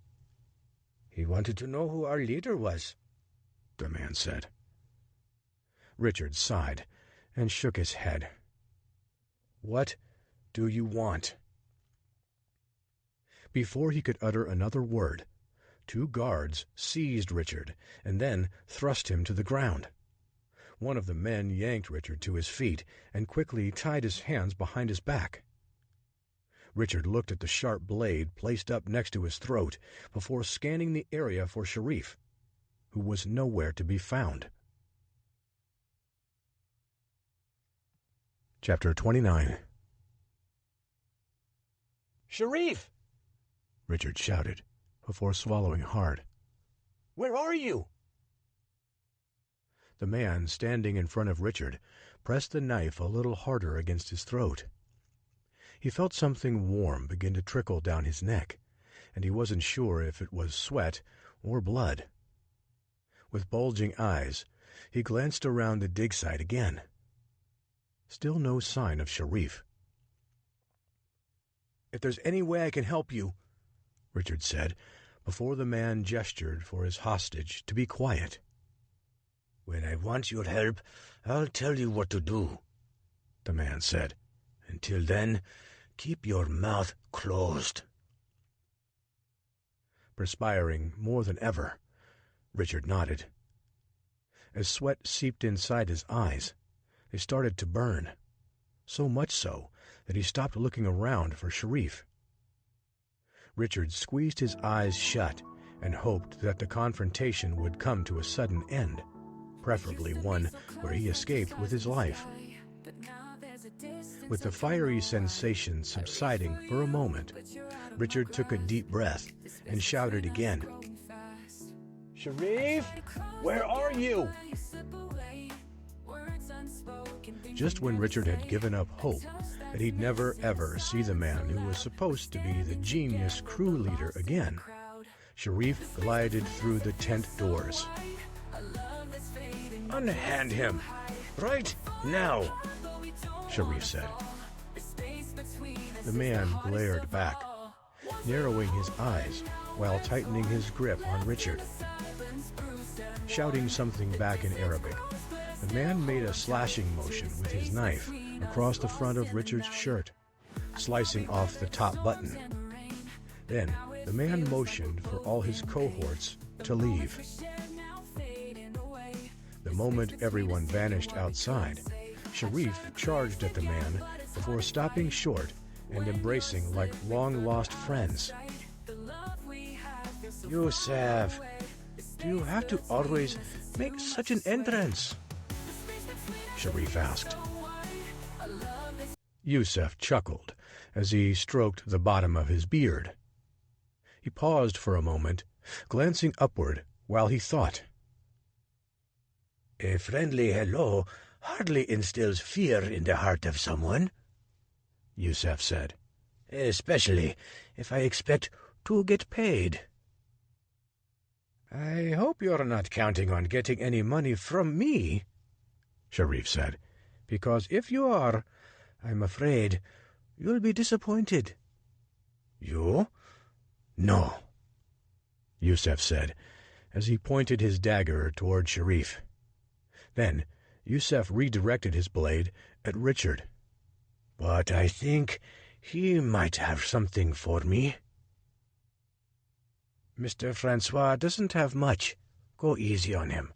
"He wanted to know who our leader was," the man said. Richard sighed and shook his head. "What do you want?" Before he could utter another word, 2 guards seized Richard and then thrust him to the ground. One of the men yanked Richard to his feet and quickly tied his hands behind his back. Richard looked at the sharp blade placed up next to his throat before scanning the area for Sharif, who was nowhere to be found. Chapter 29. "Sharif!" Richard shouted, before swallowing hard. "Where are you?" The man standing in front of Richard pressed the knife a little harder against his throat. He felt something warm begin to trickle down his neck, and he wasn't sure if it was sweat or blood. With bulging eyes, he glanced around the dig site again. Still no sign of Sharif. "If there's any way I can help you," Richard said, before the man gestured for his hostage to be quiet. "When I want your help, I'll tell you what to do," the man said. "Until then, keep your mouth closed." Perspiring more than ever, Richard nodded. As sweat seeped inside his eyes, they started to burn, so much so that he stopped looking around for Sharif. Richard squeezed his eyes shut and hoped that the confrontation would come to a sudden end, preferably one where he escaped with his life. With the fiery sensation subsiding for a moment, Richard took a deep breath and shouted again. "Sharif, where are you?" Just when Richard had given up hope that he'd never ever see the man who was supposed to be the genius crew leader again, Sharif glided through the tent doors. "Unhand him! Right now!" Sharif said. The man glared back, narrowing his eyes while tightening his grip on Richard. Shouting something back in Arabic, the man made a slashing motion with his knife across the front of Richard's shirt slicing off the top button. Then the man motioned for all his cohorts to leave. The moment everyone vanished outside, Sharif charged at the man before stopping short and embracing like long-lost friends. Yusef, do you have to always make such an entrance? Sharif asked. Yusef chuckled as he stroked the bottom of his beard. He paused for a moment, glancing upward while he thought. A friendly hello hardly instills fear in the heart of someone, Yusef said, especially if I expect to get paid. I hope you're not counting on getting any money from me, Sharif said, because if you are, I'm afraid you'll be disappointed. You? No, Yusef said, as he pointed his dagger toward Sharif. Then Yusef redirected his blade at Richard. But I think he might have something for me. Mr. Francois doesn't have much. Go easy on him.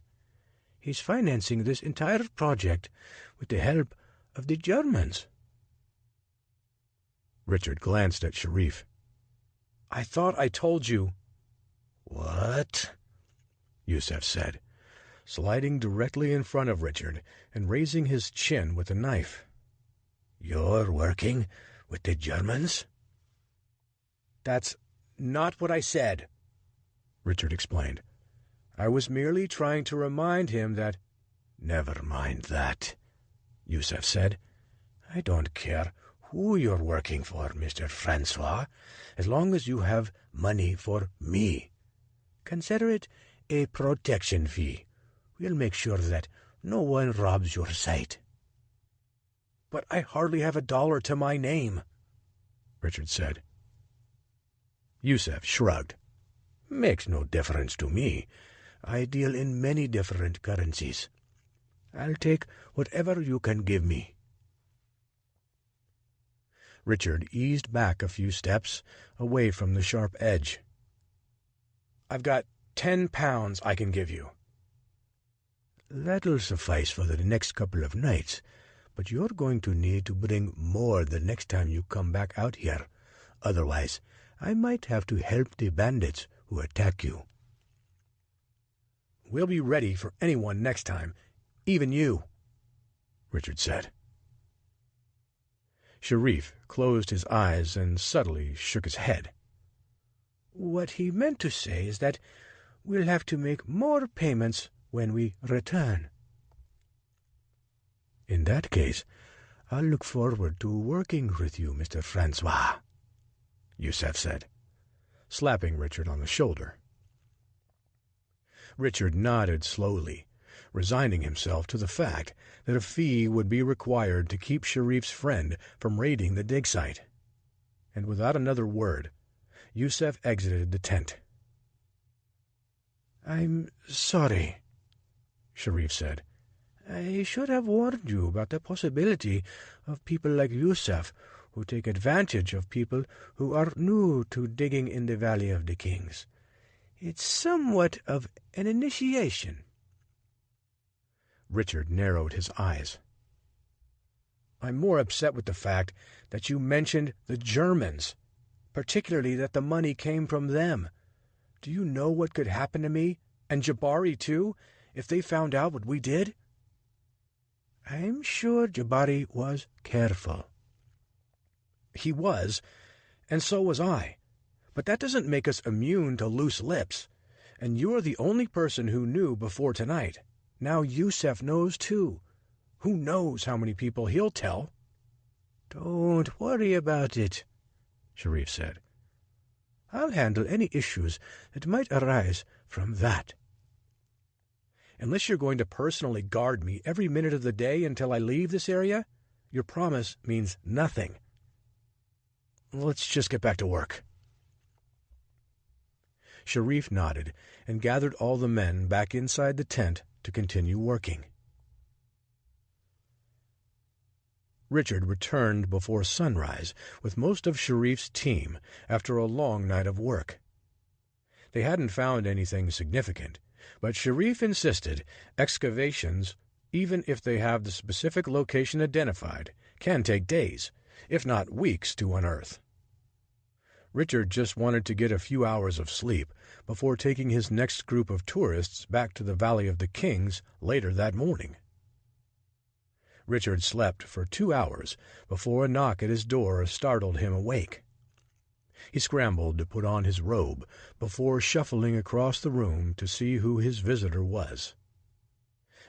He's financing this entire project with the help of the Germans. Richard glanced at Sharif. I thought I told you. What? Yusef said, sliding directly in front of Richard and raising his chin with the knife. You're working with the Germans? That's not what I said, Richard explained. I was merely trying to remind him that... Never mind that, Yusef said. I don't care who you're working for, Mr. Francois, as long as you have money for me. Consider it a protection fee. We'll make sure that no one robs your sight. But I hardly have $1 to my name, Richard said. Yusef shrugged. Makes no difference to me. I deal in many different currencies. I'll take whatever you can give me. Richard eased back a few steps away from the sharp edge. I've got 10 pounds I can give you. That'll suffice for the next couple of nights, but you're going to need to bring more the next time you come back out here. Otherwise, I might have to help the bandits who attack you. We'll be ready for anyone next time, even you, Richard said. Sharif closed his eyes and subtly shook his head. What he meant to say is that we'll have to make more payments when we return. In that case, I'll look forward to working with you, Mr. Francois, Yusef said, slapping Richard on the shoulder. Richard nodded slowly, resigning himself to the fact that a fee would be required to keep Sharif's friend from raiding the dig site. And without another word, Yusef exited the tent. I'm sorry, Sharif said. I should have warned you about the possibility of people like Yusef who take advantage of people who are new to digging in the Valley of the Kings. It's somewhat of an initiation. Richard narrowed his eyes. I'm more upset with the fact that you mentioned the Germans, particularly that the money came from them. Do you know what could happen to me, and Jabari too, if they found out what we did? I'm sure Jabari was careful. He was, and so was I. But that doesn't make us immune to loose lips. And you're the only person who knew before tonight. Now Yusef knows too. Who knows how many people he'll tell? Don't worry about it, Sharif said. I'll handle any issues that might arise from that. Unless you're going to personally guard me every minute of the day until I leave this area, your promise means nothing. Let's just get back to work. Sharif nodded and gathered all the men back inside the tent to continue working. Richard returned before sunrise with most of Sharif's team after a long night of work. They hadn't found anything significant, but Sharif insisted excavations, even if they have the specific location identified, can take days, if not weeks, to unearth. Richard just wanted to get a few hours of sleep before taking his next group of tourists back to the Valley of the Kings later that morning. Richard slept for 2 hours before a knock at his door startled him awake. He scrambled to put on his robe before shuffling across the room to see who his visitor was.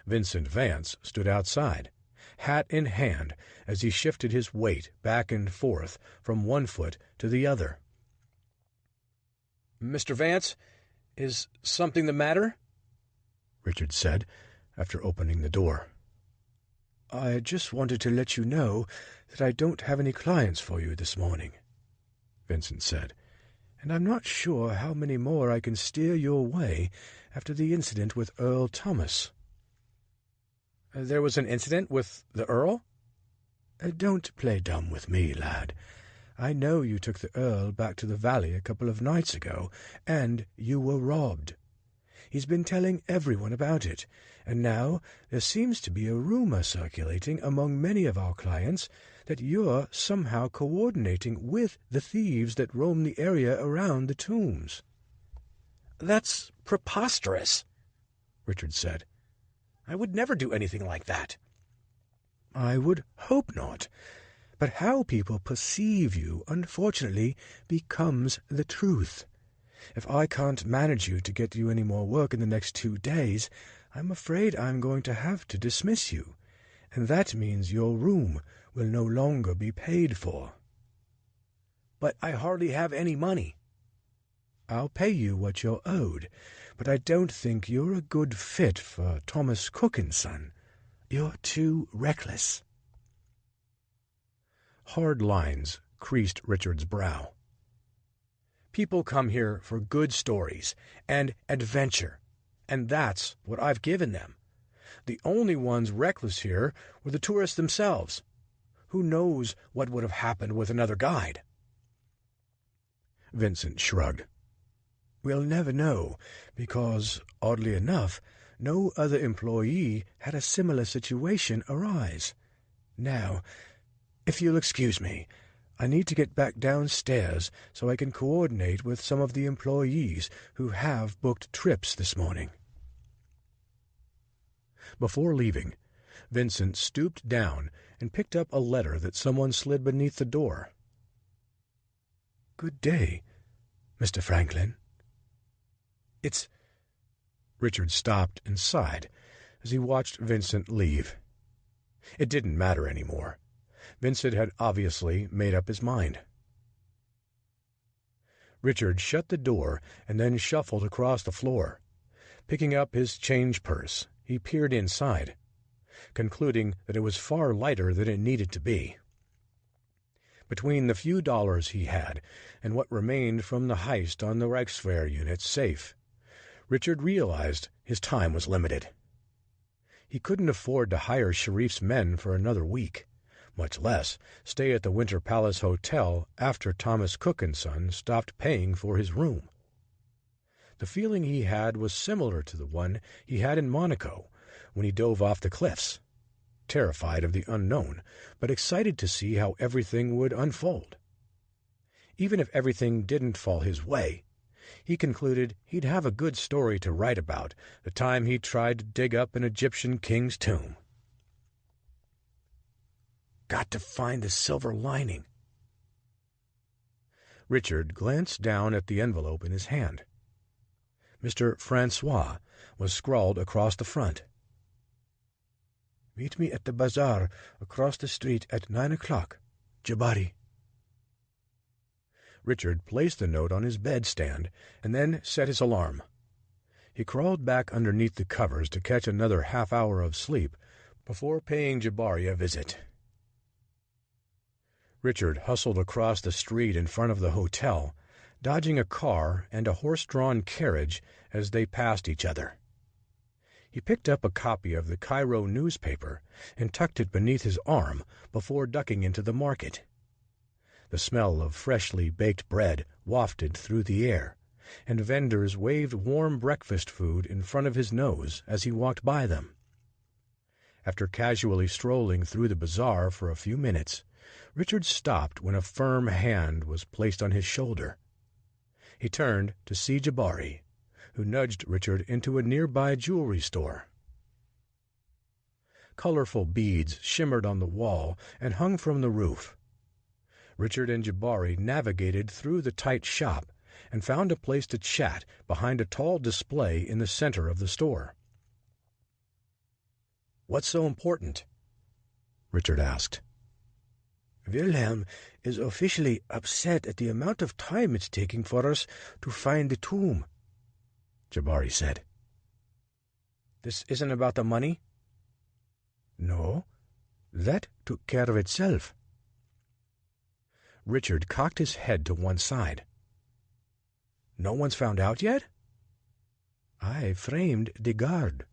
Vincent Vance stood outside, hat in hand, as he shifted his weight back and forth from one foot to the other. "Mr. Vance, is something the matter?" Richard said, after opening the door. "I just wanted to let you know that I don't have any clients for you this morning," Vincent said, "and I'm not sure how many more I can steer your way after the incident with Earl Thomas." "There was an incident with the Earl?" "Don't play dumb with me, lad. I know you took the Earl back to the valley a couple of nights ago, and you were robbed. He's been telling everyone about it, and now there seems to be a rumor circulating among many of our clients that you're somehow coordinating with the thieves that roam the area around the tombs." "That's preposterous," Richard said. "I would never do anything like that." "I would hope not. But how people perceive you, unfortunately, becomes the truth. If I can't manage you to get you any more work in the next 2 days, I'm afraid I'm going to have to dismiss you, and that means your room will no longer be paid for." "But I hardly have any money." "I'll pay you what you're owed, but I don't think you're a good fit for Thomas Cook & Son. You're too reckless." Hard lines creased Richard's brow. "People come here for good stories and adventure, and that's what I've given them. The only ones reckless here were the tourists themselves. Who knows what would have happened with another guide?" Vincent shrugged. "We'll never know, because, oddly enough, no other employee had a similar situation arise. Now, if you'll excuse me, I need to get back downstairs so I can coordinate with some of the employees who have booked trips this morning." Before leaving, Vincent stooped down and picked up a letter that someone slid beneath the door. "Good day, Mr. Franklin." "It's—" Richard stopped and sighed as he watched Vincent leave. It didn't matter anymore. Vincent had obviously made up his mind. Richard shut the door and then shuffled across the floor. Picking up his change purse, he peered inside, concluding that it was far lighter than it needed to be. Between the few dollars he had and what remained from the heist on the Reichswehr unit's safe, Richard realized his time was limited. He couldn't afford to hire Sharif's men for another week, much less stay at the Winter Palace Hotel after Thomas Cook & Son stopped paying for his room. The feeling he had was similar to the one he had in Monaco when he dove off the cliffs, terrified of the unknown, but excited to see how everything would unfold. Even if everything didn't fall his way, he concluded he'd have a good story to write about the time he tried to dig up an Egyptian king's tomb. Got to find the silver lining. Richard glanced down at the envelope in his hand. Mr. Francois was scrawled across the front. "Meet me at the bazaar across the street at 9 o'clock, Jabari." Richard placed the note on his bedstand and then set his alarm. He crawled back underneath the covers to catch another half-hour of sleep before paying Jabari a visit. Richard hustled across the street in front of the hotel, dodging a car and a horse-drawn carriage as they passed each other. He picked up a copy of the Cairo newspaper and tucked it beneath his arm before ducking into the market. The smell of freshly baked bread wafted through the air, and vendors waved warm breakfast food in front of his nose as he walked by them. After casually strolling through the bazaar for a few minutes, Richard stopped when a firm hand was placed on his shoulder. He turned to see Jabari, who nudged Richard into a nearby jewelry store. Colorful beads shimmered on the wall and hung from the roof. Richard and Jabari navigated through the tight shop and found a place to chat behind a tall display in the center of the store. "What's so important?" Richard asked. "Wilhelm is officially upset at the amount of time it's taking for us to find the tomb," Jabari said. "This isn't about the money?" "No, that took care of itself." Richard cocked his head to one side. "No one's found out yet?" "I framed the guard,"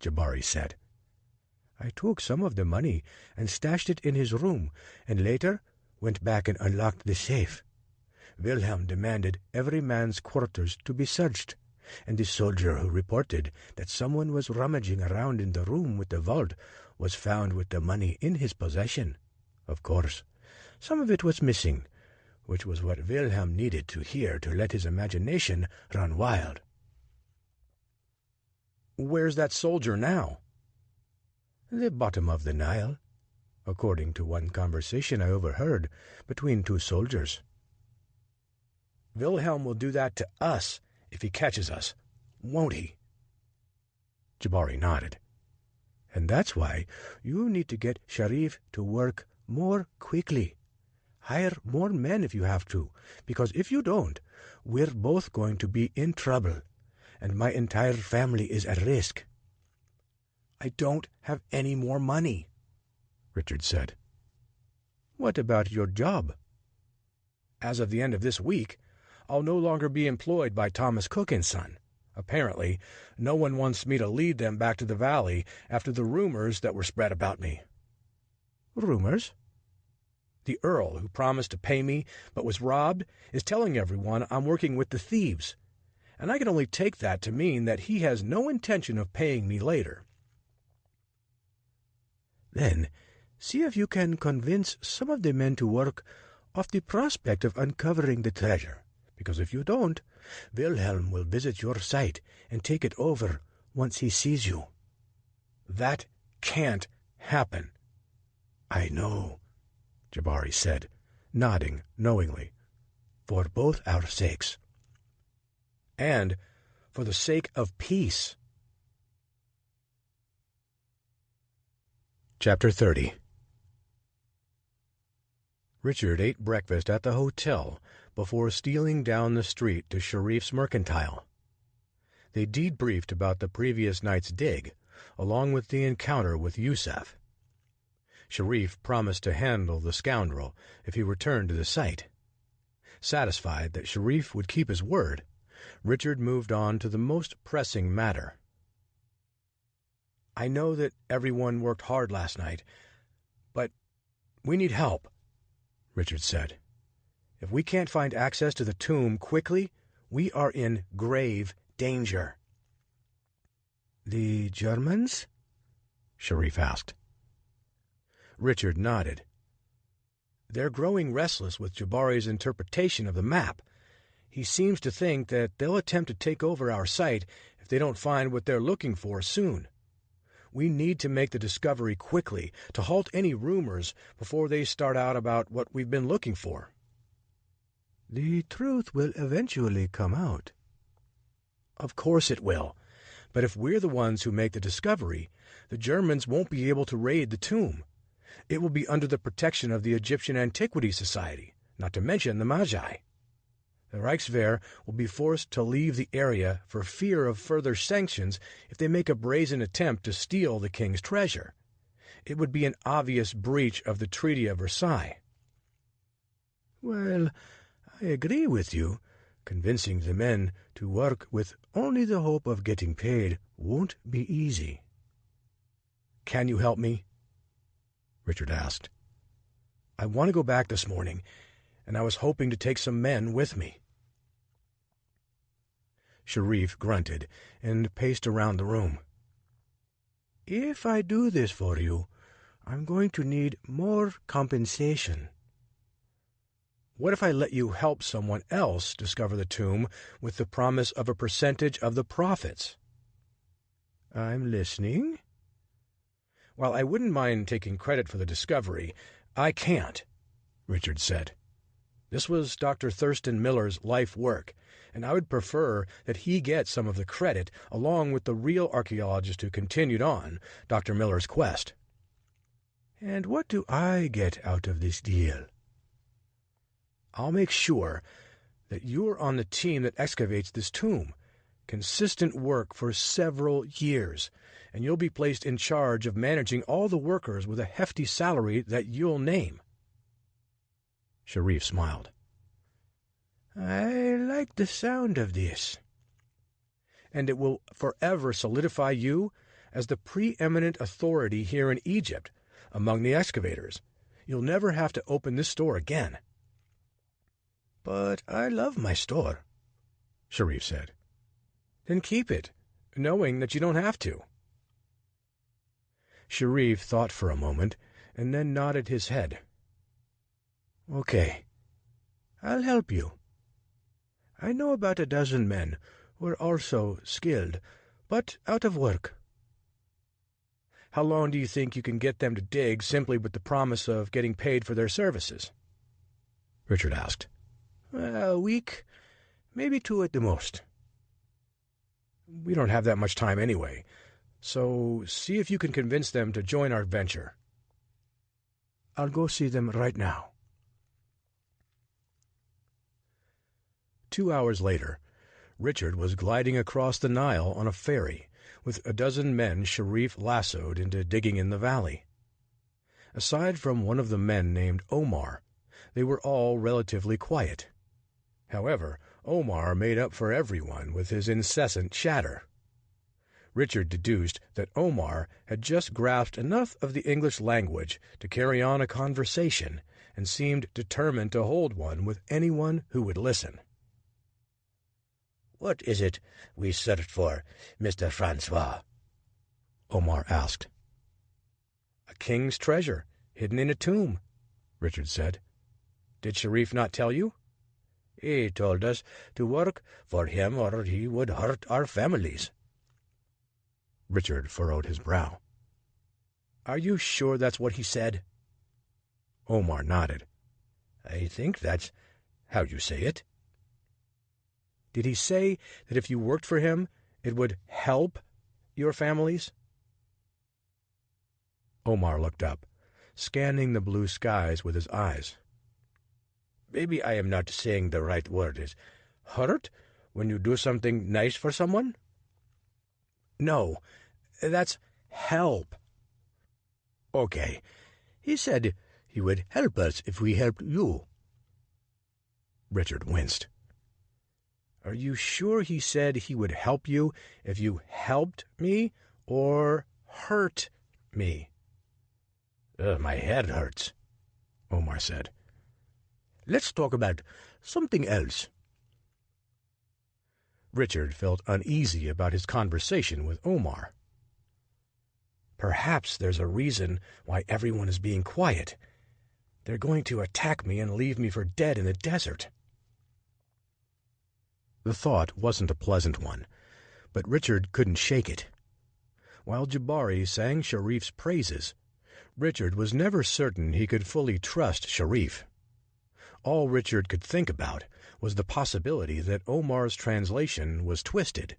Jabari said. "I took some of the money and stashed it in his room, and later went back and unlocked the safe. Wilhelm demanded every man's quarters to be searched, and the soldier who reported that someone was rummaging around in the room with the vault was found with the money in his possession. Of course, some of it was missing, which was what Wilhelm needed to hear to let his imagination run wild." "Where's that soldier now?" "The bottom of the Nile, according to one conversation I overheard between two soldiers." "Wilhelm will do that to us if he catches us, won't he?" Jabari nodded. "And that's why you need to get Sharif to work more quickly. Hire more men if you have to, because if you don't, we're both going to be in trouble, and my entire family is at risk." "I don't have any more money," Richard said. "What about your job?" "As of the end of this week, I'll no longer be employed by Thomas Cook & Son. Apparently, no one wants me to lead them back to the valley after the rumors that were spread about me." "Rumors?" "The Earl, who promised to pay me but was robbed, is telling everyone I'm working with the thieves, and I can only take that to mean that he has no intention of paying me later." "Then see if you can convince some of the men to work off the prospect of uncovering the treasure, because if you don't, Wilhelm will visit your site and take it over once he sees you." "That can't happen." "I know," Jabari said, nodding knowingly. "For both our sakes." "And for the sake of peace." Chapter 30. Richard ate breakfast at the hotel before stealing down the street to Sharif's mercantile. They debriefed about the previous night's dig, along with the encounter with Yusef. Sharif promised to handle the scoundrel if he returned to the site. Satisfied that Sharif would keep his word, Richard moved on to the most pressing matter. "I know that everyone worked hard last night, but we need help," Richard said. "If we can't find access to the tomb quickly, we are in grave danger." "The Germans?" Sharif asked. Richard nodded. "They're growing restless with Jabari's interpretation of the map. He seems to think that they'll attempt to take over our site if they don't find what they're looking for soon. We need to make the discovery quickly to halt any rumors before they start out about what we've been looking for." "The truth will eventually come out." "Of course it will. But if we're the ones who make the discovery, the Germans won't be able to raid the tomb. It will be under the protection of the Egyptian Antiquity Society, not to mention the Magi. The Reichswehr will be forced to leave the area for fear of further sanctions if they make a brazen attempt to steal the king's treasure. It would be an obvious breach of the Treaty of Versailles." "Well, I agree with you, Convincing the men to work with only the hope of getting paid won't be easy. "Can you help me?" Richard asked. "I want to go back this morning, and I was hoping to take some men with me." Sharif grunted and paced around the room. "If I do this for you, I'm going to need more compensation." "What if I let you help someone else discover the tomb with the promise of a percentage of the profits?" "I'm listening." "While I wouldn't mind taking credit for the discovery, I can't," Richard said. "This was Dr. Thurston Miller's life work, and I would prefer that he get some of the credit along with the real archaeologist who continued on Dr. Miller's quest." "And what do I get out of this deal?" "I'll make sure that you're on the team that excavates this tomb. Consistent work for several years, and you'll be placed in charge of managing all the workers with a hefty salary that you'll name." Sharif smiled. "I like the sound of this." "And it will forever solidify you as the preeminent authority here in Egypt among the excavators. You'll never have to open this store again." "But I love my store," Sharif said. "Then keep it, knowing that you don't have to." Sharif thought for a moment and then nodded his head. "Okay, I'll help you. I know about a dozen men who are also skilled, but out of work." "How long do you think you can get them to dig simply with the promise of getting paid for their services?" Richard asked. "A week, maybe 2 at the most." "We don't have that much time anyway, so see if you can convince them to join our venture." "I'll go see them right now." 2 hours later, Richard was gliding across the Nile on a ferry, with a dozen men Sharif lassoed into digging in the valley. Aside from one of the men named Omar, they were all relatively quiet. However, Omar made up for everyone with his incessant chatter. Richard deduced that Omar had just grasped enough of the English language to carry on a conversation and seemed determined to hold one with anyone who would listen. "What is it we searched for, Mr. Francois?" Omar asked. "A king's treasure, hidden in a tomb," Richard said. "Did Sharif not tell you?" "He told us to work for him or he would hurt our families." Richard furrowed his brow. "Are you sure that's what he said?" Omar nodded. "I think that's how you say it." "Did he say that if you worked for him, it would help your families?" Omar looked up, scanning the blue skies with his eyes. "Maybe I am not saying the right word. Is hurt when you do something nice for someone?" "No, that's help." "Okay. He said he would help us if we helped you." Richard winced. "Are you sure he said he would help you if you helped me or hurt me?" My head hurts," Omar said. "Let's talk about something else." Richard felt uneasy about his conversation with Omar. "Perhaps there's a reason why everyone is being quiet. They're going to attack me and leave me for dead in the desert." The thought wasn't a pleasant one, but Richard couldn't shake it. While Jabari sang Sharif's praises, Richard was never certain he could fully trust Sharif. All Richard could think about was the possibility that Omar's translation was twisted,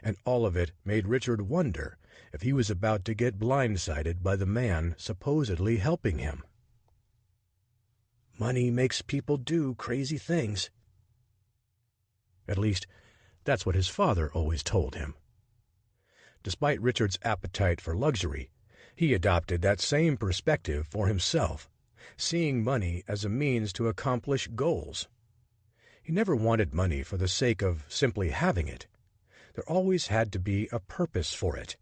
and all of it made Richard wonder if he was about to get blindsided by the man supposedly helping him. Money makes people do crazy things. At least, that's what his father always told him. Despite Richard's appetite for luxury, he adopted that same perspective for himself, seeing money as a means to accomplish goals. He never wanted money for the sake of simply having it. There always had to be a purpose for it,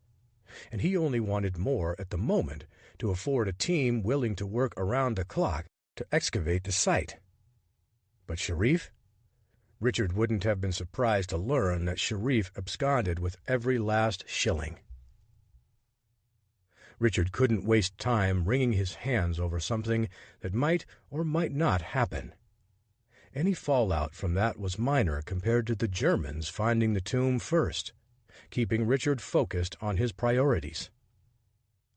and he only wanted more at the moment to afford a team willing to work around the clock to excavate the site. But Sharif? Richard wouldn't have been surprised to learn that Sharif absconded with every last shilling. Richard couldn't waste time wringing his hands over something that might or might not happen. Any fallout from that was minor compared to the Germans finding the tomb first, keeping Richard focused on his priorities.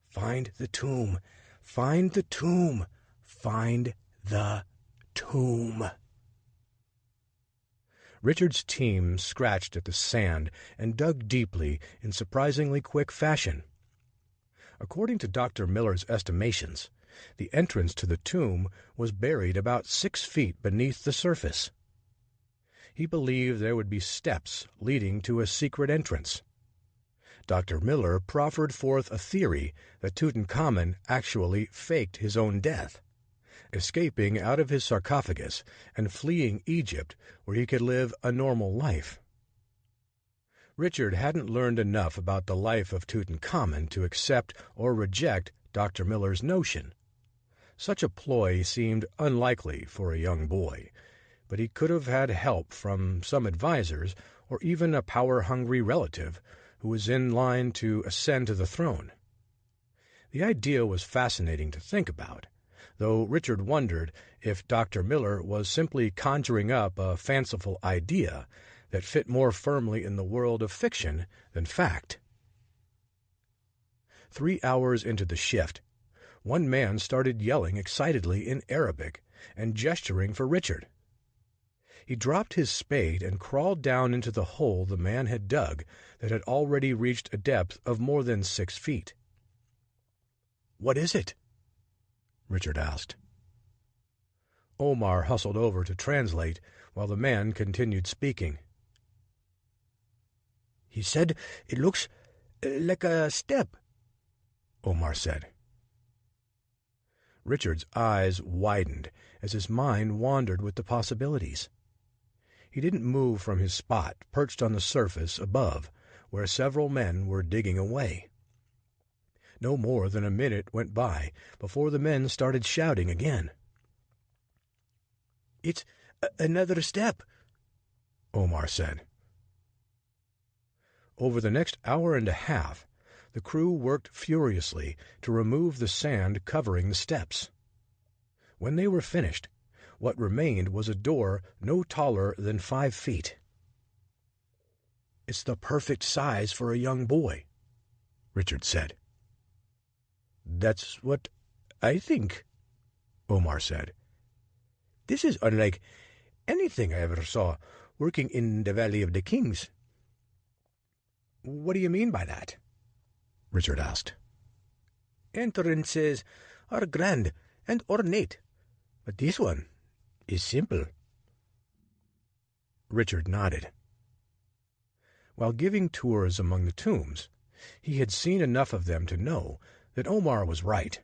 Find the tomb! Find the tomb! Find the tomb! Richard's team scratched at the sand and dug deeply in surprisingly quick fashion. According to Dr. Miller's estimations, the entrance to the tomb was buried about 6 feet beneath the surface. He believed there would be steps leading to a secret entrance. Dr. Miller proffered forth a theory that Tutankhamun actually faked his own death, escaping out of his sarcophagus and fleeing Egypt where he could live a normal life. Richard hadn't learned enough about the life of Tutankhamun to accept or reject Dr. Miller's notion. Such a ploy seemed unlikely for a young boy, but he could have had help from some advisers or even a power-hungry relative who was in line to ascend to the throne. The idea was fascinating to think about, though Richard wondered if Dr. Miller was simply conjuring up a fanciful idea that fit more firmly in the world of fiction than fact. 3 hours into the shift, one man started yelling excitedly in Arabic and gesturing for Richard. He dropped his spade and crawled down into the hole the man had dug that had already reached a depth of more than 6 feet. "What is it?" Richard asked. Omar hustled over to translate while the man continued speaking. "He said it looks like a step," Omar said. Richard's eyes widened as his mind wandered with the possibilities. He didn't move from his spot, perched on the surface above, where several men were digging away. No more than a minute went by before the men started shouting again. "It's another step," Omar said. Over the next hour and a half, the crew worked furiously to remove the sand covering the steps. When they were finished, what remained was a door no taller than 5 feet. "It's the perfect size for a young boy," Richard said. "That's what I think," Omar said. "This is unlike anything I ever saw working in the Valley of the Kings." "What do you mean by that?" Richard asked. "Entrances are grand and ornate, but this one is simple." Richard nodded. While giving tours among the tombs, he had seen enough of them to know that Omar was right.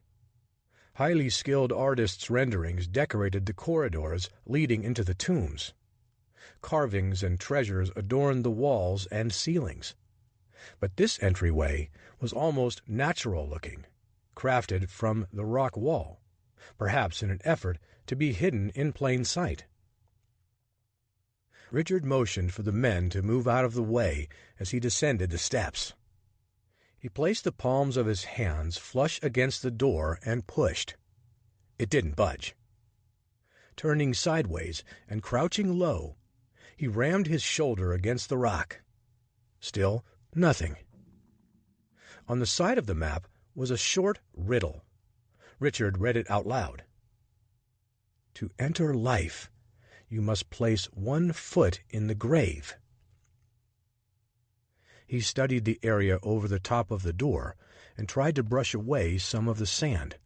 Highly skilled artists' renderings decorated the corridors leading into the tombs. Carvings and treasures adorned the walls and ceilings. But this entryway was almost natural-looking, crafted from the rock wall, perhaps in an effort to be hidden in plain sight. Richard motioned for the men to move out of the way as he descended the steps. He placed the palms of his hands flush against the door and pushed. It didn't budge. Turning sideways and crouching low, he rammed his shoulder against the rock. Still nothing. On the side of the map was a short riddle. Richard read it out loud. "To enter life, you must place 1 foot in the grave." He studied the area over the top of the door and tried to brush away some of the sand.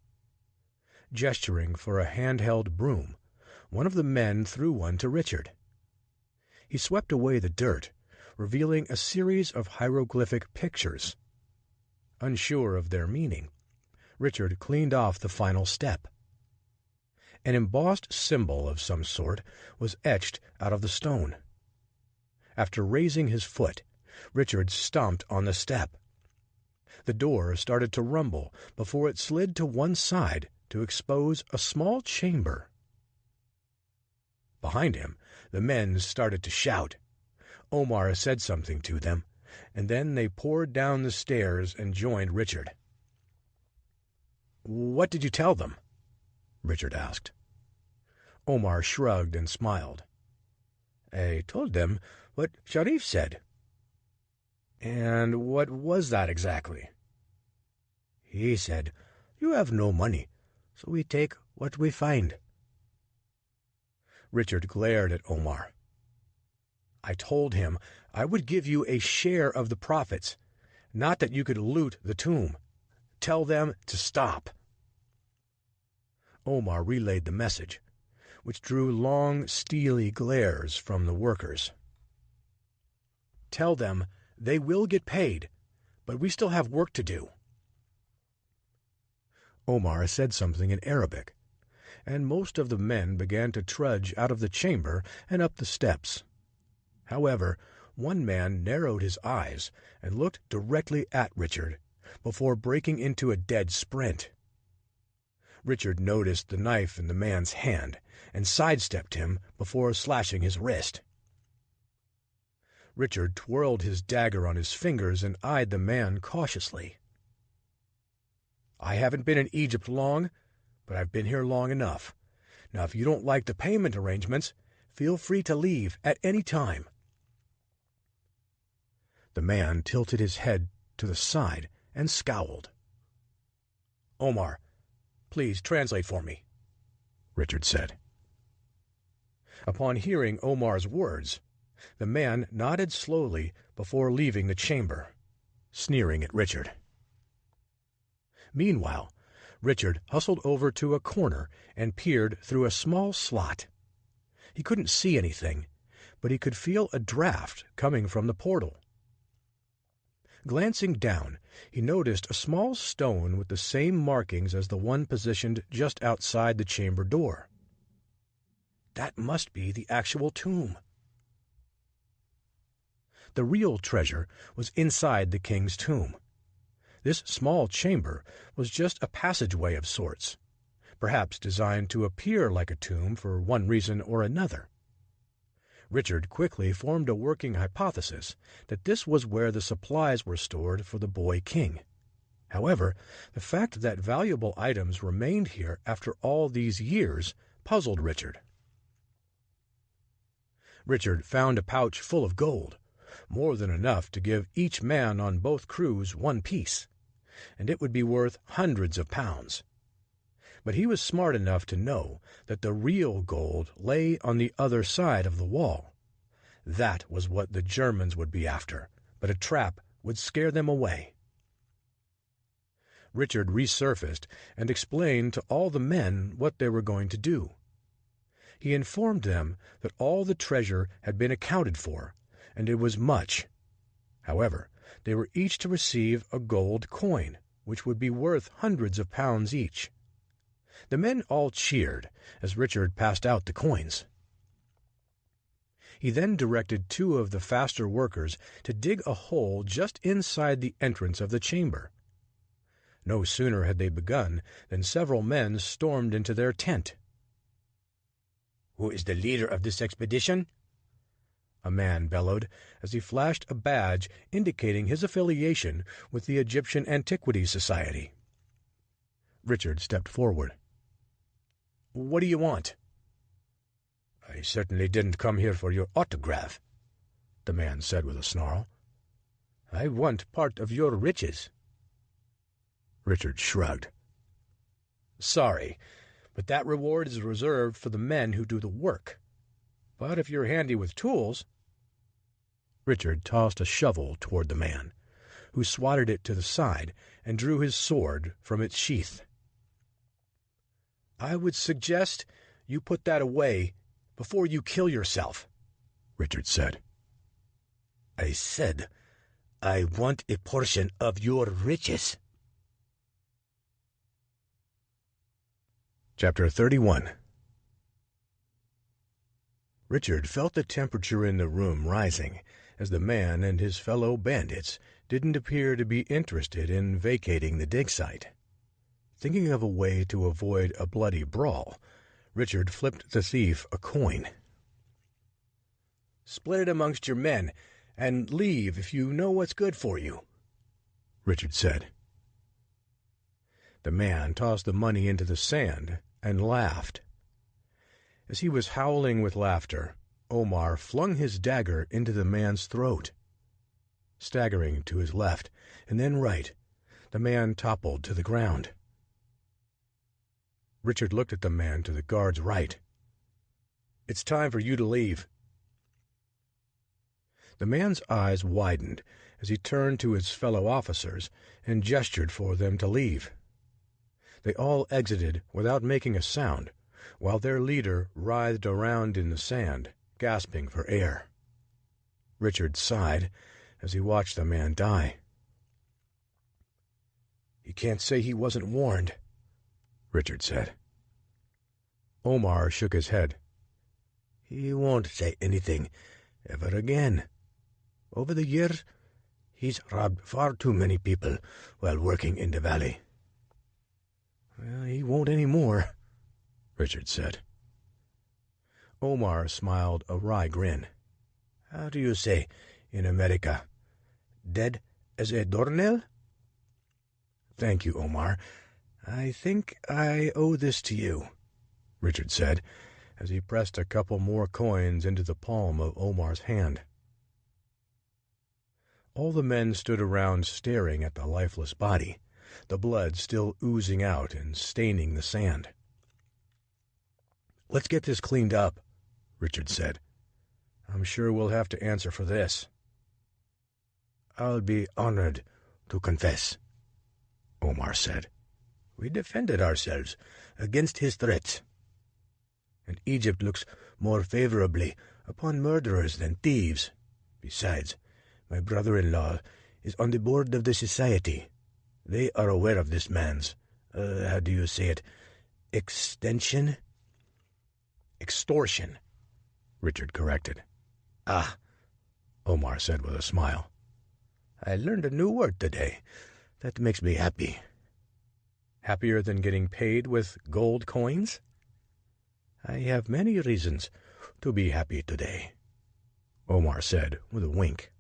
Gesturing for a handheld broom, one of the men threw one to Richard. He swept away the dirt, revealing a series of hieroglyphic pictures. Unsure of their meaning, Richard cleaned off the final step. An embossed symbol of some sort was etched out of the stone. After raising his foot, Richard stomped on the step. The door started to rumble before it slid to one side to expose a small chamber. Behind him, the men started to shout. Omar said something to them, and then they poured down the stairs and joined Richard. "What did you tell them?" Richard asked. Omar shrugged and smiled. "I told them what Sharif said." "And what was that exactly?" "He said, 'You have no money, so we take what we find.'" Richard glared at Omar. "I told him I would give you a share of the profits, not that you could loot the tomb. Tell them to stop." Omar relayed the message, which drew long, steely glares from the workers. "Tell them they will get paid, but we still have work to do." Omar said something in Arabic, and most of the men began to trudge out of the chamber and up the steps. However, one man narrowed his eyes and looked directly at Richard before breaking into a dead sprint. Richard noticed the knife in the man's hand and sidestepped him before slashing his wrist. Richard twirled his dagger on his fingers and eyed the man cautiously. "I haven't been in Egypt long, but I've been here long enough. Now, if you don't like the payment arrangements, feel free to leave at any time." The man tilted his head to the side and scowled. "Omar, please translate for me," Richard said. Upon hearing Omar's words, the man nodded slowly before leaving the chamber, sneering at Richard. Meanwhile, Richard hustled over to a corner and peered through a small slot. He couldn't see anything, but he could feel a draft coming from the portal. Glancing down, he noticed a small stone with the same markings as the one positioned just outside the chamber door. That must be the actual tomb. The real treasure was inside the king's tomb. This small chamber was just a passageway of sorts, perhaps designed to appear like a tomb for one reason or another. Richard quickly formed a working hypothesis that this was where the supplies were stored for the boy king. However, the fact that valuable items remained here after all these years puzzled Richard. Richard found a pouch full of gold, more than enough to give each man on both crews one piece, and it would be worth hundreds of pounds. But he was smart enough to know that the real gold lay on the other side of the wall. That was what the Germans would be after, but a trap would scare them away. Richard resurfaced and explained to all the men what they were going to do. He informed them that all the treasure had been accounted for, and it was much. However, they were each to receive a gold coin, which would be worth hundreds of pounds each. The men all cheered as Richard passed out the coins. He then directed two of the faster workers to dig a hole just inside the entrance of the chamber. No sooner had they begun than several men stormed into their tent. "Who is the leader of this expedition?" a man bellowed as he flashed a badge indicating his affiliation with the Egyptian Antiquities Society. Richard stepped forward. "What do you want?" "I certainly didn't come here for your autograph," the man said with a snarl. "I want part of your riches." Richard shrugged. "Sorry, but that reward is reserved for the men who do the work. But if you're handy with tools—" Richard tossed a shovel toward the man, who swatted it to the side and drew his sword from its sheath. "I would suggest you put that away before you kill yourself," Richard said. "I said, I want a portion of your riches." Chapter 31. Richard felt the temperature in the room rising, as the man and his fellow bandits didn't appear to be interested in vacating the dig site. Thinking of a way to avoid a bloody brawl, Richard flipped the thief a coin. "Split it amongst your men, and leave if you know what's good for you," Richard said. The man tossed the money into the sand and laughed. As he was howling with laughter, Omar flung his dagger into the man's throat. Staggering to his left and then right, the man toppled to the ground. Richard looked at the man to the guard's right. "It's time for you to leave." The man's eyes widened as he turned to his fellow officers and gestured for them to leave. They all exited without making a sound, while their leader writhed around in the sand, gasping for air. Richard sighed as he watched the man die. "You can't say he wasn't warned," Richard said. Omar shook his head. "He won't say anything ever again. Over the years, he's robbed far too many people while working in the valley." "Well, he won't any more," Richard said. Omar smiled a wry grin. "How do you say in America? Dead as a doornail?" "Thank you, Omar. I think I owe this to you," Richard said, as he pressed a couple more coins into the palm of Omar's hand. All the men stood around staring at the lifeless body, the blood still oozing out and staining the sand. "Let's get this cleaned up," Richard said. "I'm sure we'll have to answer for this." "I'll be honored to confess," Omar said. "We defended ourselves against his threats, and Egypt looks more favorably upon murderers than thieves. Besides, my brother-in-law is on the board of the society. They are aware of this man's, how do you say it, extortion, Richard corrected. "Ah," Omar said with a smile. "I learned a new word today. That makes me happy." "Happier than getting paid with gold coins?" "I have many reasons to be happy today," Omar said with a wink.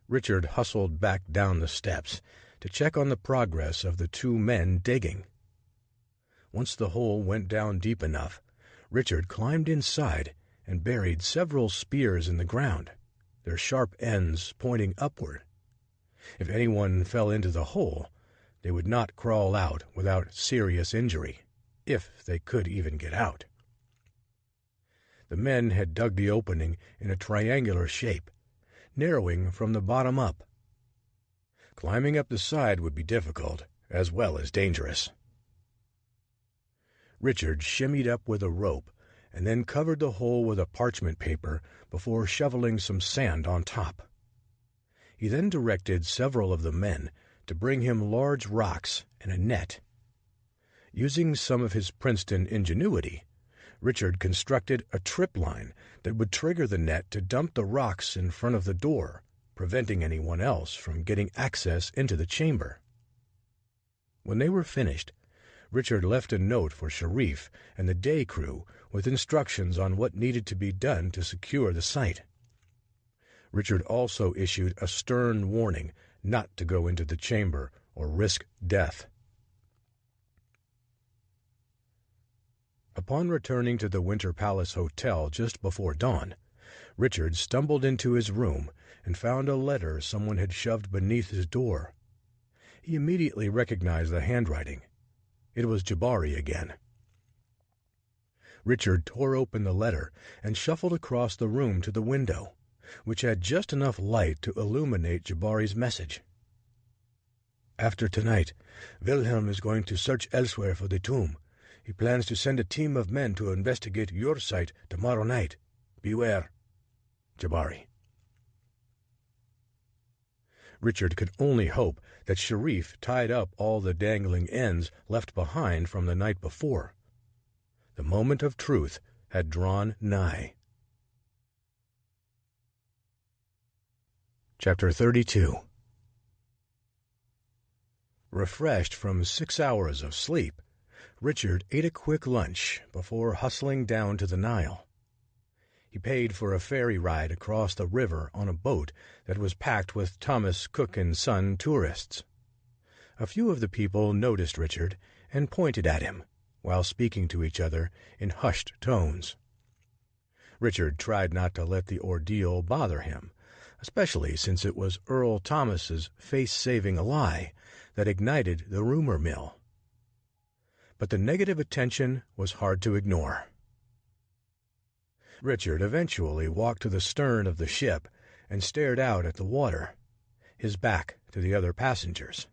Richard hustled back down the steps to check on the progress of the two men digging. Once the hole went down deep enough, Richard climbed inside and buried several spears in the ground, their sharp ends pointing upward. If anyone fell into the hole, they would not crawl out without serious injury, if they could even get out. The men had dug the opening in a triangular shape, narrowing from the bottom up. Climbing up the side would be difficult, as well as dangerous. Richard shimmied up with a rope and then covered the hole with a parchment paper before shoveling some sand on top. He then directed several of the men to bring him large rocks and a net. Using some of his Princeton ingenuity, Richard constructed a trip line that would trigger the net to dump the rocks in front of the door, preventing anyone else from getting access into the chamber. When they were finished, Richard left a note for Sharif and the day crew with instructions on what needed to be done to secure the site. Richard also issued a stern warning not to go into the chamber or risk death. Upon returning to the Winter Palace Hotel just before dawn, Richard stumbled into his room and found a letter someone had shoved beneath his door. He immediately recognized the handwriting. It was Jabari again. Richard tore open the letter and shuffled across the room to the window, which had just enough light to illuminate Jabari's message. "After tonight, Wilhelm is going to search elsewhere for the tomb. He plans to send a team of men to investigate your site tomorrow night. Beware. Jabari." Richard could only hope that Sharif tied up all the dangling ends left behind from the night before. The moment of truth had drawn nigh. Chapter 32. Refreshed from 6 hours of sleep, Richard ate a quick lunch before hustling down to the Nile. He paid for a ferry ride across the river on a boat that was packed with Thomas Cook and Son tourists. A few of the people noticed Richard and pointed at him, while speaking to each other in hushed tones. Richard tried not to let the ordeal bother him, especially since it was Earl Thomas's face-saving lie that ignited the rumor mill. But the negative attention was hard to ignore. Richard eventually walked to the stern of the ship and stared out at the water, his back to the other passengers.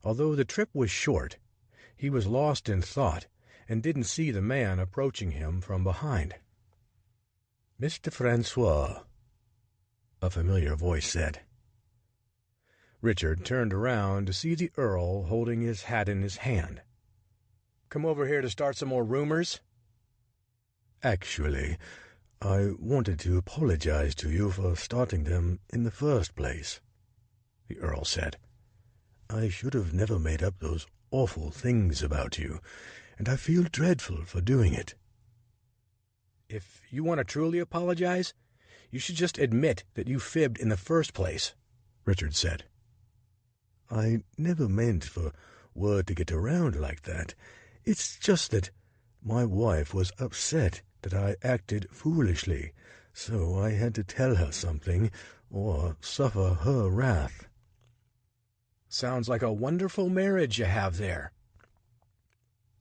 Although the trip was short, he was lost in thought and didn't see the man approaching him from behind. "Mr. Francois," a familiar voice said. Richard turned around to see the Earl holding his hat in his hand. "Come over here to start some more rumors?" "Actually, I wanted to apologize to you for starting them in the first place," the Earl said. "I should have never made up those awful things about you, and I feel dreadful for doing it." "If you want to truly apologize, you should just admit that you fibbed in the first place," Richard said. "I never meant for word to get around like that. It's just that my wife was upset that I acted foolishly, so I had to tell her something or suffer her wrath." "Sounds like a wonderful marriage you have there."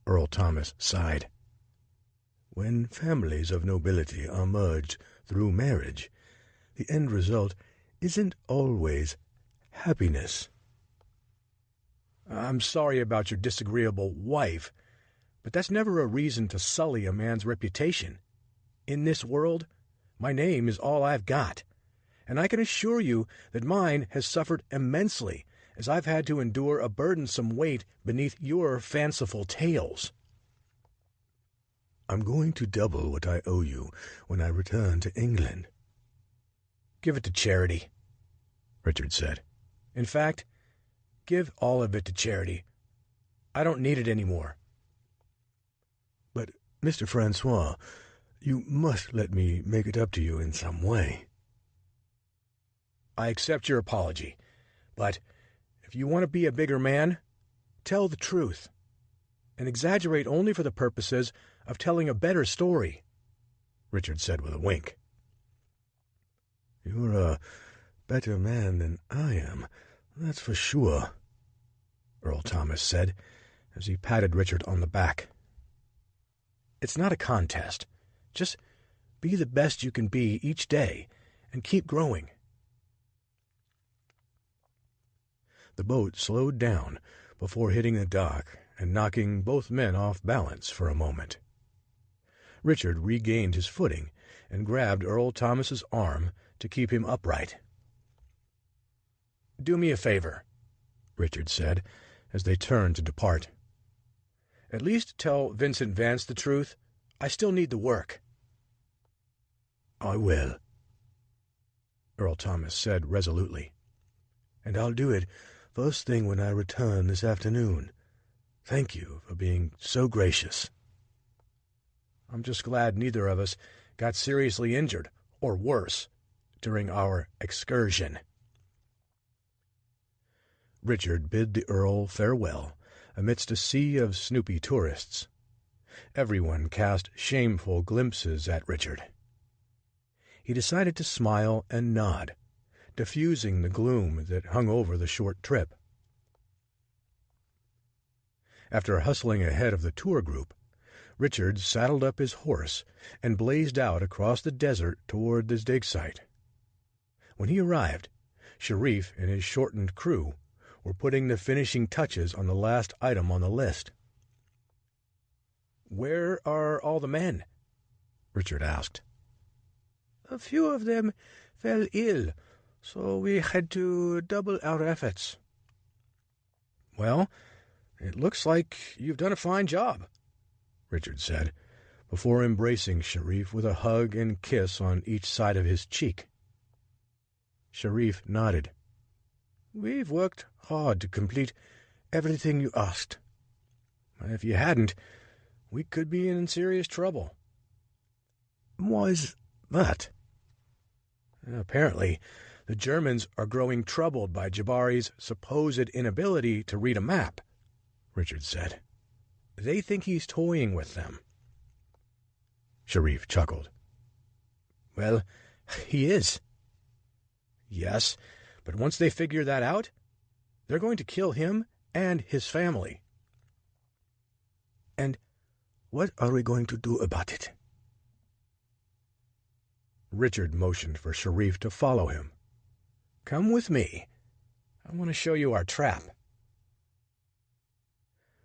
Earl Thomas sighed. "When families of nobility are merged through marriage, the end result isn't always happiness." "I'm sorry about your disagreeable wife, but that's never a reason to sully a man's reputation. In this world, my name is all I've got, and I can assure you that mine has suffered immensely as I've had to endure a burdensome weight beneath your fanciful tales." "I'm going to double what I owe you when I return to England." "Give it to charity," Richard said. "In fact, give all of it to charity. I don't need it anymore." "But, Mr. Francois, you must let me make it up to you in some way." "I accept your apology, but if you want to be a bigger man, tell the truth, and exaggerate only for the purposes of telling a better story," Richard said with a wink. "You're a better man than I am, that's for sure," Earl Thomas said, as he patted Richard on the back. "It's not a contest. Just be the best you can be each day and keep growing." The boat slowed down before hitting the dock and knocking both men off balance for a moment. Richard regained his footing and grabbed Earl Thomas's arm to keep him upright. "Do me a favor," Richard said, as they turned to depart. "At least tell Vincent Vance the truth. I still need the work." "I will," Earl Thomas said resolutely. "And I'll do it first thing when I return this afternoon. Thank you for being so gracious." "I'm just glad neither of us got seriously injured, or worse, during our excursion." Richard bid the Earl farewell amidst a sea of snoopy tourists. Everyone cast shameful glimpses at Richard. He decided to smile and nod, diffusing the gloom that hung over the short trip. After hustling ahead of the tour group, Richard saddled up his horse and blazed out across the desert toward the dig site. When he arrived, Sharif and his shortened crew were putting the finishing touches on the last item on the list. "Where are all the men?" Richard asked. "A few of them fell ill, so we had to double our efforts." "Well, it looks like you've done a fine job," Richard said, before embracing Sharif with a hug and kiss on each side of his cheek. Sharif nodded. "We've worked hard to complete everything you asked. If you hadn't, we could be in serious trouble." "Why's that?" "Apparently, the Germans are growing troubled by Jabari's supposed inability to read a map," Richard said. "They think he's toying with them." Sharif chuckled. "Well, he is." "Yes, but once they figure that out, they're going to kill him and his family." "And what are we going to do about it?" Richard motioned for Sharif to follow him. "Come with me. I want to show you our trap."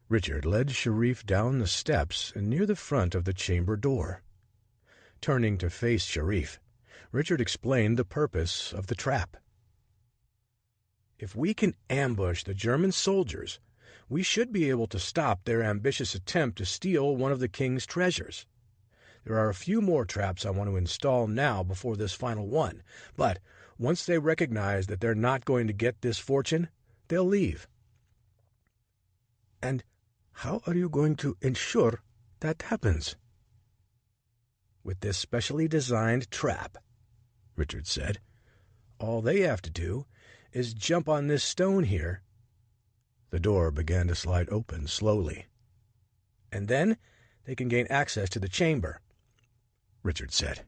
Richard led Sharif down the steps and near the front of the chamber door. Turning to face Sharif, Richard explained the purpose of the trap. "If we can ambush the German soldiers, we should be able to stop their ambitious attempt to steal one of the king's treasures. There are a few more traps I want to install now before this final one, but once they recognize that they're not going to get this fortune, they'll leave." "And how are you going to ensure that happens?" "With this specially designed trap," Richard said. "All they have to do is jump on this stone here." The door began to slide open slowly. "And then they can gain access to the chamber," Richard said.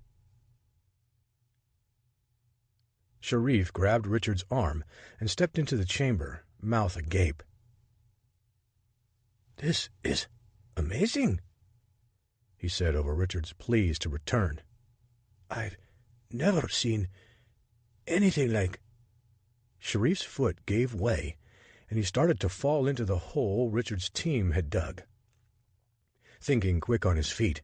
Sharif grabbed Richard's arm and stepped into the chamber, mouth agape. "This is amazing," he said over Richard's pleas to return. "I've never seen anything like—" Sharif's foot gave way, and he started to fall into the hole Richard's team had dug. Thinking quick on his feet,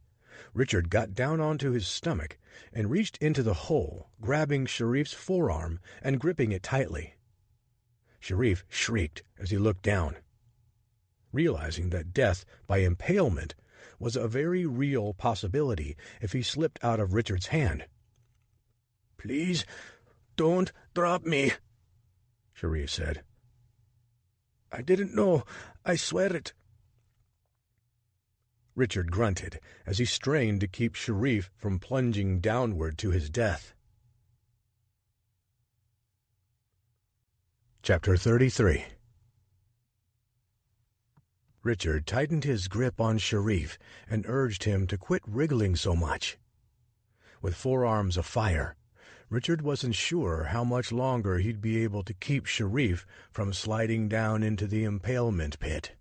Richard got down onto his stomach and reached into the hole, grabbing Sharif's forearm and gripping it tightly. Sharif shrieked as he looked down, realizing that death by impalement was a very real possibility if he slipped out of Richard's hand. "Please, don't drop me," Sharif said. "I didn't know. I swear it." Richard grunted as he strained to keep Sharif from plunging downward to his death. Chapter 33. Richard tightened his grip on Sharif and urged him to quit wriggling so much. With forearms afire, Richard wasn't sure how much longer he'd be able to keep Sharif from sliding down into the impalement pit.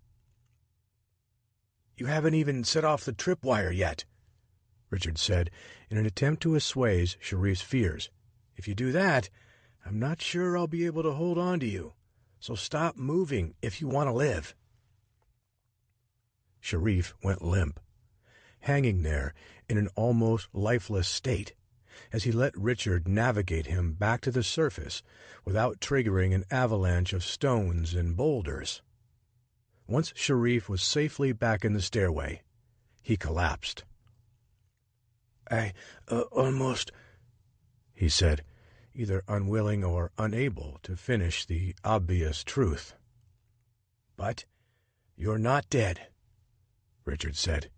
"You haven't even set off the tripwire yet," Richard said in an attempt to assuage Sharif's fears. "If you do that, I'm not sure I'll be able to hold on to you, so stop moving if you want to live." Sharif went limp, hanging there in an almost lifeless state, as he let Richard navigate him back to the surface without triggering an avalanche of stones and boulders. Once Sharif was safely back in the stairway, he collapsed. "I almost," he said, either unwilling or unable to finish the obvious truth. "But you're not dead," Richard said.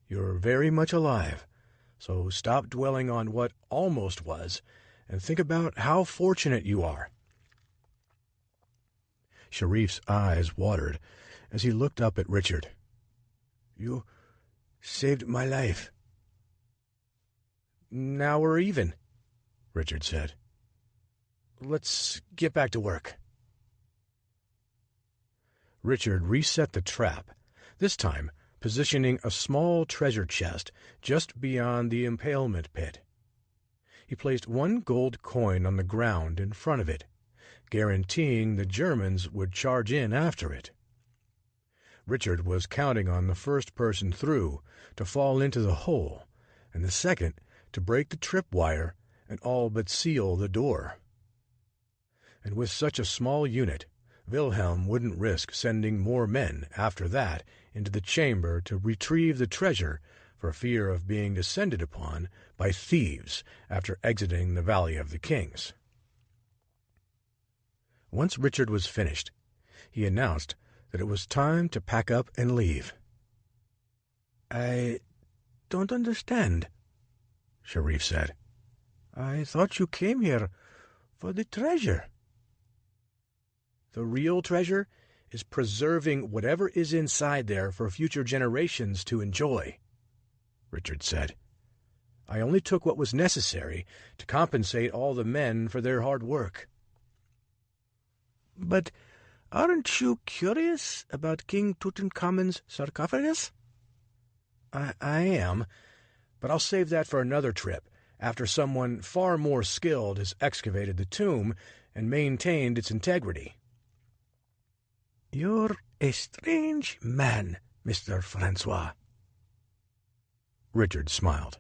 "You're very much alive, so stop dwelling on what almost was and think about how fortunate you are." Sharif's eyes watered as he looked up at Richard. "You saved my life." "Now we're even," Richard said. "Let's get back to work." Richard reset the trap, this time positioning a small treasure chest just beyond the impalement pit. He placed one gold coin on the ground in front of it, guaranteeing the Germans would charge in after it. Richard was counting on the first person through to fall into the hole, and the second to break the tripwire and all but seal the door. And with such a small unit, Wilhelm wouldn't risk sending more men after that into the chamber to retrieve the treasure for fear of being descended upon by thieves after exiting the Valley of the Kings. Once Richard was finished, he announced that it was time to pack up and leave. "I don't understand," Sharif said. "I thought you came here for the treasure." "The real treasure is preserving whatever is inside there for future generations to enjoy," Richard said. "I only took what was necessary to compensate all the men for their hard work." "But aren't you curious about King Tutankhamun's sarcophagus?" I am, but I'll save that for another trip, after someone far more skilled has excavated the tomb and maintained its integrity." "You're a strange man, Mr. Francois." Richard smiled.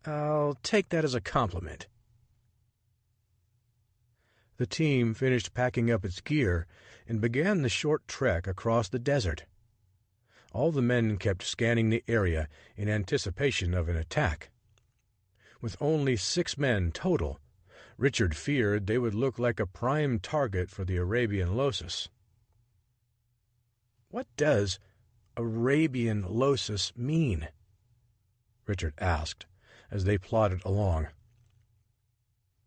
"I'll take that as a compliment." The team finished packing up its gear and began the short trek across the desert. All the men kept scanning the area in anticipation of an attack. With only 6 men total, Richard feared they would look like a prime target for the Arabian losus. "What does Arabian losus mean?" Richard asked as they plodded along.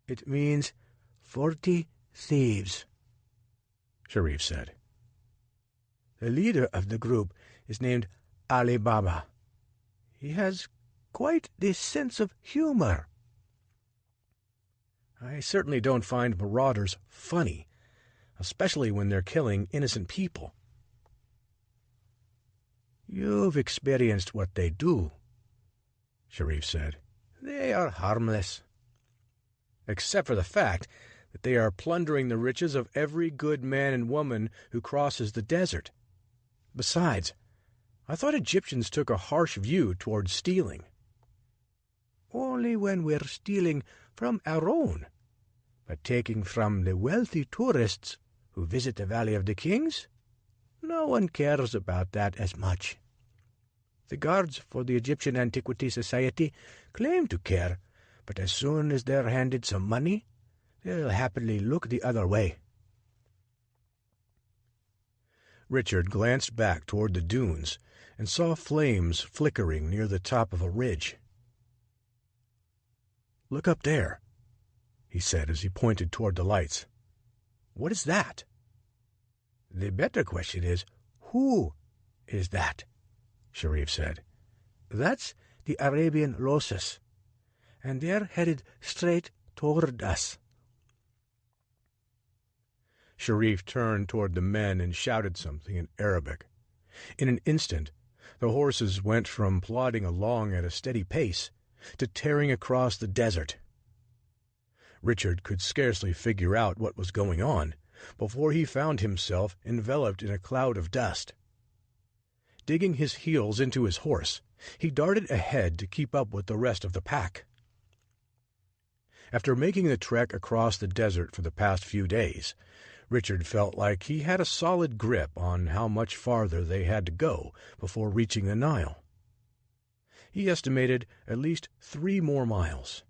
"It means 40 thieves," Sharif said. "The leader of the group is named Ali Baba. He has quite the sense of humor." "I certainly don't find marauders funny, especially when they're killing innocent people." "You've experienced what they do," Sharif said. "They are harmless. Except for the fact that they are plundering the riches of every good man and woman who crosses the desert. Besides, I thought Egyptians took a harsh view toward stealing." "Only when we're stealing from our own. But taking from the wealthy tourists who visit the Valley of the Kings, no one cares about that as much. The guards for the Egyptian Antiquity Society claim to care, but as soon as they're handed some money, they'll happily look the other way." Richard glanced back toward the dunes and saw flames flickering near the top of a ridge. "Look up there," he said as he pointed toward the lights. "What is that?" "The better question is, who is that?" Sharif said. "That's the Arabian losus, and they're headed straight toward us." Sharif turned toward the men and shouted something in Arabic. In an instant, the horses went from plodding along at a steady pace to tearing across the desert. Richard could scarcely figure out what was going on before he found himself enveloped in a cloud of dust. Digging his heels into his horse, he darted ahead to keep up with the rest of the pack. After making the trek across the desert for the past few days, Richard felt like he had a solid grip on how much farther they had to go before reaching the Nile. He estimated at least 3 more miles.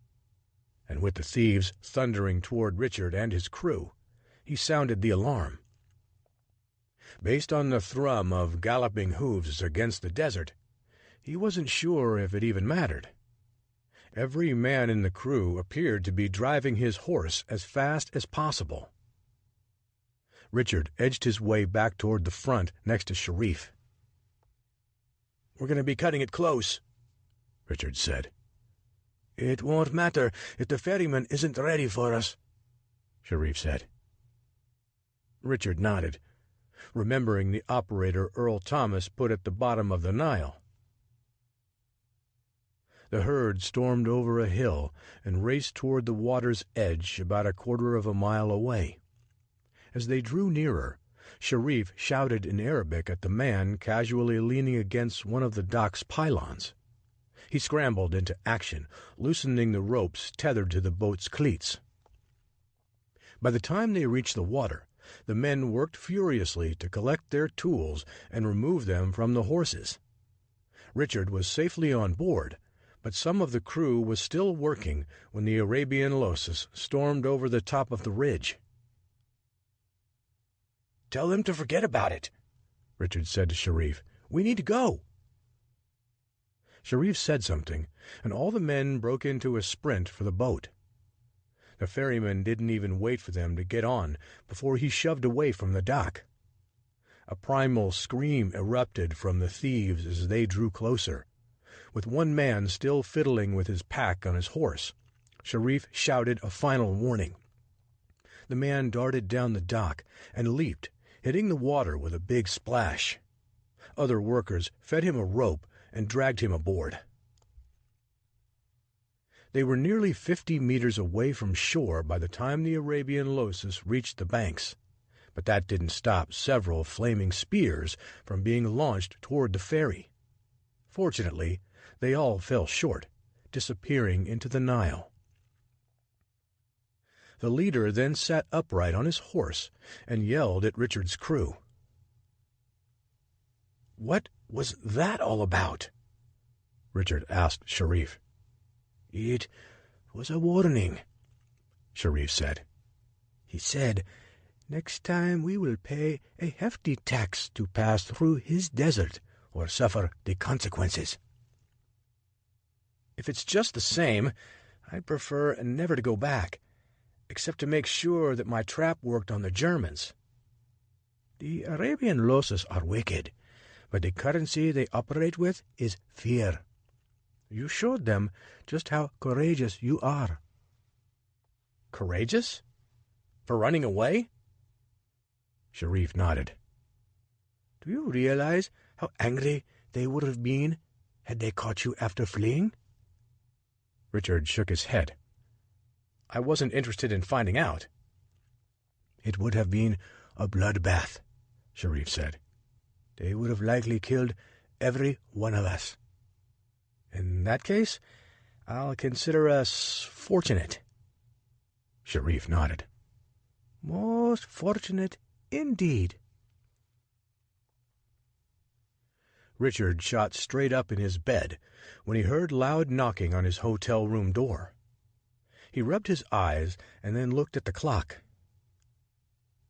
And with the thieves thundering toward Richard and his crew, he sounded the alarm. Based on the thrum of galloping hooves against the desert, he wasn't sure if it even mattered. Every man in the crew appeared to be driving his horse as fast as possible. Richard edged his way back toward the front next to Sharif. "We're going to be cutting it close," Richard said. "It won't matter if the ferryman isn't ready for us," Sharif said. Richard nodded, remembering the operator Earl Thomas put at the bottom of the Nile. The herd stormed over a hill and raced toward the water's edge about a quarter of a mile away. As they drew nearer, Sharif shouted in Arabic at the man casually leaning against one of the dock's pylons. He scrambled into action, loosening the ropes tethered to the boat's cleats. By the time they reached the water, the men worked furiously to collect their tools and remove them from the horses. Richard was safely on board, but some of the crew was still working when the Arabian Losus stormed over the top of the ridge. "Tell them to forget about it," Richard said to Sharif. "We need to go." Sharif said something, and all the men broke into a sprint for the boat. The ferryman didn't even wait for them to get on before he shoved away from the dock. A primal scream erupted from the thieves as they drew closer. With one man still fiddling with his pack on his horse, Sharif shouted a final warning. The man darted down the dock and leaped, hitting the water with a big splash. Other workers fed him a rope and dragged him aboard. They were nearly 50 meters away from shore by the time the Arabian Losus reached the banks, but that didn't stop several flaming spears from being launched toward the ferry. Fortunately, they all fell short, disappearing into the Nile. The leader then sat upright on his horse and yelled at Richard's crew. "What was that all about?" Richard asked Sharif. "It was a warning," Sharif said. "He said, 'Next time we will pay a hefty tax to pass through his desert or suffer the consequences.'" "If it's just the same, I'd prefer never to go back, except to make sure that my trap worked on the Germans." "The Arabian Losses are wicked, but the currency they operate with is fear. You showed them just how courageous you are." "Courageous? For running away?" Sharif nodded. "Do you realize how angry they would have been had they caught you after fleeing?" Richard shook his head. "I wasn't interested in finding out." "It would have been a bloodbath," Sharif said. "They would have likely killed every one of us." "In that case, I'll consider us fortunate." Sharif nodded. "Most fortunate indeed." Richard shot straight up in his bed when he heard loud knocking on his hotel room door. He rubbed his eyes and then looked at the clock.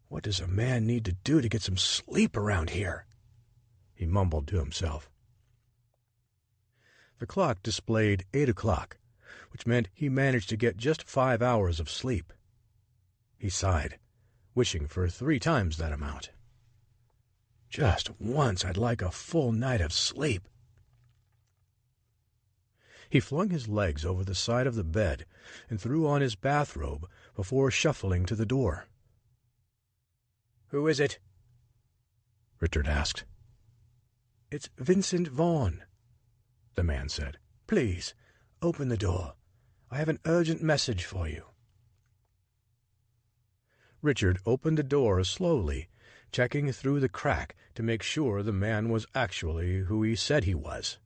"What does a man need to do to get some sleep around here?" he mumbled to himself. The clock displayed 8 o'clock, which meant he managed to get just 5 hours of sleep. He sighed, wishing for 3 times that amount. "Just once I'd like a full night of sleep." He flung his legs over the side of the bed and threw on his bathrobe before shuffling to the door. "Who is it?" Richard asked. "It's Vincent Vaughn," the man said. "Please, open the door. I have an urgent message for you." Richard opened the door slowly, checking through the crack to make sure the man was actually who he said he was.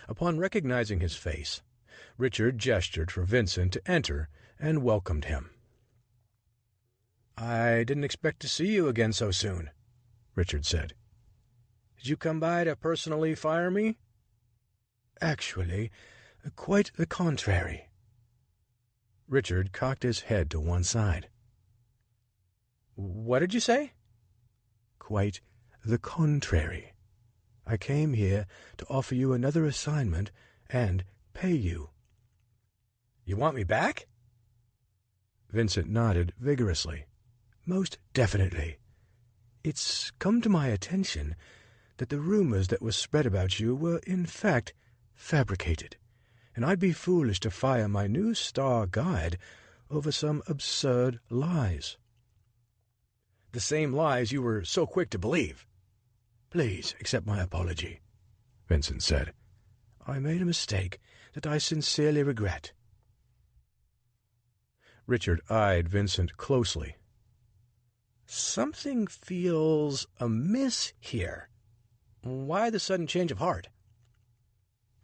Upon recognizing his face, Richard gestured for Vincent to enter and welcomed him. "I didn't expect to see you again so soon," Richard said. "Did you come by to personally fire me?" "Actually, quite the contrary." Richard cocked his head to one side. "What did you say?" "Quite the contrary. I came here to offer you another assignment and pay you." "You want me back?" Vincent nodded vigorously. "Most definitely. It's come to my attention that the rumors that were spread about you were, in fact, fabricated, and I'd be foolish to fire my new star guide over some absurd lies." "The same lies you were so quick to believe." "Please accept my apology," Vincent said. "I made a mistake that I sincerely regret." Richard eyed Vincent closely. "Something feels amiss here. Why the sudden change of heart?"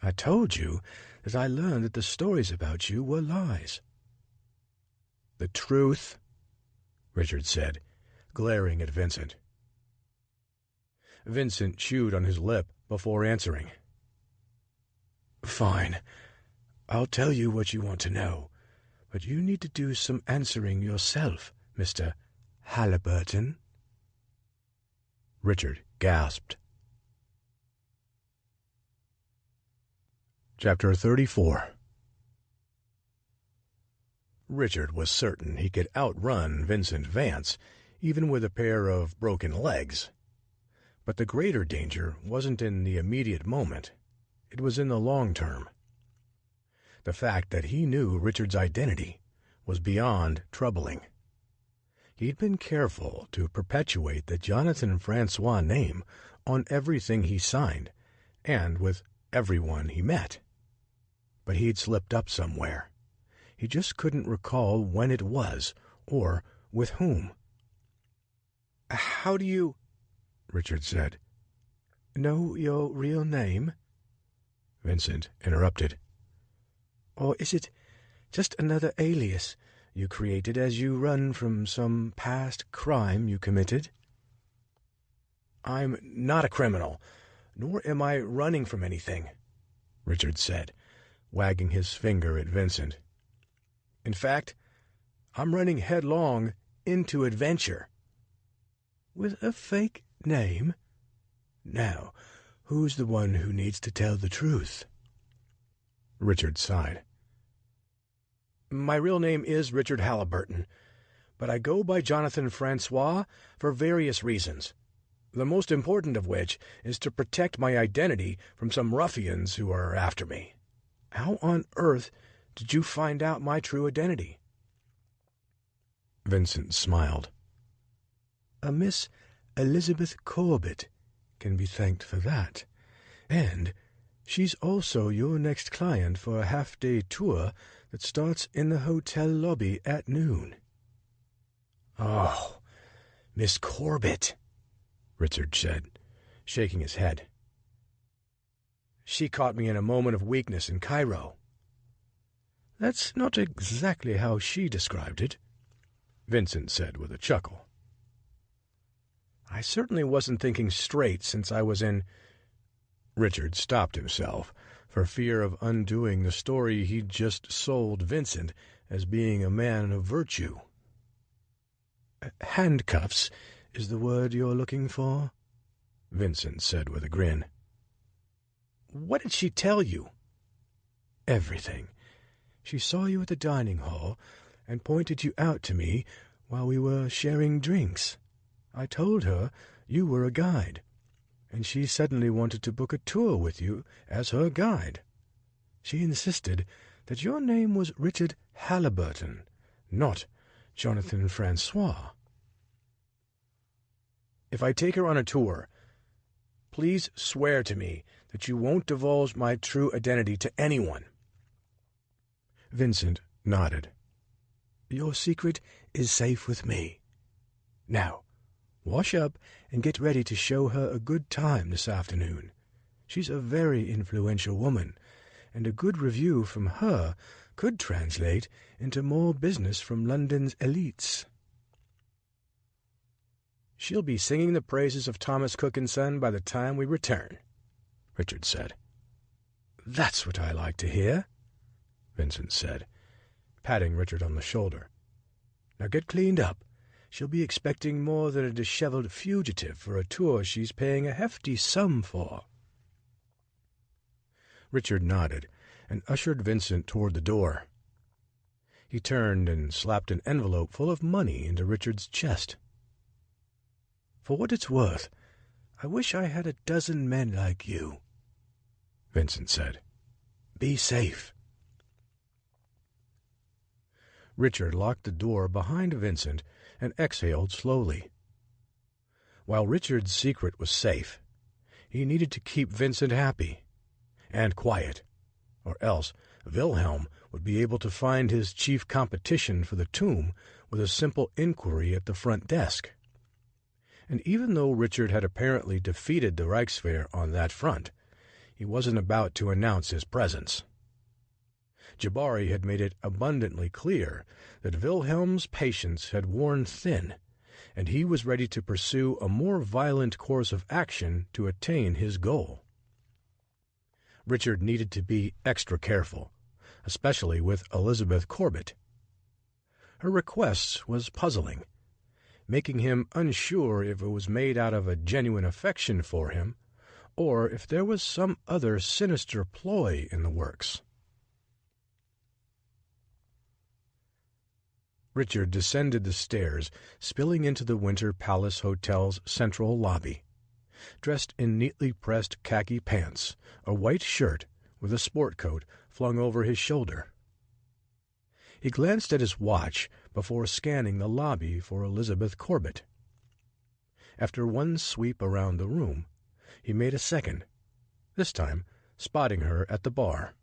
"I told you that I learned that the stories about you were lies." "The truth," Richard said, glaring at Vincent. Vincent chewed on his lip before answering. Fine. I'll tell you what you want to know, but you need to do some answering yourself, Mr. Halliburton. Richard gasped. Chapter 34. Richard was certain he could outrun Vincent Vance, even with a pair of broken legs. But the greater danger wasn't in the immediate moment. It was in the long term. The fact that he knew Richard's identity was beyond troubling. He'd been careful to perpetuate the Jonathan Francois name on everything he signed and with everyone he met. But he'd slipped up somewhere. He just couldn't recall when it was or with whom. "How do you," Richard said, "know your real name?" Vincent interrupted. "Or is it just another alias you created as you run from some past crime you committed?" "I'm not a criminal, nor am I running from anything," Richard said, wagging his finger at Vincent. "In fact, I'm running headlong into adventure." "With a fake name? Now, who's the one who needs to tell the truth?" Richard sighed. "My real name is Richard Halliburton, but I go by Jonathan Francois for various reasons, the most important of which is to protect my identity from some ruffians who are after me. How on earth did you find out my true identity?" Vincent smiled. "A Miss Elizabeth Corbett can be thanked for that, and she's also your next client for a half-day tour that starts in the hotel lobby at noon." "Oh, Miss Corbett," Richard said, shaking his head. "She caught me in a moment of weakness in Cairo." "That's not exactly how she described it," Vincent said with a chuckle. "I certainly wasn't thinking straight since I was in—" Richard stopped himself for fear of undoing the story he'd just sold Vincent as being a man of virtue. "Handcuffs is the word you're looking for?" Vincent said with a grin. "What did she tell you?" "Everything. She saw you at the dining hall and pointed you out to me while we were sharing drinks. I told her you were a guide, and she suddenly wanted to book a tour with you as her guide. She insisted that your name was Richard Halliburton, not Jonathan Francois." "If I take her on a tour, please swear to me that you won't divulge my true identity to anyone." Vincent nodded. "Your secret is safe with me. Now, wash up and get ready to show her a good time this afternoon. She's a very influential woman, and a good review from her could translate into more business from London's elites." "She'll be singing the praises of Thomas Cook & Son by the time we return," Richard said. "That's what I like to hear," Vincent said, patting Richard on the shoulder. "Now get cleaned up. She'll be expecting more than a disheveled fugitive for a tour she's paying a hefty sum for." Richard nodded and ushered Vincent toward the door. He turned and slapped an envelope full of money into Richard's chest. "For what it's worth, I wish I had a dozen men like you," Vincent said. "Be safe." Richard locked the door behind Vincent and exhaled slowly. While Richard's secret was safe, he needed to keep Vincent happy and quiet, or else Wilhelm would be able to find his chief competition for the tomb with a simple inquiry at the front desk. And even though Richard had apparently defeated the Reichswehr on that front, he wasn't about to announce his presence. Jabari had made it abundantly clear that Wilhelm's patience had worn thin, and he was ready to pursue a more violent course of action to attain his goal. Richard needed to be extra careful, especially with Elizabeth Corbett. Her request was puzzling, making him unsure if it was made out of a genuine affection for him, or if there was some other sinister ploy in the works. Richard descended the stairs, spilling into the Winter Palace Hotel's central lobby, dressed in neatly pressed khaki pants, a white shirt with a sport coat flung over his shoulder. He glanced at his watch before scanning the lobby for Elizabeth Corbett. After one sweep around the room, he made a second, this time spotting her at the bar,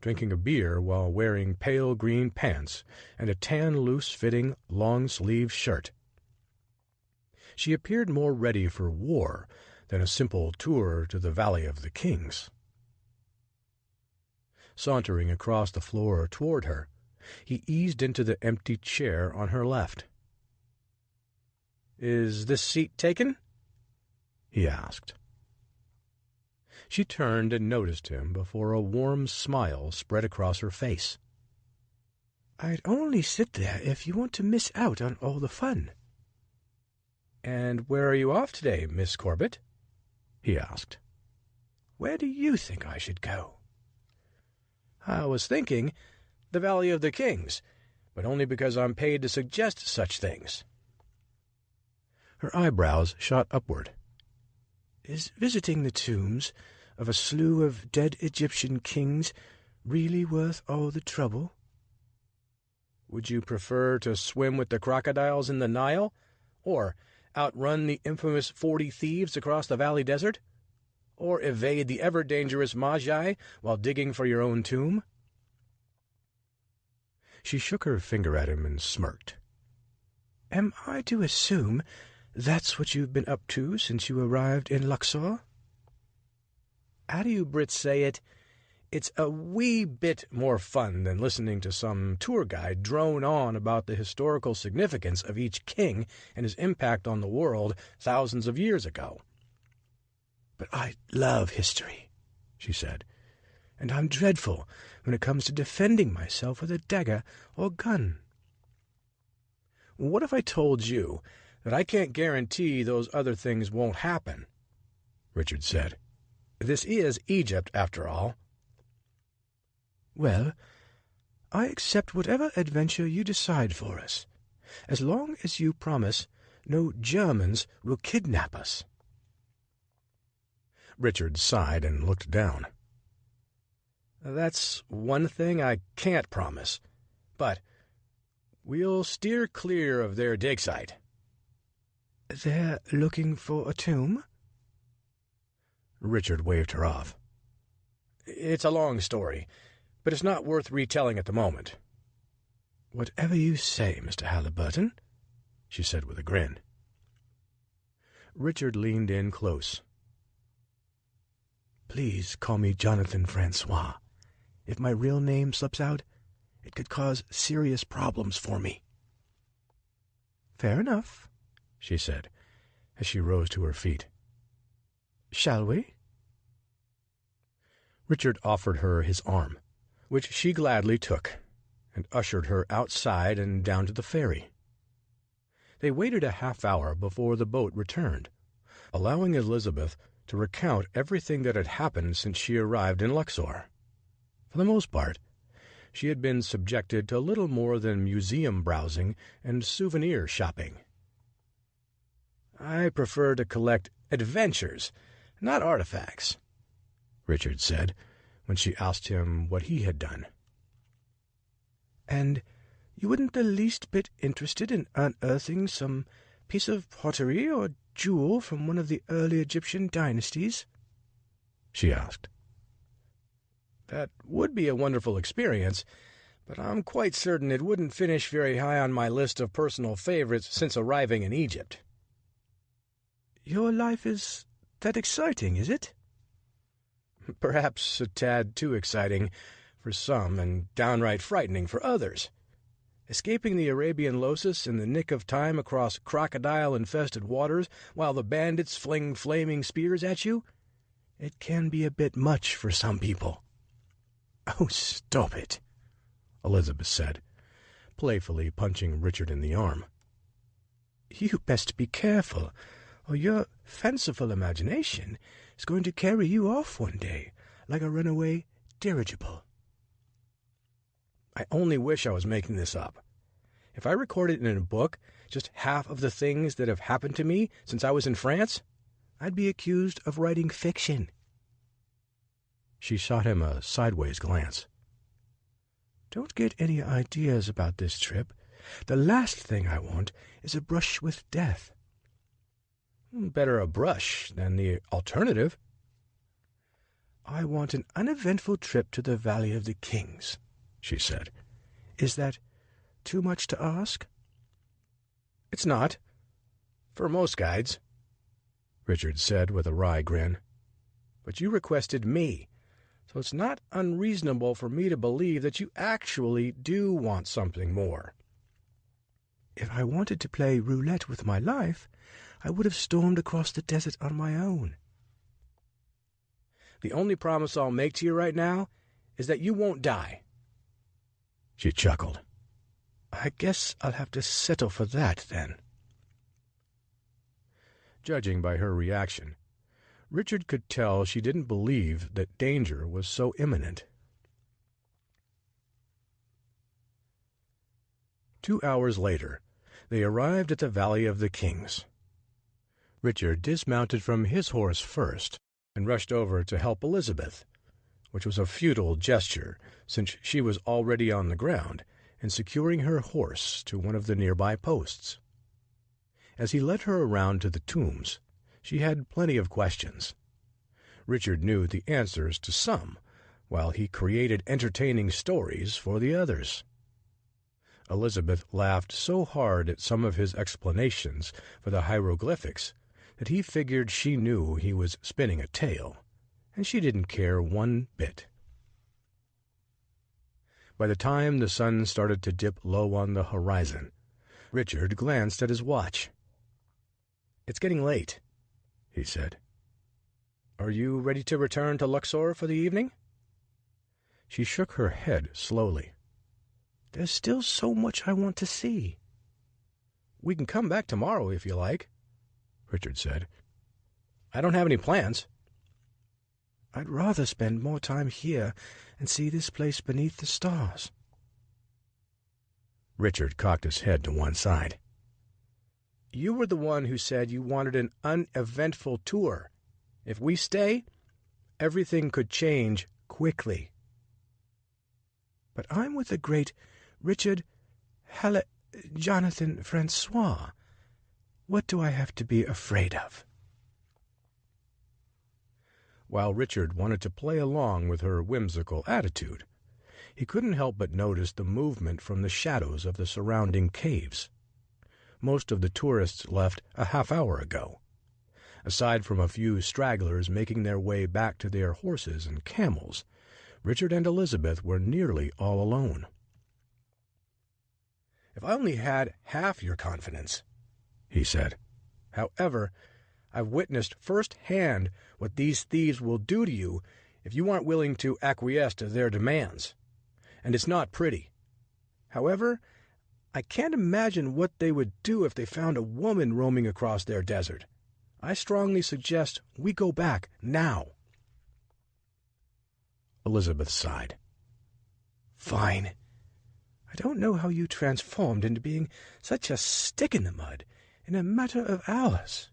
drinking a beer while wearing pale green pants and a tan loose-fitting long-sleeved shirt. She appeared more ready for war than a simple tour to the Valley of the Kings. Sauntering across the floor toward her, he eased into the empty chair on her left. "Is this seat taken?" he asked. She turned and noticed him before a warm smile spread across her face. "I'd only sit there if you want to miss out on all the fun." "And where are you off today, Miss Corbett?" he asked. "Where do you think I should go?" "I was thinking the Valley of the Kings, but only because I'm paid to suggest such things." Her eyebrows shot upward. "Is visiting the tombs of a slew of dead Egyptian kings really worth all the trouble?" "Would you prefer to swim with the crocodiles in the Nile, or outrun the infamous 40 thieves across the valley desert, or evade the ever-dangerous Magi while digging for your own tomb?" She shook her finger at him and smirked. "Am I to assume that's what you've been up to since you arrived in Luxor?" "How do you Brits say it? It's a wee bit more fun than listening to some tour guide drone on about the historical significance of each king and his impact on the world thousands of years ago." "But I love history," she said, "and I'm dreadful when it comes to defending myself with a dagger or gun." "What if I told you that I can't guarantee those other things won't happen?" Richard said. "This is Egypt, after all." "Well, I accept whatever adventure you decide for us, as long as you promise no Germans will kidnap us." Richard sighed and looked down. "That's one thing I can't promise, but we'll steer clear of their dig site." "They're looking for a tomb?" Richard waved her off. "It's a long story, but it's not worth retelling at the moment." "Whatever you say, Mr. Halliburton," she said with a grin. Richard leaned in close. "Please call me Jonathan Francois. If my real name slips out, it could cause serious problems for me." "Fair enough," she said, as she rose to her feet. "Shall we?" Richard offered her his arm, which she gladly took, and ushered her outside and down to the ferry. They waited a half-hour before the boat returned, allowing Elizabeth to recount everything that had happened since she arrived in Luxor. For the most part, she had been subjected to little more than museum browsing and souvenir shopping. "I prefer to collect adventures, not artifacts," Richard said, when she asked him what he had done. "And you wouldn't the least bit interested in unearthing some piece of pottery or jewel from one of the early Egyptian dynasties?" she asked. "That would be a wonderful experience, but I'm quite certain it wouldn't finish very high on my list of personal favorites since arriving in Egypt." "Your life is that exciting, is it?" "Perhaps a tad too exciting for some and downright frightening for others. Escaping the Arabian lotus in the nick of time across crocodile-infested waters while the bandits fling flaming spears at you? It can be a bit much for some people." "Oh, stop it," Elizabeth said, playfully punching Richard in the arm. "You best be careful, or your fanciful imagination is going to carry you off one day like a runaway dirigible." "I only wish I was making this up. If I recorded in a book just half of the things that have happened to me since I was in France, I'd be accused of writing fiction." She shot him a sideways glance. "Don't get any ideas about this trip. The last thing I want is a brush with death." "Better a brush than the alternative." "I want an uneventful trip to the Valley of the Kings," she said. "Is that too much to ask?" "It's not. For most guides," Richard said with a wry grin. "But you requested me, so it's not unreasonable for me to believe that you actually do want something more." "If I wanted to play roulette with my life, I would have stormed across the desert on my own." "The only promise I'll make to you right now is that you won't die." She chuckled. "I guess I'll have to settle for that, then." Judging by her reaction, Richard could tell she didn't believe that danger was so imminent. 2 hours later, they arrived at the Valley of the Kings. Richard dismounted from his horse first and rushed over to help Elizabeth, which was a futile gesture since she was already on the ground and securing her horse to one of the nearby posts. As he led her around to the tombs, she had plenty of questions. Richard knew the answers to some, while he created entertaining stories for the others. Elizabeth laughed so hard at some of his explanations for the hieroglyphics that he figured she knew he was spinning a tale, and she didn't care one bit. By the time the sun started to dip low on the horizon, Richard glanced at his watch. "It's getting late," he said. "Are you ready to return to Luxor for the evening?" She shook her head slowly. "There's still so much I want to see." "We can come back tomorrow if you like," Richard said. "I don't have any plans." "I'd rather spend more time here and see this place beneath the stars." Richard cocked his head to one side. "You were the one who said you wanted an uneventful tour. If we stay, everything could change quickly." "But I'm with the great Richard Jonathan Francois. What do I have to be afraid of?" While Richard wanted to play along with her whimsical attitude, he couldn't help but notice the movement from the shadows of the surrounding caves. Most of the tourists left a half-hour ago. Aside from a few stragglers making their way back to their horses and camels, Richard and Elizabeth were nearly all alone. "If I only had half your confidence," he said. "However, I've witnessed firsthand what these thieves will do to you if you aren't willing to acquiesce to their demands. And it's not pretty. However, I can't imagine what they would do if they found a woman roaming across their desert. I strongly suggest we go back now." Elizabeth sighed. "Fine. I don't know how you transformed into being such a stick in the mud in a matter of hours."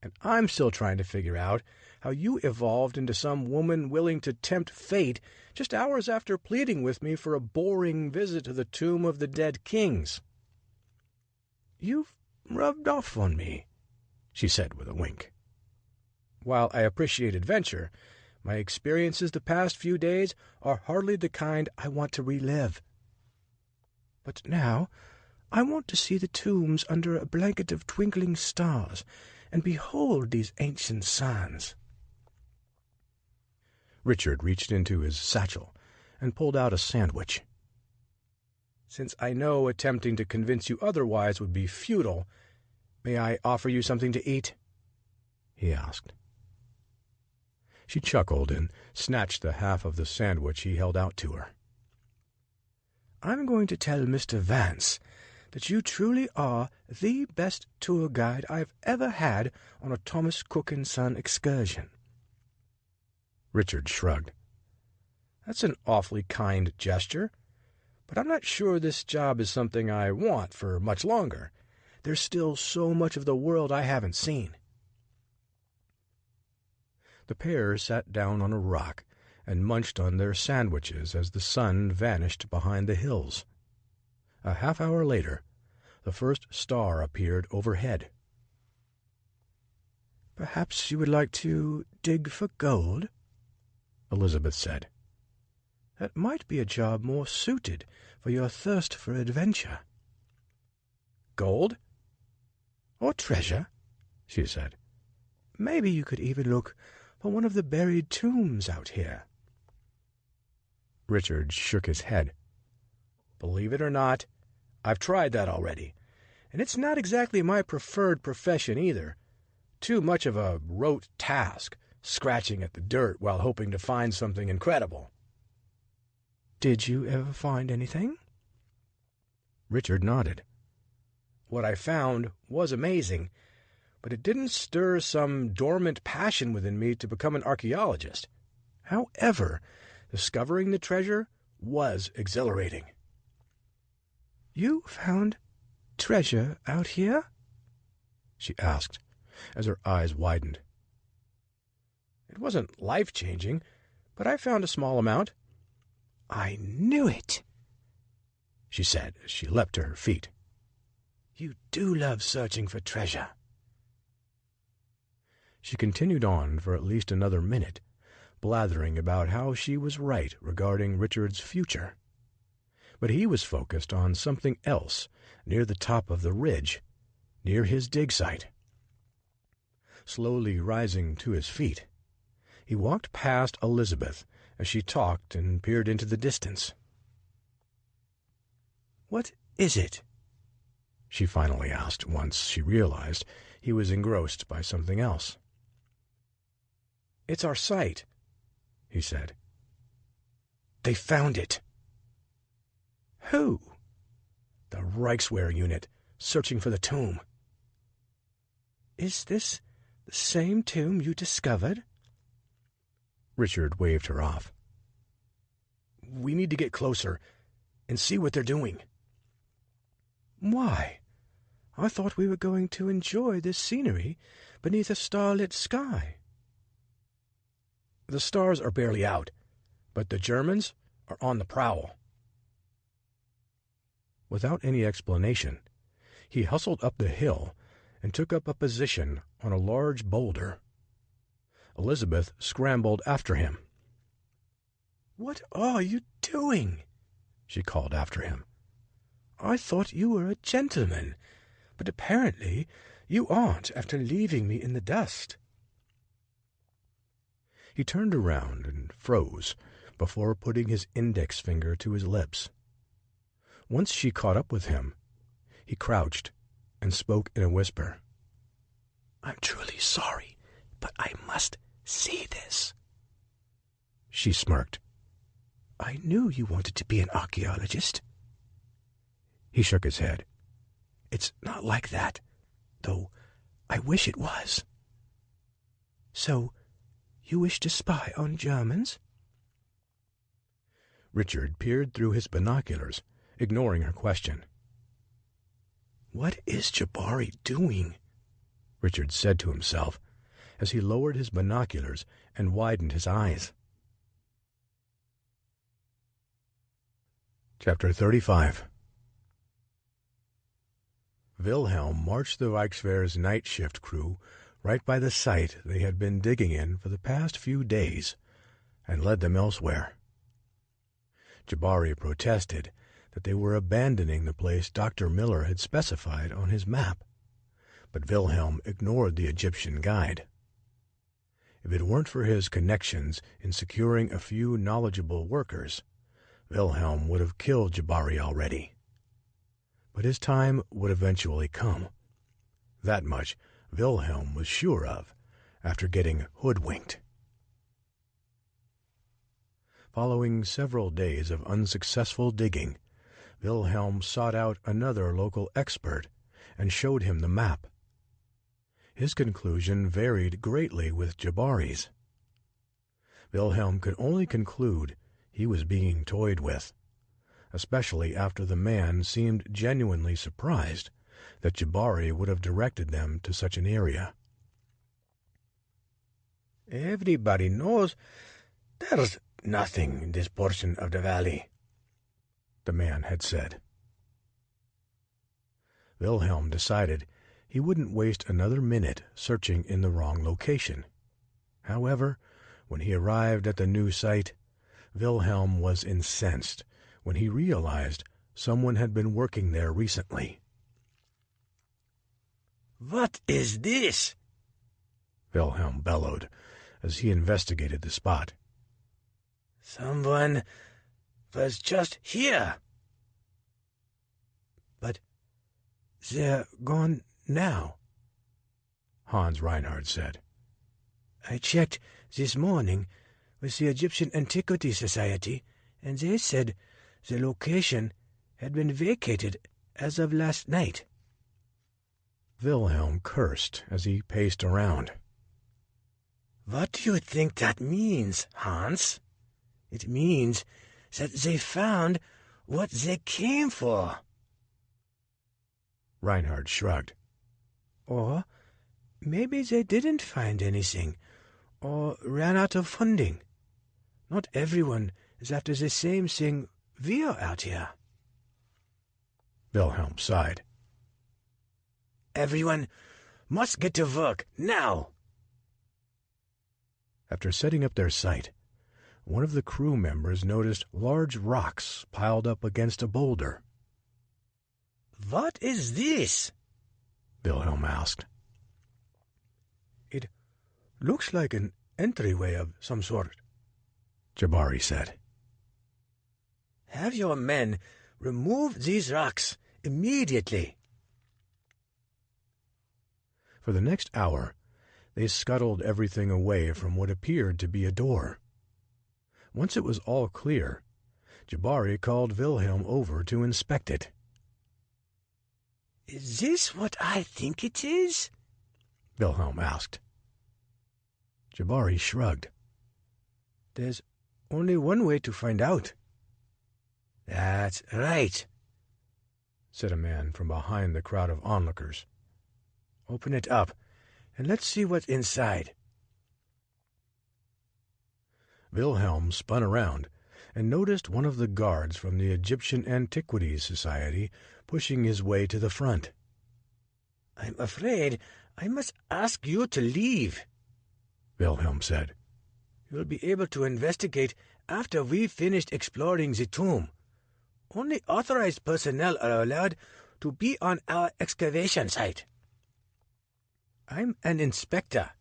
"And I'm still trying to figure out how you evolved into some woman willing to tempt fate just hours after pleading with me for a boring visit to the tomb of the dead kings." "You've rubbed off on me," she said with a wink. "While I appreciate adventure, my experiences the past few days are hardly the kind I want to relive." "But now I want to see the tombs under a blanket of twinkling stars and behold these ancient sands." Richard reached into his satchel and pulled out a sandwich. "Since I know attempting to convince you otherwise would be futile, may I offer you something to eat?" he asked. She chuckled and snatched the half of the sandwich he held out to her. I'm going to tell Mr. Vance that you truly are the best tour guide I've ever had on a Thomas Cook & Son excursion. Richard shrugged. That's an awfully kind gesture, but I'm not sure this job is something I want for much longer. There's still so much of the world I haven't seen. The pair sat down on a rock and munched on their sandwiches as the sun vanished behind the hills. A half-hour later, the first star appeared overhead. Perhaps you would like to dig for gold? Elizabeth said. That might be a job more suited for your thirst for adventure. Gold? Or treasure, she said. Maybe you could even look for one of the buried tombs out here. Richard shook his head. Believe it or not, I've tried that already, and it's not exactly my preferred profession either. Too much of a rote task, scratching at the dirt while hoping to find something incredible. Did you ever find anything? Richard nodded. What I found was amazing, but it didn't stir some dormant passion within me to become an archaeologist. However, discovering the treasure was exhilarating. You found treasure out here? She asked, as her eyes widened. It wasn't life-changing, but I found a small amount. I knew it, she said as she leapt to her feet. You do love searching for treasure. She continued on for at least another minute, blathering about how she was right regarding Richard's future. But he was focused on something else near the top of the ridge, near his dig site. Slowly rising to his feet, he walked past Elizabeth as she talked and peered into the distance. What is it? She finally asked once she realized he was engrossed by something else. It's our site, he said. They found it. Who? The Reichswehr unit, searching for the tomb. Is this the same tomb you discovered? Richard waved her off. We need to get closer and see what they're doing. Why? I thought we were going to enjoy this scenery beneath a starlit sky. The stars are barely out, but the Germans are on the prowl. Without any explanation, he hustled up the hill and took up a position on a large boulder. Elizabeth scrambled after him. What are you doing? She called after him. I thought you were a gentleman, but apparently you aren't after leaving me in the dust. He turned around and froze before putting his index finger to his lips. Once she caught up with him, he crouched and spoke in a whisper. I'm truly sorry, but I must see this. She smirked. I knew you wanted to be an archaeologist. He shook his head. It's not like that, though I wish it was. So, you wish to spy on Germans? Richard peered through his binoculars, ignoring her question. What is Jabari doing? Richard said to himself, as he lowered his binoculars and widened his eyes. Chapter 35. Wilhelm marched the Reichswehr's night shift crew right by the site they had been digging in for the past few days, and led them elsewhere. Jabari protested that they were abandoning the place Dr. Miller had specified on his map, but Wilhelm ignored the Egyptian guide. If it weren't for his connections in securing a few knowledgeable workers, Wilhelm would have killed Jabari already. But his time would eventually come. That much Wilhelm was sure of after getting hoodwinked. Following several days of unsuccessful digging, Wilhelm sought out another local expert and showed him the map. His conclusion varied greatly with Jabari's. Wilhelm could only conclude he was being toyed with, especially after the man seemed genuinely surprised that Jabari would have directed them to such an area. "Everybody knows there's nothing in this portion of the valley," the man had said. Wilhelm decided he wouldn't waste another minute searching in the wrong location. However, when he arrived at the new site, Wilhelm was incensed when he realized someone had been working there recently. "What is this?" Wilhelm bellowed as he investigated the spot. "Someone was just here." "But they're gone now," Hans Reinhardt said. "I checked this morning with the Egyptian Antiquity Society, and they said the location had been vacated as of last night." Wilhelm cursed as he paced around. "What do you think that means, Hans?" "It means that they found what they came for." Reinhardt shrugged. "Or maybe they didn't find anything, or ran out of funding. Not everyone is after the same thing we're out here." Wilhelm sighed. "Everyone must get to work now." After setting up their site, one of the crew members noticed large rocks piled up against a boulder. "What is this?" Wilhelm asked. "It looks like an entryway of some sort," Jabari said. "Have your men remove these rocks immediately." For the next hour, they scuttled everything away from what appeared to be a door. Once it was all clear, Jabari called Wilhelm over to inspect it. "Is this what I think it is?" Wilhelm asked. Jabari shrugged. "There's only one way to find out." "That's right," said a man from behind the crowd of onlookers. "Open it up, and let's see what's inside." Wilhelm spun around and noticed one of the guards from the Egyptian Antiquities Society pushing his way to the front. "I'm afraid I must ask you to leave," Wilhelm said. "You'll be able to investigate after we've finished exploring the tomb. Only authorized personnel are allowed to be on our excavation site." "I'm an inspector,"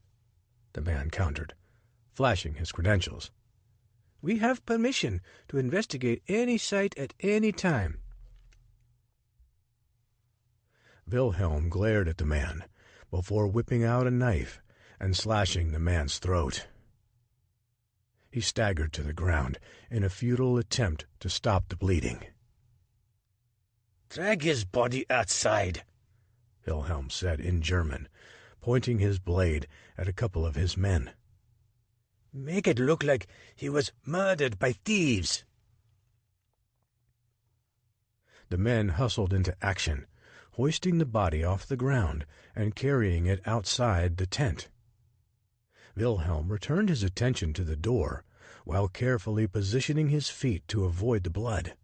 the man countered, flashing his credentials. "We have permission to investigate any site at any time." Wilhelm glared at the man before whipping out a knife and slashing the man's throat. He staggered to the ground in a futile attempt to stop the bleeding. "Drag his body outside," Wilhelm said in German, pointing his blade at a couple of his men. "Make it look like he was murdered by thieves." The men hustled into action, hoisting the body off the ground and carrying it outside the tent. Wilhelm returned his attention to the door while carefully positioning his feet to avoid the blood.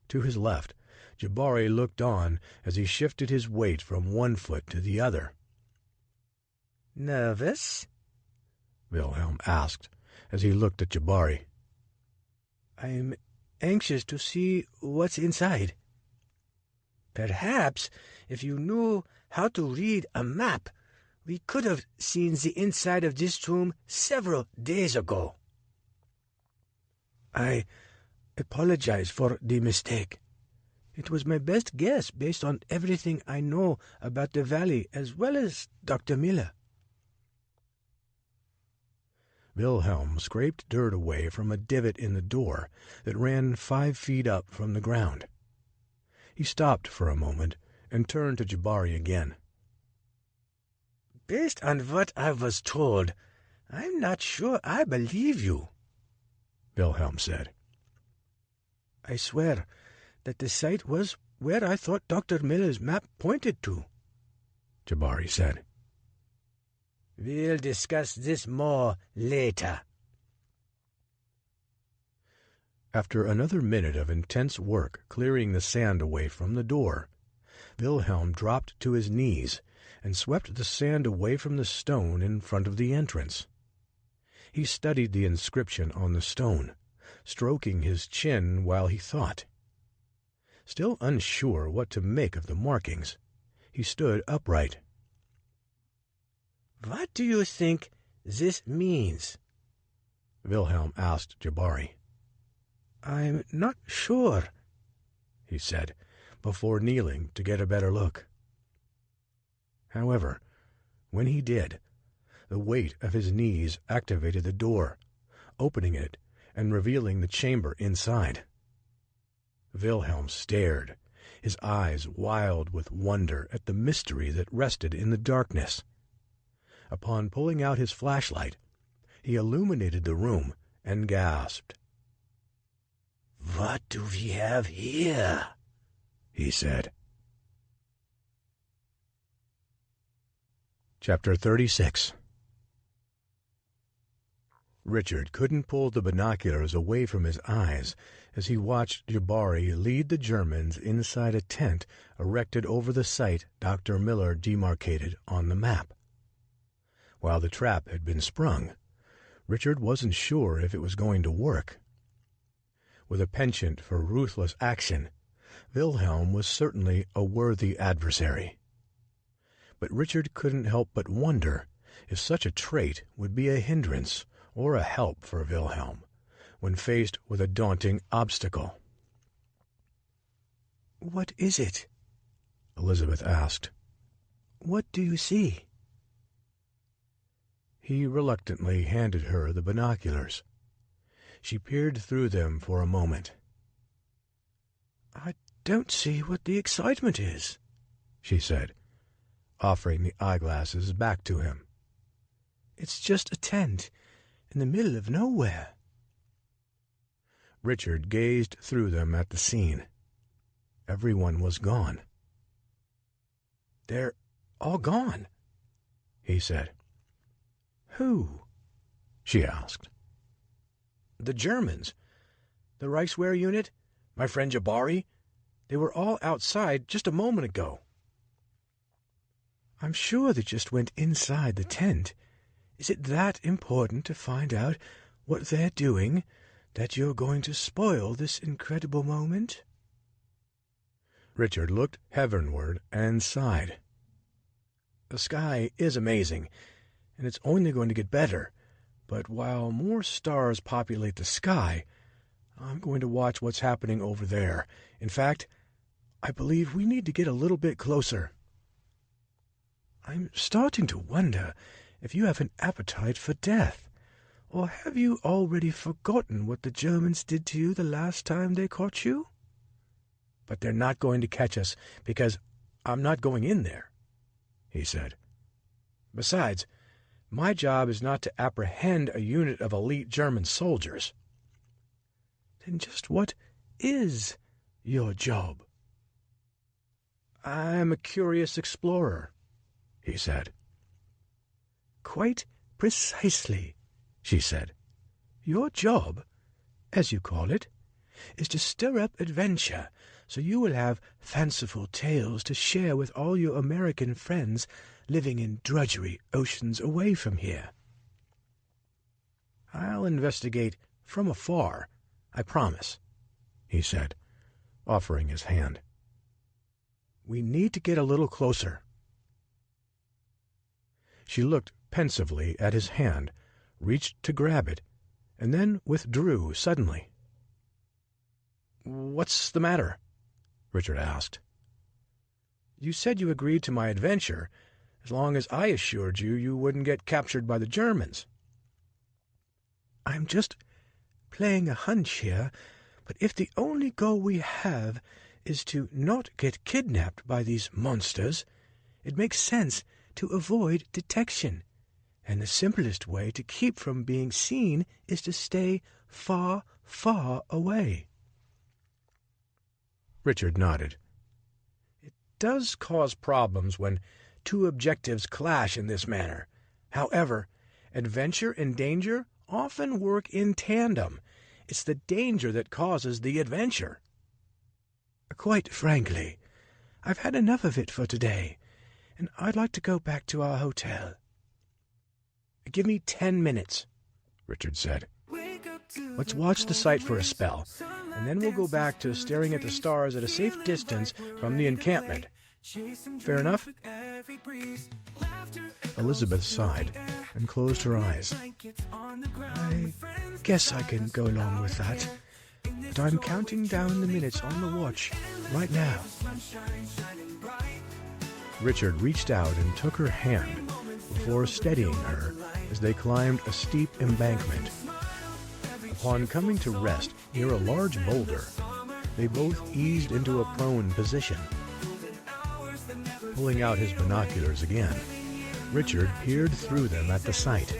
To his left, Jabari looked on as he shifted his weight from one foot to the other. "Nervous?" Wilhelm asked as he looked at Jabari. "I'm anxious to see what's inside." "Perhaps if you knew how to read a map, we could have seen the inside of this tomb several days ago." "I apologize for the mistake. It was my best guess based on everything I know about the valley as well as Dr. Miller." Wilhelm scraped dirt away from a divot in the door that ran 5 feet up from the ground. He stopped for a moment and turned to Jabari again. "Based on what I was told, I'm not sure I believe you," Wilhelm said. "I swear that the site was where I thought Dr. Miller's map pointed to," Jabari said. "We'll discuss this more later." After another minute of intense work clearing the sand away from the door, Wilhelm dropped to his knees and swept the sand away from the stone in front of the entrance. He studied the inscription on the stone, stroking his chin while he thought. Still unsure what to make of the markings, he stood upright. "What do you think this means?" Wilhelm asked Jabari. "I'm not sure," he said, before kneeling to get a better look. However, when he did, the weight of his knees activated the door, opening it and revealing the chamber inside. Wilhelm stared, his eyes wild with wonder at the mystery that rested in the darkness. Upon pulling out his flashlight, he illuminated the room and gasped. "What do we have here?" he said. Chapter 36. Richard couldn't pull the binoculars away from his eyes as he watched Jabari lead the Germans inside a tent erected over the site Dr. Miller demarcated on the map. While the trap had been sprung, Richard wasn't sure if it was going to work. With a penchant for ruthless action, Wilhelm was certainly a worthy adversary. But Richard couldn't help but wonder if such a trait would be a hindrance or a help for Wilhelm when faced with a daunting obstacle. "What is it?" Elizabeth asked. "What do you see?" He reluctantly handed her the binoculars. She peered through them for a moment. "I don't see what the excitement is," she said, offering the eyeglasses back to him. "It's just a tent in the middle of nowhere." Richard gazed through them at the scene. Everyone was gone. "They're all gone," he said. "Who?" she asked. "The Germans. The Reichswehr unit, my friend Jabari. They were all outside just a moment ago." "I'm sure they just went inside the tent. Is it that important to find out what they're doing that you're going to spoil this incredible moment?" Richard looked heavenward and sighed. "The sky is amazing, and it's only going to get better. But while more stars populate the sky, I'm going to watch what's happening over there. In fact, I believe we need to get a little bit closer." "I'm starting to wonder if you have an appetite for death, or have you already forgotten what the Germans did to you the last time they caught you?" "But they're not going to catch us because I'm not going in there," he said. "Besides, my job is not to apprehend a unit of elite German soldiers." "Then just what is your job?" "I'm a curious explorer," he said. "Quite precisely," she said. "Your job, as you call it, is to stir up adventure so you will have fanciful tales to share with all your American friends living in drudgery oceans away from here." "I'll investigate from afar, I promise," he said, offering his hand. "We need to get a little closer." She looked pensively at his hand, reached to grab it, and then withdrew suddenly. "What's the matter?" Richard asked. "You said you agreed to my adventure as long as I assured you you wouldn't get captured by the Germans." I'm just playing a hunch here, but if the only goal we have is to not get kidnapped by these monsters, it makes sense to avoid detection, and the simplest way to keep from being seen is to stay far, far away. Richard nodded. It does cause problems when two objectives clash in this manner. However, adventure and danger often work in tandem. It's the danger that causes the adventure. Quite frankly, I've had enough of it for today, and I'd like to go back to our hotel. Give me 10 minutes, Richard said. Let's watch the site for a spell, and then we'll go back to staring at the stars at a safe distance from the encampment. Fair enough? Elizabeth sighed and closed her eyes. I guess I can go along with that, but I'm counting down the minutes on the watch right now. Richard reached out and took her hand before steadying her as they climbed a steep embankment. Upon coming to rest near a large boulder, they both eased into a prone position. Pulling out his binoculars again, Richard peered through them at the sight.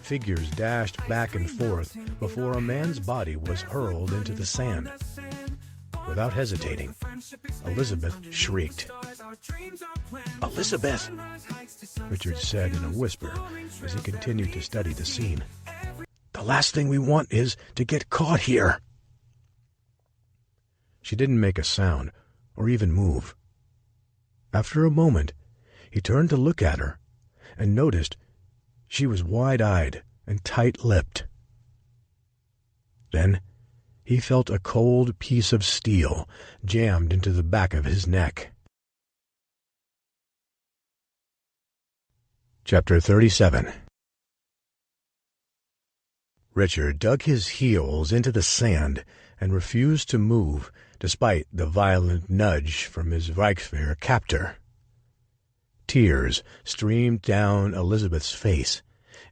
Figures dashed back and forth before a man's body was hurled into the sand. Without hesitating, Elizabeth shrieked. Elizabeth, Richard said in a whisper as he continued to study the scene. The last thing we want is to get caught here. She didn't make a sound or even move. After a moment, he turned to look at her and noticed she was wide-eyed and tight-lipped. Then he felt a cold piece of steel jammed into the back of his neck. Chapter 37. Richard dug his heels into the sand and refused to move despite the violent nudge from his Reichswehr captor. Tears streamed down Elizabeth's face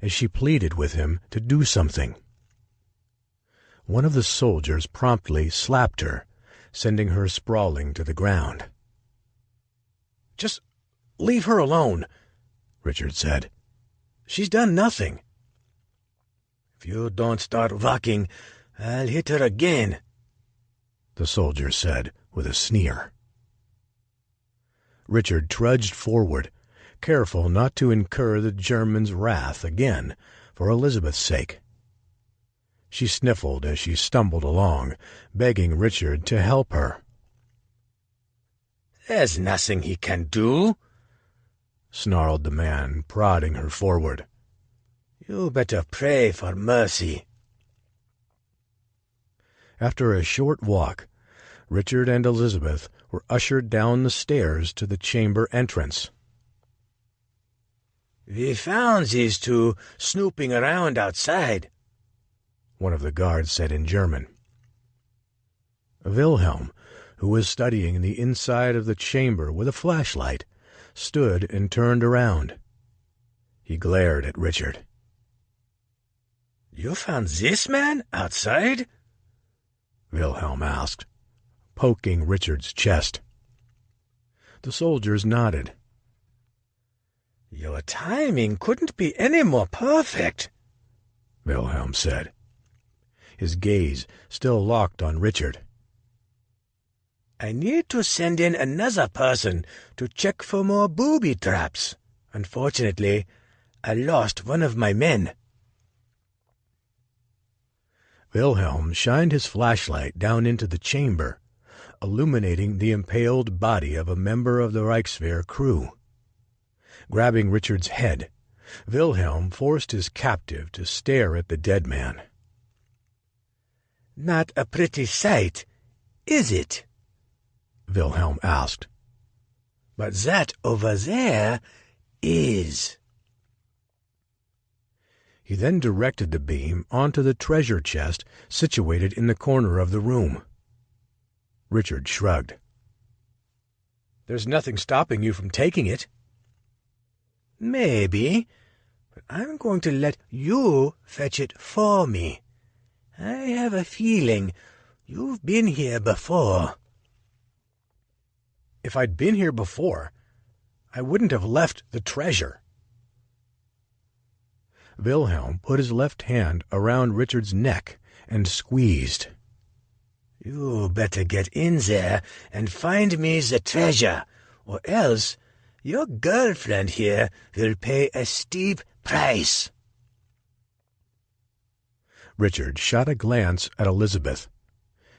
as she pleaded with him to do something. One of the soldiers promptly slapped her, sending her sprawling to the ground. Just leave her alone, Richard said. She's done nothing. If you don't start walking, I'll hit her again, the soldier said with a sneer. Richard trudged forward, careful not to incur the German's wrath again for Elizabeth's sake. She sniffled as she stumbled along, begging Richard to help her. There's nothing he can do, snarled the man, prodding her forward. You better pray for mercy. After a short walk, Richard and Elizabeth were ushered down the stairs to the chamber entrance. We found these two snooping around outside, one of the guards said in German. Wilhelm, who was studying the inside of the chamber with a flashlight, stood and turned around. He glared at Richard. You found this man outside? Wilhelm asked, poking Richard's chest. The soldiers nodded. Your timing couldn't be any more perfect, Wilhelm said, his gaze still locked on Richard. I need to send in another person to check for more booby traps. Unfortunately, I lost one of my men. Wilhelm shined his flashlight down into the chamber, illuminating the impaled body of a member of the Reichswehr crew. Grabbing Richard's head, Wilhelm forced his captive to stare at the dead man. Not a pretty sight, is it? Wilhelm asked. But that over there is. He then directed the beam onto the treasure chest situated in the corner of the room. Richard shrugged. There's nothing stopping you from taking it. Maybe, I'm going to let you fetch it for me. I have a feeling you've been here before." "If I'd been here before, I wouldn't have left the treasure." Wilhelm put his left hand around Richard's neck and squeezed. "You better get in there and find me the treasure, or else your girlfriend here will pay a steep price." Richard shot a glance at Elizabeth.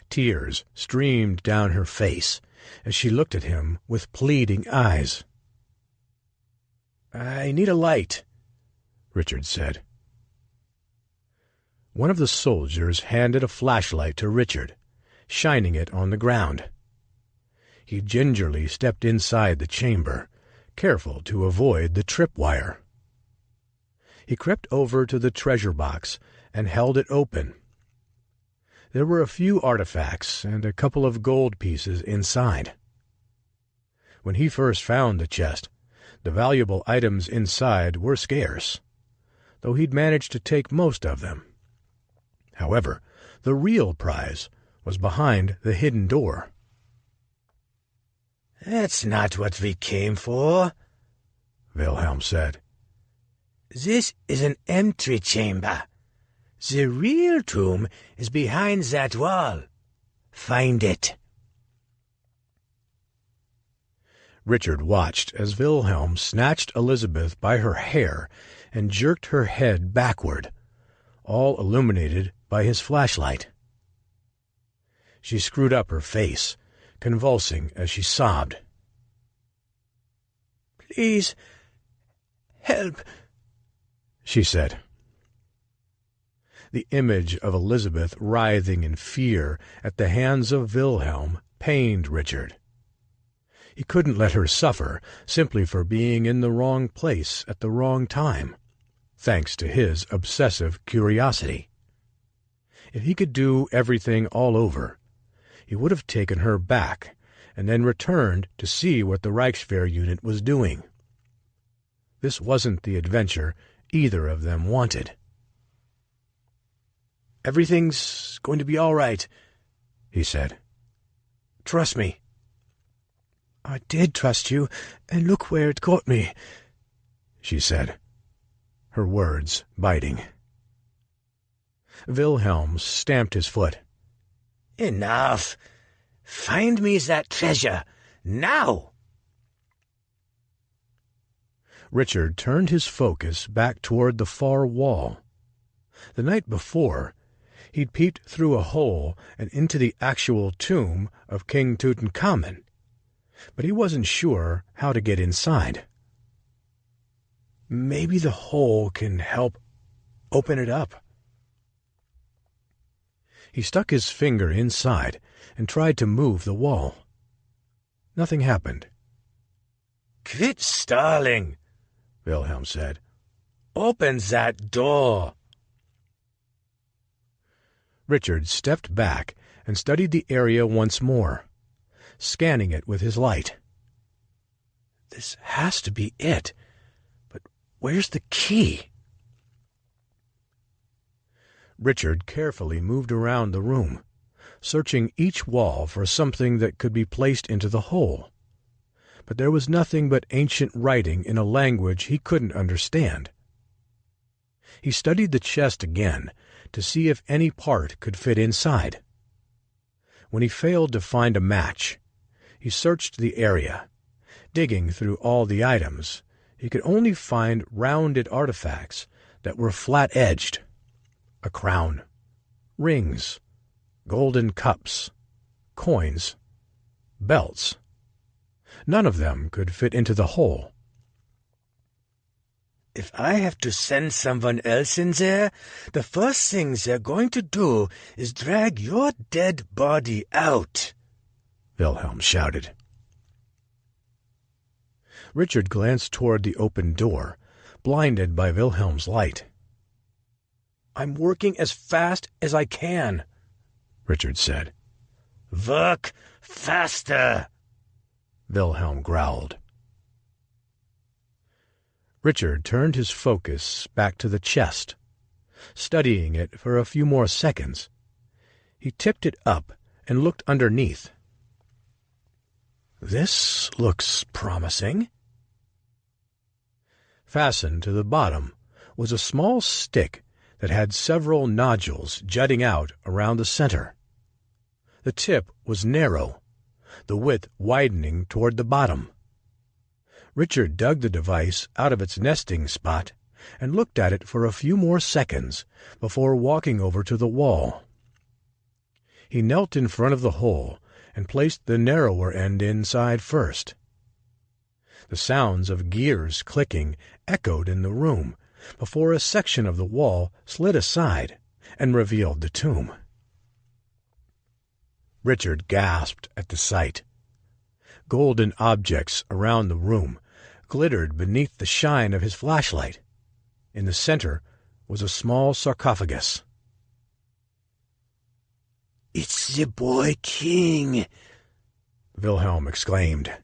Tears streamed down her face as she looked at him with pleading eyes. "I need a light," Richard said. One of the soldiers handed a flashlight to Richard, shining it on the ground. He gingerly stepped inside the chamber, careful to avoid the tripwire. He crept over to the treasure box and held it open. There were a few artifacts and a couple of gold pieces inside. When he first found the chest, the valuable items inside were scarce, though he'd managed to take most of them. However, the real prize was behind the hidden door. "That's not what we came for," Wilhelm said. "This is an entry chamber. The real tomb is behind that wall. Find it." Richard watched as Wilhelm snatched Elizabeth by her hair and jerked her head backward, all illuminated by his flashlight. She screwed up her face, convulsing as she sobbed. "Please, help," she said. The image of Elizabeth writhing in fear at the hands of Wilhelm pained Richard. He couldn't let her suffer simply for being in the wrong place at the wrong time, thanks to his obsessive curiosity. If he could do everything all over, he would have taken her back and then returned to see what the Reichswehr unit was doing. This wasn't the adventure either of them wanted. "Everything's going to be all right," he said. "Trust me." "I did trust you, and look where it got me," she said, her words biting. Wilhelm stamped his foot. "Enough! Find me that treasure, now!" Richard turned his focus back toward the far wall. The night before, he'd peeped through a hole and into the actual tomb of King Tutankhamun, but he wasn't sure how to get inside. Maybe the hole can help open it up. He stuck his finger inside and tried to move the wall. Nothing happened. "Quit stalling," Wilhelm said. "Open that door." Richard stepped back and studied the area once more, scanning it with his light. This has to be it, but where's the key? Richard carefully moved around the room, searching each wall for something that could be placed into the hole. But there was nothing but ancient writing in a language he couldn't understand. He studied the chest again to see if any part could fit inside. When he failed to find a match, he searched the area. Digging through all the items, he could only find rounded artifacts that were flat-edged. A crown, rings, golden cups, coins, belts. None of them could fit into the hole. "If I have to send someone else in there, the first thing they're going to do is drag your dead body out," Wilhelm shouted. Richard glanced toward the open door, blinded by Wilhelm's light. "I'm working as fast as I can," Richard said. "Work faster," Wilhelm growled. Richard turned his focus back to the chest, studying it for a few more seconds. He tipped it up and looked underneath. "This looks promising." Fastened to the bottom was a small stick that had several nodules jutting out around the center. The tip was narrow, the width widening toward the bottom. Richard dug the device out of its nesting spot and looked at it for a few more seconds before walking over to the wall. He knelt in front of the hole and placed the narrower end inside first. The sounds of gears clicking echoed in the room before a section of the wall slid aside and revealed the tomb. Richard gasped at the sight. Golden objects around the room glittered beneath the shine of his flashlight. In the center was a small sarcophagus. "It's the boy king," Wilhelm exclaimed.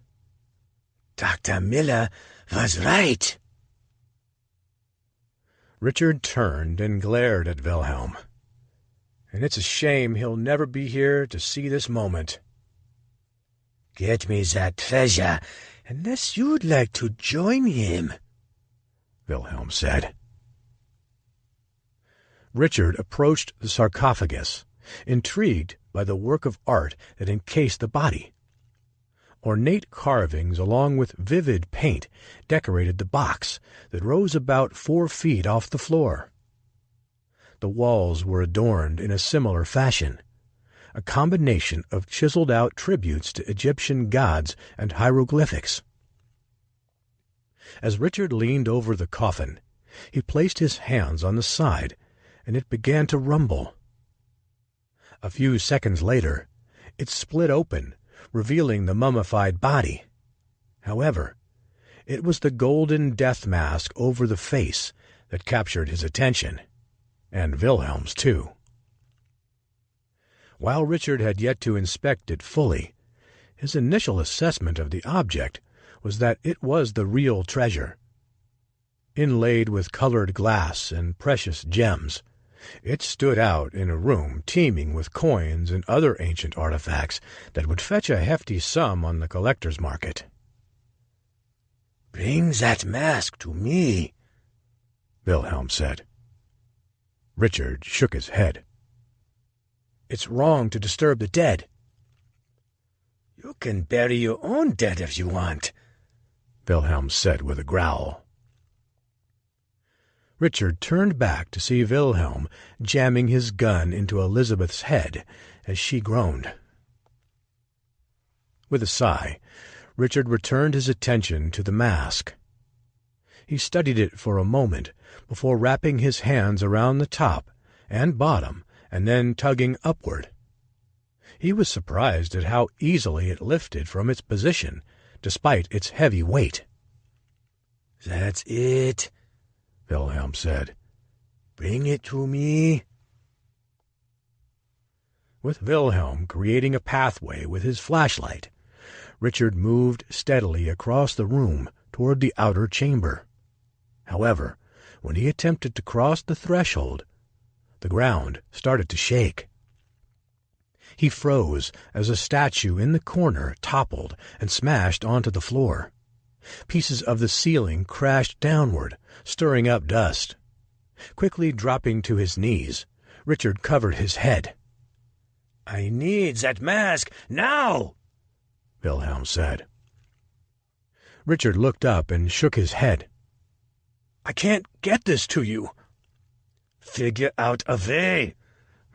"Dr. Miller was right." Richard turned and glared at Wilhelm. "And it's a shame he'll never be here to see this moment." "Get me that treasure, unless you'd like to join him," Wilhelm said. Richard approached the sarcophagus, intrigued by the work of art that encased the body. Ornate carvings along with vivid paint decorated the box that rose about 4 feet off the floor. The walls were adorned in a similar fashion, a combination of chiseled-out tributes to Egyptian gods and hieroglyphics. As Richard leaned over the coffin, he placed his hands on the side, and it began to rumble. A few seconds later, it split open, revealing the mummified body. However, it was the golden death mask over the face that captured his attention, and Wilhelm's too. While Richard had yet to inspect it fully, his initial assessment of the object was that it was the real treasure. Inlaid with colored glass and precious gems, it stood out in a room teeming with coins and other ancient artifacts that would fetch a hefty sum on the collector's market. "Bring that mask to me," Wilhelm said. Richard shook his head. "It's wrong to disturb the dead." "You can bury your own dead if you want," Wilhelm said with a growl. Richard turned back to see Wilhelm jamming his gun into Elizabeth's head as she groaned. With a sigh, Richard returned his attention to the mask. He studied it for a moment before wrapping his hands around the top and bottom and then tugging upward. He was surprised at how easily it lifted from its position, despite its heavy weight. "That's it," Wilhelm said. "Bring it to me." With Wilhelm creating a pathway with his flashlight, Richard moved steadily across the room toward the outer chamber. However, when he attempted to cross the threshold, the ground started to shake. He froze as a statue in the corner toppled and smashed onto the floor. Pieces of the ceiling crashed downward, stirring up dust. Quickly dropping to his knees, Richard covered his head. "I need that mask now," Wilhelm said. Richard looked up and shook his head. "I can't get this to you." "Figure out a way,"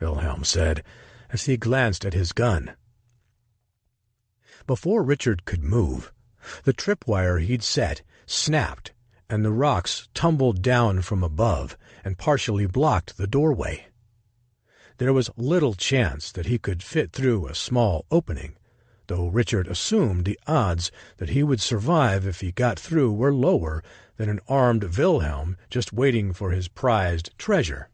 Wilhelm said, as he glanced at his gun. Before Richard could move, the tripwire he'd set snapped, and the rocks tumbled down from above and partially blocked the doorway. There was little chance that he could fit through a small opening, though Richard assumed the odds that he would survive if he got through were lower than an armed Wilhelm just waiting for his prized treasure.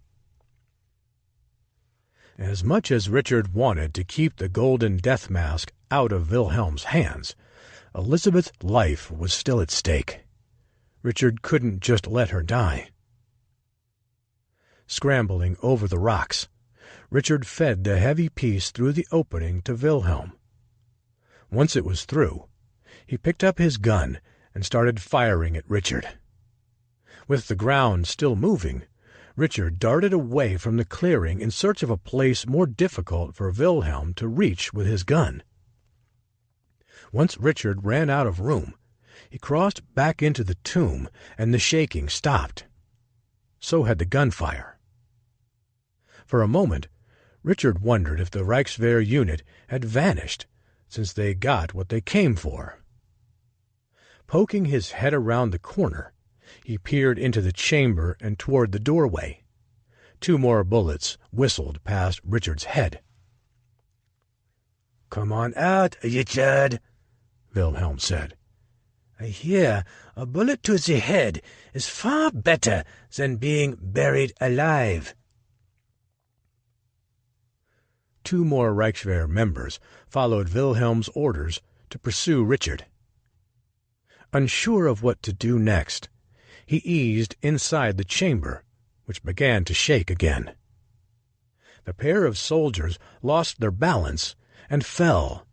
As much as Richard wanted to keep the golden death mask out of Wilhelm's hands, Elizabeth's life was still at stake. Richard couldn't just let her die. Scrambling over the rocks, Richard fed the heavy piece through the opening to Wilhelm. Once it was through, he picked up his gun and started firing at Richard. With the ground still moving, Richard darted away from the clearing in search of a place more difficult for Wilhelm to reach with his gun. Once Richard ran out of room, he crossed back into the tomb, and the shaking stopped. So had the gunfire. For a moment, Richard wondered if the Reichswehr unit had vanished since they got what they came for. Poking his head around the corner, he peered into the chamber and toward the doorway. 2 more bullets whistled past Richard's head. "Come on out, Richard," Wilhelm said. "I hear a bullet to the head is far better than being buried alive." 2 more Reichswehr members followed Wilhelm's orders to pursue Richard. Unsure of what to do next, he eased inside the chamber, which began to shake again. The pair of soldiers lost their balance and fell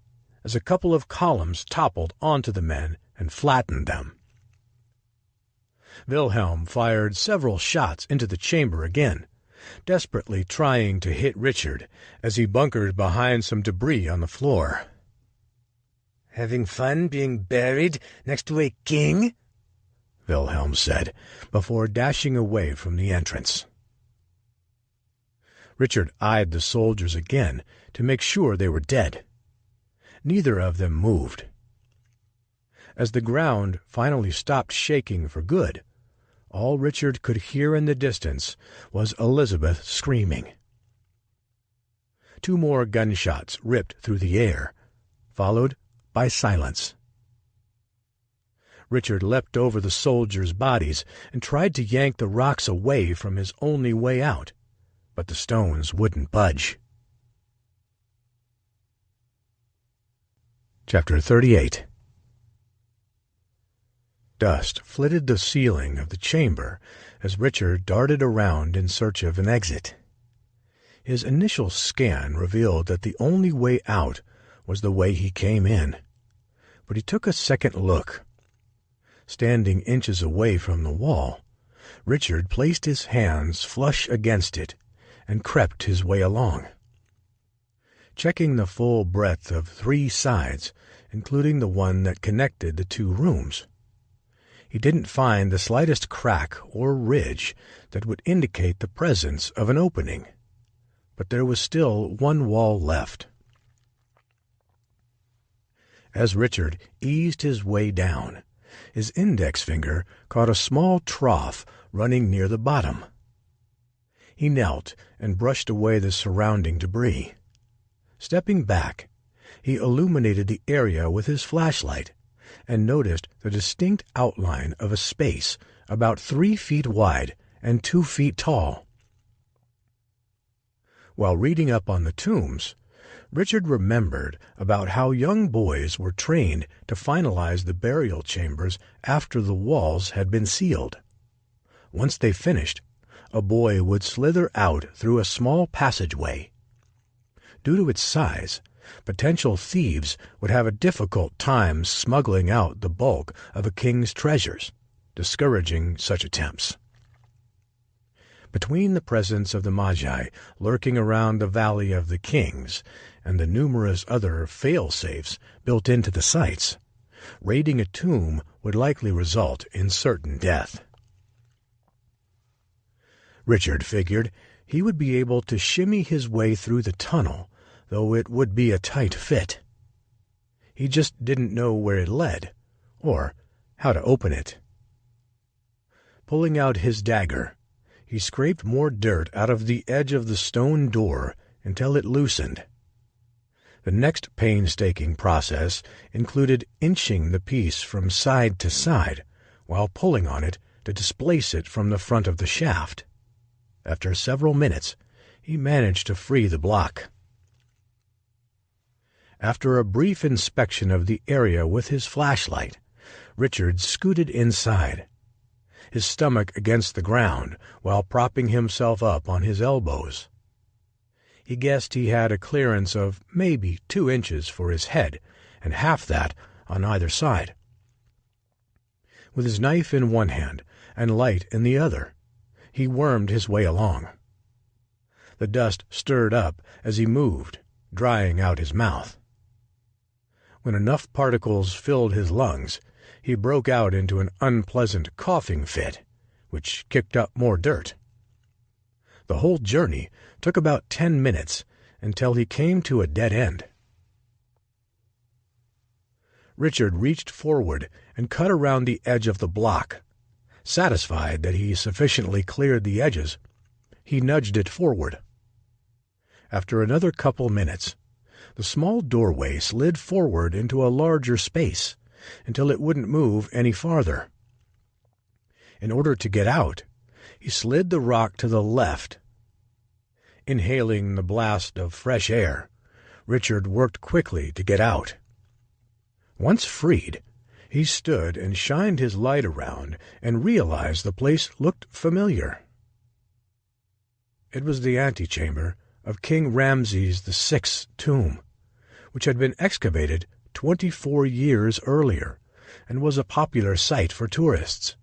as a couple of columns toppled onto the men and flattened them. Wilhelm fired several shots into the chamber again, desperately trying to hit Richard as he bunkered behind some debris on the floor. "Having fun being buried next to a king?" Wilhelm said, before dashing away from the entrance. Richard eyed the soldiers again to make sure they were dead. Neither of them moved. As the ground finally stopped shaking for good, all Richard could hear in the distance was Elizabeth screaming. 2 more gunshots ripped through the air, followed by silence. Richard leapt over the soldiers' bodies and tried to yank the rocks away from his only way out, but the stones wouldn't budge. Chapter 38. Dust flitted the ceiling of the chamber as Richard darted around in search of an exit. His initial scan revealed that the only way out was the way he came in, but he took a second look. Standing inches away from the wall, Richard placed his hands flush against it and crept his way along. Checking the full breadth of 3 sides, including the one that connected the 2 rooms, he didn't find the slightest crack or ridge that would indicate the presence of an opening, but there was still 1 wall left. As Richard eased his way down, his index finger caught a small trough running near the bottom. He knelt and brushed away the surrounding debris. Stepping back, he illuminated the area with his flashlight and noticed the distinct outline of a space about 3 feet wide and 2 feet tall. While reading up on the tombs, Richard remembered about how young boys were trained to finalize the burial chambers after the walls had been sealed. Once they finished, a boy would slither out through a small passageway. Due to its size, potential thieves would have a difficult time smuggling out the bulk of a king's treasures, discouraging such attempts. Between the presence of the Magi lurking around the Valley of the Kings and the numerous other fail-safes built into the sites, raiding a tomb would likely result in certain death. Richard figured he would be able to shimmy his way through the tunnel, though it would be a tight fit. He just didn't know where it led, or how to open it. Pulling out his dagger, he scraped more dirt out of the edge of the stone door until it loosened. The next painstaking process included inching the piece from side to side while pulling on it to displace it from the front of the shaft. After several minutes, he managed to free the block. After a brief inspection of the area with his flashlight, Richard scooted inside, his stomach against the ground while propping himself up on his elbows. He guessed he had a clearance of maybe 2 inches for his head, and half that on either side. With his knife in one hand and light in the other, he wormed his way along. The dust stirred up as he moved, drying out his mouth. When enough particles filled his lungs, he broke out into an unpleasant coughing fit, which kicked up more dirt. The whole journey took about 10 minutes until he came to a dead end. Richard reached forward and cut around the edge of the block. Satisfied that he sufficiently cleared the edges, he nudged it forward. After another couple minutes, the small doorway slid forward into a larger space until it wouldn't move any farther. In order to get out, he slid the rock to the left. Inhaling the blast of fresh air, Richard worked quickly to get out. Once freed, he stood and shined his light around and realized the place looked familiar. It was the antechamber of King Ramses VI's tomb, which had been excavated 24 years earlier and was a popular site for tourists.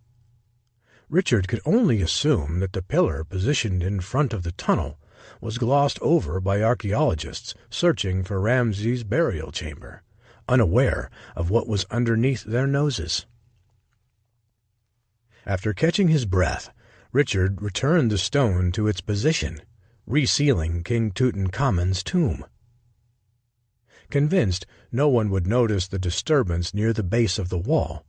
Richard could only assume that the pillar positioned in front of the tunnel was glossed over by archaeologists searching for Ramses' burial chamber, unaware of what was underneath their noses. After catching his breath, Richard returned the stone to its position, resealing King Tutankhamun's tomb. Convinced no one would notice the disturbance near the base of the wall,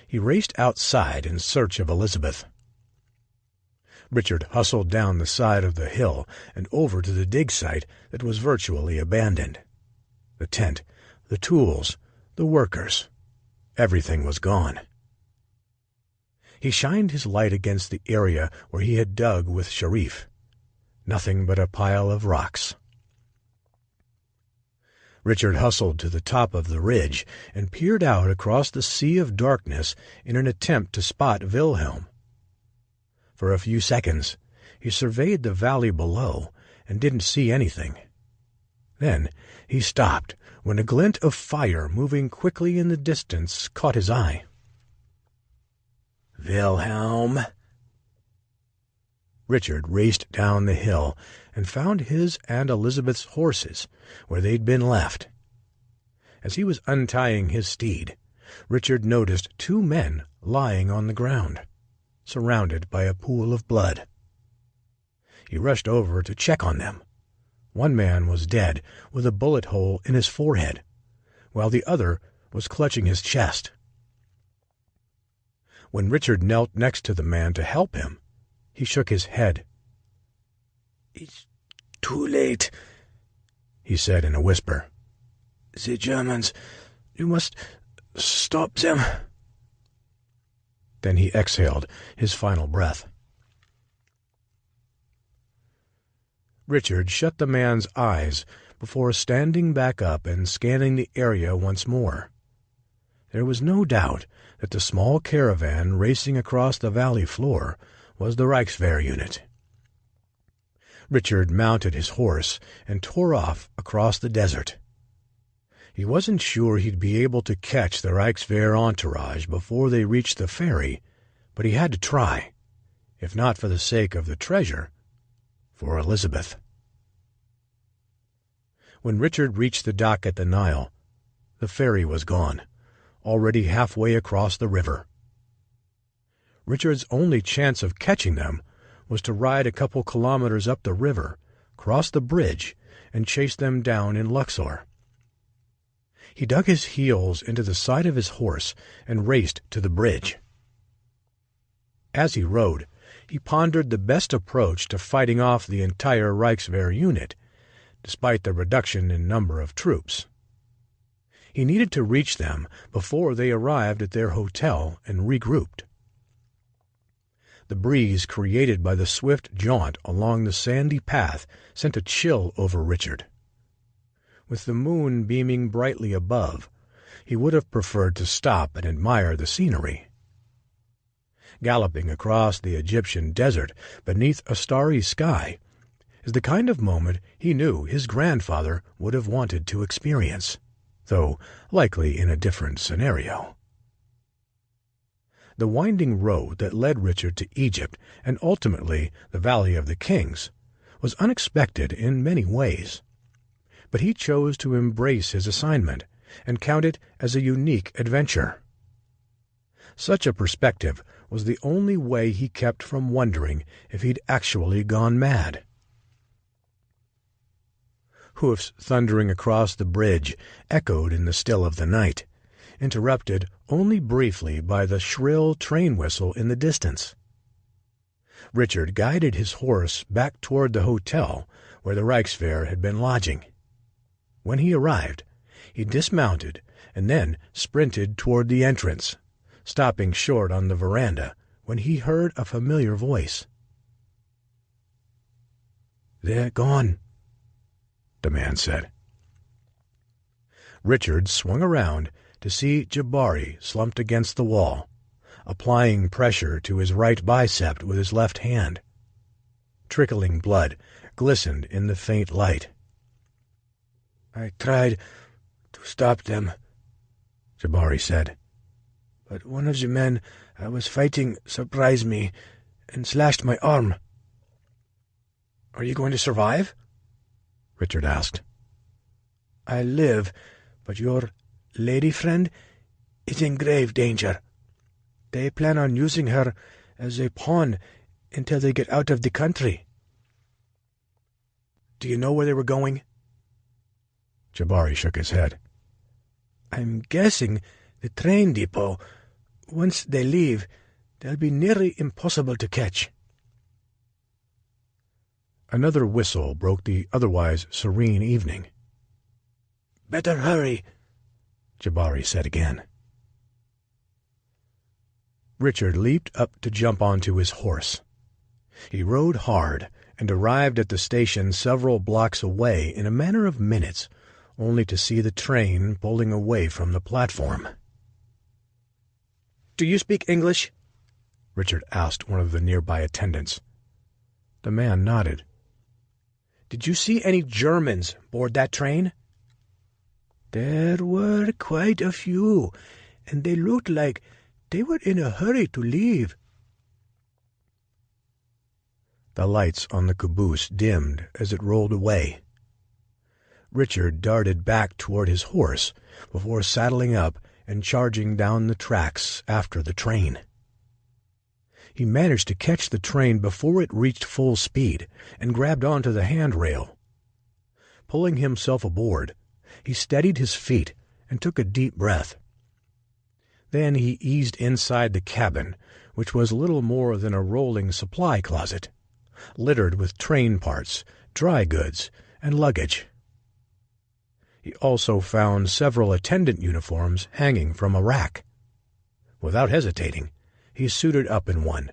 he raced outside in search of Elizabeth. Richard hustled down the side of the hill and over to the dig site that was virtually abandoned. The tent, the tools, the workers, everything was gone. He shined his light against the area where he had dug with Sharif. Nothing but a pile of rocks. Richard hustled to the top of the ridge and peered out across the sea of darkness in an attempt to spot Wilhelm. For a few seconds, he surveyed the valley below and didn't see anything. Then he stopped when a glint of fire moving quickly in the distance caught his eye. Wilhelm! Richard raced down the hill and found his and Elizabeth's horses where they'd been left. As he was untying his steed, Richard noticed 2 men lying on the ground, surrounded by a pool of blood. He rushed over to check on them. One man was dead, with a bullet hole in his forehead, while the other was clutching his chest. When Richard knelt next to the man to help him, he shook his head. "It's too late," he said in a whisper. "The Germans, you must stop them." Then he exhaled his final breath. Richard shut the man's eyes before standing back up and scanning the area once more. There was no doubt that the small caravan racing across the valley floor was the Reichswehr unit. Richard mounted his horse and tore off across the desert. He wasn't sure he'd be able to catch the Reichswehr entourage before they reached the ferry, but he had to try, if not for the sake of the treasure, for Elizabeth. When Richard reached the dock at the Nile, the ferry was gone, already halfway across the river. Richard's only chance of catching them was to ride a couple kilometers up the river, cross the bridge, and chase them down in Luxor. He dug his heels into the side of his horse and raced to the bridge. As he rode, he pondered the best approach to fighting off the entire Reichswehr unit, despite the reduction in number of troops. He needed to reach them before they arrived at their hotel and regrouped. The breeze created by the swift jaunt along the sandy path sent a chill over Richard. With the moon beaming brightly above, he would have preferred to stop and admire the scenery. galloping across the Egyptian desert beneath a starry sky, is the kind of moment he knew his grandfather would have wanted to experience, though likely in a different scenario. The winding road that led Richard to Egypt and ultimately the Valley of the Kings was unexpected in many ways, but he chose to embrace his assignment and count it as a unique adventure. Such a perspective was the only way he kept from wondering if he'd actually gone mad. Hoofs thundering across the bridge echoed in the still of the night, interrupted only briefly by the shrill train whistle in the distance. Richard guided his horse back toward the hotel where the Reichswehr had been lodging. When he arrived, he dismounted and then sprinted toward the entrance, stopping short on the veranda when he heard a familiar voice. "They're gone," the man said. Richard swung around to see Jabari slumped against the wall, applying pressure to his right bicep with his left hand. Trickling blood glistened in the faint light. "I tried to stop them," Jabari said, "but one of the men I was fighting surprised me and slashed my arm." "Are you going to survive?" Richard asked. "I live, but your lady friend is in grave danger. They plan on using her as a pawn until they get out of the country." "Do you know where they were going?" Jabari shook his head. "I'm guessing the train depot. Once they leave, they'll be nearly impossible to catch." Another whistle broke the otherwise serene evening. "Better hurry," Jabari said again. Richard leaped up to jump onto his horse. He rode hard and arrived at the station several blocks away in a matter of minutes, only to see the train pulling away from the platform. "Do you speak English?" Richard asked one of the nearby attendants. The man nodded. "Did you see any Germans board that train?" "There were quite a few, and they looked like they were in a hurry to leave." The lights on the caboose dimmed as it rolled away. Richard darted back toward his horse before saddling up and charging down the tracks after the train. He managed to catch the train before it reached full speed and grabbed onto the handrail. Pulling himself aboard, he steadied his feet and took a deep breath. Then he eased inside the cabin, which was little more than a rolling supply closet, littered with train parts, dry goods, and luggage. He also found several attendant uniforms hanging from a rack. Without hesitating, he suited up in one,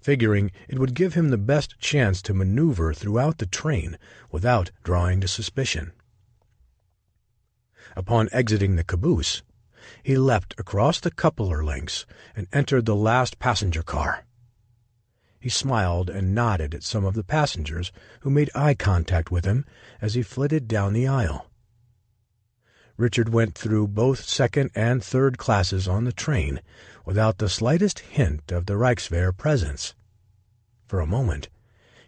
figuring it would give him the best chance to maneuver throughout the train without drawing to suspicion. Upon exiting the caboose, he leapt across the coupler links and entered the last passenger car. He smiled and nodded at some of the passengers who made eye contact with him as he flitted down the aisle. Richard went through both second and third classes on the train without the slightest hint of the Reichswehr presence. For a moment,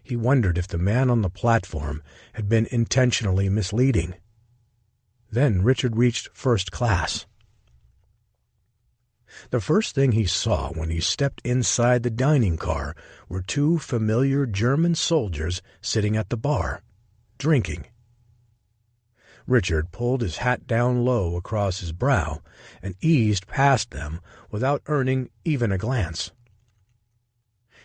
he wondered if the man on the platform had been intentionally misleading. Then Richard reached first class. The first thing he saw when he stepped inside the dining car were two familiar German soldiers sitting at the bar, drinking. Richard pulled his hat down low across his brow and eased past them without earning even a glance.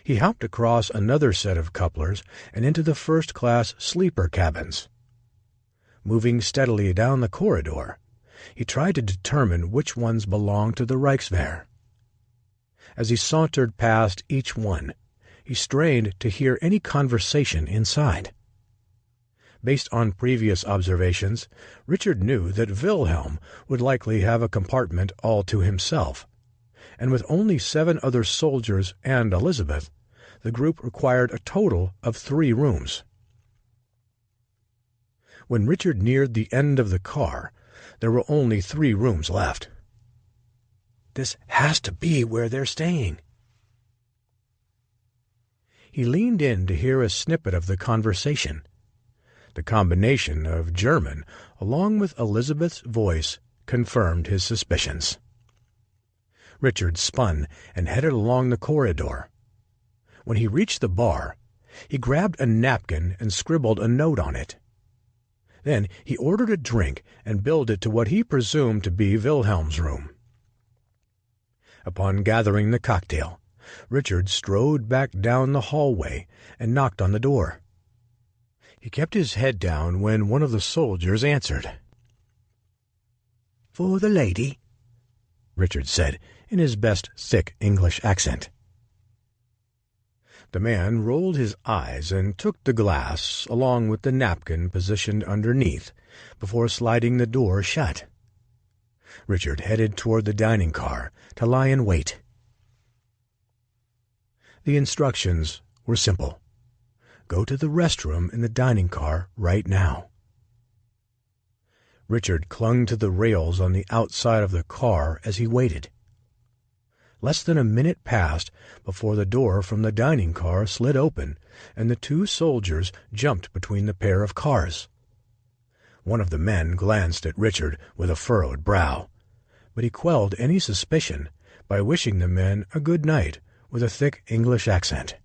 He hopped across another set of couplers and into the first-class sleeper cabins. Moving steadily down the corridor, he tried to determine which ones belonged to the Reichswehr. As he sauntered past each one, he strained to hear any conversation inside. Based on previous observations, Richard knew that Wilhelm would likely have a compartment all to himself, and with only 7 other soldiers and Elizabeth, the group required a total of 3 rooms. When Richard neared the end of the car, there were only 3 rooms left. "This has to be where they're staying." He leaned in to hear a snippet of the conversation. The combination of German, along with Elizabeth's voice, confirmed his suspicions. Richard spun and headed along the corridor. When he reached the bar, he grabbed a napkin and scribbled a note on it. Then he ordered a drink and billed it to what he presumed to be Wilhelm's room. Upon gathering the cocktail, Richard strode back down the hallway and knocked on the door. He kept his head down when one of the soldiers answered. "For the lady," Richard said in his best thick English accent. The man rolled his eyes and took the glass, along with the napkin positioned underneath, before sliding the door shut. Richard headed toward the dining car to lie in wait. The instructions were simple. Go to the restroom in the dining car right now. Richard clung to the rails on the outside of the car as he waited. Less than a minute passed before the door from the dining car slid open and the 2 soldiers jumped between the pair of cars. One of the men glanced at Richard with a furrowed brow, but he quelled any suspicion by wishing the men a good night with a thick English accent.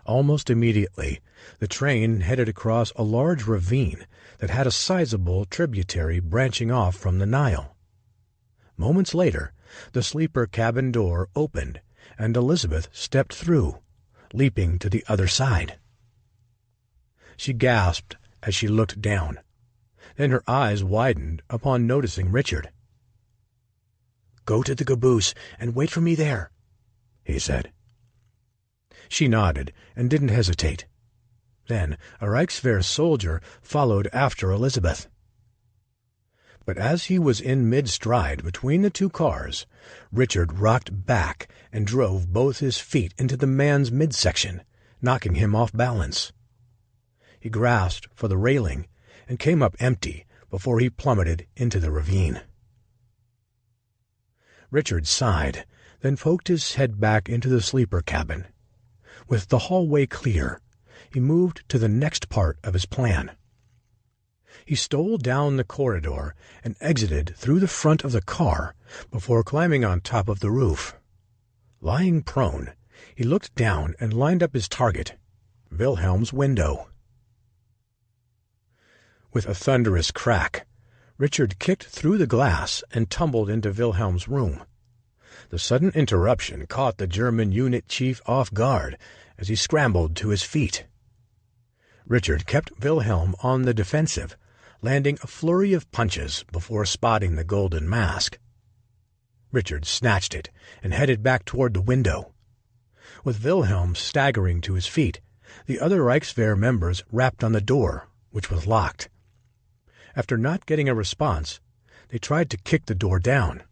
Almost immediately, the train headed across a large ravine that had a sizable tributary branching off from the Nile. Moments later, the sleeper cabin door opened, and Elizabeth stepped through, leaping to the other side. She gasped as she looked down. Then her eyes widened upon noticing Richard. "Go to the caboose and wait for me there," he said. She nodded and didn't hesitate. Then a Reichswehr soldier followed after Elizabeth. But as he was in mid-stride between the 2 cars, Richard rocked back and drove both his feet into the man's midsection, knocking him off balance. He grasped for the railing and came up empty before he plummeted into the ravine. Richard sighed, then poked his head back into the sleeper cabin. With the hallway clear, he moved to the next part of his plan. He stole down the corridor and exited through the front of the car before climbing on top of the roof. Lying prone, he looked down and lined up his target, Wilhelm's window. With a thunderous crack, Richard kicked through the glass and tumbled into Wilhelm's room. The sudden interruption caught the German unit chief off guard as he scrambled to his feet. Richard kept Wilhelm on the defensive, landing a flurry of punches before spotting the golden mask. Richard snatched it and headed back toward the window. With Wilhelm staggering to his feet, the other Reichswehr members rapped on the door, which was locked. After not getting a response, they tried to kick the door down.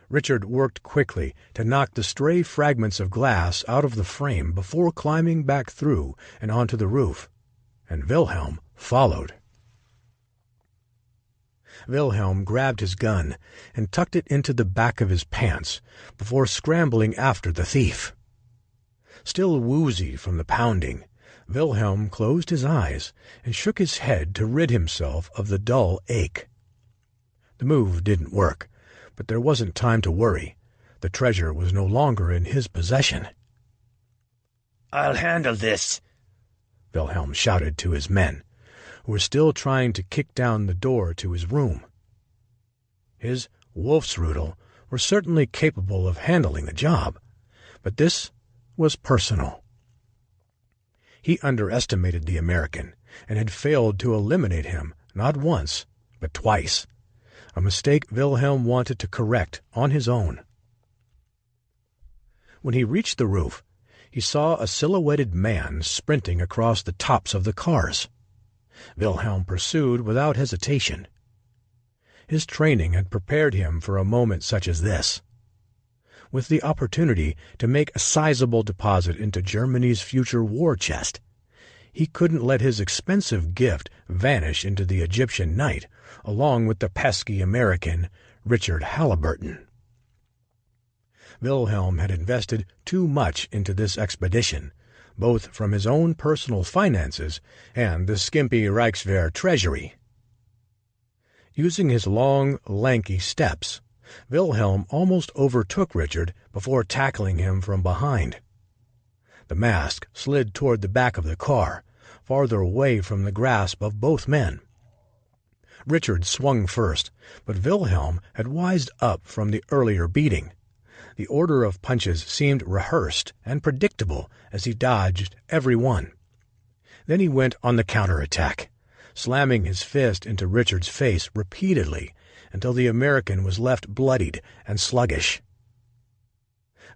Richard worked quickly to knock the stray fragments of glass out of the frame before climbing back through and onto the roof, and Wilhelm followed. Wilhelm grabbed his gun and tucked it into the back of his pants before scrambling after the thief. Still woozy from the pounding, Wilhelm closed his eyes and shook his head to rid himself of the dull ache. The move didn't work, but there wasn't time to worry. The treasure was no longer in his possession. "I'll handle this," Wilhelm shouted to his men, who were still trying to kick down the door to his room. His Wolfsrudel were certainly capable of handling the job, but this was personal. He underestimated the American and had failed to eliminate him not once, but twice, a mistake Wilhelm wanted to correct on his own. When he reached the roof, he saw a silhouetted man sprinting across the tops of the cars. Wilhelm pursued without hesitation. His training had prepared him for a moment such as this. With the opportunity to make a sizable deposit into Germany's future war chest, he couldn't let his expensive gift vanish into the Egyptian night, along with the pesky American, Richard Halliburton. Wilhelm had invested too much into this expedition, both from his own personal finances and the skimpy Reichswehr treasury. Using his long, lanky steps, Wilhelm almost overtook Richard before tackling him from behind. The mask slid toward the back of the car, farther away from the grasp of both men. Richard swung first, but Wilhelm had wised up from the earlier beating. The order of punches seemed rehearsed and predictable as he dodged every one. Then he went on the counterattack, slamming his fist into Richard's face repeatedly until the American was left bloodied and sluggish.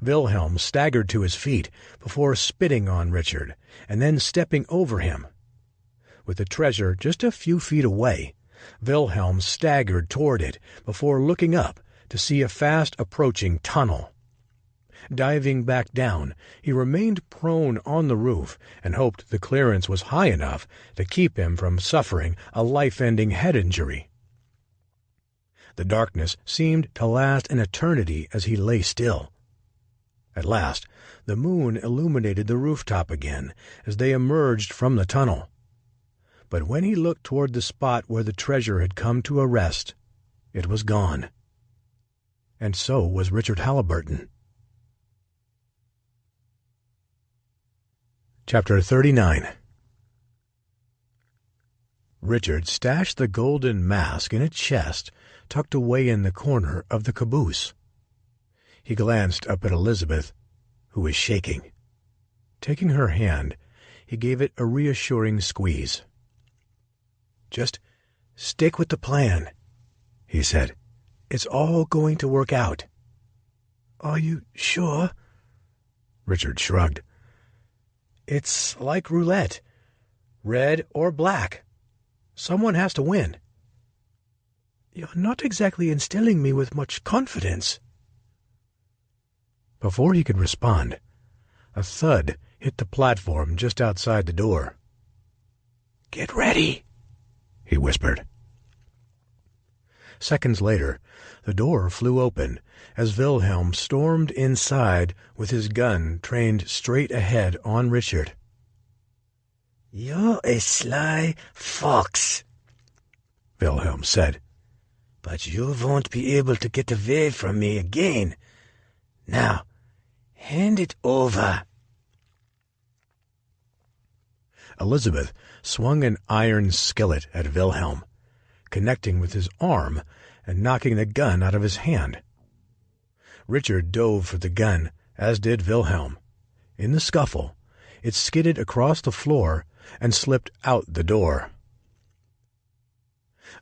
Wilhelm staggered to his feet before spitting on Richard and then stepping over him. With the treasure just a few feet away, Wilhelm staggered toward it before looking up to see a fast-approaching tunnel. Diving back down, he remained prone on the roof and hoped the clearance was high enough to keep him from suffering a life-ending head injury. The darkness seemed to last an eternity as he lay still. At last, the moon illuminated the rooftop again as they emerged from the tunnel. But when he looked toward the spot where the treasure had come to a rest, it was gone. And so was Richard Halliburton. Chapter 39. Richard stashed the golden mask in a chest tucked away in the corner of the caboose. He glanced up at Elizabeth, who was shaking. Taking her hand, he gave it a reassuring squeeze. "Just stick with the plan," he said. "It's all going to work out." "Are you sure?" Richard shrugged. "It's like roulette. Red or black. Someone has to win." "You're not exactly instilling me with much confidence." Before he could respond, a thud hit the platform just outside the door. "Get ready," he whispered. Seconds later, the door flew open as Wilhelm stormed inside with his gun trained straight ahead on Richard. "You're a sly fox," Wilhelm said, "but you won't be able to get away from me again. Now, hand it over." Elizabeth swung an iron skillet at Wilhelm, connecting with his arm and knocking the gun out of his hand. Richard dove for the gun, as did Wilhelm. In the scuffle, it skidded across the floor and slipped out the door.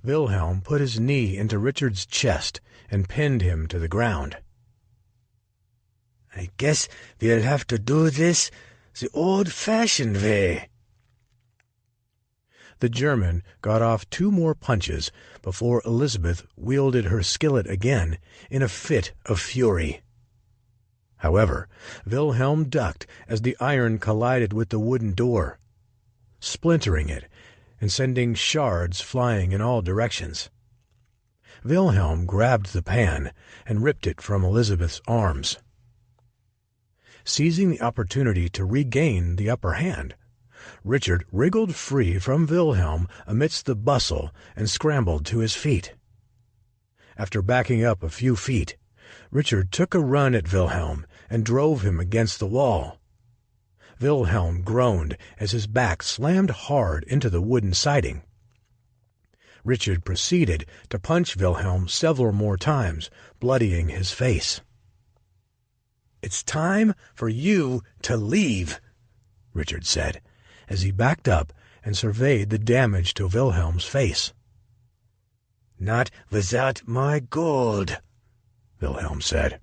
Wilhelm put his knee into Richard's chest and pinned him to the ground. "I guess we'll have to do this the old-fashioned way." The German got off 2 more punches before Elizabeth wielded her skillet again in a fit of fury. However, Wilhelm ducked as the iron collided with the wooden door, splintering it and sending shards flying in all directions. Wilhelm grabbed the pan and ripped it from Elizabeth's arms. Seizing the opportunity to regain the upper hand, Richard wriggled free from Wilhelm amidst the bustle and scrambled to his feet. After backing up a few feet, Richard took a run at Wilhelm and drove him against the wall. Wilhelm groaned as his back slammed hard into the wooden siding. Richard proceeded to punch Wilhelm several more times, bloodying his face. "It's time for you to leave," Richard said, as he backed up and surveyed the damage to Wilhelm's face. "Not without my gold," Wilhelm said.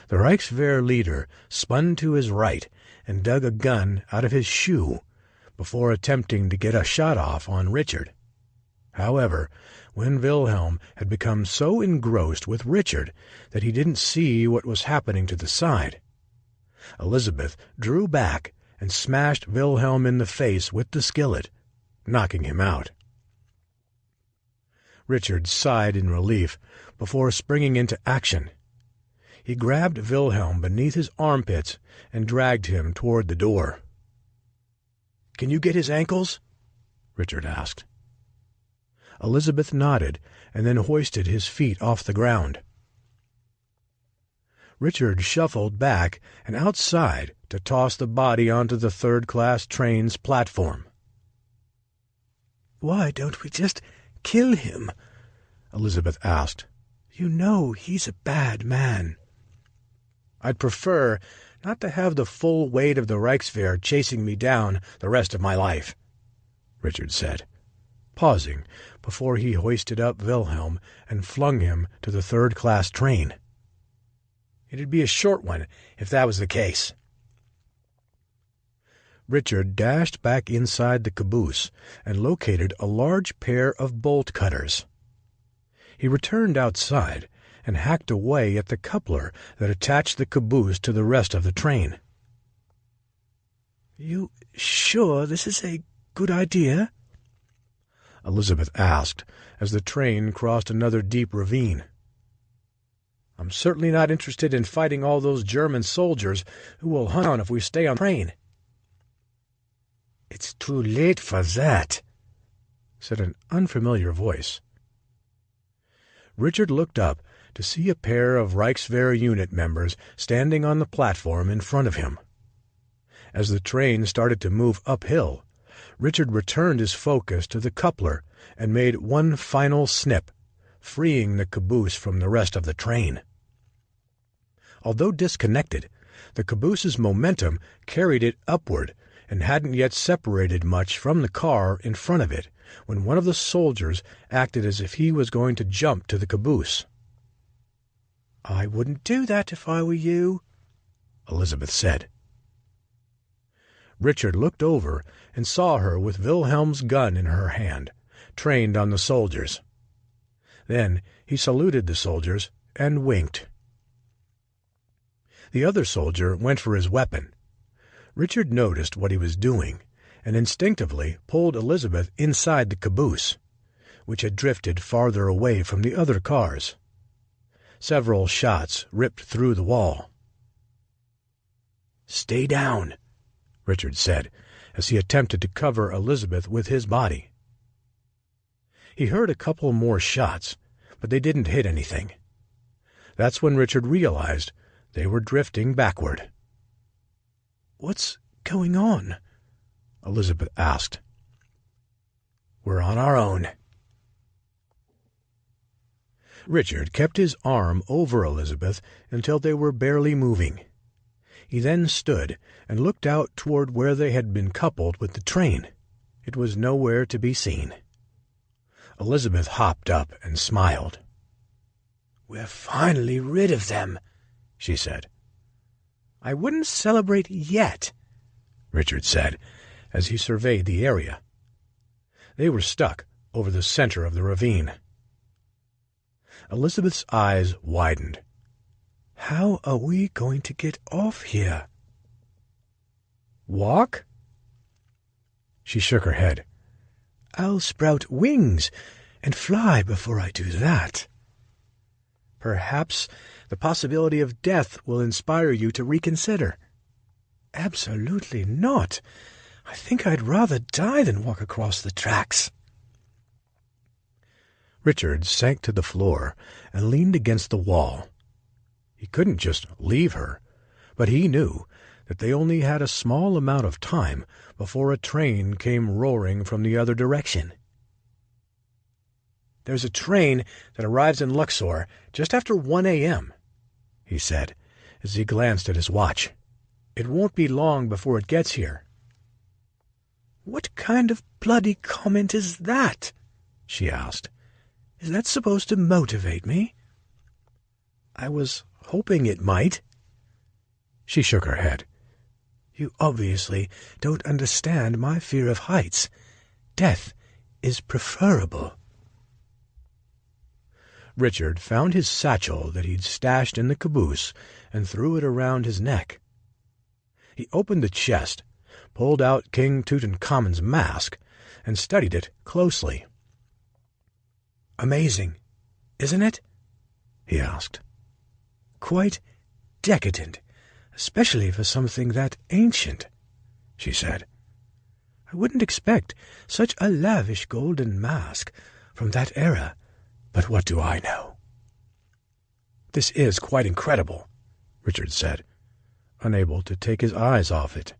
The Reichswehr leader spun to his right and dug a gun out of his shoe before attempting to get a shot off on Richard. However, when Wilhelm had become so engrossed with Richard that he didn't see what was happening to the side, Elizabeth drew back and smashed Wilhelm in the face with the skillet, knocking him out. Richard sighed in relief before springing into action. He grabbed Wilhelm beneath his armpits and dragged him toward the door. "Can you get his ankles?" Richard asked. Elizabeth nodded and then hoisted his feet off the ground. Richard shuffled back and outside to toss the body onto the third-class train's platform. "Why don't we just kill him?" Elizabeth asked. "You know he's a bad man." "I'd prefer not to have the full weight of the Reichswehr chasing me down the rest of my life," Richard said, pausing before he hoisted up Wilhelm and flung him to the third-class train. "It'd be a short one if that was the case." Richard dashed back inside the caboose and located a large pair of bolt cutters. He returned outside and hacked away at the coupler that attached the caboose to the rest of the train. "You sure this is a good idea?" Elizabeth asked as the train crossed another deep ravine. "I'm certainly not interested in fighting all those German soldiers who will hunt down if we stay on the train." "It's too late for that," said an unfamiliar voice. Richard looked up to see a pair of Reichswehr unit members standing on the platform in front of him. As the train started to move uphill, Richard returned his focus to the coupler and made one final snip, freeing the caboose from the rest of the train. Although disconnected, the caboose's momentum carried it upward and hadn't yet separated much from the car in front of it when one of the soldiers acted as if he was going to jump to the caboose. "I wouldn't do that if I were you," Elizabeth said. Richard looked over and saw her with Wilhelm's gun in her hand, trained on the soldiers. Then he saluted the soldiers and winked. The other soldier went for his weapon. Richard noticed what he was doing and instinctively pulled Elizabeth inside the caboose, which had drifted farther away from the other cars. Several shots ripped through the wall. "Stay down," Richard said, as he attempted to cover Elizabeth with his body. He heard a couple more shots, but they didn't hit anything. That's when Richard realized they were drifting backward. "What's going on?" Elizabeth asked. "We're on our own." Richard kept his arm over Elizabeth until they were barely moving. He then stood and looked out toward where they had been coupled with the train. It was nowhere to be seen. Elizabeth hopped up and smiled. "We're finally rid of them," she said. "I wouldn't celebrate yet," Richard said, as he surveyed the area. They were stuck over the center of the ravine. Elizabeth's eyes widened. "How are we going to get off here?" "Walk?" She shook her head. "I'll sprout wings and fly before I do that." "Perhaps the possibility of death will inspire you to reconsider." "Absolutely not. I think I'd rather die than walk across the tracks." Richard sank to the floor and leaned against the wall. He couldn't just leave her, but he knew that they only had a small amount of time before a train came roaring from the other direction. "There's a train that arrives in Luxor just after 1 a.m., he said, as he glanced at his watch. "It won't be long before it gets here." "What kind of bloody comment is that?" she asked. "Is that supposed to motivate me?" "I was hoping it might." She shook her head. "You obviously don't understand my fear of heights. Death is preferable." Richard found his satchel that he'd stashed in the caboose and threw it around his neck. He opened the chest, pulled out King Tutankhamun's mask, and studied it closely. "Amazing, isn't it?" he asked. "Quite decadent, especially for something that ancient," she said. "I wouldn't expect such a lavish golden mask from that era, but what do I know?" "This is quite incredible," Richard said, unable to take his eyes off it.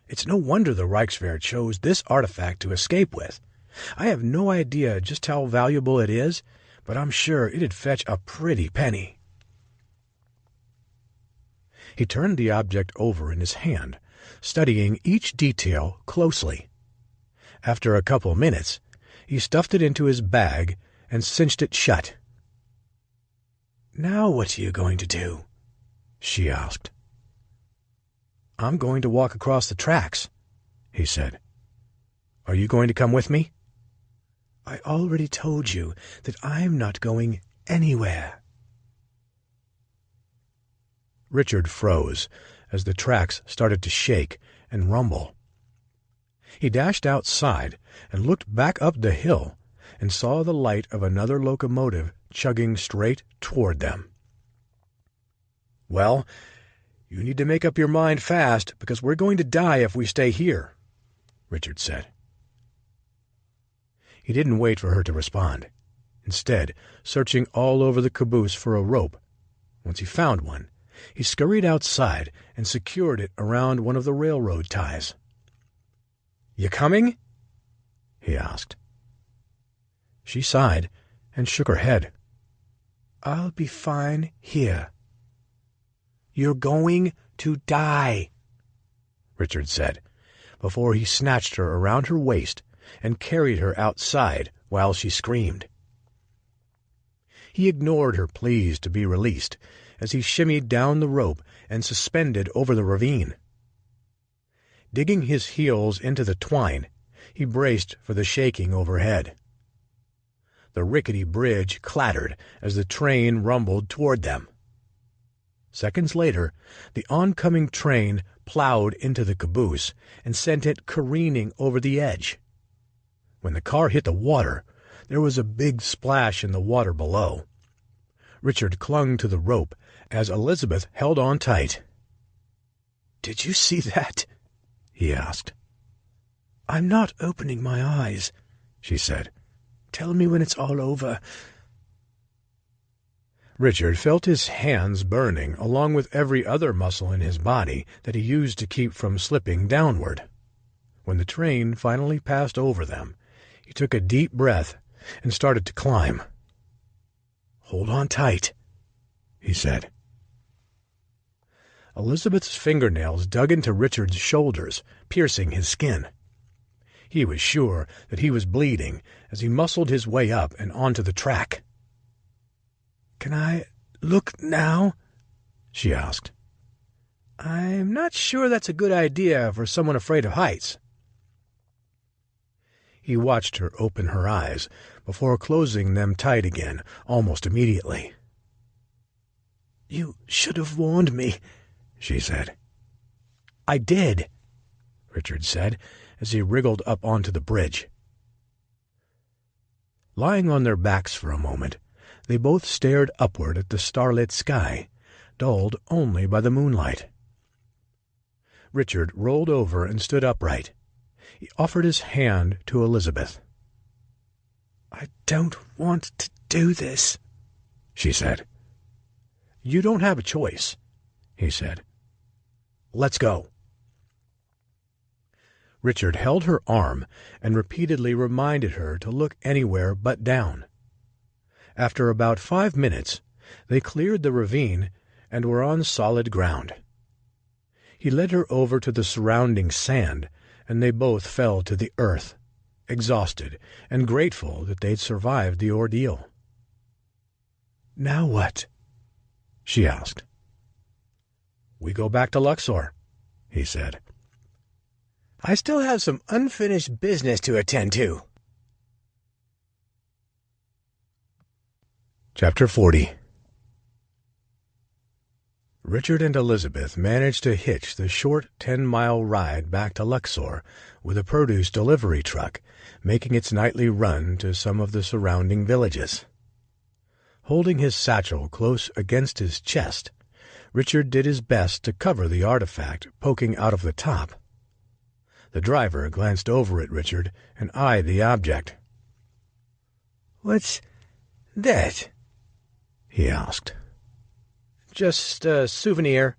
"It's no wonder the Reichswehr chose this artifact to escape with. I have no idea just how valuable it is, but I'm sure it'd fetch a pretty penny." He turned the object over in his hand, studying each detail closely. After a couple minutes, he stuffed it into his bag and cinched it shut. "Now what are you going to do?" she asked. "I'm going to walk across the tracks," he said. "Are you going to come with me?" "I already told you that I'm not going anywhere." Richard froze as the tracks started to shake and rumble. He dashed outside and looked back up the hill and saw the light of another locomotive chugging straight toward them. "Well, you need to make up your mind fast, because we're going to die if we stay here," Richard said. He didn't wait for her to respond, instead searching all over the caboose for a rope. Once he found one, he scurried outside and secured it around one of the railroad ties. "You coming?" he asked. She sighed and shook her head. "I'll be fine here." "You're going to die," Richard said, before he snatched her around her waist and carried her outside while she screamed. He ignored her pleas to be released as he shimmied down the rope and suspended over the ravine. Digging his heels into the twine, he braced for the shaking overhead. The rickety bridge clattered as the train rumbled toward them. Seconds later, the oncoming train plowed into the caboose and sent it careening over the edge. When the car hit the water, there was a big splash in the water below. Richard clung to the rope as Elizabeth held on tight. "Did you see that?" he asked. "I'm not opening my eyes," she said. "Tell me when it's all over." Richard felt his hands burning along with every other muscle in his body that he used to keep from slipping downward. When the train finally passed over them, he took a deep breath and started to climb. "Hold on tight," he said. Elizabeth's fingernails dug into Richard's shoulders, piercing his skin. He was sure that he was bleeding as he muscled his way up and onto the track. "Can I look now?" she asked. "I'm not sure that's a good idea for someone afraid of heights." He watched her open her eyes before closing them tight again almost immediately. "You should have warned me," she said. "I did," Richard said as he wriggled up onto the bridge. Lying on their backs for a moment, they both stared upward at the starlit sky, dulled only by the moonlight. Richard rolled over and stood upright. He offered his hand to Elizabeth. "I don't want to do this," she said. "You don't have a choice," he said. "Let's go." Richard held her arm and repeatedly reminded her to look anywhere but down. After about 5 minutes, they cleared the ravine and were on solid ground. He led her over to the surrounding sand, and they both fell to the earth, exhausted and grateful that they'd survived the ordeal. "Now what?" she asked. "We go back to Luxor," he said. "I still have some unfinished business to attend to." Chapter 40. Richard and Elizabeth managed to hitch the short 10-mile ride back to Luxor with a produce delivery truck, making its nightly run to some of the surrounding villages. Holding his satchel close against his chest, Richard did his best to cover the artifact poking out of the top. The driver glanced over at Richard and eyed the object. "What's that?" he asked. "Just a souvenir,"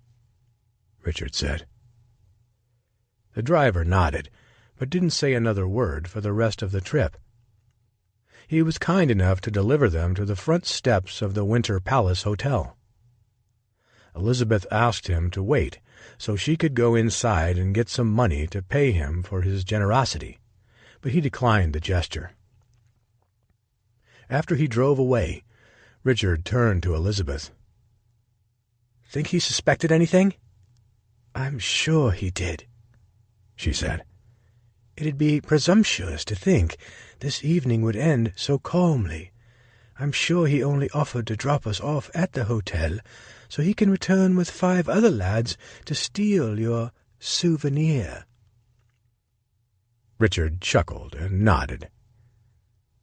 Richard said. The driver nodded, but didn't say another word for the rest of the trip. He was kind enough to deliver them to the front steps of the Winter Palace Hotel. Elizabeth asked him to wait so she could go inside and get some money to pay him for his generosity, but he declined the gesture. After he drove away, Richard turned to Elizabeth. "Think he suspected anything?" "I'm sure he did," she said. "It'd be presumptuous to think this evening would end so calmly. I'm sure he only offered to drop us off at the hotel so he can return with 5 other lads to steal your souvenir." Richard chuckled and nodded.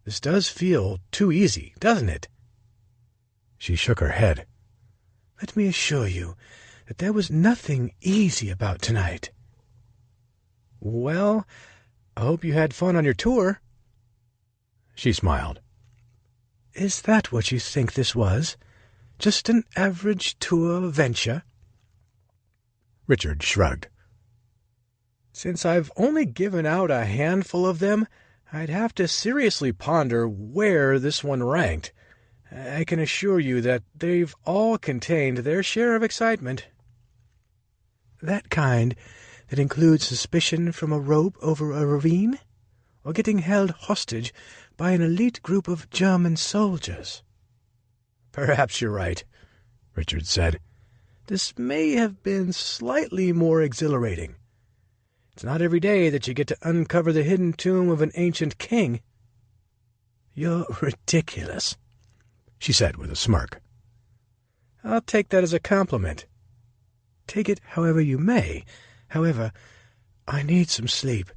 "This does feel too easy, doesn't it?" She shook her head. "Let me assure you that there was nothing easy about tonight." "Well, I hope you had fun on your tour." She smiled. "Is that what you think this was? Just an average tour venture?" Richard shrugged. "Since I've only given out a handful of them, I'd have to seriously ponder where this one ranked. I can assure you that they've all contained their share of excitement." "That kind that includes suspicion from a rope over a ravine? Or getting held hostage by an elite group of German soldiers?" "Perhaps you're right," Richard said. "This may have been slightly more exhilarating. It's not every day that you get to uncover the hidden tomb of an ancient king." "You're ridiculous," she said with a smirk. "I'll take that as a compliment." "Take it however you may. However, I need some sleep.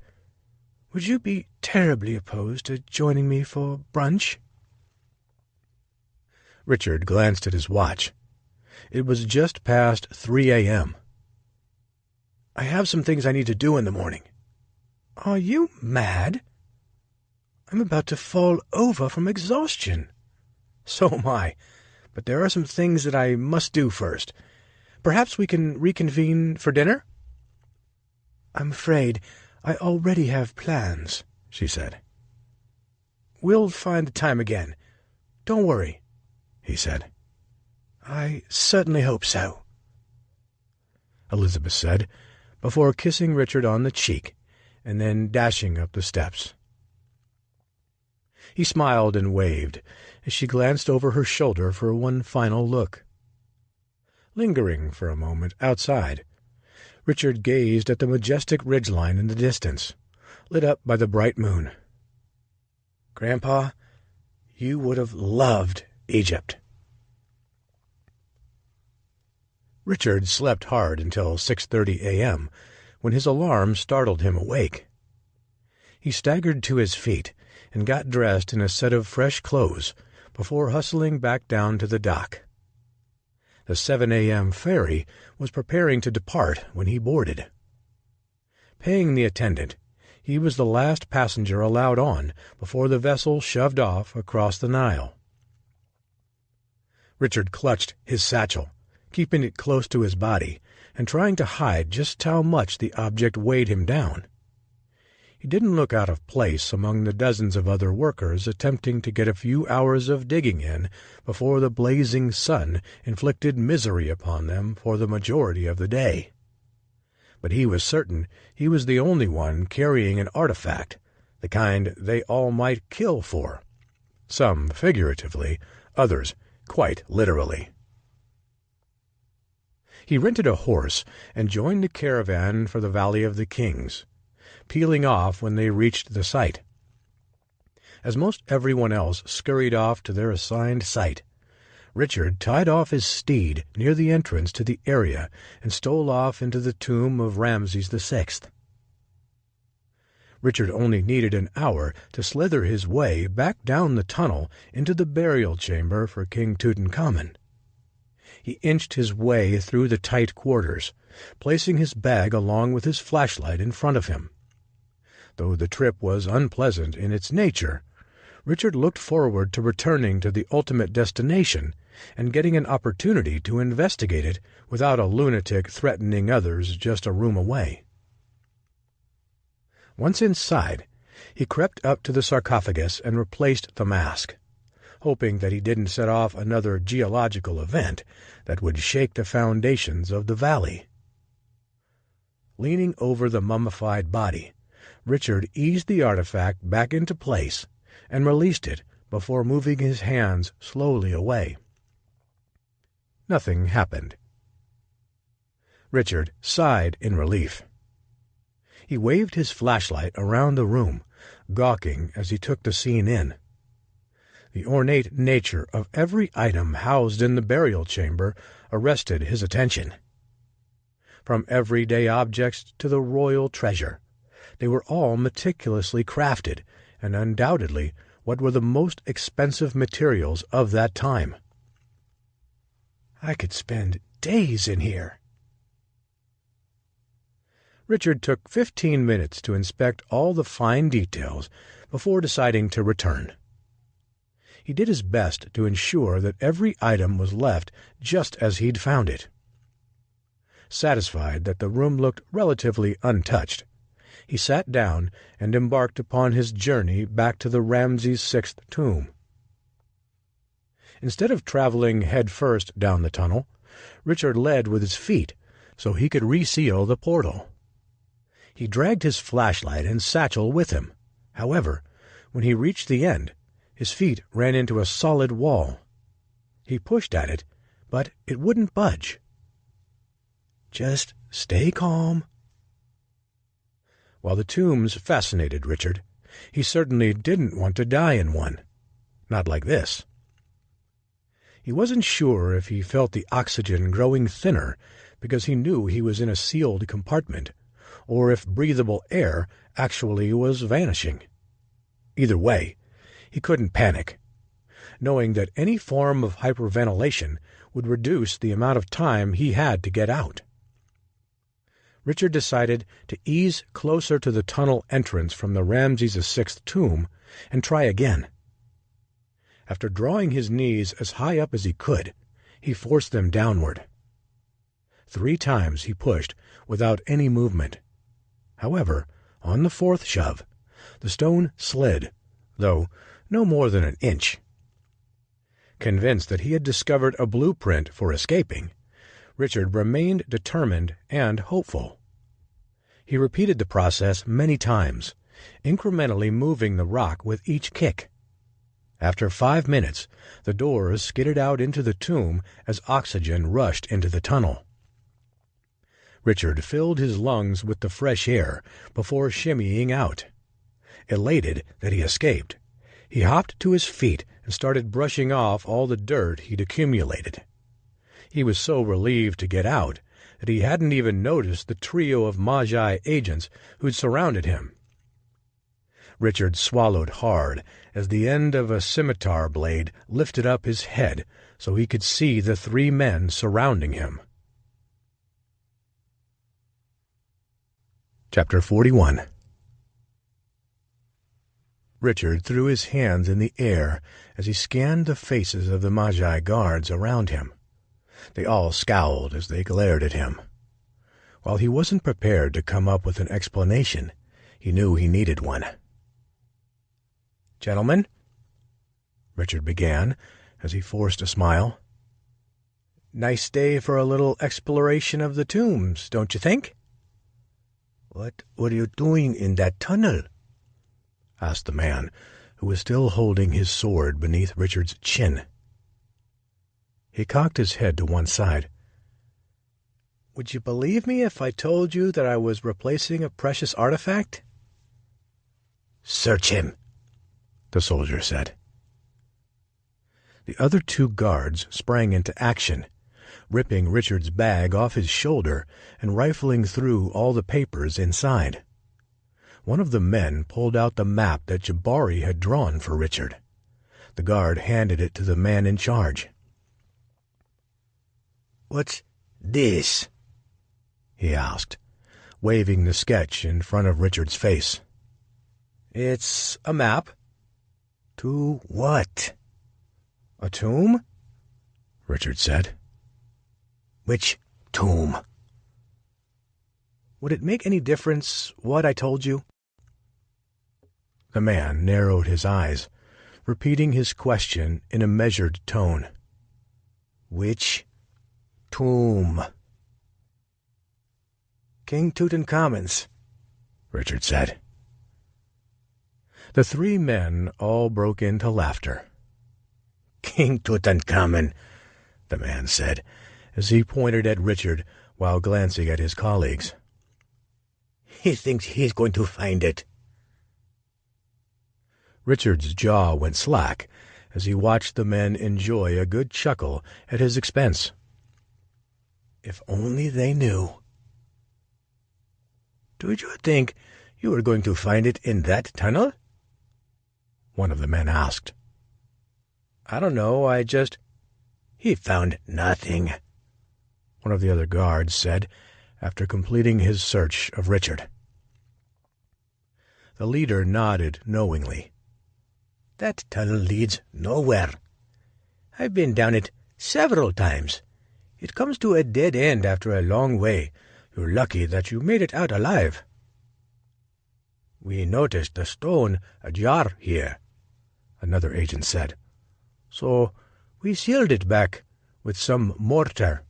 Would you be terribly opposed to joining me for brunch?" Richard glanced at his watch. It was just past 3 a.m. "I have some things I need to do in the morning." "Are you mad? I'm about to fall over from exhaustion." "So am I, but there are some things that I must do first. Perhaps we can reconvene for dinner?" "I'm afraid I already have plans," she said. "We'll find the time again. Don't worry," he said. "I certainly hope so," Elizabeth said, before kissing Richard on the cheek and then dashing up the steps. He smiled and waved as she glanced over her shoulder for one final look. Lingering for a moment outside, Richard gazed at the majestic ridgeline in the distance, lit up by the bright moon. "Grandpa, you would have loved Egypt." Richard slept hard until 6:30 a.m., when his alarm startled him awake. He staggered to his feet and got dressed in a set of fresh clothes before hustling back down to the dock. The 7 a.m. ferry was preparing to depart when he boarded. Paying the attendant, he was the last passenger allowed on before the vessel shoved off across the Nile. Richard clutched his satchel, keeping it close to his body and trying to hide just how much the object weighed him down. He didn't look out of place among the dozens of other workers attempting to get a few hours of digging in before the blazing sun inflicted misery upon them for the majority of the day. But he was certain he was the only one carrying an artifact, the kind they all might kill for, some figuratively, others quite literally. He rented a horse and joined the caravan for the Valley of the Kings, peeling off when they reached the site. As most everyone else scurried off to their assigned site, Richard tied off his steed near the entrance to the area and stole off into the tomb of Ramses VI. Richard only needed an hour to slither his way back down the tunnel into the burial chamber for King Tutankhamun. He inched his way through the tight quarters, placing his bag along with his flashlight in front of him. Though the trip was unpleasant in its nature, Richard looked forward to returning to the ultimate destination and getting an opportunity to investigate it without a lunatic threatening others just a room away. Once inside, he crept up to the sarcophagus and replaced the mask, hoping that he didn't set off another geological event that would shake the foundations of the valley. Leaning over the mummified body, Richard eased the artifact back into place and released it before moving his hands slowly away. Nothing happened. Richard sighed in relief. He waved his flashlight around the room, gawking as he took the scene in. The ornate nature of every item housed in the burial chamber arrested his attention. From everyday objects to the royal treasure, they were all meticulously crafted and undoubtedly what were the most expensive materials of that time. I could spend days in here. Richard took 15 minutes to inspect all the fine details before deciding to return. He did his best to ensure that every item was left just as he'd found it. Satisfied that the room looked relatively untouched, he sat down and embarked upon his journey back to the Ramses VI tomb. Instead of traveling head-first down the tunnel, Richard led with his feet so he could reseal the portal. He dragged his flashlight and satchel with him. However, when he reached the end, his feet ran into a solid wall. He pushed at it, but it wouldn't budge. Just stay calm. While the tombs fascinated Richard, he certainly didn't want to die in one. Not like this. He wasn't sure if he felt the oxygen growing thinner because he knew he was in a sealed compartment, or if breathable air actually was vanishing. Either way, he couldn't panic, knowing that any form of hyperventilation would reduce the amount of time he had to get out. Richard decided to ease closer to the tunnel entrance from the Ramses VI tomb and try again. After drawing his knees as high up as he could, he forced them downward. 3 times he pushed without any movement. However, on the 4th shove, the stone slid, though no more than an inch. Convinced that he had discovered a blueprint for escaping, Richard remained determined and hopeful. He repeated the process many times, incrementally moving the rock with each kick. After 5 minutes, the doors skidded out into the tomb as oxygen rushed into the tunnel. Richard filled his lungs with the fresh air before shimmying out. Elated that he escaped, he hopped to his feet and started brushing off all the dirt he'd accumulated. He was so relieved to get out that he hadn't even noticed the trio of Magi agents who'd surrounded him. Richard swallowed hard as the end of a scimitar blade lifted up his head so he could see the 3 men surrounding him. Chapter 41. Richard threw his hands in the air as he scanned the faces of the Magi guards around him. They all scowled as they glared at him. While he wasn't prepared to come up with an explanation, he knew he needed one. "Gentlemen," Richard began as he forced a smile. "Nice day for a little exploration of the tombs, don't you think?" "What were you doing in that tunnel?" asked the man, who was still holding his sword beneath Richard's chin. He cocked his head to one side. "Would you believe me if I told you that I was replacing a precious artifact?" "Search him," the soldier said. The other two guards sprang into action, ripping Richard's bag off his shoulder and rifling through all the papers inside. One of the men pulled out the map that Jabari had drawn for Richard. The guard handed it to the man in charge. "What's this?" he asked, waving the sketch in front of Richard's face. "It's a map." "To what?" "A tomb," Richard said. "Which tomb?" "Would it make any difference what I told you?" The man narrowed his eyes, repeating his question in a measured tone. "Which tomb?" "King Tutankhamun's," Richard said. The three men all broke into laughter. "King Tutankhamun," the man said, as he pointed at Richard while glancing at his colleagues. "He thinks he's going to find it." Richard's jaw went slack as he watched the men enjoy a good chuckle at his expense. If only they knew. "Did you think you were going to find it in that tunnel?" one of the men asked. "I don't know, I just—" "He found nothing," one of the other guards said after completing his search of Richard. The leader nodded knowingly. "That tunnel leads nowhere. I've been down it several times. It comes to a dead end after a long way. You're lucky that you made it out alive." "We noticed a stone ajar here," another agent said. "So we sealed it back with some mortar.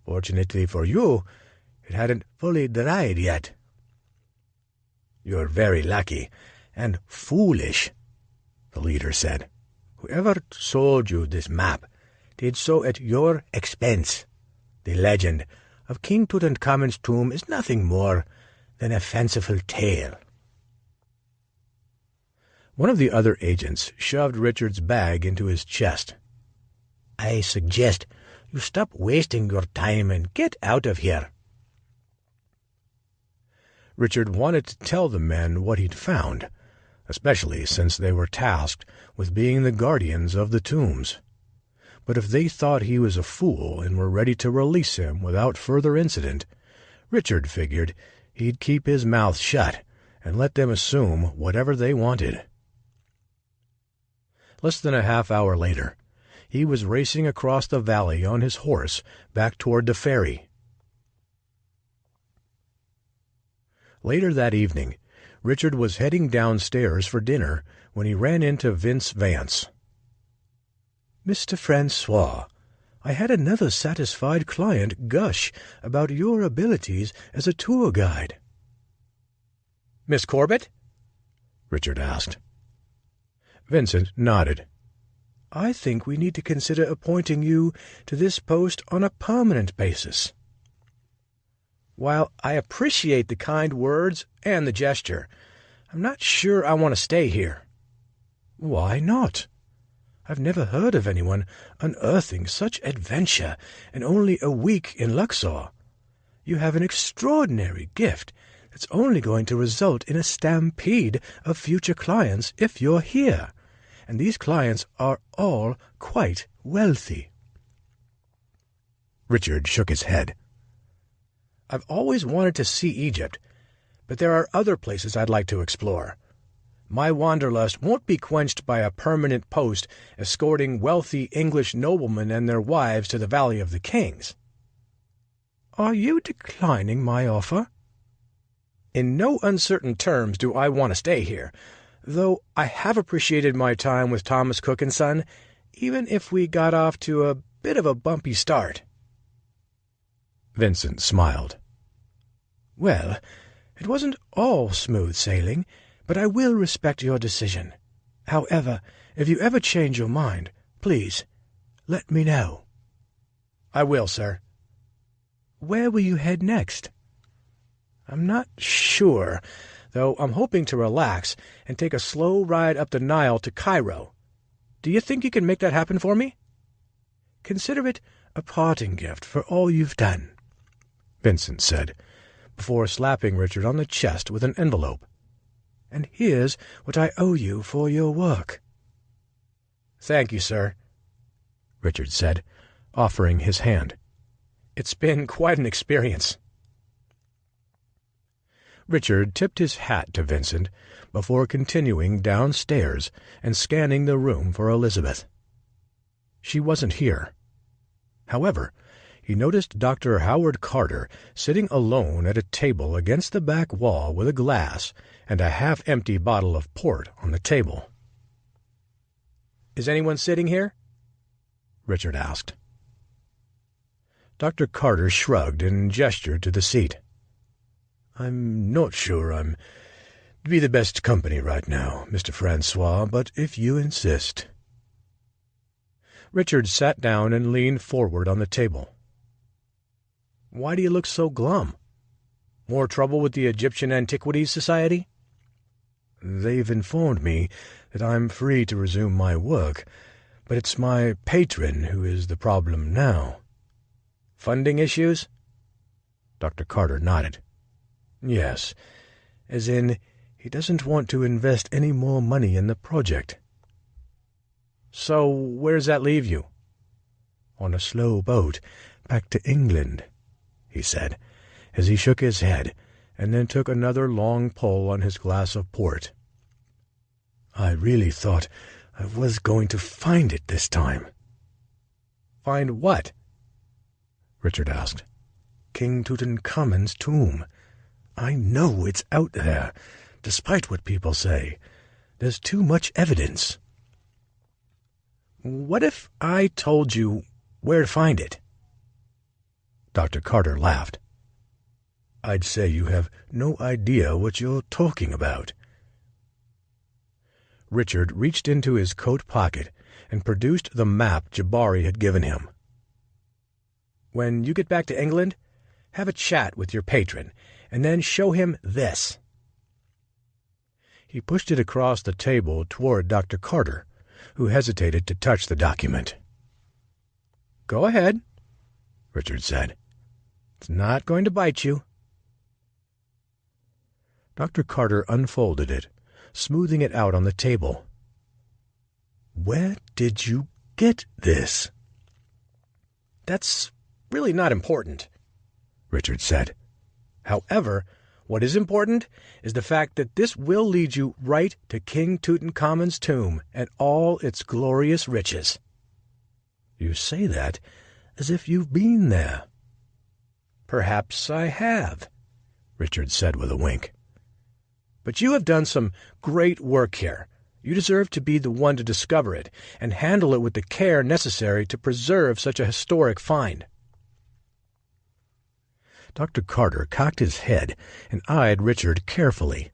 Fortunately for you, it hadn't fully dried yet." "You're very lucky and foolish," the leader said. "Whoever sold you this map did so at your expense. The legend of King Tutankhamun's tomb is nothing more than a fanciful tale." One of the other agents shoved Richard's bag into his chest. "I suggest you stop wasting your time and get out of here." Richard wanted to tell the men what he'd found, especially since they were tasked with being the guardians of the tombs. But if they thought he was a fool and were ready to release him without further incident, Richard figured he'd keep his mouth shut and let them assume whatever they wanted. Less than a half-hour later, he was racing across the valley on his horse back toward the ferry. Later that evening, Richard was heading downstairs for dinner when he ran into Vince Vance. "Mr. Francois, I had another satisfied client gush about your abilities as a tour guide." "Miss Corbett?" Richard asked. Vincent nodded. "I think we need to consider appointing you to this post on a permanent basis." "While I appreciate the kind words and the gesture, I'm not sure I want to stay here." "Why not? I've never heard of anyone unearthing such adventure in only a week in Luxor. You have an extraordinary gift that's only going to result in a stampede of future clients if you're here, and these clients are all quite wealthy." Richard shook his head. "I've always wanted to see Egypt, but there are other places I'd like to explore. My wanderlust won't be quenched by a permanent post escorting wealthy English noblemen and their wives to the Valley of the Kings." "Are you declining my offer?" "In no uncertain terms do I want to stay here, though I have appreciated my time with Thomas Cook and Son, even if we got off to a bit of a bumpy start." Vincent smiled. "Well, it wasn't all smooth sailing, but I will respect your decision. However, if you ever change your mind, please let me know." "I will, sir." "Where will you head next?" "I'm not sure, though I'm hoping to relax and take a slow ride up the Nile to Cairo. Do you think you can make that happen for me?" "Consider it a parting gift for all you've done," Vincent said, before slapping Richard on the chest with an envelope. "And here's what I owe you for your work." "Thank you, sir," Richard said, offering his hand. "It's been quite an experience." Richard tipped his hat to Vincent before continuing downstairs and scanning the room for Elizabeth. She wasn't here. However, he noticed Dr. Howard Carter sitting alone at a table against the back wall with a glass and a half-empty bottle of port on the table. "Is anyone sitting here?" Richard asked. Dr. Carter shrugged and gestured to the seat. "I'm not sure I'm be the best company right now, Mr. Francois, but if you insist." Richard sat down and leaned forward on the table. "Why do you look so glum? More trouble with the Egyptian Antiquities Society?" "They've informed me that I'm free to resume my work, but it's my patron who is the problem now." "Funding issues?" Dr. Carter nodded. "Yes, as in he doesn't want to invest any more money in the project." "So where does that leave you?" "On a slow boat back to England," he said, as he shook his head and then took another long pull on his glass of port. "I really thought I was going to find it this time." "Find what?" Richard asked. "King Tutankhamun's tomb. I know it's out there, despite what people say. There's too much evidence." "What if I told you where to find it?" Dr. Carter laughed. "I'd say you have no idea what you're talking about." Richard reached into his coat pocket and produced the map Jabari had given him. "When you get back to England, have a chat with your patron, and then show him this." He pushed it across the table toward Dr. Carter, who hesitated to touch the document. "Go ahead," Richard said. "It's not going to bite you." Dr. Carter unfolded it, smoothing it out on the table. "Where did you get this?" "That's really not important," Richard said. "However, what is important is the fact that this will lead you right to King Tutankhamun's tomb and all its glorious riches." "You say that as if you've been there." "Perhaps I have," Richard said with a wink. "But you have done some great work here. You deserve to be the one to discover it and handle it with the care necessary to preserve such a historic find." Dr. Carter cocked his head and eyed Richard carefully.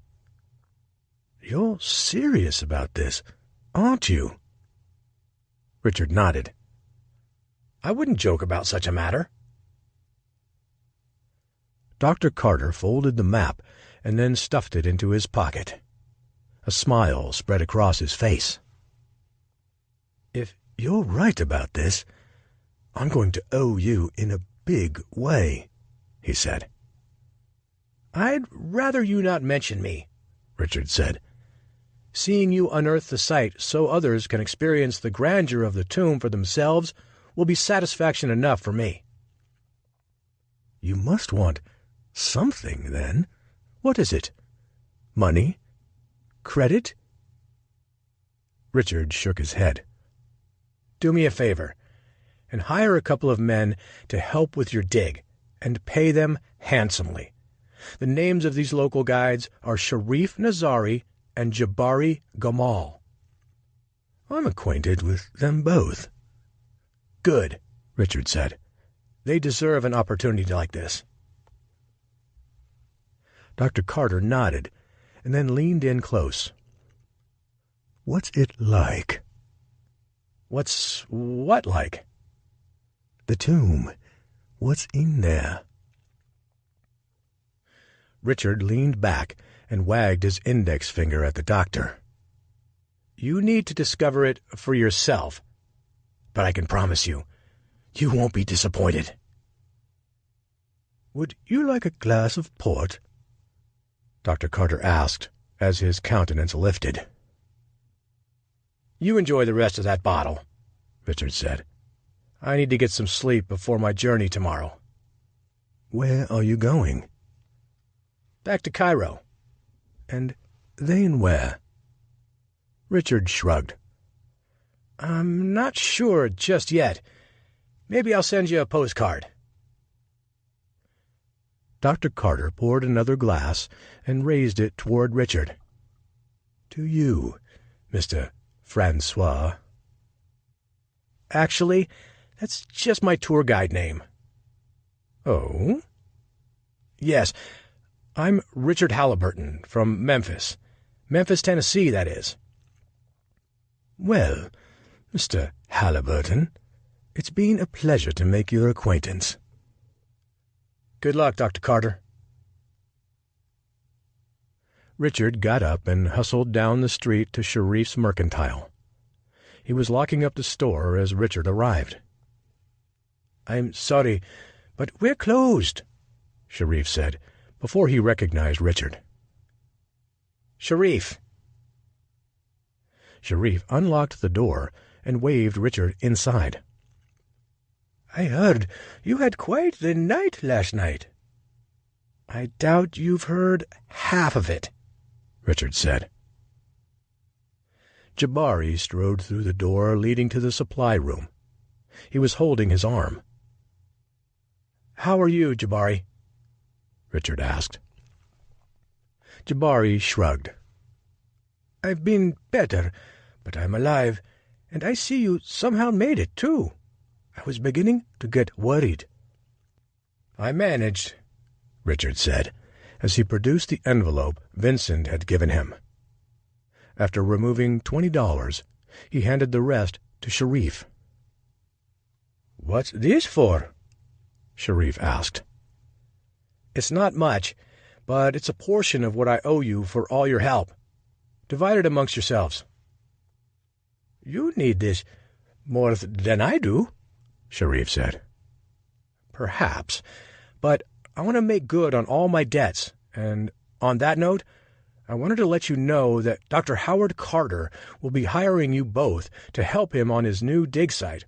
"You're serious about this, aren't you?" Richard nodded. "I wouldn't joke about such a matter." Dr. Carter folded the map and then stuffed it into his pocket. A smile spread across his face. "If you're right about this, I'm going to owe you in a big way," he said. "I'd rather you not mention me," Richard said. "Seeing you unearth the site so others can experience the grandeur of the tomb for themselves will be satisfaction enough for me." "You must want something, then. What is it? Money? Credit?" Richard shook his head. "Do me a favor, and hire a couple of men to help with your dig, and pay them handsomely. The names of these local guides are Sharif Nazari and Jabari Gamal." "I'm acquainted with them both." "Good," Richard said. "They deserve an opportunity like this." Dr. Carter nodded and then leaned in close. "What's it like?" "What's what like?" "The tomb. What's in there?" Richard leaned back and wagged his index finger at the doctor. You need to discover it for yourself. But I can promise you, you won't be disappointed. Would you like a glass of port? Dr. Carter asked, as his countenance lifted. You enjoy the rest of that bottle, Richard said. I need to get some sleep before my journey tomorrow. Where are you going? Back to Cairo. And then where? Richard shrugged. I'm not sure just yet. Maybe I'll send you a postcard. Dr. Carter poured another glass and raised it toward Richard. To you, Mr. Francois. Actually, that's just my tour guide name. Oh? Yes, I'm Richard Halliburton from Memphis. Memphis, Tennessee, that is. Well, Mr. Halliburton, it's been a pleasure to make your acquaintance. Good luck, Dr. Carter. Richard got up and hustled down the street to Sharif's Mercantile. He was locking up the store as Richard arrived. I'm sorry, but we're closed, Sharif said, before he recognized Richard. Sharif. Sharif unlocked the door and waved Richard inside. I heard you had quite the night last night. I doubt you've heard half of it, Richard said. Jabari strode through the door leading to the supply room. He was holding his arm. How are you, Jabari? Richard asked. Jabari shrugged. I've been better, but I'm alive, and I see you somehow made it, too. I was beginning to get worried. I managed, Richard said, as he produced the envelope Vincent had given him. After removing $20, he handed the rest to Sharif. What's this for? Sharif asked. It's not much, but it's a portion of what I owe you for all your help. Divide it amongst yourselves. You need this more than I do, Sharif said. Perhaps, but I want to make good on all my debts, and on that note, I wanted to let you know that Dr. Howard Carter will be hiring you both to help him on his new dig site,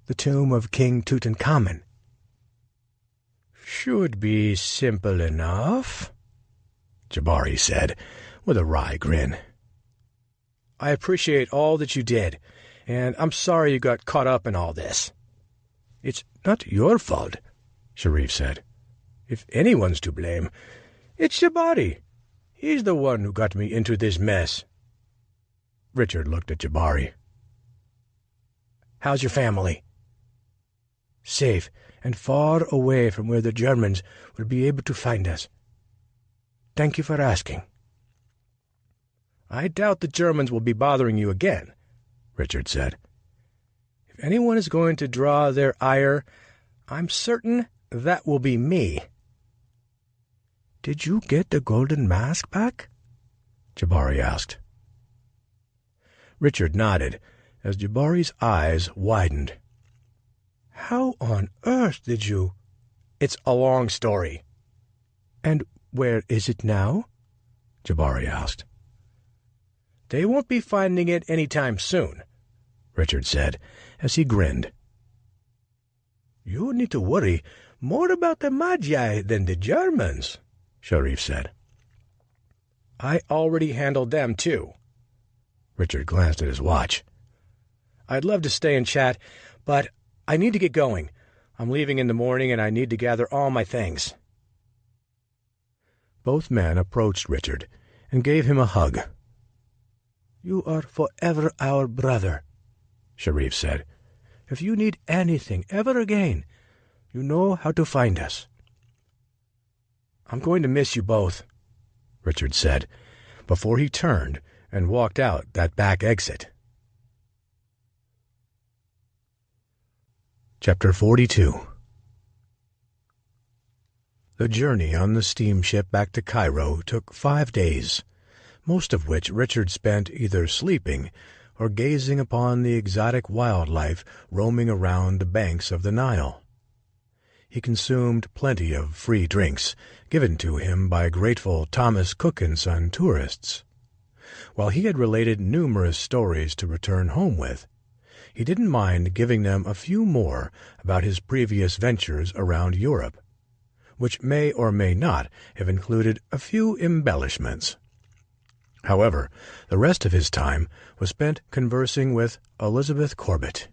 the tomb of King Tutankhamun. Should be simple enough, Jabari said, with a wry grin. I appreciate all that you did, and I'm sorry you got caught up in all this. It's not your fault, Sharif said. If anyone's to blame, it's Jabari. He's the one who got me into this mess. Richard looked at Jabari. How's your family? Safe and far away from where the Germans will be able to find us. Thank you for asking. I doubt the Germans will be bothering you again, Richard said. If anyone is going to draw their ire, I'm certain that will be me. Did you get the golden mask back? Jabari asked. Richard nodded as Jabari's eyes widened. How on earth did you? It's a long story. And where is it now? Jabari asked. They won't be finding it any time soon, Richard said as he grinned. You need to worry more about the Magi than the Germans, Sharif said. I already handled them, too. Richard glanced at his watch. I'd love to stay and chat, but I need to get going. I'm leaving in the morning, and I need to gather all my things. Both men approached Richard and gave him a hug. You are forever our brother, Sharif said. If you need anything ever again, you know how to find us. I'm going to miss you both, Richard said, before he turned and walked out that back exit. Chapter 42. The journey on the steamship back to Cairo took 5 days, most of which Richard spent either sleeping or gazing upon the exotic wildlife roaming around the banks of the Nile. He consumed plenty of free drinks given to him by grateful Thomas Cook and Son tourists. While he had related numerous stories to return home with, he didn't mind giving them a few more about his previous ventures around Europe, which may or may not have included a few embellishments. However, the rest of his time was spent conversing with Elizabeth Corbett.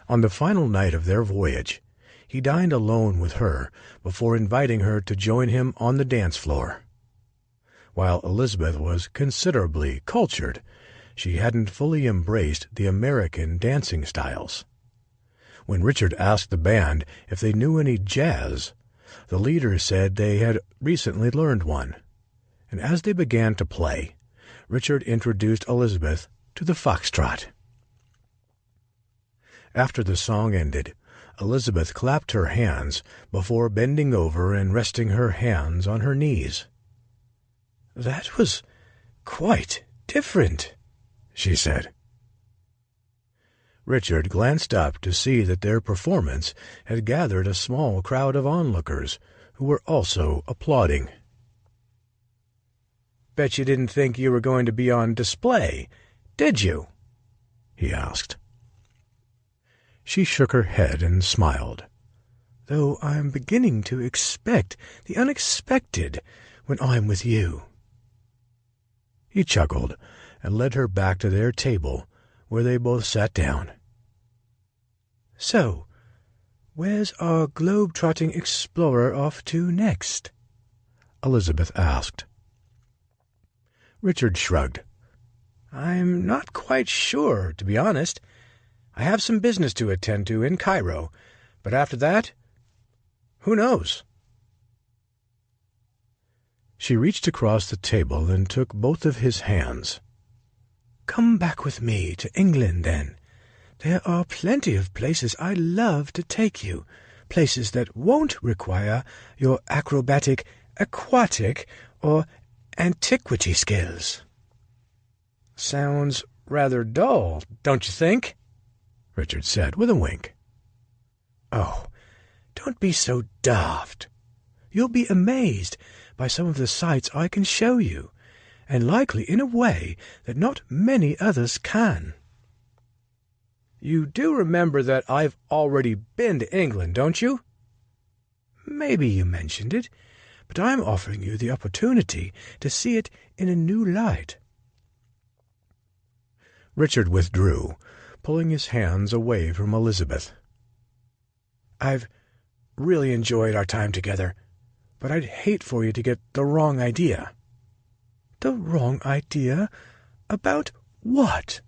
On the final night of their voyage, he dined alone with her before inviting her to join him on the dance floor. While Elizabeth was considerably cultured, she hadn't fully embraced the American dancing styles. When Richard asked the band if they knew any jazz, the leader said they had recently learned one, and as they began to play, Richard introduced Elizabeth to the foxtrot. After the song ended, Elizabeth clapped her hands before bending over and resting her hands on her knees. "That was quite different," she said. Richard glanced up to see that their performance had gathered a small crowd of onlookers who were also applauding. "Bet you didn't think you were going to be on display, did you?" he asked. She shook her head and smiled. "Though I'm beginning to expect the unexpected when I'm with you." He chuckled and led her back to their table, where they both sat down. "So, where's our globe-trotting explorer off to next?" Elizabeth asked. Richard shrugged. "I'm not quite sure, to be honest. I have some business to attend to in Cairo, but after that, who knows?" She reached across the table and took both of his hands. "Come back with me to England, then. There are plenty of places I'd love to take you, places that won't require your acrobatic, aquatic, or antiquity skills." "Sounds rather dull, don't you think?" Richard said with a wink. "Oh, don't be so daft. You'll be amazed by some of the sights I can show you, and likely in a way that not many others can." "You do remember that I've already been to England, don't you?" "Maybe you mentioned it, but I'm offering you the opportunity to see it in a new light." Richard withdrew, pulling his hands away from Elizabeth. "I've really enjoyed our time together, but I'd hate for you to get the wrong idea." "The wrong idea? About what?"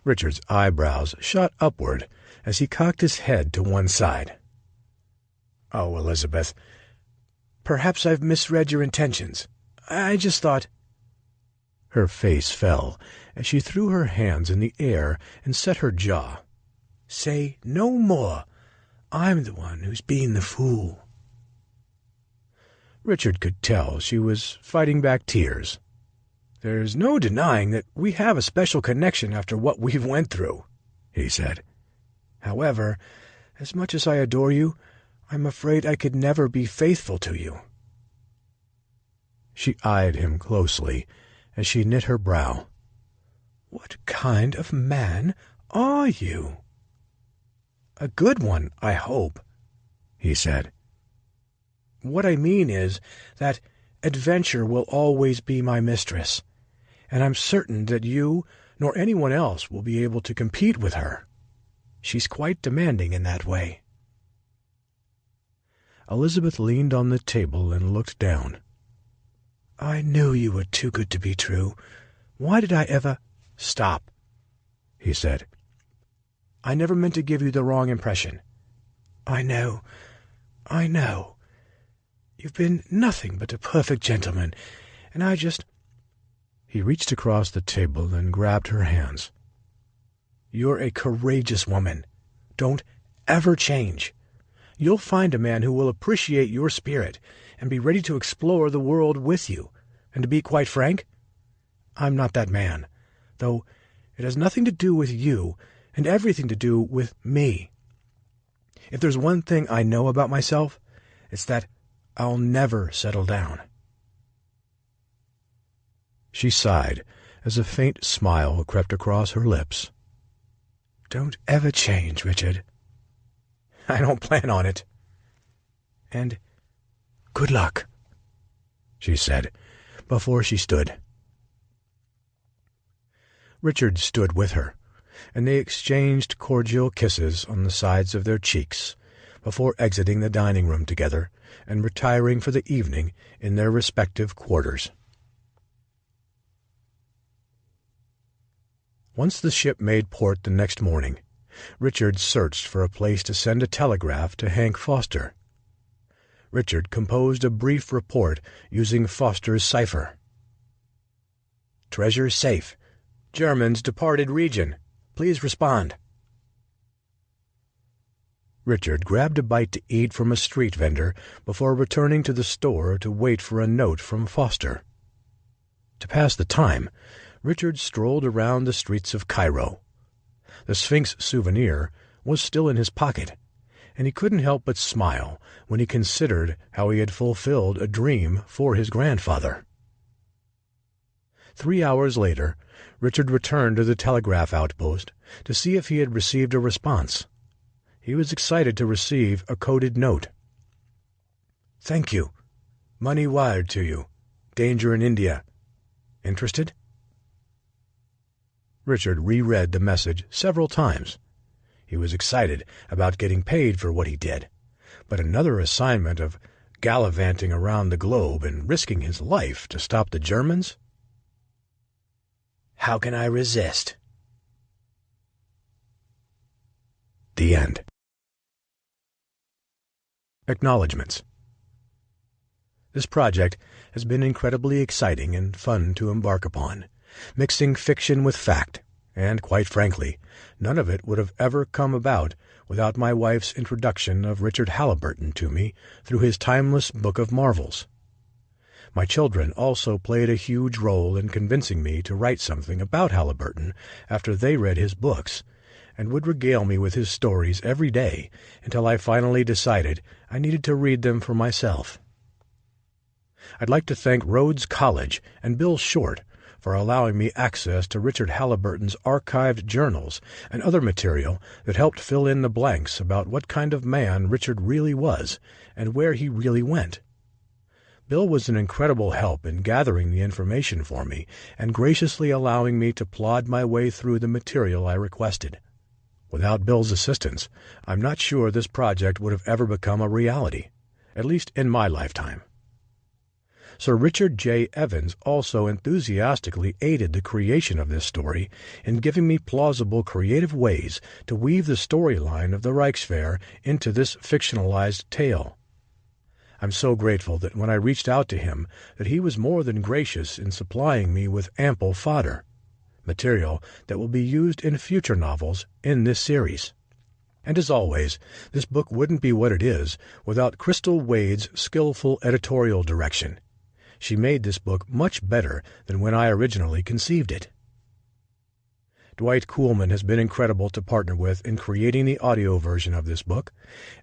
Richard's eyebrows shot upward as he cocked his head to one side. "Oh, Elizabeth, perhaps I've misread your intentions. I just thought—" Her face fell as she threw her hands in the air and set her jaw. "Say no more. I'm the one who's being the fool." Richard could tell she was fighting back tears. "There's no denying that we have a special connection after what we've went through," he said. "However, as much as I adore you, I'm afraid I could never be faithful to you." She eyed him closely as she knit her brow. "What kind of man are you?" "A good one, I hope," he said. "What I mean is that adventure will always be my mistress, and I'm certain that you nor anyone else will be able to compete with her. She's quite demanding in that way." Elizabeth leaned on the table and looked down. "I knew you were too good to be true. Why did I ever—" "Stop," he said. "I never meant to give you the wrong impression." I know. You've been nothing but a perfect gentleman, and I just—" He reached across the table and grabbed her hands. "You're a courageous woman. Don't ever change. You'll find a man who will appreciate your spirit and be ready to explore the world with you. And to be quite frank, I'm not that man, though it has nothing to do with you and everything to do with me. If there's one thing I know about myself, it's that I'll never settle down." She sighed as a faint smile crept across her lips. "Don't ever change, Richard." "I don't plan on it." "And good luck," she said, before she stood. Richard stood with her, and they exchanged cordial kisses on the sides of their cheeks before exiting the dining room together and retiring for the evening in their respective quarters. Once the ship made port the next morning, Richard searched for a place to send a telegraph to Hank Foster. Richard composed a brief report using Foster's cipher. "Treasure safe. Germans departed region. Please respond." Richard grabbed a bite to eat from a street vendor before returning to the store to wait for a note from Foster. To pass the time, Richard strolled around the streets of Cairo. The Sphinx souvenir was still in his pocket, and he couldn't help but smile when he considered how he had fulfilled a dream for his grandfather. 3 hours later, Richard returned to the telegraph outpost to see if he had received a response. He was excited to receive a coded note. "Thank you. Money wired to you. Danger in India. Interested?" Richard reread the message several times. He was excited about getting paid for what he did, but another assignment of gallivanting around the globe and risking his life to stop the Germans? How can I resist? The end. Acknowledgements. This project has been incredibly exciting and fun to embark upon, mixing fiction with fact, and, quite frankly, none of it would have ever come about without my wife's introduction of Richard Halliburton to me through his timeless Book of Marvels. My children also played a huge role in convincing me to write something about Halliburton after they read his books, and would regale me with his stories every day until I finally decided I needed to read them for myself. I'd like to thank Rhodes College and Bill Short for allowing me access to Richard Halliburton's archived journals and other material that helped fill in the blanks about what kind of man Richard really was and where he really went. Bill was an incredible help in gathering the information for me and graciously allowing me to plod my way through the material I requested. Without Bill's assistance, I'm not sure this project would have ever become a reality, at least in my lifetime. Sir Richard J. Evans also enthusiastically aided the creation of this story in giving me plausible creative ways to weave the storyline of the Reichswehr into this fictionalized tale. I'm so grateful that when I reached out to him that he was more than gracious in supplying me with ample fodder, material that will be used in future novels in this series. And as always, this book wouldn't be what it is without Crystal Wade's skillful editorial direction. She made this book much better than when I originally conceived it. Dwight Kuhlman has been incredible to partner with in creating the audio version of this book,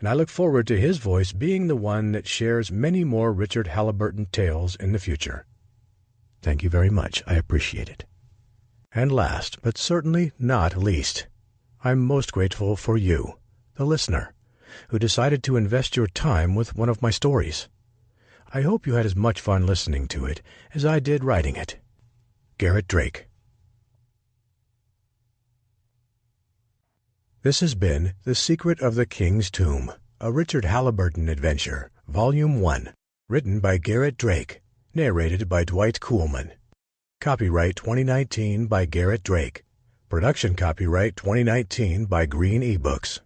and I look forward to his voice being the one that shares many more Richard Halliburton tales in the future. Thank you very much. I appreciate it. And last, but certainly not least, I'm most grateful for you, the listener, who decided to invest your time with one of my stories. I hope you had as much fun listening to it as I did writing it. Garrett Drake. This has been The Secret of the King's Tomb, a Richard Halliburton adventure, Volume 1, written by Garrett Drake, narrated by Dwight Kuhlman. Copyright 2019 by Garrett Drake. Production copyright 2019 by Green eBooks.